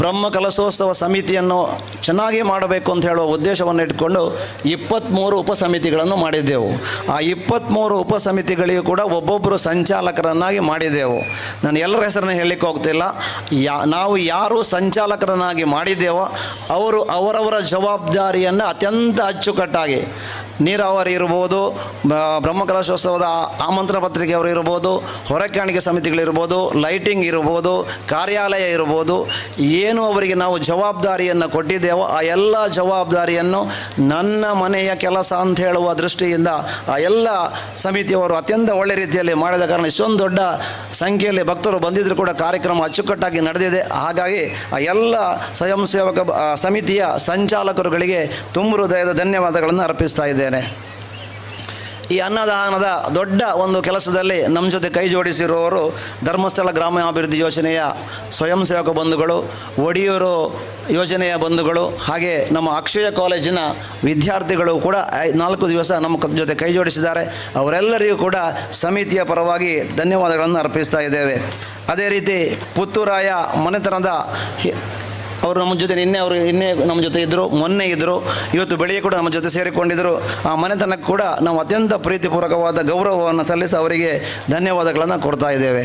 ಬ್ರಹ್ಮ ಕಲಶೋತ್ಸವ ಸಮಿತಿಯನ್ನು ಚೆನ್ನಾಗಿ ಮಾಡಬೇಕು ಅಂತ ಹೇಳುವ ಉದ್ದೇಶವನ್ನು ಇಟ್ಕೊಂಡು 23 ಉಪಸಮಿತಿಗಳನ್ನು ಮಾಡಿದ್ದೆವು. ಆ 23 ಉಪಸಮಿತಿಗಳಿಗೂ ಕೂಡ ಒಬ್ಬೊಬ್ಬರು ಸಂಚಾಲಕರನ್ನಾಗಿ ಮಾಡಿದೆವು. ನಾನು ಎಲ್ಲರ ಹೆಸರನ್ನು ಹೇಳಲಿಕ್ಕೆ ಹೋಗ್ತಿಲ್ಲ. ನಾವು ಯಾರು ಸಂಚಾಲಕರನ್ನಾಗಿ ಮಾಡಿದ್ದೇವೋ ಅವರು ಅವರವರ ಜವಾಬ್ದಾರಿಯನ್ನು ಅತ್ಯಂತ ಅಚ್ಚುಕಟ್ಟಾಗಿ, ನೀರಾವರಿ ಇರ್ಬೋದು, ಬ್ರಹ್ಮಕಲಶೋತ್ಸವದ ಆಮಂತ್ರಣ ಪತ್ರಿಕೆ ಅವರು ಇರ್ಬೋದು, ಹೊರಕಾಣಿಕೆ ಸಮಿತಿಗಳಿರ್ಬೋದು, ಲೈಟಿಂಗ್ ಇರ್ಬೋದು, ಕಾರ್ಯಾಲಯ ಇರ್ಬೋದು, ಏನು ಅವರಿಗೆ ನಾವು ಜವಾಬ್ದಾರಿಯನ್ನು ಕೊಟ್ಟಿದ್ದೇವೋ ಆ ಎಲ್ಲ ಜವಾಬ್ದಾರಿಯನ್ನು ನನ್ನ ಮನೆಯ ಕೆಲಸ ಅಂತ ಹೇಳುವ ದೃಷ್ಟಿಯಿಂದ ಆ ಎಲ್ಲ ಸಮಿತಿಯವರು ಅತ್ಯಂತ ಒಳ್ಳೆ ರೀತಿಯಲ್ಲಿ ಮಾಡಿದ ಕಾರಣ ಇಷ್ಟೊಂದು ದೊಡ್ಡ ಸಂಖ್ಯೆಯಲ್ಲಿ ಭಕ್ತರು ಬಂದಿದ್ದರೂ ಕೂಡ ಕಾರ್ಯಕ್ರಮ ಅಚ್ಚುಕಟ್ಟಾಗಿ ನಡೆದಿದೆ. ಹಾಗಾಗಿ ಆ ಎಲ್ಲ ಸ್ವಯಂ ಸೇವಕ ಸಮಿತಿಯ ಸಂಚಾಲಕರುಗಳಿಗೆ ತುಂಬ ಹೃದಯದ ಧನ್ಯವಾದಗಳನ್ನು ಅರ್ಪಿಸ್ತಾ ಇದ್ದೇನೆ. ಈ ಅನ್ನದಾನದ ದೊಡ್ಡ ಒಂದು ಕೆಲಸದಲ್ಲಿ ನಮ್ಮ ಜೊತೆ ಕೈ ಜೋಡಿಸಿರುವವರು ಧರ್ಮಸ್ಥಳ ಗ್ರಾಮಾಭಿವೃದ್ಧಿ ಯೋಜನೆಯ ಸ್ವಯಂ ಸೇವಕ ಬಂಧುಗಳು, ಒಡಿಯೂರು ಯೋಜನೆಯ ಬಂಧುಗಳು, ಹಾಗೆ ನಮ್ಮ ಅಕ್ಷಯ ಕಾಲೇಜಿನ ವಿದ್ಯಾರ್ಥಿಗಳು ಕೂಡ 4 ದಿವಸ ನಮ್ಮ ಜೊತೆ ಕೈ ಜೋಡಿಸಿದ್ದಾರೆ. ಅವರೆಲ್ಲರಿಗೂ ಕೂಡ ಸಮಿತಿಯ ಪರವಾಗಿ ಧನ್ಯವಾದಗಳನ್ನು ಅರ್ಪಿಸ್ತಾ ಇದ್ದೇವೆ. ಅದೇ ರೀತಿ ಪುತ್ತೂರಾಯ ಮನೆತನದ ಅವರು ನಮ್ಮ ಜೊತೆ ನಿನ್ನೆ ನಮ್ಮ ಜೊತೆ ಇದ್ದರು, ಮೊನ್ನೆ ಇದ್ದರು, ಇವತ್ತು ಬೆಳಿಗ್ಗೆ ಕೂಡ ನಮ್ಮ ಜೊತೆ ಸೇರಿಕೊಂಡಿದ್ದರು. ಆ ಮನೆತನಕ್ಕೆ ಕೂಡ ನಾವು ಅತ್ಯಂತ ಪ್ರೀತಿಪೂರ್ವಕವಾದ ಗೌರವವನ್ನು ಸಲ್ಲಿಸಿ ಅವರಿಗೆ ಧನ್ಯವಾದಗಳನ್ನು ಕೊಡ್ತಾ ಇದ್ದೇವೆ.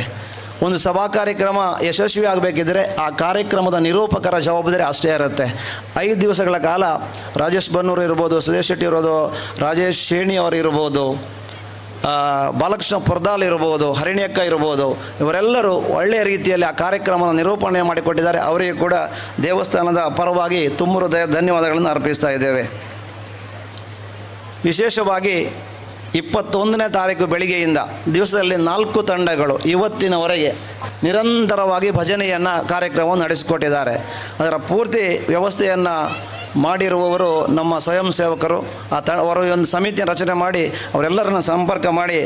ಒಂದು ಸಭಾ ಕಾರ್ಯಕ್ರಮ ಯಶಸ್ವಿ ಆಗಬೇಕಿದ್ರೆ ಆ ಕಾರ್ಯಕ್ರಮದ ನಿರೂಪಕರ ಜವಾಬ್ದಾರಿ ಅಷ್ಟೇ ಇರುತ್ತೆ. 5 ದಿವಸಗಳ ಕಾಲ ರಾಜೇಶ್ ಬನ್ನೂರು ಇರ್ಬೋದು, ಸುದೇಶ್ ಶೆಟ್ಟಿ ಇರ್ಬೋದು, ರಾಜೇಶ್ ಶೇಣಿ ಅವರು ಇರ್ಬೋದು, ಬಾಲಕೃಷ್ಣ ಪೊರ್ದಾಲ್ ಇರ್ಬೋದು, ಹರಿಣಿಯಕ್ಕ ಇರ್ಬೋದು, ಇವರೆಲ್ಲರೂ ಒಳ್ಳೆಯ ರೀತಿಯಲ್ಲಿ ಆ ಕಾರ್ಯಕ್ರಮದ ನಿರೂಪಣೆ ಮಾಡಿಕೊಟ್ಟಿದ್ದಾರೆ. ಅವರಿಗೆ ಕೂಡ ದೇವಸ್ಥಾನದ ಪರವಾಗಿ ತುಂಬ ಹೃದಯ ಧನ್ಯವಾದಗಳನ್ನು ಅರ್ಪಿಸ್ತಾ ಇದ್ದೇವೆ. ವಿಶೇಷವಾಗಿ 21ನೇ ತಾರೀಕು ಬೆಳಿಗ್ಗೆಯಿಂದ ದಿವಸದಲ್ಲಿ 4 ತಂಡಗಳು ಇವತ್ತಿನವರೆಗೆ ನಿರಂತರವಾಗಿ ಭಜನೆಯನ್ನು ಕಾರ್ಯಕ್ರಮವನ್ನು ನಡೆಸಿಕೊಟ್ಟಿದ್ದಾರೆ. ಅದರ ಪೂರ್ತಿ ವ್ಯವಸ್ಥೆಯನ್ನು ಮಾಡಿರುವವರು ನಮ್ಮ ಸ್ವಯಂ ಸೇವಕರು. ಅವರು ಒಂದು ಸಮಿತಿಯ ರಚನೆ ಮಾಡಿ ಅವರೆಲ್ಲರನ್ನ ಸಂಪರ್ಕ ಮಾಡಿ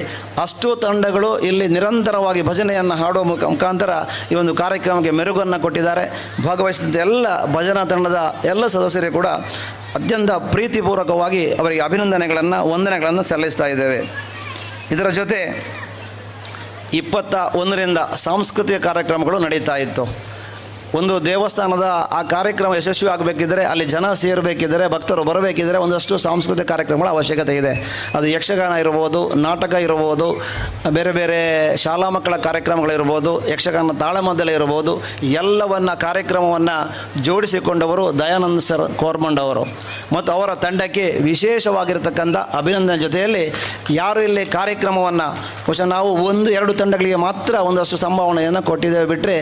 ಅಷ್ಟು ತಂಡಗಳು ಇಲ್ಲಿ ನಿರಂತರವಾಗಿ ಭಜನೆಯನ್ನು ಹಾಡುವ ಮುಖಾಂತರ ಈ ಒಂದು ಕಾರ್ಯಕ್ರಮಕ್ಕೆ ಮೆರುಗನ್ನು ಕೊಟ್ಟಿದ್ದಾರೆ. ಭಾಗವಹಿಸಿದ ಎಲ್ಲ ಭಜನಾ ತಂಡದ ಎಲ್ಲ ಸದಸ್ಯರಿಗೆ ಕೂಡ ಅತ್ಯಂತ ಪ್ರೀತಿಪೂರ್ವಕವಾಗಿ ಅವರಿಗೆ ಅಭಿನಂದನೆಗಳನ್ನು ವಂದನೆಗಳನ್ನು ಸಲ್ಲಿಸ್ತಾ ಇದ್ದೇವೆ. ಇದರ ಜೊತೆ 21ರಿಂದ ಸಾಂಸ್ಕೃತಿಕ ಕಾರ್ಯಕ್ರಮಗಳು ನಡೀತಾ ಇತ್ತು. ಒಂದು ದೇವಸ್ಥಾನದ ಆ ಕಾರ್ಯಕ್ರಮ ಯಶಸ್ವಿ ಆಗಬೇಕಿದ್ದರೆ, ಅಲ್ಲಿ ಜನ ಸೇರಬೇಕಿದ್ದರೆ, ಭಕ್ತರು ಬರಬೇಕಿದ್ದರೆ ಒಂದಷ್ಟು ಸಾಂಸ್ಕೃತಿಕ ಕಾರ್ಯಕ್ರಮಗಳ ಅವಶ್ಯಕತೆ ಇದೆ. ಅದು ಯಕ್ಷಗಾನ ಇರ್ಬೋದು, ನಾಟಕ ಇರ್ಬೋದು, ಬೇರೆ ಬೇರೆ ಶಾಲಾ ಮಕ್ಕಳ ಕಾರ್ಯಕ್ರಮಗಳಿರ್ಬೋದು, ಯಕ್ಷಗಾನ ತಾಳಮದ್ದಲೆ ಇರ್ಬೋದು, ಎಲ್ಲವನ್ನು ಕಾರ್ಯಕ್ರಮವನ್ನು ಜೋಡಿಸಿಕೊಂಡವರು ದಯಾನಂದ ಸರ್ ಕೋರ್ಮಂಡ್ ಅವರು ಮತ್ತು ಅವರ ತಂಡಕ್ಕೆ ವಿಶೇಷವಾಗಿರತಕ್ಕಂಥ ಅಭಿನಂದನೆ ಜೊತೆಯಲ್ಲಿ ಯಾರು ಇಲ್ಲಿ ಕಾರ್ಯಕ್ರಮವನ್ನು ಬಹುಶಃ ನಾವು 1-2 ತಂಡಗಳಿಗೆ ಮಾತ್ರ ಒಂದಷ್ಟು ಸಂಭಾವನೆಯನ್ನು ಕೊಟ್ಟಿದ್ದೇವೆ ಬಿಟ್ಟರೆ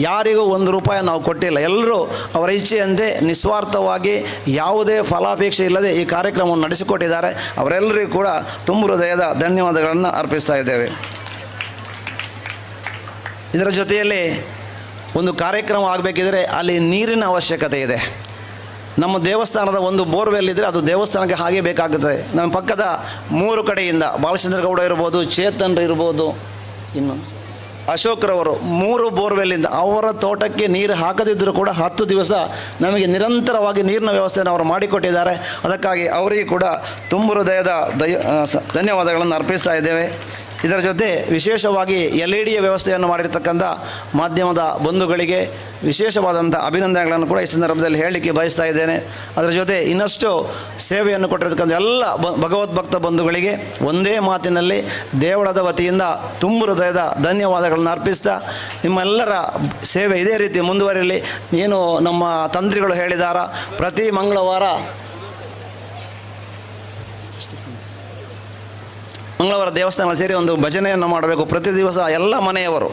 ಯಾರಿಗೂ ₹1 ರೂಪಾಯಿ ನಾವು ಕೊಟ್ಟಿಲ್ಲ. ಎಲ್ಲರೂ ಅವರ ಇಚ್ಛೆಯಂತೆ ನಿಸ್ವಾರ್ಥವಾಗಿ ಯಾವುದೇ ಫಲಾಪೇಕ್ಷೆ ಇಲ್ಲದೆ ಈ ಕಾರ್ಯಕ್ರಮವನ್ನು ನಡೆಸಿಕೊಟ್ಟಿದ್ದಾರೆ. ಅವರೆಲ್ಲರಿಗೂ ಕೂಡ ತುಂಬ ಹೃದಯದ ಧನ್ಯವಾದಗಳನ್ನು ಅರ್ಪಿಸ್ತಾ ಇದ್ದೇವೆ. ಇದರ ಜೊತೆಯಲ್ಲಿ ಒಂದು ಕಾರ್ಯಕ್ರಮ ಆಗಬೇಕಿದ್ರೆ ಅಲ್ಲಿ ನೀರಿನ ಅವಶ್ಯಕತೆ ಇದೆ. ನಮ್ಮ ದೇವಸ್ಥಾನದ ಒಂದು ಬೋರ್ವೆಲ್ ಇದ್ದರೆ ಅದು ದೇವಸ್ಥಾನಕ್ಕೆ ಹಾಗೆ ಬೇಕಾಗುತ್ತದೆ. ನಮ್ಮ ಪಕ್ಕದ 3 ಕಡೆಯಿಂದ ಬಾಲಚಂದ್ರ ಗೌಡ ಇರ್ಬೋದು, ಚೇತನ್ ಇರ್ಬೋದು, ಇನ್ನು ಅಶೋಕ್ರವರು 3 ಬೋರ್ವೆಲ್ಲಿಂದ ಅವರ ತೋಟಕ್ಕೆ ನೀರು ಹಾಕದಿದ್ದರೂ ಕೂಡ 10 ದಿವಸ ನಮಗೆ ನಿರಂತರವಾಗಿ ನೀರಿನ ವ್ಯವಸ್ಥೆಯನ್ನು ಅವರು ಮಾಡಿಕೊಟ್ಟಿದ್ದಾರೆ. ಅದಕ್ಕಾಗಿ ಅವರಿಗೆ ಕೂಡ ತುಂಬ ಹೃದಯದ ಧನ್ಯವಾದಗಳನ್ನು ಅರ್ಪಿಸ್ತಾ ಇದ್ದೇವೆ. ಇದರ ಜೊತೆ ವಿಶೇಷವಾಗಿ LED ವ್ಯವಸ್ಥೆಯನ್ನು ಮಾಡಿರ್ತಕ್ಕಂಥ ಮಾಧ್ಯಮದ ಬಂಧುಗಳಿಗೆ ವಿಶೇಷವಾದಂಥ ಅಭಿನಂದನೆಗಳನ್ನು ಕೂಡ ಈ ಸಂದರ್ಭದಲ್ಲಿ ಹೇಳಲಿಕ್ಕೆ ಬಯಸ್ತಾ ಇದ್ದೇನೆ. ಅದರ ಜೊತೆ ಇನ್ನಷ್ಟು ಸೇವೆಯನ್ನು ಕೊಟ್ಟಿರ್ತಕ್ಕಂಥ ಎಲ್ಲ ಭಗವದ್ಭಕ್ತ ಬಂಧುಗಳಿಗೆ ಒಂದೇ ಮಾತಿನಲ್ಲಿ ದೇವಳದ ವತಿಯಿಂದ ತುಂಬ ಹೃದಯದ ಧನ್ಯವಾದಗಳನ್ನು ಅರ್ಪಿಸ್ತಾ, ನಿಮ್ಮೆಲ್ಲರ ಸೇವೆ ಇದೇ ರೀತಿ ಮುಂದುವರಿಯಲಿ. ಏನು ನಮ್ಮ ತಂತ್ರಿಗಳು ಹೇಳಿದಾರ, ಪ್ರತಿ ಮಂಗಳವಾರ ದೇವಸ್ಥಾನದಲ್ಲಿ ಸೇರಿ ಒಂದು ಭಜನೆಯನ್ನು ಮಾಡಬೇಕು. ಪ್ರತಿ ದಿವಸ ಎಲ್ಲ ಮನೆಯವರು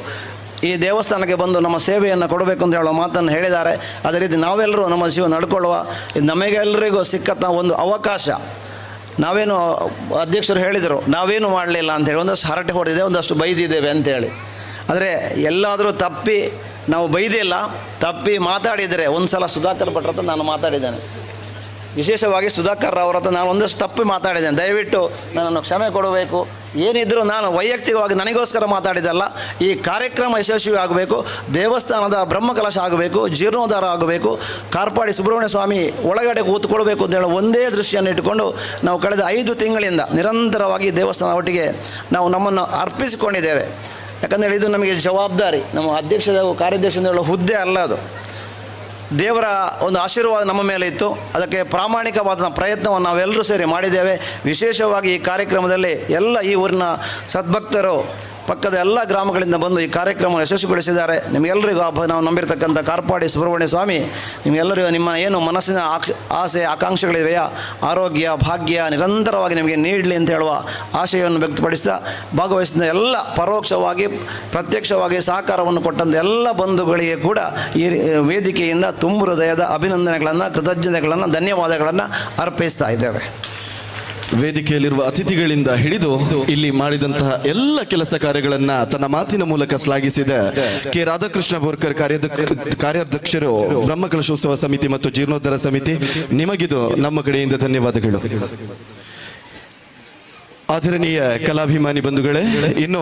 ಈ ದೇವಸ್ಥಾನಕ್ಕೆ ಬಂದು ನಮ್ಮ ಸೇವೆಯನ್ನು ಕೊಡಬೇಕು ಅಂತ ಹೇಳುವ ಮಾತನ್ನು ಹೇಳಿದ್ದಾರೆ. ಅದೇ ರೀತಿ ನಾವೆಲ್ಲರೂ ನಮ್ಮ ಜೀವ ನಡ್ಕೊಳ್ಳುವ ನಮಗೆಲ್ಲರಿಗೂ ಸಿಕ್ಕಂಥ ಒಂದು ಅವಕಾಶ. ನಾವೇನು ಅಧ್ಯಕ್ಷರು ಹೇಳಿದರು, ನಾವೇನು ಮಾಡಲಿಲ್ಲ ಅಂಥೇಳಿ ಒಂದಷ್ಟು ಹರಟೆ ಹೊಡೆದಿದೆ, ಒಂದಷ್ಟು ಬೈದಿದ್ದೇವೆ ಅಂಥೇಳಿ. ಆದರೆ ಎಲ್ಲಾದರೂ ತಪ್ಪಿ ನಾವು ಬೈದಿಲ್ಲ, ತಪ್ಪಿ ಮಾತಾಡಿದರೆ ಒಂದು ಸಲ ಸುಧಾಕರ್ ಭಟ್ರ ಹತ್ರ ನಾನು ಮಾತಾಡಿದ್ದೇನೆ. ವಿಶೇಷವಾಗಿ ಸುಧಾಕರ್ ಅವರ ಹತ್ರ ನಾನು ಒಂದಷ್ಟು ತಪ್ಪು ಮಾತಾಡಿದ್ದೇನೆ. ದಯವಿಟ್ಟು ನನ್ನನ್ನು ಕ್ಷಮೆ ಕೊಡಬೇಕು. ಏನಿದ್ದರೂ ನಾನು ವೈಯಕ್ತಿಕವಾಗಿ ನನಗೋಸ್ಕರ ಮಾತಾಡಿದಲ್ಲ. ಈ ಕಾರ್ಯಕ್ರಮ ಯಶಸ್ವಿ ಆಗಬೇಕು, ದೇವಸ್ಥಾನದ ಬ್ರಹ್ಮಕಲಶ ಆಗಬೇಕು, ಜೀರ್ಣೋದ್ಧಾರ ಆಗಬೇಕು, ಕಾರ್ಪಾಡಿ ಸುಬ್ರಹ್ಮಣ್ಯ ಸ್ವಾಮಿ ಒಳಗಡೆ ಕೂತ್ಕೊಳ್ಬೇಕು ಅಂತ ಹೇಳೋ ಒಂದೇ ದೃಷ್ಟಿಯನ್ನು ಇಟ್ಟುಕೊಂಡು ನಾವು ಕಳೆದ 5 ತಿಂಗಳಿಂದ ನಿರಂತರವಾಗಿ ದೇವಸ್ಥಾನ ಒಟ್ಟಿಗೆ ನಾವು ನಮ್ಮನ್ನು ಅರ್ಪಿಸಿಕೊಂಡಿದ್ದೇವೆ. ಯಾಕಂದರೆ ಇದು ನಮಗೆ ಜವಾಬ್ದಾರಿ. ನಮ್ಮ ಅಧ್ಯಕ್ಷದ ಕಾರ್ಯಾಧ್ಯಕ್ಷದ ಹೇಳೋ ಹುದ್ದೆ ಅಲ್ಲ, ಅದು ದೇವರ ಒಂದು ಆಶೀರ್ವಾದ ನಮ್ಮ ಮೇಲೆ ಇತ್ತು. ಅದಕ್ಕೆ ಪ್ರಾಮಾಣಿಕವಾದ ಪ್ರಯತ್ನವನ್ನು ನಾವೆಲ್ಲರೂ ಸೇರಿ ಮಾಡಿದ್ದೇವೆ. ವಿಶೇಷವಾಗಿ ಈ ಕಾರ್ಯಕ್ರಮದಲ್ಲಿ ಎಲ್ಲ ಈ ಊರಿನ ಸದ್ಭಕ್ತರು ಪಕ್ಕದ ಎಲ್ಲ ಗ್ರಾಮಗಳಿಂದ ಬಂದು ಈ ಕಾರ್ಯಕ್ರಮವನ್ನು ಯಶಸ್ವಿಗೊಳಿಸಿದ್ದಾರೆ. ನಿಮಗೆಲ್ಲರಿಗೂ ನಾವು ನಂಬಿರ್ತಕ್ಕಂಥ ಕಾರ್ಪಾಡಿ ಸುಬ್ರಹ್ಮಣ್ಯ ಸ್ವಾಮಿ ನಿಮಗೆಲ್ಲರಿಗೂ ನಿಮ್ಮ ಏನು ಮನಸ್ಸಿನ ಆಸೆ ಆಕಾಂಕ್ಷೆಗಳಿವೆಯಾ, ಆರೋಗ್ಯ ಭಾಗ್ಯ ನಿರಂತರವಾಗಿ ನಿಮಗೆ ನೀಡಲಿ ಅಂತ ಹೇಳುವ ಆಶಯವನ್ನು ವ್ಯಕ್ತಪಡಿಸ್ತಾ, ಭಾಗವಹಿಸಿದ ಎಲ್ಲ ಪರೋಕ್ಷವಾಗಿ ಪ್ರತ್ಯಕ್ಷವಾಗಿ ಸಹಕಾರವನ್ನು ಕೊಟ್ಟಂಥ ಎಲ್ಲ ಬಂಧುಗಳಿಗೆ ಕೂಡ ಈ ವೇದಿಕೆಯಿಂದ ತುಂಬ ಹೃದಯದ ಅಭಿನಂದನೆಗಳನ್ನು, ಕೃತಜ್ಞತೆಗಳನ್ನು, ಧನ್ಯವಾದಗಳನ್ನು ಅರ್ಪಿಸ್ತಾ ಇದ್ದೇವೆ. ವೇದಿಕೆಯಲ್ಲಿರುವ ಅತಿಥಿಗಳಿಂದ ಹಿಡಿದು ಇಲ್ಲಿ ಮಾಡಿದಂತಹ ಎಲ್ಲ ಕೆಲಸ ಕಾರ್ಯಗಳನ್ನ ತನ್ನ ಮಾತಿನ ಮೂಲಕ ಶ್ಲಾಘಿಸಿದ ಕೆ ರಾಧಾಕೃಷ್ಣ ಬೋರ್ಕರ್ ಕಾರ್ಯಾಧ್ಯಕ್ಷರು, ಬ್ರಹ್ಮಕಲಶೋತ್ಸವ ಸಮಿತಿ ಮತ್ತು ಜೀರ್ಣೋದ್ಧಾರ ಸಮಿತಿ, ನಿಮಗಿದು ನಮ್ಮ ಕಡೆಯಿಂದ ಧನ್ಯವಾದಗಳು. ಆದರಣೀಯ ಕಲಾಭಿಮಾನಿ ಬಂಧುಗಳೇ, ಇನ್ನು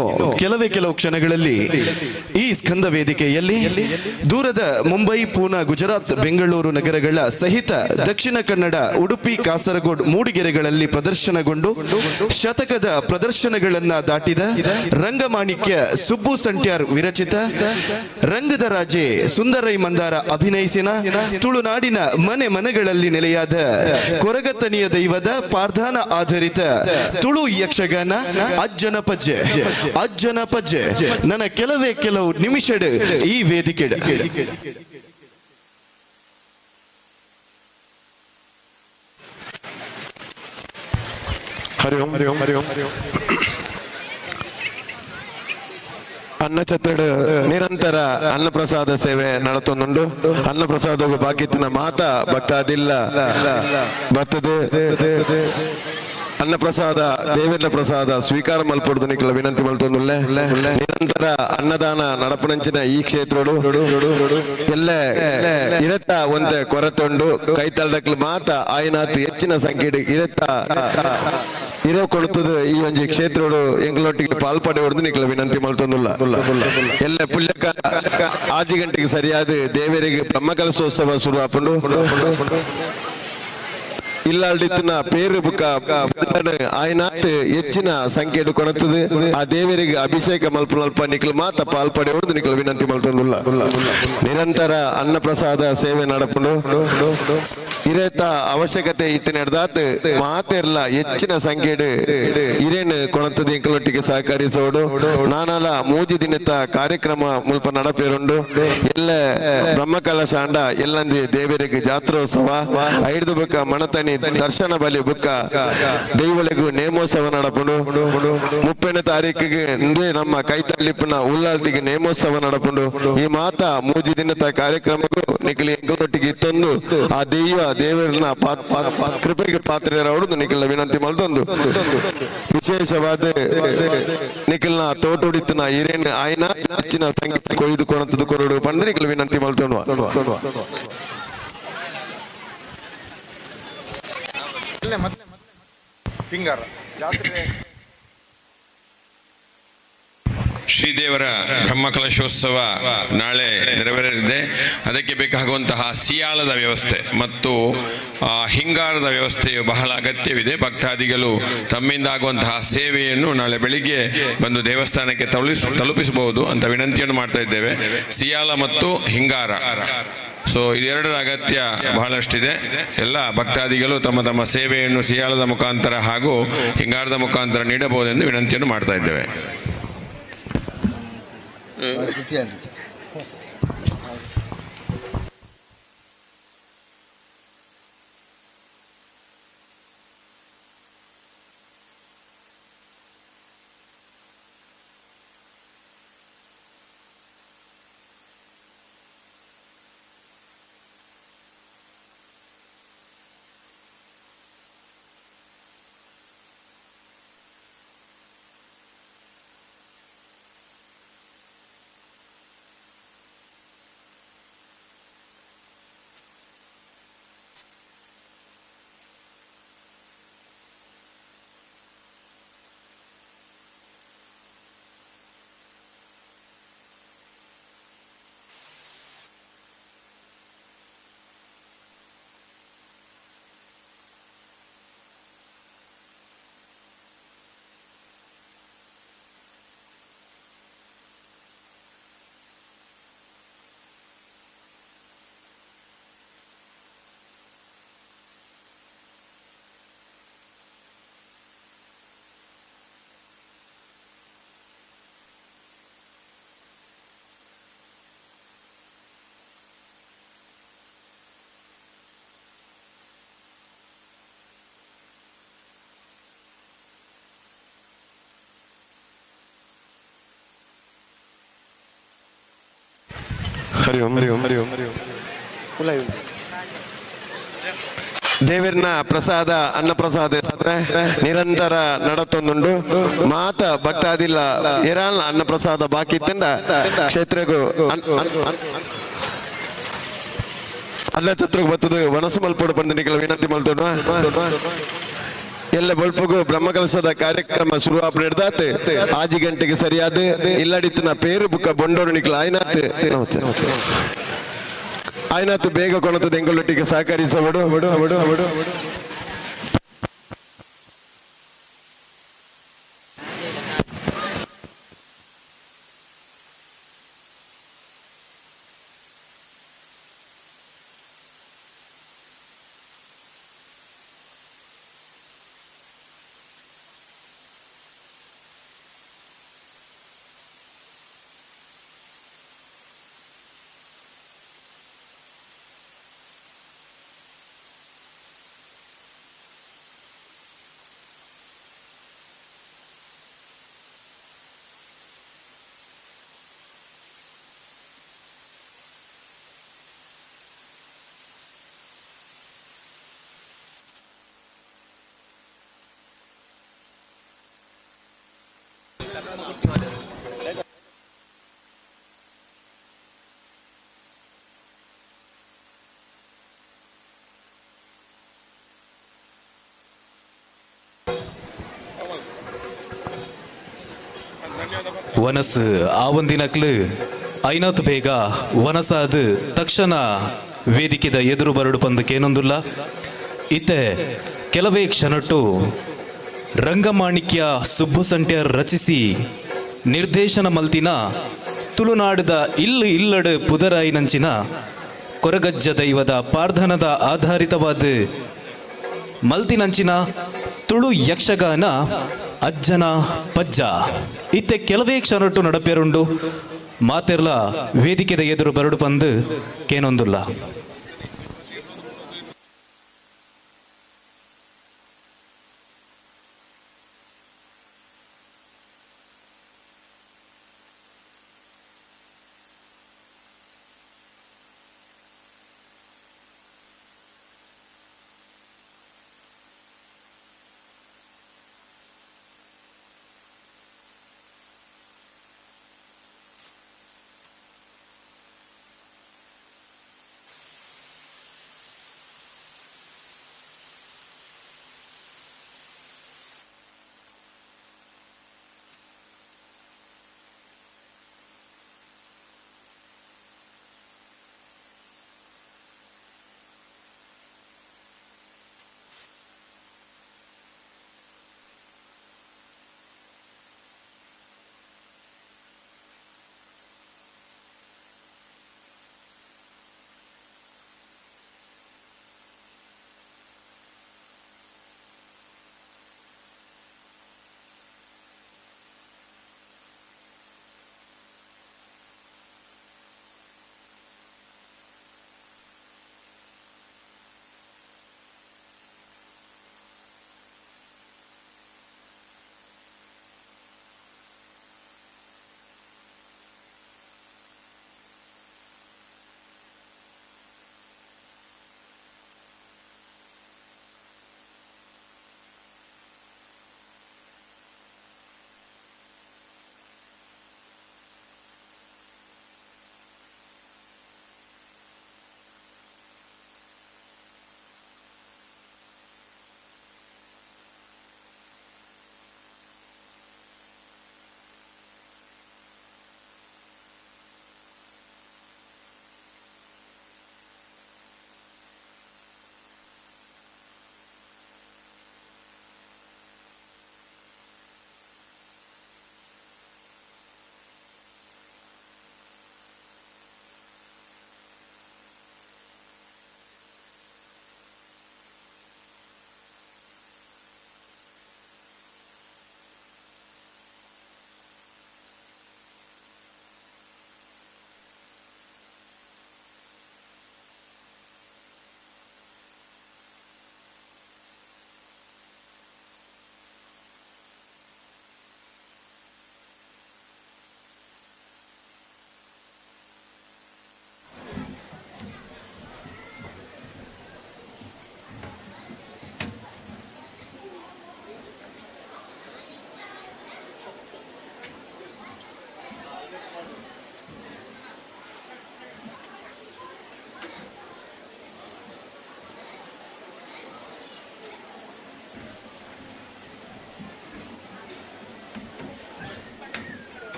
ಕೆಲವು ಕ್ಷಣಗಳಲ್ಲಿ ಈ ಸ್ಕಂದ ವೇದಿಕೆಯಲ್ಲಿ ದೂರದ ಮುಂಬೈ, ಪೂನಾ, ಗುಜರಾತ್, ಬೆಂಗಳೂರು ನಗರಗಳ ಸಹಿತ ದಕ್ಷಿಣ ಕನ್ನಡ, ಉಡುಪಿ, ಕಾಸರಗೋಡು, ಮೂಡಿಗೆರೆಗಳಲ್ಲಿ ಪ್ರದರ್ಶನಗೊಂಡು ಶತಕದ ಪ್ರದರ್ಶನಗಳನ್ನ ದಾಟಿದ ರಂಗಮಾಣಿಕ್ಯ ಸುಬ್ಬು ಸಂಟ್ಯಾರ್ ವಿರಚಿತ ರಂಗದ ರಾಜೆ ಸುಂದರೈ ಮಂದಾರ ಅಭಿನಯಿಸಿನ ತುಳುನಾಡಿನ ಮನೆ ಮನೆಗಳಲ್ಲಿ ನೆಲೆಯಾದ ಕೊರಗತನಿಯ ದೈವದ ಪಾರ್ಧಾನ ಆಧಾರಿತ ತುಳು ಯಕ್ಷಗಾನ ಅಜ್ಜನ ಪಜ್ಜೆ ನನ್ನ ಕೆಲವು ನಿಮಿಷ ಈ ವೇದಿಕೆ ಹರಿ ಓಂ ಅನ್ನಛತ್ರಡ್ ನಿರಂತರ ಅನ್ನಪ್ರಸಾದ ಸೇವೆ ನಡತೊಂದುಂಡು. ಅನ್ನಪ್ರಸಾದ ಬಾಕಿತ್ತಿನ ಮಾತ ಭಕ್ತಾದಿಲ್ಲ ಬರ್ತದೆ. ಅನ್ನಪ್ರಸಾದ ದೇವೇಂದ್ರ ಪ್ರಸಾದ ಸ್ವೀಕಾರ ಮಲ್ಪಡುದು ನಿಖಲ ವಿನಂತಿ ಮಲ್ತೊಂದುಲ್ಲೆ. ನಿರಂತರ ಅನ್ನದಾನ ನಡಪಣಂಚಿನ ಈ ಕ್ಷೇತ್ರಡು ಎಲ್ಲ ಇರತ್ತ ಒಂತೆ ಕೊರತೊಂಡು ಕೈತಲ್ದಕ್ಲು ಮಾತ ಆಯ್ನಾತ್ ಹೆಚ್ಚಿನ ಸಂಖ್ಯೆ ಇರತ್ತ ಇರೋ ಕೊಡುತ್ತದೆ. ಈ ಒಂಜಿ ಕ್ಷೇತ್ರಡು ಎಂಗಳೊಟ್ಟಿಗೆ ಪಾಲ್ಪಡೆ ಹೊಡೆದು ನಿಖಲ ವಿನಂತಿ ಮಲ್ತೊಂದುಲ್ಲ. ಎಲ್ಲ ಪುಲ್ಯಕ 6 ಗಂಟೆಗೆ ಸರಿಯಾದ ದೇವರಿಗೆ ಬ್ರಹ್ಮಕಲಶೋತ್ಸವ ಶುರು ಹಾಕೊಂಡು ಇಲ್ಲಾಡಿತ್ತಿನ ಪೇರು ಬುಕ್ಕ ಆಯ್ನಾತ್ ಹೆಚ್ಚಿನ ಸಂಖ್ಯೆ ಕೊಡುತ್ತದೆ. ಆ ದೇವರಿಗೆ ಅಭಿಷೇಕ ಮಲ್ಪ ನಿಖಲ್ ಮಾತ ಪಾಲ್ಪಡೆ ಹೊಡೆದು ನಿಖಲ್ ವಿನಂತಿ ಮಲ್ತೊಂದುಲ್ಲ. ನಿರಂತರ ಅನ್ನಪ್ರಸಾದ ಸೇವೆ ನಡಪುಂಡು ಇರೇತ ಅವಶ್ಯಕತೆ ಇತ್ತಿನ ಹಿಡ್ದಾತ್ ಮಾತೆರ್ಲ ಹೆಚ್ಚಿನ ಸಂಖ್ಯೆಡ್ ಇರೇನು ಕೊಣತದ ಎಂಕಲೊಟ್ಟಿಗೆ ಸಹಕರಿಸೋಡು ನಾನಲ ಮೂಜಿ ದಿನದ ಕಾರ್ಯಕ್ರಮ ಮುಲ್ಪ ನಡಪೇರುಂಡು ಎಲ್ಲ ಬ್ರಹ್ಮಕಲಶ ಅಂಡ ಎಲ್ಲಂದಿ ದೇವರಿಗೆ ಜಾತ್ರೋತ್ಸವ ಐದು ಬುಕ್ಕ ಮಣತನಿ ದರ್ಶನ ಬಲಿ ಬುಕ್ಕ ದೈವಳಿಗೂ ನೇಮೋತ್ಸವ ನಡಪುಂಡು 30ನೇ ತಾರೀಕಿಗೆ ನಮ್ಮ ಕೈತಲ್ಲಿಪ್ಪನ ಉಲ್ಲಾಲ್ತಿಗೆ ನೇಮೋತ್ಸವ ನಡಪುಂಡು ಈ ಮಾತ ಮೂಜಿ ದಿನದ ಕಾರ್ಯಕ್ರಮಕ್ಕೂ ನಿಖಿಲ್ ಎಂಕಲೊಟ್ಟಿಗೆ ಇತ್ತೊಂದು ಆ ದೇವರನ್ನ ಕೃಪೆಗೆ ಪಾತ್ರರಾವಡು ನಿಖಿಲ್ನ ವಿನಂತಿ ಮಲ್ತೊಂದು ವಿಶೇಷವಾದ ನಿಖಿಲ್ನ ತೋಟುಡಿತನ ಹಿರೇನ್ ಆಯ್ನ ಹೆಚ್ಚಿನ ಸಂಖ್ಯೆ ಕೊಯ್ದು ಕೊಣತದ್ದು ಕೊರಡು ಪಂದ್ರೆ ನಿಖಿಲ್ ವಿನಂತಿ ಮಲ್ತೊಂಡು ಶ್ರೀದೇವರ ಬ್ರಹ್ಮಕಲಶೋತ್ಸವ ನಾಳೆ ನೆರವೇರಲಿದೆ. ಅದಕ್ಕೆ ಬೇಕಾಗುವಂತಹ ಸಿಯಾಳದ ವ್ಯವಸ್ಥೆ ಮತ್ತು ಹಿಂಗಾರದ ವ್ಯವಸ್ಥೆಯು ಬಹಳ ಅಗತ್ಯವಿದೆ. ಭಕ್ತಾದಿಗಳು ತಮ್ಮಿಂದ ಆಗುವಂತಹ ಸೇವೆಯನ್ನು ನಾಳೆ ಬೆಳಿಗ್ಗೆ ಬಂದು ದೇವಸ್ಥಾನಕ್ಕೆ ತಲುಪಿಸಬಹುದು ಅಂತ ವಿನಂತಿಯನ್ನು ಮಾಡ್ತಾ ಇದ್ದೇವೆ. ಸಿಯಾಳ ಮತ್ತು ಹಿಂಗಾರ, ಸೊ ಇದೆರಡರ ಅಗತ್ಯ ಬಹಳಷ್ಟಿದೆ. ಎಲ್ಲ ಭಕ್ತಾದಿಗಳು ತಮ್ಮ ತಮ್ಮ ಸೇವೆಯನ್ನು ಸಿಯಾಳದ ಮುಖಾಂತರ ಹಾಗೂ ಹಿಂಗಾರದ ಮುಖಾಂತರ ನೀಡಬಹುದೆಂದು ವಿನಂತಿಯನ್ನು ಮಾಡ್ತಾ ಇದ್ದೇವೆ. ಹರಿ ಓಂ ಹರಿ ಓಂ ಹರಿ ಓಂ ಹರಿ ಓಂ. ದೇವರಿನ ಪ್ರಸಾದ ಅನ್ನ ಪ್ರಸಾದ ನಿರಂತರ ನಡತೊಂದುಂಡು ಮಾತ ಭಕ್ತಾದಿಲ್ಲ ಏರಾಳ ಅನ್ನ ಪ್ರಸಾದ ಬಾಕಿ ಇತ್ತಂಡ ಕ್ಷೇತ್ರಗೂ ಅಲ್ಲ ಛತ್ರಕ್ಕೆ ಬರ್ತದೆ ವನಸು ಮಲ್ಪಡು ಬಂದ ನಿಖಿಲ ವಿನಂತಿ ಮಲ್ತೋಣ ಎಲ್ಲ ಬಲ್ಪಗೂ ಬ್ರಹ್ಮಕಲಶದ ಕಾರ್ಯಕ್ರಮ ಶುರು ಹಿಡ್ದಾತ್ 6 ಗಂಟೆಗೆ ಸರಿಯಾದ ಇಲ್ಲಡಿತನ ಪೇರು ಬುಕ್ಕ ಬೊಂಡೋಡು ನಿಖಿಲ ಆಯ್ನಾತ್ ನಮಸ್ತೆ ಆಯ್ನಾತ್ ಬೇಗ ಕೊಣತದ ಎಂಗಳೊಟ್ಟಿಗೆ ಸಹಕರಿಸಬಡು ಬಡು ಬಡು ಬಡು ವನಸ್ ಆವಂದಿನಕ್ಲು ಐನತ್ ಬೇಗ ವನಸಾದ ತಕ್ಷಣ ವೇದಿಕೆದ ಎದುರು ಬರಡು ಪಂದಕ್ಕೇನೊಂದುಲ್ಲ ಇತ್ತೆ ಕೆಲವೇ ಕ್ಷಣಟ್ಟು ರಂಗಮಾಣಿಕ್ಯ ಸುಬ್ಬುಸಂಟ್ಯರ್ ರಚಿಸಿ ನಿರ್ದೇಶನ ಮಲ್ತಿನ ತುಳುನಾಡದ ಇಲ್ಲಡು ಪುದರಾಯಿನಂಚಿನ ಕೊರಗಜ್ಜ ದೈವದ ಪ್ರಾರ್ಥನದ ಆಧಾರಿತವಾದ ಮಲ್ತಿನಂಚಿನ ತುಳು ಯಕ್ಷಗಾನ ಅಜ್ಜನ ಪಜ್ಜ ಇತ್ತೆ ಕೆಲವೇ ಕ್ಷಣಟ್ಟು ನಡಪೇರುಂಡು ಮಾತೆರ್ಲ ವೇದಿಕೆದ ಎದುರು ಬರಡು ಬಂದು ಕೇನೊಂದುಲ್ಲ.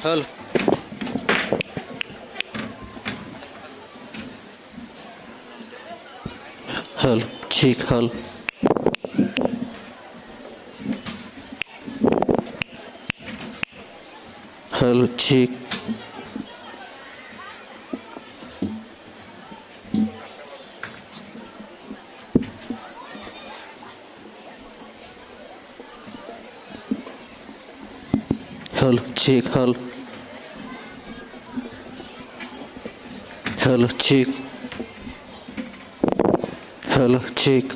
ಹಲ್ ಹಲ್ ಚೀಕ್ ಹಲ್ ಹಲ್ ಚೀಕ್ hal cheek hal cheek cheek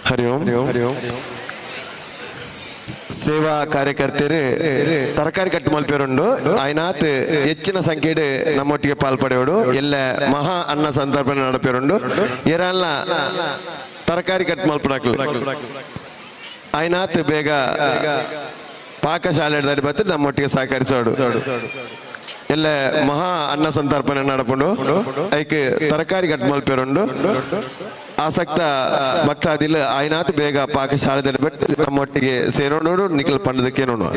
Hari Om ಸೇವಾ ಕಾರ್ಯಕರ್ತರು ತರಕಾರಿ ಕಟ್ಟು ಮಲ್ಪೇರುಂಡು ಆಯ್ನಾತ್ ಹೆಚ್ಚಿನ ಸಂಖ್ಯೆಡ್ ನಮ್ಮೊಟ್ಟಿಗೆ ಪಾಲ್ಪಡೆಯೋಡು ಎಲ್ಲ ಮಹಾ ಅನ್ನ ಸಂತರ್ಪಣೆ ನಡಪೇರುಂಡು ಎರಲ್ಲ ತರಕಾರಿ ಕಟ್ಟು ಮಲ್ಪಡಕ್ಲು ಆಯ್ನಾತ್ ಬೇಗ ಪಾಕಶಾಲೆ ಬತ್ತು ನಮ್ಮೊಟ್ಟಿಗೆ ಸಹಕರಿಸೋಡು ಎಲ್ಲ ಮಹಾ ಅನ್ನ ಸಂತರ್ಪಣೆ ನಡಪುಂಡು ಐಕ್ ತರಕಾರಿ ಕಟ್ಟು ಮಲ್ಪೇರುಂಡು ಆಸಕ್ತ ಭಕ್ತಾದಿಲ್ ಆಯ್ನಾತ್ ಬೇಗ ಪಾಕಶಾಲೆದಲ್ಲಿ ಬಿಟ್ಟು ನಮ್ಮೊಟ್ಟಿಗೆ ಸೇರೋಣ ನಿಖಲ್ ಪಂಡದಕ್ಕೆ ನೋಡು.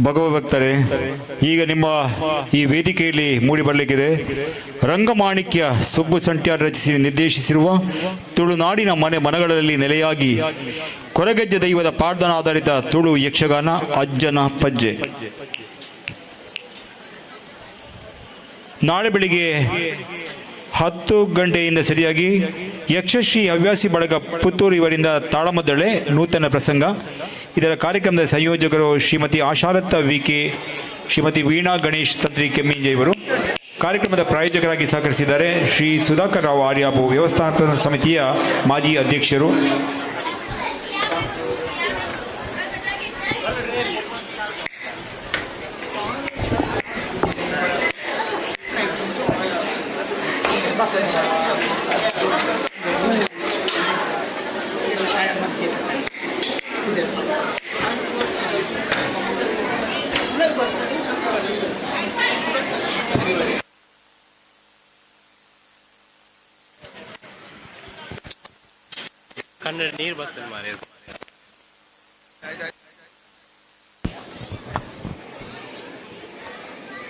ಭಗವದ್ಭಕ್ತರೇ, ಈಗ ನಿಮ್ಮ ಈ ವೇದಿಕೆಯಲ್ಲಿ ಮೂಡಿ ಬರಲಿಕ್ಕಿದೆ ರಂಗಮಾಣಿಕ್ಯ ಸುಬ್ಬು ಸಂಟ್ಯಾರ್ ರಚಿಸಿ ನಿರ್ದೇಶಿಸಿರುವ ತುಳುನಾಡಿನ ಮನಗಳಲ್ಲಿ ನೆಲೆಯಾಗಿ ಕೊರಗಜ್ಜೆ ದೈವದ ಪ್ರಾರ್ಥನಾ ಆಧಾರಿತ ತುಳು ಯಕ್ಷಗಾನ ಅಜ್ಜನ ಪಜ್ಜೆ. ನಾಳೆ ಬೆಳಿಗ್ಗೆ 10 ಗಂಟೆಯಿಂದ ಸರಿಯಾಗಿ ಯಕ್ಷಶ್ರೀ ಹವ್ಯಾಸಿ ಬಳಗ ಪುತ್ತೂರು ಇವರಿಂದ ತಾಳಮದ್ದಳೆ ನೂತನ ಪ್ರಸಂಗ. ಇದರ ಕಾರ್ಯಕ್ರಮದ ಸಂಯೋಜಕರು ಶ್ರೀಮತಿ ಆಶಾಲತಾ ವಿಕೆ, ಶ್ರೀಮತಿ ವೀಣಾ ಗಣೇಶ್ ತಂತ್ರಿ ಕೆಮ್ಮಿಂಜೆ ಇವರು. ಕಾರ್ಯಕ್ರಮದ ಪ್ರಾಯೋಜಕರಾಗಿ ಸಹಕರಿಸಿದ್ದಾರೆ ಶ್ರೀ ಸುಧಾಕರ್ ರಾವ್ ಆರ್ಯಾಪು, ವ್ಯವಸ್ಥಾಪನಾ ಸಮಿತಿಯ ಮಾಜಿ ಅಧ್ಯಕ್ಷರು. ಕನ್ನಡ ನೀರು ಬರ್ತದೆ ಮಾರೆ.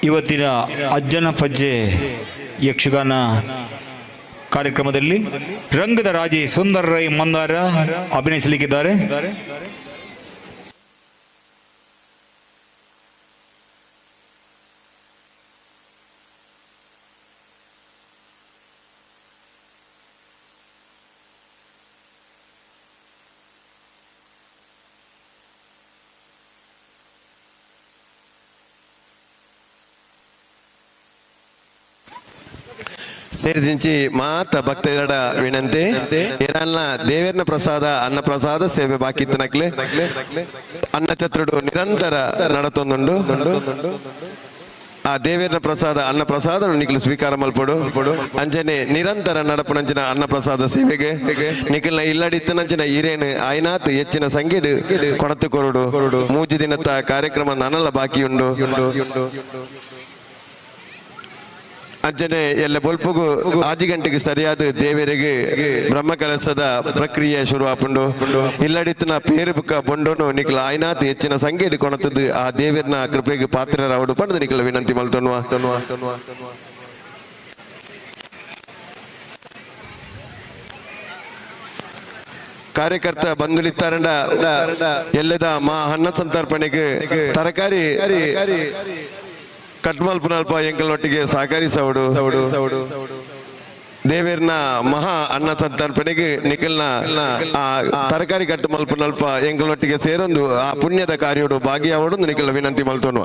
ಇವತ್ತಿನ ಅಜ್ಜನ ಪಜ್ಜೆ ಯಕ್ಷಗಾನ ಕಾರ್ಯಕ್ರಮದಲ್ಲಿ ರಂಗದ ರಾಜಿ ಸುಂದರ ರೈ ಮಂದಾರ ಅಭಿನಯಿಸಲಿಕ್ಕಿದ್ದಾರೆ. ಸೇರಿದಿಂಚಿ ಮಾತ ಭಕ್ತರ ವಿನಂತಿ ಏರಲ್ನ ದೇವೇರ್ನ ಪ್ರಸಾದ ಅನ್ನ ಪ್ರಸಾದ ಸೇವೆ ಬಾಕಿ ನಕ್ಲೆ ಅನ್ನ ಛತ್ರುಡು ನಿರಂತರ ನಡತೊಂದುಂಡು. ಆ ದೇವೇರ್ನ ಪ್ರಸಾದ ಅನ್ನ ಪ್ರಸಾದ ನಿಖಿಲ್ ಸ್ವೀಕಾರ ಮಲ್ಪಡು ಅಂಜನೆ ನಿರಂತರ ನಡಪುನಂಚಿನ ಅನ್ನ ಪ್ರಸಾದ ಸೇವೆಗೆ ನಿಖಿಲ್ನ ಇಲ್ಲಡಿತ್ತನಂಚಿನ ಹಿರೇನು ಆಯ್ನಾತ್ ಹೆಚ್ಚಿನ ಸಂಗೀಡು ಕೊಣತು ಕೊರಡು ಮೂಜಿ ದಿನದ ಕಾರ್ಯಕ್ರಮ ನನಲ್ಲ ಬಾಕಿ ಉಂಡು. ಅಂಚನೆ ಎಲ್ಲ ಬೊಲ್ಪುಗು 6 ಗಂಟೆಗೆ ಸರಿಯಾದ ದೇವರಿಗೆ ಬ್ರಹ್ಮ ಕಲಸದ ಪ್ರಕ್ರಿಯೆ ಶುರು ಆಪುಂಡು. ಇಲ್ಲಡಿತ್ತಿನ ಪೇರು ಬುಕ್ಕ ಬೊಂಡೋನು ನಿಖಿಲ ಆಯ್ನಾತ್ ಹೆಚ್ಚಿನ ಸಂಗೀಡು ಕೊಣತದ್ದು ಆ ದೇವರನ ಕೃಪೆಗೆ ಪಾತ್ರರಾವಡು ಪಡೆದು ನಿಖಿಲ ವಿನಂತಿ ಮಲ್ತೊನ್ವಾ. ಕಾರ್ಯಕರ್ತ ಬಂಧುಲಿತ್ತಾರಂಡ ಎಲ್ಲದ ಮಾ ಅನ್ನ ಸಂತರ್ಪಣೆಗೆ ತರಕಾರಿ ಕಟ್ಮಲ್ಪನಲ್ಪ ಎಂಕಲ್ನೊಟ್ಟಿಗೆ ಸಹಕರಿಸವಡು. ದೇವೇರ್ನ ಮಹಾ ಅನ್ನ ಸಂತರ್ಪಣೆಗೆ ನಿಖಿಲ್ನ ತರಕಾರಿ ಕಟ್ಟು ಮಲ್ಪನಲ್ಪ ಎಂಕಲ್ನೊಟ್ಟಿಗೆ ಸೇರೊಂದು ಆ ಪುಣ್ಯದ ಕಾರ್ಯೋಡು ಭಾಗಿಯಾವಡು ನಿಖಿಲ ವಿನಂತಿ ಮಲ್ತೋನು.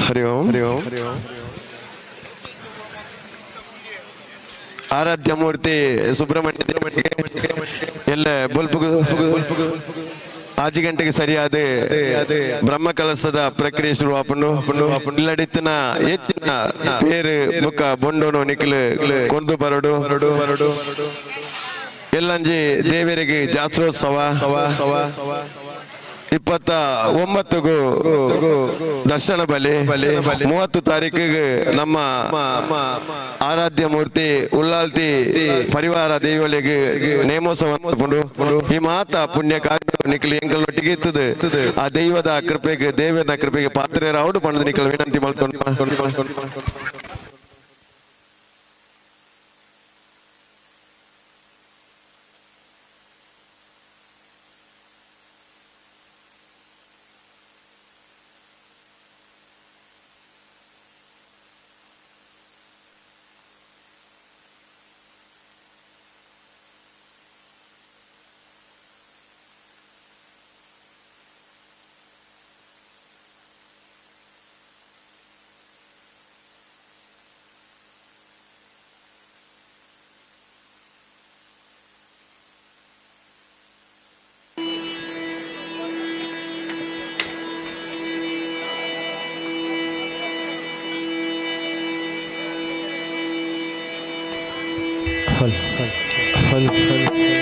ಹರಿ ಓಂ ಹರಿ ಓಂ ಹರಿ ಓಂ. ಆರಾಧ್ಯ ಮೂರ್ತಿ ಸುಬ್ರಹ್ಮಣ್ಯ ಎಲ್ಲ ಬುಲ್ಪುಗು 5 ಗಂಟೆಗೆ ಸರಿಯಾದ ಬ್ರಹ್ಮ ಕಲಸದ ಪ್ರಕ್ರಿಯೆ ಶುರುವಾಪುಂಡು. ಇಲ್ಲಡಿತ್ತಿನ ಹೆಚ್ಚಿನ ಪೇರು ಬುಕ್ಕ ಬೊಂಡೋನು ನಿಖಲು ಕೊಂಡು ಬರಡು ಎಲ್ಲಂಜಿ ದೇವರಿಗೆ ಜಾತ್ರೋತ್ಸವ 29ಗೂ ದರ್ಶನ ಬಲಿ 30 ತಾರೀಕಿಗೆ ನಮ್ಮ ಆರಾಧ್ಯ ಮೂರ್ತಿ ಉಲ್ಲಾಲ್ತಿ ಪರಿವಾರ ದೇವಳಿಗೆ ನೇಮೋತ್ಸವ ಈ ಮಾತ ಪುಣ್ಯ ಕಾರ್ಯ ನಿಖಲು ಎಂಕಲೊಟ್ಟಿಗೆ ಇರ್ತದೆ. ಆ ದೈವದ ಕೃಪೆಗೆ ದೇವರ ಕೃಪೆಗೆ ಪಾತ್ರರಾವುಡು ಪಣದ ನಿಖಲು ವಿನಂತಿ ಮಾಡ್ಕೊಂಡು मॉनिटर वाले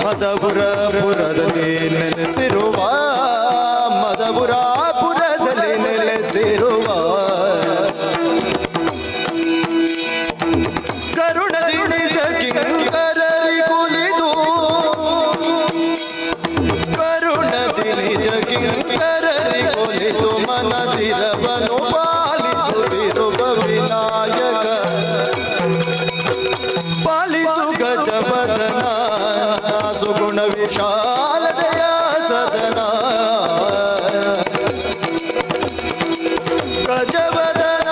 ಮದಪುರದಲ್ಲಿ ನೆಲೆಸಿರುವ ಮದಪುರದಲ್ಲಿ ನೆಲೆಸಿರುವ ಕರುಣದಿ ನಿಜ ಕಿಂಕರರಿಗುಲಿದು ಕರುಣದಿ ನಿಜ ಕಿಂಕರರಿಗುಲಿದು ಮನದಿರವನು ಪಾಲಿಸುತ್ತಿರುವ ವಿನಾಯಕ ಪಾಲಿಸು ಗಜವದನ ಸುಗುಣ ವಿಶಾಲ ದಯಾ ಸದನ ಗಜವದನ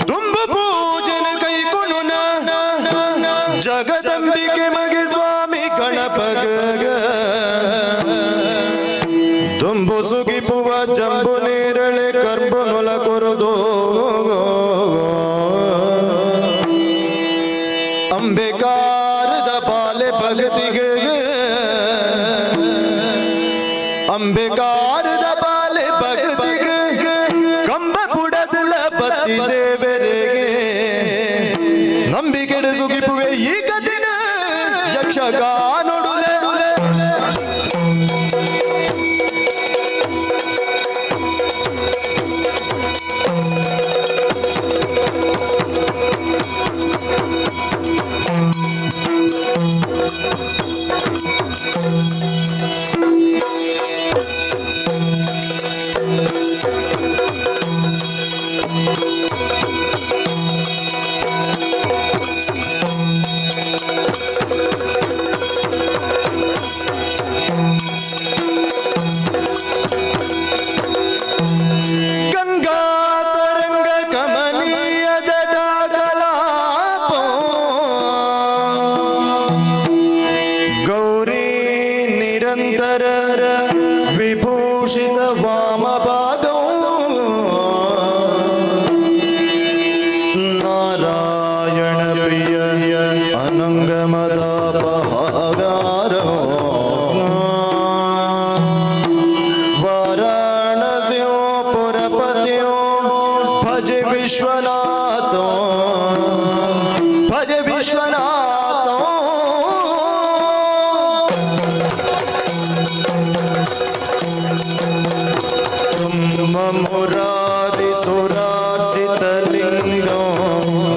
ದುಂಬ ಪೂಜನ ಕೈಕೊಳುನ ಜಗದಂಬಿಕೆ ಮಗೆ ಸ್ವಾಮಿ ಗಣಪಗ ತುಂಬು ಸುಗಿಪುವ ಜಂಬು ನೀರಳೆ ಕರ್ಬು ಮೊಲ ಕೊರದು ಅಂಬೆಗಾರದ ಬಾಲೆ ಭಗತಿಗೆ ಕಂಬ ಬುಡದಲ ಪತಿ ದೇವರಿಗೆ ನಂಬಿಕೆಡೆ ಸುಗಿಪುವೆ ಈಗ ದಿನ ಯಕ್ಷಗಾನೊಡುಲೆ ವಿಭೂಷಿತ ವಾಮ ಭಾಗೋ ನಾರಾಯಣ ಪ್ರಿಯ ಅನಂಗಮದ ಪಹಾಗಾರ ವಾರಾಣಸ್ಯೋ ಪುರಪತ್ಯೋ ಭಜ ವಿಶ್ವನಾಥ ಭಜ ವಿಶ್ವನಾಥ ಮುರಾರಿ ಸುರಾರ್ಜಿತಲಿಂಗ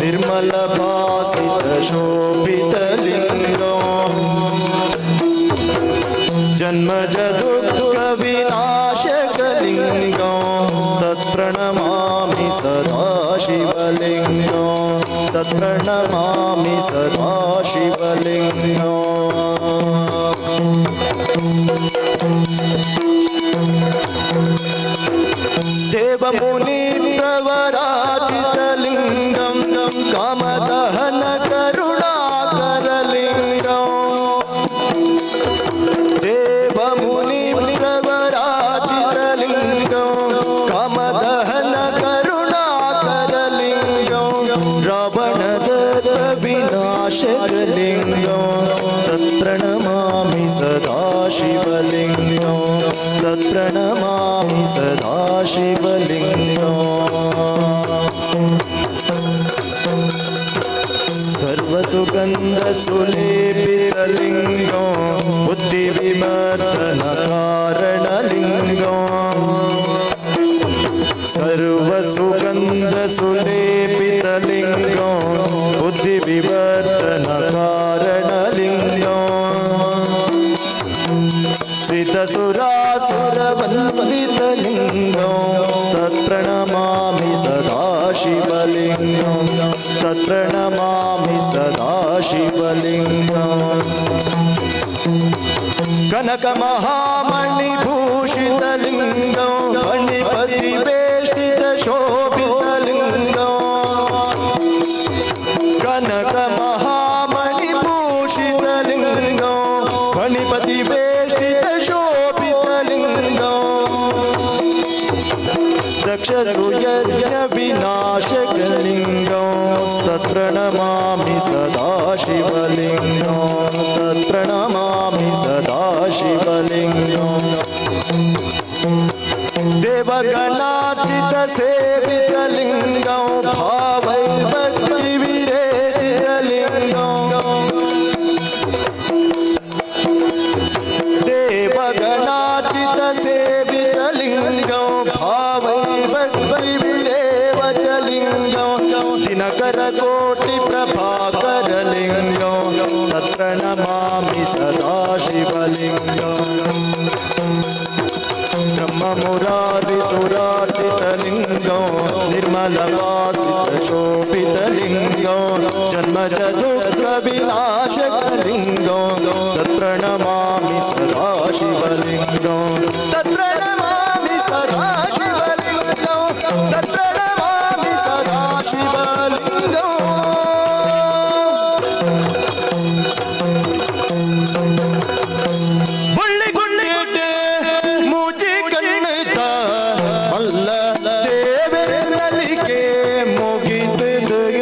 ನಿರ್ಮಲ ಭಾಸಿತ ಶೋಭಿತಲಿಂಗ ಜನ್ಮಜ ದುಃಖ ವಿನಾಶಕಲಿಂಗ ತತ್ಪ್ರಣಮಾಮಿ ಸದಾ ಶಿವಲಿಂಗ ತತ್ಪ್ರಣಮಾಮಿ ಸದಾ ಶಿವಲಿಂಗ ದೇವಮುನಿ ಪ್ರವರಾಜಿತಲಿಂಗಂ ಕಾಮದಹನ ಕರುಣಾಕರಲಿಂಗಂ ದೇವಮುನಿ ಪ್ರವರಾಜಿತಲಿಂಗಂ ಕಾಮದಹನ ಕರುಣಾಕರಲಿಂಗಂ ರಾವಣದ ವಿನಾಶಕಲಿಂಗಂ ತತ್ಪ್ರಣಮಾಮಿ ಸದಾ ಶಿವಲಿಂಗಂ ತತ್ಪ್ರಣಮಾಮಿ ಸದಾ ಶಿವಲಿಂಗಂ ಸರ್ವಸುಗಂಧ ಸುಲೇಪಿತಲಿಂಗಂ ಬುದ್ಧಿ ವಿಮರ್ದನ ಕಾರಣಲಿಂಗಂ ಸರ್ವಸುಗಂಧ ಸುಲೇಪಿತಲಿಂಗಂ ಬುದ್ಧಿ ವಿವರ್ಧನ ಕಾರಣಲಿಂಗಂ ಸಿತಸುರಾಸುರವಂದಿತಲಿಂಗಂ ತತ್ಪ್ರಣಮಾಮಿ ಸದಾ ಶಿವಲಿಂಗಂ ತತ್ಪ್ರಣಮಾಮಿ ಸದಾ ಶಿವಲಿಂಗಂ ಕನಕ ಮಹಾಮಣಿ ಭೂಷಿತಲಿಂಗಂ ಫಣಿಪತಿ ವೇಷ್ಟಿತ ಶೋಭಿತಲಿಂಗಂ ಕನಕ ಮಹಾಮಣಿ ಭೂಷಿತಲಿಂಗಂ ಫಣಿಪತಿ ವೇಷ್ಟಿತ ಶೋಭಿತಲಿಂಗಂ ದಕ್ಷ ಸುಯಜ್ಞ ವಿನಾಶಕಲಿಂಗಂ ತತ್ಪ್ರಣಮಾಮಿ ಸದಾ ಶಿವಲಿಂಗಂ ತತ್ಪ್ರಣಮಾಮಿ ಸದಾ ಶಿವಲಿಂಗಂ ದೇವಗಣಾರ್ಚಿತ ಸೇವಿತಲಿಂಗಂ ಭಾವೈ ಭಕ್ತಿ ವಿರೇಚಿತಲಿಂಗಂ ದೇವಗಣಾರ್ಚಿತ ಸೇವಿತಲಿಂಗಂ ಭಾವೈ ಭಕ್ತಿ ವಿರೇವಚಲಿಂಗಂ ದಿನಕರ ಕೋಟಿ ಪ್ರಭಾಕರಲಿಂಗಂ ತತ್ಪ್ರಣಮಾಮಿ ಸದಾ ಶಿವಲಿಂಗಂ ಬ್ರಹ್ಮ ಮುರಾರಿ ಸುರಾರ್ಜಿತಲಿಂಗಂ ನಿರ್ಮಲ ವಾಸಿತ ಶೋಭಿತಲಿಂಗಂ ಜನ್ಮಜ ದುಃಖ ವಿನಾಶಕಲಿಂಗಂ ತತ್ಪ್ರಣಮಾಮಿ ಸದಾ ಶಿವಲಿಂಗಂ ತತ್ಪ್ರಣಮಾಮಿ ಸದಾ ಶಿವಲಿಂಗಂ ತತ್ಪ್ರಣಮಾಮಿ ಸದಾ ಶಿವಲಿಂಗಂ ಅಲ್ಲ ದೇವರ ನಲಿಕೆ ಮುಗಿದುಗ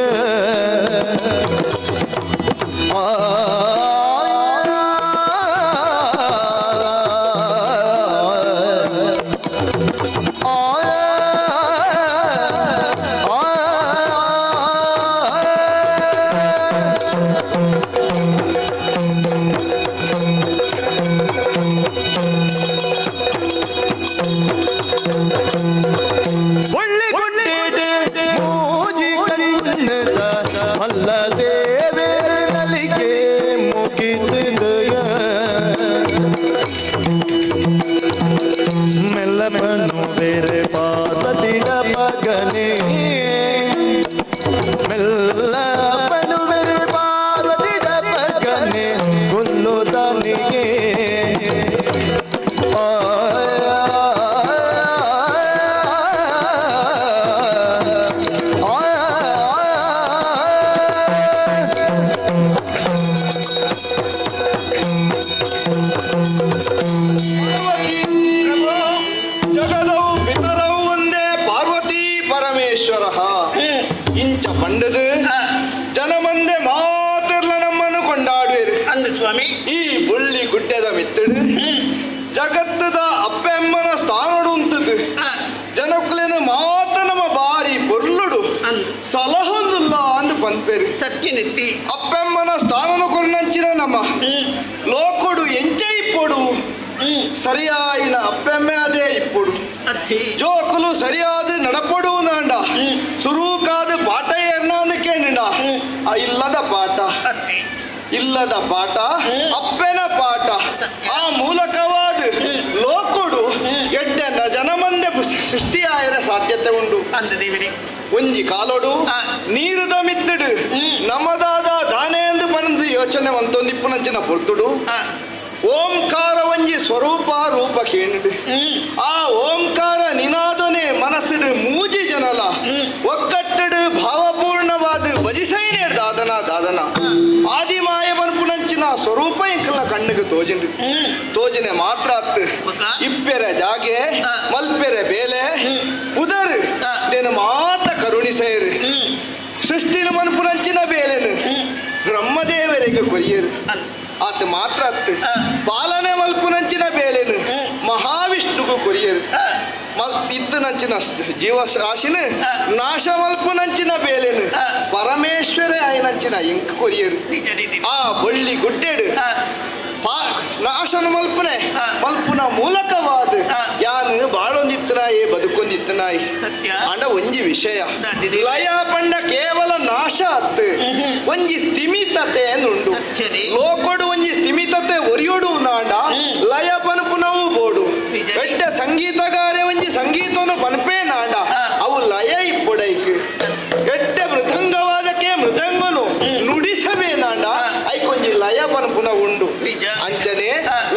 ಪನು ಬೇರೆ ಪಾರ್ವತಿಡ ಮಗನೇ ಮೆಲ್ಲ ಪನು ಬೇರೆ ಪಾರ್ವತಿಡ ಮಗನೇ ಕೊಲ್ಲುತ್ತಾನಿಗೆ ಜಗದವು ಪಿತರವು ಒಂದೇ ಪಾರ್ವತಿ ಪರಮೇಶ್ವರ ಇಂಚ ಪಂಡದು ಜನಮಂದೆ ಮಾತಿರ್ಲ ನಮ್ಮನ್ನು ಕೊಂಡಾಡುವರು ಅಂದ ಸ್ವಾಮಿ ಈ ಬುಳ್ಳಿ ಗುಡ್ಡದ ಮಿತ್ತಡು ಜಗತ್ತದ ಅಪ್ಪೆಮ್ಮನ ಸ್ಥಾನಡು ಉಂತದ್ದು ಜನಕ್ಕಲೇನು ಮಾತ ನಮ್ಮ ಬಾರಿ ಬೊರ್ಲುಡು ಸಲಹೊಂದುಲ್ಲ ಅಂದು ಪಂಪೇರು ಸತ್ಯನೆತ್ತಿ ಅಪ್ಪೆಮ್ಮನ ಸ್ಥಾನನು ಕೊರ್ನಂಚಿನ ನಮ್ಮ ಲೋಕೊಡು ಎಂಚ ಇಪ್ಪೊಡು ಸರಿಯಾಯಿನ ಅಪ್ಪೆಮ್ಮೆ ಅದೇ ಇಪ್ಪೊಡು ಜೋಕುಲು ಸರಿಯಾದ ನಡಪಡು ನಾಂಡ ಸುರೂಕಾದ ಪಾಠ ಏರ್ನಾಂದು ಕೇಂಡ ಇಲ್ಲದ ಪಾಠ ಇಲ್ಲದ ಪಾಠ ಅಪ್ಪೆನ ಪಾಠ ಆ ಮೂಲಕವಾದ ಲೋಕೊಡು ಎಡ್ಡೆನ ಜನಮಂದೆ ಸೃಷ್ಟಿಯಾಯರ ಸಾಧ್ಯತೆ ಉಂಡು ಅಂದೇವಿರಿ ಒಂಜಿ ಕಾಲೋಡು ನೀರುದ ಮಿತ್ತಡು ನಮ್ಮದಾದ ದಾನೆ ಎಂದು ಪಣದು ಯೋಚನೆ ಒಂದೊಂದಿಪ್ಪುನಂಚಿನ ಪೊರ್ತುಡು ಓಂಕಾರ ಒಂಜಿ ಸ್ವರೂಪ ರೂಪ ಕೇಳಿಡು ಆ ಓಂಕಾರ ನಿನಾದನೆ ಮನಸ್ಸಿಡು ಮೂಜಿ ಜನಲ ಒಕ್ಕಟ್ಟಡು ಭಾವಪೂರ್ಣವಾದ ಭಜಿಸೈನೇ ದಾದನ ದಾದನ ಆದಿಮಾಯ ಬನ್ಪುನಂಚಿನ ಸ್ವರೂಪ ಇಂಕಲ ಕಣ್ಣಿಗೆ ತೋಜಿಂಡು ತೋಜನೆ ಮಾತ್ರ ಅತ್ತು ಇಪ್ಪೆರೆ ಜಾಗೆ ಮಲ್ಪೆರೆ ಬೇಲೆ ಉದರ್ ದೇನು ಮಾತ ಕರುಣಿಸೇರು ಸೃಷ್ಟಿನ ಮನ್ಪುನಂಚಿನ ಬೇಲೆನು ಬ್ರಹ್ಮದೇವರಿಗೆ ಕೊರಿಯರು ಆತ ಮಾತ್ರ ಅತ್ತು ಪಾಲನೆ ಮಲ್ಪುನಂಚಿನ ಬೇಲೆನು ಮಹಾವಿಷ್ಣುಗೂ ಕೊರಿಯರು ಇತ್ತನಂಚಿನ ಜೀವರಾಶಿನ ನಾಶ ಮಲ್ಪುನಂಚಿನ ಬೇಲೆನು ಪರಮೇಶ್ವರ ಆಯ್ನಂಚಿನ ಇಂಕ ಕೊರಿಯರು ಆ ಬಳ್ಳಿ ಗುಡ್ಡೆಡು ನಾಶನ ಮಲ್ಪನೆ ಮಲ್ಪುನ ಮೂಲಕವಾದ ಯಾನು ಬಾಳೊಂದಿತ್ತನಾಯಿ ಬದುಕೊಂದಿತ್ತನಾಯಿ ಸತ್ಯ ಅಂಡ ಒಂಜಿ ವಿಷಯ ಲಯ ಪಂಡ ಕೇವಲ ನಾಶ ಅತ್ತು ಒಂಜಿ ಸ್ಥಿಮಿತತೆ ನುಂಡು ಲೋಕೊಡು ಒಂಜಿ ಸ್ಥಿಮಿತತೆ ಒರಿಯೋಡು ನಾಂಡ ಲಯ ಪನ್ಪುನವು ಬೋಡು ಎಡ್ಡ ಸಂಗೀತಗಾರೆ ಒಂಜಿ ಸಂಗೀತನು ಪನ್ಪೇ ನಾಂಡ ಅವು ಲಯ ಇಪ್ಪೊಡೈಕ್ ಎಡ್ಡ ಮೃದಂಗವಾದಕ್ಕೆ ಮೃದಂಗನು ನುಡಿಸಬೇ ನಾಂಡ ಐಕೊಂಜಿ ಲಯ ಪನ್ಪುನ ಉಂಡು ಅಂಚನೆ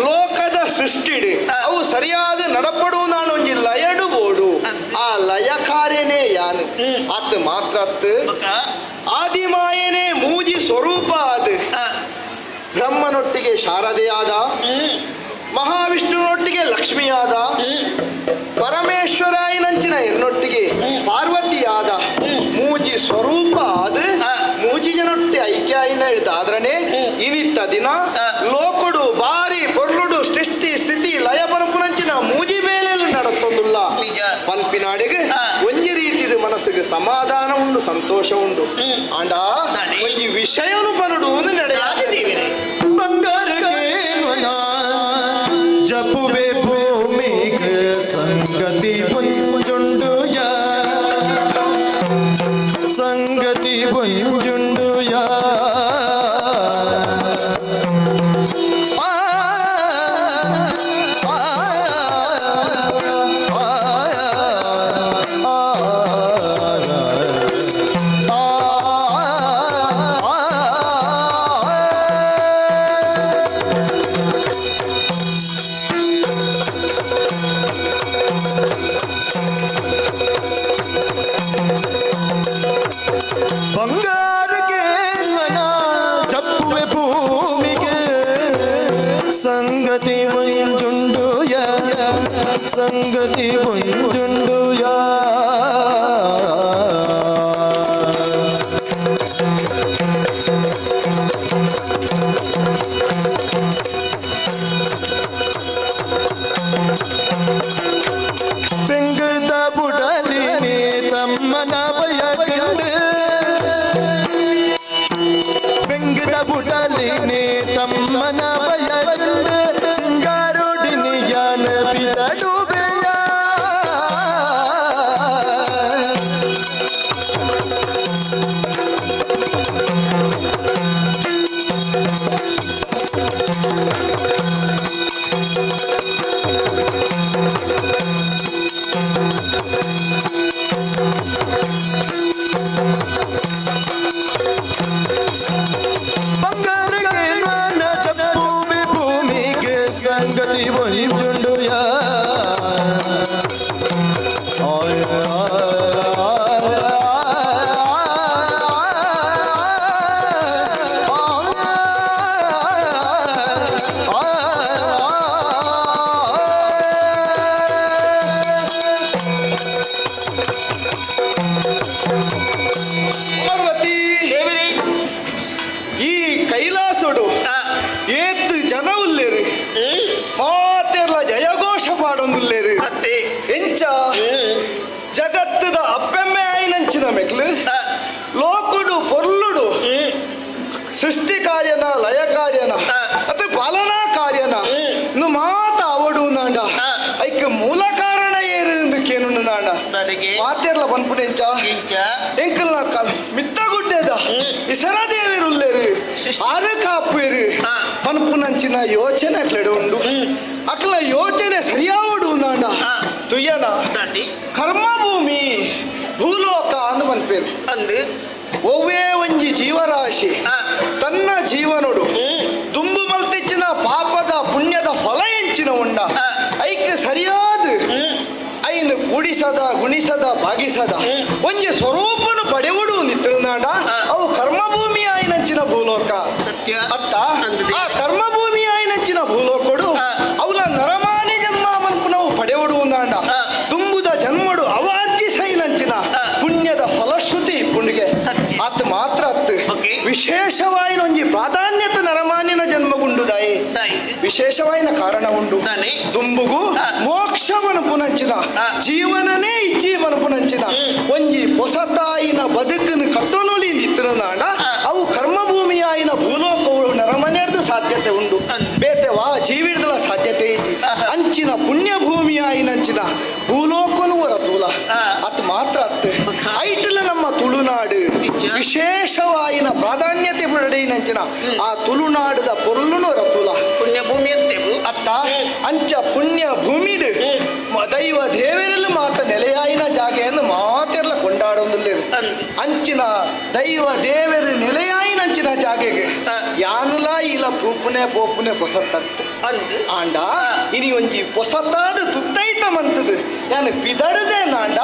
ಲೋಕದ ಸೃಷ್ಟಿಡು ಅವು ಸರಿಯಾದ ನಡಪಡು ನಾನು ಒಂಜಿ ಲಯಡು ಬೋಡು ಆ ಲಯ ಕಾರ್ಯನೇ ಯಾನು ಅತ್ ಮಾತ್ರ ಆದಿಮಾಯನೇ ಮೂಜಿ ಸ್ವರೂಪ ಆದ ಬ್ರಹ್ಮನೊಟ್ಟಿಗೆ ಶಾರದೆಯಾದ ಮಹಾವಿಷ್ಣುನೊಟ್ಟಿಗೆ ಲಕ್ಷ್ಮಿಯಾದ ಪರಮೇಶ್ವರಾಯನಂಚಿನ ಎನ್ನೊಟ್ಟಿಗೆ ಪಾರ್ವತಿಯಾದ ಮೂಜಿ ಸ್ವರೂಪ ಆದ ಮೂಜಿ ಜನೊಟ್ಟಿ ಐಕ್ಯ ಆಯ್ನ ಹಿಡ್ದಾದ್ರನೆ ಇನಿತ್ತ ದಿನ ಲೋಕುಡು ಬಾರಿ ಪೊರ್ಲುಡು ಸೃಷ್ಟಿ ಸ್ಥಿತಿ ಲಯ ಪರಪುನಂಚಿನ ಮೂಜಿ ಬೇಲೆಯಲ್ಲಿ ನಡತ್ತೊಂದುಲ್ಲ ಪನ್ಪಿನಾಡಿಗೆ ಒಂಜಿ ರೀತಿಡು ಮನಸ್ಸಿಗೆ ಸಮಾಧಾನ ಉಂಡು ಸಂತೋಷ ಉಂಡು ಆಂಡ ಒಂಜಿ ವಿಷಯನು ಪನುಡು ನಡೆಯಾದಿದ್ದೀವಿ ಜಪುವೆ ಭೂಮಿಗೆ ಸಂಗತಿ ಪುಂಜುಂಡು ಯಾ ಸಂಗತಿ ಪುಂಜುಂಡು ಯಾ ಬಂಗಾರಗೆ ಮನ ಜಪ್ಪುವೆ ಭೂಮಿಗೆ ಸಂಗತಿ ಒಂಜುಂಡು ಯಾ ಸಂಗತಿ ಒಂಜುಂಡು ಯಾ ಬೆಂಗದ ಬುಡಲಿ ತಮ್ಮನ ಭಯ ಕಂಡು ಬೆಂಗದ ಬುಡಲಿ ತಮ್ಮನ ಭಯ ಕಂಡು ಸಿಂಗಾರೋಡಿನಿ ಯಾನ ಬಿದಡು ಬೆಯ ಕಾರ್ಯನ ಲಯ ಕಾರ್ಯನ ಮತ್ತೆ ಪಾಲನಾ ಕಾರ್ಯನ ಇನ್ನು ಮಾತ ಅವಡು ನಾಂಡ ಐಕೆ ಮೂಲ ಕಾರಣ ಏರುಂದಕ್ಕೇನು ನಾಂಡ ಮಾತೆರ್ಲ ಪನ್ಪುನೆಂಚ ಎಂಕಲ್ನ ಮಿತ್ತಗುಡ್ಡೆದ ಇಸರ ದೇವಿರುಲ್ಲೇರು ಆರು ಕಾಪೇರು ಪನ್ಪುನಂಚಿನ ಯೋಚನೆ ಕ್ಲೆಡು ಉಂಡು ಅಕ್ಲ ಯೋಚನೆ ಸರಿಯಾವಡು ನಾಂಡ ತುಯ್ಯನ ಕರ್ಮಭೂಮಿ ಭೂಲೋಕ ಅಂದ್ ಪನ್ಪೇರು ಅಂದು ಒವ್ವೇ ಒಂಜಿ ಜೀವರಾಶಿ ತನ್ನ ಜೀವನೊಡು ದುಂಬು ಮಲ್ತಿಚ್ಚಿನ ಪಾಪದ ಪುಣ್ಯದ ಫಲ ಎಂಚಿನ ಉಂಡ ಐಕೆ ಸರಿಯಾದ ಐನು ಕೂಡಿಸದ ಗುಣಿಸದ ಭಾಗಿಸದ ಒಂಜಿ ಸ್ವರೂಪನು ಪಡೆಯುವುದು ನಿತ್ರನಾಡ ಅವು ಕರ್ಮಭೂಮಿ ಆಯ್ನಂಚಿನ ಭೂಲೋಕ ಅತ್ತ ಆ ಕರ್ಮಭೂಮಿ ಆಯ್ನಂಚಿನ ಭೂಲೋಕಡು ಅವನ ನರಮಾನಿ ಜನ್ಮ ಮನ್ಪು ನಾವು ಪಡೆಯುವುದು ನಾಂಡ ತುಂಬುದ ಜನ್ಮಡು ಅವಾರ್ಜಿಸೈನಂಚಿನ ಪುಣ್ಯದ ಫಲಶ್ರುತಿ ಪುಣ್ಯಗೆ ಅತ್ ಮಾತ್ರ ಅತ್ ವಿಶೇಷವಾಯಿನ ಒಂಜಿ ಪ್ರಾಧಾನ್ಯತೆ ನರಮಾನ್ಯನ ಜನ್ಮಗುಂಡುದಾಯಿ ವಿಶೇಷವಾಯಿನ ಕಾರಣ ಉಂಡು ದುಂಬುಗು ಮೋಕ್ಷವನ ಪುನಂಚಿನ ಜೀವನನೇ ಇಜ್ಜೀವನ ಪುನಂಚಿನ ಒಂಜಿ ಹೊಸತಾಯಿನ ಬದುಕನ್ನು ಕಟ್ಟೊನೊಲಿ ನಿತ್ರನಾಡ ಅವು ಕರ್ಮಭೂಮಿಯಾಯಿನ ಭೂಲೋಕವು ನರಮನೆರ್ದು ಸಾಧ್ಯತೆ ಉಂಡು ಬೇತೆವಾ ಜೀವಿಡ್ದಲ ಸಾಧ್ಯತೆ ಇಜ್ಜಿ ಅಂಚಿನ ಪುಣ್ಯಭೂಮಿಯಾಯಿನಂಚಿನ ಭೂಲೋಕನು ರತೂಲ ಅತ್ ಮಾತ್ರ ಅತ್ ಐಟಲ ನಮ್ಮ ತುಳುನಾಡು ವಿಶೇಷವಾಯಿನ ಪ್ರಾಧಾನ್ಯತೆ ಪಡೆಯಿನಂಚಿನ ಆ ತುಳುನಾಡದ ಪೊರುಳುನು ರತುಲ ಪುಣ್ಯಭೂಮಿ ಅಂತೇವು ಅತ್ತ ಅಂಚ ಪುಣ್ಯ ಭೂಮಿಡು ದೈವ ದೇವರಲ್ಲಿ ಮಾತ ನೆಲೆಯಾಯಿನ ಜಾಗೆಯನ್ನು ಮಾತೆಲ್ಲ ಕೊಂಡಾಡೊಂದಿಲ್ಲ ಅಂಚಿನ ದೈವ ದೇವರ ನೆಲೆಯಾಯಿನಂಚಿನ ಜಾಗೆಗೆ ಯಾನುಲ ಇಲ್ಲ ಪೂಪುನೆ ಪೋಪುನೆ ಪೊಸತ್ತತ್ತು ಆಂಡ ಇನಿ ಒಂಜಿ ಪೊಸತಾಡು ತುತ್ತೈತಮಂತದು ಯಾನು ಪಿದಡದೆ ನಾಂಡ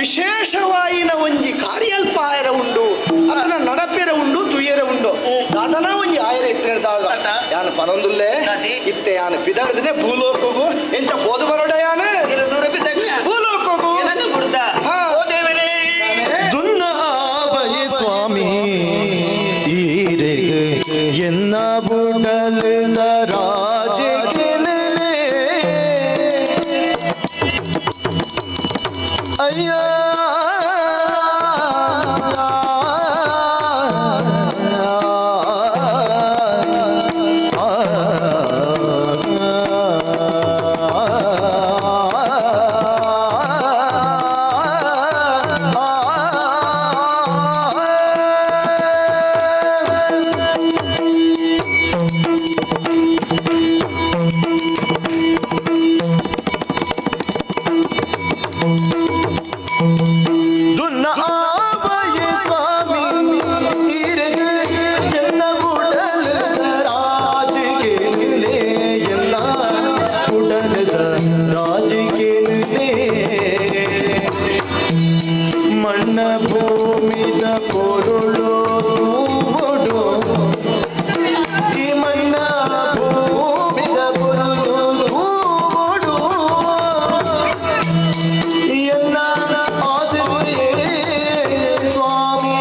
ವಿಶೇಷವಾಯಿನ ಒಂಜಿ ಕಾರ್ಯಲ್ಪಾಯರ ಉಂಡು ಅದನ್ನ ನಡಪೆರ ಉಂಡು ತುಯ್ಯರ ಉಂಡು ಅದನ್ನ ಒಂಜಿ ಆಯರ ಎತ್ತಿನದಾಗ ಯಾನು ಪನೊಂದುಲ್ಲೆ ಇತ್ತೆ ಯಾನು ಪಿದಡದನೆ ಭೂಲೋಕಗು ಎಂಚ ಪೋದು ಬರೋಡ ಯಾನು ಭೂಲೋಕಗು ದುನ್ನ ಆಬಯ ಸ್ವಾಮಿ ಈರೆಗೆ ಎನ್ನ ಬುಡಲ ರಾಜಗೆ ಅಯ್ಯ ದುನ್ನ ಆಬಯ ಸ್ವಾಮಿ ಈರೆಗೆ ಎನ್ನ ಬುಡಲ ರಾಜಿಗೆ ಎಲ್ಲ ಬುಡಲದ ರಾಜಿಗೆ ಮಣ್ಣ ಭೂಮಿದ ಪೊರುಳು ಈ ಮಣ್ಣ ಭೂಮಿದ ಪೊರುಳು ಎನ್ನ ಸ್ವಾಮಿ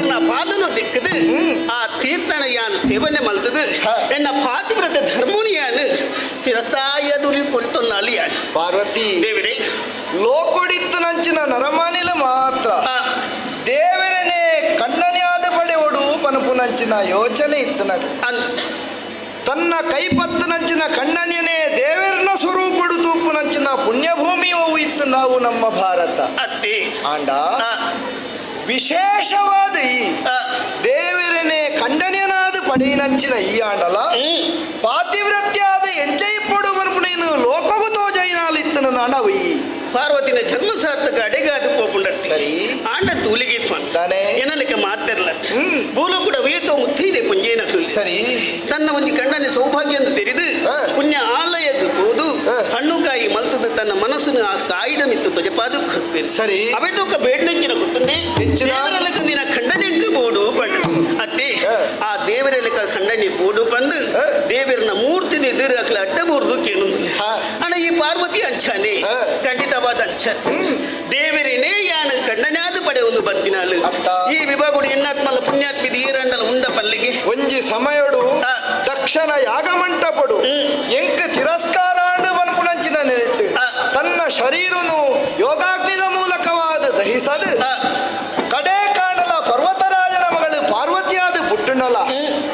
ದೇವರನ್ನ ಪಾದನು ದಿಕ್ಕದು ಆ ತೀರ್ಥನ ಯಾನು ಸೇವನೆ ಮಲ್ತದು ಎನ್ನ ಪಾತಿವ್ರತ ಧರ್ಮುನಿ ಯಾನು ಸ್ಥಿರಸ್ಥಾಯ ದುರಿ ಕುರಿತೊಂದು ಅಲಿಯಾನು ಪಾರ್ವತಿ ದೇವರೇ ಲೋಕೊಡಿತ್ತು ನಂಚಿನ ನರಮಾನಿಲ ಮಾತ್ರ ದೇವರನೇ ಕಣ್ಣನ್ಯಾದ ಪಡೆವಡು ಪನಪು ನಂಚಿನ ಯೋಚನೆ ಇತ್ತನ ತನ್ನ ಕೈಪತ್ತು ನಂಚಿನ ಕಣ್ಣನ್ಯನೇ ದೇವರನ್ನ ಸ್ವರೂಪಡು ತೂಪು ನಂಚಿನ ಪುಣ್ಯಭೂಮಿ ಹೋವು ಇತ್ತು ನಾವು ನಮ್ಮ ಭಾರತ ಅತ್ತಿ ಆಂಡ ವಿಶೇಷವಾದ ಈ ದೇವರನೇ ಖಂಡನೆಯನಾದ ಪಡೆಯಿನಂಚಿನ ಈ ಆಂಡಲ ಪಾತಿವ್ರತ್ಯಾದ ಎಂಚೈ ಪಡು ಬರ್ಪುಣೇನು ಲೋಕಗುತೋ ಜೈನಾಲಿತ್ತನ ನಾಣವು ಈ ಪಾರ್ವತಿನ ಜನ್ಮ ಸಾರ್ಥಕ ಅಡೆಗಾದ ಪೋಪುಂಡ ಸರಿ ಆಂಡ ತೂಲಿಗೆ ತಾನೆ ಏನಲಿಕ್ಕೆ ಮಾತಿರಲ್ಲ ಭೂಲು ಕೂಡ ವೀತೋ ಮುತ್ತಿದೆ ಪುಂಜೇನ ಸರಿ ತನ್ನ ಒಂದು ಕಣ್ಣನೆ ಸೌಭಾಗ್ಯ ಅಂತ ತೆರೆದು ಪುಣ್ಯ ಆಲಯಕ್ಕೆ ಹೋದು ಹಣ್ಣುಕಾಯಿ ಮಲ್ತದ ತನ್ನ ಮನಸ್ಸನ್ನು ಆ ಕಾಯಿಡ ಮಿತ್ತು ತೊಜಪಾದು ಕೊಡ್ತೀರಿ ಸರಿ ಅವೆಲ್ಲೋಕ ಬೇಡ್ನೆಂಚಿನ ಕೊಟ್ಟಂದೆ ದೇವರಲೆಕ್ಕ ನಿನ್ನ ಖಂಡನೆಂಕ ಬೋಡು ಬಂಡು ಅತ್ತೆ ಆ ದೇವರಲೆಕ್ಕ ಖಂಡನೆ ಬೋಡು ಬಂದು ದೇವರನ್ನ ಮೂರ್ತಿ ಎದುರು ಹಾಕಲಿ ಅಡ್ಡ ಬೋರ್ದು ಕೇಳು ಅಣ್ಣ ಈ ಪಾರ್ವತಿ ಅಂಚಾನೆ ಖಂಡಿತವಾದ ಅಂಚ ದೇವರೇನೇ ಯಾನು ಖಂಡನಾದ ಪಡೆ ಒಂದು ಬತ್ತಿನಾಲು ಈ ವಿಭಾಗುಡು ಎನ್ನಾತ್ಮಲ ಪುಣ್ಯಾತ್ಮಿ ಈರಂಡಲ ಉಂಡ ಪಲ್ಲಿಗೆ ಒಂಜಿ ಸಮಯಡು ದಕ್ಷನ ಯಾಗಮಂಟಪಡು ಎಂಕ ತಿರಸ್ಕಾರಾಂಡ ಬನ್ಪುಣಂಚಿನ ನೆಟ್ಟು ತನ್ನ ಶರೀರನು ಯೋಗಾಗ್ನಿದ ಮೂಲಕವಾದ ದಹಿಸಲು ಕಡೆ ಕಾಣಲ ಪರ್ವತರಾಜನ ಮಗಳು ಪಾರ್ವತಿಯಾದ ಪುಟ್ಟುಂಡಲ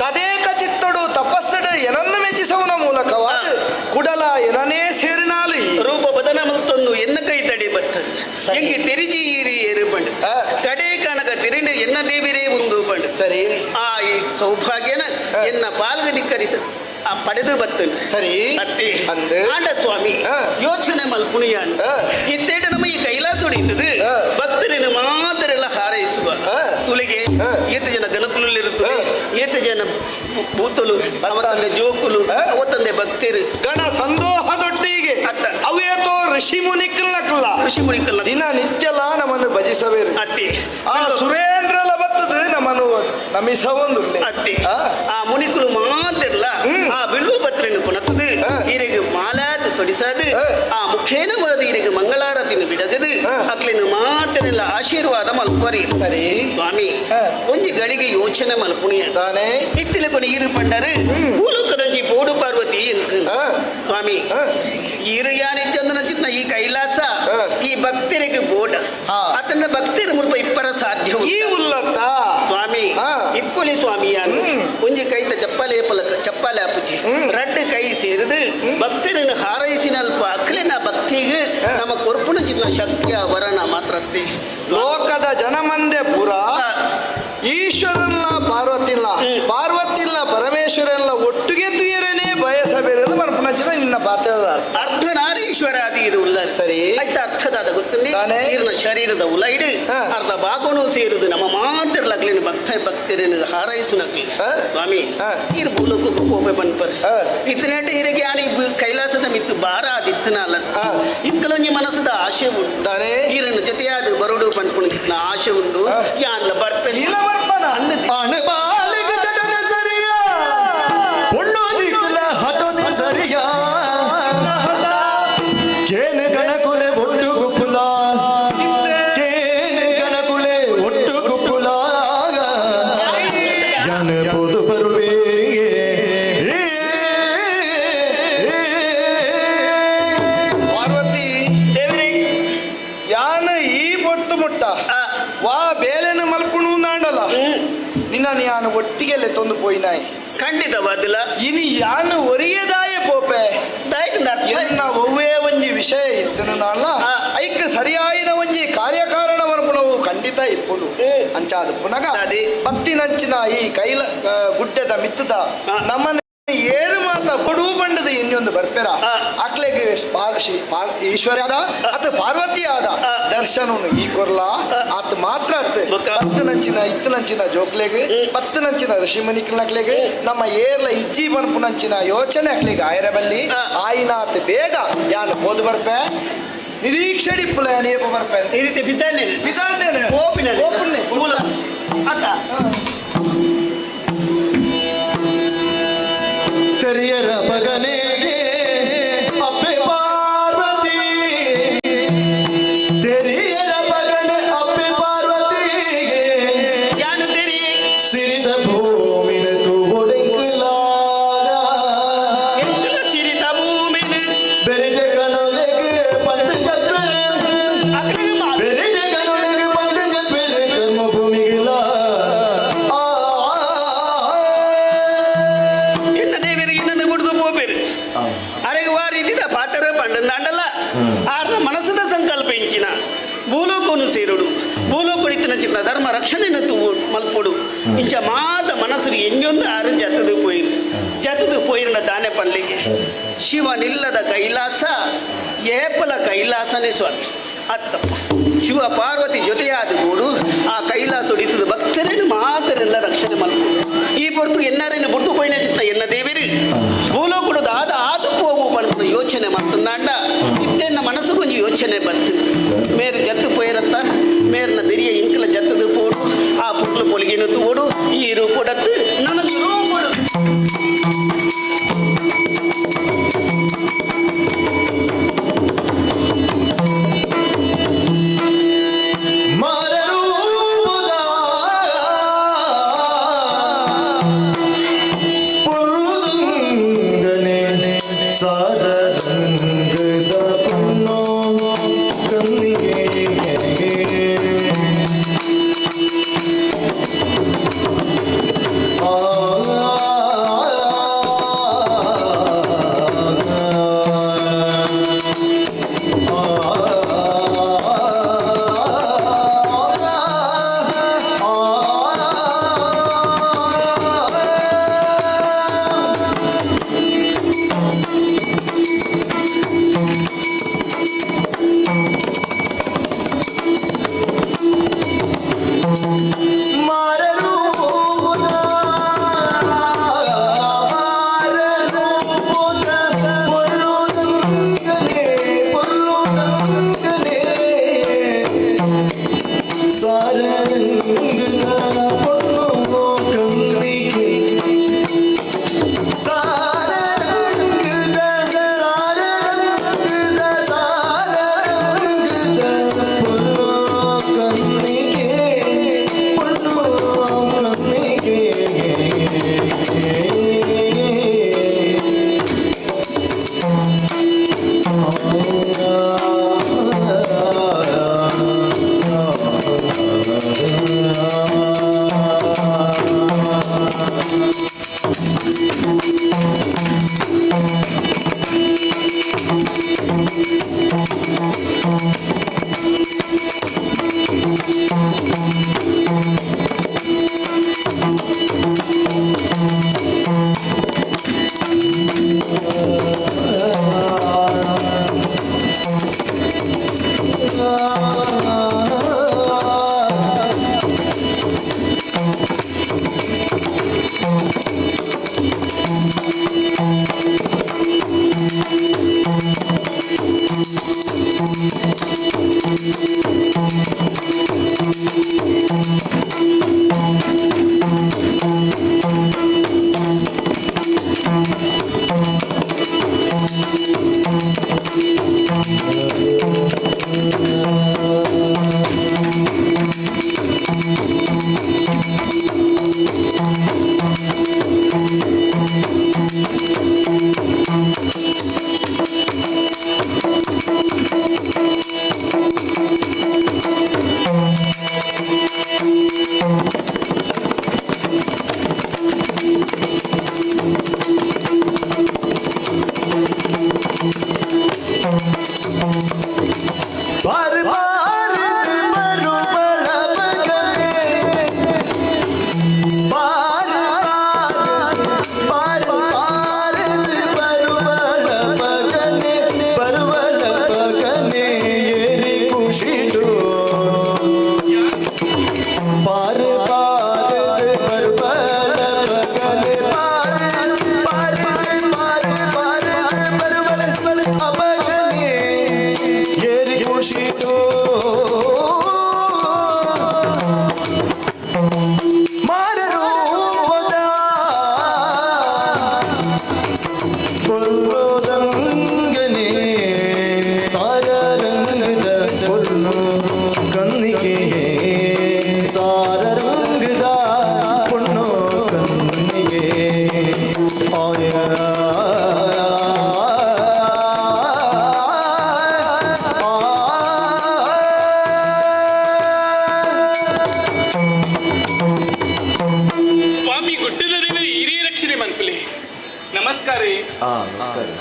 ತದೇಕ ಚಿತ್ತಡು ತಪಸ್ಸಡು ಎನನ್ನು ಮೆಚ್ಚಿಸವನ ಮೂಲಕವಾದ ಕುಡಲ ಎನನೇ ಸೇರಿನಾಲಿ ರೂಪ ಬದನ ಮತ್ತೊಂದು ಎನ್ನ ಕೈ ತಡೆ ಬತ್ತರು ಹೆಂಗೆ ತೆರಿಜಿ ಈರಿ ಏರು ಬಂಡು ಕಡೆ ಕನಕ ತಿರಿನ ಎನ್ನ ದೇವಿರೇ ಒಂದು ಬಂಡು ಸರಿ ಆ ಈ ಸೌಭಾಗ್ಯನ ಎನ್ನ ಪಾಲ್ಗ ಧಿಕ್ಕರಿಸ ಆ ಪಡೆದು ಬತ್ತನು ಸರಿ ಅತ್ತಿ ಅಂದು ಆಂಡ ಸ್ವಾಮಿ ಯೋಚನೆ ಮಲ್ಪುಣಿಯಾನ್ ಇತ್ತೇಟ ನಮ್ಮ ಈ ಕೈಲಾಸ ಹೊಡಿತದು ಭಕ್ತರನ್ನು ಮಾತರೆಲ್ಲ ಹಾರೈಸುವ ತುಳಿಗೆ ಏತ ಜನ ಗಣಕುಲಲ್ಲಿರುತ್ತದೆ ಏತ ಜನ ಭೂತಲು ಅವತ್ತಂದೆ ಜೋಕುಲು ಅವತ್ತಂದೆ ಭಕ್ತರು ಗಣ ಸಂದೋಹದೊಟ್ಟಿಗೆ ಅವೇತೋ ಋಷಿ ಮುನಿಕಲ್ಲ ದಿನ ನಿತ್ಯಲ ನಮ್ಮನ್ನು ಭಜಿಸಬೇರು ಅತ್ತಿ ಆ ಸುರೇಂದ್ರಲ ಬತ್ತದು ನಮ್ಮನ್ನು ನಮಿಸವೊಂದು ಅತ್ತಿ ಆ ಮುನಿಕುಲು ಮಾತಿರಲ್ಲ ಆ ಬಿಲ್ಲು ಪತ್ರೆಯನ್ನು ಕೊನತದು ಈರಿಗೆ ಮಾಲಾದ ತೊಡಿಸದು ಆ ಮುಖೇನ ಮರದ ಈರಿಗೆ ಮಂಗಳಾರತಿನ ಬಿಡಗದು ಅಕ್ಲಿನ ಮಾತನೆಲ್ಲ ಆಶೀರ್ವಾದ ಮಲ್ಪರಿ ಸರಿ ಸ್ವಾಮಿ ಒಂಜಿ ಗಳಿಗೆ ಯೋಚನೆ ಮಲ್ಪುಣಿಯ ತಾನೇ ಇತ್ತಿಲ ಕೊನೆ ಇರು ಪಂಡರು ಭೂಲೋಕದಂಜಿ ಬೋಡು ಪಾರ್ವತಿ ಅಂತ ಸ್ವಾಮಿ ಇರು ಯಾನಿತ್ಯಂದನ ಚಿತ್ನ ಈ ಕೈಲಾಸ ಈ ಭಕ್ತರಿಗೆ ಬೋಡ ಆತನ ಭಕ್ತರ ಮುಲ್ಪ ಇಪ್ಪರ ಸಾಧ್ಯ ಈ ಉಲ್ಲತ್ತ ಸ್ವಾಮಿ ಇಪ್ಪುಲಿ ಸ್ವಾಮಿಯಾನು ಒಂಜಿ ಕೈತ ಚಪ್ಪಾಲೆ ಅಪ್ಪುಜಿ ರಡ್ಡು ಕೈ ಸೇರಿದು ಭಕ್ತರನ್ನು ಹಾರೈಸಿನಲ್ಪ ಅಕ್ಲಿನ ಭಕ್ತಿಗೆ ನಮ್ಮ ಕೊರ್ಪುನ ಚಿನ್ನ ಶಕ್ತಿಯ ವರಣ ಮಾತ್ರ ಲೋಕದ ಜನಮಂದೆ ಪುರ ಈಶ್ವರಲ್ಲ ಪಾರ್ವತಿಲ್ಲ ಪರಮೇಶ್ವರಲ್ಲ ಒಟ್ಟಿಗೆ ತುಯರನೇ ಬಯಸಬೇರೆಂದು ಮರ್ಪುನಂಚಿನ ನಿನ್ನ ಪಾತ್ರದ ಅರ್ಧನಾರೀಶ್ವರ ಆದಿ ಇದು ಉಲ್ಲ ಸರಿ ಆಯ್ತಾ ಅರ್ಥದಾದ ಗೊತ್ತಿಲ್ಲ ನೀರಿನ ಶರೀರದ ಉಲೈಡು ಅರ್ಧ ಭಾಗನೂ ಸೇರುದು ನಮ್ಮ ಮಾತಿರ್ಲಾಗ್ಲಿನ ಭಕ್ತರನ್ನು ಹಾರೈಸುನಕ್ಲಿ ಸ್ವಾಮಿ ಇರು ಭೂಲೋಕಕ್ಕೂ ಹೋಗಿ ಬಂದ್ಬರ್ ಇತ್ತನೇಟ ಇರಿಗೆ ಯಾನಿ ಕೈಲಾಸದ ಮಿತ್ತು ಭಾರ ಆದಿತ್ತನ ಅಲ್ಲ ಇಂಕಲೊಂಜಿ ಮನಸ್ಸದ ಆಶೆ ಉಂಟು ನೀರನ್ನು ಜೊತೆಯಾದ ಬರೋಡು ಬಂದ್ಕೊಂಡು ಆಶೆ ಉಂಟು ಯಾನ್ಲ ಬರ್ಪೆ ಅಣಬಾಲಿಗ ಜಟನೆ ಸರಿಯ ಪೊಣ್ಣು ನಿಕುಲ ಹಟನೆ ಸರಿಯ ಕೇನೆ ಗಣಕುಲೆ ಒಟ್ಟು ಗುಪ್ಪುಲ ಕೇನೆ ಗಣಕುಲೆ ಒಟ್ಟು ಗುಪ್ಪುಲ ಜನ ಪೋದು ಬರುವೆ ಪಾರ್ವತಿ ದೇವರೇ ಯಾನ ಈ ಬೊಟ್ಟು ಮುಟ್ಟ ವಾ ಬೇಲೆನ ಮಲ್ಪುಣು ನಾಂಡಲ ನಿನ್ನ ಯಾನು ಒಟ್ಟಿಗೆಲ್ಲ ತೊಂದು ಪೋಯಿನಾಯಿ ಖಂಡಿತವಾದಿಲ್ಲ ಇನಿ ಯಾನು ಒರಿಯದಾಯ ಪೋಪೆ ಎನ್ನ ಒವ್ವೇ ಒಂಜಿ ವಿಷಯ ಇತ್ತನು ನಾಳ ಐಕ್ ಸರಿಯಾಯಿನ ಒಂಜಿ ಕಾರ್ಯಕಾರಣ ಮರ್ಪುಣವು ಖಂಡಿತ ಇಪ್ಪುಡು ಅಂಚಾದ ಪುನಗ ಪತ್ತಿನಂಚಿನ ಈ ಕೈಲ ಗುಡ್ಡದ ಮಿತ್ತದ ನಮ್ಮನ್ನ ಏರು ಮಾತ ಬಡು ಬಂಡದ ಇನ್ನೊಂದು ಬರ್ಪೆರ ಅಕ್ಲೆಗೆ ಈಶ್ವರ ಆದ ಅತ್ ಪಾರ್ವತಿ ಆದ ದರ್ಶನನು ಈ ಕೊರ್ಲ ಆತ್ ಮಾತ್ರ ಅತ್ ಪತ್ತನಂಚಿನ ಇತ್ತನಂಚಿನ ಜೋಕ್ಲೆಗೆ ಪತ್ತನಂಚಿನ ಋಷಿಮುನಿಕ್ಲೆಗೆ ನಮ್ಮ ಏರ್ಲ ಇಜ್ಜಿ ಬನ್ಪುನಂಚಿನ ಯೋಚನೆ ಅಕ್ಲೆಗೆ ಆಯರ ಬಲ್ಲಿ ಆಯಿನಾತ್ ಬೇಗ ಯಾನು ಹೋದ್ ಬರ್ಪೆ ನಿರೀಕ್ಷಡಿ ಪುಲ ನೇಪ ಬರ್ಪೆ ಈ ರೀತಿ ಬಿದ್ದಾನೆ ಓಪನೆ ಅಕ್ಕ ತೆರಿಯರ ಮಗನೇಗೆ ಅಪ್ಪೆ ಪಾರ್ವತಿ ತೆರಿಯರ ಮಗನ ಅಪ್ಪೆ ಪಾರ್ವತಿಗೆ ಯಾನು ತೆರಿ ಚಿತ್ತ ಧರ್ಮ ರಕ್ಷಣೆಯನ್ನು ಮಲ್ಪೊಡು ಇಂಚ ಮಾತ ಮನಸ್ಸು ಎನ್ನೊಂದು ಆರು ಜತದು ಪೋಯಿನ ದಾನೆ ಪನ್ಲಿಗೆ ಶಿವನಿಲ್ಲದ ಕೈಲಾಸ ಏಪಲ ಕೈಲಾಸನೇ ಸ್ವಾಮಿ ಅತ್ತಪ್ಪ ಶಿವ ಪಾರ್ವತಿ ಜೊತೆಯಾದ ಗೂಡು ಆ ಕೈಲಾಸ ಹೊಡಿತದ ಭಕ್ತರೇನು ಮಾತರೆಲ್ಲ ರಕ್ಷಣೆ ಮಲ್ಪೊಡು ಈ ಹೊರತು ಎನ್ನಾರೇನು ಬುಡ್ದು ಪೋಯಿನ ಚಿತ್ತ ಎನ್ನ ದೇವಿರಿ ಭೂಲೋಕುಡದ ಆದು ಪೋವು ಪನ್ಪುಡು ಯೋಚನೆ ಮಾಡ್ತಂದಾಂಡ ಇತ್ತೆನ್ನ ಮನಸ್ಸು ಕೊಂಚ ಯೋಚನೆ ಬರ್ತದೆ ಮೇರು ಜತ್ತು ಪೋಯಿರತ್ತ ಮೇರ್ನ ಬೆರಿಯ ಇಂಕಲ ಜತ್ತದು ಪೋಡು ಆ ಪುಟ್ಲು ಪೊಲಿಗೆನು ತೋಡು ಈ ರೂಪೊಡತ್ತು ನನಗೆ ರೂಪೊಡು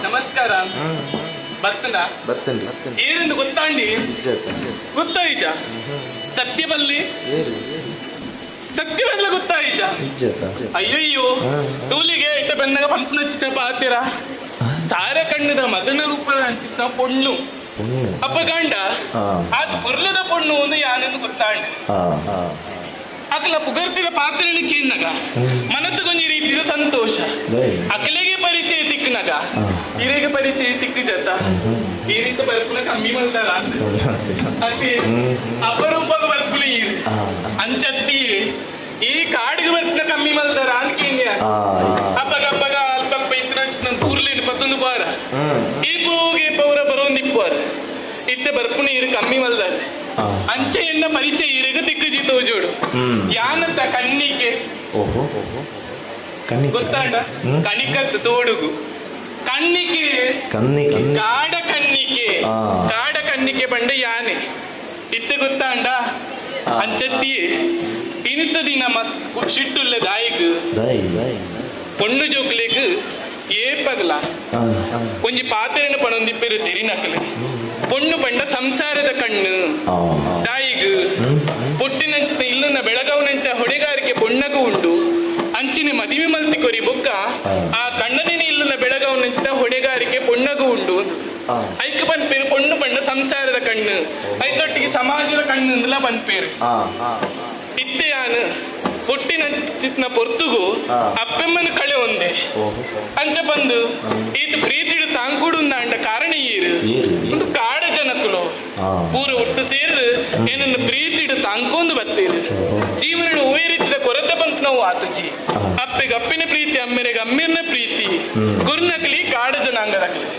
ನಮಸ್ಕಾರ ಬರ್ತೇನೆ ಏನೆಂದು ಗೊತ್ತಾಂಡಿ ಗೊತ್ತಾಯ್ತಾ ಸತ್ಯವಲ್ಲಿ ಸತ್ಯವಲ್ಲ ಗೊತ್ತಾಯ್ತ ಅಯ್ಯಯ್ಯೋ ತೂಲಿಗೆ ಇಟ್ಟ ಬೆನ್ನಗ ಪಂಪನ ಚಿತ್ರ ಪಾತಿರ ಸಾರ ಕಣ್ಣದ ಮದನ ರೂಪದ ಅಂಚಿತ್ತ ಪೊಣ್ಣು ಅಪ್ಪ ಗಂಡ ಅದು ಪೊರ್ಲದ ಪೊಣ್ಣು ಒಂದು ಯಾನೆಂದು ಗೊತ್ತಾಂಡ ಅಕಲ ಪುಗರ್ತಿದ ಪಾತ್ರಳಿಕೆ ಇನ್ನಗ ಮನಸ್ಸುಗೊಂದು ರೀತಿಯ ಸಂತೋಷ ಅಕಲೆಗೆ ಪರಿಚಯ ತಿಕ್ಕನಗ ಹಿರೇಗೆ ಪರಿಚಯ ತಿಕ್ಕ ಜತ ಈ ರೀತಿ ಬರ್ಪುನ ಕಮ್ಮಿ ಮಲ್ದಾರ ಅತಿ ಅಪರೂಪಗ ಬರ್ಪುನ ಈರು ಅಂಚತ್ತಿ ಈ ಕಾಡಿಗೆ ಬರ್ಪುನ ಕಮ್ಮಿ ಮಲ್ದಾರ ಅನ್ಕೇನ್ಯ ಅಪ್ಪಗ ಅಲ್ಪ ಇತ್ರ ಊರ್ಲೇನು ಪತ್ತೊಂದು ಬಾರ ಈ ಪೂಗೆ ಪೌರ ಬರೋಂದಿಪ್ಪಾರ ಇತ್ತೆ ಬರ್ಪುನ ಈರು ಕಮ್ಮಿ ಮಲ್ದಾರ ಅಂಚೆಯನ್ನ ಪರಿಚಯ ಇರಗ ತಿಕ್ಕಜಿತೋ ಜೋಡು ಯಾನಂತ ಕಣ್ಣಿಗೆ ಗೊತ್ತಾಂಡ ಕಣಿಕತ್ತು ತೋಡುಗು ಕಣ್ಣಿಗೆ ಕಾಡ ಕಣ್ಣಿಗೆ ಬಂಡ ಯಾನೆ ಇತ್ತೆ ಗೊತ್ತಾಂಡ ಅಂಚತ್ತಿ ಇನಿತ ದಿನ ಶಿಟ್ಟುಲ್ಲ ದಾಯಿಗ್ ಪೊಣ್ಣು ಜೋಕ್ಲೆಗ್ ಏಪಗ್ಲ ಒಂಜಿ ಪಾತ್ರೆನ ಪಣೊಂದಿಪ್ಪೆರು ತೆರಿನಕಲೆ ಪೊಣ್ಣು ಪಂಡ ಸಂಸಾರದ ಕಣ್ಣು ದಾಯಿಗ್ ಪೊಟ್ಟಿನಂಚಿನ ಇಲ್ಲುನ ಬೆಳಗಾವನಂಚ ಹೊಣೆಗಾರಿಕೆ ಪೊಣ್ಣಗೂ ಉಂಡು ಅಂಚಿನ ಮದುವೆ ಮಲ್ತಿ ಕೊರಿ ಬೊಕ್ಕ ಆ ಕಣ್ಣನಿನ ಇಲ್ಲುನ ಬೆಳಗಾವನಂಚಿನ ಹೊಣೆಗಾರಿಕೆ ಪೊಣ್ಣಗೂ ಉಂಡು ಐಕ ಪನ್ಪೇರು ಪೊಣ್ಣು ಪಂಡ ಸಂಸಾರದ ಕಣ್ಣು ಐತೊಟ್ಟಿಗೆ ಸಮಾಜದ ಕಣ್ಣು ಅಂದಲ ಪನ್ಪೇರು ಇತ್ತೆಯಾನು ಪೊಟ್ಟಿನ ಚಿತ್ನ ಪೊರ್ತುಗು ಅಪ್ಪೆಮ್ಮನ ಕಳೆ ಒಂದೇ ಅಂಚ ಬಂದು ಈತ ಪ್ರೀತಿಡು ತಾಂಕೂಡು ಅಂಡ ಕಾರಣ ಈರು ಒಂದು ಕಾಡ ಜನಕುಲು ಪೂರ ಒಟ್ಟು ಸೇರಿದು ಏನನ್ನು ಪ್ರೀತಿಡು ತಾಂಕೊಂದು ಬತ್ತೀರು ಜೀವನ ಒವೇ ರೀತಿಯ ಕೊರತೆ ಬಂತು ನಾವು ಆತಜಿ ಅಪ್ಪೆಗೆ ಅಪ್ಪಿನ ಪ್ರೀತಿ ಅಮ್ಮೆರೆಗೆ ಅಮ್ಮಿನ ಪ್ರೀತಿ ಗುರುನಕಲಿ ಕಾಡ ಜನಾಂಗದಕಲಿ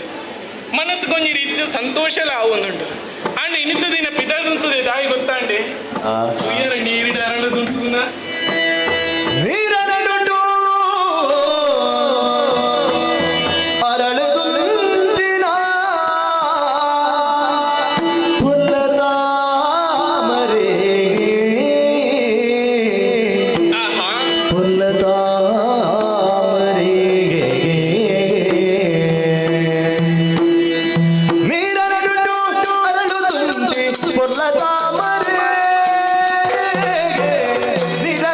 ಮನಸ್ಸುಗೊಂದು ರೀತಿಯ ಸಂತೋಷ ಆವೊಂದುಂಟು ಅಣ್ಣ ಇನ್ನಿದ್ದ ದಿನ ಪಿದಾಡುತ್ತದೆ ದಾಯಿ ಗೊತ್ತಾಂಡೆ ಉಯ್ಯರ ನೀರಿಡ ಅರಳದುಂಟುನ ನೀರನಡುಂಡು ಅರಳದುಂದಿನ ಪುಲ್ಲದ ಮರೆ ಪುಲ್ಲದ ಮರೆಗೆ ನೀರನಡುಂಡು ಅರಳದುಂದಿ ಪುಲ್ಲದ ಮರೆ ನಿರ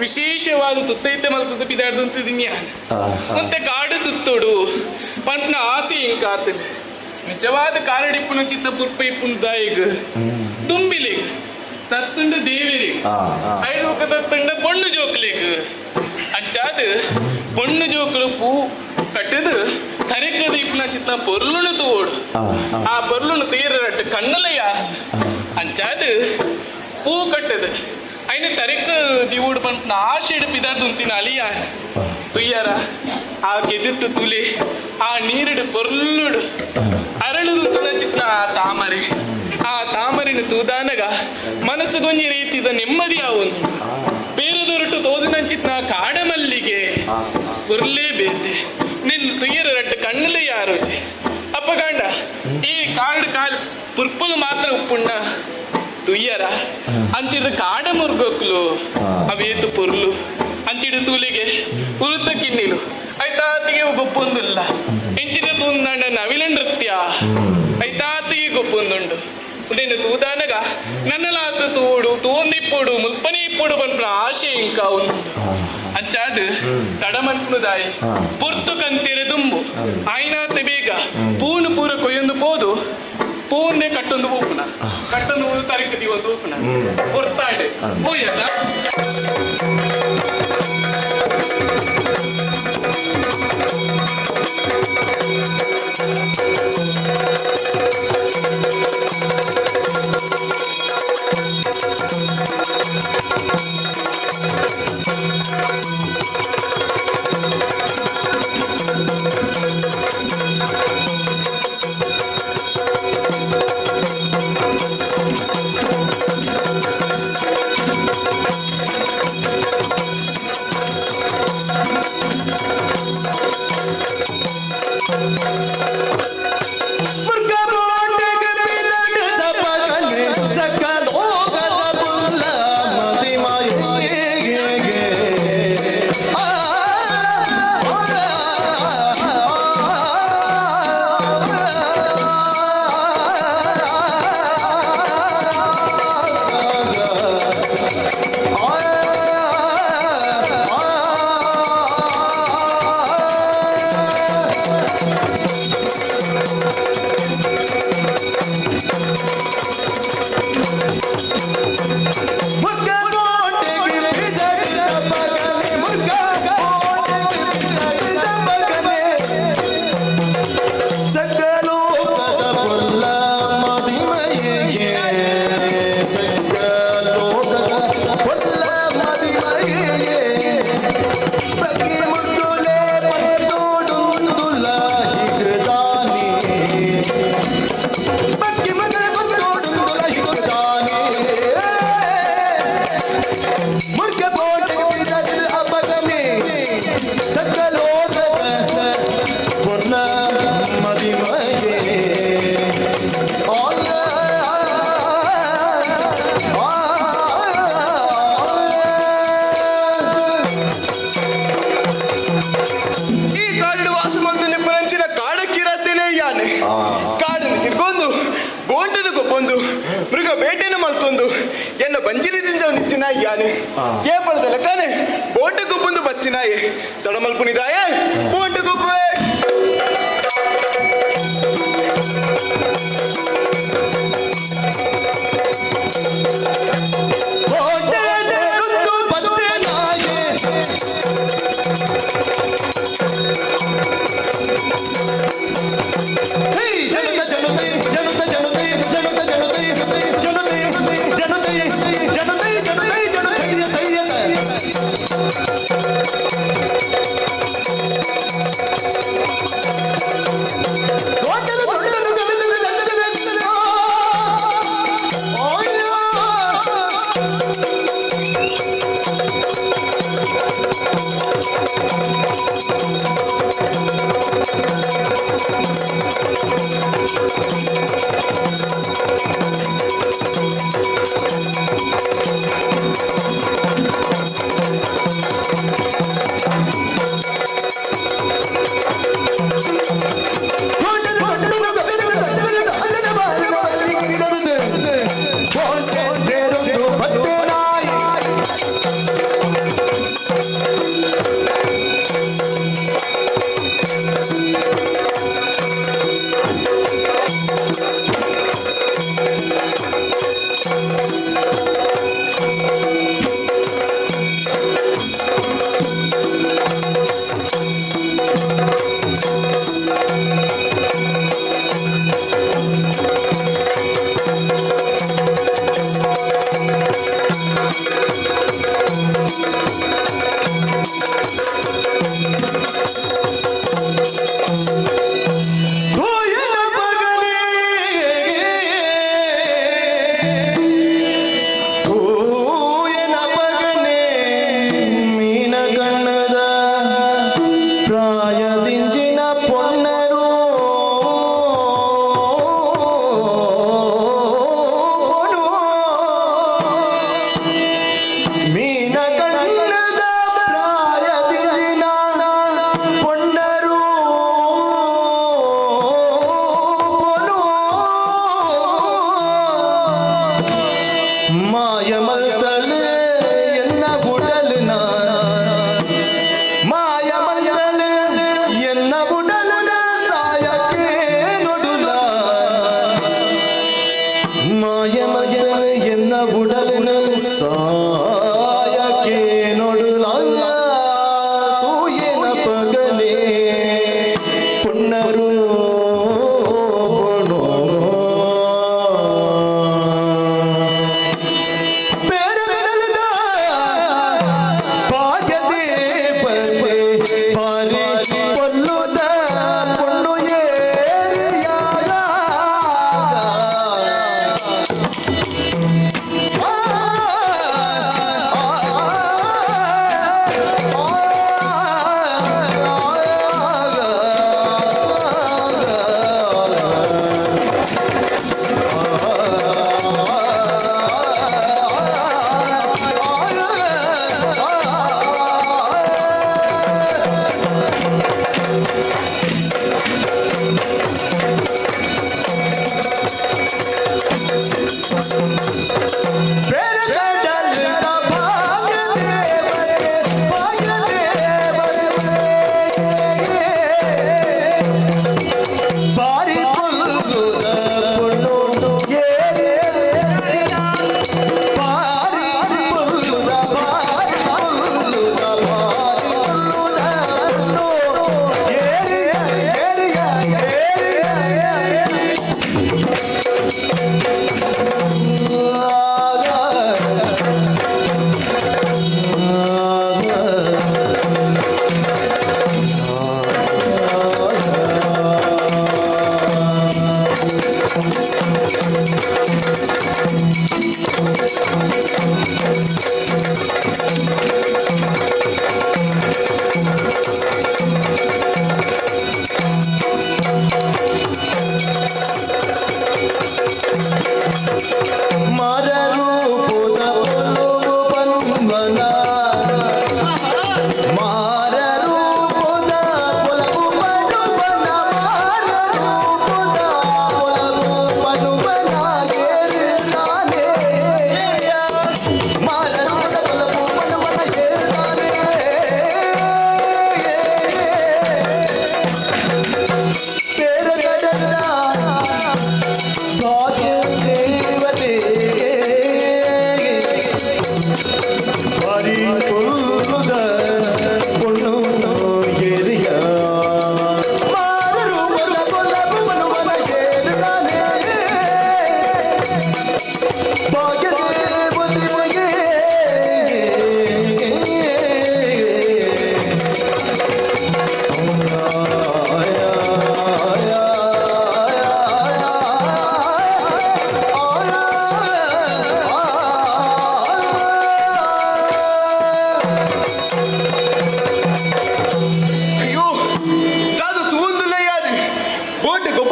ವಿಶೇಷವಾದ ತುತ್ತೈತೆ ಮಲ್ತದ ಪಿದಾಡ್ದಂತಿದ್ದೀನಿ ಮತ್ತೆ ಕಾಡು ಸುತ್ತೋಡು ಪಂಟ್ನ ಆಸೆ ಇಂಕಾತ ನಿಜವಾದ ಕಾರಡಿಪ್ಪುನ ಚಿತ್ತ ಪುರ್ಪ ಇಪ್ಪುನ ದಾಯಿಗ ತುಂಬಿಲಿಗ್ ತತ್ತುಂಡ ದೇವಿಲಿಗ್ ಐಲೋಕ ತತ್ತುಂಡ பொண்ணு ಜೋಕ್ಲಿಗ್ ಅಂಚಾದ பொண்ணு ಜೋಕ್ಲು ಪೂ ಕಟ್ಟದು ತರಿಕದ ಇಪ್ಪುನ ಚಿತ್ತ ಪೊರ್ಲುನು ತೋಡು ಆ ಪೊರ್ಲುನು ತೀರರಟ್ಟು ಕಣ್ಣಲಯ್ಯ ಅಂಚಾದ ಪೂ ಕಟ್ಟದು అయిన తరిక్ దివుడు పంట ఆశడు పిదార్దుంతిన అలియా తుయ్యార ఆ కెదుట్టు తులి ఆ నీరుడు పొర్లుడు అరಳುದುಂತನ ಚಿತ್ತ ತಾಮರೆ ಆ ತಾಮರಿನ ತೂದಾನಗ ಮನಸ್ಸು ಗೊಂಜಿ ರೀತಿದ ನೆಮ್ಮದಿಯಾವೊಂದು ಬೇರೆದೊರಟು ತೋದಿನ ಚಿತ್ತ ಕಾಡಮಲ್ಲಿಗೆ ಪುರ್ಲೇ ಬೇತೆ ನಿನ್ನ ತುಯ್ಯರ ರಟ್ಟು ಕಣ್ಣಲೆ ಯಾರೋಚೆ ಅಪ್ಪಗಾಂಡ ಈ ಕಾಡು ಕಾಲು ಪುರ್ಪುಲು ಮಾತ್ರ ಉಪ್ಪುಣ್ಣ ತುಯ್ಯರ ಅಂಚಿಡ ಕಾಡ ಮುರ್ಗೋಕ್ಲು ಅವೇತು ಪುರ್ಲು ಅಂಚಿಡ ತೂಲಿಗೆ ಉರುತ ಕಿನ್ನಿಲು ಆಯ್ತಾತಿಗೆ ಗೊಪ್ಪೊಂದಿಲ್ಲ ಎಂಚಿಡ ಐತಾತಿಗೆ ಗೊಪ್ಪೊಂದುಂಡು ಉಂಡೆನು ತೂದಾನಗ ನನ್ನಲಾತ ತೂಡು ತೂಂದಿಪ್ಪುಡು ಮುಲ್ಪನಿ ಇಪ್ಪುಡು ಪನ್ಪುನ ಆಶೆ ಇಂಕ ಉಂಡು ಅಂಚಾದ್ ತಡ ಮನ್ಪುನುದಾಯಿ ಪುರ್ತು ಕಂತಿರೆ ದುಂಬು ಆಯ್ನಾತೆ ಬೇಗ ಪೂನು ಪೂರ ಕೊಯ್ಯೊಂದು ಪೋದು ಪೂನ್ನೆ ಕಟ್ಟೊಂದು ಪೂಪುನ ಕಟ್ಟೊಂದು ತರಿಕದಿ ಒಂದು ಪೂಪುನ ಪುರ್ತಾಂಡೆ ಹೋಯ್ಯಲ್ಲ ಏ ಪಡೆದಲ್ಲ ಕಾನೆ ಬೋಟಕ್ಕೂ ಬಂದು ಬತ್ತಿನಾಯೆ ತಡಮಲ್ಪುನಿದಾಯೆ ಬೋಟಕ್ಕೂ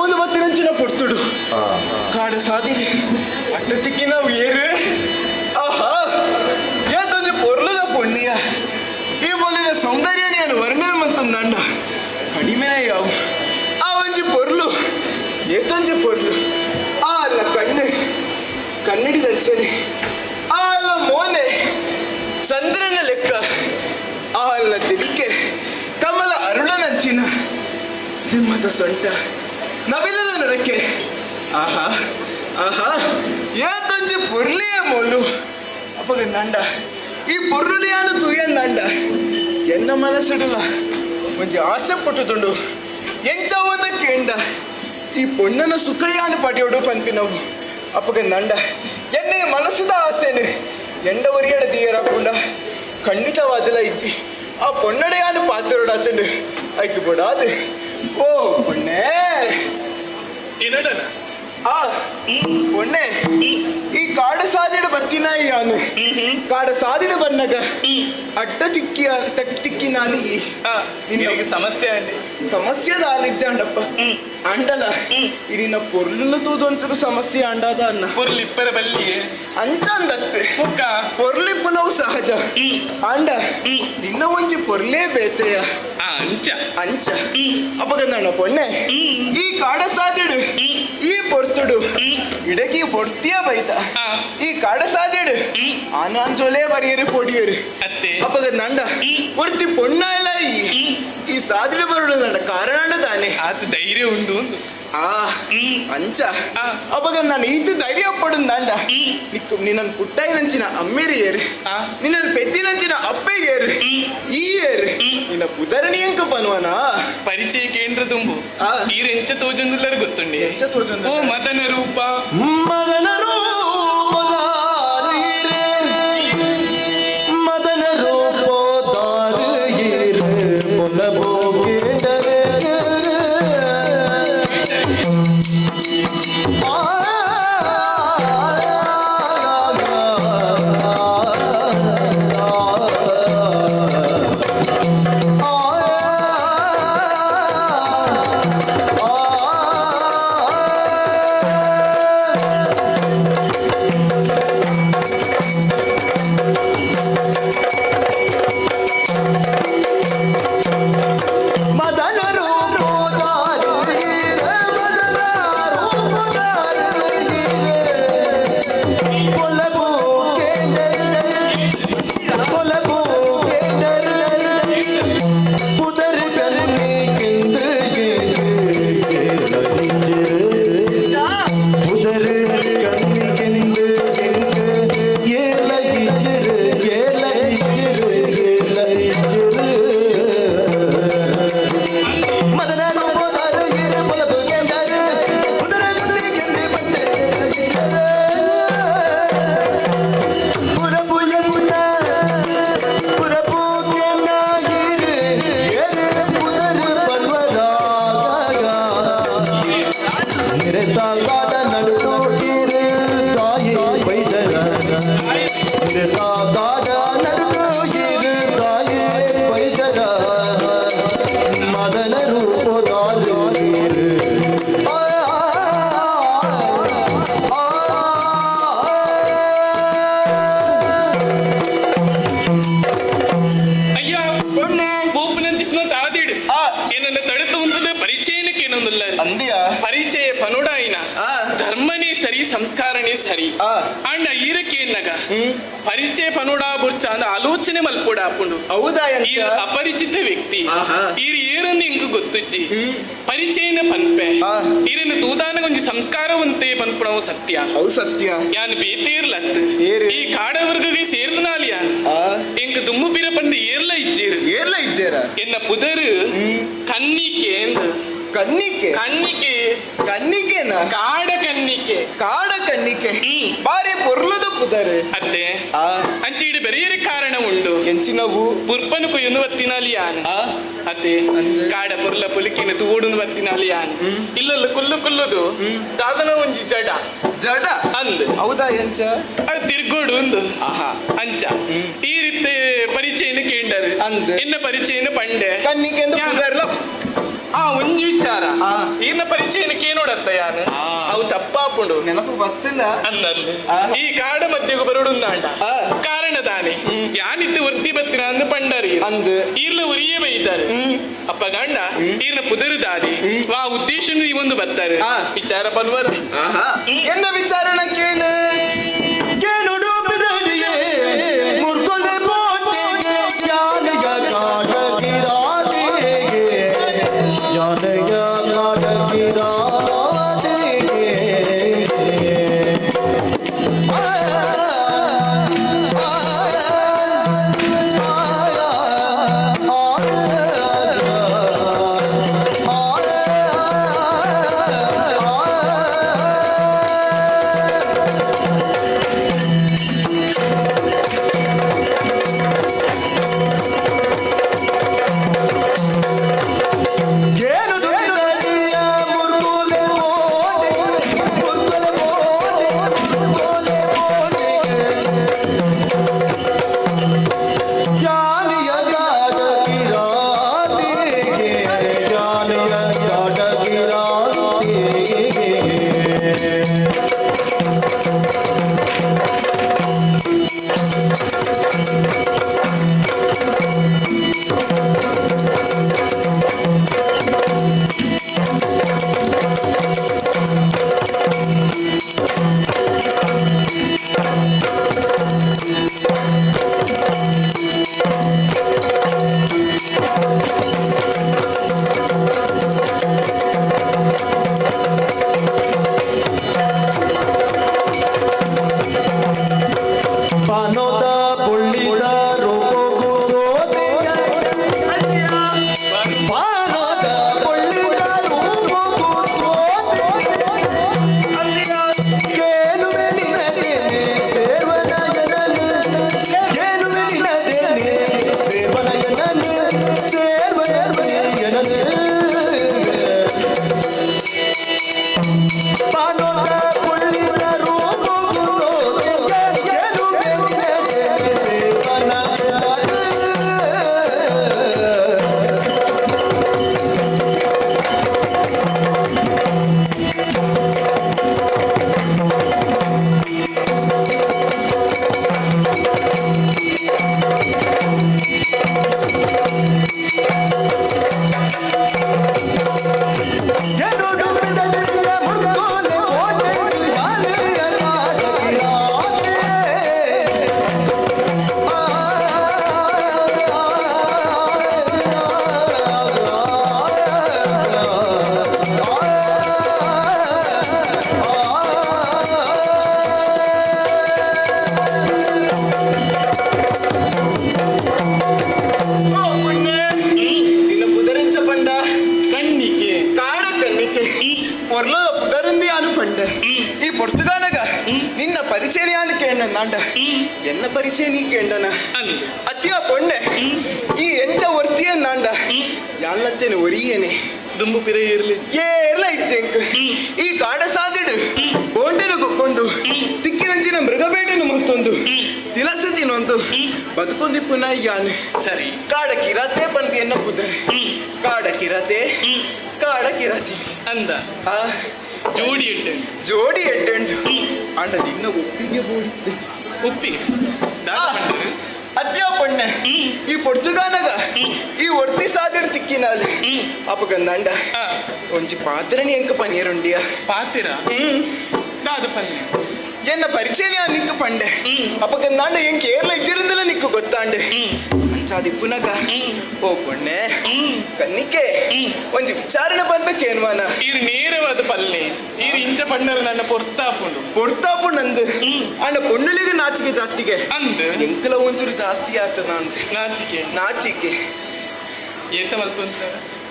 ಒಂದು ಬತ್ತಿನಂಚಿನ ಪೊರ್ತುಡು ಕಾಡ ಸಾದಿ ಅಟ್ಟ ತಿಕ್ಕಿ ನಾವು ಏರು ಆಹಾ ಏತೊಂದು ಪೊರ್ಲದ ಪುಣ್ಯ ಈ ಮೊಲ್ಲಿನ ಸೌಂದರ್ಯ ನೀನು ವರ್ಣನೆ ಮಂತಂದಂಡ ಕಡಿಮೆ ಯಾವು ಆ ಒಂಜಿ ಪೊರ್ಲು ಏತೊಂಜಿ ಪೊರ್ಲು ಆ ಅಲ್ಲ ಕನ್ನಡಿದಂಚನೆ ಆ ಅಲ್ಲ ಮೋನೆ ಚಂದ್ರನ ಲೆಕ್ಕ ಆ ಅಲ್ಲ ತಿಲಿಕೆ ಕಮಲ ಅರುಳನಂಚಿನ ಸಿಂಹದ ಸೊಂಟ ನವಿಲದ ನರಕ್ಕೆ ಆಹಾ ಆಹಾ ಏತೊಂಜಿ ಪೊರ್ಲಿಯ ಮೋಲು ಅಪ್ಪಗ ನಂಡ ಈ ಪೊರ್ರುಲಿಯಾನು ತೂಯಂದಂಡ ಎನ್ನ ಮನಸ್ಸಿಡಲ ಒಂಜಿ ಆಸೆ ಪಟ್ಟುದುಂಡು ಎಂಚ ಒಂದ ಕೇಂಡ ಈ ಪೊಣ್ಣನ ಸುಖಯಾನು ಪಡೆಯೋಡು ಪಂಪಿನವು ಅಪ್ಪಗ ನಂಡ ಎನ್ನೆ ಮನಸ್ಸದ ಆಸೆನೆ ಎಂಡ ಒರಿಯಡ ದೀಯರಾಕೊಂಡ ಖಂಡಿತವಾದಲ ಇಜ್ಜಿ ಆ ಪೊನ್ನಡೆಯಾನು ಪಾತ್ರೋಡಾತಂಡು ಐಕಿ ಬಿಡಾದು ಓ ಪೊಣ್ಣೆ ಏನಡನ ಆ ಪೊಣ್ಣೆ ಈ ಕಾಡ ಸಾದಿಡ ಬತ್ತಿನ ಯಾನು ಕಾಡ ಸಾದಿಡ ಬನ್ನಗ ಅಡ್ಡ ತಿಕ್ಕಿ ನಾನು ನಿನಗೆ ಸಮಸ್ಯೆ ಅಂడి ಸಮಸ್ಯೆದ ಆಲಿಜ್ಜಂಡಪ್ಪ ಅಂಡಲ ಇನ್ನ ಪೊರ್ಲು ತೂದೊಂಚರು ಸಮಸ್ಯೆ ಅಂಡಾದ ಅನ್ನ ಪೊರ್ಲಿಪ್ಪರ ಬಲ್ಲಿಗೆ ಅಂಚಂದತ್ತೆ ಮುಕ್ಕ ಪೊರ್ಲಿಪ್ಪನವು ಸಹಜ ಅಂಡ ನಿನ್ನ ಒಂಜಿ ಪೊರ್ಲೇ ಬೇತೆಯ ಅಂಚ ಅಪ್ಪಗಂದಣ್ಣ ಪೊಣ್ಣೆ ಈ ಕಾಡ ಸಾದಿಡು ಈ ಪೊರ್ತುಡು ಇಡಗಿ ಪೊರ್ತಿಯ ಬೈತ ಈ ಕಾಡ ಸಾದಿಡು ಆನಾಂಜೋಲೆ ಬರಿಯರು ಪೊಡಿಯರು ಅಪ್ಪಗಂದಂಡ ಪೊರ್ತಿ ಪೊಣ್ಣ ಎಲ್ಲ ಈ ಸಾದಿಡು ಬರುಡು ಕಾರಣ ತಾನೆ ಆತ ಧೈರ್ಯ ಉಂಡು ಆ ಅಂಚ ಅವಾಗ ನಾನು ಈತು ಧೈರ್ಯ ಪಡುಂದಾಂಡ ನಿನ್ನ ಪುಟ್ಟಾಯಿನಂಚಿನ ಅಮ್ಮೇರಿಯೇರು ನಿನ್ನ ಪೆದ್ದಿನಂಚಿನ ಅಪ್ಪೆಗೇರು ಈ ಏರು ನಿನ್ನ ಪುದರಣಿಯಂಕ ಪನ್ವನಾ ಪರಿಚಯ ಕೇಂದ್ರ ತುಂಬು ಈರು ಎಂಚ ತೋಜೊಂದುಲ್ಲರು ಗೊತ್ತುಂಡಿ ಎಂಚ ತೋಜೊಂದು ಓ ಮದನ ರೂಪ ಮದನ ಪರಿಚಯ ಪನುಡಾಯಿನ ಧರ್ಮನೇ ಸರಿ ಸಂಸ್ಕಾರನೇ ಸರಿ ಅಂಡ ಈರಕ್ಕೇನ್ನಗ ಪರಿಚಯ ಪನುಡಾ ಬುರ್ಚ ಅಂದ ಆಲೋಚನೆ ಮಲ್ಪೂಡ ಹಾಕೊಂಡು ಹೌದಾ ಅಪರಿಚಿತ ವ್ಯಕ್ತಿ ಈರು ಏರನ್ನು ಇಂಗು ಗೊತ್ತುಜ್ಜಿ ಪರಿಚಯನ ಪನ್ಪೆ ಈರನ್ನು ತೂದಾನ ಒಂಜಿ ಸಂಸ್ಕಾರವಂತೆ ಪನ್ಪುಣವು ಸತ್ಯ ಅವು ಸತ್ಯ ಯಾನ್ ಬೇತೇರ್ಲತ್ ಈ ಕಾಡವರ್ಗಗೆ ಸೇರ್ದನಾಲಿ ಯಾನ್ ಎಂಗ್ ದುಮ್ಮು ಪಿರ ಪಂಡ ಏರ್ಲ ಇಜ್ಜೇರ ಎನ್ನ ಪುದರು ಕನ್ನಿಕೆ ಕನ್ನಿಕೆ ಕನ್ನಿಕೆನ ಕಾಡ ಕನ್ನಿಕೆ ಬಾರಿ ಪೊರ್ಲದ ಪುದರೆ ಅತ್ತೆ ಅಂಚೀಡು ಬೆರೆಯರೆ ಕಾರಣ ಉಂಡು ಎಂಚಿನವು ಪುರ್ಪನು ಕೊಯ್ಯನು ಬತ್ತಿನಾಲಿ ಯಾನ್ ಅತ್ತೆ ಕಾಡ ಪೊರ್ಲ ಪುಲಿಕಿನ ತೂಡುನು ಬತ್ತಿನಾಲಿ ಯಾನ್ ಇಲ್ಲಲ್ಲ ಕುಲ್ಲುದು ದಾದನ ಒಂಜಿ ಜಡ ಅಂದ್ ಹೌದಾ ಎಂಚ ಅದು ತಿರ್ಗೋಡು ಒಂದು ಅಂಚ ಈ ರೀತಿ ಪರಿಚಯನ ಕೇಂಡರು ಎನ್ನ ಪರಿಚಯನ ಪಂಡೆ ಕನ್ನಿಕೆ ಒಂಜಿ ವಿಚಾರ ಈರ್ನ ಪರಿಚಯನಕ್ಕೆ ಏನೋಡತ್ತ ಯಾನು ಅವು ತಪ್ಪಾಪುಂಡು ನೆನಪು ಬರ್ತಿಲ್ಲ ಅಂದಂದು ಈ ಕಾಡ ಮಧ್ಯೆಗೂ ಬರೋಡುಂದಾಂಡ ಕಾರಣ ದಾನೆ ಯಾನಿತ್ತು ವರ್ತಿ ಬತ್ತಿನ ಅಂದು ಪಂಡರಿ ಅಂದು ಈರ್ಲ ಉರಿಯೇ ಬೈತಾರೆ ಅಪ್ಪ ಗಂಡ ಈರ್ನ ಪುದರು ದಾದಿ ವಾ ಉದ್ದೇಶ ಈ ಒಂದು ಬರ್ತಾರೆ ವಿಚಾರ ಬಲ್ವರ ಎನ್ನ ವಿಚಾರಣಕ್ಕೇನು என்ன பரிச்சை நீ கேண்டன அத்தியா பொண்ணு ಈ ಎಂಚ ವರ್ತಿಯನ್ನಾಂಡ ಯಾಲ್ಲತ್ತೇನೆ ಒರಿಯೇನೆ ದುಂಬು ಪಿರೆ ಇರ್ಲಿ ಏರ್ಲ ಇಚ್ಚೆಂಕ್ ಈ ಕಾಡ ಸಾದಿಡು ಬೋಂಡೆನು ಕೊಕ್ಕೊಂಡು ತಿಕ್ಕಿನಂಚಿನ ಮೃಗಬೇಟೆನು ಮತ್ತೊಂದು ದಿನಸದಿನೊಂದು ಬದುಕೊಂದಿಪ್ಪು ನಾಯಿಯಾನೆ ಸರಿ ಕಾಡ ಕಿರಾತೆ ಬಂದು ಎನ್ನ ಕುದರೆ ಕಾಡ ಕಿರಾತೆ ಅಂದ ಜೋಡಿ ಎಡ್ಡೆಂಡು ಅಂಡ ನಿನ್ನ ಒಪ್ಪಿಗೆ ಬೋಡಿತ್ತು ಒಪ್ಪಿ ಅತ್ಯ ಪೊಣ್ಣೆ ಈ ಪೊರ್ತುಗಾನಗ ಈ ಒರ್ತಿ ಸಾದಿಡು ತಿಕ್ಕಿನಾಲು ಅಪ್ಪಗಂದಾಂಡ ಒಂಜಿ ಪಾತ್ರನಿ ಎಂಕ ಪನೀರುಂಡಿಯ ಪಾತಿರ ದಾದ ಪನ್ನಿ ಎನ್ನ ಪರಿಚಯ ನಿಕ್ಕು ಪಂಡೆ ಅಪ್ಪಗಂದಾಂಡ ಎಂಕ ಏರ್ಲ ಇಜ್ಜಿರಿಂದಲ ನಿಕ್ಕು ಗೊತ್ತಾಂಡೆ ಅಂಚಾದಿ ಪುನಗ ಓ ಪೊಣ್ಣೆ ಕನ್ನಿಕೆ ಒಂಜಿ ವಿಚಾರಣೆ ಬರ್ಬೇಕೇನ್ವಾನ ಇರು ನೇರವಾದ ಪಲ್ಲೆ ಇರು ಇಂಚ ಪಂಡರು ನನ್ನ ಪೊರ್ತಾಪುಂಡು ಅಂದು ಅಂಡ ಪೊಣ್ಣುಲಿಗೆ ನಾಚಿಕೆ ಜಾಸ್ತಿಗೆ ಅಂದು ಎಂಕಲ ಒಂಚೂರು ಜಾಸ್ತಿ ಆಗ್ತದ ಅಂದು ನಾಚಿಕೆ ಏಸ ಮಲ್ಪಂತ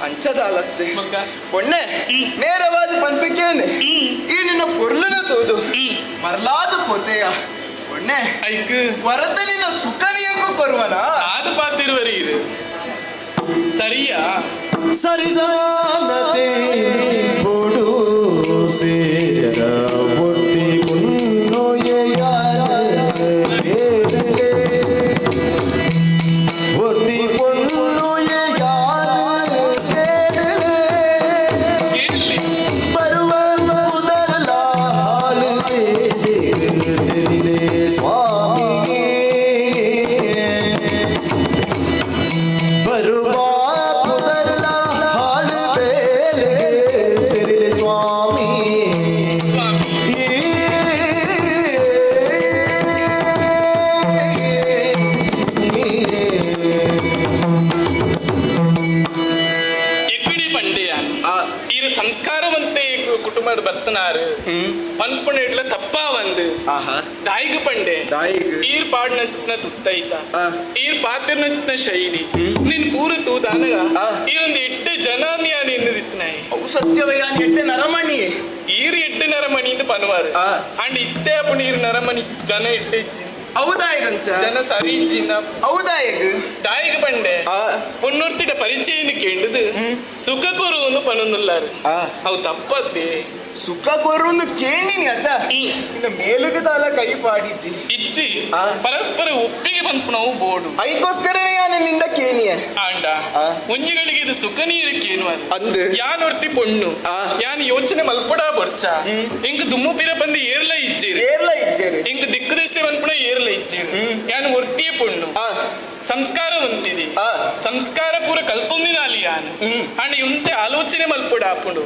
ಅಂಚದಾಲತ್ತೆ ಪೊಣ್ಣೆ ನೇರವಾದ ಪಂಪಿಕೇನೆ ಈ ನಿನ್ನ ಪೊರ್ಲನ ತೋದು ಮರ್ಲಾದ ಪೊತೆಯ ಪೊಣ್ಣೆ ಐಕ್ ವರತ ನಿನ್ನ ಸುಖನಿಯಂಗೂ ಕೊರುವನ ಆದ ಪಾತಿರುವರಿ ಇದು ಸರಿಯಾ ಸರಿಸಮಾನತೆ ಕೊಡು ಸೇರ ಒತ್ತಿ ಮುನ್ನೋಯೆಯ ಒತ್ತಿ ಮುನ್ನೋಯೆಯ ಕುಟುಂಬದ ಬರ್ತನಾರು ಪನ್ಪುಣ ಇಟ್ಲ ತಪ್ಪ ಒಂದು ದಾಯಿಗೆ ಪಂಡೆ ಈರ್ ಪಾಡ್ ನಚ್ಚಿನ ತುತ್ತೈತ ಈರ್ ಪಾತ್ರ ನಚ್ಚಿನ ಶೈಲಿ ನಿನ್ ಪೂರ ತೂದಾನಗ ಈರೊಂದು ಎಡ್ಡೆ ಜನಾನ್ಯ ನಿನ್ನದಿತ್ನಾಯಿ ಅವು ಸತ್ಯವಯ್ಯ ಎಡ್ಡೆ ನರಮಣಿ ಈರ್ ಎಡ್ಡೆ ನರಮಣಿ ಅಂತ ಪನ್ವಾರು ಅಂಡ್ ಇತ್ತೆ ಅಪ್ಪ ಈರ್ ನರಮಣಿ ಜನ ಎಡ್ಡೆ ಇಜ್ಜಿ ಹೌದಾಯಗಂಚ ಜನ ಸರಿ ಇಜ್ಜಿನ ಹೌದಾಯಗ ದಾಯಿಗೆ ಪಂಡೆ ಪೊನ್ನೊರ್ತಿಡ ಪರಿಚಯನ ಕೇಂಡದು ಸುಖ ಕೊರುವನು ಪನೊಂದುಲ್ಲಾರು ಅವು ತಪ್ಪತ್ತೆ ಸುಖ ಕೊರುಂದು ಕೇಳಿನಿ ಅದ ಇನ್ನು ಮೇಲುಗದಾಲ ಕೈ ಪಾಡಿಜ್ಜಿ ಇಜ್ಜಿ ಪರಸ್ಪರ ಒಪ್ಪಿಗೆ ಬಂದ್ಪುಣವು ಬೋಡು ಐಕೋಸ್ಕರನೇ ಯಾನು ನಿಂದ ಕೇನಿಯ ಆಂಡ ಮುಂಜಿಗಳಿಗೆ ಇದು ಸುಖ ನೀರು ಕೇನು ಅಂದು ಯಾನ್ ಹೊರ್ತಿ ಪೊಣ್ಣು ಯಾನ್ ಯೋಚನೆ ಮಲ್ಪಡ ಬರ್ಚ ಇಂಗ್ ದುಮ್ಮು ಪಿರ ಬಂದು ಏರ್ಲ ಇಜ್ಜೇರಿ ಇಂಗ್ ದಿಕ್ಕು ದಿಸೆ ಬಂದ್ಪುಣ ಏರ್ಲ ಇಜ್ಜೇರಿ ಯಾನ್ ಹೊರ್ತಿಯ ಪೊಣ್ಣು ಸಂಸ್ಕಾರ ಹೊಂದಿದೆ ಸಂಸ್ಕಾರ ಪೂರ ಕಲ್ಪೊಂದಿನ ಅಲ್ಲಿ ಯಾನು ಅಂಡ ಇಂತೆ ಆಲೋಚನೆ ಮಲ್ಪಡ ಹಾಕೊಂಡು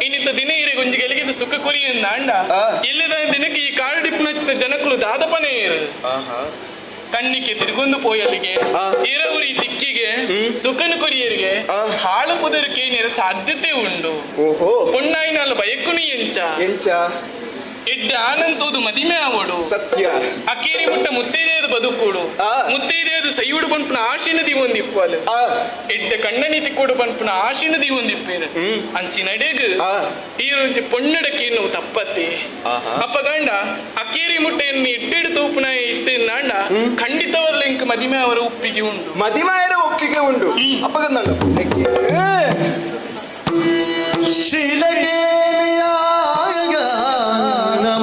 ಇನ್ನಿತ್ತ ದಿನ ಇರೆ ಗುಂಜಿಗಳಿಗೆ ಇದು ಸುಖ ಕೊರಿಯಿಂದ ಅಂಡ ಎಲ್ಲಿದ ದಿನಕ್ಕೆ ಈ ಕಾಡು ಡಿಪ್ನ ಜನಕ್ಕಳು ದಾದಪನೇ ಇರು ಕಣ್ಣಿಗೆ ತಿರುಗೊಂದು ಪೋಯಲಿಗೆ ಇರವುರಿ ತಿಕ್ಕಿಗೆ ಸುಖನ ಕೊರಿಯರಿಗೆ ಹಾಳು ಪುದರಿಗೆ ನೇರ ಸಾಧ್ಯತೆ ಉಂಡು ಪೊಣ್ಣಾಯಿನಲ್ಲ ಬಯಕುನಿ ಎಂಚ ಎಡ್ಡೆ ಆನಂತೋದು ಮದಿಮೆ ಆವಡು ಸತ್ಯ ಅಕೇರಿ ಮುಟ್ಟ ಮುತ್ತೈದೆಯದು ಬದುಕುಡು ಮುತ್ತೈದೆಯದು ಸೈಯುಡು ಪಂಪುನ ಆಶಿನದಿ ಒಂದಿಪ್ಪಲು ಎಡ್ಡೆ ಕಣ್ಣನಿ ತಿಕ್ಕೋಡು ಪಂಪುನ ಆಶಿನದಿ ಒಂದಿಪ್ಪೇರು ಅಂಚಿ ನಡೆಗು ಈರೊಂಚಿ ಪೊಣ್ಣಡಕ್ಕೆ ನಾವು ತಪ್ಪತ್ತೆ ಅಪ್ಪ ಗಂಡ ಅಕೇರಿ ಮುಟ್ಟೆಯನ್ನು ಎಡ್ಡೆಡು ತೂಪುನ ಇತ್ತೆ ನಾಂಡ ಖಂಡಿತವಾದ ಇಂಕ ಮದಿಮೆ ಅವರ ಒಪ್ಪಿಗೆ ಉಂಡು ಮದಿಮಾಯರ ಒಪ್ಪಿಗೆ ಉಂಡು ಅಪ್ಪ ಗಂಡ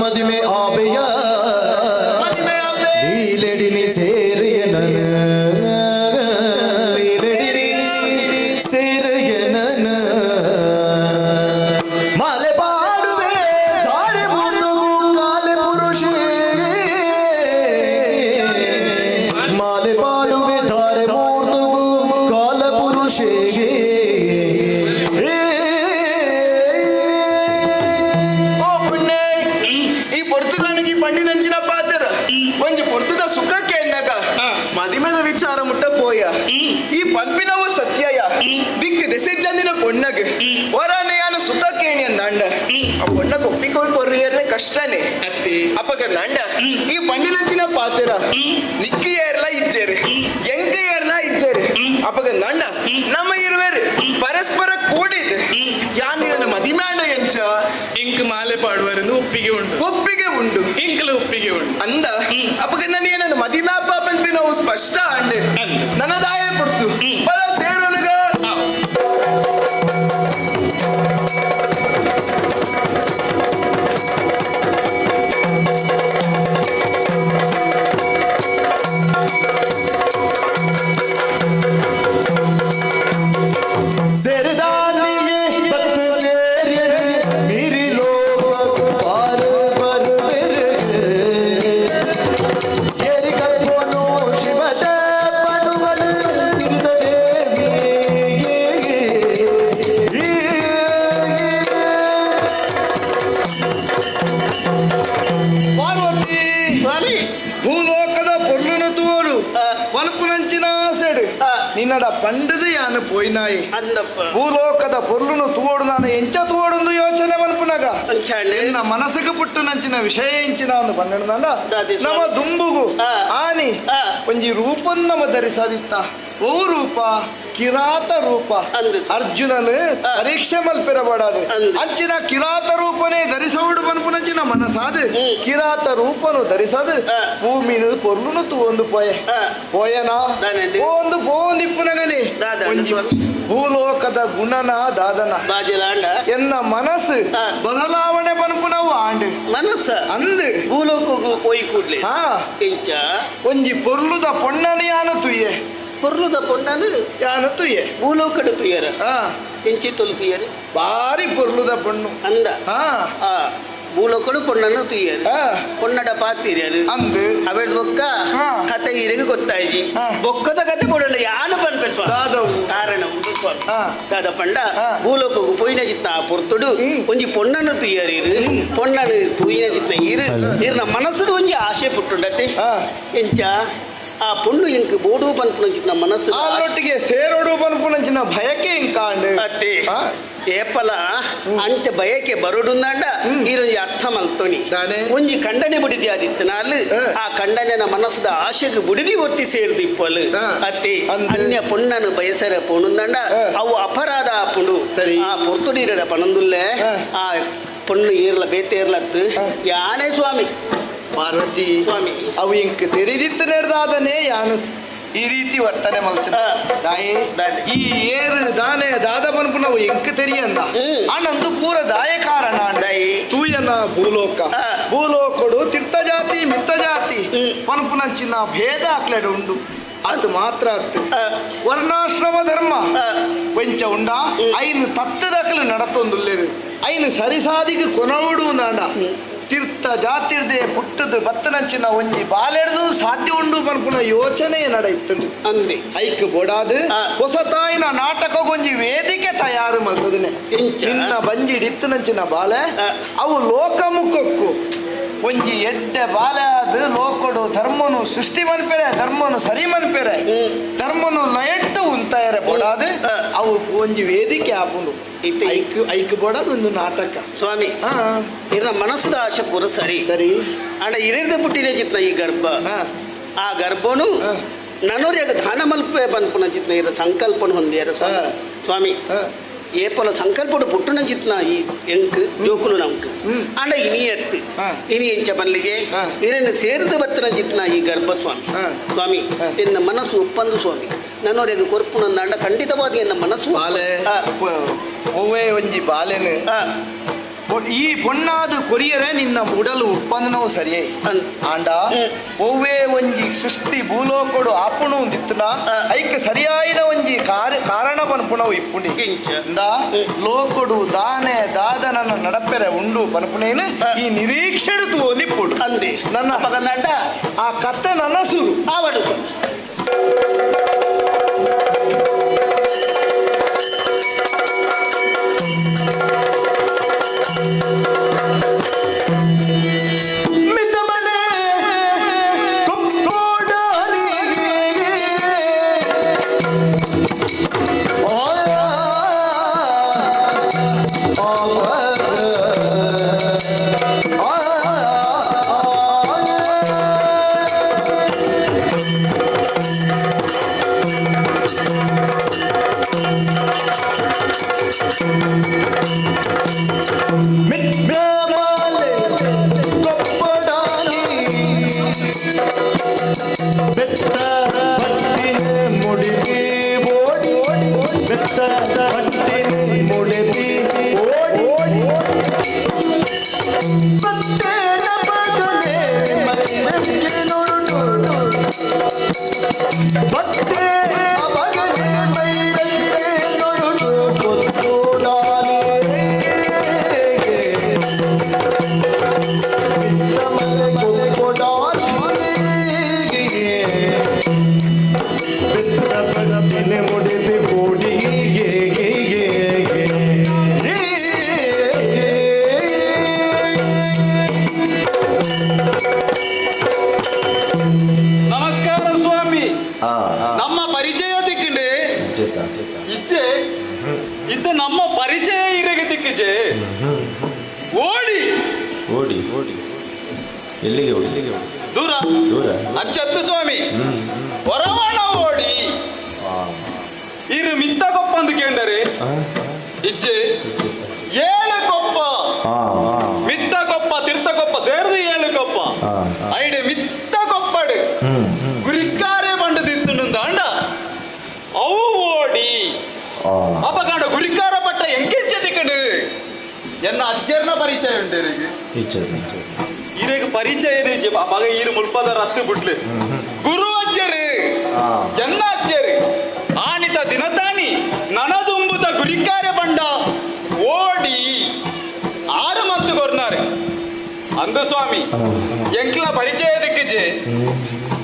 ಮದಿಮೆ ಆಬೆಯ ಲೀಲೆಡಿನಿ ಸೇರಿಯ ನನ ಲೀಲೆಡಿನಿ ಸೇರಿಯ ನನ ಮಾಲೆ ಪಾಡುವೆ ದಾರಿ ಮುನ್ನು ಕಾಲೆ ಪುರುಷೇ ಮಾಲೆ ಪಾಡುವೆ ದಾರೆ ಮೂರ್ದು ಕಾಲ ಪುರುಷೇ ಮದಿಮೆದ ವಿಚಾರ ಮುಟ್ಟ ಪೋಯ ಈ ಪಂಪಿನವು ಸತ್ಯಯ ದಿಕ್ಕು ದೆಸೆ ಜನಿನ ಪೊಣ್ಣಗೆ ಹೊರನೆಯಾನು ಸುಖ ಕೇಣಿ ಅಂದ ಆ ಪೊಣ್ಣಗೆ ಒಪ್ಪಿಕೊಂಡು ಕೊರ್ರಿಯರ್ನೆ ಕಷ್ಟನೇ ಅಪ್ಪಗ ನಂಡ ಈ ಪಂಡಿನಂಚಿನ ಪಾತ್ರ ನಿಕ್ಕಿ ಏರ್ಲ ಇಜ್ಜೇರಿ ಎಂಕ ಏರ್ಲ ಇಜ್ಜೇರಿ ಅಪ್ಪಗ ನಂಡ ನಮ್ಮ ಇರುವೇರು ಪರಸ್ಪರ ಕೂಡಿದ್ ಯಾನ ಮದಿಮೆ ಅಂಡ ಎಂಚ ಇಂಕ್ ಮಾಲೆ ಪಾಡುವರೆಂದು ಒಪ್ಪಿಗೆ ಉಂಡು ಇಂಕಲ ಒಪ್ಪಿಗೆ ಉಂಡು ಅಂದ ಅಪ್ಪಗ ನನ್ನ ಮದಿಮೆ ಪಂಪಿ ನಾವು ಸ್ಪಷ್ಟ ಅಂಡೆ ನನ್ನ ದಾಯ ಕೊಡ್ತು ಬಲ ಸೇರೋನುಗ ಭೂಲೋಕದ ಪೊರ್ಲುನು ತೋಡು ಪನ್ಪುನಂಚಿನ ಸೆಡು ನಿನ್ನಡ ಪಂಡದು ಯಾನು ಪೋಯ್ನಾಯಿ ಭೂಲೋಕದ ಪೊರ್ಲುನು ತೂವೋಡು ನಾನು ಎಂಚ ತೂವೊಂದು ಯೋಚನೆ ಮನ್ಪುನಗ ನಿನ್ನ ಮನಸ್ಸಿಗೆ ಪುಟ್ಟು ನಂಚಿನ ವಿಷಯ ಎಂಚಿನ ಒಂದು ಪಂಡ ನಮ್ಮ ದುಂಬುಗು ಆನಿ ಒಂಜಿ ರೂಪನ್ ನಮ್ಮ ಧರಿಸದಿತ್ತ ಓ ರೂಪ ಕಿರಾತ ರೂಪ ಅರ್ಜುನನು ಪರೀಕ್ಷೆ ಮಲ್ಪಿರಬಾಡದು ಅಂಚಿನ ಕಿರಾತ ರೂಪನೇ ಧರಿಸೋಡು ಪನ್ಪುನಂಚಿನ ಮನಸಾದು ಕಿರಾತ ರೂಪನು ಧರಿಸದು ಭೂಮಿನು ಪೊರ್ಲುನು ತೂವೊಂದು ಪೋಯನಾ ಒಂದು ಪೋಂದಿಪ್ಪುನಗನಿ ಭೂಲೋಕದ ಗುಣನ ದಾದನ ಎನ್ನ ಮನಸ್ಸು ಬದಲಾವಣೆ ಪನ್ಪುನವು ಆಂಡು ಮನಸ್ಸ ಅಂದು ಭೂಲೋಕಗೂ ಪೋಯಿ ಕೂಡ್ಲೆ ಎಂಚ ಒಂಜಿ ಪೊರ್ಲುದ ಪೊಣ್ಣನಿಯಾನು ತುಯ್ಯೆ ಪೊರ್ಲುದ ಪೊಣ್ಣನು ಯಾನು ತುಯ್ಯೆ ಭೂಲೋಕದ ತುಯ್ಯರ ಎಂಚಿ ತೊಲು ತುಯ್ಯರು ಬಾರಿ ಪೊರ್ಲುದ ಪೊಣ್ಣು ಅಂದ ಭೂಲೋಕಡು ಪೊಣ್ಣನ್ನು ತುಯ್ಯರು ಪೊಣ್ಣಡ ಪಾತಿರ್ಯರು ಅಂದು ಅವೆಡ್ ಬೊಕ್ಕ ಕತೆ ಇರಿಗೆ ಗೊತ್ತಾಯ್ಜಿ ಬೊಕ್ಕದ ಕತೆ ಕೊಡೋಣ ಯಾನು ಪನ್ಪೆಸ್ವ ಕಾರಣ ದಾದ ಪಂಡ ಭೂಲೋಕಗೂ ಪೊಯ್ನ ಚಿತ್ತ ಪೊರ್ತುಡು ಒಂಜಿ ಪೊಣ್ಣನ್ನು ತುಯ್ಯರಿರು ಪೊಣ್ಣನು ತುಯ್ನ ಚಿತ್ತ ಇರು ಇರ್ನ ಮನಸ್ಸುಡು ಒಂಜಿ ಆಸೆ ಪುಟ್ಟುಂಡತೆ ಎಂಚ ಆ ಪುಣ್ಣು ಇಂಕ್ ಬೋಡು ಪನ್ಪುನಂಚಿನ ಮನಸ್ಸು ಅಲ್ಲೊಟ್ಟಿಗೆ ಸೇರೋಡು ಪನ್ಪುನಂಚಿನ ಭಯಕ್ಕೆ ಇಂಕಾಂಡು ಅತ್ತೆ ಏಪಲ ಅಂಚ ಬಯಕೆ ಬರುಡುಂದಾಂಡ ಈರೊಂಜಿ ಅರ್ಥ ಮಲ್ತೋನಿ ಒಂಜಿ ಖಂಡನೆ ಬುಡಿದಿ ಆದಿತ್ತನಾಲ್ ಆ ಖಂಡನೆನ ಮನಸ್ಸದ ಆಶೆಗೆ ಬುಡಿದಿ ಒತ್ತಿ ಸೇರ್ದಿಪ್ಪಲ್ ಅತ್ತೆ ಅನ್ಯ ಪುಣ್ಣನು ಬಯಸರ ಪೋಣುಂದಾಂಡ ಅವು ಅಪರಾಧ ಆಪುಂಡು ಆ ಪೊರ್ತುಡೀರ ಪಣಂದುಲ್ಲೆ ಆ ಪುಣ್ಣು ಏರ್ಲ ಬೇತೇರ್ಲತ್ತು ಯಾನೇ ಸ್ವಾಮಿ ಪಾರ್ವತಿ ಸ್ವಾಮಿ ಅವು ಇಂಕ್ ತೆರೆದಿತ್ತು ನಡೆದಾದನೇ ಯಾನು ಈ ರೀತಿ ವರ್ತನೆ ಮಲ್ತಿನ ದಾಯಿ ಈ ಏರು ದಾನೆ ದಾದ ಪನ್ಪು ನಾವು ಎಂಕ್ ತೆರಿಯಂದ ಆನಂದು ಪೂರ ದಾಯ ಕಾರಣ ದಾಯಿ ತೂಯನ ಭೂಲೋಕಡು ತೀರ್ಥ ಜಾತಿ ಮಿತ್ತ ಜಾತಿ ಪನ್ಪುನಂಚಿನ ಭೇದ ಆಕ್ಲೆಡು ಉಂಡು ಅದು ಮಾತ್ರ ವರ್ಣಾಶ್ರಮ ಧರ್ಮ ಕೊಂಚ ಉಂಡ ಐನು ತತ್ತದಕ್ಕಲು ನಡತೊಂದುಲ್ಲೇರು ಐನು ಸರಿಸಾದಿಗೆ ಕೊನವುಡು ನಾಡ ತೀರ್ಥ ಜಾತಿರ್ದೆ ಪುಟ್ಟದು ಬತ್ತನಂಚಿನ ಒಂಜಿ ಬಾಲೆಡ್ದು ಸಾಧ್ಯ ಉಂಡು ಪನ್ಪುನ ಯೋಚನೆ ನಡೆಯಿತು ಅಂದಿ ಐಕ್ ಬೋಡಾದು ಹೊಸತಾಯಿನ ನಾಟಕ ಒಂಜಿ ವೇದಿಕೆ ತಯಾರು ಮಲ್ತದನೆ ನಿನ್ನ ಬಂಜಿ ಇತ್ತನಂಚಿನ ಬಾಲೆ ಅವು ಲೋಕಮುಖಕ್ಕೂ ಒಂಜಿ ಎಡ್ಡೆ ಬಾಲೆ ಅದು ಲೋಕಡು ಧರ್ಮನು ಸೃಷ್ಟಿ ಮನ್ಪೆರೆ ಧರ್ಮನು ಸರಿ ಮನ್ಪೆರೆ ಧರ್ಮನು ಲಯಟ್ಟು ಉಂತಾಯರೆ ಬೋಡಾದು ಅವು ಒಂಜಿ ವೇದಿಕೆ ಆಪುಂಡು ಐಕ್ ಬೋಡಾದು ಒಂದು ನಾಟಕ ಸ್ವಾಮಿ ಇರ ಮನಸ್ಸದ ಆಶೆ ಪೂರ ಸರಿ ಸರಿ ಅಂಡ ಇರಿದ ಪುಟ್ಟಿನ ಚಿತ್ನ ಈ ಗರ್ಭ ಆ ಗರ್ಭನು ನನೋರ್ಯಾಗ ದಾನ ಮಲ್ಪೆ ಪನ್ಪುನ ಚಿತ್ನ ಇರ ಸಂಕಲ್ಪನ ಹೊಂದಿಯಾರ ಸ್ವಾಮಿ ಏಪಲ ಸಂಕಲ್ಪಡು ಪುಟ್ಟುನ ಚಿತ್ನ ಈ ಎಂಕ್ ಜೋಕುಲು ನಮ್ಕ್ ಅಂಡ ಇನಿ ಎತ್ತು ಇನಿ ಎಂಚ ಪನ್ಲಿಗೆ ಇರನ್ನು ಸೇರಿದ ಬತ್ತನ ಚಿತ್ನ ಈ ಗರ್ಭ ಸ್ವಾಮಿ ಸ್ವಾಮಿ ಎನ್ನ ಮನಸ್ಸು ಒಪ್ಪಂದು ಸ್ವಾಮಿ ನನ್ನೋರ್ಯಾಗ ಕೊರ್ಪುನಂದ ಅಂಡ ಖಂಡಿತವಾಗಿ ಎನ್ನ ಮನಸ್ಸು ಬಾಲೆ ಒವ್ವೇ ಒಂಜಿ ಬಾಲೆನು ಈ ಪೊಣ್ಣಾದು ಕೊರಿಯರೆ ನಿನ್ನ ಉಡಲು ಉಪ್ಪಂದನವು ಸರಿಯೇ ಆಂಡ ಒವ್ವೇ ಒಂಜಿ ಸೃಷ್ಟಿ ಭೂಲೋಕೊಡು ಆಪುಣು ದಿತ್ತುನ ಐಕ್ ಸರಿಯಾಯಿನ ಒಂಜಿ ಕಾರಣ ಪನ್ಪುಣವು ಇಪ್ಪುಂಡಿ ಲೋಕೊಡು ದಾನೆ ದಾದನನ ನಡಪೆರೆ ಉಂಡು ಪನ್ಪುಣೇನು ಈ ನಿರೀಕ್ಷೆಡು ತೋಲಿಪ್ಪುಡು ಅಂದೆ ನನ್ನ ಪಗನಂಡ ಆ ಕತ್ತೆ ನನ್ನ ಸುರು ಆವಡು ಎಲ್ಲಿಗೆ ಓಡಿ ದೂರ ದೂರ ಅಂಚತ್ತು ಸ್ವಾಮಿ ಹೊರವಣ ಓಡಿ ಇರು ಮಿತ್ತ ಕೊಪ್ಪ ಅಂದು ಕೇಂದರೆ ಇಜ್ಜೆ ಏಳು ಕೊಪ್ಪ ಮಿತ್ತ ಕೊಪ್ಪ ತೀರ್ಥ ಕೊಪ್ಪ ಸೇರಿದು ಏಳು ಕೊಪ್ಪ ಐಡೆ ಮಿತ್ತ ಕೊಪ್ಪಡು ಗುರಿಕಾರೆ ಬಂಡದಿತ್ತು ಅಂಡ ಅವು ಓಡಿ ಅಪಗಾಡ ಗುರಿಕಾರ ಪಟ್ಟ ಎಂಕೆಂಚ ತಿಕ್ಕಡು ಎನ್ನ ಅಜ್ಜರ್ನ ಪರಿಚಯ ಉಂಟು ಇರೇಗ ಪರಿಚಯ ಮಗ ಈರು ಮುಲ್ಪದ ರತ್ತು ಬಿಡ್ಲಿ ಗುರು ಅಜ್ಜರು ಎನ್ನ ಅಜ್ಜರು ಆಣಿತ ದಿನತಾನಿ ನನದುಂಬುದ ಗುರಿಕಾರೆ ಬಂಡ ಓಡಿ ಆರು ಮಂತು ಕೊರ್ನಾರೆ ಅಂದು ಸ್ವಾಮಿ ಎಂಕ್ಲ ಪರಿಚಯ ದಿಕ್ಕಜೆ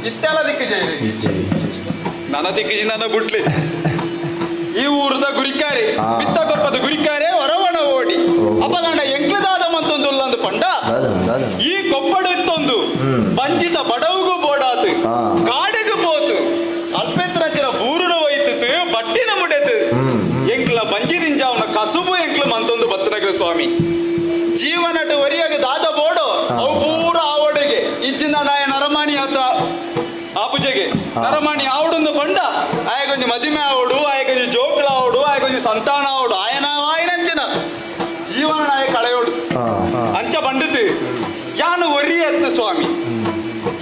ಇತ್ತೆಲ್ಲ ದಿಕ್ಕಜೆ ನನ್ನ ದಿಕ್ಕಜಿ ನನ್ನ ಬಿಡ್ಲಿ ಈ ಊರದ ಗುರಿಕಾರೆ ಮಿತ್ತ ಕೊಪ್ಪದ ಗುರಿಕಾರೆ ಹೊರವಣ ಓಡಿ ಅಪಗಂಡ ಎಂಕ್ಲದಾದ ಮಂತೊಂದುಲ್ಲಂದು ಪಂಡ ಈ ಕೊಪ್ಪಡ ಇತ್ತೊಂದು ಬಂಜಿತ ಬಡವುಗೂ ಬೋಡಾತು ಕಾಡಿಗೂ ಅಂಚ ಬಂಡದ್ದು ಯಾನು ಒರಿಯತ್ತು ಸ್ವಾಮಿ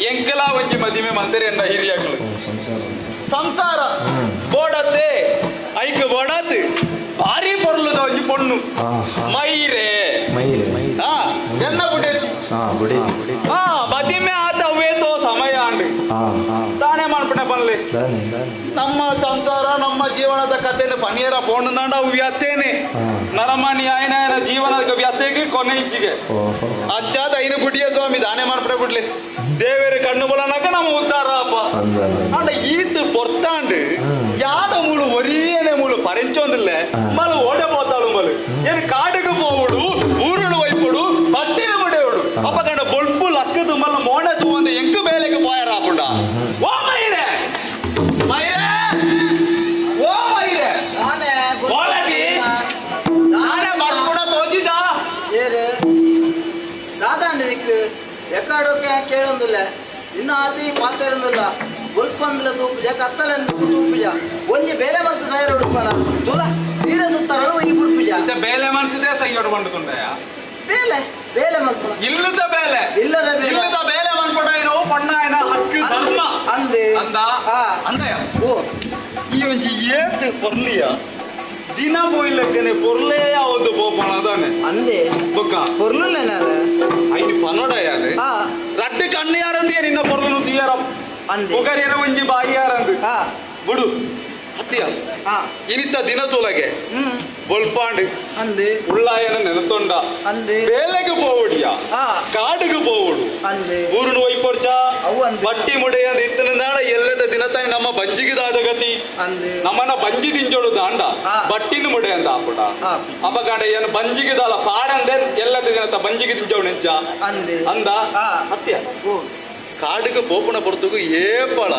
ಎಂಕಲ ಒಂಜಿ ಮದಿಮೆ ಮಂದಿರ ಎಂದ ಹಿರಿಯಗಳು ಸಂಸಾರ ಬೋಡತ್ತೆ ಐಕ್ ಬೋಡತ್ ಭಾರಿ ಪೊರ್ಲುದ ಒಂಜಿ ಪೊಣ್ಣು ಮೈರೆ ಎನ್ನ ಬುಡೆ ಮದಿಮೆ ಆತ ಅವೇತೋ ಸಮಯ ಅಂಡ್ ತಾನೇ ಮಾಡ್ಪಣೆ ಬನ್ಲಿ ನಮ್ಮ ಸಂಸಾರ ನಮ್ಮ ಜೀವನದ ಕಥೆನ ಪನಿಯರ ಬೋಣನಾಂಡ ಅವು ವ್ಯಥೆನೆ ನರಮಣಿ ಆಯನ ಜೀವನದ ವ್ಯಥೆಗೆ ಕೊನೆ ಇಚ್ಚಿಗೆ ಅಚ್ಚಾದ ಐನು ಬುಡಿಯ ಸ್ವಾಮಿ ದಾನೆ ಮಾಡ್ಪಣೆ ಬಿಡ್ಲಿ ದೇವರ ಕಣ್ಣು ಬಲನಾಗ ನಮ್ಮ ಉದ್ದಾರ ಅಪ್ಪ ಅಂಡ ಈತ್ ಪೊರ್ತಾಂಡ್ ಯಾಡ ಮೂಳು ಒರಿಯನೆ ಮೂಳು ಪರೆಂಚೊಂದಿಲ್ಲ ಮಲು ಓಡೆ போத்தாಳು ಮಲು ಏನು ಕಾಡಿಗೆ போவಡು ಊರುಡು ವೈಪಡು ಬಟ್ಟಿನ ಮುಡೆವಡು ಅಪ್ಪ ಕಂಡ ಬೊಳ್ಪು ಲಕ್ಕದು ಮಲ್ಲ ಮೋಣೆ ತೂಂದು ಎಂಕ ಬೇಲೆಗೆ போயற ಅಪ್ಪುಂಡ ಓ ಮೈರೆ ಮೈರೆ ಓ ಮೈರೆ ನಾನೇ ಓಲದಿ ನಾನೇ ಬರ್ಪುಡ ತೋಜಿಜಾ ಏರೆ ದಾದಾಂಡ ನಿಕ್ಕು ಎಕ್ಕಾಡೋಕೆ ಕೇಳೊಂದಿಲ್ಲ ಇನ್ನು ಆತಿ ಮಾತಾಡೊಂದಿಲ್ಲ ಬುಲ್ಪಂದ್ಲ ತೂಪುಜ ಕತ್ತಲೆಂದು ತೂಪುಜ ಒಂಜಿ ಬೇಲೆ ಮಂತ ಸೈರ ಉಡುಪಣ ಸುಲ ಸೀರೆ ಸುತ್ತರಳು ಈ ಬುಡ್ಪುಜ ಬೇಲೆ ಮಂತದೇ ಸೈಯೊಡು ಬಂಡುಕೊಂಡಯ ಬೇಲೆ ಬೇಲೆ ಮಂತ ಇಲ್ಲದ ಬೇಲೆ ಇಲ್ಲದ ಬೇಲೆ ಮಂತ್ಪಡ ಏನೋ ಪಣ್ಣಾಯನ ಹಕ್ಕು ಧರ್ಮ ಅಂದೆ ಅಂದ ಅಂದಯ ಓ ಈ ಒಂಜಿ ಏತ್ ಪೊರ್ಲಿಯ ದಿನ போயிலக்கனே பொருளே ஆவது போப்பன அதானே ಅಂದೆ ಬೊಕ್ಕ பொருளேனாರ ಐದು ಪನೋಡಯಾನೆ ರಡ್ಡು ಕಣ್ಣಿಯಾರಂದಿಯ ನಿನ್ನ பொருளನು ತಿಯಾರ ಅಂದೆ ಒಗರಿಯರ ಒಂಜಿ ಬಾಯಿಯಾರಂದು ಬಿಡು ಹತ್ತಿಯ ಇನಿತ್ತ ದಿನ ತೋಲಗೆ ಬೊಲ್ಪಾಂಡ್ ಅಂದೆ ಉಳ್ಳಾಯನ ನೆನತೊಂಡ ಅಂದೆ ಬೇಲೆಗೆ போவடிಯ ಕಾಡಿಗೆ போவಡು ಅಂದೆ ಊರುನು ವೈಪರ್ಚ ಬಟ್ಟಿ ಮುಡೆಯ ಇತ್ತನಾಡ ಎಲ್ಲದ ದಿನ ತಾಯಿ ನಮ್ಮ ಬಂಜಿಗಿದಾದ ಗತಿ ಅಂದೆ ನಮ್ಮನ್ನ ಬಂಜಿ ತಿಂಜೋಡು ದಾಂಡ ಬಟ್ಟಿನ ಮುಡೆ ಅಂತ ಆಪುಡ ಅಪಗಾಂಡ ಏನು ಬಂಜಿಗಿದಾಲ ಪಾಡಂದೆ ಎಲ್ಲದ ದಿನ ಬಂಜಿಗೆ ತಿಂಜೋಡು ನೆಂಚ ಅಂದೆ ಅಂದ ಹತ್ತಿಯ ಕಾಡಿಗೆ ಪೋಪಣ ಪೊರ್ತುಗು ಏಪಳ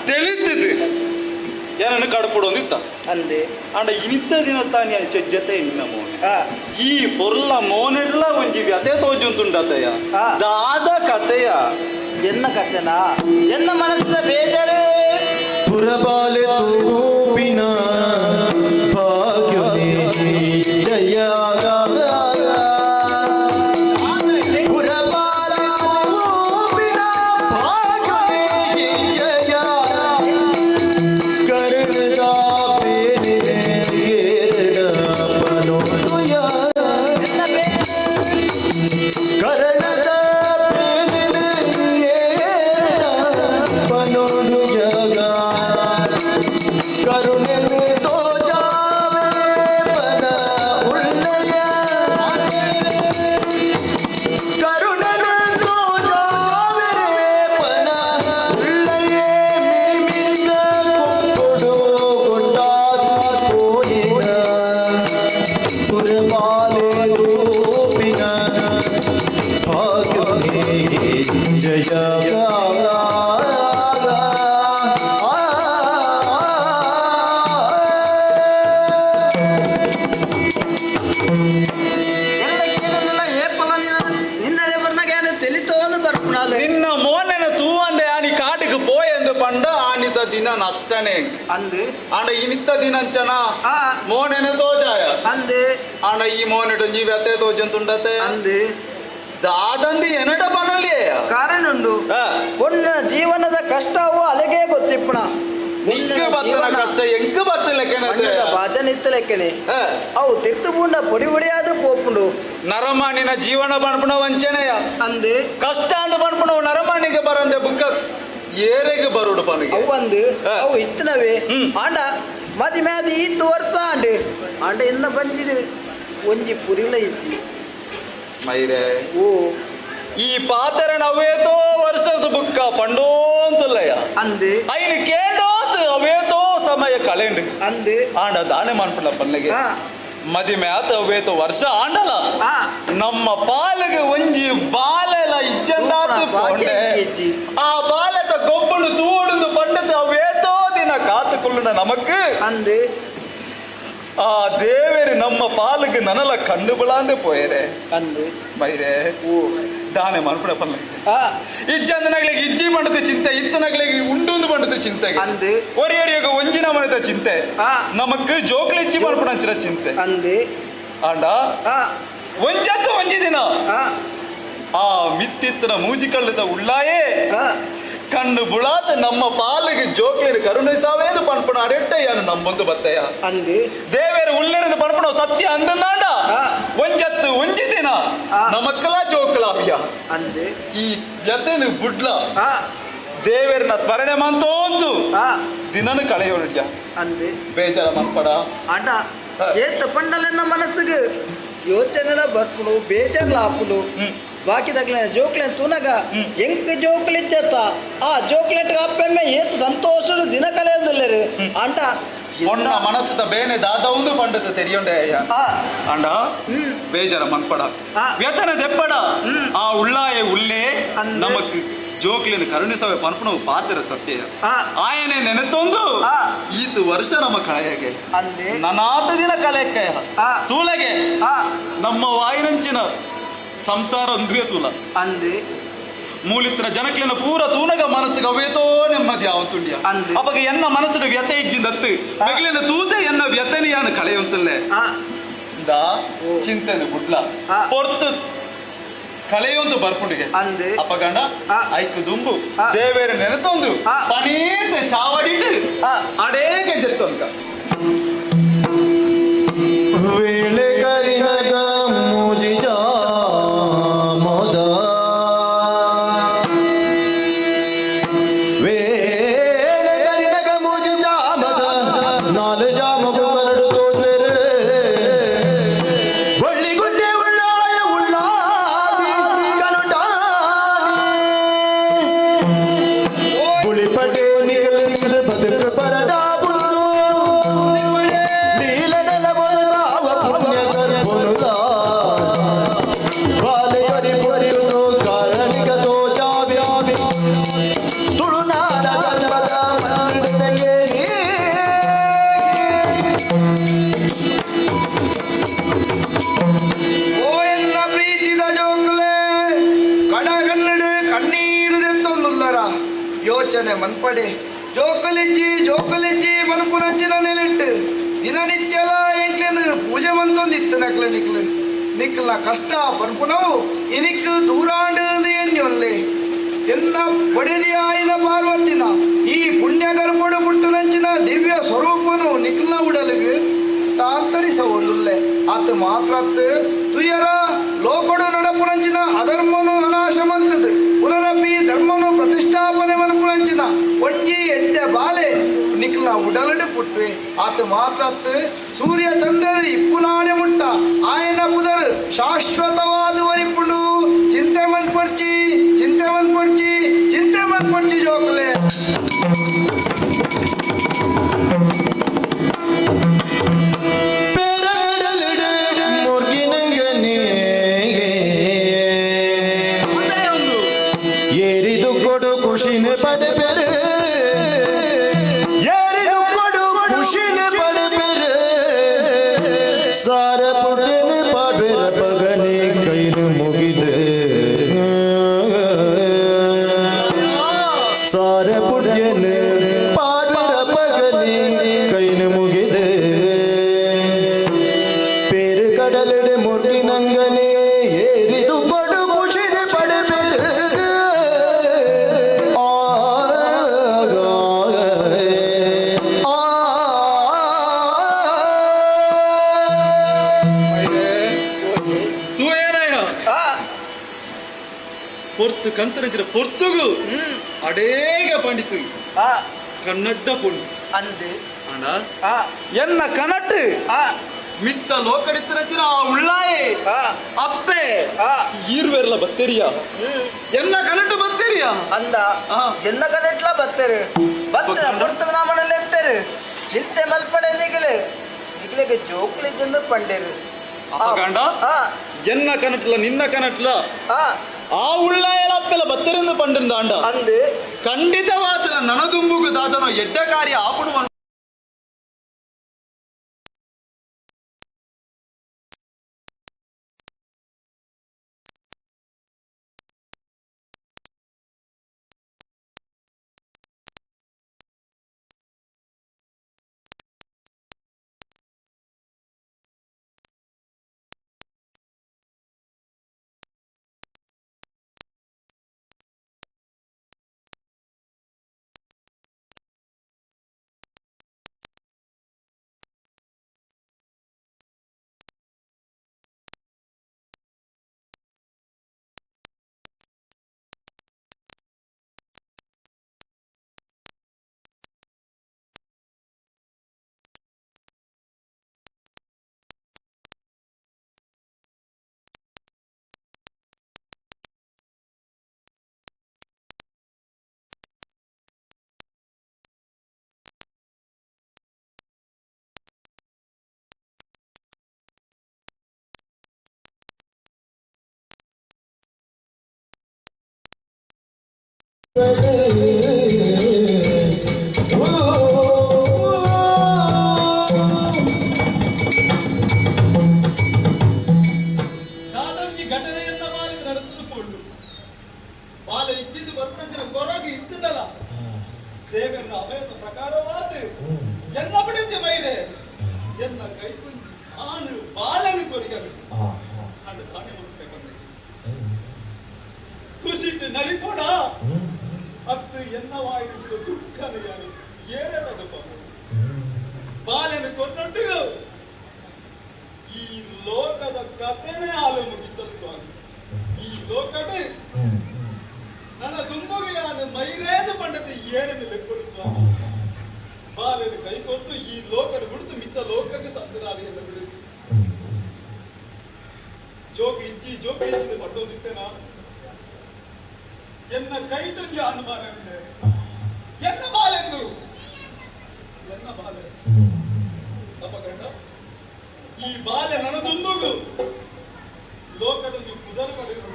ತಿಳಿತದು ಏನನ್ನು ಕಡ್ಪೊಡೊಂದಿತ್ತ ಅಂದೆ ಅಂಡ ಇನಿತ್ತ ದಿನ ತಾನಿ ಜೊತೆ ನಿನ್ನ ಮೋನೆ ಈ ಪೊರ್ಲ ಮೋನೆಡ್ಲ ಒಂಜಿ ವ್ಯತೆ ತೋಜುಂತುಂಡತಯ್ಯ ದಾದ ಕಥೆಯ ಎನ್ನ ಕಥೆನಾ ಎನ್ನ ಮನಸ್ಸಿನ ಬೇಜಾರೇ ಪುರಬಾಲೆ ತೂಪಿನ ಭಾಗ್ಯನೇ ಜಯ ನಿನ್ನ ಮೋನೆನ ತೂವಂದೆ ಆನಿ ಕಾಡಿಗೆ ಪೋಯೆಂದು ಪಂಡ ಆನಿದ ದಿನ ನಷ್ಟನೆ ಅಂದು ಆಂಡ ಇನಿತ್ತ ದಿನಂಚನ ಮೋನೆನ ತೋಜಾಯ ಅಂದು ಆಂಡ ಈ ಮೋನೆಟೊಂಜಿ ವ್ಯತೆ ತೋಜಂತುಂಡತೆ ಅಂದು ದಾದಂದಿ ಎನಟ ಪನಲಿ ಕಾರಣ ಉಂಡು ಒನ್ನ ಜೀವನದ ಕಷ್ಟವು ಅಲೆಗೆ ಗೊತ್ತಿಪ್ಪಣ ನಿಂಗೆ ಬತ್ತನ ಕಷ್ಟ ಎಂಕ ಬತ್ತಲೆಕ್ಕನೆ ಭಾಜನ ಇತ್ತಲೆಕ್ಕನೆ ಅವು ತಿರ್ತು ಬುಂಡ ಪೊಡಿ ಪೊಡಿಯಾದ ಪೋಪುಂಡು ನರಮಾಣಿನ ಜೀವನ ಬಣ್ಪುಣ ವಂಚನೆಯ ಅಂದು ಕಷ್ಟ ಅಂತ ಬಣ್ಪುಣ ನರಮಾಣಿಗೆ ಬರಂದೆ ಬುಕ್ಕ ಏರೆಗೆ ಬರುಡು ಪನಿಗೆ ಅವು ಅಂದು ಅವು ಇತ್ತನವೇ ಆಂಡ ಮದಿ ಮ್ಯಾದಿ ಇತ್ತು ವರ್ಷ ಆಂಡೆ ಆಂಡ ಇನ್ನ ಬಂಜಿದು ಒಂಜಿ ಪುರಿಲ ಇಚ್ಚಿ ಮೈರೆ ಓ ಈ ಪಾತ್ರ ನವೇತೋ ವರ್ಷದ ಬುಕ್ಕ ಪಂಡೋಂತಲ್ಲಯ್ಯ ಅಂದು ಐನು ಕೇಳೋತ್ ಅವೇತೋ ಸಮಯ ಕಳೆಂಡು ಅಂದು ಆಂಡ ದಾನೆ ಮಾಡ್ಪಡ ಪಲ್ಲೆಗೆ ಮದಿಮೆ ಆತ ಅವೇತೋ ವರ್ಷ ಆಂಡಲ ನಮ್ಮ ಪಾಲಿಗೆ ಒಂಜಿ ಬಾಲೆಲ ಇಜ್ಜಂದಾತು ಆ ಬಾಲೆದ ಗೊಬ್ಬಳು ತೂಡುದು ಪಂಡದ ಅವೇತೋ ದಿನ ಕಾತುಕೊಳ್ಳುನ ನಮಕ್ ಅಂದು ಆ ದೇವೇರಿ ನಮ್ಮ ಪಾಲಿಗೆ ನನಲ ಕಣ್ಣು ಬಲಾಂದೆ ಪೋಯರೆ ಅಂದು ಬೈರೆ ಓ ದಾನೆ ಮಾಡ್ಬಿಡ ಪಲ್ಲ ಇಜ್ಜಂದನಗಳಿಗೆ ಇಜ್ಜಿ ಮಾಡದ ಚಿಂತೆ ಇತ್ತನಗಳಿಗೆ ಉಂಡೊಂದು ಮಾಡದ ಚಿಂತೆಗೆ ಅಂದು ಒರಿಯರಿಯಾಗ ಒಂಜಿನ ಮಾಡದ ಚಿಂತೆ ನಮಕ್ ಜೋಕ್ಲಿ ಇಜ್ಜಿ ಮಾಡ್ಬಿಡ ಚಿಂತೆ ಅಂದು ಆಂಡ ಒಂಜತ್ತು ಒಂಜಿ ದಿನ ಆ ಮಿತ್ತಿತ್ತಿನ ಮೂಜಿಕಳ್ಳದ ಉಳ್ಳಾಯೇ ಕಣ್ಣು ಬುಳಾತ ನಮ್ಮ ಪಾಲಿಗೆ ಜೋಕ್ಲೇರು ಕರುಣಿಸಾವೇನು ಪನ್ಪಣ ಅಡೆಟ್ಟಯ್ಯನು ನಮ್ಮೊಂದು ಬತ್ತಯ್ಯ ಅಂದಿ ದೇವೇರು ಉಳ್ಳೇರಿದ ಪನ್ಪಣ ಸತ್ಯ ಅಂದನಾಡ ಒಂಜತ್ತು ಒಂಜಿ ದಿನ ನಮಕ್ಕಲ ಜೋಕ್ಲಾವಿಯ ಅಂದಿ ಈ ವ್ಯತೆನು ಬುಡ್ಲ ದೇವೇರನ ಸ್ಮರಣೆ ಮಂತೋಂದು ದಿನನು ಕಳೆಯೋಳಿಯ ಅಂದಿ ಬೇಜಾರ ಮನ್ಪಡ ಅಣ್ಣ ಏತ ಪಂಡಲೆನ್ನ ಮನಸ್ಸಿಗೆ ಯೋಚನೆಲ ಬರ್ಪುಡು ಬೇಜಾರ್ಲ ಆಪುಡು ಬಾಕಿದಾಗ್ಲ ಜೋಕ್ಲೆನ್ ತುನಗ ಎಂಕ್ ಜೋಕ್ಲಿಚ್ಚ ಆ ಜೋಕ್ಲೆಟ್ ಅಪ್ಪೆಮ್ಮೆ ಏತ್ ಸಂತೋಷಡು ದಿನ ಕಳೆಯೋದಿಲ್ಲರು ಅಂಟ ಮೊನ್ನ ಮನಸ್ಸದ ಬೇನೆ ದಾದೌಂದು ಪಂಡದ ತೆರಿಯೊಂಡೆ ಅಂಡ ಬೇಜಾರ ಮನ್ಪಡ ವ್ಯತನ ದೆಪ್ಪಡ ಆ ಉಳ್ಳಾಯ ಉಳ್ಳೇ ನಮಕ್ ಜೋಕ್ಲಿನ ಕರುಣಿಸವೆ ಪನ್ಪುಣ ಪಾತ್ರ ಸತ್ಯ ಆಯನೆ ನೆನೆತೊಂದು ಈತು ವರ್ಷ ನಮ್ಮ ಕಳೆಯಗೆ ನನಾತ ದಿನ ಕಳೆಯಕ್ಕೆ ತೂಲೆಗೆ ನಮ್ಮ ವಾಯಿನಂಚಿನ ಸಂಸಾರ ಒಂದುವೆ ತೂಲ ಅಂದೆ ಮೂಲಿತ್ರ ಜನಕ್ಲಿನ ಪೂರ ತೂನಗ ಮನಸ್ಸಿಗೆ ಅವೇತೋ ನೆಮ್ಮದಿ ಯಾವಂತುಂಡಿಯ ಅವಾಗ ಎನ್ನ ಮನಸ್ಸಿನ ವ್ಯತೆ ಇಜ್ಜಿಂದತ್ತು ಮೆಗ್ಲಿನ ತೂತೆ ಎನ್ನ ವ್ಯತನಿಯಾನ ಕಳೆಯುಂತಲ್ಲೇ ಚಿಂತೆನೆ ಬುಡ್ಲ ಹೊರ್ತು ಕಳೆಯೊಂದು ಬರ್ಪುಂಡಿಗೆ ಅಂದೆ ಅಪ್ಪಗಂಡ ಐಕು ದುಂಬು ದೇವೇರ ನೆನೆತೊಂದು ಪನೀತೆ ಚಾವಡಿಟ್ಟು ಅಡೇಗೆ ಜೆತ್ತೊಂದ ವೇಳೆ ಕರಿನಗ ಮುಜಿಜ ಮೋದ ವೇಳೆ ಕರಿನಗ ಮುಜಿಜ ಮದ ನಾಲು ಜಾಮ ಗುಮರಡು ತೋಜರೆ ಬಳ್ಳಿ ಗುಡ್ಡೆ ಉಳ್ಳಾಯ ಉಳ್ಳಾದಿ ಕನುಟಾನಿ ಗುಳಿಪಟೆ ನಿಗಲ ನಿಗಲ ಬದುಕ ಪರಡಾ ಯೋಚನೆ ಮನ್ಪಡೆ ಜೋಕಲಿಜ್ಜಿ ಮನ್ಪುನಂಚಿನ ನೆಲೆಟ್ಟು ದಿನನಿತ್ಯಲ ಎಂಕ್ಲೆನು ಪೂಜೆ ಮಂತೊಂದಿತ್ತು ನಕ್ಲೆ ನಿಕ್ಲ ಕಷ್ಟ ಪನ್ಪುನವು ಇನಿಕ್ ದೂರಾಂಡು ಎನ್ಯೊಲ್ಲೆ ಎನ್ನ ಬಡಿದಿ ಆಯಿನ ಪಾರ್ವತಿನ ಈ ಪುಣ್ಯ ಗರ್ಭಡು ಪುಟ್ಟನಂಚಿನ ದಿವ್ಯ ಸ್ವರೂಪನು ನಿಕ್ಲ ಉಡಲಿಗೆ ಸ್ಥಾಂತರಿಸವುಳ್ಳೆ ಆತ ಮಾತ್ರತ್ತು ತುಯರ ಲೋಕಡು ನಡಪುರಂಚಿನ ಅಧರ್ಮನು ಅನಾಶ ಮಂತದು ಪುನರಪಿ ಧರ್ಮನು ಪ್ರತಿಷ್ಠಾಪನೆ ಮನಪುರಂಚಿನ ಒಂಜಿ ಎಡ್ಡೆ ಬಾಲೆ ನಿಕ್ಲ ಉಡಲಡು ಪುಟ್ವೆ ಆತ ಮಾತ್ರತ್ತು ಸೂರ್ಯ ಚಂದ್ರರು ಇಪ್ಪುನಾಡೆ ಮುಟ್ಟ ಆಯನ ಪುದರು ಶಾಶ್ವತವಾದ ವರಿಪುಡು ಚಿಂತೆ ಮನ್ಪಡ್ಚಿ ಜೋಕಲೆ ಏರಿದು ಕೊಡು ಖುಷಿನ ಪಡೆ ಬೇರೆ ಏರಿದು ಕೊಡು ಖುಷಿನ ಪಡೆ ಬೇರೆ ಸಾರ ಪುಟನ ಪಾಡ್ವೆರ ಪಗನೆ ಕೈನ ಮುಗಿದೆ ಸಾರ ಪುಟನ ಪಾಡ್ವೆರ ಪಗನೆ ಕೈನ ಮುಗಿದೆ ಪೇರು ಕಡಲಡೆ ಮುರ್ಗಿನಂಗನೆ ಏರಿದು ಕೊಡು ಖುಷಿನ ಪಡೆ ಬೇರೆ ಪೊರ್ತು ಕಂತನಚಿನ ಪೊರ್ತುಗು ಅಡೇಗ ಪಂಡಿತು ಕನ್ನಡ್ಡ ಪೊಂಡು ಅಂದೆ ಅಣ್ಣ ಎನ್ನ ಕನಟ್ಟು ಮಿತ್ತ ಲೋಕಡಿತ್ತನಚಿನ ಆ ಉಳ್ಳಾಯೆ ಅಪ್ಪೆ ಈರ್ವೆರ್ಲ ಬತ್ತೇರಿಯ ಎನ್ನ ಕನಟ್ಟು ಬತ್ತೇರಿಯ ಅಂದ ಎನ್ನ ಕನಟ್ಲ ಬತ್ತೇರು ಬತ್ತರ ಪುರ್ತಕ ನಾಮನಲ್ಲಿ ಎತ್ತೇರು ಚಿಂತೆ ಮಲ್ಪಡೆ ನಿಗ್ಲೆಗೆ ಜೋಕ್ಲಿ ಜಂದು ಪಂಡೇರು ಅಪಗಂಡ ಎನ್ನ ಕನಟ್ಲ ನಿನ್ನ ಕನಟ್ಲ ಆ ಉಳ್ಳಾಯಲ ಅಪ್ಪೆಲ್ಲ ಬತ್ತರಿಂದ ಪಂಡಿಂದ ಅಂಡ ಅಂದು ಖಂಡಿತವಾದ ನನದುಂಬುಗು ದಾದನ ಎಡ್ಡ ಕಾರ್ಯ ಆಪುಡು ನಾನೊಂದು ಘಟನೆಯನ್ನ ಮಾಡಿ ನಡೆದುಕೊಂಡು ಬಾಲ ಇಚ್ಚಿದ್ದು ಬರ್ಪಂಚನ ಕೊರಗಿ ಇದ್ದುದಲ್ಲ ದೇವರ ಅಭಯದ ಪ್ರಕಾರವಾದ ಎಲ್ಲ ಬಿಡುತ್ತೆ ಮೈರೆ ಎಲ್ಲ ಕೈ ಕುಂಜಿ ನಾನು ಬಾಲನು ಕೊರಿಗಬೇಕು ಅದು ತಾನೇ ಮುಗಿಸಕೊಂಡೆ ಖುಷಿಟ್ಟು ನಲಿಪೋಡ ಅತ್ತು ಎನ್ನವಾಯಿತು ದುಃಖನೆಯಾಗಿ ಏನೇನದಪ್ಪ ಬಾಲನು ಕೊನ್ನೊಟ್ಟು ಈ ಲೋಕದ ಕಥೆನೇ ಹಾಲು ಮುಗಿತದ ಸ್ವಾಮಿ. ಈ ಲೋಕಡೆ ನನ್ನ ತುಂಬುಗೆಯಾದ ಮೈರೇದು ಪಂಡತೆ ಏನೇನು ಲೆಕ್ಕರು ಸ್ವಾಮಿ. ಬಾಲದ ಕೈ ಕೊಟ್ಟು ಈ ಲೋಕದ ಬಿಡುತ್ತು ಮಿತ್ತ ಲೋಕಕ್ಕೆ ಸಾಧ್ಯರಾಗಿ ಎಲ್ಲ ಬಿಡು ಜೋಕಿ ಪಟ್ಟೋದಿತ್ತೆ ನಾನು ಎನ್ನ ಕೈಟೊಂಜಿ ಅನುಮಾನವಿದೆ ಎನ್ನ ಬಾಲೆಂದು ಎನ್ನ ಬಾಲೆ ತಪ್ಪಕಂಡ ಈ ಬಾಲ್ಯ ನನ್ನ ತುಂಬುಗು ಲೋಕದಲ್ಲಿ ಕುದರ ಪಡೆದು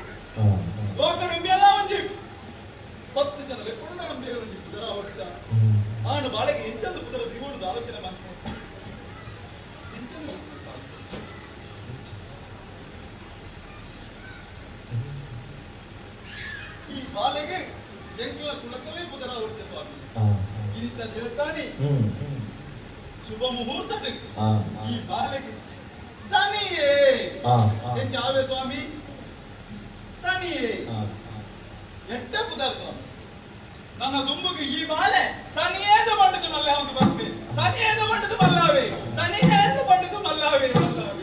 ಲೋಕವೆಲ್ಲ ಒಂಜಿ 10 ಜನ ಲೆಕ್ಕೊಂಡು ನಮಗೆ ಒಂಜಿ ಕುದರ ವರ್ಷ ಆನು ಬಾಳೆಗೆ ಹೆಚ್ಚಂದು ಕುದರ ದಿಗೋಡು ಆಲೋಚನೆ ಮಾಡ್ತಾರೆ ಈ ಬಾಲೆಗೆ ಎಂಕಲ ಕುಲಕವೇ ಕುದರ ವರ್ಷ ಸ್ವಾಮಿ ಇನಿತ ದಿನತಾಣಿ ಶುಭ ಮುಹೂರ್ತ ಈ ಬಾಲೆಗೆ ತನಿಯೇ ಹೆಚ್ಚಾವೆ ಸ್ವಾಮಿ ತನಿಯೇ ಎಟ್ಟ ಪುದರ ಸ್ವಾಮಿ ನನ್ನ ತುಂಬುಗೆ ಈ ಬಾಲೆ ತನಿಯೇದು ಬಂಡದು ಮಲ್ಲ ಅವನು ಬರ್ಬೆ ತನಿಯೇದು ಬಂಡದು ಮಲ್ಲಾವೆ ತನಿಯೇದು ಬಂಡದು ಮಲ್ಲಾವೆ ಮಲ್ಲಾವೆ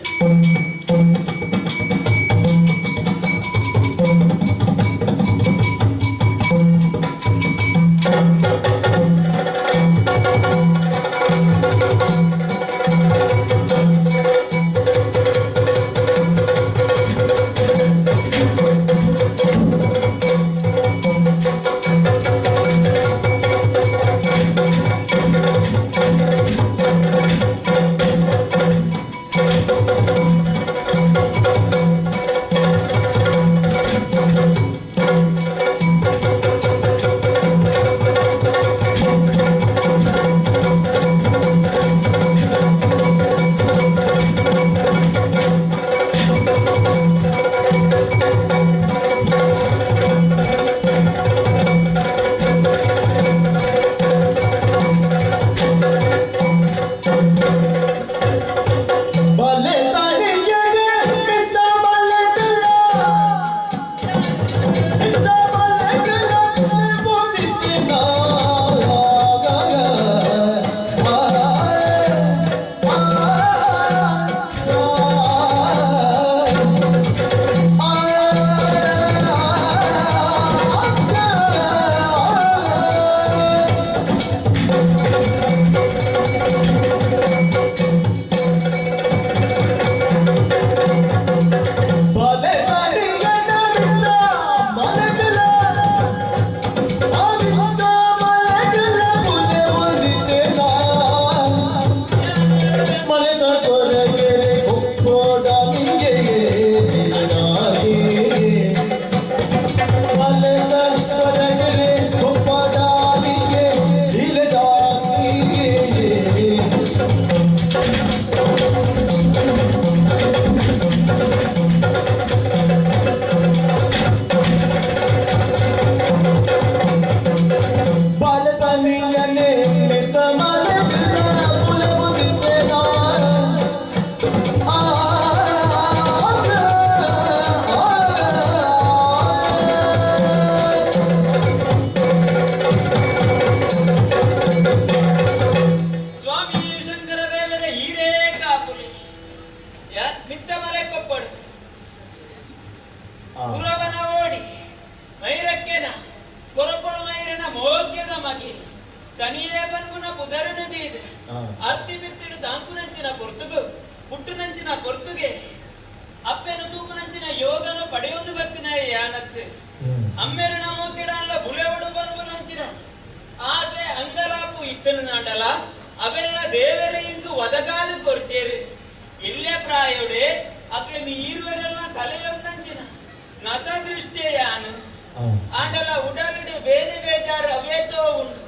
ಆಂಡಲ ಉಡಾಲುಡಿ ಬೇನೆ ಬೇಜಾರು ಅವೇತೋ ಉಂಟು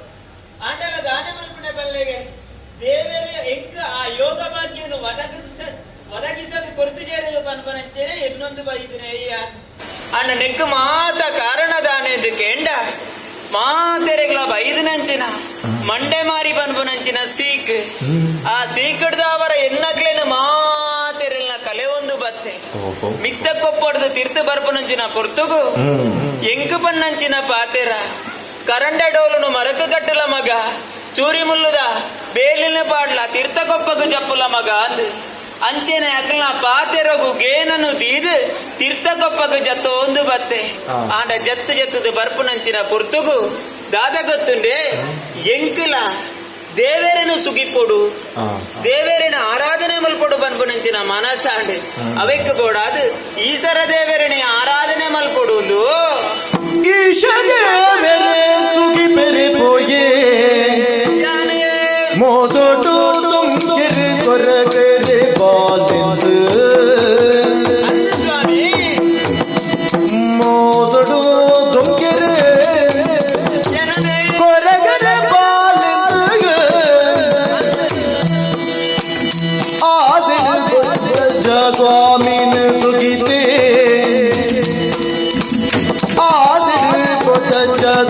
ಆಂಡಲ ದಾನ ಮಲ್ಪನೆ ಬಲ್ಲೆಗೆ ದೇವರು ಎಂಕ ಆ ಯೋಗ ಭಾಗ್ಯವನ್ನು ಒದಗಿಸದು ಕೊರತು ಸೇರಿದ ಪನ್ಪನಂಚೇನೆ ಇನ್ನೊಂದು ಬೈದಿನ ಅಣ್ಣ ನೆಕ್ಕು ಮಾತ ಕಾರಣ ದಾನೆಂದು ಕೆಂಡ ಮಾತೆರೆಗಳ ಬೈದಿನಂಚಿನ ಮಂಡೆ ಮಾರಿ ಪನ್ಪನಂಚಿನ ಸೀಕ್ ಆ ಸೀಕಡ್ದ ಅವರ ಎನ್ನಕ್ಲೇನು ಮಾತೆರೆಲ್ನ ಕಲೆ ಒಂದು ಬತ್ತೆ ಮಿತ್ತ ಕೊಪ್ಪಡ್ದು ತೀರ್ಥ ಬರ್ಪನಂಚಿನ ಪೊರ್ತುಗು ಎಂಕು ಪನ್ನಂಚಿನ ಪಾತೆರ ಕರಂಡ ಡೋಲುನು ಮರಕು ಕಟ್ಟಲ ಮಗ ಚೂರಿ ಮುಲ್ಲುದ ಬೇಲಿನ ಪಾಡ್ಲ ತೀರ್ಥ ಕೊಪ್ಪಗು ಜಪ್ಪುಲ ಮಗ ಅಂದ್ ಅಂಚೆನೆ ಅಕಲ್ನ ಪಾತೆರಗು ಗೇನನ್ನು ತೀದು ತೀರ್ಥ ಕೊಪ್ಪಗು ಜತ್ತು ಒಂದು ಬತ್ತೆ ಆಂಡ ಜತ್ತು ಜತ್ತದು ಬರ್ಪುನಂಚಿನ ಪುರ್ತುಗು ದಾದ ಗೊತ್ತುಂಡೆ ಎಂಕುಲ ದೇವೇರನು ಸುಗಿಪೊಡು ದೇವೇರಿನ ಆರಾಧನೆ ಮಲ್ಪೊಡು ಪನ್ಪುನಂಚಿನ ಮನಸ್ಸಾಂಡ್ ಅವೆಕ್ಕು ಬೋಡಾದು ಈಸರ ದೇವೇರನೆ ಆರಾಧನೆ ಮಲ್ಪೊಡು ಈಶ ದೇವರೇ ಸುಗಿಪೆರೆ ಪೋಯೇ ಮೋಸೋಟು ತುಂಗಿರಿ ಕೊರಗರೆ ಬಾಲೆಂದು ಮೋಸೋಟು ತುಂಗಿರಿ ಕೊರಗರೆ ಬಾಲೆಂದು ಆಸಿನ ಸ್ವಾಮಿನ ಸುಗಿತೆ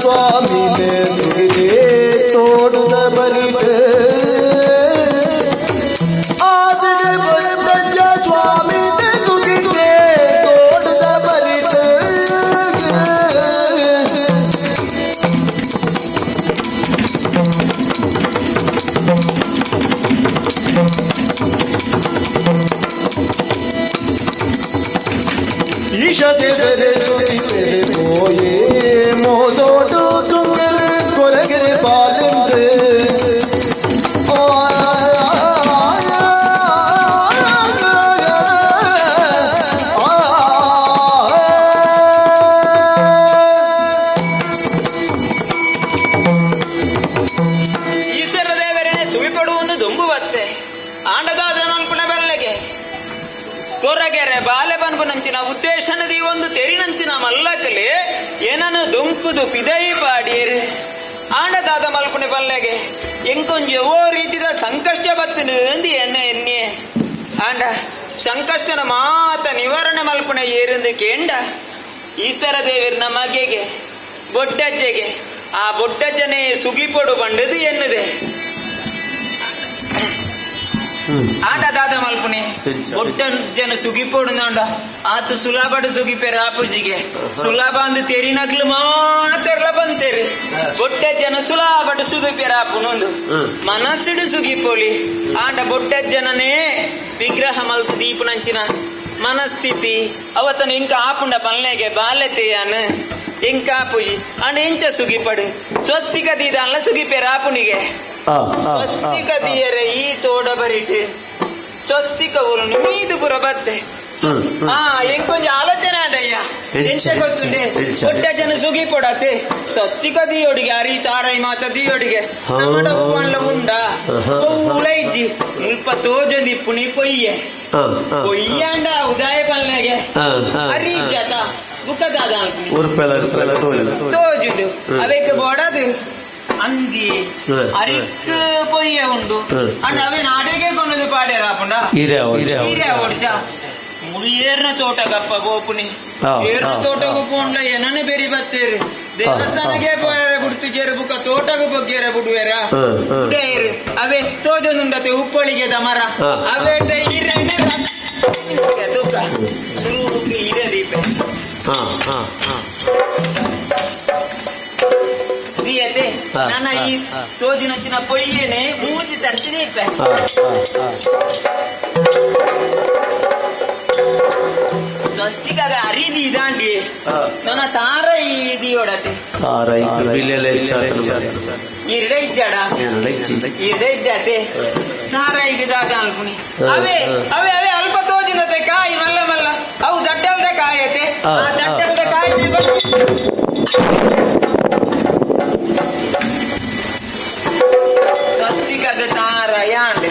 ಸ್ವಾಮಿನ ಸುಗಿತೆ ತೋಡುದ ಬರಿತ ಆಸಿನ ಸ್ವಾಮಿನ ಸುಗಿತೆ ತೋಡುದ ಬರಿತ ಈಶ ದೇವರೇ ಸುಗಿಪೆರೆ ಪೋಯೇ ಮೋಸೋಟು ತುಂಗರೆ ಕೊರಗೆರೆ ಬಾಲೆಂದ್ರೆ ಈಶ್ವರ ದೇವರೇ ಸುಗಿಪಡುವುದು ದೊಂಬು ಬತ್ತೆ ಆಂಡದಾದ ಮಲ್ಪುಣ ಬೆಲ್ಲೆಗೆ ಕೊರಗೆರೆ ಬಾಲೆ ಪನ್ಪುನಂಚಿನ ಉದ್ದೇಶನದಿ ಒಂದು ತೆರಿನಂಚಿನ ಮಲ್ಲಕಲೆ ಏನನ್ನು ದೊಂಕುದು ಪಿದೈ ಪಾಡಿಯರು ಆಂಡದಾದ ಮಲ್ಪುನೆ ಬಲ್ಲೆಗೆ ಎಂಕೊಂಜಿ ಓ ರೀತಿದ ಸಂಕಷ್ಟ ಬತ್ತಿನ ಎಣ್ಣೆ ಆಂಡ ಸಂಕಷ್ಟನ ಮಾತ ನಿವಾರಣೆ ಮಲ್ಪುನೆ ಏರಿಂದು ಕೇಂಡ ಈಶ್ವರ ದೇವರಿನ ಮಗೆಗೆ ಬೊಡ್ಡಜ್ಜೆಗೆ ಆ ಬೊಡ್ಡಜ್ಜನೆ ಸುಗಿಪೊಡು ಬಂಡದು ಎನ್ನುದೆ ಆಂಡದಾದ ಮಲ್ಪುನೆ ಬೊಡ್ಡಜ್ಜನ ಸುಗಿಪೊಡು ನೋಂಡ ಆತು ಸುಲಭಡು ಸುಗಿಪೆರ ಆಪುಜಿಗೆ ಸುಲಭ ಅಂದು ತೆರಿನಗ್ಲು ಮಾತೆರ್ಲ ಬಂತೇರು ಬೊಡ್ಡಜ್ಜನ ಸುಲಭಡು ಸುಗಿಪೆರ ಆಪುನೊಂದು ಮನಸ್ಸಿಡು ಸುಗಿಪೊಲಿ ಆಂಡ ಬೊಡ್ಡಜ್ಜನನೇ ವಿಗ್ರಹ ಮಲ್ತು ದೀಪುನಂಚಿನ ಮನಸ್ಥಿತಿ ಅವತನು ಇಂಕ ಆಪುಂಡ ಪಲ್ಲೆಗೆ ಬಾಲ್ಯತೆಯನು ಇಂಕ ಆಪುಜಿ ಅಂಡ ಎಂಚ ಸುಗಿಪಡು ಸ್ವಸ್ತಿಕ ದೀದಾನ್ಲ ಸುಗಿಪೆರ ಆಪುನಿಗೆ ಸ್ವಸ್ತಿಕ ದಿಯರೆ ಈ ತೋಡ ಬರಿಟ್ ಸ್ವಸ್ತಿಕ ಊರು ಮೀದು ಪುರ ಬತ್ತೆ ಎಂಕೊಂಜ ಆಲೋಚನೆ ಆಡಯ್ಯ ಎಂತ ಗೊತ್ತುಂಡೆ ದೊಡ್ಡ ಜನ ಸುಗಿ ಪೊಡತೆ ಸ್ವಸ್ತಿಕ ದಿಯೋಡಿಗೆ ಅರಿ ತಾರೈ ಮಾತ ದಿಯೋಡಿಗೆ ನಮ್ಮಡ ಹೂವಲ್ಲ ಉಂಡ ಹೂಲ ಇಜ್ಜಿ ಮುಲ್ಪ ತೋಜೊಂದಿ ಪುಣಿ ಪೊಯ್ಯೆ ಪೊಯ್ಯಾಂಡ ಉದಾಯ ಪಲ್ಲೆಗೆ ಅರಿ ಜತ ಬುಕ್ಕದಾದ ತೋಜುಂಡು ಅವಕ್ಕೆ ಬೋಡದು ಅಂಗಿ ಅರಿಕ್ ಪೊಯ್ಯ ಉಂಡು ಅಂಡ್ ಅವೇ ನಾಡೆಗೆ ಕೊಂಡದು ಪಾಡ್ಯಾರ ಆಪುಂಡ ಹೀರೆ ಓಡ್ಚ ಮುಡಿಯೇರ್ನ ತೋಟ ಗಪ್ಪ ಗೋಪುನಿ ಏರ್ನ ತೋಟಗೂ ಪೋಂಡ್ಲ ಏನನ್ನೇ ಬೆರಿ ಬತ್ತೇರು ದೇವಸ್ಥಾನಕ್ಕೆ ಪೋಯರ ಬಿಡ್ತು ಜೇರು ಬುಕ್ಕ ತೋಟಗೂ ಬಗ್ಗೆರ ಬಿಡುವೇರ ಉಡೇರು ಅವೇ ತೋಜೊಂದುಂಡತೆ ಉಪ್ಪಳಿಗೆ ದಮರ ಅವೇ ಹೀರೆ ದುಃಖ ಹೀರೆ ದೀಪ ದಿಯತೆ ನನ್ನ ಈ ತೋಜಿನಚ್ಚಿನ ಪೊಯ್ಯೇನೆ ಮೂಜಿ ಸರ್ತಿ ದೀಪ ಸ್ವಸ್ತಿಕಾಗ ಅರಿದಿ ಇದಾಂಡಿ ನನ್ನ ತಾರ ಇದೀಯೊಡತೆ ಇರಡೆ ಇದ್ದಾಡ ಇರಡೆ ಇದ್ದಾತೆ ತಾರ ಇದಾದ ಅನ್ಕುನಿ ಅವೇ ಅವೇ ಅವೇ ಅಲ್ಪ ತೋಜಿನತೆ ಕಾಯಿ ಮಲ್ಲ ಮಲ್ಲ ಅವು ದಡ್ಡಲ್ದ ಕಾಯತೆ ಆ ದಡ್ಡಲ್ದ ಕಾಯಿ ಸ್ವಸ್ತಿಕಾಗ ತಾರ ಯಾಂಡ್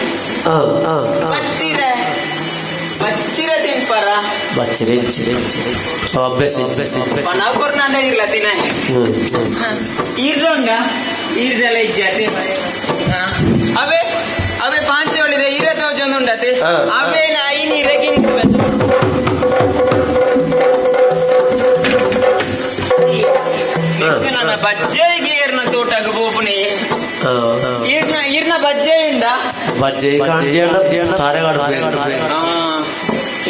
ಬಚ್ಚಿರ ಬಚ್ಚಿರ ತಿಂಪರ ನೌಕರ್ನಾಂಡ ಇರ್ಲ ತಿನ್ನ ಇರ್ಲೊಂಡ ಇರ್ದೆಲ್ಲ ಇಜ್ಜಾತಿ ಅವೇ ಅವೇ ಪಾಂಚೋಳಿದೆ ಇರೆ ತೋಜೊಂದು ಉಂಡತೆ ಅವೇ ನಾಯಿ ನೀರಕ್ಕೆ ನನ್ನ ಬಜ್ಜೆಗೆ ಏರ್ನ ತೋಟಕ್ಕೆ ಬೋಪುನಿ ಈರ್ನ ಬಜ್ಜೆ ಉಂಡ ಬಜ್ಜೆ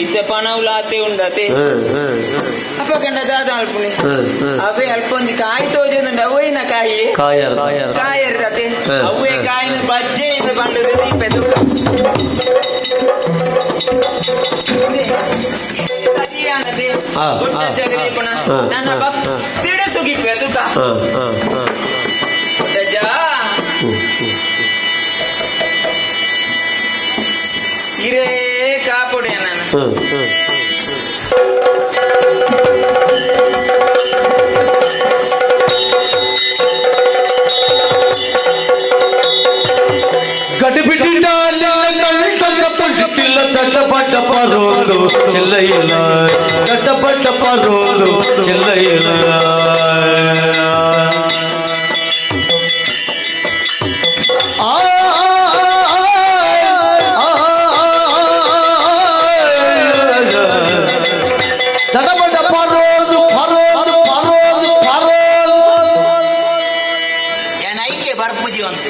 ಇತ್ತೆ ಪಣವುಲಾತೆ ಉಂಡತೆ ಅಪ್ಪ ಕಂಡ ದಾದ ಅಲ್ಪುನಿ ಅವೇ ಅಲ್ಪೊಂಜಿ ಕಾಯಿ ತೋಜೊಂದುಂಡ ಅವೈನ ಕಾಯಿ ಕಾಯಿರ್ತತೆ ಅವೇ ಕಾಯಿನ ಬಜ್ಜೆ ಇದು ಬಂಡದ ದೀಪೆ ಸರಿಯಾನದೆ ದೊಡ್ಡ ಜಗದೀಪನ ನನ್ನ ಭಕ್ತಿಡೆ ಸುಗಿಕ್ವೆ ತುಕ ಜಾ ಇರೇ ಕಾಪುಡೆ ನಾನು ಗಡಿಬಿಡಿ ದಡ್ಡಪಡ್ಡ ಪರೋದು ಚೆಲ್ಲೈಲ ದಡ್ಡಪಡ್ಡ ಪರೋದು ಚೆಲ್ಲೈಲ ದಡ್ಡಪಡ್ಡ ಪರೋದು ಪರೋದು ಪರೋದು ಪರೋದು ಏನೈಕೆ ಬರ್ಪುಜಿ ಅಂತ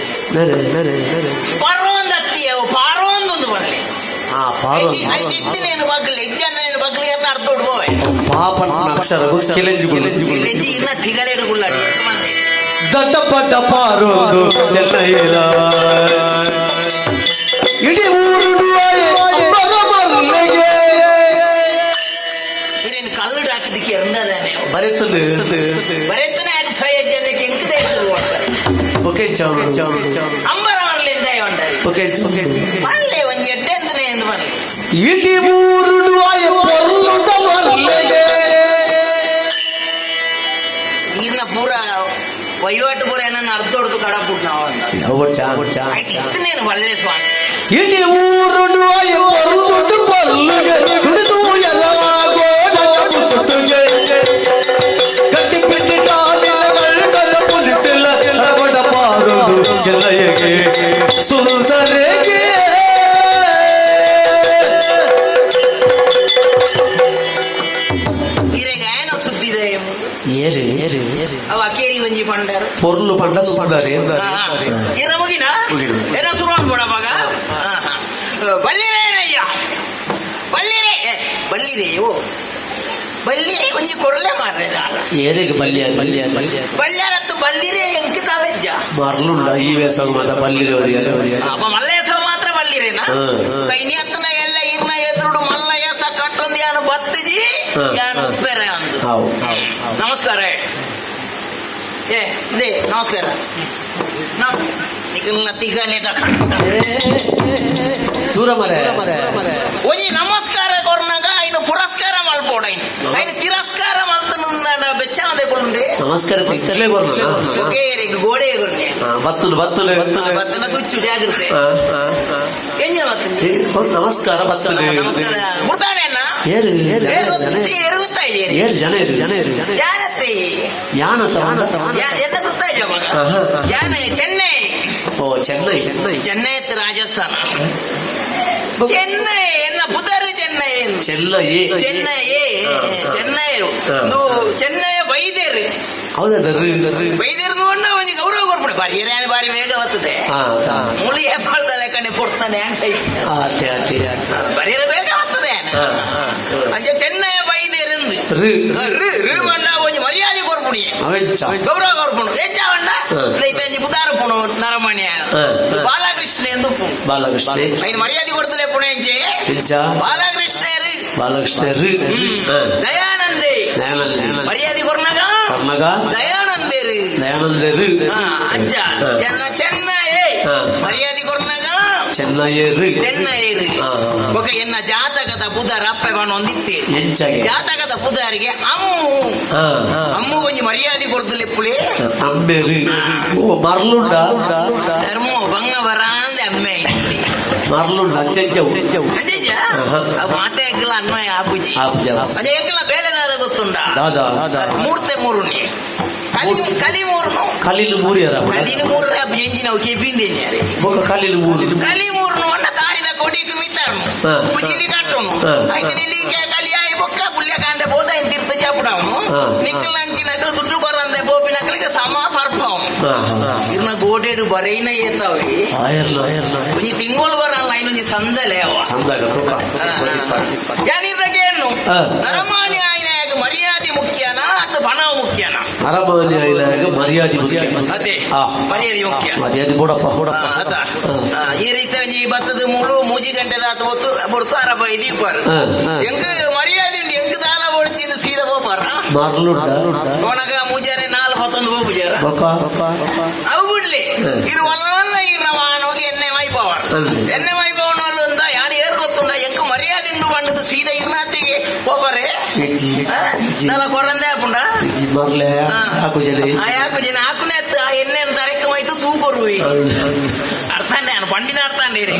ಪರೋಂದ್ ಹತ್ತಿಯವು ಪಾರೋಂದೊಂದು ಬರಲಿ ಐದಿತ್ತಿನೇನು ಬಗ್ಲಿ ಇಜ್ಜಂದನೇನು ಬಗ್ಲಿ ಅಂತ ಅರ್ಥ ಹುಡ್ಬೋವೆ ಪಾಪನ ಅಕ್ಷರ ಇನ್ನ ತಿಗಲೇಡು ಗುಳ್ಳಾಡಿ ದಡ್ಡಪಡ್ಡ ಪಾರೋದು ಚೆಲ್ಲೈಲ ಇಡೀ ಊರು ಇರೇನು ಕಲ್ಲುಡು ಹಾಕಿದಕ್ಕೆ ಎರಡನೇ ಬರೆಯುತ್ತದೆ ಬರೆತನೆ ಆಡಿ ಸ್ವಯಜ್ಜನಕ್ಕೆ ಎಂಕದೇ ಓಕೆ ಅಂಬರ ಮಾಡಲಿಂದ ಮಲ್ಲೆ ಒಂದು ಎಡ್ಡೆಂತನೇ ಎಂದು ಬರಲಿ ಇಡೀ ಊರು ನೀರಿನ ಪೂರ ವಹಿವಾಟು ಪೂರ ಏನನ್ನ ಅರ್ಧ ಹೊಡೆದು ಕಡಪುಟ್ಟು ನಾವು ಆಯ್ತು ಇತ್ತನೇನು ಒಳ್ಳೆ ಸ್ವಾಮಿ ಇಡೀ ಊರು ಗಟ್ಟಿ ಪಿಟ್ಟಿ ಪಾರೋದು ಚೆಲ್ಲಯ್ಯಗೆ ಸುಲ್ಸರೆಗೆ ಇರೆಗ ಏನೋ ಸುದ್ದಿದೆ ಏರಿ ಅವ ಅಕೇರಿ ಒಂಜಿ ಪಂಡರು ಪೊರ್ಲು ಪಂಡ ಸುಂದರಿ ಇರ ಮುಗಿನ ಏನೋ ಶುರು ಅನ್ಬೋಡ ಮಗ ಬಲ್ಲಿರೇನಯ್ಯ ಬಲ್ಲಿರೆಯೋ ಬಲ್ಲಿರೆ ಒಂಜಿ ಕೊರಲೆ ಮಾರ್ರೆ ಏರಿಗೆ ಬಲ್ಯಾರತ್ತು ಬಲ್ಲಿರೆ ಎಂಕ ತಾವೆಜ್ಜ ಮರ್ಲುಂಡ ಈ ವೇಸವ ಮಾತ ಬಲ್ಲಿರೋರಿ ಅಪ್ಪ ಮಲ್ಲೇಸವ ಮಾತ್ರ ಬಲ್ಲಿರೇನಾ ಕೈನಿ ಹತ್ತನ ಎಲ್ಲ ಇರ್ನ ಎದುರುಡು ಮಲ್ಲಯ್ಯಸ ಕಟ್ಟೊಂದು ಯಾನು ಬತ್ತಿಜಿ ಯಾನು ಬೇರೆ ಅಂದು ನಮಸ್ಕಾರ ಇದೇ ನಮಸ್ಕಾರ ದೂರ ಮರೆ ಒಂಜಿ ನಮಸ್ಕಾರ ಕೊರ್ನಾಗ ಐನು ಪುರಸ್ಕಾರ ಮಲ್ಪೋಡ ಐನು ತಿರಸ್ಕಾರ ಮಲ್ತನ ಬೆಚ್ಚನದೆ ಕೊಂಡೆ ನಮಸ್ಕಾರ ಪುಸ್ತಕಲೇ ಕೊರ್ನ ಓಕೆ ಗೋಡೆ ಕೊರ್ನೆ ಬತ್ತನ ತುಚ್ಚು ಜಾಗ್ರತೆ ಎಂಜ ಬತ್ತನ ನಮಸ್ಕಾರ ಬತ್ತನೆ ನಮಸ್ಕಾರ ಗುರ್ತಾನೆನ್ನ ಎರುತ್ತಾ ಇದೆ ಜನ ಯಾನತ್ರಿ ಯಾನತ ಎಂತ ಗುರ್ತಾ ಇದೆ ಮಗ ಯಾನ ಚೆನ್ನೈ ಓ ಚೆನ್ನೈ ಚೆನ್ನೈ ರಾಜಸ್ಥಾನ ಚೆನ್ನೈ ಎನ್ನ ಪುದರು ಚೆನ್ನೈ ಚೆನ್ನೈ ವೈದ್ಯರು ವೈದ್ಯರು ನೋಡ ಒಂದು ಗೌರವ ಕೊಡ್ಬಿಡ ಬಾರಿ ಏನೇನು ಬಾರಿ ವೇಗ ಬರ್ತದೆ ಮುಳಿ ಹೆಬ್ಬಾಳ್ದಲ್ಲ ಕಣ್ಣೆ ಕೊಡ್ತಾನೆ ಬರೀರ ಬೇಗ ಬರ್ತದೆ ಅಂಚೆ ಚೆನ್ನೈ ವೈದ್ಯರು ಬಂಡ ಒಂದು ಮರ್ಯಾದೆ ಕೊಡ್ಬಿಡಿ ಗೌರವ ಕೊಡ್ಬಿಡು ಹೆಚ್ಚ ಬಂಡ ಬುಧಾರ ಪುಣ ನರಮಣ್ಯ ಬಾಲಕೃಷ್ಣ ಎಂದು ಐದು ಮರ್ಯಾದೆ ಕೊಡ್ತಲೇ ಪುಣ ಎಂಚೆ ಬಾಲಕೃಷ್ಣರು ದಯಾನಂದೇ ಮರ್ಯಾದೆ ಕೊರ್ನಾಗ ದಯಾನಂದೇರು ಅಂಚ ಎನ್ನ ಚೆನ್ನೈ ಮರ್ಯಾದೆ ಕೊರ್ನಾಗ ಚೆನ್ನೈರು ఒక ఎన్న జాతకದ ಬುಧ ರಪ್ಪೆ ಬಂದಿತ್ತೆ ಜಾತಕದ ಬುಧರಿಗೆ ಅಮ್ಮು ಒಂಜಿ ಮರ್ಯಾದೆ ಕೊಡ್ತಲೆ ಪುಳೆ ಮರ್ಲುಂಡ ಧರ್ಮ ಭಂಗ ಬರಾಂದೆ ಅಮ್ಮೆ ಮಾರ್ಲುಂಡು ಅಂಚೆಂಚವು ಅಂಜೆಂಜ ಮಾತೆ ಎಕ್ಕಲ ಅನ್ವಯ ಆಪುಜಿ ಆಪುಜ ಅದೇ ಎಕ್ಕಲ ಬೇಲೆದಾದ ಗೊತ್ತುಂಡ ದಾದಾ ಮೂರ್ತೆ ಮೂರುನಿ ಕಲಿ ಮೂರುನು ಕಲ್ಲಿಲು ಮೂರಿಯರ ಕಲಿನ ಮೂರು ಎಂಜಿ ನಾವು ಕೆಪ್ಪಿಂದೇನೆ ಬೊಕ್ಕ ಕಲ್ಲಿಲು ಮೂರು ಕಲಿ ಮೂರುನು ಅಣ್ಣ ತಾರಿದ ಕೋಟಿಗೆ ಮಿತ್ತಾನು ಕುಜಿಲಿ ಕಟ್ಟುನು ಆಯ್ತು ನಿಲ್ಲಿಗೆ ಕಲಿ ಆಯಿ ಬೊಕ್ಕ ಪುಲ್ಯ ಕಾಂಡೆ ಬೋದ ಎಂತಿರ್ತ ಚಾಪುಡವನು ನಿಕ್ಕಲ್ ಅಂಚಿನಕ ದುಡ್ಡು ಬರಂದೆ ಬೋಪಿನಕಲಿಗೆ ಸಮ ಫರ್ಪವನು ಇರ್ನ ಗೋಟೆಡು ಬರೈನ ಏತಾವೆ ಒಂಜಿ ತಿಂಗೋಲು ಬರಲ್ಲ ಇನ್ನೊಂಜಿ ಸಂದಲೆ ಅವ ಯಾನಿರ್ರಗೇನು ನರಮಾನಿ ಆಯ್ನಾಗ ಮರ್ಯಾದೆ ಮುಖ್ಯನಾ ಅಥವಾ ಪಣ ಮುಖ್ಯನಾ ಅರಮನೆ ಆಯ್ನಾಗ ಮರ್ಯಾದೆ ಮುಖ್ಯ ಅದೇ ಮರ್ಯಾದೆ ಮುಖ್ಯ ಮರ್ಯಾದೆ ಬೋಡಪ್ಪ ಅದ ಈ ರೀತಿ ಒಂಜಿ ಬತ್ತದ ಮೂಳು ಮೂಜಿ ಗಂಟೆದ ಆತ ಬೊರ್ತು ಅರಬ ಇದೀಪಾರ ಎಂಕ ಮರ್ಯಾದೆ ಉಂಡು ಎಂಕ ದಾಲ ಓಡಿಸಿಂದು ಸೀದಾ ಹೋಪಾರ ಒಣಗ ಮೂಜಾರೆ ನಾಲ್ ಹೊತ್ತೊಂದು ಹೋಗುಜಾರ ಅವು ಬಿಡ್ಲಿ ಇರು ಒಲ್ಲ ಇರವಾನೋಗಿ ಎಣ್ಣೆ ಮೈಪವರ್ ಎಣ್ಣೆ ಮೈಪವನ ಅಲ್ಲೊಂದ ಯಾರು ಏರ್ ಗೊತ್ತುಂಡ ಎಂಕ ಮರ್ಯಾದೆ ಉಂಡು ಬಂಡದು ಸೀದಾ ಇರ್ನಾತಿಗೆ ಹೋಪರೆ ತಲ ಕೊರಂದೆ ಹಾಪುಂಡ ಯಾಕು ಜನ ಹಾಕುನೆ ಆ ಎಣ್ಣೆ ತರಕಮಾಯ್ತು ತೂಕೊರುವಿ ಅರ್ಥಾಂಡೆ ನಾನು ಪಂಡಿನ ಅರ್ಥಾಂಡೇರಿ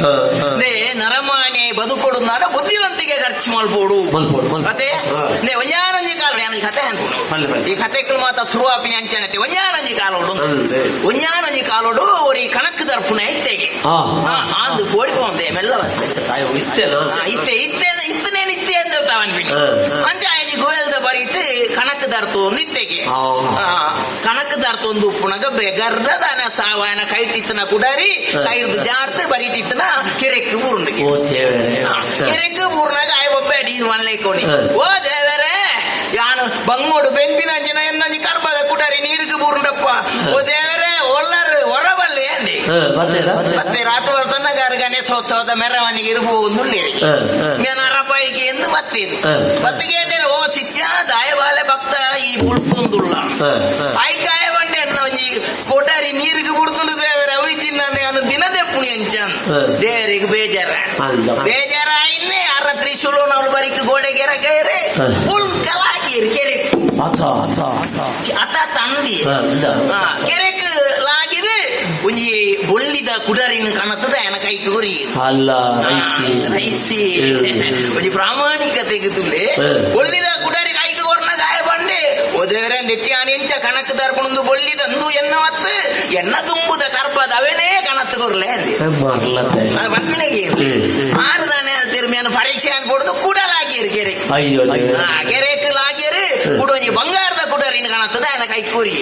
ನರಮಾನ್ಯ ಬದುಕೊಡು ನಾನು ಬುದ್ಧಿವಂತಿಗೆ ಖರ್ಚು ಮಾಡ್ಬೋಡು ಮತ್ತೆ ಒಂಜಾನೊಂಜಿ ಕಾಲ ಕತೆ ಈ ಕತೆಗಳು ಮಾತ್ರ ಶುರುವಾಪಿನ ಅಂಚನತೆ ಒಂಜಾನೊಂಜಿ ಕಾಲೋಡು ಒಂಜಾನೊಂಜಿ ಕಾಲೋಡು ಈ ಕಣಕ್ ದರ್ಪುಣ ಇತ್ತೆಗೆ ಅಂದು ಕೋಡಿಕೊಂಡೆ ಮೆಲ್ಲ ಇತ್ತನೇನು ಇತ್ತೆ ಅಂತ ತವನ್ಬಿಟ್ಟು ಅಂಚಾಯಜಿ ಗೋಯಲ್ದ ಬರೀಟ್ ಕಣಕ್ ದರ್ತು ಒಂದು ಇತ್ತೆಗೆ ಕಣಕ್ ದರ್ತು ಒಂದು ಉಪ್ಪುಣಗ ಬೆಗರ್ದ ದನ ಸಾವಾಯನ ಕೈಟಿತ್ತನ ಕುಡರಿ ಕೈರ್ದು ಜಾರ್ತು ಬರೀಟಿತ್ತನ ಕೆರೆಕ್ ಊರ್ನಿಗೆ ಕೆರೆಕ್ ಊರ್ನಾಗ ಆಯ್ ಒಬ್ಬ ಅಡೀರ್ ಮನ್ಲೈಕೋಣಿ ಓ ದೇವರೇ ಯಾನು ಬಂಗೋಡು ಬೆಂಪಿನ ಅಂಜನ ಎನ್ನೊಂಜಿ ಕರ್ಬದ ಕುಡರಿ ನೀರಿಗೆ ಬೂರ್ಂಡಪ್ಪ ಓ ದೇವರೇ ಒಲ್ಲರು ಹೊರಬಲ್ಲೆ ಅಂಡಿ ಮತ್ತೆ ರಾತ್ರಿ ಬರ್ತನಗಾರ ಗಣೇಶೋತ್ಸವದ ಮೆರವಣಿಗೆ ಇರಬಹುದು ಅರಪಾಯಿಗೆ ಎಂದು ಬತ್ತೇನೆ ಬತ್ತಿಗೆ ಓ ಶಿಷ್ಯ ದಾಯಬಾಲೆ ಭಕ್ತ ಈ ಬುಳ್ಕೊಂದುಳ್ಳ ಆಯ್ಕಾಯ ಬಂಡೆ ಒಂಜಿ ಕೊಡರಿ ನೀರಿಗೆ ಬುಡ್ದುಂಡು ದೇವರ ಅವಿಜಿನ್ನ ನಾನು ದಿನದೇ ಪುಣಿ ಅಂಚನ್ ದೇವರಿಗೆ ಬೇಜಾರ ಇನ್ನೇ ಅರ ತ್ರಿಶೂಲು ನಾವು ಬರೀಕ್ ಗೋಡೆ ಗೆರೆ ಉಳ್ಕಲಾಗಿರಿ ಕೆರೆ ಅತ ತಂದಿ ಕೆರೆಕ್ ಲಾಗಿರು ಒಂಜಿ ಬೊಳ್ಳಿದ ಕುಡರಿನ ಕಾಣತದ ಏನ ಕೈ ಕೋರಿ ಅಲ್ಲ ಒಂಜಿ ಪ್ರಾಮಾಣಿಕತೆಗೆ ತುಲೆ ಬೊಳ್ಳಿದ ಕುಡರಿ ಕೈ ಕೋರ್ನ ಗಾಯ ಬಂಡೆ ಓದೇವರ ನೆಟ್ಟಿ ಆಣಿಂಚ ಕಣಕ್ ದರ್ಪಣಂದು ಬೊಳ್ಳಿದಂದು ಎನ್ನ ಮತ್ತು ಎನ್ನ ತುಂಬುದ ಕರ್ಪದ ಅವನೇ ಕಣತ್ ಕೊರ್ಲೆ ಮತ್ತಿನಿಗೆ ಆರ್ದಾನೆ ತಿರ್ಮಿಯನ್ನು ಪರೀಕ್ಷೆ ಅನ್ಕೊಡುದು ಕೂಡಲಾಗಿರು ಕೆರೆ ಕೆರೆಕ್ ಲಾಗಿರು ಕುಡೊಂಜಿ ಬಂಗಾರದ ಕುಡರಿನ ಕಾಣತದ ಏನ ಕೈ ಕೋರಿ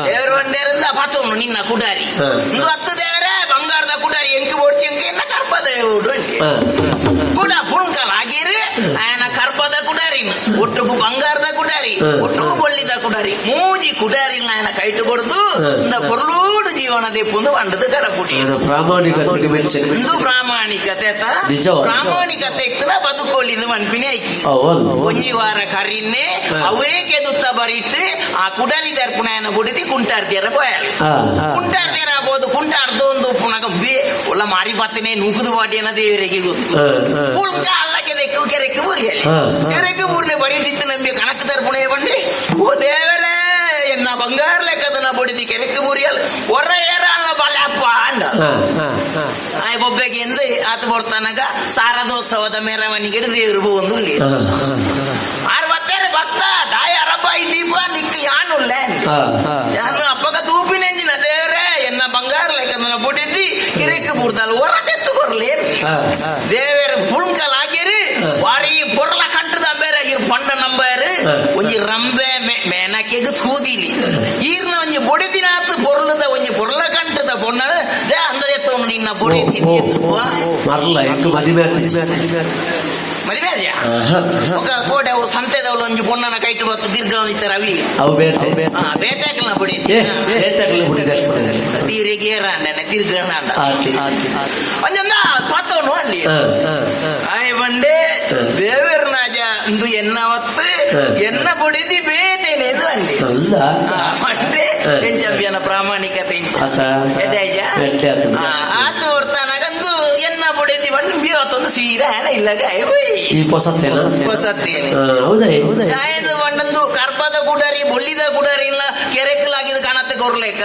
ದೇವರು ಒಂದೇರಿಂದ ಪತ್ತೊಂದು ನಿನ್ನ ಕುಡಾರಿ ಒಂದು 10 ದೇವರೇ ಬಂಗಾರದ ಕುಡಾರಿ ಎಂಕಿ ಓಡ್ಸಿ ಎಂಕಿ ಎನ್ನ ಕರ್ಪದ ಕೂಡ ಪುಣ್ಕಲ್ ಆಗಿರು ఆయన ಕರ್ಪದ ಕುಡಾರಿನ ಒಟ್ಟುಗು ಬಂಗಾರದ ಕುಡಾರಿ ಒಟ್ಟುಗು ಬೊಳ್ಳಿದ ಕುಡಾರಿ ಮೂಜಿ ಕುಡಾರಿನ ఆయన ಕೈಟು ಕೊಡ್ದು ಪೊರ್ಲೂಡು ಜೀವನ ದೆಪ್ಪುಂದು ಬಂಡದು ಕಡಪುಡಿ ಒಂದು ಪ್ರಾಮಾಣಿಕತೆ ಪ್ರಾಮಾಣಿಕತೆ ಇತ್ತನ ಬದುಕೊಳ್ಳಿದು ಮನ್ಪಿನಿ ಐಕಿ ಒಂಜಿ ವಾರ ಕರಿನ್ನೆ ಅವೇ ಕೆದುತ್ತ ಬರೀಟ್ ಆ ಕುಡಾರಿ ದರ್ಪುಣ ఆయన ಬುಡಿದಿ ಕುಂಟಾರ್ತಿಯರ ಪೋಯಾలి ಕುಂಟಾರ್ತಿಯರ ಆಗ್ಬೋದು ಕುಂಟಾರ್ದು ಒಂದು ಪುನಗ ಒಲ್ಲ ಮಾರಿ ಪತ್ತನೆ ನೂಕುದು ಬಾಟಿ ಅನ್ನೋ ದೇವರಿಗೆ ಗೊತ್ತು ಪುಲ್ಕ ಅಲ್ಲ ಕೆರೆಕ್ಕೆ ಊರಿಯಲ್ಲಿ ಕೆರೆಕ್ಕೆ ಊರ್ನೆ ಬರೀಟಿತ್ತು ನಮಗೆ ಕಣಕ್ ದರ್ಪುಣೆ ಬಂಡಿ ಓ ದೇವರೇ ಎನ್ನ ಬಂಗಾರ ಲೆಕ್ಕದನ ಬಡಿದಿ ಕೆರೆಕ್ಕೆ ಊರಿಯಲ್ಲಿ ಹೊರ ಏರಲ್ಲ ಬಲಪ್ಪ ಅಂಡ ಆಯ್ ಬೊಬ್ಬೆಗೆ ಎಂದು ಆತ ಬರ್ತಾನಾಗ ಶಾರದೋತ್ಸವದ ಮೆರವಣಿಗೆ ದೇವರು ಒಂದು ಆರ್ವತ್ತೇರೆ ಭಕ್ತ ದಾಯ ಅರಬಾಯಿ ದೀಪ ನಿಕ್ಕ ಯಾನುಲ್ಲ ಯಾನು ಅಪ್ಪಗ ತೂಪಿನೆಂಜಿನ ದೇವರೇ ಎನ್ನ ಬಂಗಾರ ಲೆಕ್ಕದನ ಬಡಿದಿ ಕೆರೆಕ್ಕೆ ಬುಡ್ದಲ್ಲ ಹೊರತೆತ್ತು ಕೊರ್ಲಿ ದೇವರ ಪುಣ್ಕಲ್ ಆಗಿರಿ ವಾರಿ ಪೊರ್ಲ ಕಂಟದ ಬೇರೆ ಆಗಿರ್ ಪಂಡ ನಂಬರು ಒಂಜಿ ರಂಬೆ ಮೇನಕೆಗೆ ತೂದಿಲಿ ಈರ್ನ ಒಂಜಿ ಬೊಡಿದಿನಾತು ಪೊರ್ಲದ ಒಂಜಿ ಪೊರ್ಲ ಕಂಟದ ಪೊಣ್ಣ ಅಂದ್ರೆ ಎತ್ತವನು ನಿನ್ನ ಬೊಡಿ ಮದುವೆ ఒక కోడే ఓ సంతేదవులు ಒಂಜಿ ಪೊಣ್ಣನ ಕೈಟ್ ಬತ್ತು ದೀರ್ಘ ಇತ್ತರ ಅವಿ ಅವು ಬೇತಾಕಲ್ನ ಬುಡಿ ತೀರಿಗೆ ರಾಂಡನೆ ದೀರ್ಘ ರಾಂಡ ಒಂಜೊಂದ ಪತ್ತವನು ಅಂಡಿ ಆಯ್ ಬಂಡೆ ದೇವರ ನಾಜ ಇಂದು ಎನ್ನ ಹೊತ್ತು ಎನ್ನ ಬುಡಿದಿ ಬೇಟೇನೇದು ಅಂಡಿ ಬಂಡೆ ಎಂಚವ್ಯನ ಪ್ರಾಮಾಣಿಕತೆ ಆತು ಹೊರ್ತಾನಾಗಂದು ಎನ್ನ ಬುಡಿದಿ ಬಂದು ಇವತ್ತೊಂದು ಸೀದಾ ಇಲ್ಲಾಗ ಈ ಪೊಸತ್ತೇನ ಹೊಸತ್ತೇನೆ ಹೌದಾ ಆಯ್ತು ಒಂದೊಂದು ಕರ್ಪದ ಗುಡಾರಿ ಬೊಳ್ಳಿದ ಗುಡಾರಿ ಇಲ್ಲ ಕೆರೆಕಲಾಗಿದ ಕಣತ್ತೆ ಕೊರ್ಲೇಕ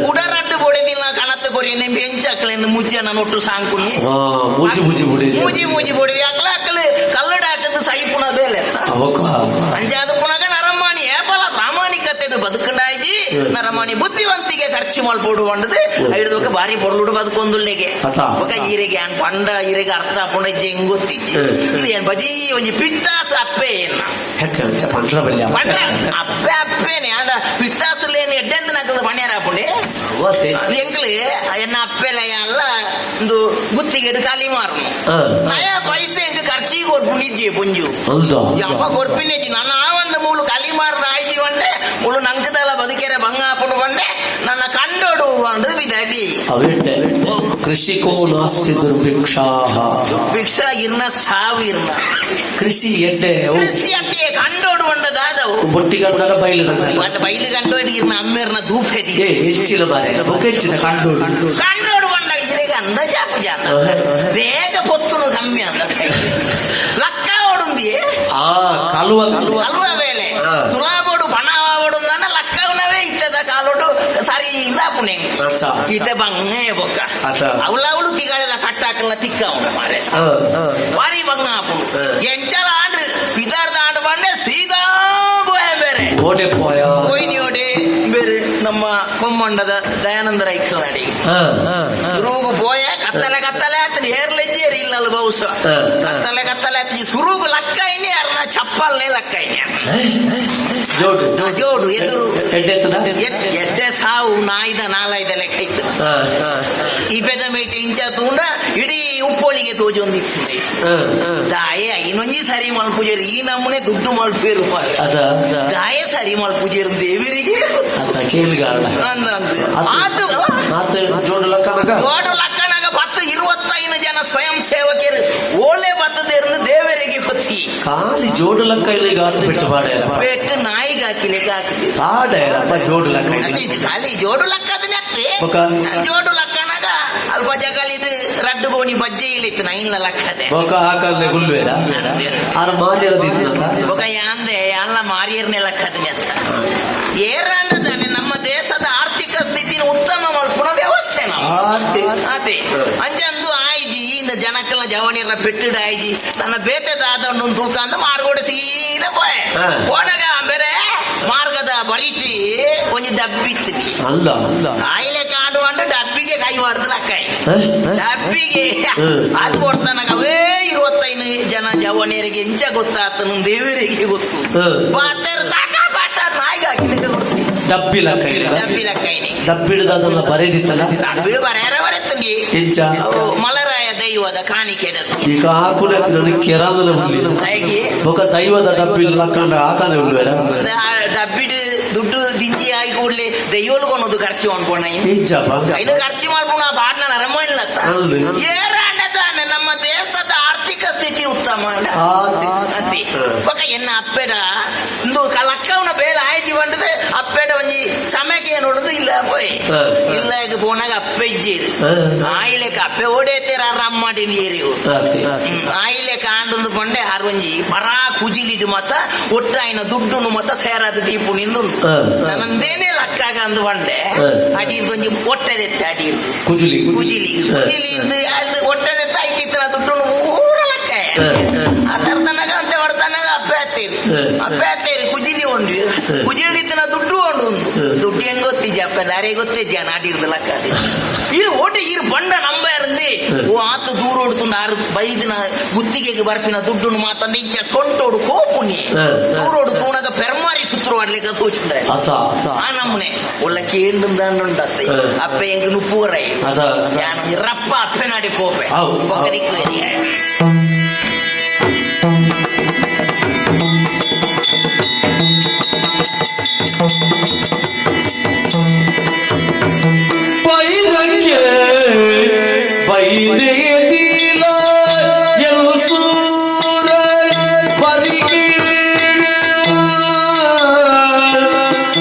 ಗುಡಾರಟ್ಟು ಬೊಡೆದಿಲ್ಲ ಕಣತ್ತೆ ಕೊರಿ ನಿಮ್ ಬೆಂಚಕ್ಲೆಂದು ಮುಚ್ಚ ನಾನು ಒಟ್ಟು ಸಾಂಕುನಿ ಮೂಜಿ ಮೂಜಿ ಬುಡಿ ಮೂಜಿ ಮೂಜಿ ಬೊಡಿ ಅಕ್ಲ ಅಕ್ಕಲು ಕಲ್ಲಡ ಹಾಕದ್ದು ಸೈ ಪುಣ ಬೇಲೆ ಅಂಚಾದ ಪುಣಗ ನರಮಾಣಿ ಏಪಲ ಪ್ರಾಮಾಣಿಕತೆ ಬದುಕಂಡಾಯ್ಜಿ ನರಮಾಣಿ ಬುದ್ಧಿವಂತಿಗೆ ಖರ್ಚು ಮಾಡ್ಬೋಡು ಬಂಡದು ಹಿಡಿದೋಕ ಬಾರಿ పొరలుడు బతుకొందుల్లేగే ఒక ఈరెಗೆ అన్ పండ ఈరెಗೆ అర్థ పండ జెంగ్ ಗೊತ್ತಿಜ್ಜಿ ಇದು ಏನ್ ಬಜಿ ಒಂಜಿ ಪಿಟ್ಟಾಸ್ ಅಪ್ಪೆ ಏನ పండ్ర అప్పే అప్పేనే ఆడ పిట్టాస్ లేని ఎడ్డెంత నాకు పణ్యారా పుండే ఎంకలు ఎన్న అప్పేలయ్య అల్ల ಒಂದು ಗುತ್ತಿಗೆ ಖಾಲಿ ಮಾರನು ನಯ ಪೈಸೆ ಎಂಕ ಖರ್ಚಿಗೆ ಕೊರ್ಪುಂಡಿಜ್ಜಿ ಪುಂಜು ಯಪ್ಪ ಕೊರ್ಪಿನೇಜಿ ನನ್ನ ಆ ಒಂದು ಮೂಲು ಖಾಲಿ ಮಾರನ ಆಯ್ಜಿ ಬಂಡೆ ಮೂಲು ನಂಕದಲ್ಲ ಬದುಕೆರೆ ಬಂಗಾಪುಡು ಬಂಡೆ ನನ್ನ ಕಂಡೋಡು ಅಂದ್ರೆ ಬಿದಾಡಿ ಕೃಷಿಕೋ ನಾಸ್ತಿ ದುರ್ಭಿಕ್ಷಾ ದುರ್ಭಿಕ್ಷ ಇರ್ನ ಸಾವು ಇರ್ನ ಕೃಷಿ ಎಡ್ಡೆ ಕೃಷಿ ಅತ್ತೆ ಕಂಡೋಡು ಬಂಡದಾದವು ಬೊಟ್ಟಿ ಕಂಡಾಗ ಬೈಲು ಬೈಲು ಕಂಡೋಡು ಇರ್ನ ಅಮ್ಮೇರ್ನ ಧೂಪೆದಿ ಹೆಚ್ಚಿನ ಬಾರಿ ಹೆಚ್ಚಿನ ಕಂಡೋಡು ಬಂದಾಗ ಇರೆಗೆ ಅಂದ ಜಾಪು ಜಾತ ಬೇಗ ಪೊತ್ತುನು ಕಮ್ಮಿ ಅಂತ ಲಕ್ಕ ಓಡುಂದಿ ಕಲುವ ಕಲುವ ವೇಳೆ ಸುಲಾಬೋಡು ಬಣ ಆವೋಡು ನನ್ನ ಲಕ್ಕವನವೇ ಇತ್ತದ ಕಾಲೋಡು ಸರಿ ಇಲ್ಲ ಪುಣೆ ಇತ ಬಂಗೇ ಬೊಕ್ಕ ಅವಳು ತಿಗಳೆಲ್ಲ ಕಟ್ಟಾಕಲ್ಲ ತಿಕ್ಕ ಅವನು ಮಾರೆ ವಾರಿ ಬಂಗ ಆಪುಡು ಎಂಚಲ ಆಂಡ್ ಪಿದಾರ್ದ ಆಂಡ್ ಬಂಡೆ ಸೀದಾ ಬೋಯ ಬೇರೆ ಓಡೆ ಹೋಯ್ನಿ ಓಡೆ ಬೇರೆ ನಮ್ಮ ಕೊಮ್ಮಂಡದ ದಯಾನಂದ ರೈಕಲಾಡಿ ಸುರುಗು ಬೋಯ ಕತ್ತಲೆ ಕತ್ತಲೆ ಆತನ ಏರ್ಲೆಜ್ಜೇರಿ ಇಲ್ಲಲ್ಲ ಬಹುಶ ಕತ್ತಲೆ ಕತ್ತಲೆ ಆತ ಸುರುಗು ಲಕ್ಕ ಇನಿ ಅರ್ನ ಚಪ್ಪಲ್ನೇ ಲಕ್ಕ ಇನಿ ಜೋಡು ಎದುರು ಎಡ್ಡೆ ಸಾವು ನಾಯ್ದ ನಾಲಾಯ್ದ ಲೆಕ್ಕ ಇತ್ತು ಈ ಪೆದ ಮೇಟಿ ಇಂಚ ತೂಂಡ ಇಡೀ ಉಪ್ಪೋಳಿಗೆ ತೋಜೊಂದಿತ್ತು ದಾಯ ಇನ್ನೊಂಜಿ ಸರಿ ಮಲ್ಪೂಜೇರಿ ಈ ನಮ್ಮನೆ ದುಡ್ಡು ಮಲ್ಪೇರು ದಾಯ ಸರಿ ಮಲ್ಪೂಜೇರು ದೇವರಿಗೆ ಜೋಡು ಲಕ್ಕನಾಗ 10-25 ಜನ ಸ್ವಯಂ ಸೇವಕರು ಓಲೆ ಬತ್ತದೇರ್ನು ದೇವರಿಗೆ ಹೊತ್ತಿ ಖಾಲಿ ಜೋಡು ಲಕ್ಕ ಇಲ್ಲ ಗಾತ ಬಿಟ್ಟು ಬಾಡ್ಯಾರ ಪೆಟ್ಟು ನಾಯಿಗೆ ಹಾಕಿಲೆ ಹಾಕಿ ಬಾಡ್ಯಾರಪ್ಪ ಜೋಡು ಲಕ್ಕ ಖಾಲಿ ಜೋಡು ಲಕ್ಕದನೆ ಜೋಡು ಲಕ್ಕನಾಗ ಅಲ್ಪ ಜಗಳಿದು ರಡ್ಡು ಗೋಣಿ ಬಜ್ಜೆ ಇಳಿತು ನೈನ್ಲ ಲಕ್ಕದೆ ಹಾಕಂದ್ರೆ ಗುಲ್ವೇರ ಆರ ಮಾರಿಯರದಿತ್ತು ಬೊಕ ಯಾಂದೆ ಎಲ್ಲ ಮಾರಿಯರ್ನೆ ಲಕ್ಕದನೆ ಅಂತ ಏರಂಡದಾನೆ ನಮ್ಮ ದೇಶದ ಆರ್ಥಿಕ ಸ್ಥಿತಿನ ಉತ್ತಮ ಮಲ್ಪುಣ ವ್ಯವಸ್ಥೆ ನಾವು ಅದೇ ಅಂಚಂದು ಆಯ್ಜಿ ಇಂದ ಜನಕ್ಕೆಲ್ಲ ಜವಣಿಯರ ಪೆಟ್ಟಿಡ ಆಯ್ಜಿ ನನ್ನ ಬೇತೆದಾದ ತೂಕ ಅಂತ ಮಾರ್ಗೋಡ ಸೀದಾ ಹೋದಾಗ ಬೇರೆ ಮಾರ್ಗದ ಬರೀಟಿ ಒಂಜಿ ಡಬ್ಬಿ ಇತ್ತು ಆಯ್ಲೆ ಕಾಡು ಅಂಡು ಡಬ್ಬಿಗೆ ಕೈ ಮಾಡ್ದಲ್ಲ ಅಕ್ಕಾಯಿ ಡಬ್ಬಿಗೆ ಅದು ಕೊಡ್ತಾನಾಗ ಅವೇ 25 ಜನ ಜವಣಿಯರಿಗೆ ಇಂಚ ಗೊತ್ತಾತನು ದೇವರಿಗೆ ಗೊತ್ತು ಡಬ್ಬಿ ಡಬ್ಬಿಡದಲ್ಲ ಬರೆದಿತ್ತಲ್ಲ ಡಬ್ಬಿಡು ಬರೆಯರ ಬರೆತ್ತಂಗಿ ಹೆಚ್ಚ ಮಲರಾಯ ದೈವದ ಕಾಣಿಕೆ ಈಗ ಹಾಕುಲೆ ನನಗೆ ಕೆರಾದನ ಹೇಗೆ ఒక ದೈವದ ಡಬ್ಬಿ ಲಕ್ಕಂಡ ಹಾಕನೆ ಉಳ್ವೇರ ಡಬ್ಬಿಡು ದುಡ್ಡು ದಿಂಜಿ ಆಗಿ ಕೂಡಲೇ ದೈವಲು ಕೊನೋದು ಖರ್ಚು ಅನ್ಕೊಂಡ ಇದು ಖರ್ಚು ಮಾಡ್ಕೊಂಡು ಆ ಬಾಡ್ನ ನರಮ ಇಲ್ಲ ಏರಾಂಡದಾನೆ ನಮ್ಮ ದೇಶದ ಆರ್ಥಿಕ ಸ್ಥಿತಿ ಉತ್ತಮ ಅತಿ ఒక ಎನ್ನ ಅಪ್ಪೆಡ ಇಂದು ಲಕ್ಕವನ ಬೇಲೆ ಆಯ್ಜಿ ಬಂಡದೆ ಅಪ್ಪೆಡ ಒಂಜಿ ಸಮಯಕ್ಕೆ ನೋಡುದು ಇಲ್ಲ ಪೋಯ್ ಇಲ್ಲ ಈಗ ಪೋನಾಗ ಅಪ್ಪೆ ಇಜ್ಜೇರಿ ಆಯಿಲೆಕ ಅಪ್ಪೆ ಓಡೇತೇರ ರಮ್ಮಡಿ ನೀರಿ ಆಯಿಲೆ ಕಾಂಡು ಬಂಡೆ ಒಂಜಿ ಪರಾ ಕುಜಿಲಿಡು ಮತ್ತ ಒಟ್ಟಾಯಿನ ದುಡ್ಡು ಮತ್ತ ಸೇರಾದ ದೀಪು ನಿಂದು ನನ್ನದೇನೆ ಲಕ್ಕಾಗ ಅಂದು ಬಂಡೆ ಅಡಿರ್ದೊಂಜಿ ಒಟ್ಟೆದೆತ್ತೆ ಅಡಿ ಕುಜಿಲಿ ಒಟ್ಟೆದೆತ್ತ ಐತಿತ್ತನ ದುಡ್ಡು ಊರ ಲಕ್ಕ ಅದರ್ದನಾಗ ಅಂತ ಹೊಡ್ತಾನಾಗ ಅಪ್ಪೆ ಹತ್ತೇರಿ ಕುಜಿಲಿ ಉಂಡು ಕುಜಿಲಿತ್ತಿನ ದುಡ್ಡು ಉಂಡು ದುಡ್ಡು ಹೆಂಗ್ ಗೊತ್ತಿಜ್ಜಿ ಅಪ್ಪ ದಾರಿ ಗೊತ್ತಿಜ್ಜಿ ನಾಡಿರ್ದ ಲಕ್ಕ ಇರು ಓಟೆ ಇರು ಬಂಡ ನಂಬ ಇರಂದಿ ಓ ಆತು ದೂರ ಹೊಡ್ತುಂಡು ಆರು ಬೈದಿನ ಗುತ್ತಿಗೆಗೆ ಬರ್ಪಿನ ದುಡ್ಡು ಮಾತಂದ ಇಂಚ ಸೊಂಟೋಡು ಕೋಪುನಿ ದೂರೋಡು ತೂಣಗ ಪೆರ್ಮಾರಿ ಸುತ್ತರು ಆಡ್ಲಿಕ್ಕೆ ತೋಚುಂಡ ಆ ನಮ್ಮನೆ ಒಳ್ಳೆ ಕೇಂದ್ರಂದಂಡುಂಡತ್ತೆ ಅಪ್ಪ ಹೆಂಗ್ ನುಪ್ಪುವರೈ ರಪ್ಪ ಅಪ್ಪೆ ನಾಡಿ ಕೋಪೆ ಪಕ್ಕದಿಕ್ಕು ಬೈದೆಯದಿಲ ಎಲು ಸೂರ ಪರಿಗೀಳ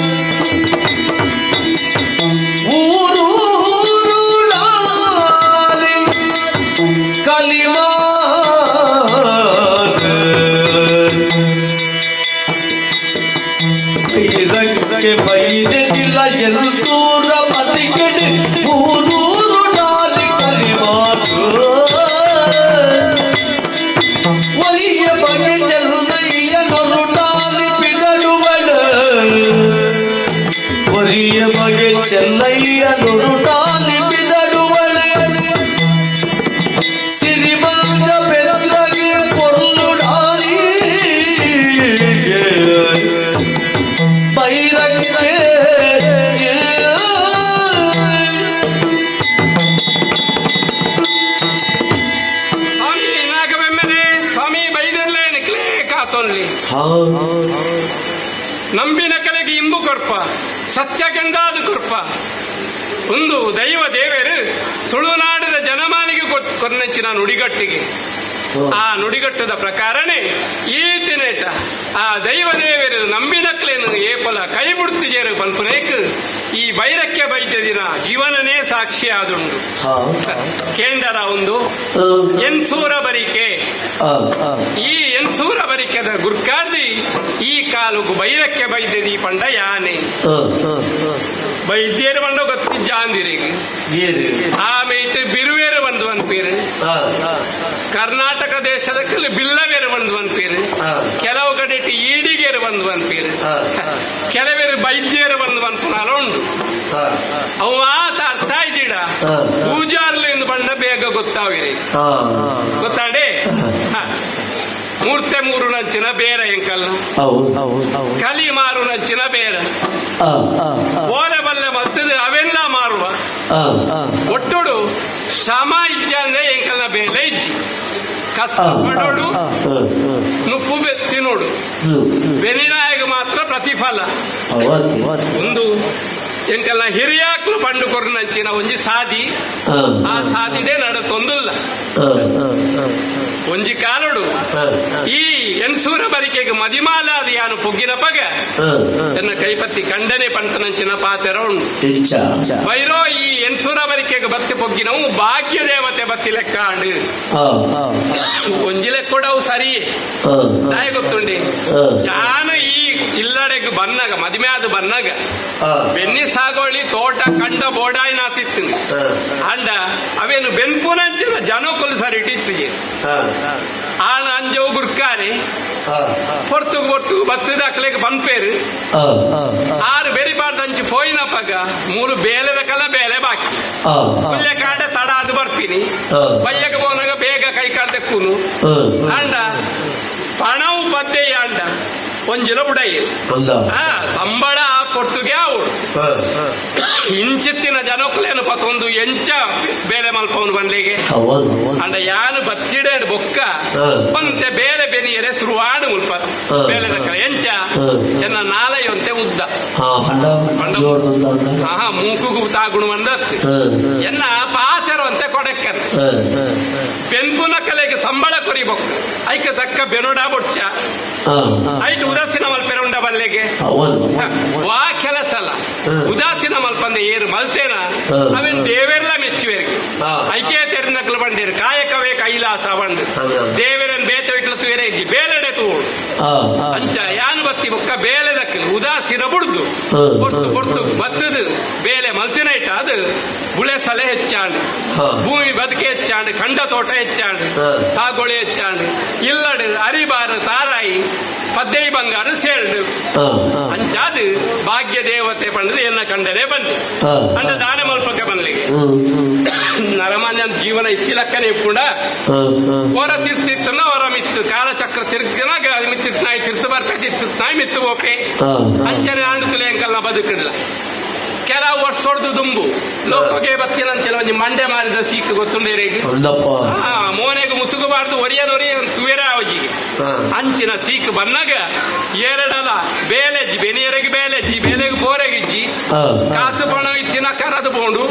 ಊರೂರು ನಾಲಿ ಕಲಿಮಾ ಬೈರಕ್ಕೆ ಬೈದಿಲ್ಲ ಎಲ್ಸೂರ ಬದಿಗೆಡಿ ಮೂರೂರು ಡಾಲಿ ಕಲಿವಾಡು ಒಲಿಯ ಬಗೆ ಚೆಲ್ಲಯ್ಯ ನೊರುಡಾಲಿ ಪಿದಡುವಳ ಒಲಿಯ ಬಗೆ ಚೆಲ್ಲಯ್ಯ ನೊರುಡಾಲಿ ಪಿದಡುವಳ ಸಿರಿಮಾಜ ಬೆದ್ರಗೆ ಪೊರ್ಲುಡಾಲಿ ಬೈರಕ್ಕೆ ಸ್ವಾಮಿ ನಾಗವೆಮ್ಮೆನೆ ಸ್ವಾಮಿ ಬೈದರ್ಲೆ ನಿಕ್ಲೇ ಕಾತೊನ್ಲಿ ನಂಬಿನ ಕಲೆಗೆ ಇಂಬು ಕೊರ್ಪ ಸತ್ಯಗೆಂದಾದು ಕೊರ್ಪ ಒಂದು ದೈವ ದೇವರು ತುಳುನಾಡದ ಜನಮಾನಿಗೆ ಕೊರ್ನೆಚ್ಚಿನ ನುಡಿಗಟ್ಟಿಗೆ ಆ ನುಡಿಗಟ್ಟದ ಪ್ರಕಾರನೇ ಈತಿನೇಟ ಆ ದೈವ ದೇವರು ನಂಬಿನಕ್ಲೇನು ಏಪಲ ಕೈ ಬಿಡ್ತಿಜೇರು ಪಲ್ಪನೇಕ್ ಈ ಬೈರಕ್ಕೆ ಬೈದ ದಿನ ಜೀವನನೇ ಸಾಕ್ಷಿ ಆದುಂಡು ಕೇಂದರ ಒಂದು ಎನ್ಸೂರ ಬರಿಕೆ ಈ ಎನ್ಸೂರ ಬರಿಕೆದ ಗುರ್ಕಾರ್ದಿ ಈ ಕಾಲುಗು ಬೈರಕ್ಕೆ ಬೈದದಿ ಪಂಡ ಯಾನೆ ಬೈದ್ಯರು ಬಂಡ ಗೊತ್ತಿಜ್ಜಾಂದಿರಿಗೆ ಆಮೇಲೆ ಬಿರುವೇರು ಬಂದು ಅನ್ಪೇರು ಕರ್ನಾಟಕ ದೇಶದ ಬಿಲ್ಲವೇರು ಬಂದು ಅನ್ಪೇರು ಕೆಲವು ಕಡೆ ಈಡಿಗೇರು ಬಂದು ಅನ್ಪೇರು ಕೆಲವೇರು ಬೈದ್ಯರು ಬಂದು ಅನ್ಪುನಾಲ ಉಂಡು ಅವು ಮಾತ ಅರ್ಥ ಇದ್ದೀಡ ಪೂಜಾರ್ಲಿಂದ ಬಂಡ ಬೇಗ ಗೊತ್ತಾವಿರಿ ಗೊತ್ತಾಂಡೆ ಮೂರ್ತೆ ಮೂರು ನಂಚಿನ ಬೇರ ಎಂಕಲ್ನ ಕಲಿ ಮಾರು ನಂಚಿನ ಬೇರ ಓಲೆ ಬಲ್ಲೆ ಮತ್ತದು ಅವೆಲ್ಲ ಮಾರುವ ಒಟ್ಟುಡು ಶ್ರಮ ಇಜ್ಜಂದ್ರೆ ಎಂಕಲ್ನ ಬೇಲೆ ಇಜ್ಜಿ ಕಷ್ಟ ಪಡೋಡು ನುಪ್ಪು ತಿನ್ನೋಡು ಬೆನಿನಾಯಗ ಮಾತ್ರ ಪ್ರತಿಫಲ ಒಂದು ಎಂಕಲ್ನ ಹಿರಿಯಾಕ್ಲು ಪಂಡು ಕೊರ್ನಂಚಿನ ಒಂಜಿ ಸಾದಿ ಆ ಸಾದಿಡೆ ನಡ ತೊಂದಿಲ್ಲ ಒಂಜಿ ಕಾಲುಡು ಈ ಎನ್ಸೂರ ಬರಿಕೆಗೆ ಮದಿಮಾಲಾದ ಯಾನು ಪುಗ್ಗಿನ ಪಗ ಎನ್ನ ಕೈಪತ್ತಿ ಕಂಡನೆ ಪಂಚನಂಚಿನ ಪಾತೆರ ಉಂಡು ಬೈರೋ ಈ ಎನ್ಸೂರ ಬರಿಕೆಗೆ ಬತ್ತಿ ಪೊಗ್ಗಿನವು ಭಾಗ್ಯ ದೇವತೆ ಬತ್ತಿ ಲೆಕ್ಕ ಆಂಡು ಒಂಜಿ ಲೆಕ್ಕೊಡವು ಸರಿ ನಾಯ ಗೊತ್ತುಂಡಿ ಯಾನು ಈ ಇಲ್ಲಡೆಗೆ ಬನ್ನಗ ಮದಿಮೆ ಅದು ಬನ್ನಗ ಬೆನ್ನಿ ಸಾಗೋಳಿ ತೋಟ ಕಂಡ ಬೋಡಾಯಿ ನಾತಿತ್ತು ಅಂಡ ಅವೇನು ಬೆನ್ಪುನಂಚಿನ ಜನಕುಲು ಸರಿ ಇಟ್ಟಿತ್ತಿಗೆ ಆನ ಅಂಜವು ಗುರ್ಕಾರಿ ಪೊರ್ತುಗು ಬತ್ತದ ಅಕ್ಲೆಗೆ ಬಂಪೇರು ಆರು ಬೆರಿಬಾರ್ದಂಚು ಪೋಯಿನ ಪಗ ಮೂರು ಬೇಲೆದ ಕಲ ಬೇಲೆ ಬಾಕಿ ಪುಲ್ಯ ಕಾಂಡ ತಡ ಅದು ಬರ್ತೀನಿ ಬಯ್ಯಗೆ ಹೋನಾಗ ಬೇಗ ಕೈ ಕಾಡ್ದಕ್ಕೂನು ಅಂಡ ಪಣವು ಪದ್ದೆ ಅಂಡ ಒಂಜಿನ ಬುಡೈ ಸಂಬಳ ಕೊಡ್ತುಗೆ ಅವಳು ಇಂಚಿತ್ತಿನ ಜನಕ್ಕಲೇನು ಪತ್ತೊಂದು ಎಂಚ ಬೇಲೆ ಮಲ್ಪವನು ಬಂದ್ಲಿಗೆ ಅಂಡ ಯಾನು ಬತ್ತಿಡೆ ಬೊಕ್ಕ ಬಂತೆ ಬೇರೆ ಬೆನಿಯರೆ ಶುರುವಾಡು ಮುಲ್ಪ ಬೇಲೆದ ಕಲ ಎಂಚ ಎನ್ನ ನಾಲೆಯೊಂತೆ ಉದ್ದ ಮೂಕುಗು ತಾಗುಣು ಬಂದತ್ತು ಎನ್ನ ಪಾತೆರುವಂತೆ ಕೊಡಕ್ಕೆ ಪೆನ್ಪುನ ಕಲೆಗೆ ಸಂಬಳ ಕೊರಿಬೇಕು ಐಕ ತಕ್ಕ ಬೆನೋಡ ಬೊಚ್ಚ ಐಟು ಉದಾಸೀನ ಮಲ್ಪೆರ ಉಂಡ ಬಲ್ಲೆಗೆ ವಾ ಕೆಲಸ ಅಲ್ಲ ಉದಾಸೀನ ಮಲ್ಪಂದೆ ಏರು ಮಲ್ತೇನ ಅವೇನ್ ದೇವೆಲ್ಲ ಮೆಚ್ಚುವೆರಿಗೆ ಐಕೆ ತೆರೆನಕ್ಲು ಬಂದಿರು ಕಾಯಕವೇ ಕೈಲಾಸ ಬಂದು ದೇವರನ್ ಬೇತ ಇಟ್ಲು ತುವೇರೆ ಇಜ್ಜಿ ಬೇಲೆಡೆ ತೂಡು ಅಂಚ ಯಾನು ಬತ್ತಿ ಬೊಕ್ಕ ಬೇಲೆದಕ್ಕಲು ಉದಾಸೀನ ಬುಡ್ದು ಕೊಡ್ತು ಬತ್ತದು ಬೇಲೆ ಮಲ್ತಿನ ಇಟ್ಟ ಅದು ಬುಳೆ ಸಲೆ ಹೆಚ್ಚಾಂಡು ಭೂಮಿ ಬದುಕೆ ಹೆಚ್ಚಾಂಡು ಕಂಡ ತೋಟ ಹೆಚ್ಚಾಂಡು ಸಾಗೋಳಿ ಹೆಚ್ಚಾಂಡು ಇಲ್ಲಡು ಅರಿಬಾರು ತಾರಾಯಿ ಪದ್ದೈ ಬಂಗಾರ ಸೇರ್ಡು ಅಂಚಾದು ಭಾಗ್ಯ ದೇವತೆ ಬಂದು ಎನ್ನ ಕಂಡನೆ ಬಂದು ಅಂಡ ದಾನೆ ಮಲ್ಪಕ್ಕೆ ಬಂದ್ಲಿಗೆ ನರಮಾನ್ಯ ಜೀವನ ಇತ್ತಿಲಕ್ಕನೆ ಕೂಡ ಹೊರ ತಿರ್ತಿತ್ತನ ಹೊರ ಮಿತ್ತು ಕಾಲಚಕ್ರ ತಿರ್ಗನಾಗ ಮಿತ್ತಿತ್ ನಾಯಿ ತಿರ್ತು ಬರ್ಕತ್ತಿತ್ತು ನಾಯಿ ಮಿತ್ತು ಓಕೆ ಅಂಚನೆ ಆಂಡುತ್ತಲೇ ಅಂಕಲ್ನ ಬದುಕಿಲ್ಲ ಕೆಲವು ವರ್ಷೊಡ್ದು ದುಂಬು ಲೋಕಗೆ ಬತ್ತಿನಂತೆಲ್ಲ ಒಂಜಿ ಮಂಡೆ ಮಾರಿದ ಸೀಕ್ ಗೊತ್ತುಂಡೇರಿಗೆ ಮೋನೆಗೆ ಮುಸುಗಬಾರ್ದು ಒರಿಯನೊರಿಯ ತುವೇರ ಅವಜಿಗೆ ಅಂಚಿನ ಸೀಕ್ ಬಂದಾಗ ಎರಡಲ ಬೇಲೆಜ್ಜಿ ಬೆನಿಯರಿಗೆ ಬೇಲೆಜ್ಜಿ ಬೇಲೆಗೆ ಬೋರೆಗಿಜ್ಜಿ ಕಾಸು ಪಣ ಇತ್ತಿನ ಕರದು ಬೋಂಡು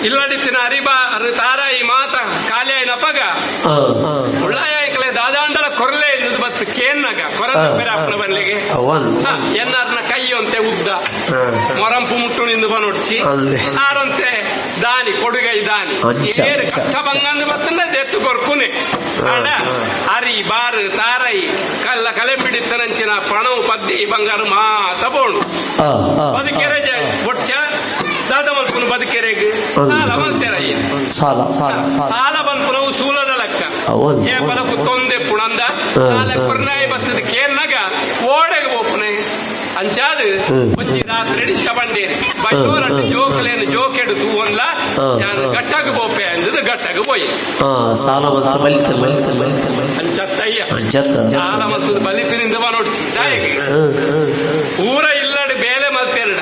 ಇಲ್ಲಡಿತ್ತಿನ ಅರಿಬಾ ತಾರಾಯಿ ಮಾತ ಕಾಲಿಯಾಯಿನ ಪಗ ಉಳ್ಳಾಯಕಲೆ ದಾದಾಂಡಲ ಕೊರಲೆ ಬತ್ತು ಕೇನ್ನಗ ಕೊರಪನ ಬಲ್ಲಿಗೆ ಎನ್ನಾರ್ನ ಕೈಯೊಂತೆ ಉದ್ದ ಮೊರಂಪು ಮುಟ್ಟು ನಿಂದು ಬನೊಡ್ಸಿ ಆರಂತೆ ದಾನಿ ಕೊಡುಗೈ ದಾನಿ ಏರು ಕಷ್ಟ ಬಂಗಂದು ಬರ್ತಂಡ ಎತ್ತು ಕೊರ್ಕುನೆ ಆಡ ಅರಿ ಬಾರು ತಾರೈ ಕಲ್ಲ ಕಲೆಂಬಿಡಿತನಂಚಿನ ಪಣವು ಪದ್ದಿ ಬಂಗಾರು ಮಾತ ಬೋಣು ಬದುಕೆರೆ ಒಡ್ಚ ದಾದ ಮಲ್ಪುನು ಬದುಕೆರೆಗೆ ಸಾಲ ಮಲ್ತೆರಯ್ಯ ಸಾಲ ಬಂದ್ಪುನವು ಶೂಲದ ಲೆಕ್ಕ ಏ ಬಲಕು ತೊಂದೆ ಪುಣಂದ ಸಾಲ ಕೊರ್ನಾಯಿ ಬತ್ತದ ಕೇರ್ನಾಗ ಓಡೆಗೆ ಹೋಪುನೆ ಅಂಚಾದು ಒಂಜಿ ರಾತ್ರಿ ಚಬಂಡೇರಿ ಬೈಯೋರಟ್ಟು ಜೋಕಲೇನು ಜೋಕೆಡು ತೂವನ್ಲ ನಾನು ಗಟ್ಟಗೆ ಬೋಪೆ ಅಂದದು ಗಟ್ಟಗೆ ಹೋಯ್ ಅಂಚತ್ತಯ್ಯ ಸಾಲ ಮಲ್ತದ ಬಲಿತನಿಂದ ನೋಡಿ ಊರ ಇಲ್ಲಡಿ ಬೇಲೆ ಮಲ್ತೆರಡ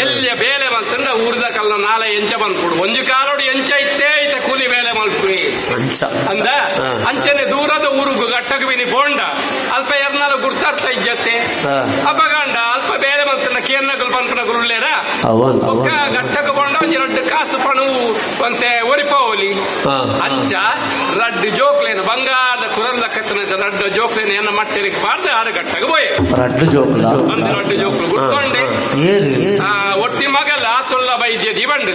ಎಲ್ಲಿಯ ಬೇಲೆ ಮಲ್ತಂಡ ಊರ್ದ ಕಲ್ಲ ನಾಳೆ ಎಂಚ ಬಂದ್ಕೊಡು ಒಂಜು ಕಾಲೋಡು ಎಂಚ ಇತ್ತೇ ಐತ ಕೂಲಿ ಬೇಲೆ ಮಲ್ಪಿ ಅಂದ ಅಂಚನೆ ದೂರದ ಊರುಗು ಗಟ್ಟಗ ಬಿನಿ ಬೋಂಡ ಅಲ್ಪ ಎರ್ನಾಲ ಗುರ್ತಾರ್ಥ ಇಜ್ಜತ್ತೆ ಅಪಗಾಂಡ ಅಲ್ಪ ಬೇಲೆ ಮಲ್ತನ ಕೇರ್ನಗಲ್ ಪನ್ಪನ ಗುರುಳ್ಳೇರ ಗಟ್ಟಗ ಬೋಂಡ ಒಂಜಿ ರಡ್ಡು ಕಾಸು ಪಣವು ಅಂತೆ ಒರಿಪೋಲಿ ಅಂಚ ರಡ್ಡು ಜೋಕ್ಲೇನು ಬಂಗಾರದ ಕುರಲ್ಲ ಕತ್ತನ ರಡ್ಡು ಜೋಕ್ಲೇನು ಎನ್ನ ಮಟ್ಟೆರಿಗೆ ಬಾರ್ದು ಆರು ಗಟ್ಟಗ ಬೋಯ್ ಒಂದು ರಡ್ಡು ಜೋಕ್ಲು ಗುಟ್ಕೊಂಡೆ ಒಟ್ಟಿ ಮಗಲ್ಲ ತೊಲ್ಲ ಬೈದ್ಯ ದಿವಂಡು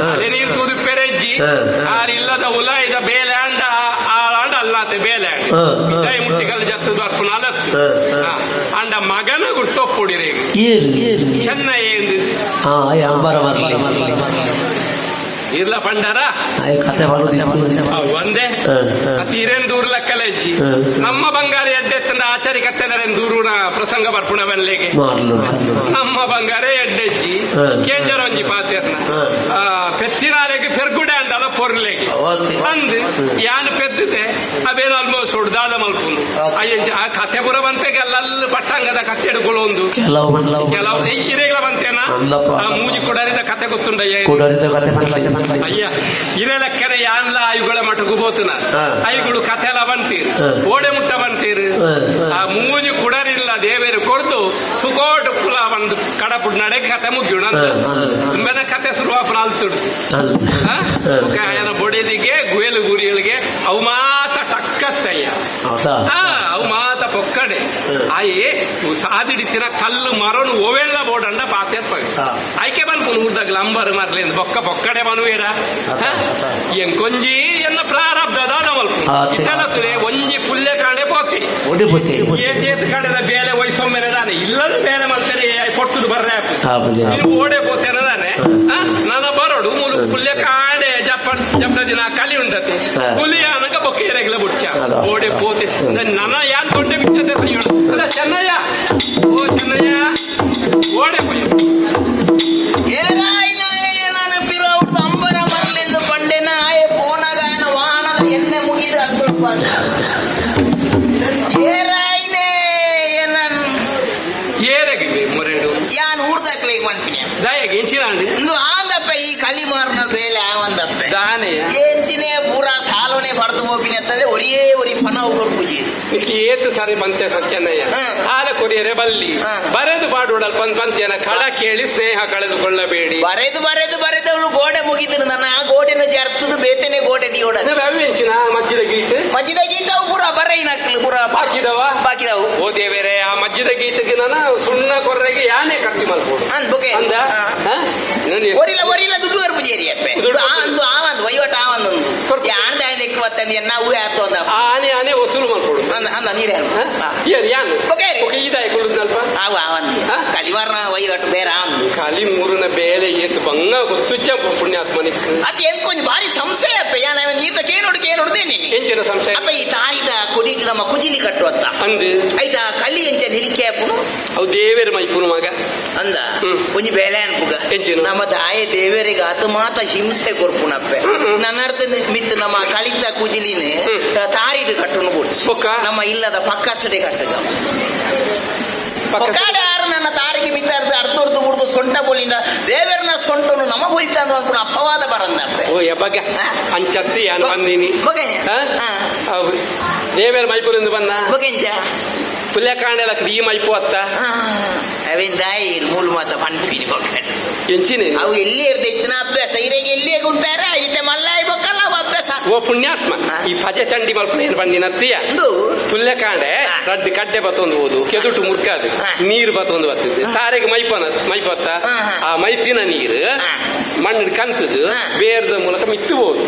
ಅದೇ ನೀರು ತೂದು ಪೆರೆಜ್ಜಿ ಆರಿಲ್ಲದ ಉಲ ಇದ ಬೇಲೆ ಅಂಡ ಆಂಡ ಅಲ್ಲಾತೆ ಬೇಲೆ ಇದಾಯಿ ಮುಟ್ಟಿಗಲ್ಲ ಜತ್ತದು ಅರ್ಪಣ ಅಲತ್ತು ಅಂಡ ಮಗನ ಗುರ್ತೊಪ್ಪುಡಿರಿ ಚೆನ್ನೈ ಎಂದು ಇರ್ಲ ಪಂಡರ ಒಂದೇ ತೀರೇನ್ ದೂರ ಲೆಕ್ಕಲೆಜ್ಜಿ ನಮ್ಮ ಬಂಗಾರ ಎಡ್ಡೆತ್ತಂಡ ಆಚಾರಿ ಕಟ್ಟೆದರೇನ್ ದೂರುನ ಪ್ರಸಂಗ ಬರ್ಪುಣ ಬನ್ಲೆಗೆ ನಮ್ಮ ಬಂಗಾರ ಎಡ್ಡೆಜ್ಜಿ ಕೇಂಜರೊಂಜಿ ಪಾತೆರ್ನ ಪೆಚ್ಚಿನಾರೆಗೆ ಪೆರ್ಗುಡೆ ಅಂಡಲ ಪೊರ್ಲೆಗೆ ಅಂದು ಯಾನು ಪೆದ್ದಿದೆ ಅವೇನು ಆಲ್ಮೋಸ್ಟ್ ಹೊಡ್ದಾದ ಮಲ್ಪುಂದು ಆ ಕತೆ ಪುರ ಬಂತೆಗೆ ಅಲ್ಲಲ್ಲಿ ಪಟ್ಟಂಗದ ಕಟ್ಟೆಡುಗಳೊಂದು ಕೆಲವು ಹಿರೇಗಳ ಬಂತೇನಾ ಆ ಮೂಜಿ ಕೊಡರಿದ ಕತೆ ಗೊತ್ತುಂಡಯ್ಯ ಅಯ್ಯ ಇರೇ ಲೆಕ್ಕನೆ ಯಾನ್ಲ ಆಯುಗಳ ಮಠಗೂ ಬೋತುನ ಆಯುಗಳು ಕಥೆ ಎಲ್ಲ ಬಂತೀರು ಓಡೆ ಮುಟ್ಟ ಬಂತೀರು ಆ ಮೂಜಿ ಕುಡರಿಲ್ಲ ದೇವೇರು ಕೊಡ್ದು ಸುಕೋಟು ಪುಲ ಒಂದು ಕಡಪುಡ್ ನಡೆ ಕತೆ ಮುಗಿಯೋಣ ಬೆನ ಕತೆ ಶುರುವಾಪನ ಅಲ್ತುಡು ಕಾಯನ ಬೊಡೆದಿಗೆ ಗುಯಲು ಗುರಿಗಳಿಗೆ ಅವು ಮಾತ ಟಕ್ಕತ್ತಯ್ಯ ಅವು ಮಾತ ಪೊಕ್ಕಡೆ ಆಯೇ ಸಾದಿಡಿತಿನ ಕಲ್ಲು ಮರನು ಓವೆಲ್ಲ ಬೋಡಂಡ ಪಾತೆರ್ಪ ಆಯ್ಕೆ ಬಂದ್ಪುನ್ ಊರ್ದಾಗ ಲಂಬರ್ ಮರ್ಲಿ ಬೊಕ್ಕ ಬೊಕ್ಕಡೆ ಮನುವೇರ ಎಂಕೊಂಜಿ ಎನ್ನ ಪ್ರಾರಬ್ಧದ ಮಲ್ಪು ಇತಲತುರೆ ಒಂಜಿ ಪುಲ್ಯ ಕಾಣೆ ಪೋತಿ ಏತ್ ಕಡೆದ ಬೇಲೆ ವಯಸ್ಸೊಮ್ಮೆನೆ ದಾನೆ ಇಲ್ಲದ ಬೇಲೆ ಮಾಡ್ತಾರೆ ಕೊಟ್ಟುದು ಬರ್ರೆ ಓಡೆ ಪೋತೇನ ದಾನೆ ನನ್ನ ಬರೋಡು ಮೂಲು ಪುಲ್ಯ ಕಾಣೆ ಜಪ್ಪ ದಿನ ಕಲಿ ಉಂಟತಿ ಪುಲಿಯ ಅನ್ನಕ ಬೊಕ್ಕೆ ಎರೆಗ್ಲ ಬುಚ್ಚ ಓಡೆ ಪೋತೆ ನನ್ನ ಯಾನ್ ಕೊಂಡೆ ಬಿಚ್ಚತೆ ಸೈಯೋಣ ಅದ ಚೆನ್ನಯ್ಯ ಓ ಚೆನ್ನಯ್ಯ ಓಡೆ ಪುಯ್ಯ ಈ ಕಲಿ ಮಾರ್ನ ಬೇಲೆ ಆವಂದಪ್ಪೆ ಏಸಿನೇ ಪೂರ ಸಾಲನೆ ಬರ್ದು ಹೋಗಿನ ಅಂತಂದ್ರೆ ಒರಿ ಪಣ ಕೊಡ್ಪುಜಿ ಏತು ಸಾರಿ ಬಂತೆ ಸತ್ಯನಯ್ಯ ಸಾಲ ಕೊರಿಯರೆ ಬಲ್ಲಿ ಬರೆದು ಬಾಡೋಡಲ್ ಪಂಚೇನ ಕಳ ಕೇಳಿ ಸ್ನೇಹ ಕಳೆದುಕೊಳ್ಳಬೇಡಿ ಬರೆದವಳು ಗೋಡೆ ಮುಗಿದ್ರು ನನ್ನ ಆ ಗೋಡೆನ ಜರ್ತದು ಬೇತನೆ ಗೋಡೆ ದಿಯೋಡ ಮಜ್ಜಿದ ಗೀತ ಪೂರ ಬರೈನಕ್ಲು ಪೂರ ಬಾಕಿದವು ಓ ದೇವೇರೆ ಆ ಮಜ್ಜಿದ ಗೀತಕ್ಕೆ ನಾನು ಸುಣ್ಣ ಕೊರ್ರೆಗೆ ಯಾನೇ ಕಟ್ಟಿ ಮಲ್ಬೋದು ಅಂದ ಒರಿಲ ದುಡ್ಡು ಬರ್ಪುಜೇರಿ ಅಪ್ಪೆ ಅಂದು ಆವಂದು ವೈವಟ ಆವಂದೊಂದು ಯಾನ್ ದಾಯ ಲೆಕ್ಕ ಬತ್ತಂದು ಎನ್ನ ಹೂ ಆಯ್ತು ಅಂದ ಆನೆ ವಸೂಲು ಮಾಡ್ಕೊಡು ಅಂದ ನೀರೇ ಯಾನು ಇದಾಯ ಕೊಡುದಲ್ಪ ಅವು ಆವಂದು ಕಲಿವಾರನ ವೈವಟ್ಟು ಬೇರೆ ಆವಂದು ಕಲಿ ಮೂರನ ಬೇಲೆ ಏತು ಬಂಗ ಗೊತ್ತುಚ್ಚ ಪುಣ್ಯಾತ್ಮನಿಕ್ ಅದ್ ಏನ್ ಕೊಂಚ ಭಾರಿ ಸಂಶಯ ಅಪ್ಪ ಯಾನ ನೀರ್ನ ಕೇನೋಡ್ದೇನೆ ಎಂಚಿನ ಸಂಶಯ ಅಪ್ಪ ಈ ತಾಯಿದ ಕೊಡಿಗೆ ನಮ್ಮ ಕುಜಿಲಿ ಕಟ್ಟುವಂತ ಅಂದು ಆಯ್ತಾ ಕಲ್ಲಿ ಎಂಚ ನಿಲಿಕೆ ಅಪ್ಪನು ಅವು ದೇವೇರ ಮೈಪುನು ಮಗ ಅಂದ ಒಂಜಿ ಬೇಲೆ ಅನ್ಪುಗ ನಮ್ಮ ದಾಯ ದೇವರಿಗೆ ಆತ ಮಾತ ಹಿಂಸೆ ಕೊರ್ಪುನಪ್ಪೆ ನನ್ನ ಅರ್ಥ ಮಿತ್ ನಮ್ಮ ಕಳಿತ ಕುಜಿಲಿನ ತಾರಿಡು ಕಟ್ಟುನು ಕೊಡ್ಸಿ ನಮ್ಮ ಇಲ್ಲದ ಪಕ್ಕಸಡೆ ಕಟ್ಟದ ಪಕ್ಕಾಡಾರು ನನ್ನ ತಾರಿಗೆ ಮಿತ್ತಾರ್ದು ಅರ್ಧರ್ದು ಬಿಡ್ದು ಸೊಂಟ ಬೋಲಿಂದ ದೇವರನ ಸೊಂಟನು ನಮ್ಮ ಹೋಯ್ತಾ ಅನ್ಕೊಂಡು ಅಪವಾದ ಬರಂದಪ್ಪೆ ಓ ಯಬ್ಬಗ ಅಂಚತ್ತಿ ಯಾನು ಬಂದೀನಿ ದೇವೇರ ಮೈಪುರಿಂದ ಬಂದ ಬಗೆಂಚ ಪುಲ್ಯ ಕಾಂಡೆಲ್ಲ ಈ ಮೈಪು ಅತ್ತ ಅವೇನ್ ದಾಯಿ ಮೂಲ ಮಾತ ಪಂಪಿನಿ ಎಂಚಿನ ಅವು ಎಲ್ಲಿ ಇರ್ದ ಇತ್ತಿನ ಅಭ್ಯಾಸ ಇರೆಗೆ ಎಲ್ಲಿಯೇ ಗುಂತಾರ ಐತೆ ಮಲ್ಲಾಯಿ ಬಕ್ಕಲ್ಲ ಅವು ಅಭ್ಯಾಸ ಓ ಪುಣ್ಯಾತ್ಮ ಈ ಭಜ ಚಂಡಿ ಮಲ್ಪನ ಏನು ಬಂದಿನ ಅತ್ತಿಯ ಪುಲ್ಯ ಕಾಂಡೆ ರಡ್ಡು ಕಡ್ಡೆ ಬತ್ತೊಂದು ಹೋದು ಕೆದುಟು ಮುರ್ಕಾದು ನೀರು ಬತ್ತೊಂದು ಬರ್ತದೆ ಸಾರಿಗೆ ಮೈಪತ್ತ ಆ ಮೈತಿನ ನೀರು ಮಣ್ಣು ಕಂತದು ಬೇರದ ಮೂಲಕ ಮಿತ್ತಬಹುದು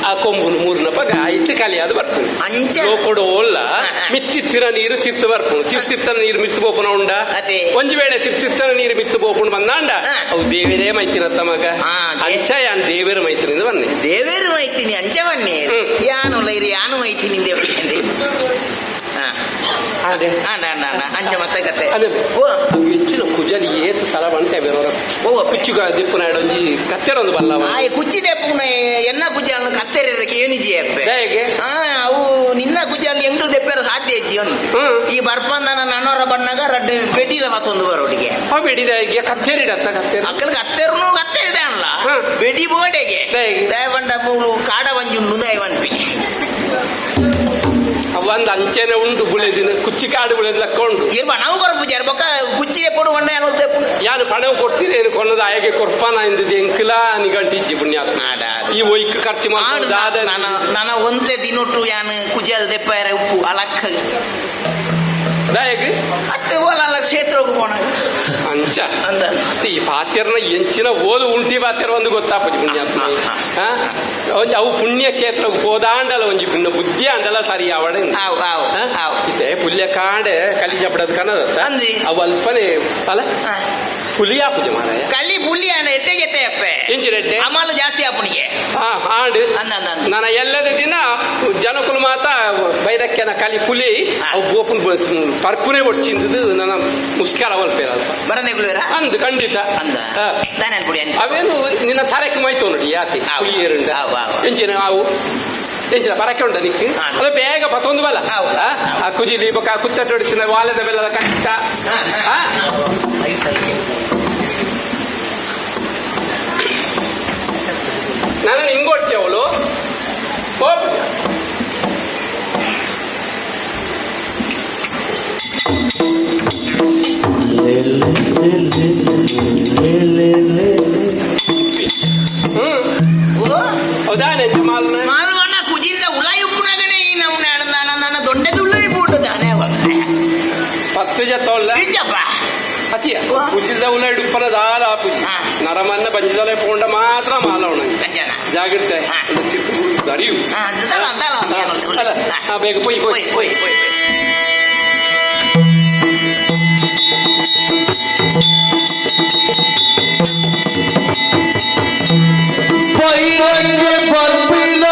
ಆ ಕೊಂಬುನು ಮೂರ್ನ ಪಗ ಇಟ್ಟು ಖಾಲಿಯಾದ ಬರ್ತದೆ ಕೊಡು ಒಲ್ಲ ಮಿತ್ತಿತ್ತಿರ ನೀರು ತಿರ್ತು ಬರ್ಪುಣು ತಿರ್ತಿತ್ತನ ನೀರು ಮಿತ್ತು ಬೋಪುನ ಉಂಡ ಒಂಜು ವೇಳೆ ತಿರ್ತಿತ್ತನ ನೀರು ಮಿತ್ತು ಬೋಪುಣು ಬಂದಾಂಡ ಅವು ದೇವರೇ ಮೈತಿನ ತಮಗ ಅಂಚ ಯಾನ್ ದೇವರ ಮೈತಿನಿಂದ ಬನ್ನಿ ದೇವೇರು ಮೈತೀನಿ ಅಂಚ ಬನ್ನಿ ಯಾನು ಲೈರಿ ಯಾನು ಮೈತೀನಿ ದೇವರಿಗೆ ಅದೇ ಅಂಚ ಮತ್ತೆ ಕತೆ ಅದೇ ಹೆಚ್ಚಿನ ಕುಜಲಿ ಏತು ಸಲ ಬಂತೇವೆ ಓ ಕುಚ್ಚುಗ ದಿಪ್ಪುನ ಒಂಜಿ ಕತ್ತೆರೊಂದು ಬಲ್ಲವ ಕುಚ್ಚಿ ದೆಪ್ಪುನ ಎನ್ನ ಕುಜ್ಜಾలను ಕತ್ತೆರಕ್ಕೆ ಏನಿಜಿ ಅಪ್ಪೆ ಅವು ನಿನ್ನ ಕುಜ್ಜಾಲು ಎಂಟು ದೆಪ್ಪೆರ ಸಾಧ್ಯ ಹೆಚ್ಚಿ ಈ ಬರ್ಪಂದನ ನನ್ನವರ ಬಣ್ಣಗ ರಡ್ಡು ಬೆಡಿಲ ಮತ್ತೊಂದು ಬರೋಡಿಗೆ ಆ ಬೆಡಿದ ಕತ್ತೆರಿಡತ್ತ ಕತ್ತೆರ ಅಕ್ಕಲ್ ಕತ್ತೆರನು ಕತ್ತೆರಿಡ ಅಲ್ಲ ಬೆಡಿ ಬೋಡೆಗೆ ದಯವಂಡ ಮೂಳು ಕಾಡ ಬಂಜಿ ಉಂಡು ದಯವಂಪಿ ಒಂದು ಅಂಚೆನೆ ಉಂಟು ಬುಳೆದಿನ ಕುಚ್ಚಿ ಕಾಡು ಬುಳೆದ್ ಲಕ್ಕೊಂಡು ಇರ್ಬ ನಾವು ಕೊರಪುಜ ಇರ್ಬೇಕ ಕುಚ್ಚಿಗೆ ಕೊಡು ಬಂಡ ಯಾನು ಪಣವು ಕೊಡ್ತೀನಿ ಏನು ಕೊನ್ನದ ಆಯಗೆ ಕೊರ್ಪಾನ ಇಂದಿದೆ ಎಂಕಲ ನಿಗಂಟಿಜ್ಜಿ ಪುಣ್ಯಾತ್ಮ ಈ ಒಯ್ಕ್ ಖರ್ಚು ಮಾಡಿ ನನ್ನ ಒಂದೇ ದಿನೊಟ್ಟು ಯಾನು ಕುಜಲ್ ದೆಪ್ಪ ಉಪ್ಪು ಅಲಕ್ಕ ದಾಯಗೆ ಅತ್ತೆ ಓಲಲ್ಲ ಕ್ಷೇತ್ರಕ್ಕೆ ಪೋಣ ಅಂಚ ಈ ಪಾತ್ಯರ್ನ ಎಂಚಿನ ಓದು ಉಂಟಿ ಪಾತ್ಯರ ಒಂದು ಗೊತ್ತಾಪತಿ ಪುಣ್ಯಾತ್ಮ ಅವು ಪುಣ್ಯ ಕ್ಷೇತ್ರಕ್ಕೆ ಹೋದಾಂಡಲ ಒಂಜಿ ಪುಣ್ಯ ಬುದ್ಧಿ ಅಂಡಲ ಸರಿ ಅವಡೆ ಇತ್ತೆ ಪುಲ್ಯ ಕಾಂಡೆ ಕಲಿ ಚಪ್ಪಡದ ಕನ್ನದ ಅವು ಅಲ್ಪನೆ ಅಲ್ಲ ಪುಲಿಯಾ ಪೂಜೆ ಮಾರಾಯ ಕಲ್ಲಿ ಪುಲಿ ಎಟ್ಟೆಗೆತ್ತೆ ಅಪ್ಪೆ ಎಂಚಿನೆಟ್ಟೆ ಅಮಲು ಜಾಸ್ತಿ ಅಪ್ಪನಿಗೆ ಆಂಡು ನನ್ನ ಎಲ್ಲದ ದಿನ ಜನಕುಲು ಮಾತ ಬೈದಕ್ಕೆನ ಕಲಿ ಪುಲಿ ಅವು ಗೋಪುನ್ ಪರ್ಪುನೆ ಒಡ್ಚಿಂದು ನನ್ನ ಮುಸ್ಕಾರ ಅವಲ್ಪೇರ ಅಂದು ಖಂಡಿತ ಅವೇನು ನಿನ್ನ ತರಕ್ಕೆ ಮೈತೋ ನೋಡಿ ಯಾತಿ ಪುಲಿ ಏರುಂಡ ಎಂಚಿನ ಅವು ಎಂಚಿನ ಪರಕ್ಕೆ ಉಂಟ ನಿಕ್ಕೆ ಅದು ಬೇಗ ಪತ್ತೊಂದು ಬಲ್ಲ ಆ ಕುಜಿಲಿ ಬೊಕ್ಕ ಕುಚ್ಚಟ್ಟು ಹೊಡಿಸಿದ ವಾಲದ ಬೆಲ್ಲದ ಕಟ್ಟ ನಾನು ಹಿಂಗೊಡ್ತಿ ಅವಳು ಹೌದಾ ನೆಂಚ ಮಾಲ್ನ ಕುಜಿಲ್ದ ಉಲಾಯಿ ಉಪ್ಪುನಾಗನೆ ಈ ನಮ್ನ ನನ್ನ ದೊಡ್ಡದು ಉಲಾಯಿ ಬೂಟು ತಾನೇ ಪತ್ತು ಜತ್ತವಲ್ಲ ಅತಿಯ ಕುಜಿಲ್ದ ಉಲಾಯಿ ಉಪ್ಪನ ದಾಲ ಪೂಜಿ ನರಮನ್ನ ಬಂಜಲೆ ಪೋಂಡ ಮಾತ್ರ ಮಾಲವಣ ಜಾಗ್ರತೆ ಅರಿವು ಬೇಗ ಪೊಯ್ ಪೊಯ್ ಪೊಯ್ ಪೈರಂಗೆ ಬರ್ಪಿಲ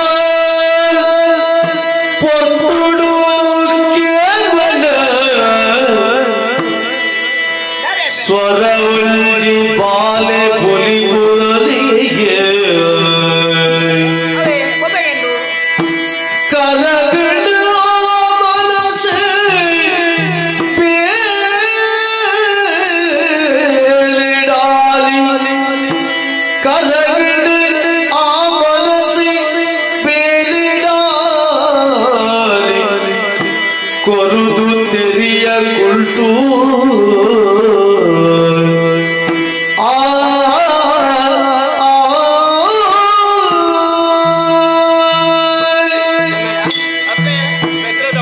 ಪೊರ್ಪುಡು ಕೇವಲ ಸ್ವರ ಉಂಜಿ ಬಾಲೆ ಬೊಲಿಬುಳಿಗೆ ಕರಗಡ ಮನಸೆ ಬೇಲಿಡಾಲಿ ಕರಗಡ ಕೊರುದು ತೆರಿಯ ಕುಳ್ಟು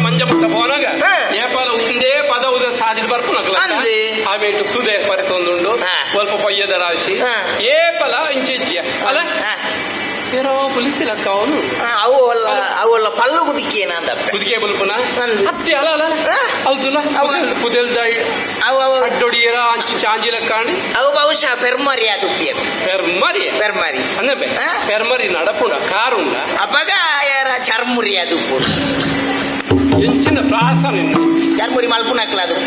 ಮಂಜಪುಟ್ಟ ಪೋನಾಗ ನೇಪಾಳ ಒಂದೇ ಪದ ಉದ ಸಾಧಿಸಿ ಬರ್ಪು ನಗಲ ಆಮೇಲೆ ಸುದೆ ಪರಿತೊಂದುಂಡು ಸ್ವಲ್ಪ ಪೊಯ್ಯದ ರಾಶಿ ಏಪಲ ಇಂಚಿಜ್ಯ ಅಲ್ಲ ಏನೋ ಕುಲಿತಿಲಕ್ಕ ಅವನು ಅವುಲ್ಲ ಪಲ್ಲು ಕುದಿಕೇನ ಅಂತ ಕುದಿಕೆ ಬಲ್ಪನ ಅತ್ತಿ ಅಲ್ಲ ಅಲ್ಲ ಹೌದಲ್ಲ ಕುದೆಲ್ದ ಅಡ್ಡೊಡಿಯರ ಅಂಚು ಚಾಂಜಿಲ ಕಾಂಡಿ ಅವು ಬಹುಶಃ ಪೆರ್ಮರಿ ಅದು ಪೆರ್ಮರಿ ಅನ್ನಬೆ ಪೆರ್ಮರಿ ನಡಪುಂಡ ಕಾರುಂಡ ಅಪ್ಪಗ ಯಾರ ಚರ್ಮುರಿ ಅದು ಎಂಚಿನ ಪ್ರಾಸ ನಿನ್ನ ಚರ್ಮುರಿ ಮಲ್ಪುನಕ್ಲ ಅದು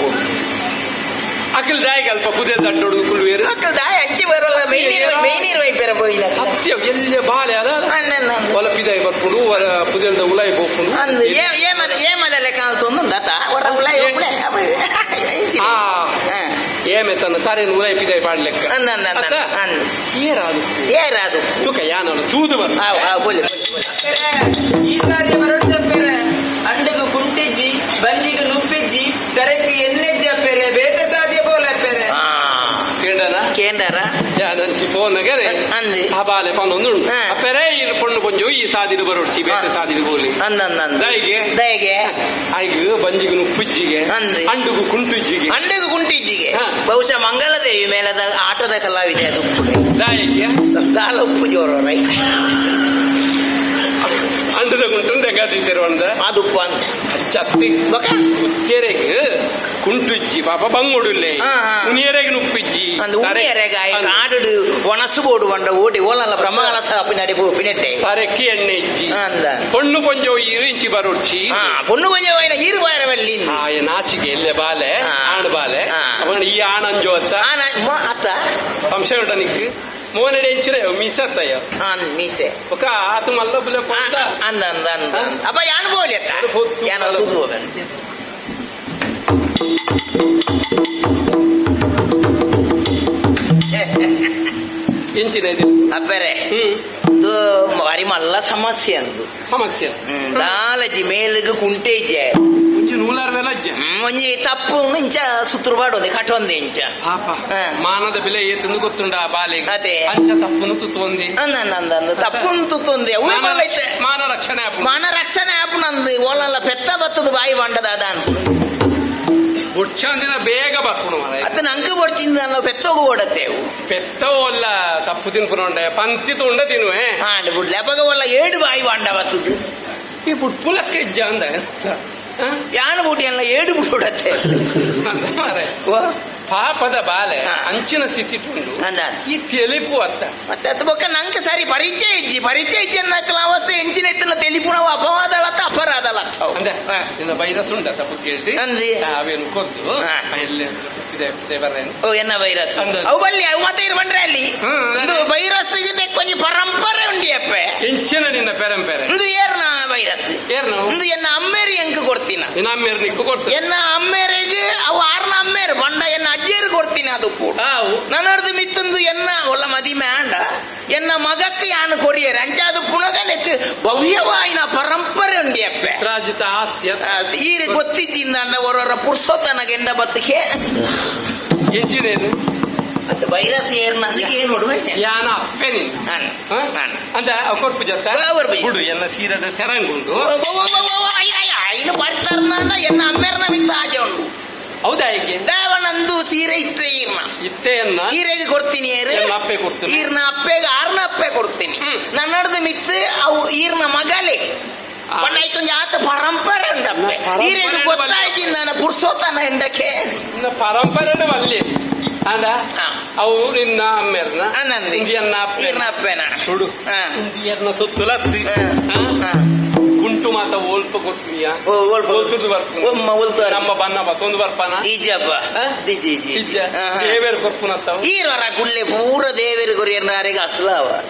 ಅಕ್ಕಲ್ ದಾಯಿಗೆ ಅಲ್ಪ ಕುದಿಯದ ಅಡ್ಡೊಡು ಕುಳ್ಳುವೇರು ಅಕ್ಕಲ್ ದಾಯ ಅಂಚಿ ಬರೋಲ್ಲ ಮೇನೀರು ವೈಪೆರ ಬೋಯಿನ ಅತ್ಯ ಎಲ್ಲಿ ಬಾಲೆ ಅಲ್ಲ ಒಲಪಿದಾಯಿ ಬರ್ಕೊಂಡು ಕುದಿಯಲ್ದ ಉಲಾಯಿ ಹೋಗ್ಕೊಂಡು ಏಮದಲ್ಲೇ ಕಾಲ್ತೊಂದು ದತ್ತ ಹೊರ ಉಲಾಯಿ ಏಮೆ ತನ್ನ ಸಾರೇನು ಉಲಾಯಿ ಪಿದಾಯಿ ಪಾಡ್ಲೆಕ್ಕ ಏರಾದು ತೂಕ ಯಾನ ತೂದು ಬರ್ ಈ ಸಾರಿ ಮರಡು ತಪ್ಪೇರ ಅಂಡಿಗೆ ಕುಂಟಿಜ್ಜಿ ಬಂಜಿಗೆ ನುಪ್ಪಿಜ್ಜಿ ಕರೆಕ್ಕೆ ಎಣ್ಣೆಜ್ಜಿ ಅಪ್ಪೇರೆ ಬೇತೆ ಸಾಧ್ಯ ಬೋಲ ಅಪ್ಪೇರೆ ಕೇಂದ್ರ ಕೇಂದ್ರ ಯಾನಂಚಿ ಫೋನಗರೆ ಅಂದಿ ಆ ಬಾಲೆ ಪನ್ನೊಂದು ಉಂಟು ಹಾ. ಅಪ್ಪರೇ ಇರು ಪೊಣ್ಣು ಕೊಂಚ ಈ ಸಾದಿರು ಬರೋಡ್ಚಿ ಬೇತೆ ಸಾದಿರು ಗೋಲಿ ದೈಗೆ ದಯಗೆ ಆಯ್ತು ಬಂಜಿಗೆ ನುಪ್ಪಿಜ್ಜಿಗೆ ಅಂದಿ ಅಂಡುಗು ಕುಂಟುಜ್ಜಿಗೆ ಅಂಡೆಗೂ ಕುಂಟಿಜ್ಜಿಗೆ ಹಾ. ಬಹುಶಃ ಮಂಗಳದೇವಿ ಮೇಲದ ಆಟದ ಕಲಾವಿದೆ ಅದು ದಾಯಿಗೆ ಗಾಲ ಉಪ್ಪು ಜೋರ ರೈ ಅಂಡದ ಕುಂಟು ತೆಗಾದಿತ್ತಿರುವಂದ ಅದುಪ್ಪ ಅಂತ ಚತ್ತಿ ಕುಚ್ಚೆರೆಗೆ ಕುಂಟುಜ್ಜಿ ಪಾಪ ಬಂಗುಡುಲ್ಲೆ ಉನಿಯರೆಗೆ ನುಪ್ಪಿಜ್ಜಿ ಅಂದ್ ಉಣಿಯರೆಗಾಯಿ ಕಾಡು ಒಣಸು ಬೋಡು ಬಂಡ ಓಡಿ ಓಲಲ್ಲ ಬ್ರಹ್ಮಗಳ ಸಾಪಿ ನಡಿ ಪಿನೆಟ್ಟೆ ತರಕ್ಕಿ ಎಣ್ಣೆ ಇಜ್ಜಿ ಅಂದ ಪೊಣ್ಣು ಕೊಂಜೋ ಈರು ಇಂಚಿ ಬರೋಡ್ಚಿ ಪೊಣ್ಣು ಕೊಂಜವೈನ ಈರು ಬಾರವಲ್ಲಿ ಆಯ ನಾಚಿಗೆ ಎಲ್ಲೆ ಬಾಲೆ ಆಣ್ ಬಾಲೆ ಅವನ ಈ ಆಣಂಜೋ ಅತ್ತ ಅತ್ತ ಸಂಶಯ ಉಂಟ ನಿಕ್ಕು ಮೋನಡೆ ಎಂಚಿರೆ ಮೀಸತ್ತಯ್ಯ ಮೀಸೆ ఒక ಆತು ಮಲ್ಲ ಬುಲೆ ಪೊಂದ ಅಂದ ಅಂದ ಅಂದ ಅಪ್ಪ ಯಾನು ಬೋಲಿ ಅತ್ತ ಯಾನು ತುದು ಎಂಚಿನ ಇದು ಅಪ್ಪರೆ ಇದು ಬಾರಿ ಮಲ್ಲ ಸಮಸ್ಯೆ ಅಂದು ಸಮಸ್ಯೆ ದಾಲಜಿ ಮೇಲಿಗೆ ಕುಂಟೆ ಇಜ್ಜೆ ಒಂಜಿ ನೂಲಾರ ಮೇಲೆ ಅಜ್ಜ ಒಂಜಿ ತಪ್ಪು ಇಂಚ ಸುತ್ತುರ್ಬಾಡೊಂದು ಕಟ್ಟೊಂದೆ ಇಂಚ ಪಾಪ ಮಾನದ ಬೆಲೆ ಏತಂದು ಗೊತ್ತುಂಡ ಆ ಬಾಲೆಗೆ ಅದೇ ಅಂಚ ತಪ್ಪುನು ತುತ್ತೊಂದಿ ಅಂದ ತಪ್ಪುನ್ ತುತ್ತೊಂದೆ ಮಾನ ರಕ್ಷಣೆ ಮಾನ ರಕ್ಷಣೆ ಆಪು ನಂದು ಓಲಲ್ಲ ಪೆತ್ತ ಬತ್ತದ ಬಾಯಿ ಬಂಡದ ಅದ ಅಂತ ಬುಡ್ಚಂದಿನ ಬೇಗ ಬರ್ಪುಣು ಮಾರಾಯ ಅತ್ತ ನಂಗೆ ಬಡ್ಚಿಂದ ನಾವು ಪೆತ್ತೋಗು ಓಡತ್ತೇವು ಪೆತ್ತವಲ್ಲ ತಪ್ಪು ತಿನ್ಪುನೊಂಡೆ ಪಂತಿ ತುಂಡ ತಿನ್ನುವೆ ಹಾಂಡ್ ಬುಡ್ ಲೆಪಗ ಒಲ್ಲ ಏಡು ಬಾಯಿ ಬಂಡ ಬತ್ತದು ಈ ಬುಟ್ಪುಲಕ್ಕೆ ಇಜ್ಜ ಅಂದ ಯಾನು ಬುಟ್ಟಿ ಎಲ್ಲ ಏಡು ಬುಡ್ ಓಡತ್ತೆ ಮಾರಾಯ ಪಾಪದ ಬಾಲೆ ಅಂಚಿನ ಸ್ಥಿತಿಟುಂಡು ಈ ತೆಲಿಪು ಅತ್ತ ಮತ್ತೆ ಅದು ಬೊಕ್ಕ ನಂಗೆ ಸರಿ ಪರಿಚಯ ಇಜ್ಜಿ ಅನ್ನಕ್ಕಲ ಅವಸ್ಥೆ ಎಂಚಿನ ಎತ್ತನ ತೆಲಿಪುಣವ ಅಪವಾದಲತ್ತ ಅಪರಾಧಲ ಅಂದೆ ನಿನ್ನ ವೈರಸ್ ಉಂಟ ತಪ್ಪು ಕೇಳ್ತಿ ಅಂದ್ರಿ ಅವೇನು ಕೊದ್ದು ಎಲ್ಲೇ ಇದೆ ಬರ್ರೇನು ಓ ಎನ್ನ ವೈರಸ್ ಅವು ಬಲ್ಲಿ ಅವು ಮತ್ತೆ ಇರ್ಬಂಡ್ರೆ ಅಲ್ಲಿ ಇದು ವೈರಸ್ ಇದೆ ಕೊಂಚ ಪರಂಪರೆ ಉಂಡಿ ಅಪ್ಪೆ ಎಂಚಿನ ನಿನ್ನ ಪೆರಂಪೆರೆ ಇದು ಏರ್ನ ವೈರಸ್ ಏರ್ನ ಇದು ಎನ್ನ ಅಮ್ಮೇರಿ ಎಂಕ್ ಕೊಡ್ತೀನ ನಿನ್ನ ಅಮ್ಮೇರು ನಿಕ್ಕು ಕೊಡ್ತು ಎನ್ನ ಅಮ್ಮೇರಿಗೆ ಅವು ಆರ್ನ ಅಮ್ಮೇರು ಬಂಡ ಎನ್ನ ಅಜ್ಜೇರು ಕೊಡ್ತೀನಿ ಅದು ಕೂಡ ನನ್ನಡ್ದು ಮಿತ್ತೊಂದು ಎನ್ನ ಒಲ್ಲ ಮದಿಮೆ ಆಂಡ ಎನ್ನ ಮಗಕ್ಕೆ ಯಾನು ಕೊರಿಯರು ಅಂಚಾದು ಪುಣಗನಕ್ಕೆ ಭವ್ಯವಾಯಿನ ಪರಂಪರೆ ಉಂಡಿ ಅಪ್ಪೆ ರಾಜಿತ ಆಸ್ತಿ ಈ ಗೊತ್ತಿದ್ದಿಂದ ಅವರವರ ಪುರ್ಸೋತನ ಗೆಂಡ ಬತ್ತಿಗೆ ಎಂಚಿನೇನು ಅದು ವೈರಸ್ ಏರ್ನ ಅದಕ್ಕೆ ಏನು ನೋಡುವ ಯಾನ ಅಪ್ಪೆ ನಿನ್ನ ಅಂತ ಕೊರ್ಪು ಜತ್ತ ಬಿಡು ಎಲ್ಲ ಸೀರದ ಸೆರಂಗುಂಡು ಇನ್ನು ಬರ್ತಾರ ಎನ್ನ ಅಮ್ಮೇರ್ನ ಮಿತ್ತ ಆಜೆ ಉಂಟು ಹೌದಾ ಹೀಗೆ ದೇವನಂದು ಸೀರೆ ಇತ್ತೆ ಈರ್ನ ಇತ್ತೆಯನ್ನ ಈರೆಗೆ ಕೊಡ್ತೀನಿ ಅಪ್ಪೆ ಕೊಡ್ತೀನಿ ಈರ್ನ ಅಪ್ಪೆಗೆ ಆರ್ನ ಅಪ್ಪೆ ಕೊಡ್ತೀನಿ ನನ್ನಡ್ದು ಮಿತ್ತು ಅವು ಈರ್ನ ಮಗಲಿಗೆ ಕೊಂಡ ಆತ ಪರಂಪರೆ ಉಂಟಪ್ಪೆ ಈರೆಗೆ ಗೊತ್ತಾಯ್ತು ನಾನು ಪುರ್ಸೋತನ ಎಂದಕ್ಕೆ ಪರಂಪರೆ ಅಲ್ಲಿ ಅಂದ ಅವು ನಿನ್ನ ಅಮ್ಮೆರ್ನ ಇಂದಿಯನ್ನ ಈರ್ನ ಅಪ್ಪೆನ ನೋಡು ಇಂದಿಯರ್ನ ಸುತ್ತಲತ್ತಿ ಕುಂಟು ಮಾತ ಓಲ್ಪ ಕೊಡ್ತೀಯ ನಮ್ಮ ಬನ್ನ ಬತ್ತೊಂದು ಬರ್ಪಾನ ಈಜಪ್ಪ ದೇವೇರು ಕೊರ್ಪುನತ್ತವ ಈರವರ ಗುಳ್ಳೆ ಪೂರ ದೇವೇರು ಕೊರಿಯರ್ನಾರಿಗೆ ಅಸಲವ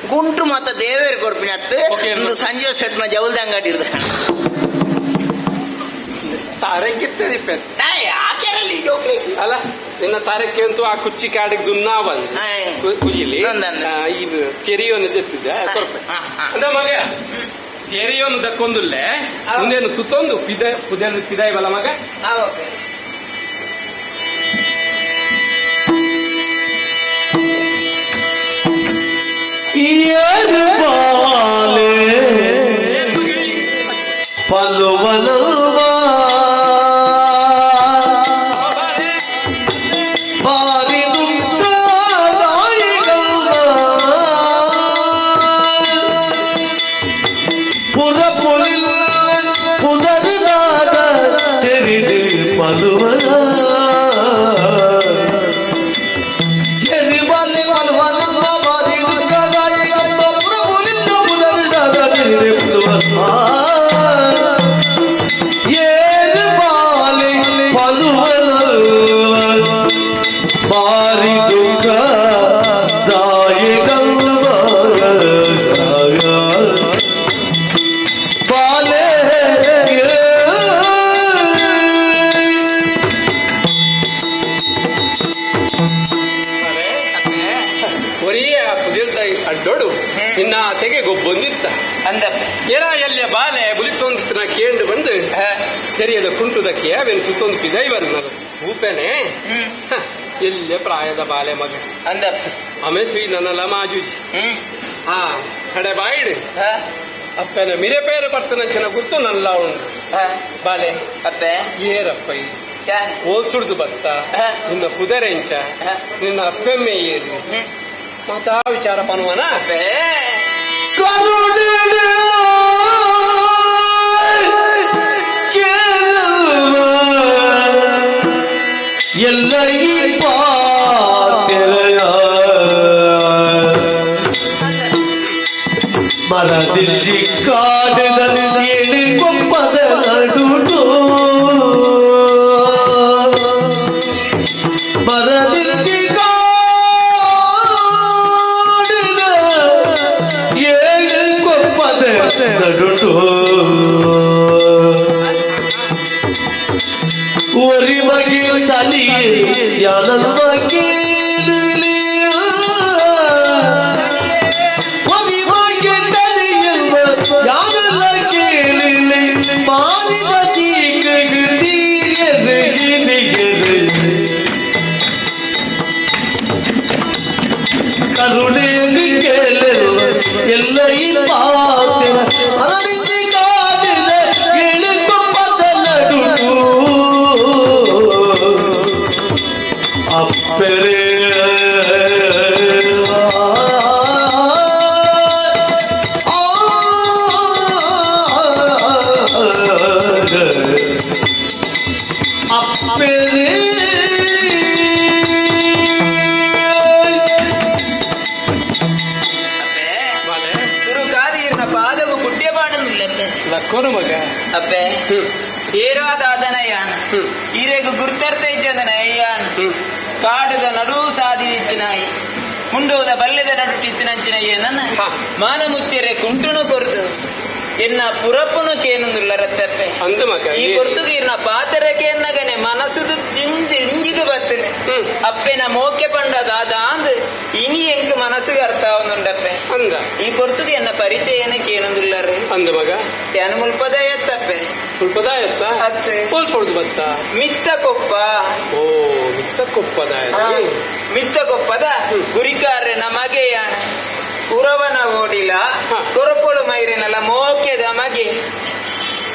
ಗುಂಟು ಮತ್ತ ದೇವೇರು ಕೊರ್ಪಿನತ್ತು ಒಂದು ಸಂಜೀವ ಸೆಟ್ನ ಜವಲ್ದ ಅಂಗಡಿ ಇಡ್ದ ತಾರಕ್ಕಿತ್ತದಿ ಆಕೆರಲ್ಲಿ ಅಲ್ಲ ನಿನ್ನ ತಾರಕ್ಕೆ ಅಂತೂ ಆ ಕುಚ್ಚಿ ಕಾಡಿಗೆ ದುನ್ನಾ ಬಂದು ಕುಯ್ಯಿಲಿ ಈ ಚೆರಿಯನ್ನು ತೆತ್ತಿದ್ದೆ ಕೊರ್ಪೆ ಅಂದ ಮಗ ಚೆರಿಯನ್ನು ದಕ್ಕೊಂದುಲ್ಲೆ ಮುಂದೇನು ತುತ್ತೊಂದು ಪಿದಾಯಿ ಬಲ ಮಗ ಪಲುವಲುವಾ ಬಾರಿ ದುಃಖದಾಯಿಗಲ್ವ ಪುರಪುಲಿಲ್ ಪುನರಿದಾಗ ತೆರಿದೆ ಪಲುವಲ ಎರಿಬಾಲೆ ಪಲುವಲುವ ಬಾರಿ ದುಃಖದಾಯಿಗಲ್ವ ಪುರಪುಲಿಲ್ ಪುನರಿದಾಗ ತೆರಿದೆ ಪಲುವಲ ಬಾರಿ ದುಃಖ ದಾಯಿಗಲ್ವ ಬಾಲೆ ಒರಿಯ ಪುದಿರ್ತಾಯಿ ಅಡ್ಡೋಡು ಇನ್ನ ತೆಗೆ ಗೊಬ್ಬೊಂದಿತ್ತ ಅಂದ ಏರ ಎಲ್ಲ ಬಾಲೆ ಬುಲಿತ್ತೊಂದಿತ್ತು ನಾ ಕೇಂಡು ಬಂದು ಸರಿಯದ ಕುಂಟುದಕ್ಕೆ ಅವೇನು ಸುತ್ತೊಂದು ಪಿದಾಯಿ ಬಂದು ಭೂಪೆನೆ ಎಲ್ಲೇ ಪ್ರಾಯದ ಬಾಲೆ ಮಗ ಅಂದ ಆಮೆ ಶ್ರೀ ನನ್ನಲ್ಲ ಮಾಜೂಜಿ ಹಾ ಕಡೆ ಬಾಯಿಡು ಅಪ್ಪನ ಮಿರೆ ಪೇರು ಬರ್ತನಂಚಿನ ಗುರ್ತು ನಲ್ಲ ಉಂಟು ಬಾಲೆ ಅಪ್ಪೆ ಏರಪ್ಪ ಇದು ಓಲ್ಸುಡ್ದು ಬತ್ತ ನಿನ್ನ ಕುದರೆಂಚ ನಿನ್ನ ಅಪ್ಪೆಮ್ಮೆ ಏರಿ ಮತ್ತ ವಿಚಾರ ಪನುವನ ಅಪ್ಪೆ ಎಲ್ಲ ಈ ಪಾತೆರೆಯ ಮರದಿಜ್ಜಿ ಕಾಡಿನ ಏಳಿ ಕೊಪ್ಪದ ನಡುಟು ಮರದಿಜ್ಜಿ ಕಾಡಿನ ಏಳಿ ಕೊಪ್ಪದ ನಡುಟು ಒರಿ ಮಗಿ ತಲಿಗೆ ಯಾನಲ್ವ ಕೇಳಲಿ ಒರಿ ಮಗಿ ತಲಿಯಲ್ವ ಯಾನಲ್ಲ ಕೇಳಲಿ ಮಾರಿದ ಸೀಕಗೆ ತೀರ್ಯದೆ ಗಿನಿಗೆದೆ ಕರುಣೆಯಲ್ಲಿ ಕೇಳಲ್ವ ಎಲ್ಲ ಈ ಪಾತೆ ಅದರಿಂದ ಕಾಡಿನ ಇಳಿಕೊಪ್ಪದ ನಡುಟು ಅಪ್ಪರೆ ಅಪ್ಪರೆ ತುರುಕಾದೀರ್ನ ಪಾದವು ಕುಡ್ಯ ಪಾಡನಿಲ್ಲ ಲಕ್ಕೋನು ಮಗ ಅಪ್ಪೆ ಏರಾದಾದನ ಯಾನ ಈರೆಗು ಗುರ್ತರ್ಥ ಇದ್ದದನ ಯಾನ ಕಾಡದ ನಡು ಸಾದಿರಿತ್ತಿನಾಯಿ ಮುಂಡೋದ ಬಲ್ಲೆದ ನಡುಟಿತ್ತಿನಂಚಿನ ಏನನ್ನ ಮಾನ ಮುಚ್ಚೆರೆ ಕುಂಟುನು ಕೊರ್ದು ಎನ್ನ ಪುರಪ್ಪುನು ಕೇನುಂದುಲ್ಲ ರತ್ತಪ್ಪೆ ಅಂದ ಮಗ ಈ ಕೊರ್ತುಗೀರ್ನ ಪಾತರಕ್ಕೆ ಎನ್ನಗನೆ ಮನಸ್ಸುದು ಇಂಜಿದು ಬತ್ತನೆ ಅಪ್ಪೆನ ಮೋಕೆ ಪಂಡದಾದ ಅಂದ್ ಇನಿ ಎಂಕ್ ಮನಸ್ಸಿಗೆ ಅರ್ಥ ಆವನುಂಡಪ್ಪೆ ಅಂದ ಈ ಕೊರ್ತುಗೆ ಎನ್ನ ಪರಿಚಯನ ಕೇನುಂದುಲ್ಲರು ಅಂದ ಮಗ ಯಾನ ಮುಲ್ಪದ ಎತ್ತಪ್ಪೆ ಮುಲ್ಪದ ಎತ್ತ ಅತ್ತೆ ಕೋಲ್ಪೊಳ್ದು ಬತ್ತ ಮಿತ್ತ ಕೊಪ್ಪ ಓ ಮಿತ್ತ ಕೊಪ್ಪದ ಮಿತ್ತ ಕೊಪ್ಪದ ಗುರಿಕಾರ್ರೆ ನಮಗೆ ಯಾನ ಉರವನ ಓಡಿಲ ಕೊರಪೊಳು ಮೈರಿನಲ್ಲ ಮೋಕೆದ ಮಗೆ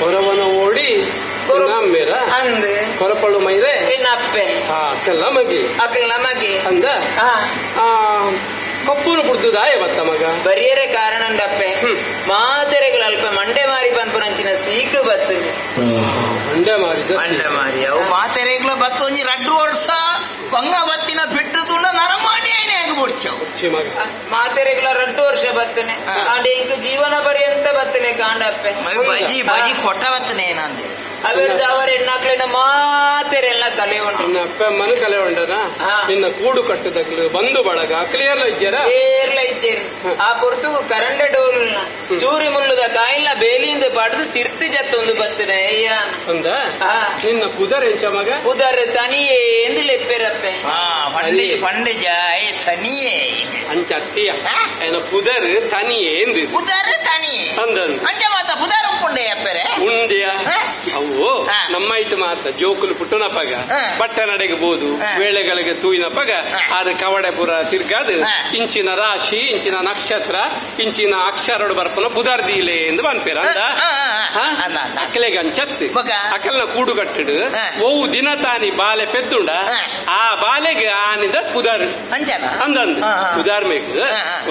ಹೊರವನ ಓಡಿ ನಮ್ಮೇರ ಅಂದ್ ಕೊರಪಳು ಮೈರೆ ನಪ್ಪೆ ಅಕ್ಕಲ್ಲ ಮಗಿ ಅಕ್ಕಲ್ ನಮಗೆ ಅಂದ ಕಪ್ಪುನು ಕುಡ್ದುದಾಯ ಬತ್ತ ಮಗ ಬರಿಯರೆ ಕಾರಣ ಉಂಡಪ್ಪೆ ಮಾತೆರೆಗಳು ಅಲ್ಪ ಮಂಡೆ ಮಾರಿ ಪನ್ಪುನಂಚಿನ ಸೀಕು ಬತ್ತದು ಮಂಡೆ ಮಾರಿದ ಮಂಡೆ ಮಾರಿ ಅವು ಮಾತೆರೆಗಳು ಬತ್ತು ಒಂಜಿ 2 ವರ್ಷ ಬಂಗ ಬತ್ತಿನ ಬಿಟ್ಟು ತುಂಡ ನರಮಾಣಿ ಆಯ್ನೆ ಹೆಂಗ್ ಬಿಡ್ಚವು ಮಾತೆರೆಗಳ 2 ವರ್ಷ ಬತ್ತನೆ ಆಂಡೆ ಇಂಕ ಜೀವನ ಪರ್ಯಂತ ಬತ್ತನೆ ಕಾಂಡಪ್ಪೆ ಬಜಿ ಬಜಿ ಕೊಟ್ಟ ಬತ್ತನೆ ಏನಂದೆ ಅವೆರ್ದು ಅವರ ಹೆಣ್ಣಾಕ್ಲಿನ ಮಾತೆರೆಲ್ಲ ಕಲೆ ಉಂಟು ನಿನ್ನ ಅಪ್ಪ ಅಮ್ಮನ ಕಲೆ ಉಂಟನ ನಿನ್ನ ಕೂಡು ಕಟ್ಟದಗ್ಲು ಬಂದು ಬಳಗ ಕ್ಲಿಯರ್ಲ ಇದ್ದಾರ ಕ್ಲಿಯರ್ಲ ಇದ್ದೇನೆ ಆ ಪೊರ್ತು ಕರಂಡೆ ಡೋಲ್ನ ಚೂರಿ ಮುಲ್ಲುದ ಕಾಯಿಲ್ನ ಬೇಲಿಯಿಂದ ಪಡೆದು ತಿರ್ತಿ ಜತ್ತೊಂದು ಬತ್ತನೆ ಅಯ್ಯ ಅಂದ ನಿನ್ನ ಪುದರ್ ಎಂಚ ಮಗ ಪುದರ್ ತನಿಯೇ ಎಂದು ಲೆಪ್ಪೆರಪ್ಪೆ ಪಂಡೆ ಜಾಯ್ ಸನಿಯೇ ಅಂಚ ಅತ್ತಿಯ ಏನ ಪುದರ್ ತನಿಯೇ ಎಂದು ಪುದರ್ ತನಿಯೇ ಅಂದ ಅಂಚ ಮಾತ ಪುದರ್ ಉಂಡೆ ಅಪ್ಪರೆ ಉಂಡೆಯ ಅವು ನಮ್ಮ ಇಟ್ಟು ಮಾತ ಜೋಕುಲು ಪುಟ್ಟನಪ್ಪಗ ಬಟ್ಟ ನಡೆಗಬಹುದು ವೇಳೆಗಳಿಗೆ ತೂಯಿನಪ್ಪಗ ಅದು ಕವಡೆ ಪುರ ತಿರ್ಗಾದು ಇಂಚಿನ ರಾಶಿ ಇಂಚಿನ ನಕ್ಷತ್ರ ಇಂಚಿನ ಅಕ್ಷರಡು ಬರ್ಪನ ಪುದರ್ದೀಲೆ ಎಂದು ಬನ್ಪೇರ ಅಂದ ಅಕ್ಕಲೆಗೆ ಅಂಚತ್ತು ಅಕ್ಕಲ್ನ ಕೂಡು ಕಟ್ಟಿಡು ಓವು ದಿನ ತಾನಿ ಬಾಲೆ ಪೆದ್ದುಂಡ ಆ ಬಾಲೆಗೆ ಆನಿದ ಪುದರ್ ಅಂದಂದು ಪುದರ್ ಮೇಕ್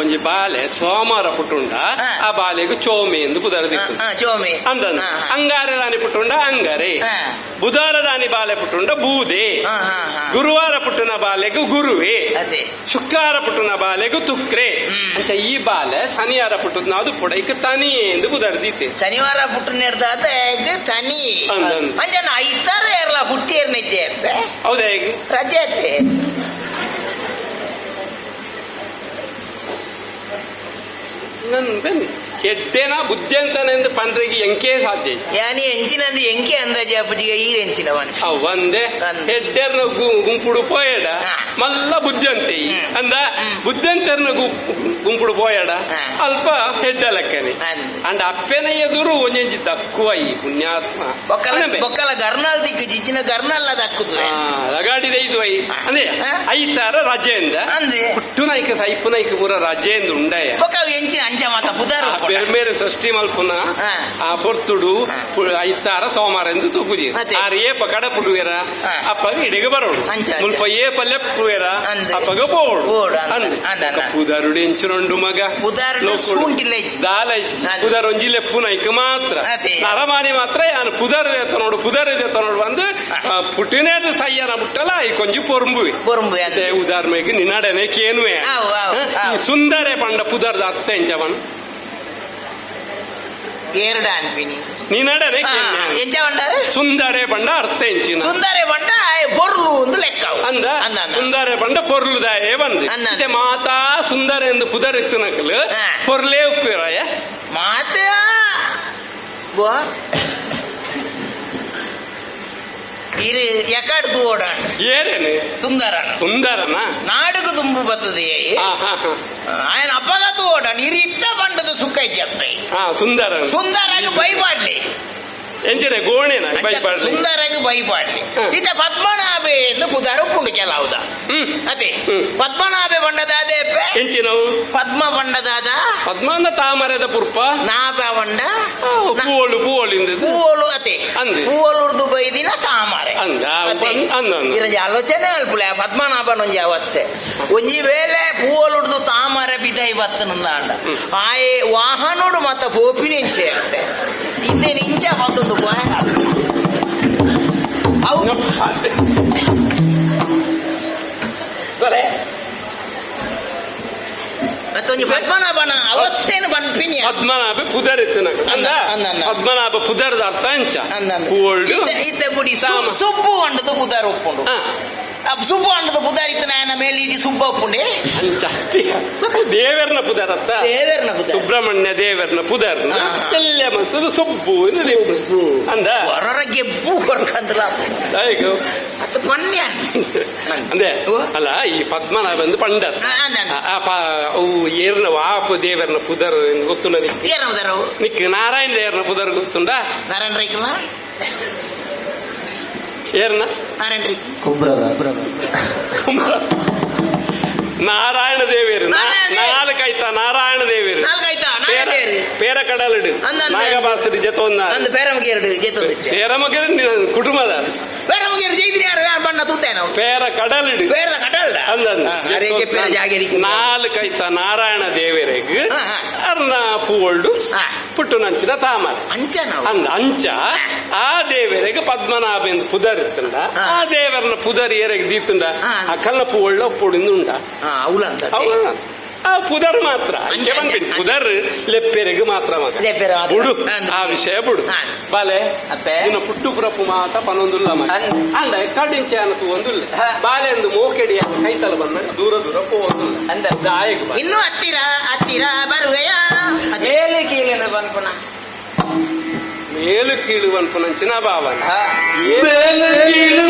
ಒಂಜಿ ಬಾಲೆ ಸೋಮವಾರ ಪುಟ್ಟುಂಡ ಆ ಬಾಲೆಗೆ ಚೋಮೆ ಎಂದು ಪುದರ್ ದಿಕ್ಕು ಚೋಮೆ ಅಂದಂದು ಅಂಗಾರ ದಾನಿ ಪುಟ್ಟುಂಡ ಅಂಗರೆ ಬುಧವಾರ ದಾನಿ ಬಾಲೆ ಪುಟ್ಟುಂಡ ಬೂದೆ ಗುರುವಾರ ಪುಟ್ಟನ ಬಾಲೆಗೂ ಗುರುವೆ ಶುಕ್ರವಾರ ಪುಟ್ಟನ ಬಾಲೆಗೂ ತುಕ್ರೆ ಅಂಚ ಈ ಬಾಲೆ ಶನಿವಾರ ಪುಟ್ಟದ್ ನಾದು ಪುಡೈಕ್ ತನಿ ಎಂದು ಬುದರ್ದೀತೆ ಶನಿವಾರ ಪುಟ್ಟು ನೆಡ್ದಾದ ತನಿ ಅಂಜನ ಐತಾರ ಇರಲ್ಲ ಹುಟ್ಟಿಯರ್ ನೆಜ್ಜೆ ಹೌದಾ ಈಗ ರಜೆ ಐತೆ ನನ್ ಬನ್ನಿ ಎಡ್ಡೆನ ಬುದ್ಧಿಂತನೆಂದು ಪಂಡ್ರೆಗೆ ಎಂಕೆ ಸಾಧ್ಯ ಯಾನಿ ಎಂಚಿನಂದು ಎಂಕೆ ಅಂದಾಜಿ ಅಪ್ಪಜಿಗೆ ಈರೆಂಚಿನ ಒಂದೇ ಹೆಡ್ಡೆರ್ನ ಗುಂಪುಡು ಪೋಯಡ ಮಲ್ಲ ಬುದ್ಧಿಂತೆ ಅಂದ ಬುದ್ಧಿಂತರ್ನ ಗುಂಪುಡು ಪೋಯಡ ಅಲ್ಪ ಹೆಡ್ಡ ಲೆಕ್ಕನೆ ಅಂಡ್ ಅಪ್ಪೆನ ಎದುರು ಒಂಜಿ ದಕ್ಕುವ ಈ ಪುಣ್ಯಾತ್ಮ ಬೊಕ್ಕಲ ಗರ್ನಾಲ್ ದಿಕ್ಕು ಜಿಜ್ಜಿನ ಗರ್ನಲ್ಲ ದಕ್ಕುದು ಲಗಾಡಿದೆ ಇದು ಐ ಅಂದೆ ಐತಾರ ರಜೆಯಿಂದ ಪುಟ್ಟು ನಾಯ್ಕ ಸೈಪು ನಾಯ್ಕ ಪೂರ ರಜೆಯಿಂದ ಉಂಡಯ ಎಂಚಿನ ಅಂಚ ಮಾತ ಪುದಾರ ಬೇರೆ ಬೇರೆ ಸೃಷ್ಟಿ ಮಲ್ಪುನ ಆ ಪೊರ್ತುಡು ಐತಾರ ಸೋಮವಾರ ಎಂದು ತೂಪುಜಿ ಆರ್ ಏಪ ಕಡ ಪುಡುವೆರ ಅಪ್ಪಗ ಇಡೆಗೆ ಬರೋಡು ಮುಲ್ಪ ಏಪಲ್ಲೆ ಪುಡುವೆರ ಅಪ್ಪಗ ಪೋಡು ಪುದಾರುಡು ಎಂಚುನೊಂಡು ಮಗ ದಾಲ ಪುದಾರ್ ಒಂಜಿಲೆ ಪುನೈಕ ಮಾತ್ರ ನರಮಾನಿ ಮಾತ್ರ ಯಾನು ಪುದಾರ್ ದೇತ ನೋಡು ಬಂದು ಪುಟ್ಟಿನೇದು ಸಯ್ಯನ ಮುಟ್ಟಲ್ಲ ಈ ಕೊಂಜಿ ಪೊರ್ಂಬು ಉದಾಹರಣೆಗೆ ನಿನ್ನಡನೆ ಕೇನುವೆ ಸುಂದರ ಪಂಡ ಪುದಾರ್ದ ಅರ್ಥ ಎಂಚವನ್ ನೀನಡನೆ ಸುಂದರೆ ಬಂಡ ಅರ್ಥ ಎಂಚಿನ ಸುಂದರೆ ಬಂಡ ಪೊರ್ಲು ಒಂದು ಲೆಕ್ಕ ಅಂದ ಸುಂದರೆ ಬಂಡ ಪೊರ್ಲುದಾಯೇ ಬಂದು ಮಾತಾ ಸುಂದರ ಎಂದು ಪುದರಿತ್ತು ನಕಲು ಪೊರ್ಲೇ ಉಪ್ಪಿರಾಯ ಮಾತ ಇರು ಎಕಾಡ್ದು ಓಡಾಡ ಏನೇನು ಸುಂದರನ ನಾಡುಗು ತುಂಬು ಬರ್ತದೆ ఆయన ಅಪ್ಪಗತ್ತು ಓಡಾಡ ಇರು ಇತ್ತ ಬಂಡದು ಸುಖ ಜಪ್ಪೆ ಸುಂದರಾಗಿ ಬೈಪಾಡ್ಲಿ ಎಂಚಿನ ಗೋಣೆನ ಬೈಪಾಡ್ಲಿ ಸುಂದರಾಗಿ ಬೈಪಾಡ್ಲಿ ಇತ್ತ ಪದ್ಮನಾಭೆ ಎಂದು ಪುದಾರು ಪುಂಡು ಕೆಲವುದ ಅದೇ ಪದ್ಮನಾಭೆ ಬಂಡದಾದ ಎಂಚಿನವು ಪದ್ಮ ಬಂಡದಾದ ಪದ್ಮನ ತಾಮರದ ಪುರ್ಪ ನಾಭ ಬಂಡ ಪೂವೋಳು ಅದೇ ಪೂವೋಳುರ್ದು ಬೈದಿನ ತಾಮರೆ ಇರಂಜ ಆಲೋಚನೆ ಅಲ್ಪುಲೆ ಪದ್ಮನಾಭನೊಂಜಿ ಅವಸ್ಥೆ ಒಂಜಿ ವೇಳೆ ಪೂವೋಳುರ್ದು ತಾಮರೆ ಬಿದೈ ಬತ್ತನಂದ ಅಂಡ ಆಯೆ ವಾಹನೋಡು ಮತ್ತ ಪೋಪಿನೆಂಚೆ ಅಂತೆ ಹಿಂದೆ ನಿಂಚ ಬತ್ತದು ಪದ್ಮನಾಭನ ಅವಸ್ಥೆಯನ್ನು ಬಂದ್ಪಿನಿ ಪದ್ಮನಾಭ ಪುದರಿತ್ತು ಪದ್ಮನಾಭ ಪುದರದ ಅರ್ಥ ಅಂಚ ಇತ್ತ ಬುಡಿ ಸುಬ್ಬು ಅಂಡದು ಪುದರ್ ಒಪ್ಪುಂಡು ಸುಬ್ಬು ಅಂಡದು ಪುದಾರಿತ್ತು ನಾಯನ ಮೇಲೆ ಇಡೀ ಸುಬ್ಬ ಒಪ್ಪುಂಡೆ ದೇವರನ ಪುದರತ್ತ ಸುಬ್ರಹ್ಮಣ್ಯ ದೇವರನ ಪುದರ್ ಎಲ್ಲ ಮತ್ತದು ಸುಬ್ಬು ಅಂದ ಹೊರ ಗೆಬ್ಬು ಹೊರ್ಕಂದ್ರ ಅದು ಪಣ್ಯ ಅಂದೆ ಅಲ್ಲ ಈ ಪದ್ಮನಾಭ ಒಂದು ಪಂಡ ಏರ್ನ ವಾಪ ದೇವರನ ಪುದರ್ ಗೊತ್ತು ನಿಕ್ ನಾರಾಯಣ ದೇವರನ ಪುದರ್ ಗೊತ್ತುಂಡ ನಾರಾಯಣ ರೈಕಲ್ಲ ಏರ್ನ ನಾರಾಯಣ ದೇವೇರು ನಾಲ್ಕಾಯ್ತಾ ನಾರಾಯಣ ದೇವೇರು ಪೇರ ಕಡಲಡು ನಾಗಬಾಸುಡಿ ಜತೊಂದ ಪೇರಮಗೆ ಕುಟುಂಬದ ಪೇರ ಕಡಲಡು ನಾಲ್ಕಾಯ್ತಾ ನಾರಾಯಣ ದೇವೇರೆಗೆ ಅರ್ನ ಪೂವಳ್ಳು ಪುಟ್ಟು ನಂಚಿನ ತಾಮರ ಅಂದ ಅಂಚ ಆ ದೇವರಿಗೆ ಪದ್ಮನಾಭ ಎಂದು ಪುದರ್ ಇತ್ತಂಡ ಆ ದೇವರನ ಪುದರ್ ಏರೆಗೆ ದೀತುಂಡ ಆ ಕಲ್ಲ ಪೂವಳ್ಳ ಪುಡಿಂದು ಉಂಡ ಆ ಪುದರ್ ಮಾತ್ರ ಪುದರ್ ಲೆಪ್ಪೆರೆಗೆ ಮಾತ್ರ ಬುಡು ಆ ವಿಷಯ ಬುಡು ಬಾಲೆ ಇನ್ನು ಪುಟ್ಟು ಪ್ರಪು ಮಾತ ಪನೊಂದುಲ್ಲ ಅಂಡ ಕಡಿಂಚೆ ಅನ್ನತು ಒಂದುಲ್ಲ ಬಾಲೆ ಎಂದು ಮೋಕೆಡಿಯ ಕೈತಲ ಬಂದಾಗ ದೂರ ಪೋವಂದುಲ್ಲ ಇನ್ನು ಹತ್ತಿರ ಬರುವೆಯ ಮೇಲೆ ಕೀಲಿನ ಬಂದ್ಪುನ ಮೇಲು ಕೀಳು ಬಂದ್ಪುನಂಚಿನ ಭಾವನ ಮೇಲು ಕೀಳು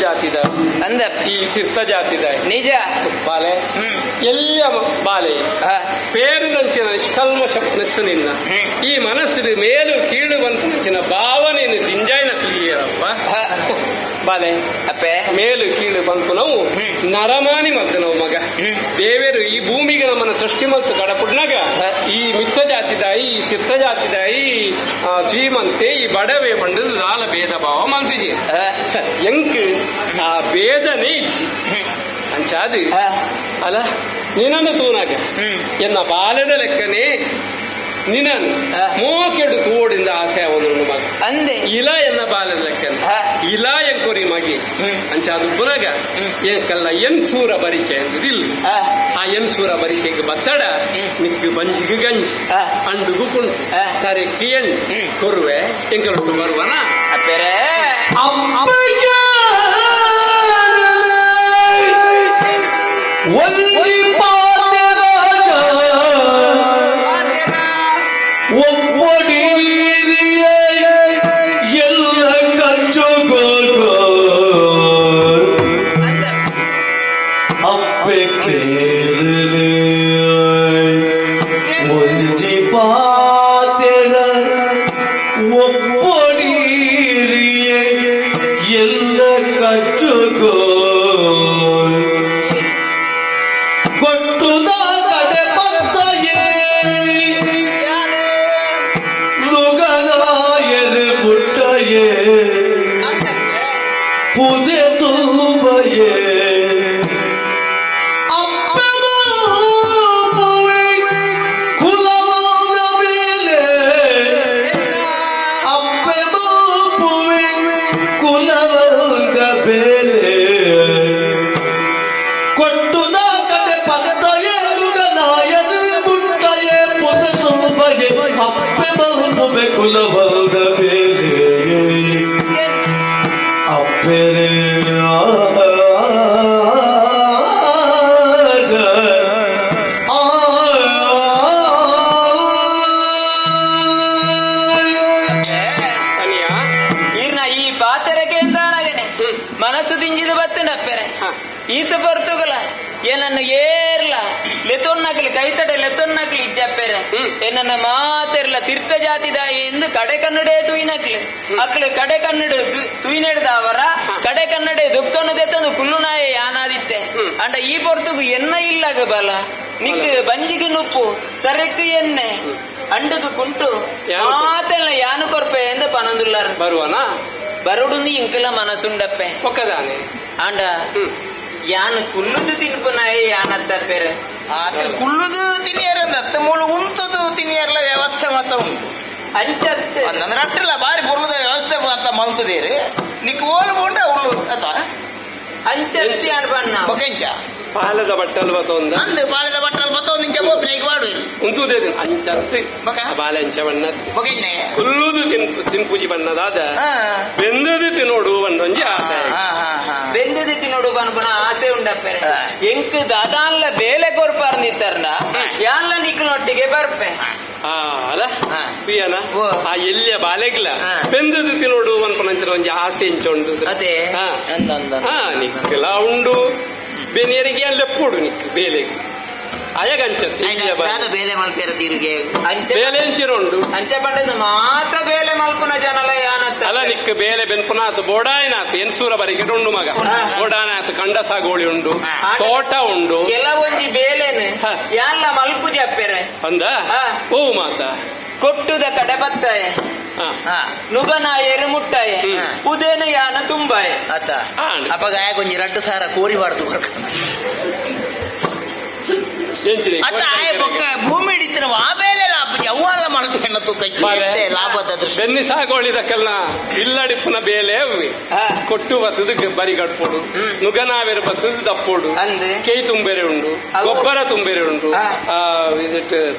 ಜಾತಿದ ಈ ಚಿತ್ತ ಜಾತಿದ ನಿಜ ಬಾಲೆ ಎಲ್ಲ ಬಾಲೆ ಪೇರುದಂಚಿನ ನಿಷ್ಕಲ್ಮಶನೆಸ್ಸು ನಿನ್ನ ಈ ಮನಸ್ಸಿನ ಮೇಲು ಕೀಳು ಬಂತಿನ ಭಾವನೆಯನ್ನು ದಿಂಜಾಯಿನ ಕ್ಲಿಯರಪ್ಪ ಬಾಲೆ ಅಪ್ಪೆ ಮೇಲು ಕೀಳು ಬಂತು ನಾವು ನರಮಾನಿ ಮಲ್ತು ನಾವು ಮಗ ದೇವರು ಈ ಭೂಮಿಗೆ ನಮ್ಮನ್ನ ಸೃಷ್ಟಿ ಮಲ್ತು ಕಡಪುಡ್ನಾಗ ಈ ಮಿತ್ರ ಜಾತಿದಾಯಿ ಈ ಚಿತ್ತ ಜಾತಿದಾಯಿ ಶ್ರೀಮಂತೆ ಈ ಬಡವೆ ಬಂಡದು ನಾಲ ಭೇದ ಭಾವ ಮಲ್ತಿಜಿ ಎಂಕ್ ಆ ಭೇದನೇ ಇಜ್ಜಿ ಅಂಚಾದು ಅಲ್ಲ ನಿನ್ನನ್ನು ತೂನಾಗ ಎನ್ನ ಬಾಲ್ಯದ ಲೆಕ್ಕನೇ ನಿನ್ನನ್ನು ಮೋಕೆಡು ತೋಡಿಂದ ಆಸೆ ಅವನು ಮಗ ಅಂದೆ ಇಲ್ಲ ಎನ್ನ ಬಾಲ್ಯದ ಲೆಕ್ಕನೆ ಇಲ್ಲ ಎಂಕೊರಿ ಮಗಿ ಅಂಚಾದು ಬುನಗ ಎಂಕಲ್ಲ ಎನ್ಸೂರ ಬರಿಕೆ ಅಂದಿಲ್ಲ ಆ ಎನ್ಸೂರ ಬರಿಕೆಗೆ ಬತ್ತಡ ನಿಕ್ಕು ಬಂಜಿಗೆ ಗಂಜಿ ಅಂಡುಗು ಕುಂಟು ತರೆಕ್ಕಿ ಎಣ್ಣು ಕೊರುವೆ ಎಂಕಲೊಟ್ಟು ಬರುವನ ಬೇರೆ ಎಲ್ಲ ಕಚ್ಚುಗೋ ಅಪ್ಪೆ ಕೇಳಲೆ ಒಂಜಿ ಪಾತೆರ ಒಪ್ಪೊಡೀರಿಯೇ ಎಲ್ಲ ಕಚ್ಚುಗೋ ಕೊಟ್ಟುದ ಕಡೆ ಪತ್ತಯೇ ನುಗಲಾಯರು ಮುಟ್ಟಯೇ ಪುದೆ ತುಂಬಯೇ ಕುಲವಾದ ಮೇಲೆ ಅಪ್ಪೆ ಬಾಪುವೆ ಕುಲವಾದ ಬೇರೆ ಕೊಟ್ಟುದ ಕಡೆ ಪತ್ತಯೇ ನುಗಲಾಯರು ಮುಟ್ಟಯೇ ಪುದೆ ತುಂಬಯೇ ಅಪ್ಪೆ ಬಾಪುವೆ ಕುಲವಾದ ಬೇರೆ ಅಪ್ಪೆರೆ ಈ ಪಾತೆರಕ್ಕೆ ಎಂತಾನಾಗನೆ ಮನಸ್ಸು ದಿಂಜಿದ ಬತ್ತನಪ್ಪೆರೆ ಈತ ಬರ್ತುಗಲ ಏನನ್ನ ಏರ್ಲ ಲೆತೊನ್ನಕ್ಲಿ ಕೈತಡೆ ಲೆತೊನ್ನಕ್ಲಿ ಇಜ್ಜಪ್ಪೆರೆ ಏನನ್ನ ಮಾತೆರ್ಲ ತೀರ್ಥ ಜಾತಿದಾಯಿ ಎಂದು ಕಡೆ ಕನ್ನಡೆ ತುಯಿನಕ್ಲಿ ಅಕ್ಲೆ ಕಡೆ ಕನ್ನಡ ತುಯಿನೆಡ್ದ ಅವರ ಕಡೆ ಕನ್ನಡೆ ದುಃಖನು ತೆತ್ತಂದು ಕುಲ್ಲುನಾಯ ಯಾನಾದಿತ್ತೆ ಅಂಡ ಈ ಪೊರ್ತುಗು ಎನ್ನ ಇಲ್ಲಾಗ ಬಲ ನಿಕ್ ಬಂಜಿಗೆ ನುಪ್ಪು ತರೆಕ್ಕು ಎಣ್ಣೆ ಅಂಡಕು ಕುಂಟು ಮಾತೆಲ್ಲ ಯಾನು ಕೊರ್ಪೆ ಎಂದು ಪನಂದುಲ್ಲಾರ ಬರುವನಾ ಬರುಡು ಇಂಕಲ ಮನಸ್ಸುಂಡಪ್ಪೆ ಒಕ್ಕದಾನೆ ಆಂಡ ಯಾನು ಕುಲ್ಲುದು ತಿನ್ಪುನಾಯ ಯಾನತ್ತಪ್ಪೆರೆ ಕುಳ್ಳುದು ತಿನಿಯರಂದತ್ತ ಮೂಲ ಉಂಟದು ತಿನಿಯರ್ಲ ವ್ಯವಸ್ಥೆ ಮಾತ ಉಂಟು ಅಂಚತ್ತೆ ಅಂದ್ರೆ ಅಟ್ಟಿಲ್ಲ ಬಾರಿ ಬುರ್ಲದ ವ್ಯವಸ್ಥೆ ಅಂತ ಮಲ್ತದೇರಿ ನಿಕ್ ಓಲ್ ಬೋಂಡ ಉಳ್ಳು ಅಥವಾ ಅಂಚತ್ತಿ ಅನ್ಬಣ್ಣ ಬೊಕೆಂಚ ಪಾಲದ ಬಟ್ಟಲು ಬತ್ತೊಂದ ಅಂದು ಪಾಲದ ಬಟ್ಟಲು ಬತ್ತೊಂದು ಇಂಚ ಬೋಪಿನ ಮಾಡು ಉಂತುದೇ ಅಂಚತ್ತಿ ಬಾಲೆಂಚ ಬಣ್ಣದ ಬೊಕೆಂಚ ಕುಲ್ಲುದು ತಿನ್ಪುಜಿ ಬಣ್ಣದಾದ ಬೆಂದದು ತಿನ್ನೋಡು ಒಂದೊಂಜಿ ಆಸೆ ಬೆಂದದು ತಿನ್ನೋಡು ಬನ್ಪನ ಆಸೆ ಉಂಡಪ್ಪೆರೆ ಎಂಕ್ ದಾದಾನ್ಲ ಬೇಲೆ ಕೊರ್ಪಾರ್ನಿತ್ತಾರನ ಯಾನ್ಲ ನಿಕ್ಲೊಟ್ಟಿಗೆ ಬರ್ಪೆ ಅಲ್ಲ ತುಯ್ಯನ ಆ ಎಲ್ಲಿಯ ಬಾಲೆಗಿಲ್ಲ ಬೆಂದದು ತಿನ್ನೋಡು ಅನ್ಪನಂಚಿನ ಒಂಜಿ ಆಸೆ ಇಂಚೊಂಡು ಅದೇ ನಿಕ್ಕಲ ಉಂಡು ಬೆನಿಯರಿಗೆ ಅಲ್ಲೆಪ್ಪುಡು ನಿಕ್ ಬೇಲೆಗೆ ಅಯಗಂಚತ್ತೆ ಬೇಲೆ ಮಲ್ಪೇರ ತಿರುಗಿ ಬೇಲೆ ಎಂಚಿರುಂಡು ಅಂಚ ಪಂಡದ ಮಾತ ಬೇಲೆ ಮಲ್ಪುನ ಜನಲ ಯಾನತ್ತ ಅಲ್ಲ ನಿಕ್ ಬೇಲೆ ಬೆನ್ಪುನಾತ್ ಬೋಡಾಯಿನಾತ್ ಎನ್ಸೂರ ಬರಿಗೆ ಉಂಡು ಮಗ ಬೋಡಾನಾತ್ ಕಂಡ ಸಾಗೋಳಿ ಉಂಡು ತೋಟ ಉಂಡು ಕೆಲವೊಂಜಿ ಬೇಲೆನು ಯಾನ್ಲ ಮಲ್ಪು ಜಪ್ಪೆರೆ ಅಂದ ಓ ಮಾತ ಕೊಟ್ಟುದ ಕಡೆ ಬತ್ತಾಯ ನುಗನ ಎರು ಮುಟ್ಟಾಯ ಉದೇನ ಯಾನ ತುಂಬಾಯ ಅತ್ತ ಅಪ್ಪ ಗಾಯ ಕೊಂಚಿ ರಡ್ಡು ಸಾರ ಕೋರಿ ಬಾರ್ದು ಅತ್ತ ಆಯ ಪಕ್ಕ ಭೂಮಿ ಹಿಡಿತಿನ ಆ ಬೇಲೆ ಲಾಭ ಅವ್ವಲ್ಲ ಮಲ್ತು ಹೆಣ್ಣ ತೂಕ ಲಾಭದ ದೃಷ್ಟಿ ಬೆನ್ನಿ ಸಾಗೋಳಿದಕ್ಕೆಲ್ಲ ಇಲ್ಲಡಿಪ್ಪುನ ಬೇಲೆ ಅವಿ ಕೊಟ್ಟು ಬತ್ತದ ಬರಿ ಗಡ್ಪೋಡು ನುಗನಾವೆರು ಬತ್ತದ ದಪ್ಪೋಡು ಕೈ ತುಂಬೆರೆ ಉಂಡು ಗೊಬ್ಬರ ತುಂಬೆರೆ ಉಂಡು ಇದಕ್ಕೆ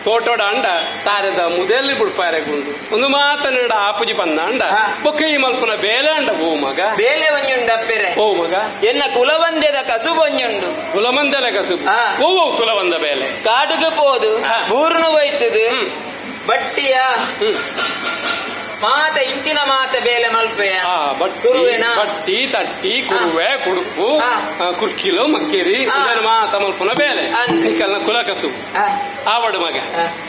ತೋಟೋಡ ಅಂಡ ತಾರದ ಮುದೆಲ್ಲಿ ಬುಡ್ಪಾರೆಗುಂಡು ಒಂದು ಮಾತನಾಡ ಆಪುಜಿ ಪಂದ ಅಂಡ ಬೊಕ್ಕ ಈ ಮಲ್ಪನ ಬೇಲೆ ಅಂಡ ಓ ಮಗ ಬೇಲೆ ಒಂಜುಂಡಪ್ಪೆರೆ ಓ ಮಗ ಎನ್ನ ಕುಲವಂದ್ಯದ ಕಸುಬು ಒಂಜುಂಡು ಕುಲಮಂದಲ ಕಸುಬು ಓ ಕುಲವಂದ ಬೇಲೆ ಕಾಡುಗೆ ಪೋದು ಊರ್ನು ಹೋಯ್ತದು ಬಟ್ಟಿಯ ಮಾತ ಇಂಚಿನ ಮಾತ ಬೇಲೆ ಮಲ್ಪೆಯ ಬಟ್ಟಿ ತಟ್ಟಿ ಕುರುವೆ ಕುಡುಕು ಕುರ್ಕಿಲು ಮಕ್ಕೇರಿ ಇದನ್ನು ಮಾತ ಮಲ್ಪುನ ಬೇಲೆ ಕೈಕಲ್ನ ಕುಲಕಸು ಆವಡು ಮಗ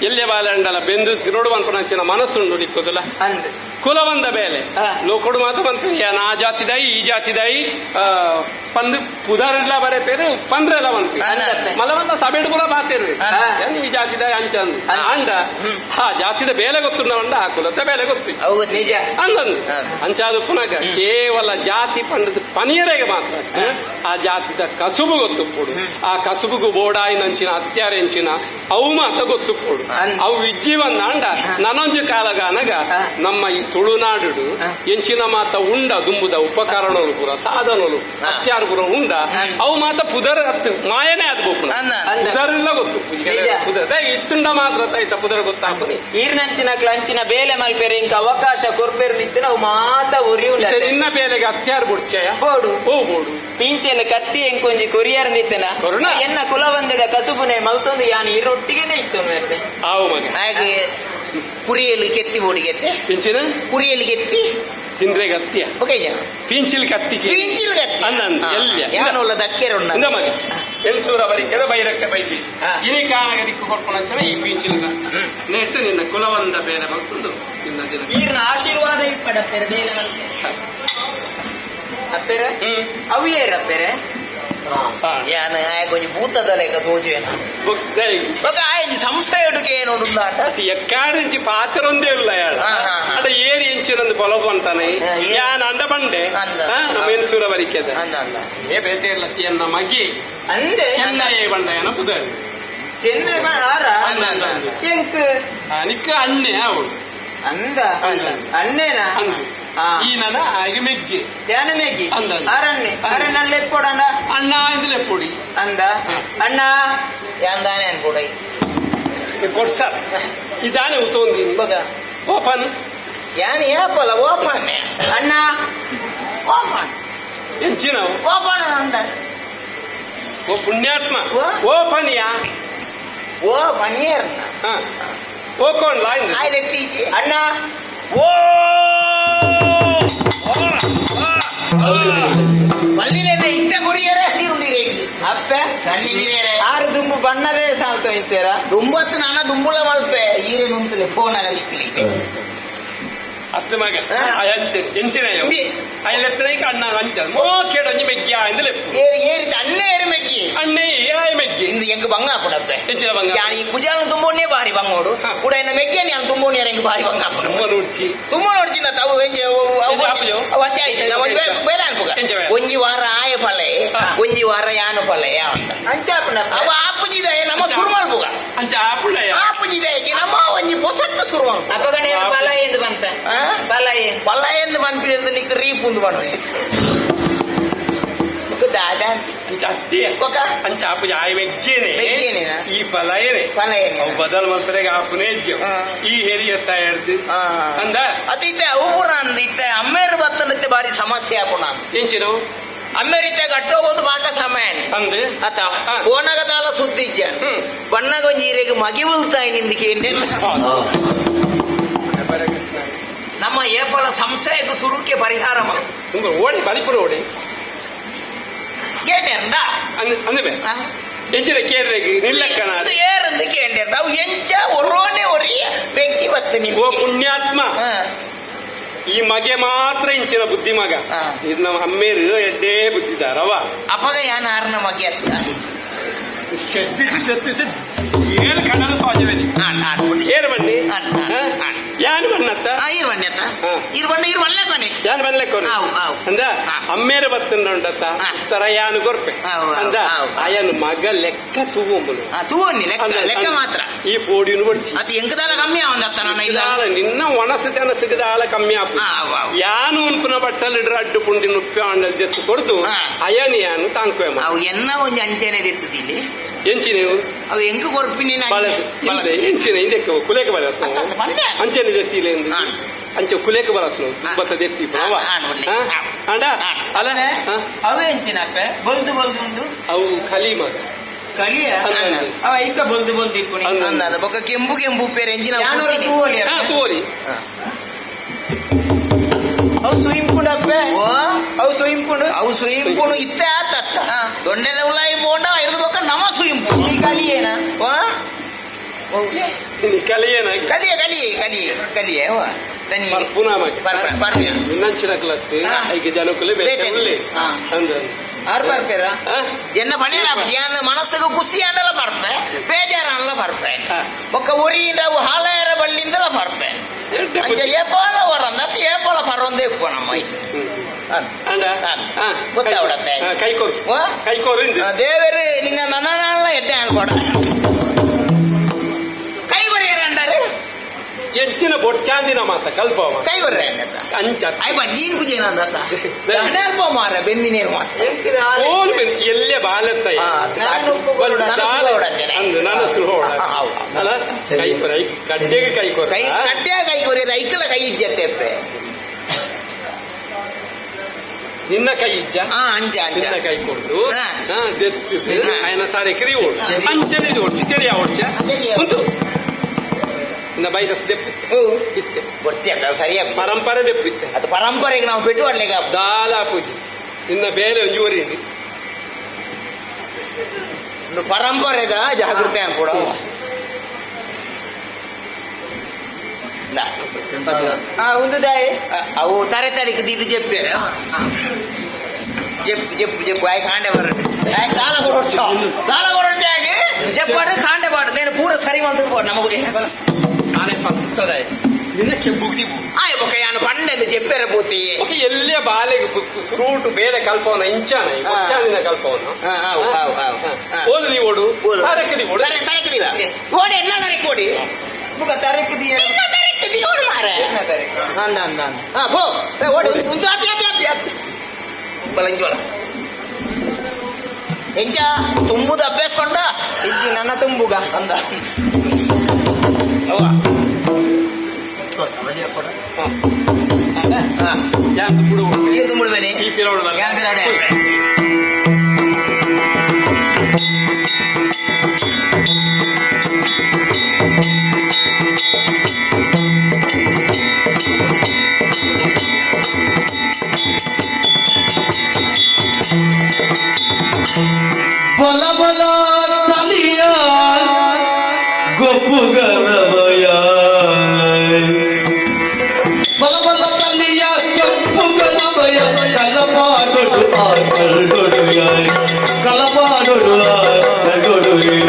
ಎಲ್ಲೇ ಬಾಲೆಂಡಲ ಬೆಂದು ತಿರೋಡು ಮನ್ಪುನ ಮನಸ್ಸುಂಡು ನಿಕ್ಕುದಿಲ್ಲ ಕುಲ ಬಂದ ಬೇಲೆ ಲೋಕೊಡು ಮಾತ ಮನ್ಪೆ ನಾ ಜಾತಿದಾಯಿ ಈ ಜಾತಿದಾಯಿ ಪಂದ್ ಪುದಾರೆಲ್ಲ ಬರೇ ಪೇರು ಪಂದ್ರೆಲ್ಲ ಮನ್ಪಿ ಮಲವಂದ ಸಬೇಡು ಪುರ ಬಾತಿರ್ರಿ ಈ ಜಾತಿದಾಯಿ ಅಂಚಂದು ಅಂಡ ಹಾ ಜಾತಿದ ಬೇಲೆ ಗೊತ್ತುಂಡ ಆ ಕುಲದ ಬೇಲೆ ಗೊತ್ತು ನಿಜ ಅಂದಂದು ಅಂಚಾದ ಪುನಃ ಕೇವಲ ಜಾತಿ ಪಂಡದ ಪನಿಯರೆಗೆ ಮಾತ್ರ ಆ ಜಾತಿದ ಕಸುಬು ಗೊತ್ತು ಕೊಡು ಆ ಕಸುಬುಗು ಬೋಡಾಯಿನಂಚಿನ ಅತ್ಯಾರೆಂಚಿನ ಅವು ಮಾತ ಗೊತ್ತು ಕೊಡು ಅವು ವಿಜ್ಜಿವನ್ನ ಅಂಡ ನನೊಂಜು ಕಾಲಗಾನಗ ನಮ್ಮ ಈ ತುಳುನಾಡು ಎಂಚಿನ ಮಾತ ಉಂಡ ದುಂಬುದ ಉಪಕರಣಗಳು ಪುರ ಸಾಧನಗಳು ಅತ್ಯಾರ ಪುರ ಉಂಡ ಅವು ಮಾತ ಪುದರ ಮಾಯನೇ ಆದ ಬೋಪುಣ ಪುದರೆಲ್ಲ ಗೊತ್ತು ಪುದರ ಇತ್ತುಂಡ ಮಾತ್ರ ಆಯ್ತಾ ಪುದರ ಗೊತ್ತಾಗ್ತದೆ ಈರ್ನಂಚಿನ ಕ್ಲಂಚಿನ ಬೇಲೆ ಮಲ್ಪೆರೆ ಇಂಕ ಅವಕಾಶ ಕೊರ್ಪೆರ್ಲಿತ್ತು ನಾವು ಮಾತ ಒರಿಯು ನಿನ್ನ ಬೇಲೆಗೆ ಅತ್ಯಾರ ಬುಡ್ಚಯ ಬೋಡು ಬೋಡು ಪಿಂಚೆಲ್ಲ ಕತ್ತಿ ಎಂಕೊಂಜಿ ಕೊರಿಯರ್ದಿತ್ತನ ಎನ್ನ ಕುಲ ಬಂದಿದ ಕಸುಬುನೆ ಮಲ್ತೊಂದು ಯಾನು ಇರೊಟ್ಟಿಗೆನೆ ಇತ್ತು ಆವು ಮಗ ಹಾಗೆ ಕುರಿಯಲ್ಲಿ ಕೆತ್ತಿ ಬೋಡಿಗೆತ್ತೆ ಪಿಂಚಿನ ಕುರಿಯಲ್ಲಿ ಕೆತ್ತಿ ತಿಂದ್ರೆ ಗತ್ತಿಯ ಪಿಂಚಿಲ್ ಕತ್ತಿ ಪಿಂಚಿಲ್ ಕತ್ತಿ ಅಂದ ಎಲ್ಲಿಯ ಯಾನೊಲ್ಲ ದಕ್ಕೆರುಂಡ ಮಗ ಎಲ್ಸೂರ ಬರಿಕೆದ ಬೈರಕ್ಕೆ ಬೈದಿ ಇನಿ ಕಾಣಗ ದಿಕ್ಕು ಕೊಡ್ಕೊಂಡ ಈ ಪಿಂಚಿಲ್ ನೆಟ್ಟು ನಿನ್ನ ಕುಲವಂದ ಬೇರೆ ಬಂದು ನಿನ್ನ ದಿನ ಈರ್ನ ಆಶೀರ್ವಾದ ಇಪ್ಪಡಪ್ಪೆರೆ ಬೇಲೆ ಅಪ್ಪೆರೆ ಅವಿಯೇರ ಅಪ್ಪೆರೆ ಯಾನ ಕೊಂಚ ಭೂತದ ಲೆಕ್ಕ ತೋಜುವೇನ ಆಯ್ತು ಸಂಸ್ಥೆ ಇಡುಕೆ ಏನು ಎಕ್ಕಾರಿಂಚಿ ಪಾತ್ರ ಒಂದೇ ಇಲ್ಲ ಅದ ಏರಿ ಎಂಚಿನೊಂದು పొలపు ಅಂತಾನೆ ಯಾನ್ ಅಂಡ ಬಂಡೆ ಮೆನ್ಸೂರ ಬರಿಕೆದ ಏ ಬೇತೆ ಇಲ್ಲ ಎನ್ನ ಮಗಿ ಅಂದೆ ಚೆನ್ನೈ ಬಂಡ ಬುಧ ಚೆನ್ನೈ ಎಂಕ್ ನಿಕ್ಕ ಅಣ್ಣೆ ಅವಳು ಅಂದ ಅಣ್ಣೇನಾ ಈ ನನ್ನ ಆಗಿ ಮೆಗ್ಗಿ ಧ್ಯಾನ ಮೆಗ್ಗಿ ಅರಣ್ಯ ಅರಣ್ಯ ಎಪ್ಪೋಡಂಡ ಅಣ್ಣ ಇಂದಲೇ ಎಪ್ಪೊಡಿ ಅಂದ ಅಣ್ಣ ಯಾಂದಾನೆ ಅನ್ಕೊಡಿ ಕೊಡ್ಸ ಇದಾನೆ ಉತ್ತೊಂದಿ ಬಗ ಓಪನ್ ಯಾನ್ ಯಾಪಲ್ಲ ಓಪನ್ ಅಣ್ಣ ಓಪನ್ ಎಂಚಿನ ಓಪನ್ ಅಂದ ಓ ಪುಣ್ಯಾತ್ಮ ಓಪನ್ ಯಾ ಓ ಪನಿಯರ್ ಓಕೋನ್ ಲೈನ್ ಅಣ್ಣ ಓ ಮಲ್ಲಿನ ಇತ್ತ ಕುರಿಯರೇ ನೀರುಂಡಿರೇ ಅಪ್ಪೆ ಸಣ್ಣಿ ಮೀರೇರೆ ಆರು ದುಂಬು ಬಣ್ಣದೇ ಸಾಲ್ತು ಇತ್ತೀರ ದುಂಬತ್ತು ನನ್ನ ದುಂಬುಳ ಮಲ್ಪೆ ಈರೆ ನುಂತಲೆ ಫೋನ್ ಅಲ್ಲ ಬಿಸಿಲಿಕ್ಕೆ ಅತ್ತ ಮಗ ಎಂಚಿನ ಅಯ್ಯಲೆತ್ತನೈಕ ಅಣ್ಣ ಅಂಚ ಮೋ ಕೇಡೊಂಜಿ ಮೆಗ್ಗಿಯ ಇಂದಲೇ ಏರಿ ಅಣ್ಣೆ ಏರಿ ಮೆಗ್ಗಿ ಅಣ್ಣೆ ಏರಾಯ ಮೆಗ್ಗಿ ಇಂದು ಎಂಗ್ ಬಂಗ ಕೊಡಪ್ಪೆ ಎಂಚಿನ ಬಂಗ ಯಾನಿ ಈ ಕುಜಾಲ ತುಂಬೋನೇ ಬಾರಿ ಬಂಗೋಡು ಕೂಡ ಇನ್ನ ಮೆಗ್ಗಿ ನಾನು ತುಂಬೋನೇ ಎಂಗ್ ಬಾರಿ ಬಂಗ ತುಂಬ ನೋಡ್ಚಿ ತುಂಬ ನೋಡ್ಚಿನ ತಾವು ಎಂಜೆ ಒಂಜಾಯ್ತು ಬೇರೆ ಅನ್ಪುಗ ಒಂಜಿ ವಾರ ಆಯ ಫಲೆ ಒಂಜಿ ವಾರ ಯಾನು ಫಲೆ ಅಂಚಾಪುಣ ಅವ ಆಪುಜಿದೆ ನಮ್ಮ ಸುರುಮಲ್ಪುಗ ಅಂಚ ಆಪುಣ ಆಪುಜಿದೆ ನಮ್ಮ ಒಂಜಿ ಹೊಸತ್ತು ಸುರುಮಲ್ ಅಪಗಣೆ ಫಲ ಎಂದು ಬಂತ ಫಲ ಎಂದು ಬಂದ್ಬಿಡಿದ್ರೆ ನಿಕ್ ರೀಪುಂದು ಮಾಡಿ ದಾದ ಅಂಚ ಆಪುಜ ಆಯ ಮೆಗ್ಗೇನೆ ಈ ಫಲಯನೆ ಅವು ಬದಲ್ ಮಂತ್ರೆಗೆ ಆಪುನೇ ಈ ಹೆರಿಯತ್ತ ಹಿಡ್ದು ಅಂದ ಅತಿತ್ತೆ ಅವು ಪುರ ಅಂದ ಇತ್ತೆ ಅಮ್ಮೇರು ಬತ್ತನತ್ತೆ ಬಾರಿ ಸಮಸ್ಯೆ ಆಪುಣ ಎಂಚಿನವು ಅಮ್ಮೇರಿತ್ತೆ ಗಟ್ಟೋಗೋದು ಬಾಕ ಸಮಯ ಅಂದೆ ಅತ ಓನಗದಾಲ ಸುದ್ದಿಜ್ಜ ಬಣ್ಣಗೊಂಜಿ ಈರೆಗೆ ಮಗಿ ಉಲ್ತಾಯಿ ನಿಂದಿಕೆ ನಮ್ಮ ಏಪಲ ಸಂಶಯಕ್ಕೆ ಸುರುಕ್ಕೆ ಪರಿಹಾರ ಓಡಿ ಬಲಿಪುರ ಓಡಿ ಕೇಟೆಂದ ಅಂದೆ ಎಂಚಿನ ಕೇರ್ರೆಗೆ ನಿಲ್ಲಕ್ಕಣ ಏರಂದು ಕೇಂದ್ರ ನಾವು ಎಂಚ ಒರೋನೆ ಒರಿಯ ಬೆಂಕಿ ಬತ್ತು ನೀವು ಓ ಪುಣ್ಯಾತ್ಮ ಈ ಮಗೆ ಮಾತ್ರ ಇಂಚಿನ ಬುದ್ಧಿ ಮಗ ಇದು ನಮ್ಮ ಅಮ್ಮೇರು ಎಡ್ಡೇ ಬುದ್ಧಿದಾರವ ಅಪಗ ಯಾನ ಆರ್ನ ಮಗೆ ಅತ್ತ ಏನು ಕಣ್ಣಲು ಪಾಜವೇದಿ ಏರು ಬನ್ನಿ ಯಾನು ಬಣ್ಣತ್ತ ಈರ್ ಬಣ್ಣತ್ತ ಈರ್ ಬಣ್ಣ ಈರ್ ಒಳ್ಳೆ ಬನ್ನಿ ಯಾನು ಬನ್ಲೆಕ್ಕ ಅಂದ ಅಮ್ಮೇರು ಬತ್ತುಂಡತ್ತ ತರ ಯಾನು ಗೊರ್ಪೆ ಅಂದ ಅಯ್ಯನು ಮಗ ಲೆಕ್ಕ ತೂಗೊಂಬಲು ತೂವನ್ನಿ ಲೆಕ್ಕ ಮಾತ್ರ ಈ ಪೋಡಿಯನ್ನು ಬಡ್ಚಿ ಅದು ಎಂಕದಾಲ ಕಮ್ಮಿ ಆವಂದತ್ತ ನನ್ನ ಇಲ್ಲ ನಿನ್ನ ಒಣಸು ಜನ ಸಿಗದಾಲ ಕಮ್ಮಿ ಆಪು ಯಾನು ಉನ್ಪುನ ಬಟ್ಟಲಿಡ್ರ ಅಡ್ಡು ಪುಂಡಿ ನುಪ್ಪೆ ಅಂಡಲ್ ಜೆತ್ತು ಕೊಡ್ದು ಅಯ್ಯನು ಯಾನು ತಾಂಕುವೆ ಅವು ಎನ್ನ ಒಂದು ಅಂಚೆನೆ ದಿತ್ತದಿ ಇಲ್ಲಿ ಎಂಚಿ ನೀವು ಅವು ಎಂಕು ಕೊರ್ಪಿನಿ ಎಂಚಿನ ಹಿಂದಕ್ಕೆ ಕುಲೇಕ ಬರಸ್ ಅಂಚೆನೆ ಜೆತ್ತಿಲ್ಲ ಎಂದು ಅಂಚೆ ಕುಲೇಕ ಬರಸ್ ಬತ್ತ ಎತ್ತಿ ಅಂಡ ಅಲ್ಲ ಅವು ಎಂಚಿನಪ್ಪೆ ಬಲ್ದು ಬಲ್ದು ಉಂಟು ಅವು ಕಲಿ ಮಗ ಕಲಿಯ ಅವ ಐಕ ಬಲ್ದು ಬಲ್ದು ಇಪ್ಪುಣಿ ಅಂದ ಬೊಕ್ಕ ಕೆಂಪು ಕೆಂಪು ಪೇರೆ ಎಂಚಿನ ತೋರಿ ಅವು ಸುಯಿಂಪುಂಡು ಅಪ್ಪೆ ಅವು ಸುಯಿಂಪುಂಡು ಅವು ಸುಯಿಂಪುಣು ಇತ್ತೆ ಆತ ದೊಣ್ಣೆಲ ಉಲಾಯಿ ಬೋಂಡ ಇರ್ದು ಬೇಕಾ ನಮ ಸುಯಿಂಪು ಈ ಕಲಿಯೇನ ಕಲಿಯೇನ ಕಲಿಯ ಕಲಿಯೇ ಕಲಿಯೇ ಕಲಿಯೇ ತನಿ ಇನ್ನಂಚಿನ ಕ್ಲತ್ತಿ ಈಗ ಜನಕ್ಕೂ ಆರು ಬರ್ಪೇರ ಎನ್ನ ಪಣಿಯರ ಏನ್ ಮನಸ್ಸಿಗೆ ಖುಷಿ ಅಂದೆಲ್ಲ ಬರ್ಪೆ ಬೇಜಾರಲ್ಲ ಬರ್ಪೆ ಒಕ್ಕ ಉರಿಯಿಂದ ಹಾಳೆಯರ ಬಳ್ಳಿಂದೆಲ್ಲ ಬರ್ಪೆ ಅಂಚ ಏಪೋಲ ವರಂದ ಏಪೋಲ ಪರೊಂದೇ ಇಪ್ಪು ನಮ್ಮ ಗೊತ್ತಾವಡತ್ತೆ ಕೈಕೋರು ದೇವರು ನಿನ್ನ ನನ್ನ ಎಡ್ಡೆ ಅನ್ಕೊಡ ಕೈ ಬರೆಯರಂಡಾರೆ ಹೆಚ್ಚಿನ ಬೊಡ್ಚಾಂದಿನ ಮಾತ ಕಲ್ಪ ಕೈ ಬರ್ರೆ ಅಂಚ ಅಯ್ಯ ಜೀನ್ ಕುಜೇನ ಅಂದ ಅಲ್ಪ ಮಾರ ಬೆನ್ನಿನೇ ಮಾತ ಎಲ್ಲೇ ಬಾಲತ್ತ ನಾನು ಸುಳ್ಳು ಅಲ್ಲ ಕಡ್ಡೆಗೆ ಕೈಕೋರ ಕಡ್ಡೆ ಕೈಕೋರಿ ರೈಕಲ ಕೈ ಇಜ್ಜತ್ತೆ ನಿನ್ನ ಕೈ ಇಜ್ಜ ಅಂಚ ನಿನ್ನ ಕೈ ಕೊಡ್ದು ఆయన ತಾರೀಖರಿ ಓಡು ಅಂಚನೆ ಓಡ್ಚಿ ತೆರಿಯ ಓಡ್ಚ ಉಂಟು ಇನ್ನ ಬೈದಸ್ ದೆಪ್ಪಿತ್ತೆ ಸರಿಯ ಪರಂಪರೆ ದೆಪ್ಪಿತ್ತೆ ಅದು ಪರಂಪರೆಗೆ ನಾವು ಬಿಟ್ಟು ಮಾಡ್ಲಿಕ್ಕೆ ದಾಲ ಪೂಜೆ ಇನ್ನ ಬೇರೆ ಒಂಜೂರಿ ಒಂದು ಪರಂಪರೆದ ಜಾಗೃತಿ ಅನ್ಕೊಡ ಒಂದು ದಾಯಿ ಅವು ತರೆ ತಡಿಕೆ ಇದು ಜಪ್ಪೆ ಜಪ್ಪು ಆಯ್ ಕಾಂಡೆ ಬರಡು ಕಾಲ ಕೊರಡ್ಚ ಆಗಿ ಜಪ್ಪಾಡು ಕಾಂಡೆ ಬಾಡು నేను ಪೂರ ಸರಿ ಮಾಡ್ತಿರ್ಬೋದು ನಮಗೆ ಆನೆ ಪಕ್ಕದಾಯ ನಿನ್ನ ಕೆಬ್ಬುಗ್ದಿ ಆಯ್ ಬೊಕ್ಕ ಯಾನು ಪಂಡೆಂದು ಜಪ್ಪೆರೆ ಪೂತಿ ಎಲ್ಲೇ ಬಾಲೆಗೆ ರೂಟು ಬೇರೆ ಕಲ್ಪವನ್ನ ಇಂಚಾನ ಇಂಚಾನಿನ ಕಲ್ಪವನ್ನು ಓದು ನೀವು ಓಡು ತರಕದಿ ಓಡು ತರಕದಿವ ಓಡಿ ಎಲ್ಲ ತರಕ್ಕೆ ಓಡಿ ತರಕದಿ ಓಡು ಮಾರೆ ಅಂದ ಪೋ ಓಡಿ ಬಲಂಜೋಳ ಎಂಚ ತುಂಬುದು ಅಭ್ಯಾಸಕೊಂಡ ಇಜ್ಜಿ ನನ್ನ ತುಂಬುಗ ಅಂದ ಮುಳುವೇನೆ ಬಲ ಬಲ ತಲಿಯ ಗೊಪ್ಪುಗನಮಯ ಬಲ ಬಲ ತಲಿಯ ಗೊಪ್ಪುಗನಮಯ ಕಲಪಾಡೊಡು ಆಡೊಡುಯ ಕಲಪಾಡೊಡು ಆಡೊಡುಯ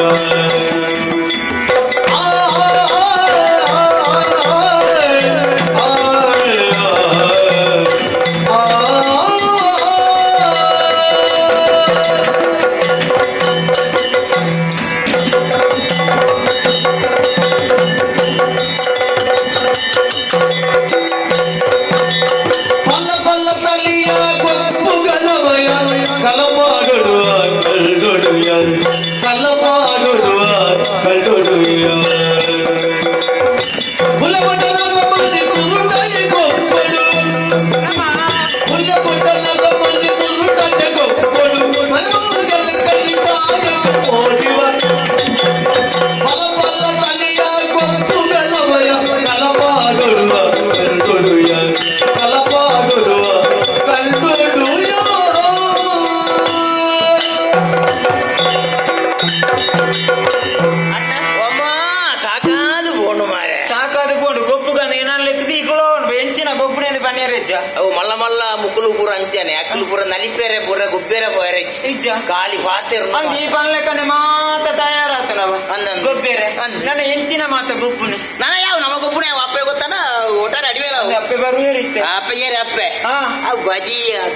ಅವು ಮಲ್ಲ ಮಲ್ಲ ಮುಕ್ಕಲು ಪೂರ ಅಂಚಾನೆ ಅಕ್ಕಲು ಪೂರ ನಲಿಪೇರೆ ಪೂರ ಗುಬ್ಬೇರೆ ಪೋರೆ ಗಾಳಿ ಪಾತಿರು ಈ ಪಲ್ಲೆಕನೆ ಮಾತ ತಯಾರಾತ ನಾವು ಗೊಬ್ಬೇರೆ ನನ್ನ ಹೆಂಚಿನ ಮಾತ ಗುಬ್ಬುನೆ ನನ್ನ ಯಾವ ನಮ್ಮ ಗುಬ್ಬುನೆ ಅಪ್ಪೆ ಗೊತ್ತಾನ ಒಟ್ಟಾರೆ ಅಡಿಮೇಲ ಅಪ್ಪೆ ಬರುವೇರಿತ್ತೆ ಅಪ್ಪೆ ಏರಿ ಅಪ್ಪೆ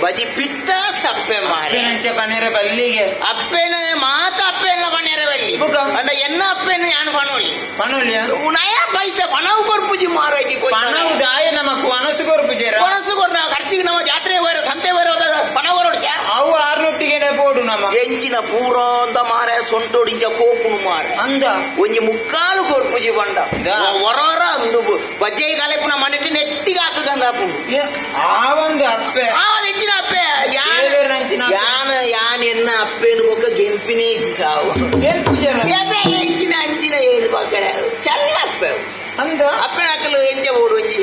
ಬಜಿ ಪಿಟ್ಟ ಸಪ್ಪೆ ಮಾರೆ ಅಂಚೆ ಪನ್ನೀರ ಬಲ್ಲಿಗೆ ಅಪ್ಪೆನ ಮಾತ ಅಪ್ಪೆಲ್ಲ ಪನ್ನೀರ ಬಲ್ಲಿ ಅಂಡ ಎನ್ನ ಅಪ್ಪೆನ ಯಾನು ಪಣೋಳಿ ಪಣೋಳಿಯ ನಯ ಪೈಸೆ ಪಣವು ಕೊರ್ಪುಜಿ ಮಾರಾಯ್ತಿ ಪಣವು ದಾಯ ನಮಕ್ ಅನಸು ಕೊರ್ಪುಜಿ ಅನಸು ಕೊರ್ ನಾವು ಖರ್ಚಿಗೆ ನಮ್ಮ ಜಾತ್ರೆ ಹೋರ ಸಂತೆ ಹೋರ ಪಣ ಹೊರಡ್ಚ ಅವು ಆರ್ನೊಟ್ಟಿಗೆ ಬೋಡು ನಮ್ಮ ಎಂಚಿನ ಪೂರ ಅಂತ ಮಾರೆ ಸೊಂಟೊಡಿಂಚ ಕೋಪುನು ಮಾರೆ ಅಂದ ಒಂಜಿ ಮುಕ್ಕಾಲು ಕೊರ್ಪುಜಿ ಬಂಡ ಹೊರ ಒಂದು ಬಜ್ಜೈ ಕಲೆಪುನ ಮನೆಟ್ಟು ನೆತ್ತಿಗೆ ಹಾಕದಂದ ಆ ಒಂದು ಅಪ್ಪೆ ಹೆಚ್ಚಿನ ಅಪ್ಪೆ ಯಾನ್ ಎನ್ನ ಅಪ್ಪೇನು ಬೊಕ್ಕ ಗೆಂಪಿನೇ ಸಾವು ಹೆಚ್ಚಿನ ಅಂಚಿನ ಏನು ಬಕ್ಕಡೆ ಚಲ್ಲ ಅಪ್ಪೆ ಅಂದ ಅಪ್ಪನ ಹಾಕಲು ಎಂಚ ಬೋಡು ಒಂಜಿ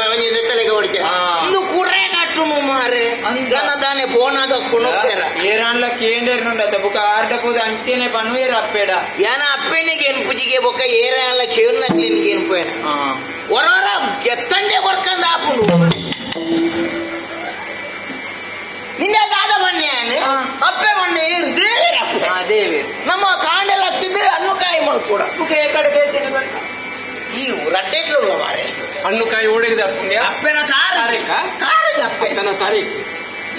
ಒಂಜಿ ನೆತ್ತಲೆಗೆ ಹೊಡಿಚ ಇಂದು ಕುರ್ರೆ ಕಟ್ಟುನು ಮಾರೆ ಜನ ದಾನೆ ಬೋನಾಗ ಕುಣುಪ್ಪೇರ ಏರಾನ್ಲ ಕೇಂದ್ರ ಬುಕ ಆರ್ಡ ಕೂದ ಅಂಚೆನೆ ಪನ್ವೇರ ಅಪ್ಪೇಡ ಯಾನ ಅಪ್ಪನಿಗೆ ಏನು ಪೂಜಿಗೆ ಬೊಕ್ಕ ಏರೆಲ್ಲ ಕೇವಲ ಕ್ಲಿನಿಕ್ ಏನು ಪೋಯನ ಹೊರ ಎತ್ತಂಡೆ ಕೊರ್ಕಂದ ಆಪುಂಡು ನಿನ್ನೆ ದಾದ ಬಣ್ಣೆ ಅಪ್ಪೆ ಬಣ್ಣೆ ದೇವಿ ನಮ್ಮ ಕಾಂಡೆಲ್ಲ ಹತ್ತಿದ್ದು ಹಣ್ಣುಕಾಯಿ ಮಾಡ್ಕೊಡ ಕಡೆ ಈ ರಟ್ಟೆಟ್ಲು ಮಾರೆ ಹಣ್ಣುಕಾಯಿ ಓಡಿದ ಅಪ್ಪನ ತಾರೀಖು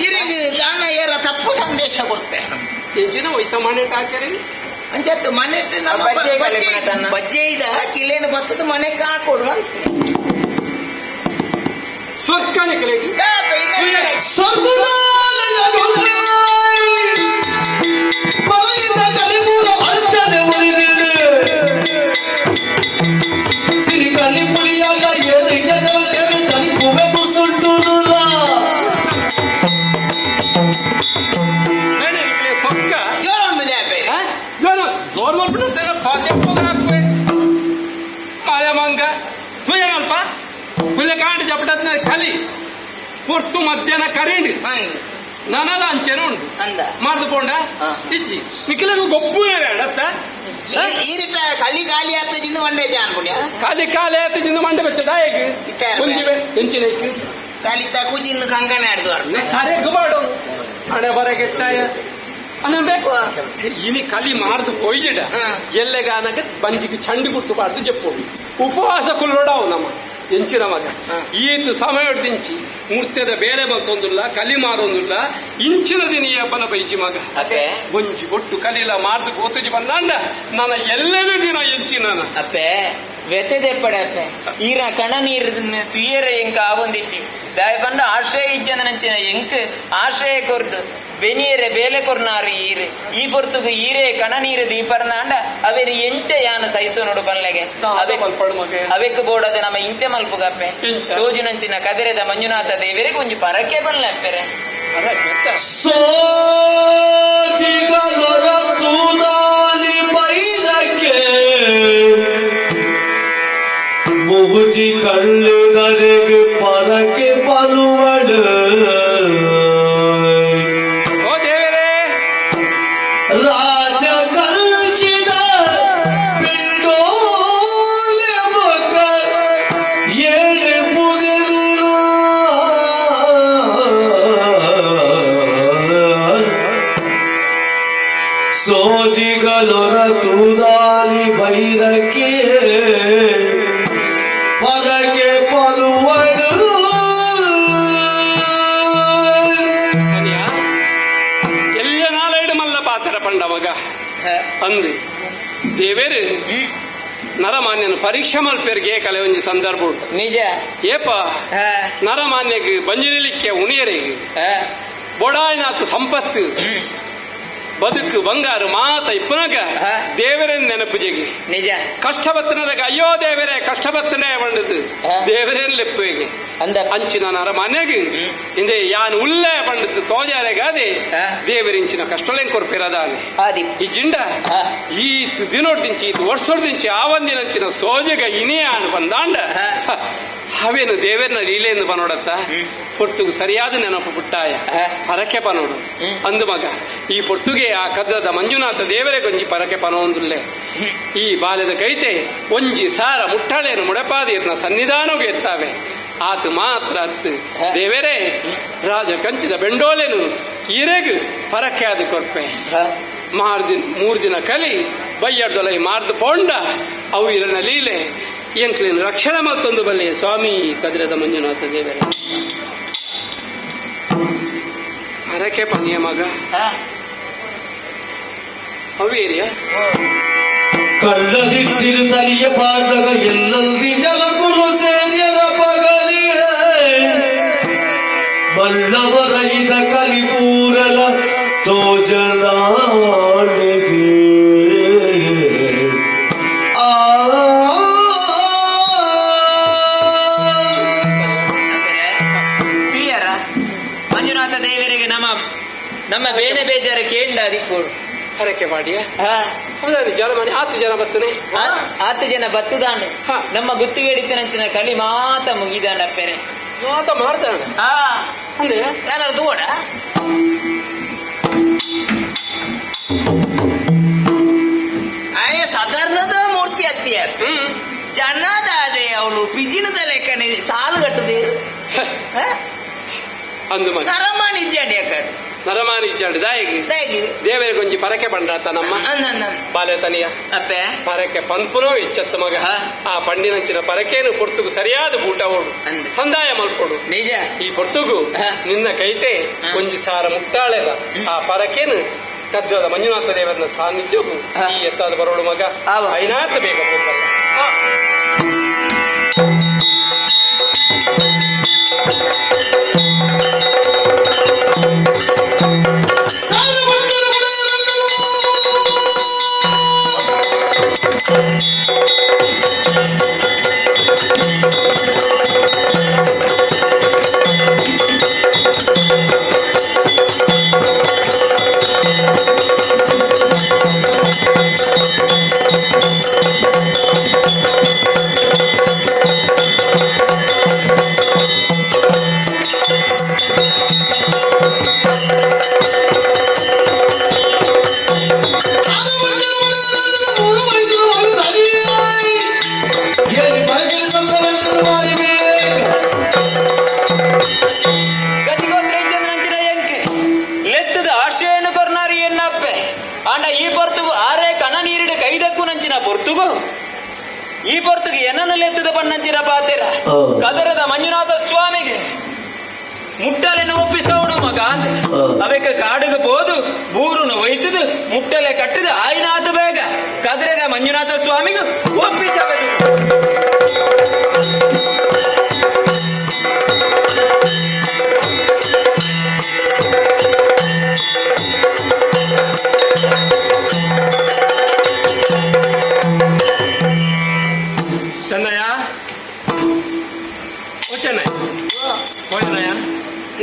ಇರಿಗೆ ಗಾನ ಏರ ತಪ್ಪು ಸಂದೇಶ ಕೊಡ್ತೆ ಹೆಚ್ಚಿನ ವಯಸ್ಸ ಮನೆ ಹಾಕ್ಯಾರಿ ಅಂಚತ್ತು ಮನೆ ಬಜ್ಜೆ ಇದ ಕಿಲೇನು ಬರ್ತದ ಮನೆಗೆ ಹಾಕೊಡು ಸ್ವರ್ಗಾನೆ ಕಲೆಗೆ ಸಿರಿ ಕಲಿ ಪುಳಿಯಲ್ಲ ಏರಿ ಜಗಲಿ ತಲಿಪುವೆ ಬುಸುಂಟು ಸ್ವರ್ಗ ಜೋರ್ ಮಾಡ್ಬಿಟ್ಟು ಮಾಯಮಂಗ ತುಯಲ್ಪ పుల్లకాండ చెప్పడం కలి పొర్తు మధ్యాహ్న కరెంట్ నానాల అంచెను ఉండు మార్దుకోండా ఇచ్చి మిక్కిల గొప్పు ಈರಿಟ ಕಳ್ಳಿ ಖಾಲಿ ಆತ ಜಿಂದ ಮಂಡೆ ಜಾನ್ಪುಣ್ಯ ಖಾಲಿ ಖಾಲಿ ಆತ ಜಿಂದ ಮಂಡೆ ಬೆಚ್ಚದ ಹೇಗೆ ಮುಂಜಿವೆ ಎಂಚಿನ ಖಾಲಿ ತಕು ಜಿಂದ ಕಂಕಣ ಆಡ್ದು ಅರೆ ಗುಬಾಡು ಹಣೆ ಬರಗೆಟ್ಟಾಯ అనಬೇಕು ఇని కలి మారుతూ పోయిజడ ఎల్లెగానక బంజికి చండి గుర్తుపాటు చెప్పు ఉపవాಸ ಕುಲ್ಲೋಡಾವು ನಮ್ಮ ಎಂಚಿನ ಮಗ ಈತು ಸಮಯೊಡ್ದಿಂಚಿ ಮುರ್ತೆದ ಬೇರೆ ಬಂತೊಂದುಲ್ಲ ಕಲಿ ಮಾರೊಂದುಲ್ಲ ಇಂಚಿನ ದಿನಿಯ ಬಲ ಬೈಜಿ ಮಗ ಅಪ್ಪೆ ಒಂಜಿ ಒಟ್ಟು ಕಲಿಲ ಮಾರ್ದು ಗೋತುಜಿ ಬಂದಾಂಡ ನನ್ನ ಎಲ್ಲೆದು ದಿನ ಎಂಚಿನ ಅಪ್ಪೆ వెతదెప్పడే అప్పే ఈర కణ నీరు తుయ్యర ఎంక ఆవందిచ్చి దాయి పండ ఆశ్రయ ఇచ్చంద నంచిన ఎంక్ ఆశ్రయ కొర్దు ಬೆನಿಯರೆ ಬೇಲೆ ಕೊರ್ನಾರು ಈರು ಈ ಪೊರ್ತುಗು ಈರೇ ಕಣ ನೀರು ದೀಪರ್ನಾಂಡ ಅವೇರು ಎಂಚ ಯಾನ ಸೈಸು ನೋಡು ಪನ್ಲೆಗೆ ಅವೆಕ್ಕು ಬೋಡದ ನಮ್ಮ ಇಂಚೆ ಮಲ್ಪುಗಪ್ಪೆ ತೋಜಿನಂಚಿನ ಕದಿರೆದ ಮಂಜುನಾಥ ದೇವರಿಗೆ ಒಂಜಿ ಪರಕೆ ಬನ್ಲೆ ಅಪ್ಪೆರೆ ಮುಗುಜಿ ಕಳ್ಳುಗರೆಗೆ ಪರಕೆ ಬಲುವಡು ರಾಜ ಕಲ್ಚಿದ ಪಿಂಡೋಲೆ ಮಗ ಏಳು ಮುದಲು ಸೋಜಿಗಲೊರ ತೂದಾಲಿ ಬೈರಕ್ಕೆ ಪರಕೆ ಪಲುವಳು ಎಲ್ಲ ನಾಳೆಡು ಮಲ್ಲ ಪಾತ್ರ ಪಂಡ ಮಗ ಅಂದು ದೇವೇರು ನರಮಾನ್ಯನ ಪರೀಕ್ಷೆ ಮಲ್ಪೇರಿಗೆ ಕಲೆ ಒಂಜಿ ಸಂದರ್ಭ ಉಂಟು ನಿಜ ಏಪ ನರಮಾನ್ಯಗೆ ಬಂಜಿನಲಿಕ್ಕೆ ಉಣಿಯರಿಗೆ ಬೊಡಾಯಿನಾಥ ಸಂಪತ್ತು ಬದುಕು ಬಂಗಾರು ಮಾತ ಇಪ್ಪನಾಗ ದೇವರನ್ನ ನೆನಪು ಜಗಿ ನಿಜ ಕಷ್ಟ ಬತ್ತನದಾಗ ಅಯ್ಯೋ ದೇವರೇ ಕಷ್ಟ ಬತ್ತನೆ ಬಂಡದು ದೇವರೇನ್ ಲೆಪ್ಪುವಿಗೆ ಅಂಚಿನ ನರ ಮನೆಗೆ ಇಂದೆ ಯಾನ್ ಉಲ್ಲೇ ಬಂಡದ್ದು ತೋಜಾರೆಗಾದೆ ದೇವರಿಂಚಿನ ಕಷ್ಟಲೇನ್ ಕೊರ್ಪಿರದಾನೆ ಈ ಜಿಂಡ ಈ ದಿನೋಡ್ದಿಂಚಿ ಇದು ವರ್ಷೋಡ್ದಿಂಚಿ ಆವಂದಿನಂಚಿನ ಸೋಜಗ ಇನಿಯಾನು ಬಂದಾಂಡ ಅವೇನು ದೇವರನ ಲೀಲೆಯನ್ನು ಬನೋಡತ್ತ ಪೊರ್ತುಗು ಸರಿಯಾದ ನೆನಪು ಪುಟ್ಟಾಯ ಪರಕೆ ಪನೋಡು ಅಂದು ಮಗ ಈ ಪೊರ್ತುಗೆ ಆ ಕದ್ರದ ಮಂಜುನಾಥ ದೇವರೇ ಗೊಂಜಿ ಪರಕೆ ಪನೊಂದುಲ್ಲೆ ಈ ಬಾಲ್ಯದ ಕೈತೆ ಒಂಜಿ ಸಾರ ಮುಟ್ಟಾಳೇನು ಮುಡಪಾದಿರ್ನ ಸನ್ನಿಧಾನವು ಎತ್ತಾವೆ ಆತು ಮಾತ್ರ ಅತ್ತು ದೇವರೇ ರಾಜ ಕಂಚಿದ ಬೆಂಡೋಲೆನು ಇರೆಗು ಪರಕೆ ಆದ ಕೊರ್ಪೆ ಮೂರು ದಿನ ಕಲಿ ಬಯ್ಯಡ್ದೊಲೈ ಮಾರ್ದು ಪೋಂಡ ಅವು ಇರನ ಲೀಲೆ ಎಂಕ್ಲೇನು ರಕ್ಷಣೆ ಮತ್ತೊಂದು ಬಲ್ಲೆ ಸ್ವಾಮಿ ಕದ್ರದ ಮಂಜುನಾಥ ದೇವರೇ ಹರಕೆ ಪನ್ನಿಯ ಮಗ ಅವೇರಿಯ ಕಳ್ಳದಿಟ್ಟಿರು ತಲಿಯ ಪಾಡಗ ಎಲ್ಲಲ್ಲಿ ಜಲಗುರು ಸೇರಿಯರ ಪಗಲಿಗೆ ಬಲ್ಲವರ ಇದ ಕಲಿಪೂರಲ ತೋಜಲಾಳೆಗೆ ಮಂಜುನಾಥ ದೇವರಿಗೆ ನಮ್ಮ ಬೇನೆ ಬೇಜಾರ ಕೇಂಡ ಅದಿಕ್ಕೋಡು ಹರಕೆ ಮಾಡಿಯ ಜಲಮನೆ 10 ಜನ ಬರ್ತನೆ 10 ಜನ ಬತ್ತುದಾಂಡು ನಮ್ಮ ಗುತ್ತಿಗೆ ಹಿಡಿತನಂಚಿನ ಕಲಿ ಮಾತ ಮುಗಿದಾಂಡ ಪೆರೆ ಮಾತ ಮಾಡ್ತಾನೆ ಅಂದ್ರೆ ಯಾರು ತೋಡ ಆಯ ಸಾಧಾರಣದ ಮೂರ್ತಿ ಅತ್ತಿ ಜನ್ನದಾದೆ ಅವಳು ಪಿಜಿನದ ಲೆಕ್ಕನೆ ಸಾಲು ಕಟ್ಟದೇರು ಅಂದು ನರಮಾಣಿಜ್ಜಾಡಿ ಅಕಡೆ ನರಮಾನಿಜ್ಜಾಡಿ ದಾಯಿಗೆ ದೇವರಿಗೆ ಕೊಂಚಿ ಪರಕೆ ಬಂಡಾತ ನಮ್ಮ ಬಾಲ್ಯ ತನಿಯ ಅಪ್ಪೆ ಪರಕೆ ಪಂಪುನೋ ಇಚ್ಚತ್ತ ಮಗ ಆ ಪಂಡಿನಂಚಿನ ಪರಕೇನು ಪೊರ್ತುಗು ಸರಿಯಾದ ಬೂಟ ಓಡು ಸಂದಾಯ ಮಲ್ಕೊಡು ನಿಜ ಈ ಪೊರ್ತುಗು ನಿನ್ನ ಕೈಟೆ ಕೊಂಚಿ ಸಾರ ಮುಟ್ಟಾಳೆದ ಆ ಪರಕೇನು ಕದ್ದದ ಮಂಜುನಾಥ ದೇವರನ್ನ ಸಾನ್ನಿಧ್ಯವು ಈ ಎತ್ತಾದ ಬರೋಳು ಮಗ ಐನಾಥ ಬೇಗ ಹೋಗಲ್ಲ ಈ ಪೊರ್ತುಗೆ ಏನನ್ನು ಲೆತ್ತದ ಬಣ್ಣಂಚಿನ ಪಾತಿರ ಕದರದ ಮಂಜುನಾಥ ಸ್ವಾಮಿಗೆ ಮುಟ್ಟಲೆನ ಒಪ್ಪಿಸೋಡು ಮಗ ಅಂತ ಅವಕ್ಕೆ ಕಾಡುಗೆ ಹೋದು ಬೂರುನು ಒಯ್ತದು ಮುಟ್ಟಲೆ ಕಟ್ಟಿದ ಆಯ್ನಾಥ ಬೇಗ ಕದರದ ಮಂಜುನಾಥ ಸ್ವಾಮಿಗೂ ಒಪ್ಪಿಸಬೇಕು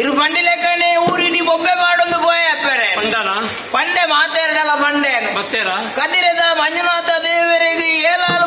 ಇರು ಬಂಡಿ ಲೆಕ್ಕನೆ ಊರಿಡಿ ಬೊಬ್ಬೆ ಮಾಡೋದು ಬೋಯ ಅಪ್ಪರೆ ಪಂಡೆ ಮಾತಾಡಲ್ಲ ಬಂಡೆ ಕದಿರದ ಮಂಜುನಾಥ ದೇವರಿಗೆ ಏಲಾಲು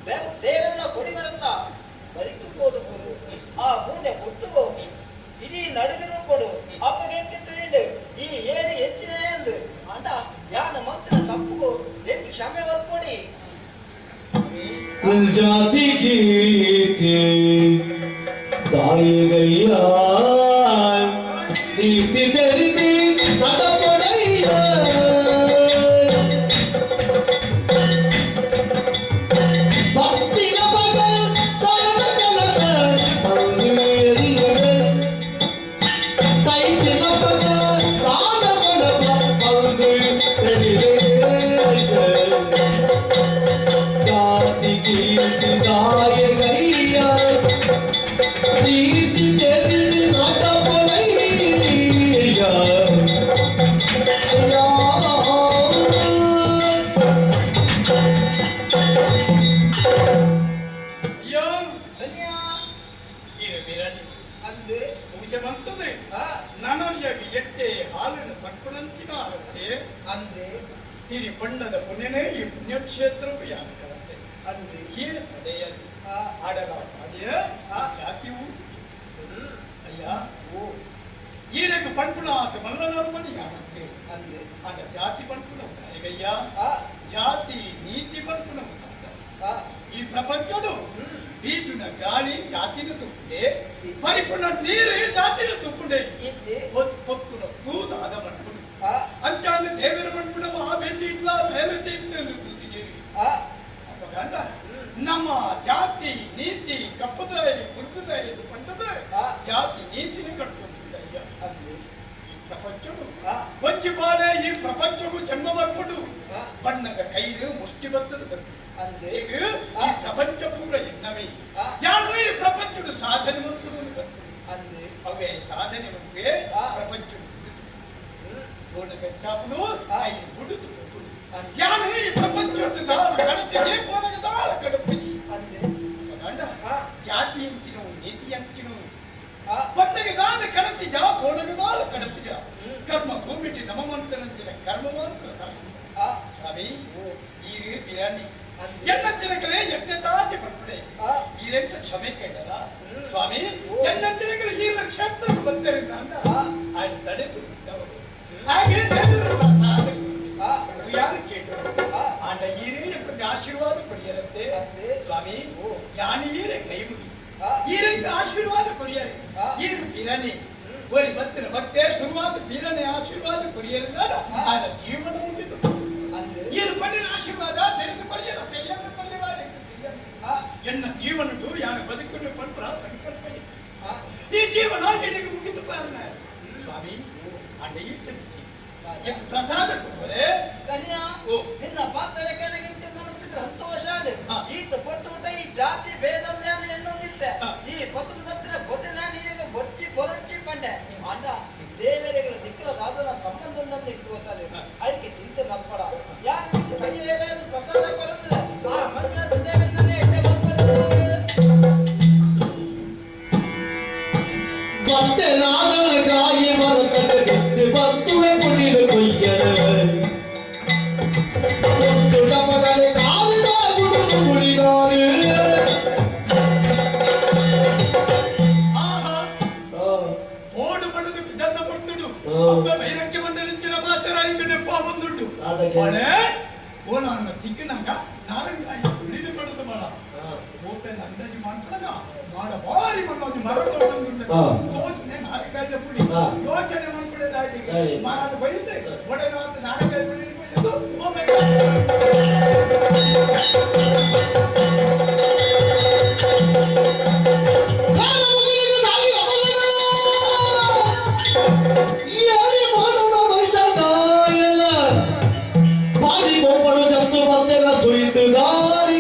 ದೇವರನ್ನ ಕೊಡಿ ಮರಂತ ಬದುಕಬಹುದು ಆ ಪುಣ್ಯ ಕೊಟ್ಟು ಹೋಗಿ ಇಡೀ ನಡುಗದು ಕೊಡು ಅಪ್ಪಗೆ ತಿಳಿದು ಈ ಏರಿ ಹೆಚ್ಚಿನ ಎಂದು ಅಂಡ ಯಾನ ಮಂತ್ರ ತಪ್ಪು ಎಂದು ಕ್ಷಮೆ ಬರ್ಕೊಡಿ. ಜಾತಿ ಗೀತೆ ತಾಯಿಗಯ್ಯ ನೀತಿ ತೆರಿದಿ ನಟಪೊಡೆಯ ಭಕ್ತಿಯ ಮಗಲ್ ತರದ ಕಲಕ ಕೈ ತಿಲಪದ ತಾನ ಬಲಪ ಪಂದು ತೆರಿದೆ ಜಾತಿ ಕೀರ್ತಿ ತಾಯಿಗಯ್ಯ ನೀತಿ ತೆರಿದಿ ನಟಪೊಡೆಯ ಅಂದು ಪೂಜೆ ಮಂತದೆ ನನಗೆ ಎಟ್ಟೆ ಹಾಲಿನ ಪಕ್ಕಣಂಚಿನ ಆಗುತ್ತೆ ಅಂದೆ ತಿರಿ ಬಣ್ಣದ ಪುಣ್ಯನೇ ಈ ಪುಣ್ಯಕ್ಷೇತ್ರವು ಯಾಕೆ ಅಂದೆ ಏನು ಪಡೆಯಲಿ ಆಡಲ ಪಾಡಿಯ ಜಾತಿ ಅಯ್ಯ ಓ ಈರೆಗೆ ಪಂಪುಣಾತ ಮಲ್ಲನರ ಮನಿ ಯಾಕೆ ಅಂದೆ ಆಗ ಜಾತಿ ಪಂಪುಣ ಉಂಟಾಗಯ್ಯ ಜಾತಿ ನೀತಿ ಪಂಪುಣ ಉಂಟಾಗ ಈ ಪ್ರಪಂಚಡು ಬೀಜುನ ಗಾಳಿ ಜಾತಿನ ತುಪ್ಪುಂಡೆ ಪರಿಪೂರ್ಣ ನೀರು ಜಾತಿನ ತುಪ್ಪುಂಡೆ పొత్తున తూదాద మనుకుడు అంచాన్ని దేవర మనుకుడు ఆ వెండి ఇట్లా వేలు చేయించు చూసి చేరి అప్పగంట ನಮ್ಮ ಜಾತಿ ನೀತಿ ಕಪ್ಪುದಾಯಿ ಗುರುತುದಾಯಿ ಇದು ಪಂಟದ ಜಾತಿ ನೀತಿని ಕಟ್ಕೊಂಡಿದ್ದಯ್ಯ ಈ ಪ್ರಪಂಚವು ಒಂಜಿ ಬಾಳೆ ಈ ಪ್ರಪಂಚವು ಜನ್ಮವರ್ಪುಡು ಬಣ್ಣದ ಕೈಲು ಮುಷ್ಟಿ ಬರ್ತದ ಬಂತು ಈ ಪ್ರಪಂಚ ಪೂರ ಎನ್ನವೇ ಯಾರು ಈ ಪ್ರಪಂಚದ ಸಾಧನೆ ಮಂತ್ರುಗಳು ಅವೇ ಸಾಧನೆ ಮಂತ್ರೆ ಪ್ರಪಂಚ ಚಾಪನು ಹುಡುತು ಯಾರು ಈ ಪ್ರಪಂಚದ ದಾಳ ಕಡತಿಗೆ ಪೋನಗ ದಾಳ ಕಡಪಿನಿ ಜಾತಿ ಅಂಚಿನವು ನೀತಿ ಅಂಚಿನವು ಪನ್ನಗ ದಾದ ಕಡತಿ ಜಾ ಪೋನಗ ದಾಳ ಕಡಪು ಜಾ ಕರ್ಮ ಭೂಮಿಟಿ ನಮಮಂತನಂಚಿನ ಕರ್ಮವಂತರ ಸ್ವಾಮಿ ಈ ಬಿರಾಣಿ ಎನ್ನಂಚಿನಗಳೇ ಎಟ್ಟೆತಾತಿ ಪಡ್ಬಿಡೆ ಈರೆಂಟ ಕ್ಷಮೆ ಕೇಳಲ್ಲ ಸ್ವಾಮಿ ಎನ್ನಂಚಿನಗಳು ಈ ನಕ್ಷತ್ರ ಬಂದರಿಂದ ಆಯ್ತು ತಡೆದು ಹಾಗೆ ಯಾರು ಕೇಳು ಆಂಡ ಈರೇ ಎಂಬುದು ಆಶೀರ್ವಾದ ಕೊಡಿಯರಂತೆ ಸ್ವಾಮಿ ಯಾನಿ ಈರೆ ಕೈ ಮುಗಿತು ಈರೆಂದು ಆಶೀರ್ವಾದ ಕೊಡಿಯರೆ ಈರು ಬಿರನೆ ಒರಿ ಬತ್ತಿನ ಭಕ್ತೆ ಶುರುವಾದ ಬಿರನೆ ಆಶೀರ್ವಾದ ಕೊಡಿಯರಿಂದ ಆದ ಜೀವನ ಮುಗಿತು ಈರು ಪಂಡಿನ ಆಶೀರ್ವಾದ ತೆರೆದುಕೊಳ್ಳಿಯರ ತೆಯ್ಯಂದು ಕೊಲ್ಲಿವಾದ ಎನ್ನ ಜೀವನದು ಯಾನ ಬದುಕನ್ನು ಪಂಡ್ರ ಸಂಕಲ್ಪ ಈ ಜೀವನ ಹಿಡಿಗೆ ಮುಗಿದು ಪಾರಣ ಸ್ವಾಮಿ ಅಂಡ ಈ ಪ್ರಸಾದ ಕೊಡುವರೆ ನಿನ್ನ ಪಾತ್ರ ಕೆಳಗಿಂತ ಮನಸ್ಸಿಗೆ ಸಂತೋಷ ಈತ ಪಟ್ಟು ಈ ಜಾತಿ ಭೇದಲ್ಲ ಎನ್ನೊಂದಿತ್ತೆ ಈ ಪತ್ರ ಬತ್ತಿನ ಬೊತ್ತಿನ ನಿನಗೆ ಬೊಚ್ಚಿ ಕೊರಚಿ ಪಂಡೆ ಅಂಡ ದೇವರಿಗಳ ದಿಕ್ಕಲ ದಾದನ ಸಂಬಂಧ ಉಂಟಂತ ಗೊತ್ತದೆ ಅದಕ್ಕೆ ಚಿಂತೆ ಮಾಡ್ಕೊಡ ಯಾರು ನಿಂತು ಕೈ ಏನಾದ್ರು ಪ್ರಸಾದ ಕೊಡಲಿಲ್ಲ ಆ ಮಂತ್ರ ದೇವರನ್ನೇ ಎಣ್ಣೆ ಮತ್ತೆ ನಾರಳ ಗಾಯಿ ಮರಕದ ಬಿದ್ದು ಬರ್ತುವೆ ಕುಡಿದು ಕೊಯ್ಯರ ಒಂದು ಡಬಗಲೆ ಕಾಲಿನ ಗುರುತು ಕುಡಿದಾರು ಓಡು ಪಡೆದು ಜನ್ನ ಕೊಟ್ಟುಡು ಅಪ್ಪ ಬೈರಕ್ಕೆ ಬಂದ ನೆಚ್ಚಿನ ಮಾತರಾಯಿತು ನೆಪ್ಪ ಬಂದುಂಡು ಮಳೆ ಓ ನಾನು ತಿಕ್ಕಿನಾಗ ನಾರಂಗಾಯಿ ಉಳಿದು ಕೊಡುದು ಮಾಡ ಓಪೆನ್ ಅಂದಾಜು ಮಾಡ್ಕೊಂಡಾಗ ಮಾಡ ಬಾರಿ ಮಣ್ಣು ಮರದ ಯೋಚನೆ ನಾರಂಗಾಯಿದ ಪುಡಿ ಯೋಚನೆ ಮಾಡ್ಕೊಳ್ಳೋದಾಗಿ ಮಾಡ ಬೈದೆ ಒಡೆನಾದ ನಾರಂಗಾಯಿ ಪುಡಿ ಬಾರಿ ಗೋಪಡು ಜಂತು ಮತ್ತೆಲ್ಲ ಸುಯಿತು ದಾರಿ